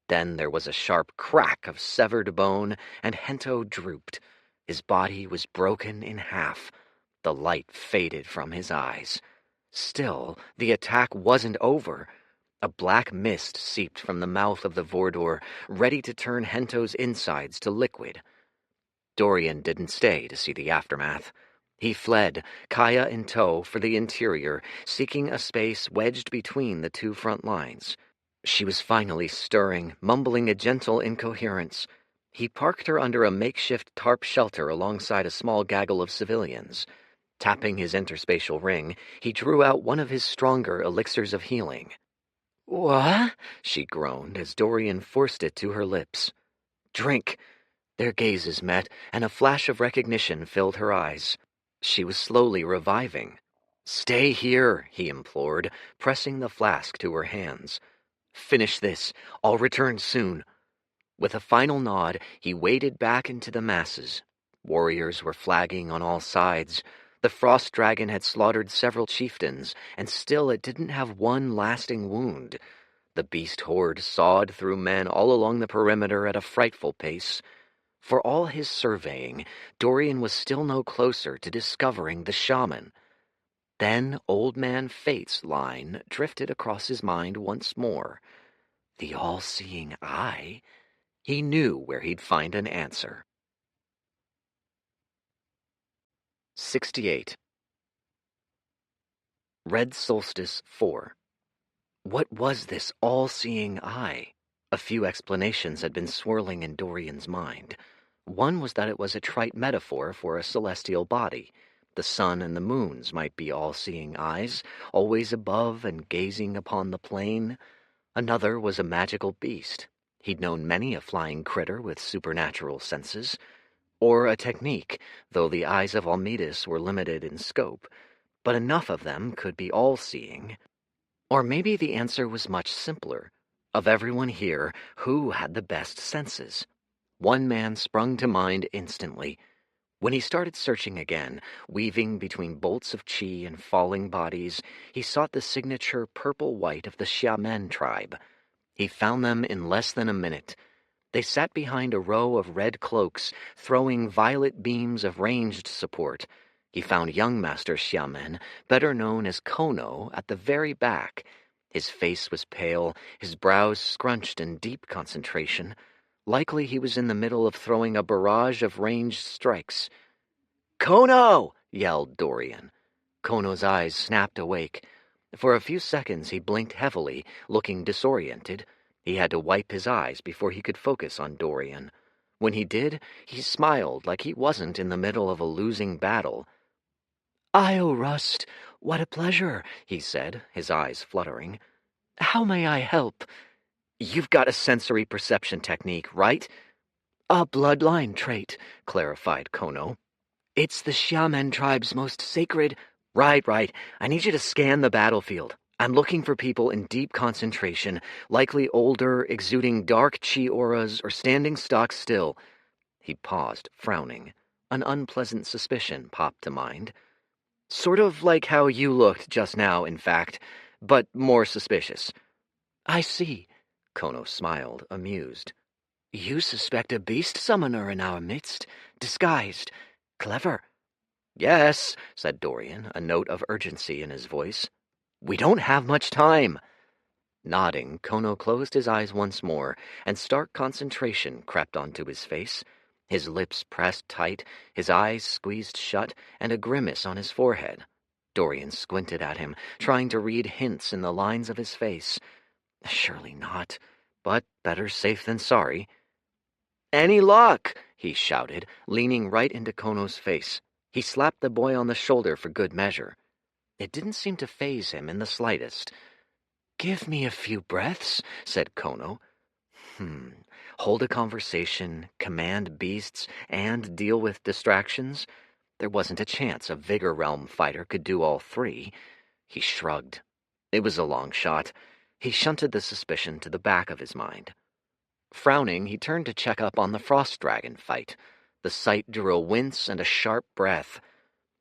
Then there was a sharp crack of severed bone, and Hento drooped. His body was broken in half. The light faded from his eyes. Still, the attack wasn't over. A black mist seeped from the mouth of the Vordor, ready to turn Hento's insides to liquid. Dorian didn't stay to see the aftermath. He fled, Kaya in tow, for the interior, seeking a space wedged between the two front lines. She was finally stirring, mumbling a gentle incoherence. He parked her under a makeshift tarp shelter alongside a small gaggle of civilians. Tapping his interspatial ring, he drew out one of his stronger elixirs of healing. "What?" she groaned as Dorian forced it to her lips. "Drink." Their gazes met, and a flash of recognition filled her eyes. She was slowly reviving. "Stay here," he implored, pressing the flask to her hands. "Finish this. I'll return soon." With a final nod, he waded back into the masses. Warriors were flagging on all sides. The frost dragon had slaughtered several chieftains, and still it didn't have one lasting wound. The beast horde sawed through men all along the perimeter at a frightful pace. For all his surveying, Dorian was still no closer to discovering the shaman. Then Old Man Fate's line drifted across his mind once more. The all-seeing eye? He knew where he'd find an answer. 68. Red Solstice 4. What was this all-seeing eye? A few explanations had been swirling in Dorian's mind. One was that it was a trite metaphor for a celestial body. The sun and the moons might be all-seeing eyes, always above and gazing upon the plain. Another was a magical beast. He'd known many a flying critter with supernatural senses. Or a technique, though the eyes of Almedis were limited in scope. But enough of them could be all-seeing. Or maybe the answer was much simpler. Of everyone here, who had the best senses? One man sprung to mind instantly. When he started searching again, weaving between bolts of chi and falling bodies, he sought the signature purple-white of the Xiamen tribe. He found them in less than a minute. They sat behind a row of red cloaks, throwing violet beams of ranged support. He found young Master Xiamen, better known as Kono, at the very back. His face was pale, his brows scrunched in deep concentration. Likely he was in the middle of throwing a barrage of ranged strikes. "Kono!" yelled Dorian. Kono's eyes snapped awake. For a few seconds he blinked heavily, looking disoriented. He had to wipe his eyes before he could focus on Dorian. When he did, he smiled like he wasn't in the middle of a losing battle. "Io, Rust, what a pleasure," he said, his eyes fluttering. "How may I help?" "You've got a sensory perception technique, right?" "A bloodline trait," clarified Kono. "It's the Xiamen tribe's most sacred—" Right. I need you to scan the battlefield. I'm looking for people in deep concentration, likely older, exuding dark chi auras, or standing stock still. He paused, frowning. An unpleasant suspicion popped to mind. Sort of like how you looked just now, in fact, but more suspicious. "I see." Kono smiled, amused. "You suspect a beast summoner in our midst, disguised. Clever." "Yes," said Dorian, a note of urgency in his voice. "We don't have much time." Nodding, Kono closed his eyes once more, and stark concentration crept onto his face. His lips pressed tight, his eyes squeezed shut, and a grimace on his forehead. Dorian squinted at him, trying to read hints in the lines of his face. Surely not, but better safe than sorry. "Any luck?" he shouted, leaning right into Kono's face. He slapped the boy on the shoulder for good measure. It didn't seem to faze him in the slightest. "Give me a few breaths," said Kono. Hold a conversation, command beasts, and deal with distractions? There wasn't a chance a Vigor Realm fighter could do all three. He shrugged. It was a long shot. He shunted the suspicion to the back of his mind. Frowning, he turned to check up on the Frost Dragon fight. The sight drew a wince and a sharp breath.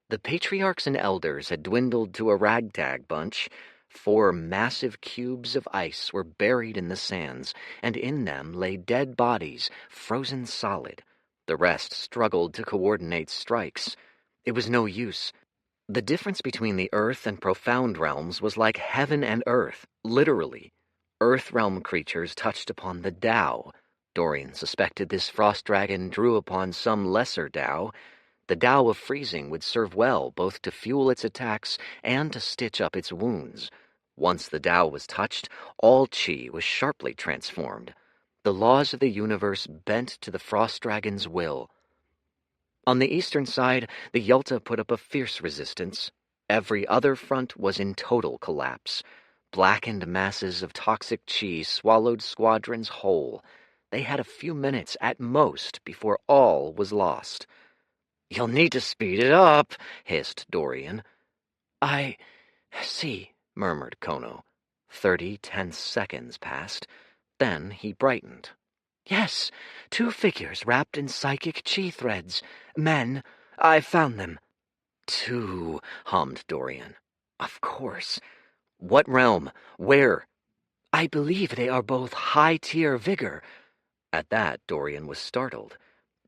The patriarchs and elders had dwindled to a ragtag bunch. 4 massive cubes of ice were buried in the sands, and in them lay dead bodies, frozen solid. The rest struggled to coordinate strikes. It was no use. The difference between the Earth and Profound realms was like heaven and earth, literally. Earth realm creatures touched upon the Tao. Dorian suspected this frost dragon drew upon some lesser Tao. The Tao of freezing would serve well both to fuel its attacks and to stitch up its wounds. Once the Tao was touched, all chi was sharply transformed. The laws of the universe bent to the frost dragon's will. On the eastern side, the Yelta put up a fierce resistance. Every other front was in total collapse. Blackened masses of toxic chi swallowed squadrons whole. They had a few minutes at most before all was lost. "You'll need to speed it up," hissed Dorian. "I see," murmured Kono. 30 tense seconds passed. Then he brightened. "Yes, 2 figures wrapped in psychic chi threads. Men. I found them." 2, hummed Dorian. Of course. What realm? Where? "I believe they are both high-tier vigor." At that, Dorian was startled.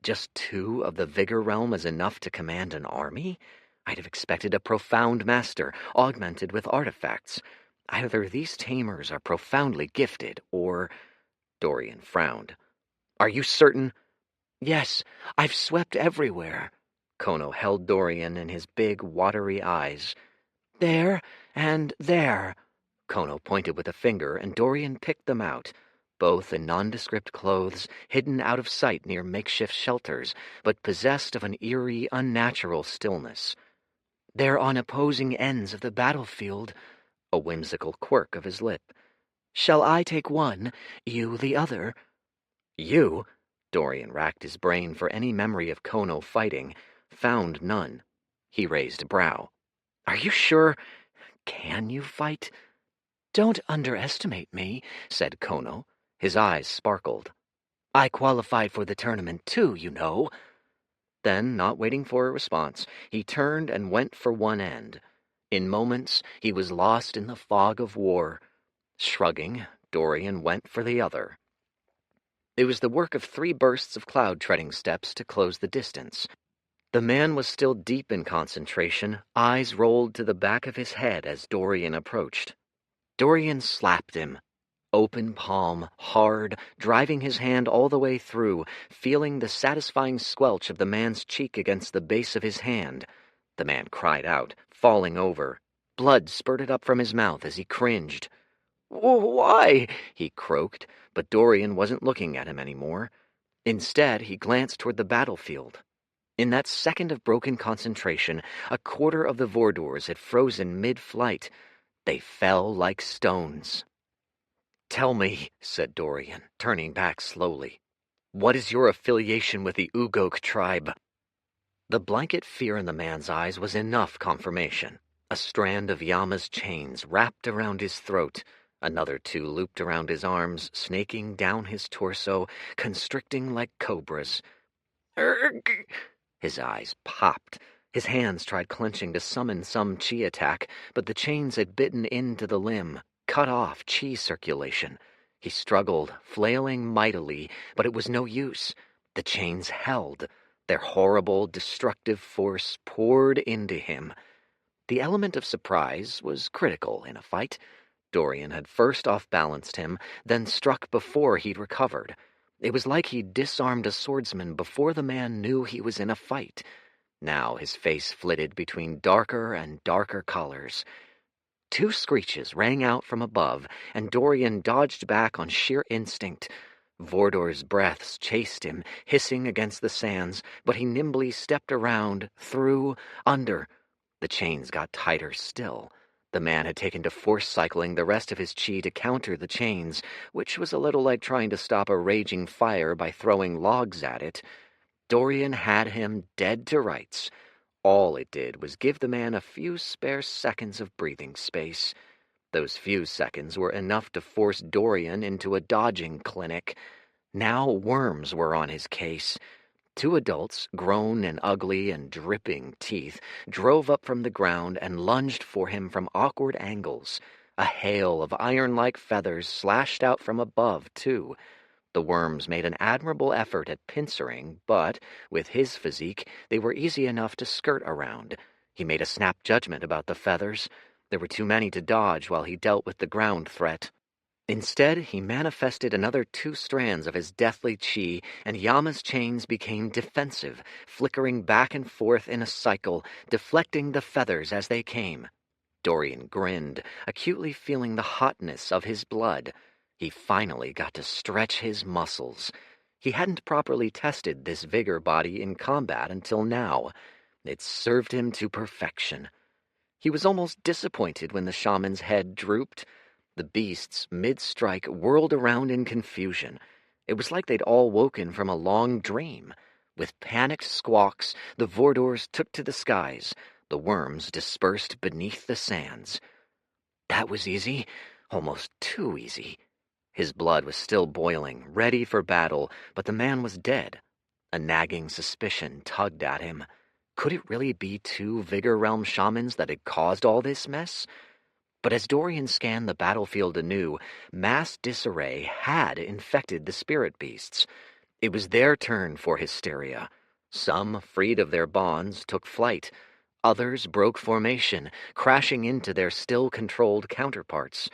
Just 2 of the Vigor realm is enough to command an army? I'd have expected a profound master, augmented with artifacts. Either these tamers are profoundly gifted, or... Dorian frowned. "Are you certain?" "Yes, I've swept everywhere." Kono held Dorian in his big, watery eyes. "There and there." Kono pointed with a finger, and Dorian picked them out. Both in nondescript clothes, hidden out of sight near makeshift shelters, but possessed of an eerie, unnatural stillness. "They're on opposing ends of the battlefield," a whimsical quirk of his lip. "Shall I take one, you the other?" "You?" Dorian racked his brain for any memory of Kono fighting, found none. He raised a brow. "Are you sure? Can you fight?" "Don't underestimate me," said Kono. His eyes sparkled. "I qualified for the tournament too, you know." Then, not waiting for a response, he turned and went for one end. In moments, he was lost in the fog of war. Shrugging, Dorian went for the other. It was the work of 3 bursts of cloud-treading steps to close the distance. The man was still deep in concentration, eyes rolled to the back of his head as Dorian approached. Dorian slapped him. Open palm, hard, driving his hand all the way through, feeling the satisfying squelch of the man's cheek against the base of his hand. The man cried out, falling over. Blood spurted up from his mouth as he cringed. Why? He croaked, but Dorian wasn't looking at him anymore. Instead, he glanced toward the battlefield. In that second of broken concentration, a quarter of the Vordors had frozen mid-flight. They fell like stones. "Tell me," said Dorian, turning back slowly, "what is your affiliation with the Ugok tribe?" The blanket fear in the man's eyes was enough confirmation. A strand of Yama's chains wrapped around his throat, another two looped around his arms, snaking down his torso, constricting like cobras. "Urgh!" His eyes popped. His hands tried clenching to summon some chi attack, but the chains had bitten into the limb, cut off chi circulation. He struggled, flailing mightily, but it was no use. The chains held. Their horrible, destructive force poured into him. The element of surprise was critical in a fight. Dorian had first off-balanced him, then struck before he'd recovered. It was like he'd disarmed a swordsman before the man knew he was in a fight. Now his face flitted between darker and darker colors. Two screeches rang out from above, and Dorian dodged back on sheer instinct. Vordor's breaths chased him, hissing against the sands, but he nimbly stepped around, through, under. The chains got tighter still. The man had taken to force cycling the rest of his chi to counter the chains, which was a little like trying to stop a raging fire by throwing logs at it. Dorian had him dead to rights. All it did was give the man a few spare seconds of breathing space. Those few seconds were enough to force Dorian into a dodging clinic. Now worms were on his case. Two adults, grown and ugly and dripping teeth, drove up from the ground and lunged for him from awkward angles. A hail of iron-like feathers slashed out from above, too. The worms made an admirable effort at pincering, but, with his physique, they were easy enough to skirt around. He made a snap judgment about the feathers. There were too many to dodge while he dealt with the ground threat. Instead, he manifested another 2 strands of his deathly chi, and Yama's chains became defensive, flickering back and forth in a cycle, deflecting the feathers as they came. Dorian grinned, acutely feeling the hotness of his blood. He finally got to stretch his muscles. He hadn't properly tested this vigor body in combat until now. It served him to perfection. He was almost disappointed when the shaman's head drooped. The beasts, mid-strike, whirled around in confusion. It was like they'd all woken from a long dream. With panicked squawks, the Vordors took to the skies. The worms dispersed beneath the sands. That was easy, almost too easy. His blood was still boiling, ready for battle, but the man was dead. A nagging suspicion tugged at him. Could it really be 2 Vigor Realm shamans that had caused all this mess? But as Dorian scanned the battlefield anew, mass disarray had infected the spirit beasts. It was their turn for hysteria. Some, freed of their bonds, took flight. Others broke formation, crashing into their still-controlled counterparts.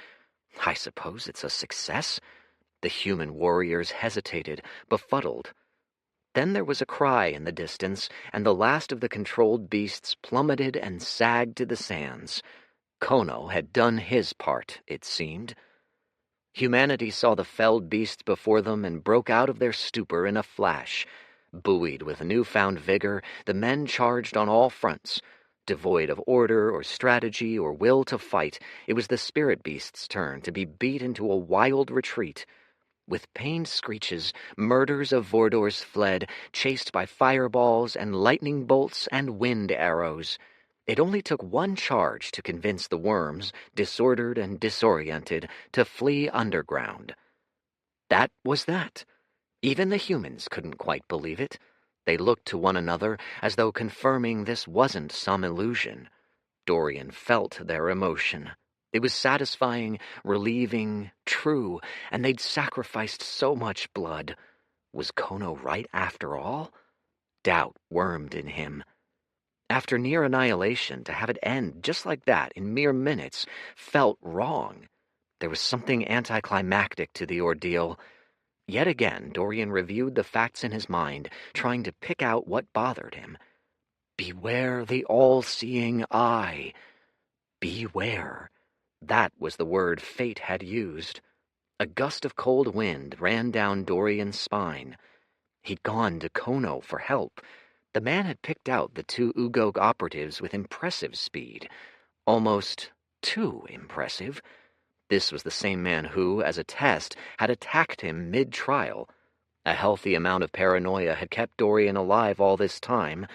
I suppose it's a success? The human warriors hesitated, befuddled. Then there was a cry in the distance, and the last of the controlled beasts plummeted and sagged to the sands. Kono had done his part, it seemed. Humanity saw the felled beasts before them and broke out of their stupor in a flash. Buoyed with newfound vigor, the men charged on all fronts. Devoid of order or strategy or will to fight, it was the spirit beast's turn to be beat into a wild retreat. With pained screeches, murders of Vordors fled, chased by fireballs and lightning bolts and wind arrows. It only took one charge to convince the worms, disordered and disoriented, to flee underground. That was that. Even the humans couldn't quite believe it. They looked to one another as though confirming this wasn't some illusion. Dorian felt their emotion. It was satisfying, relieving, true, and they'd sacrificed so much blood. Was Kono right after all? Doubt wormed in him. After near annihilation, to have it end just like that in mere minutes felt wrong. There was something anticlimactic to the ordeal. Yet again, Dorian reviewed the facts in his mind, trying to pick out what bothered him. Beware the all-seeing eye. Beware. That was the word fate had used. A gust of cold wind ran down Dorian's spine. He'd gone to Kono for help. The man had picked out the two Ugog operatives with impressive speed. Almost too impressive. This was the same man who, as a test, had attacked him mid-trial. A healthy amount of paranoia had kept Dorian alive all this time.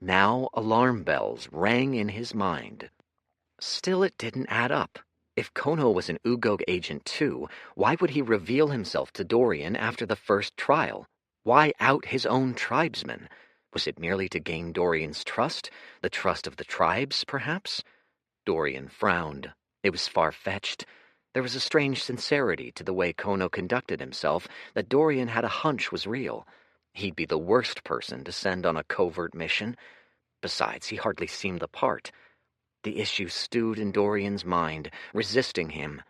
Now alarm bells rang in his mind. Still, it didn't add up. If Kono was an Ugog agent too, why would he reveal himself to Dorian after the first trial? Why out his own tribesmen? Was it merely to gain Dorian's trust? The trust of the tribes, perhaps? Dorian frowned. It was far-fetched. There was a strange sincerity to the way Kono conducted himself that Dorian had a hunch was real. He'd be the worst person to send on a covert mission. Besides, he hardly seemed the part. The issue stewed in Dorian's mind, resisting him.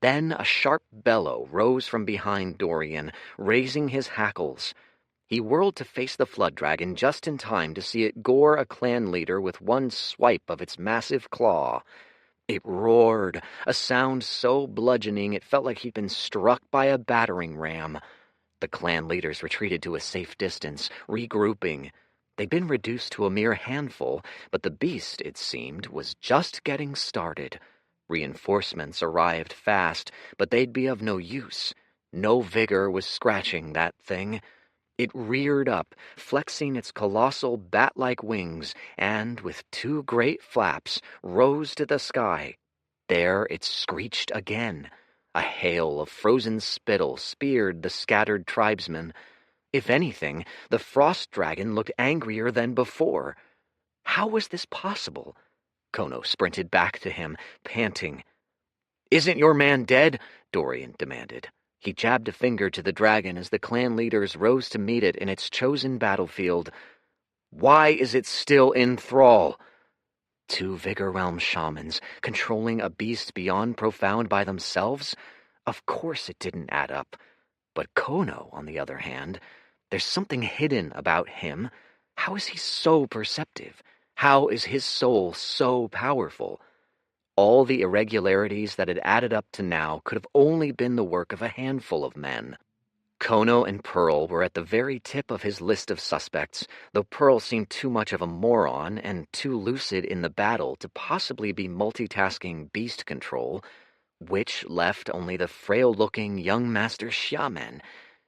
Then a sharp bellow rose from behind Dorian, raising his hackles. He whirled to face the flood dragon just in time to see it gore a clan leader with one swipe of its massive claw. It roared, a sound so bludgeoning it felt like he'd been struck by a battering ram. The clan leaders retreated to a safe distance, regrouping. They'd been reduced to a mere handful, but the beast, it seemed, was just getting started. Reinforcements arrived fast, but they'd be of no use. No vigor was scratching that thing. It reared up, flexing its colossal bat-like wings, and, with two great flaps, rose to the sky. There it screeched again. A hail of frozen spittle speared the scattered tribesmen. If anything, the frost dragon looked angrier than before. How was this possible? Kono sprinted back to him, panting. "Isn't your man dead?" Dorian demanded. He jabbed a finger to the dragon as the clan leaders rose to meet it in its chosen battlefield. "Why is it still in thrall?" Two Vigor Realm shamans controlling a beast beyond profound by themselves? Of course it didn't add up. But Kono, on the other hand, there's something hidden about him. How is he so perceptive? How is his soul so powerful? All the irregularities that had added up to now could have only been the work of a handful of men. Kono and Pearl were at the very tip of his list of suspects, though Pearl seemed too much of a moron and too lucid in the battle to possibly be multitasking beast control, which left only the frail-looking young Master Xiamen.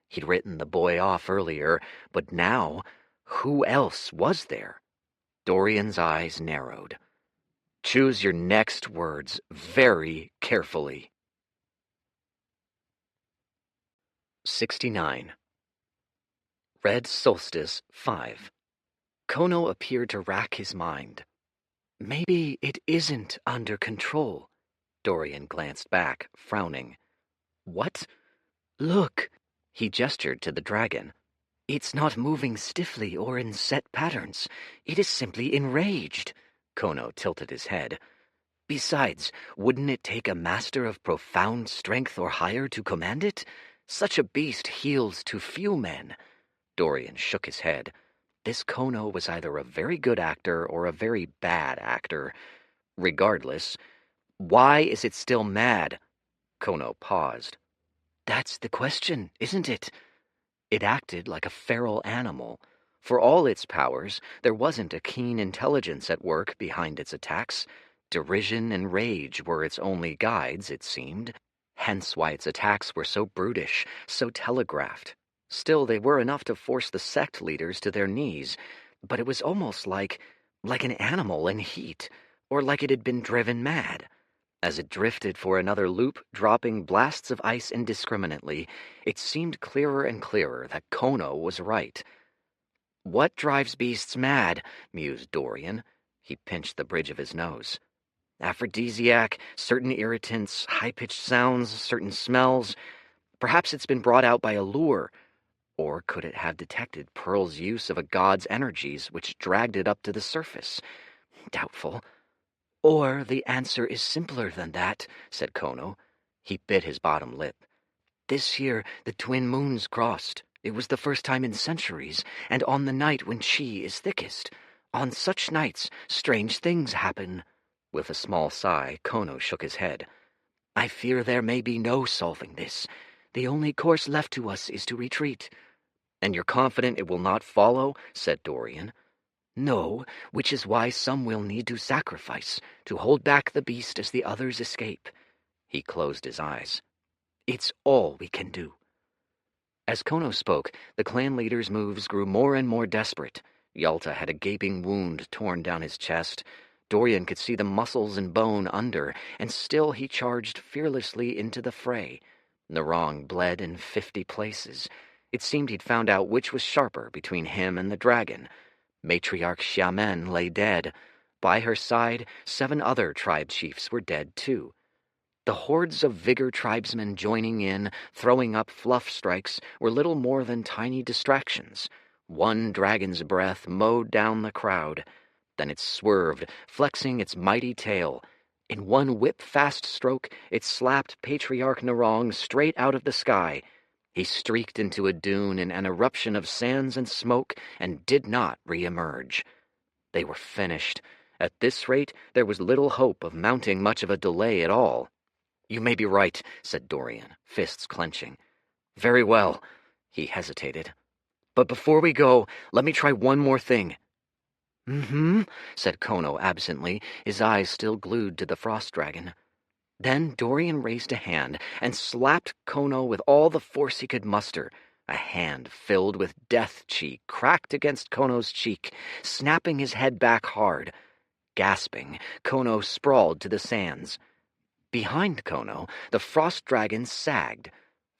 He'd written the boy off earlier, but now, who else was there? Dorian's eyes narrowed. Choose your next words very carefully. 69. Red Solstice 5. Kono appeared to rack his mind. Maybe it isn't under control. Dorian glanced back, frowning. What? Look! He gestured to the dragon. It's not moving stiffly or in set patterns. It is simply enraged. Kono tilted his head. Besides, wouldn't it take a master of profound strength or higher to command it? Such a beast yields to few men. Dorian shook his head. This Kono was either a very good actor or a very bad actor. Regardless, why is it still mad? Kono paused. That's the question, isn't it? It acted like a feral animal. For all its powers, there wasn't a keen intelligence at work behind its attacks. Derision and rage were its only guides, it seemed. Hence why its attacks were so brutish, so telegraphed. Still, they were enough to force the sect leaders to their knees, but it was almost like an animal in heat, or like it had been driven mad. As it drifted for another loop, dropping blasts of ice indiscriminately, it seemed clearer and clearer that Kono was right. What drives beasts mad? Mused Dorian. He pinched the bridge of his nose. Aphrodisiac, certain irritants, high-pitched sounds, certain smells. Perhaps it's been brought out by a lure. Or could it have detected Pearl's use of a god's energies which dragged it up to the surface? Doubtful. Or the answer is simpler than that, said Kono. He bit his bottom lip. This year the twin moons crossed. It was the first time in centuries, and on the night when Qi is thickest. On such nights, strange things happen. With a small sigh, Kono shook his head. I fear there may be no solving this. The only course left to us is to retreat. And you're confident it will not follow? Said Dorian. No, which is why some will need to sacrifice, to hold back the beast as the others escape. He closed his eyes. It's all we can do. As Kono spoke, the clan leader's moves grew more and more desperate. Yalta had a gaping wound torn down his chest. Dorian could see the muscles and bone under, and still he charged fearlessly into the fray. Narong bled in 50 places. It seemed he'd found out which was sharper between him and the dragon. Matriarch Xiamen lay dead. By her side, 7 other tribe chiefs were dead too. The hordes of Vigor tribesmen joining in, throwing up fluff strikes, were little more than tiny distractions. One dragon's breath mowed down the crowd. Then it swerved, flexing its mighty tail. In one whip-fast stroke, it slapped Patriarch Narong straight out of the sky. He streaked into a dune in an eruption of sands and smoke and did not re-emerge. They were finished. At this rate, there was little hope of mounting much of a delay at all. You may be right, said Dorian, fists clenching. Very well. He hesitated. But before we go, let me try one more thing. Said Kono absently, his eyes still glued to the frost dragon. Then Dorian raised a hand and slapped Kono with all the force he could muster. A hand filled with death chi cracked against Kono's cheek, snapping his head back hard. Gasping, Kono sprawled to the sands. Behind Kono, the frost dragon sagged.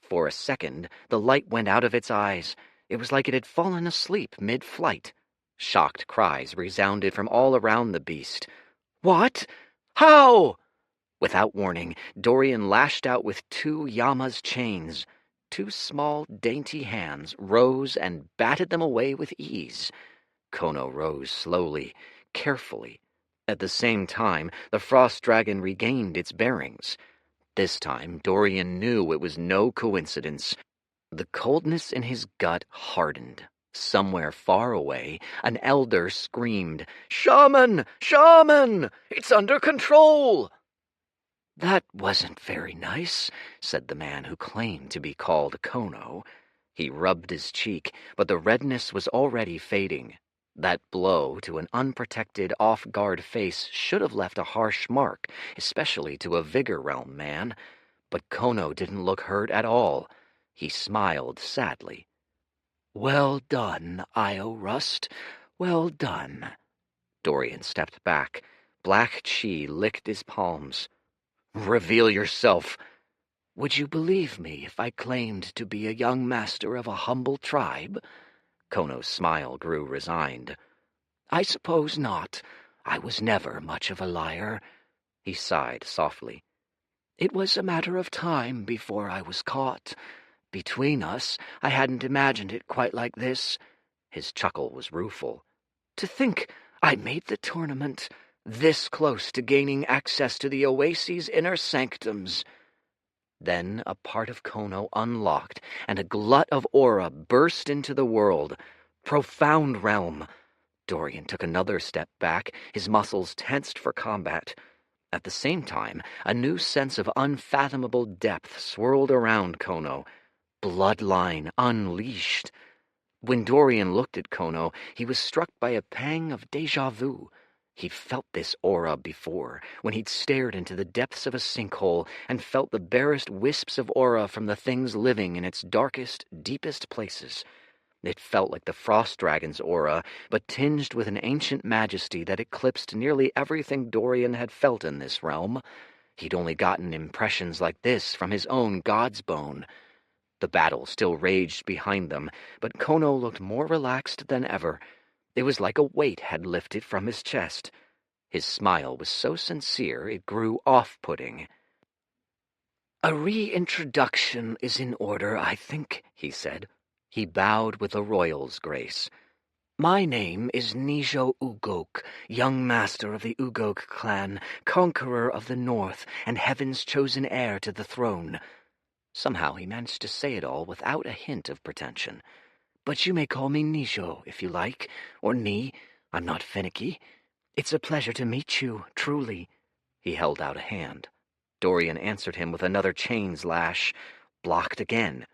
For a second, the light went out of its eyes. It was like it had fallen asleep mid-flight. Shocked cries resounded from all around the beast. What? How? Without warning, Dorian lashed out with 2 Yama's chains. 2 small, dainty hands rose and batted them away with ease. Kono rose slowly, carefully. At the same time, the frost dragon regained its bearings. This time, Dorian knew it was no coincidence. The coldness in his gut hardened. Somewhere far away, an elder screamed, "Shaman! Shaman! It's under control!" That wasn't very nice, said the man who claimed to be called Kono. He rubbed his cheek, but the redness was already fading. That blow to an unprotected, off-guard face should have left a harsh mark, especially to a Vigor Realm man. But Kono didn't look hurt at all. He smiled sadly. Well done, Io Rust. Well done. Dorian stepped back. Black chi licked his palms. Reveal yourself. Would you believe me if I claimed to be a young master of a humble tribe? Kono's smile grew resigned. I suppose not. I was never much of a liar. He sighed softly. It was a matter of time before I was caught. Between us, I hadn't imagined it quite like this. His chuckle was rueful. To think I made the tournament, this close to gaining access to the Oasis' inner sanctums. Then a part of Kono unlocked, and a glut of aura burst into the world. Profound realm. Dorian took another step back, his muscles tensed for combat. At the same time, a new sense of unfathomable depth swirled around Kono. Bloodline unleashed. When Dorian looked at Kono, he was struck by a pang of déjà vu. He'd felt this aura before, when he'd stared into the depths of a sinkhole and felt the barest wisps of aura from the things living in its darkest, deepest places. It felt like the frost dragon's aura, but tinged with an ancient majesty that eclipsed nearly everything Dorian had felt in this realm. He'd only gotten impressions like this from his own god's bone. The battle still raged behind them, but Kono looked more relaxed than ever. It was like a weight had lifted from his chest. His smile was so sincere it grew off-putting. A reintroduction is in order, I think, he said. He bowed with a royal's grace. My name is Nijo Ugok, young master of the Ugok clan, conqueror of the north, and heaven's chosen heir to the throne. Somehow he managed to say it all without a hint of pretension. But you may call me Nijo, if you like, or Ni. I'm not finicky. It's a pleasure to meet you, truly. He held out a hand. Dorian answered him with another chain's lash, blocked again.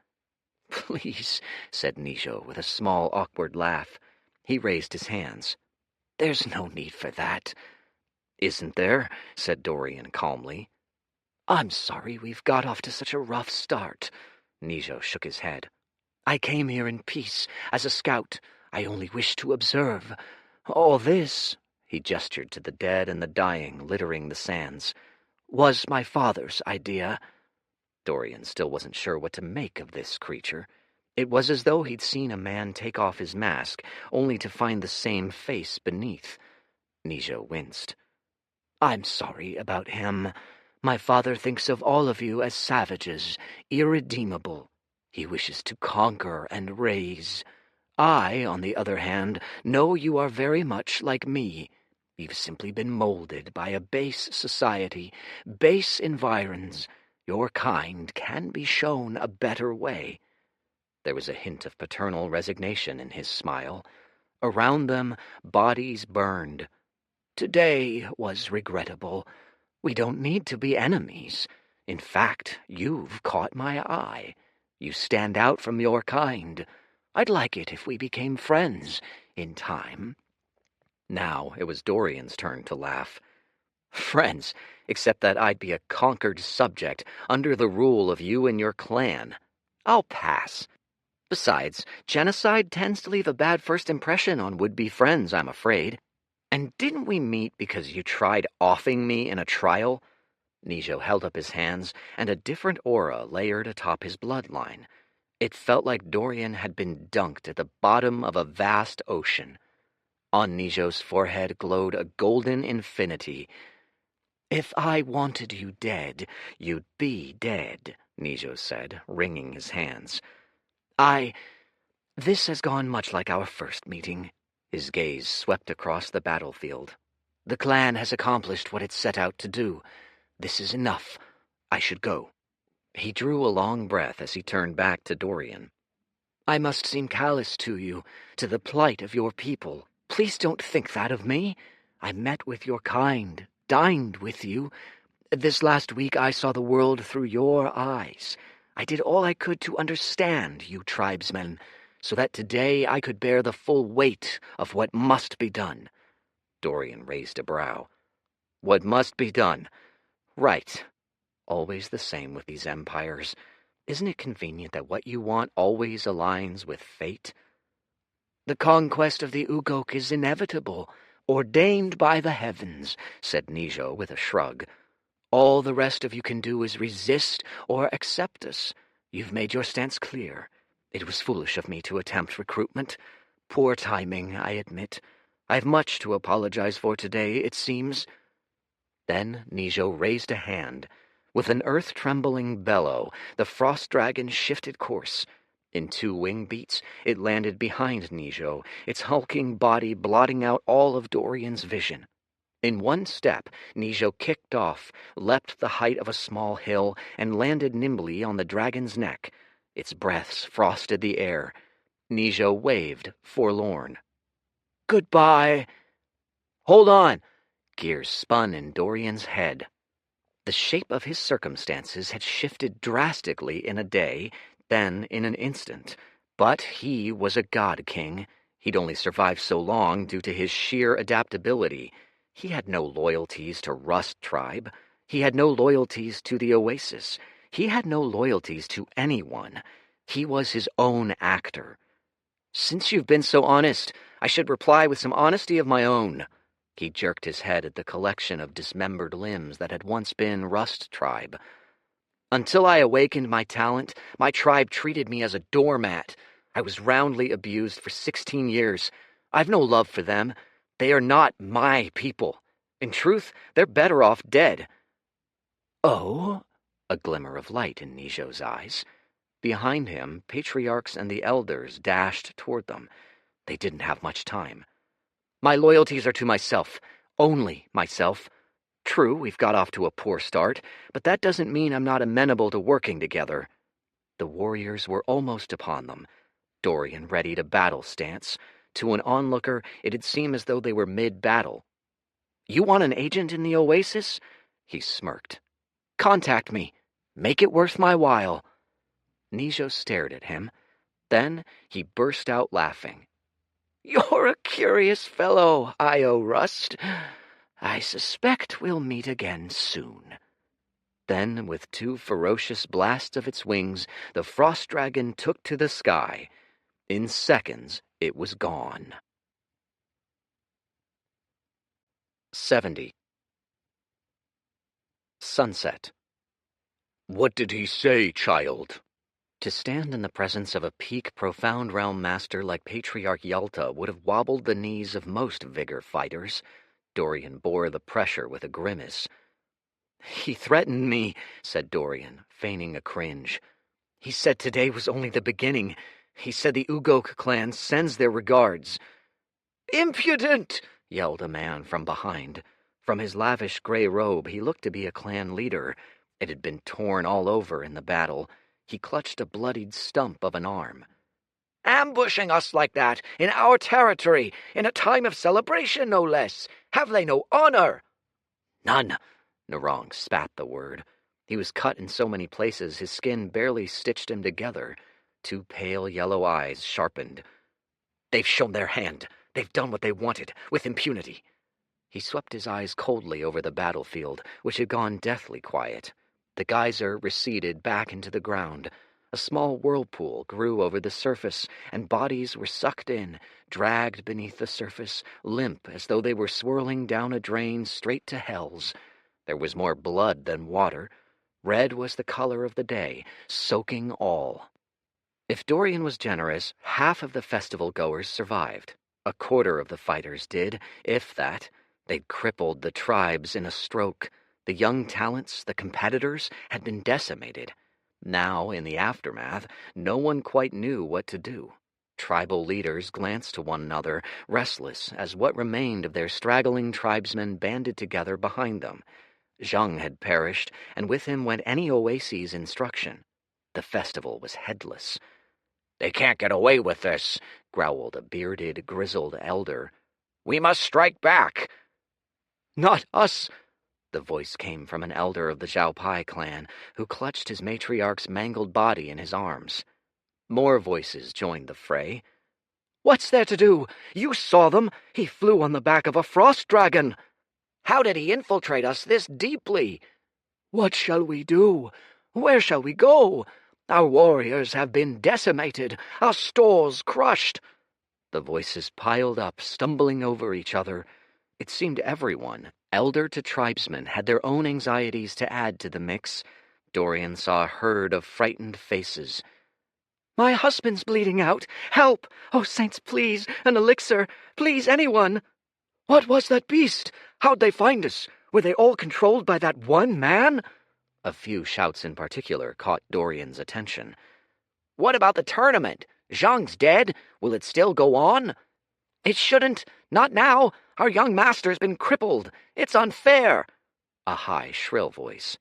"Please," said Nijo with a small, awkward laugh. He raised his hands. "There's no need for that." "Isn't there?" said Dorian calmly. "I'm sorry we've got off to such a rough start." Nijo shook his head. "I came here in peace, as a scout. I only wish to observe. All this," he gestured to the dead and the dying littering the sands, "was my father's idea." Dorian still wasn't sure what to make of this creature. It was as though he'd seen a man take off his mask, only to find the same face beneath. Nijo winced. "I'm sorry about him. My father thinks of all of you as savages, irredeemable. He wishes to conquer and raise. I, on the other hand, know you are very much like me. You've simply been molded by a base society, base environs. Your kind can be shown a better way." There was a hint of paternal resignation in his smile. Around them, bodies burned. "Today was regrettable. We don't need to be enemies. In fact, you've caught my eye. You stand out from your kind. I'd like it if we became friends in time." Now it was Dorian's turn to laugh. "Friends, except that I'd be a conquered subject under the rule of you and your clan. I'll pass. Besides, genocide tends to leave a bad first impression on would-be friends, I'm afraid. And didn't we meet because you tried offing me in a trial?" Nijo held up his hands, and a different aura layered atop his bloodline. It felt like Dorian had been dunked at the bottom of a vast ocean. On Nijo's forehead glowed a golden infinity. "If I wanted you dead, you'd be dead," Nijo said, wringing his hands. This has gone much like our first meeting." His gaze swept across the battlefield. "The clan has accomplished what it set out to do. This is enough. I should go." He drew a long breath as he turned back to Dorian. "I must seem callous to you, to the plight of your people. Please don't think that of me. I met with your kind, dined with you. This last week I saw the world through your eyes. I did all I could to understand you tribesmen, so that today I could bear the full weight of what must be done." Dorian raised a brow. "What must be done? Right. Always the same with these empires. Isn't it convenient that what you want always aligns with fate?" "The conquest of the Ugok is inevitable, ordained by the heavens," said Nijo with a shrug. "All the rest of you can do is resist or accept us. You've made your stance clear. It was foolish of me to attempt recruitment. Poor timing, I admit. I've much to apologize for today, it seems." Then Nijo raised a hand. With an earth-trembling bellow, the frost dragon shifted course. In 2 wing beats, it landed behind Nijo, its hulking body blotting out all of Dorian's vision. In 1 step, Nijo kicked off, leapt the height of a small hill, and landed nimbly on the dragon's neck. Its breaths frosted the air. Nijo waved, forlorn. "Goodbye." "Hold on!" Gears spun in Dorian's head. The shape of his circumstances had shifted drastically in a day, then in an instant. But he was a god king. He'd only survived so long due to his sheer adaptability. He had no loyalties to Rust Tribe. He had no loyalties to the Oasis. He had no loyalties to anyone. He was his own actor. "Since you've been so honest, I should reply with some honesty of my own." He jerked his head at the collection of dismembered limbs that had once been Rust Tribe. "Until I awakened my talent, my tribe treated me as a doormat. I was roundly abused for 16 years. I've no love for them. They are not my people. In truth, they're better off dead." "Oh?" A glimmer of light in Nijo's eyes. Behind him, patriarchs and the elders dashed toward them. They didn't have much time. "My loyalties are to myself. Only myself. True, we've got off to a poor start, but that doesn't mean I'm not amenable to working together." The warriors were almost upon them. Dorian readied a battle stance. To an onlooker, it'd seem as though they were mid-battle. "You want an agent in the Oasis?" He smirked. "Contact me. Make it worth my while." Nijo stared at him. Then he burst out laughing. "You're a curious fellow, Io Rust. I suspect we'll meet again soon." Then, with 2 ferocious blasts of its wings, the frost dragon took to the sky. In seconds, it was gone. 70. Sunset. "What did he say, child?" To stand in the presence of a peak, profound realm master like Patriarch Yalta would have wobbled the knees of most vigor fighters. Dorian bore the pressure with a grimace. "He threatened me," said Dorian, feigning a cringe. "He said today was only the beginning. He said the Ugok clan sends their regards." "Impudent!" yelled a man from behind. From his lavish gray robe, he looked to be a clan leader. It had been torn all over in the battle. He clutched a bloodied stump of an arm. "Ambushing us like that, in our territory, in a time of celebration, no less. Have they no honor?" "None." Narong spat the word. He was cut in so many places his skin barely stitched him together. 2 pale yellow eyes sharpened. "They've shown their hand. They've done what they wanted, with impunity." He swept his eyes coldly over the battlefield, which had gone deathly quiet. The geyser receded back into the ground. A small whirlpool grew over the surface, and bodies were sucked in, dragged beneath the surface, limp as though they were swirling down a drain straight to Hell's. There was more blood than water. Red was the color of the day, soaking all. If Dorian was generous, half of the festival goers survived. 1/4 of the fighters did, if that. They'd crippled the tribes in a stroke. The young talents, the competitors, had been decimated. Now, in the aftermath, no one quite knew what to do. Tribal leaders glanced to one another, restless as what remained of their straggling tribesmen banded together behind them. Zhang had perished, and with him went any oasis instruction. The festival was headless. "They can't get away with this," growled a bearded, grizzled elder. "We must strike back." "Not us!" The voice came from an elder of the Zhao Pai clan, who clutched his matriarch's mangled body in his arms. More voices joined the fray. "What's there to do? You saw them. He flew on the back of a frost dragon." "How did he infiltrate us this deeply?" "What shall we do? Where shall we go? Our warriors have been decimated, our stores crushed." The voices piled up, stumbling over each other. It seemed everyone, elder to tribesman, had their own anxieties to add to the mix. Dorian saw a herd of frightened faces. "My husband's bleeding out! Help! Oh, saints, please! An elixir! Please, anyone!" "What was that beast? How'd they find us? Were they all controlled by that one man?" A few shouts in particular caught Dorian's attention. "What about the tournament? Zhang's dead. Will it still go on?" "It shouldn't. Not now. Our young master's been crippled. It's unfair." A high, shrill voice.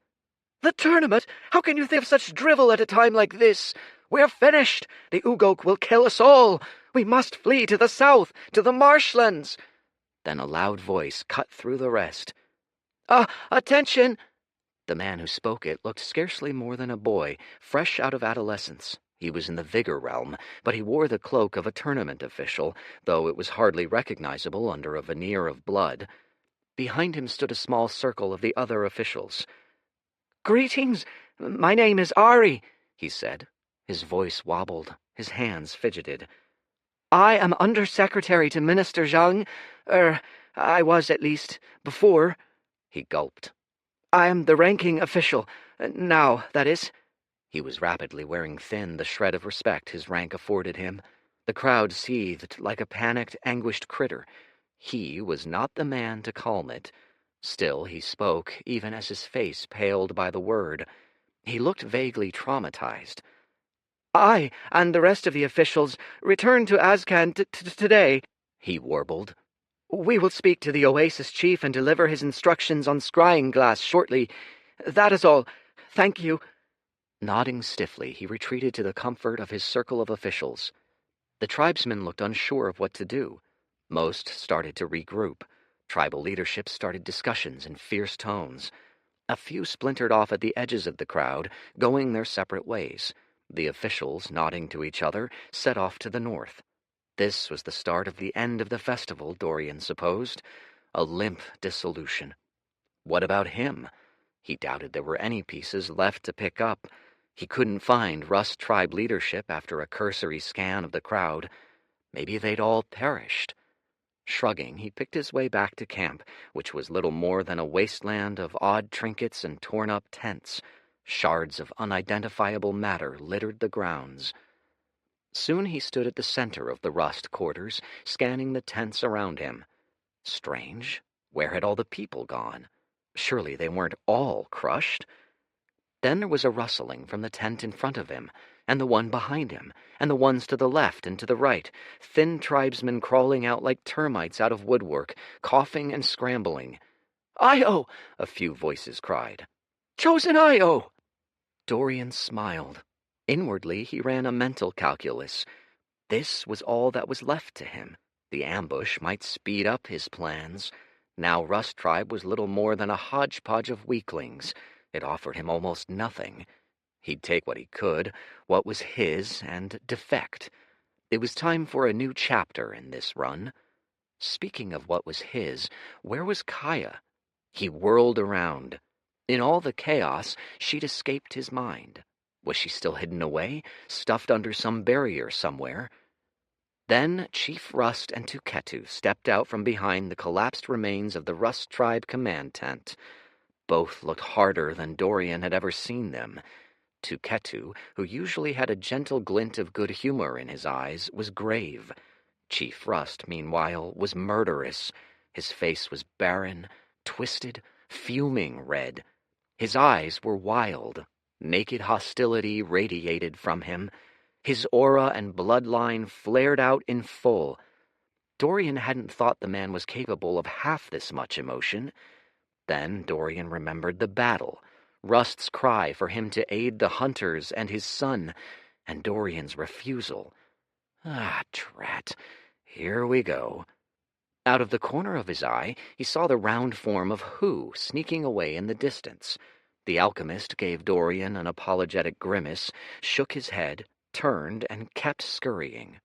"The tournament? How can you think of such drivel at a time like this? We're finished. The Ugok will kill us all. We must flee to the south, to the marshlands." Then a loud voice cut through the rest. Attention!" The man who spoke it looked scarcely more than a boy, fresh out of adolescence. He was in the vigor realm, but he wore the cloak of a tournament official, though it was hardly recognizable under a veneer of blood. Behind him stood a small circle of the other officials. "Greetings. My name is Ari," he said. His voice wobbled. His hands fidgeted. "I am Undersecretary to Minister Zhang. I was at least, before." He gulped. "I am the ranking official. Now, that is." He was rapidly wearing thin the shred of respect his rank afforded him. The crowd seethed like a panicked, anguished critter. He was not the man to calm it. Still he spoke, even as his face paled by the word. He looked vaguely traumatized. "I and the rest of the officials return to Azcan today," he warbled. "We will speak to the Oasis chief and deliver his instructions on scrying glass shortly. That is all. Thank you." Nodding stiffly, he retreated to the comfort of his circle of officials. The tribesmen looked unsure of what to do. Most started to regroup. Tribal leadership started discussions in fierce tones. A few splintered off at the edges of the crowd, going their separate ways. The officials, nodding to each other, set off to the north. This was the start of the end of the festival, Dorian supposed. A limp dissolution. What about him? He doubted there were any pieces left to pick up. He couldn't find Rust Tribe leadership after a cursory scan of the crowd. Maybe they'd all perished. Shrugging, he picked his way back to camp, which was little more than a wasteland of odd trinkets and torn-up tents. Shards of unidentifiable matter littered the grounds. Soon he stood at the center of the Rust quarters, scanning the tents around him. Strange. Where had all the people gone? Surely they weren't all crushed. Then there was a rustling from the tent in front of him, and the one behind him, and the ones to the left and to the right, thin tribesmen crawling out like termites out of woodwork, coughing and scrambling. "Io!" a few voices cried. "Chosen Io!" Dorian smiled. Inwardly, he ran a mental calculus. This was all that was left to him. The ambush might speed up his plans. Now Rust Tribe was little more than a hodgepodge of weaklings. It offered him almost nothing. He'd take what he could, what was his, and defect. It was time for a new chapter in this run. Speaking of what was his, where was Kaya? He whirled around. In all the chaos, she'd escaped his mind. Was she still hidden away, stuffed under some barrier somewhere? Then Chief Rust and Tuketu stepped out from behind the collapsed remains of the Rust Tribe command tent. Both looked harder than Dorian had ever seen them. Tuketu, who usually had a gentle glint of good humor in his eyes, was grave. Chief Rust, meanwhile, was murderous. His face was barren, twisted, fuming red. His eyes were wild. Naked hostility radiated from him. His aura and bloodline flared out in full. Dorian hadn't thought the man was capable of half this much emotion. Then Dorian remembered the battle, Rust's cry for him to aid the hunters and his son, and Dorian's refusal. Ah, drat. Here we go. Out of the corner of his eye, he saw the round form of Hu sneaking away in the distance. The alchemist gave Dorian an apologetic grimace, shook his head, turned, and kept scurrying.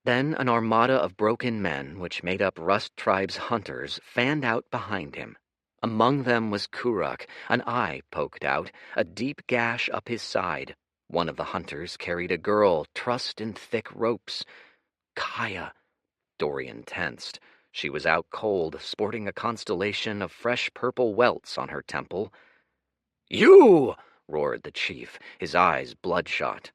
Then an armada of broken men, which made up Rust Tribe's hunters, fanned out behind him. Among them was Kurak, an eye poked out, a deep gash up his side. One of the hunters carried a girl trussed in thick ropes. Kaya. Dorian tensed. She was out cold, sporting a constellation of fresh purple welts on her temple. "You!" roared the chief, his eyes bloodshot.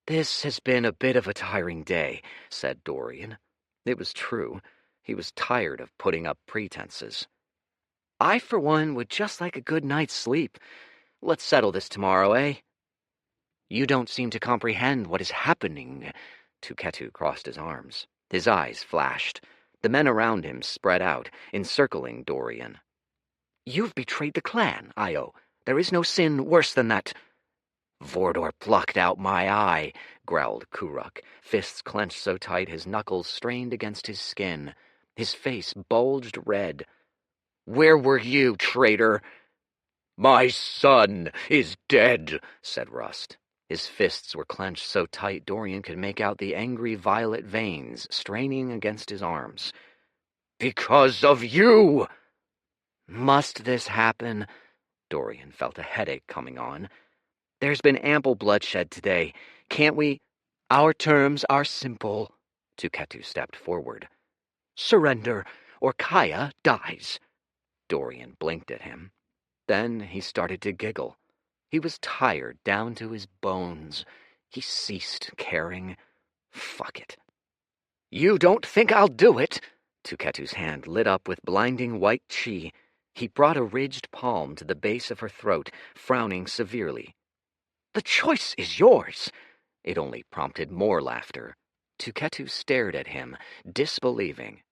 "This has been a bit of a tiring day," said Dorian. It was true. He was tired of putting up pretenses. "I, for one, would just like a good night's sleep. Let's settle this tomorrow, eh?" "You don't seem to comprehend what is happening." Tuketu crossed his arms. His eyes flashed. The men around him spread out, encircling Dorian. "You've betrayed the clan, Io. There is no sin worse than that." "Vordor plucked out my eye," growled Kurak, fists clenched so tight his knuckles strained against his skin. His face bulged red. "Where were you, traitor?" "My son is dead," said Rust. His fists were clenched so tight Dorian could make out the angry violet veins straining against his arms. "Because of you!" "Must this happen?" Dorian felt a headache coming on. "There's been ample bloodshed today. Can't we—" "Our terms are simple." Tuketu stepped forward. "Surrender, or Kaya dies." Dorian blinked at him. Then he started to giggle. He was tired down to his bones. He ceased caring. Fuck it. "You don't think I'll do it?" Tuketu's hand lit up with blinding white chi. He brought a ridged palm to the base of her throat, frowning severely. "The choice is yours." It only prompted more laughter. Tuketu stared at him, disbelieving.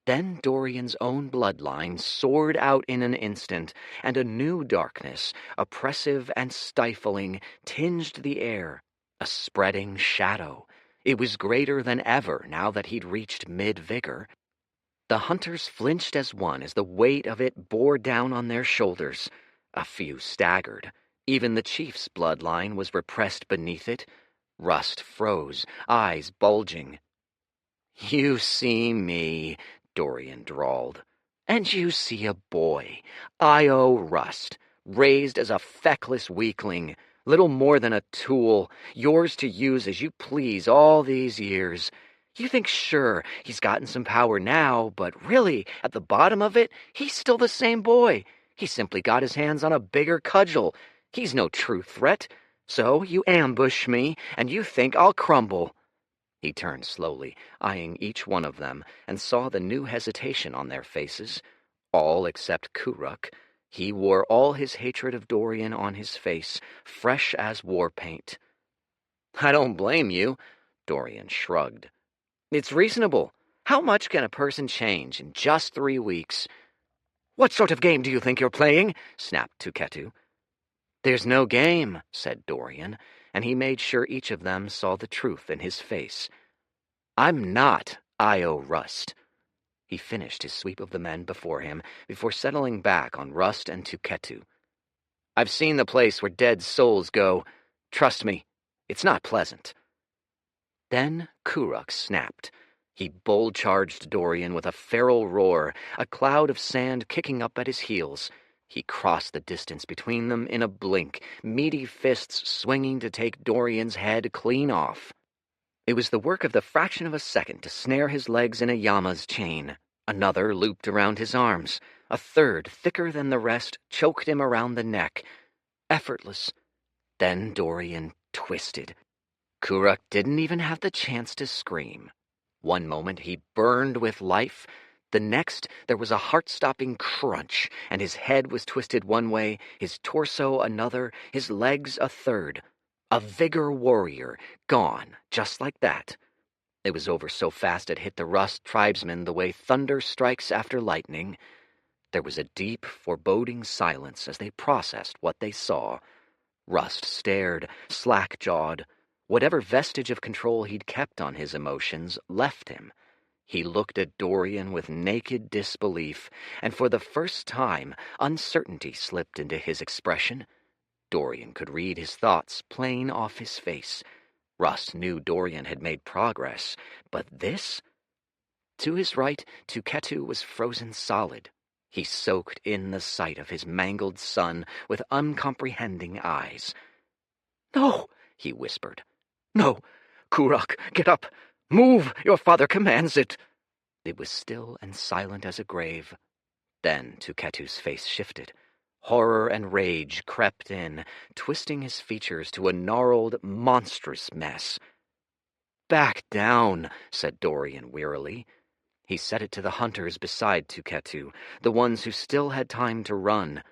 Then Dorian's own bloodline soared out in an instant, and a new darkness, oppressive and stifling, tinged the air. A spreading shadow. It was greater than ever now that he'd reached mid-vigor. The hunters flinched as one as the weight of it bore down on their shoulders. A few staggered. Even the chief's bloodline was repressed beneath it. Rust froze, eyes bulging. "You see me," Dorian drawled. "And you see a boy, Io Rust, raised as a feckless weakling, little more than a tool, yours to use as you please all these years. You think sure he's gotten some power now, but really, at the bottom of it, he's still the same boy. He simply got his hands on a bigger cudgel. He's no true threat. So you ambush me, and you think I'll crumble." He turned slowly, eyeing each one of them, and saw the new hesitation on their faces. All except Kuruk. He wore all his hatred of Dorian on his face, fresh as war paint. "I don't blame you," Dorian shrugged. "It's reasonable. How much can a person change in just 3 weeks?" "What sort of game do you think you're playing?" snapped Tuketu. "There's no game," said Dorian, and he made sure each of them saw the truth in his face. "I'm not Io Rust." He finished his sweep of the men before him before settling back on Rust and Tuketu. "I've seen the place where dead souls go. Trust me, it's not pleasant." Then Kuruk snapped. He bull-charged Dorian with a feral roar, a cloud of sand kicking up at his heels. He crossed the distance between them in a blink, meaty fists swinging to take Dorian's head clean off. It was the work of the fraction of a second to snare his legs in a Yama's chain. Another looped around his arms. A third, thicker than the rest, choked him around the neck. Effortless. Then Dorian twisted. Kuruk didn't even have the chance to scream. One moment he burned with life. The next, there was a heart-stopping crunch, and his head was twisted one way, his torso another, his legs a third. A vigor warrior, gone, just like that. It was over so fast it hit the Rust tribesmen the way thunder strikes after lightning. There was a deep, foreboding silence as they processed what they saw. Rust stared, slack-jawed. Whatever vestige of control he'd kept on his emotions left him. He looked at Dorian with naked disbelief, and for the first time, uncertainty slipped into his expression. Dorian could read his thoughts plain off his face. Rust knew Dorian had made progress, but this? To his right, Tuketu was frozen solid. He soaked in the sight of his mangled son with uncomprehending eyes. "No," he whispered. "No! Kuruk, get up! Move! Your father commands it!" It was still and silent as a grave. Then Tuketu's face shifted. Horror and rage crept in, twisting his features to a gnarled, monstrous mess. "Back down," said Dorian wearily. He said it to the hunters beside Tuketu, the ones who still had time to run.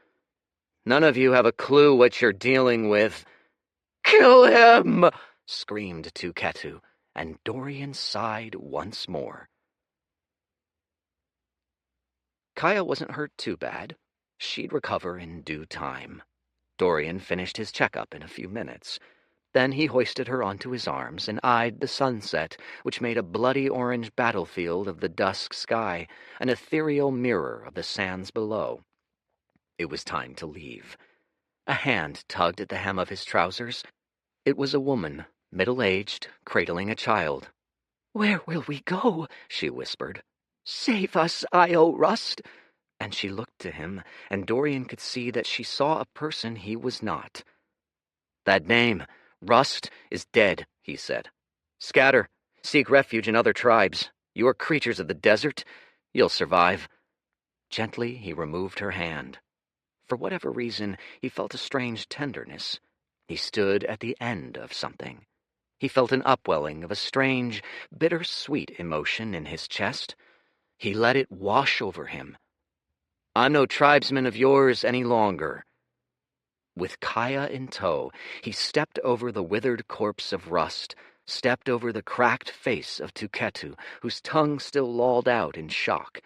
"None of you have a clue what you're dealing with." "Kill him!" screamed Tuketu, and Dorian sighed once more. Kaya wasn't hurt too bad. She'd recover in due time. Dorian finished his checkup in a few minutes. Then he hoisted her onto his arms and eyed the sunset, which made a bloody orange battlefield of the dusk sky, an ethereal mirror of the sands below. It was time to leave. A hand tugged at the hem of his trousers. It was a woman, middle-aged, cradling a child. "Where will we go?" she whispered. "Save us, Io Rust!" And she looked to him, and Dorian could see that she saw a person he was not. "That name, Rust, is dead," he said. "Scatter. Seek refuge in other tribes. You are creatures of the desert. You'll survive." Gently he removed her hand. For whatever reason, he felt a strange tenderness. He stood at the end of something. He felt an upwelling of a strange, bitter-sweet emotion in his chest. He let it wash over him. "I'm no tribesman of yours any longer." With Kaya in tow, he stepped over the withered corpse of Rust, stepped over the cracked face of Tuketu, whose tongue still lolled out in shock.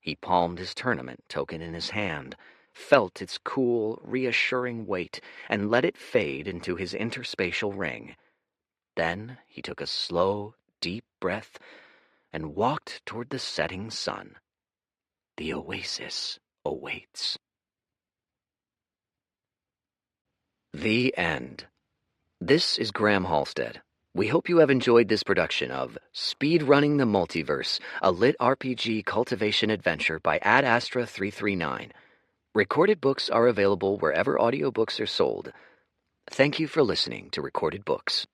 He palmed his tournament token in his hand, felt its cool, reassuring weight, and let it fade into his interspatial ring. Then he took a slow, deep breath and walked toward the setting sun. The oasis awaits. The end. This is Graham Halstead. We hope you have enjoyed this production of Speedrunning the Multiverse, a lit RPG cultivation adventure by Adastra339. Recorded books are available wherever audiobooks are sold. Thank you for listening to Recorded Books.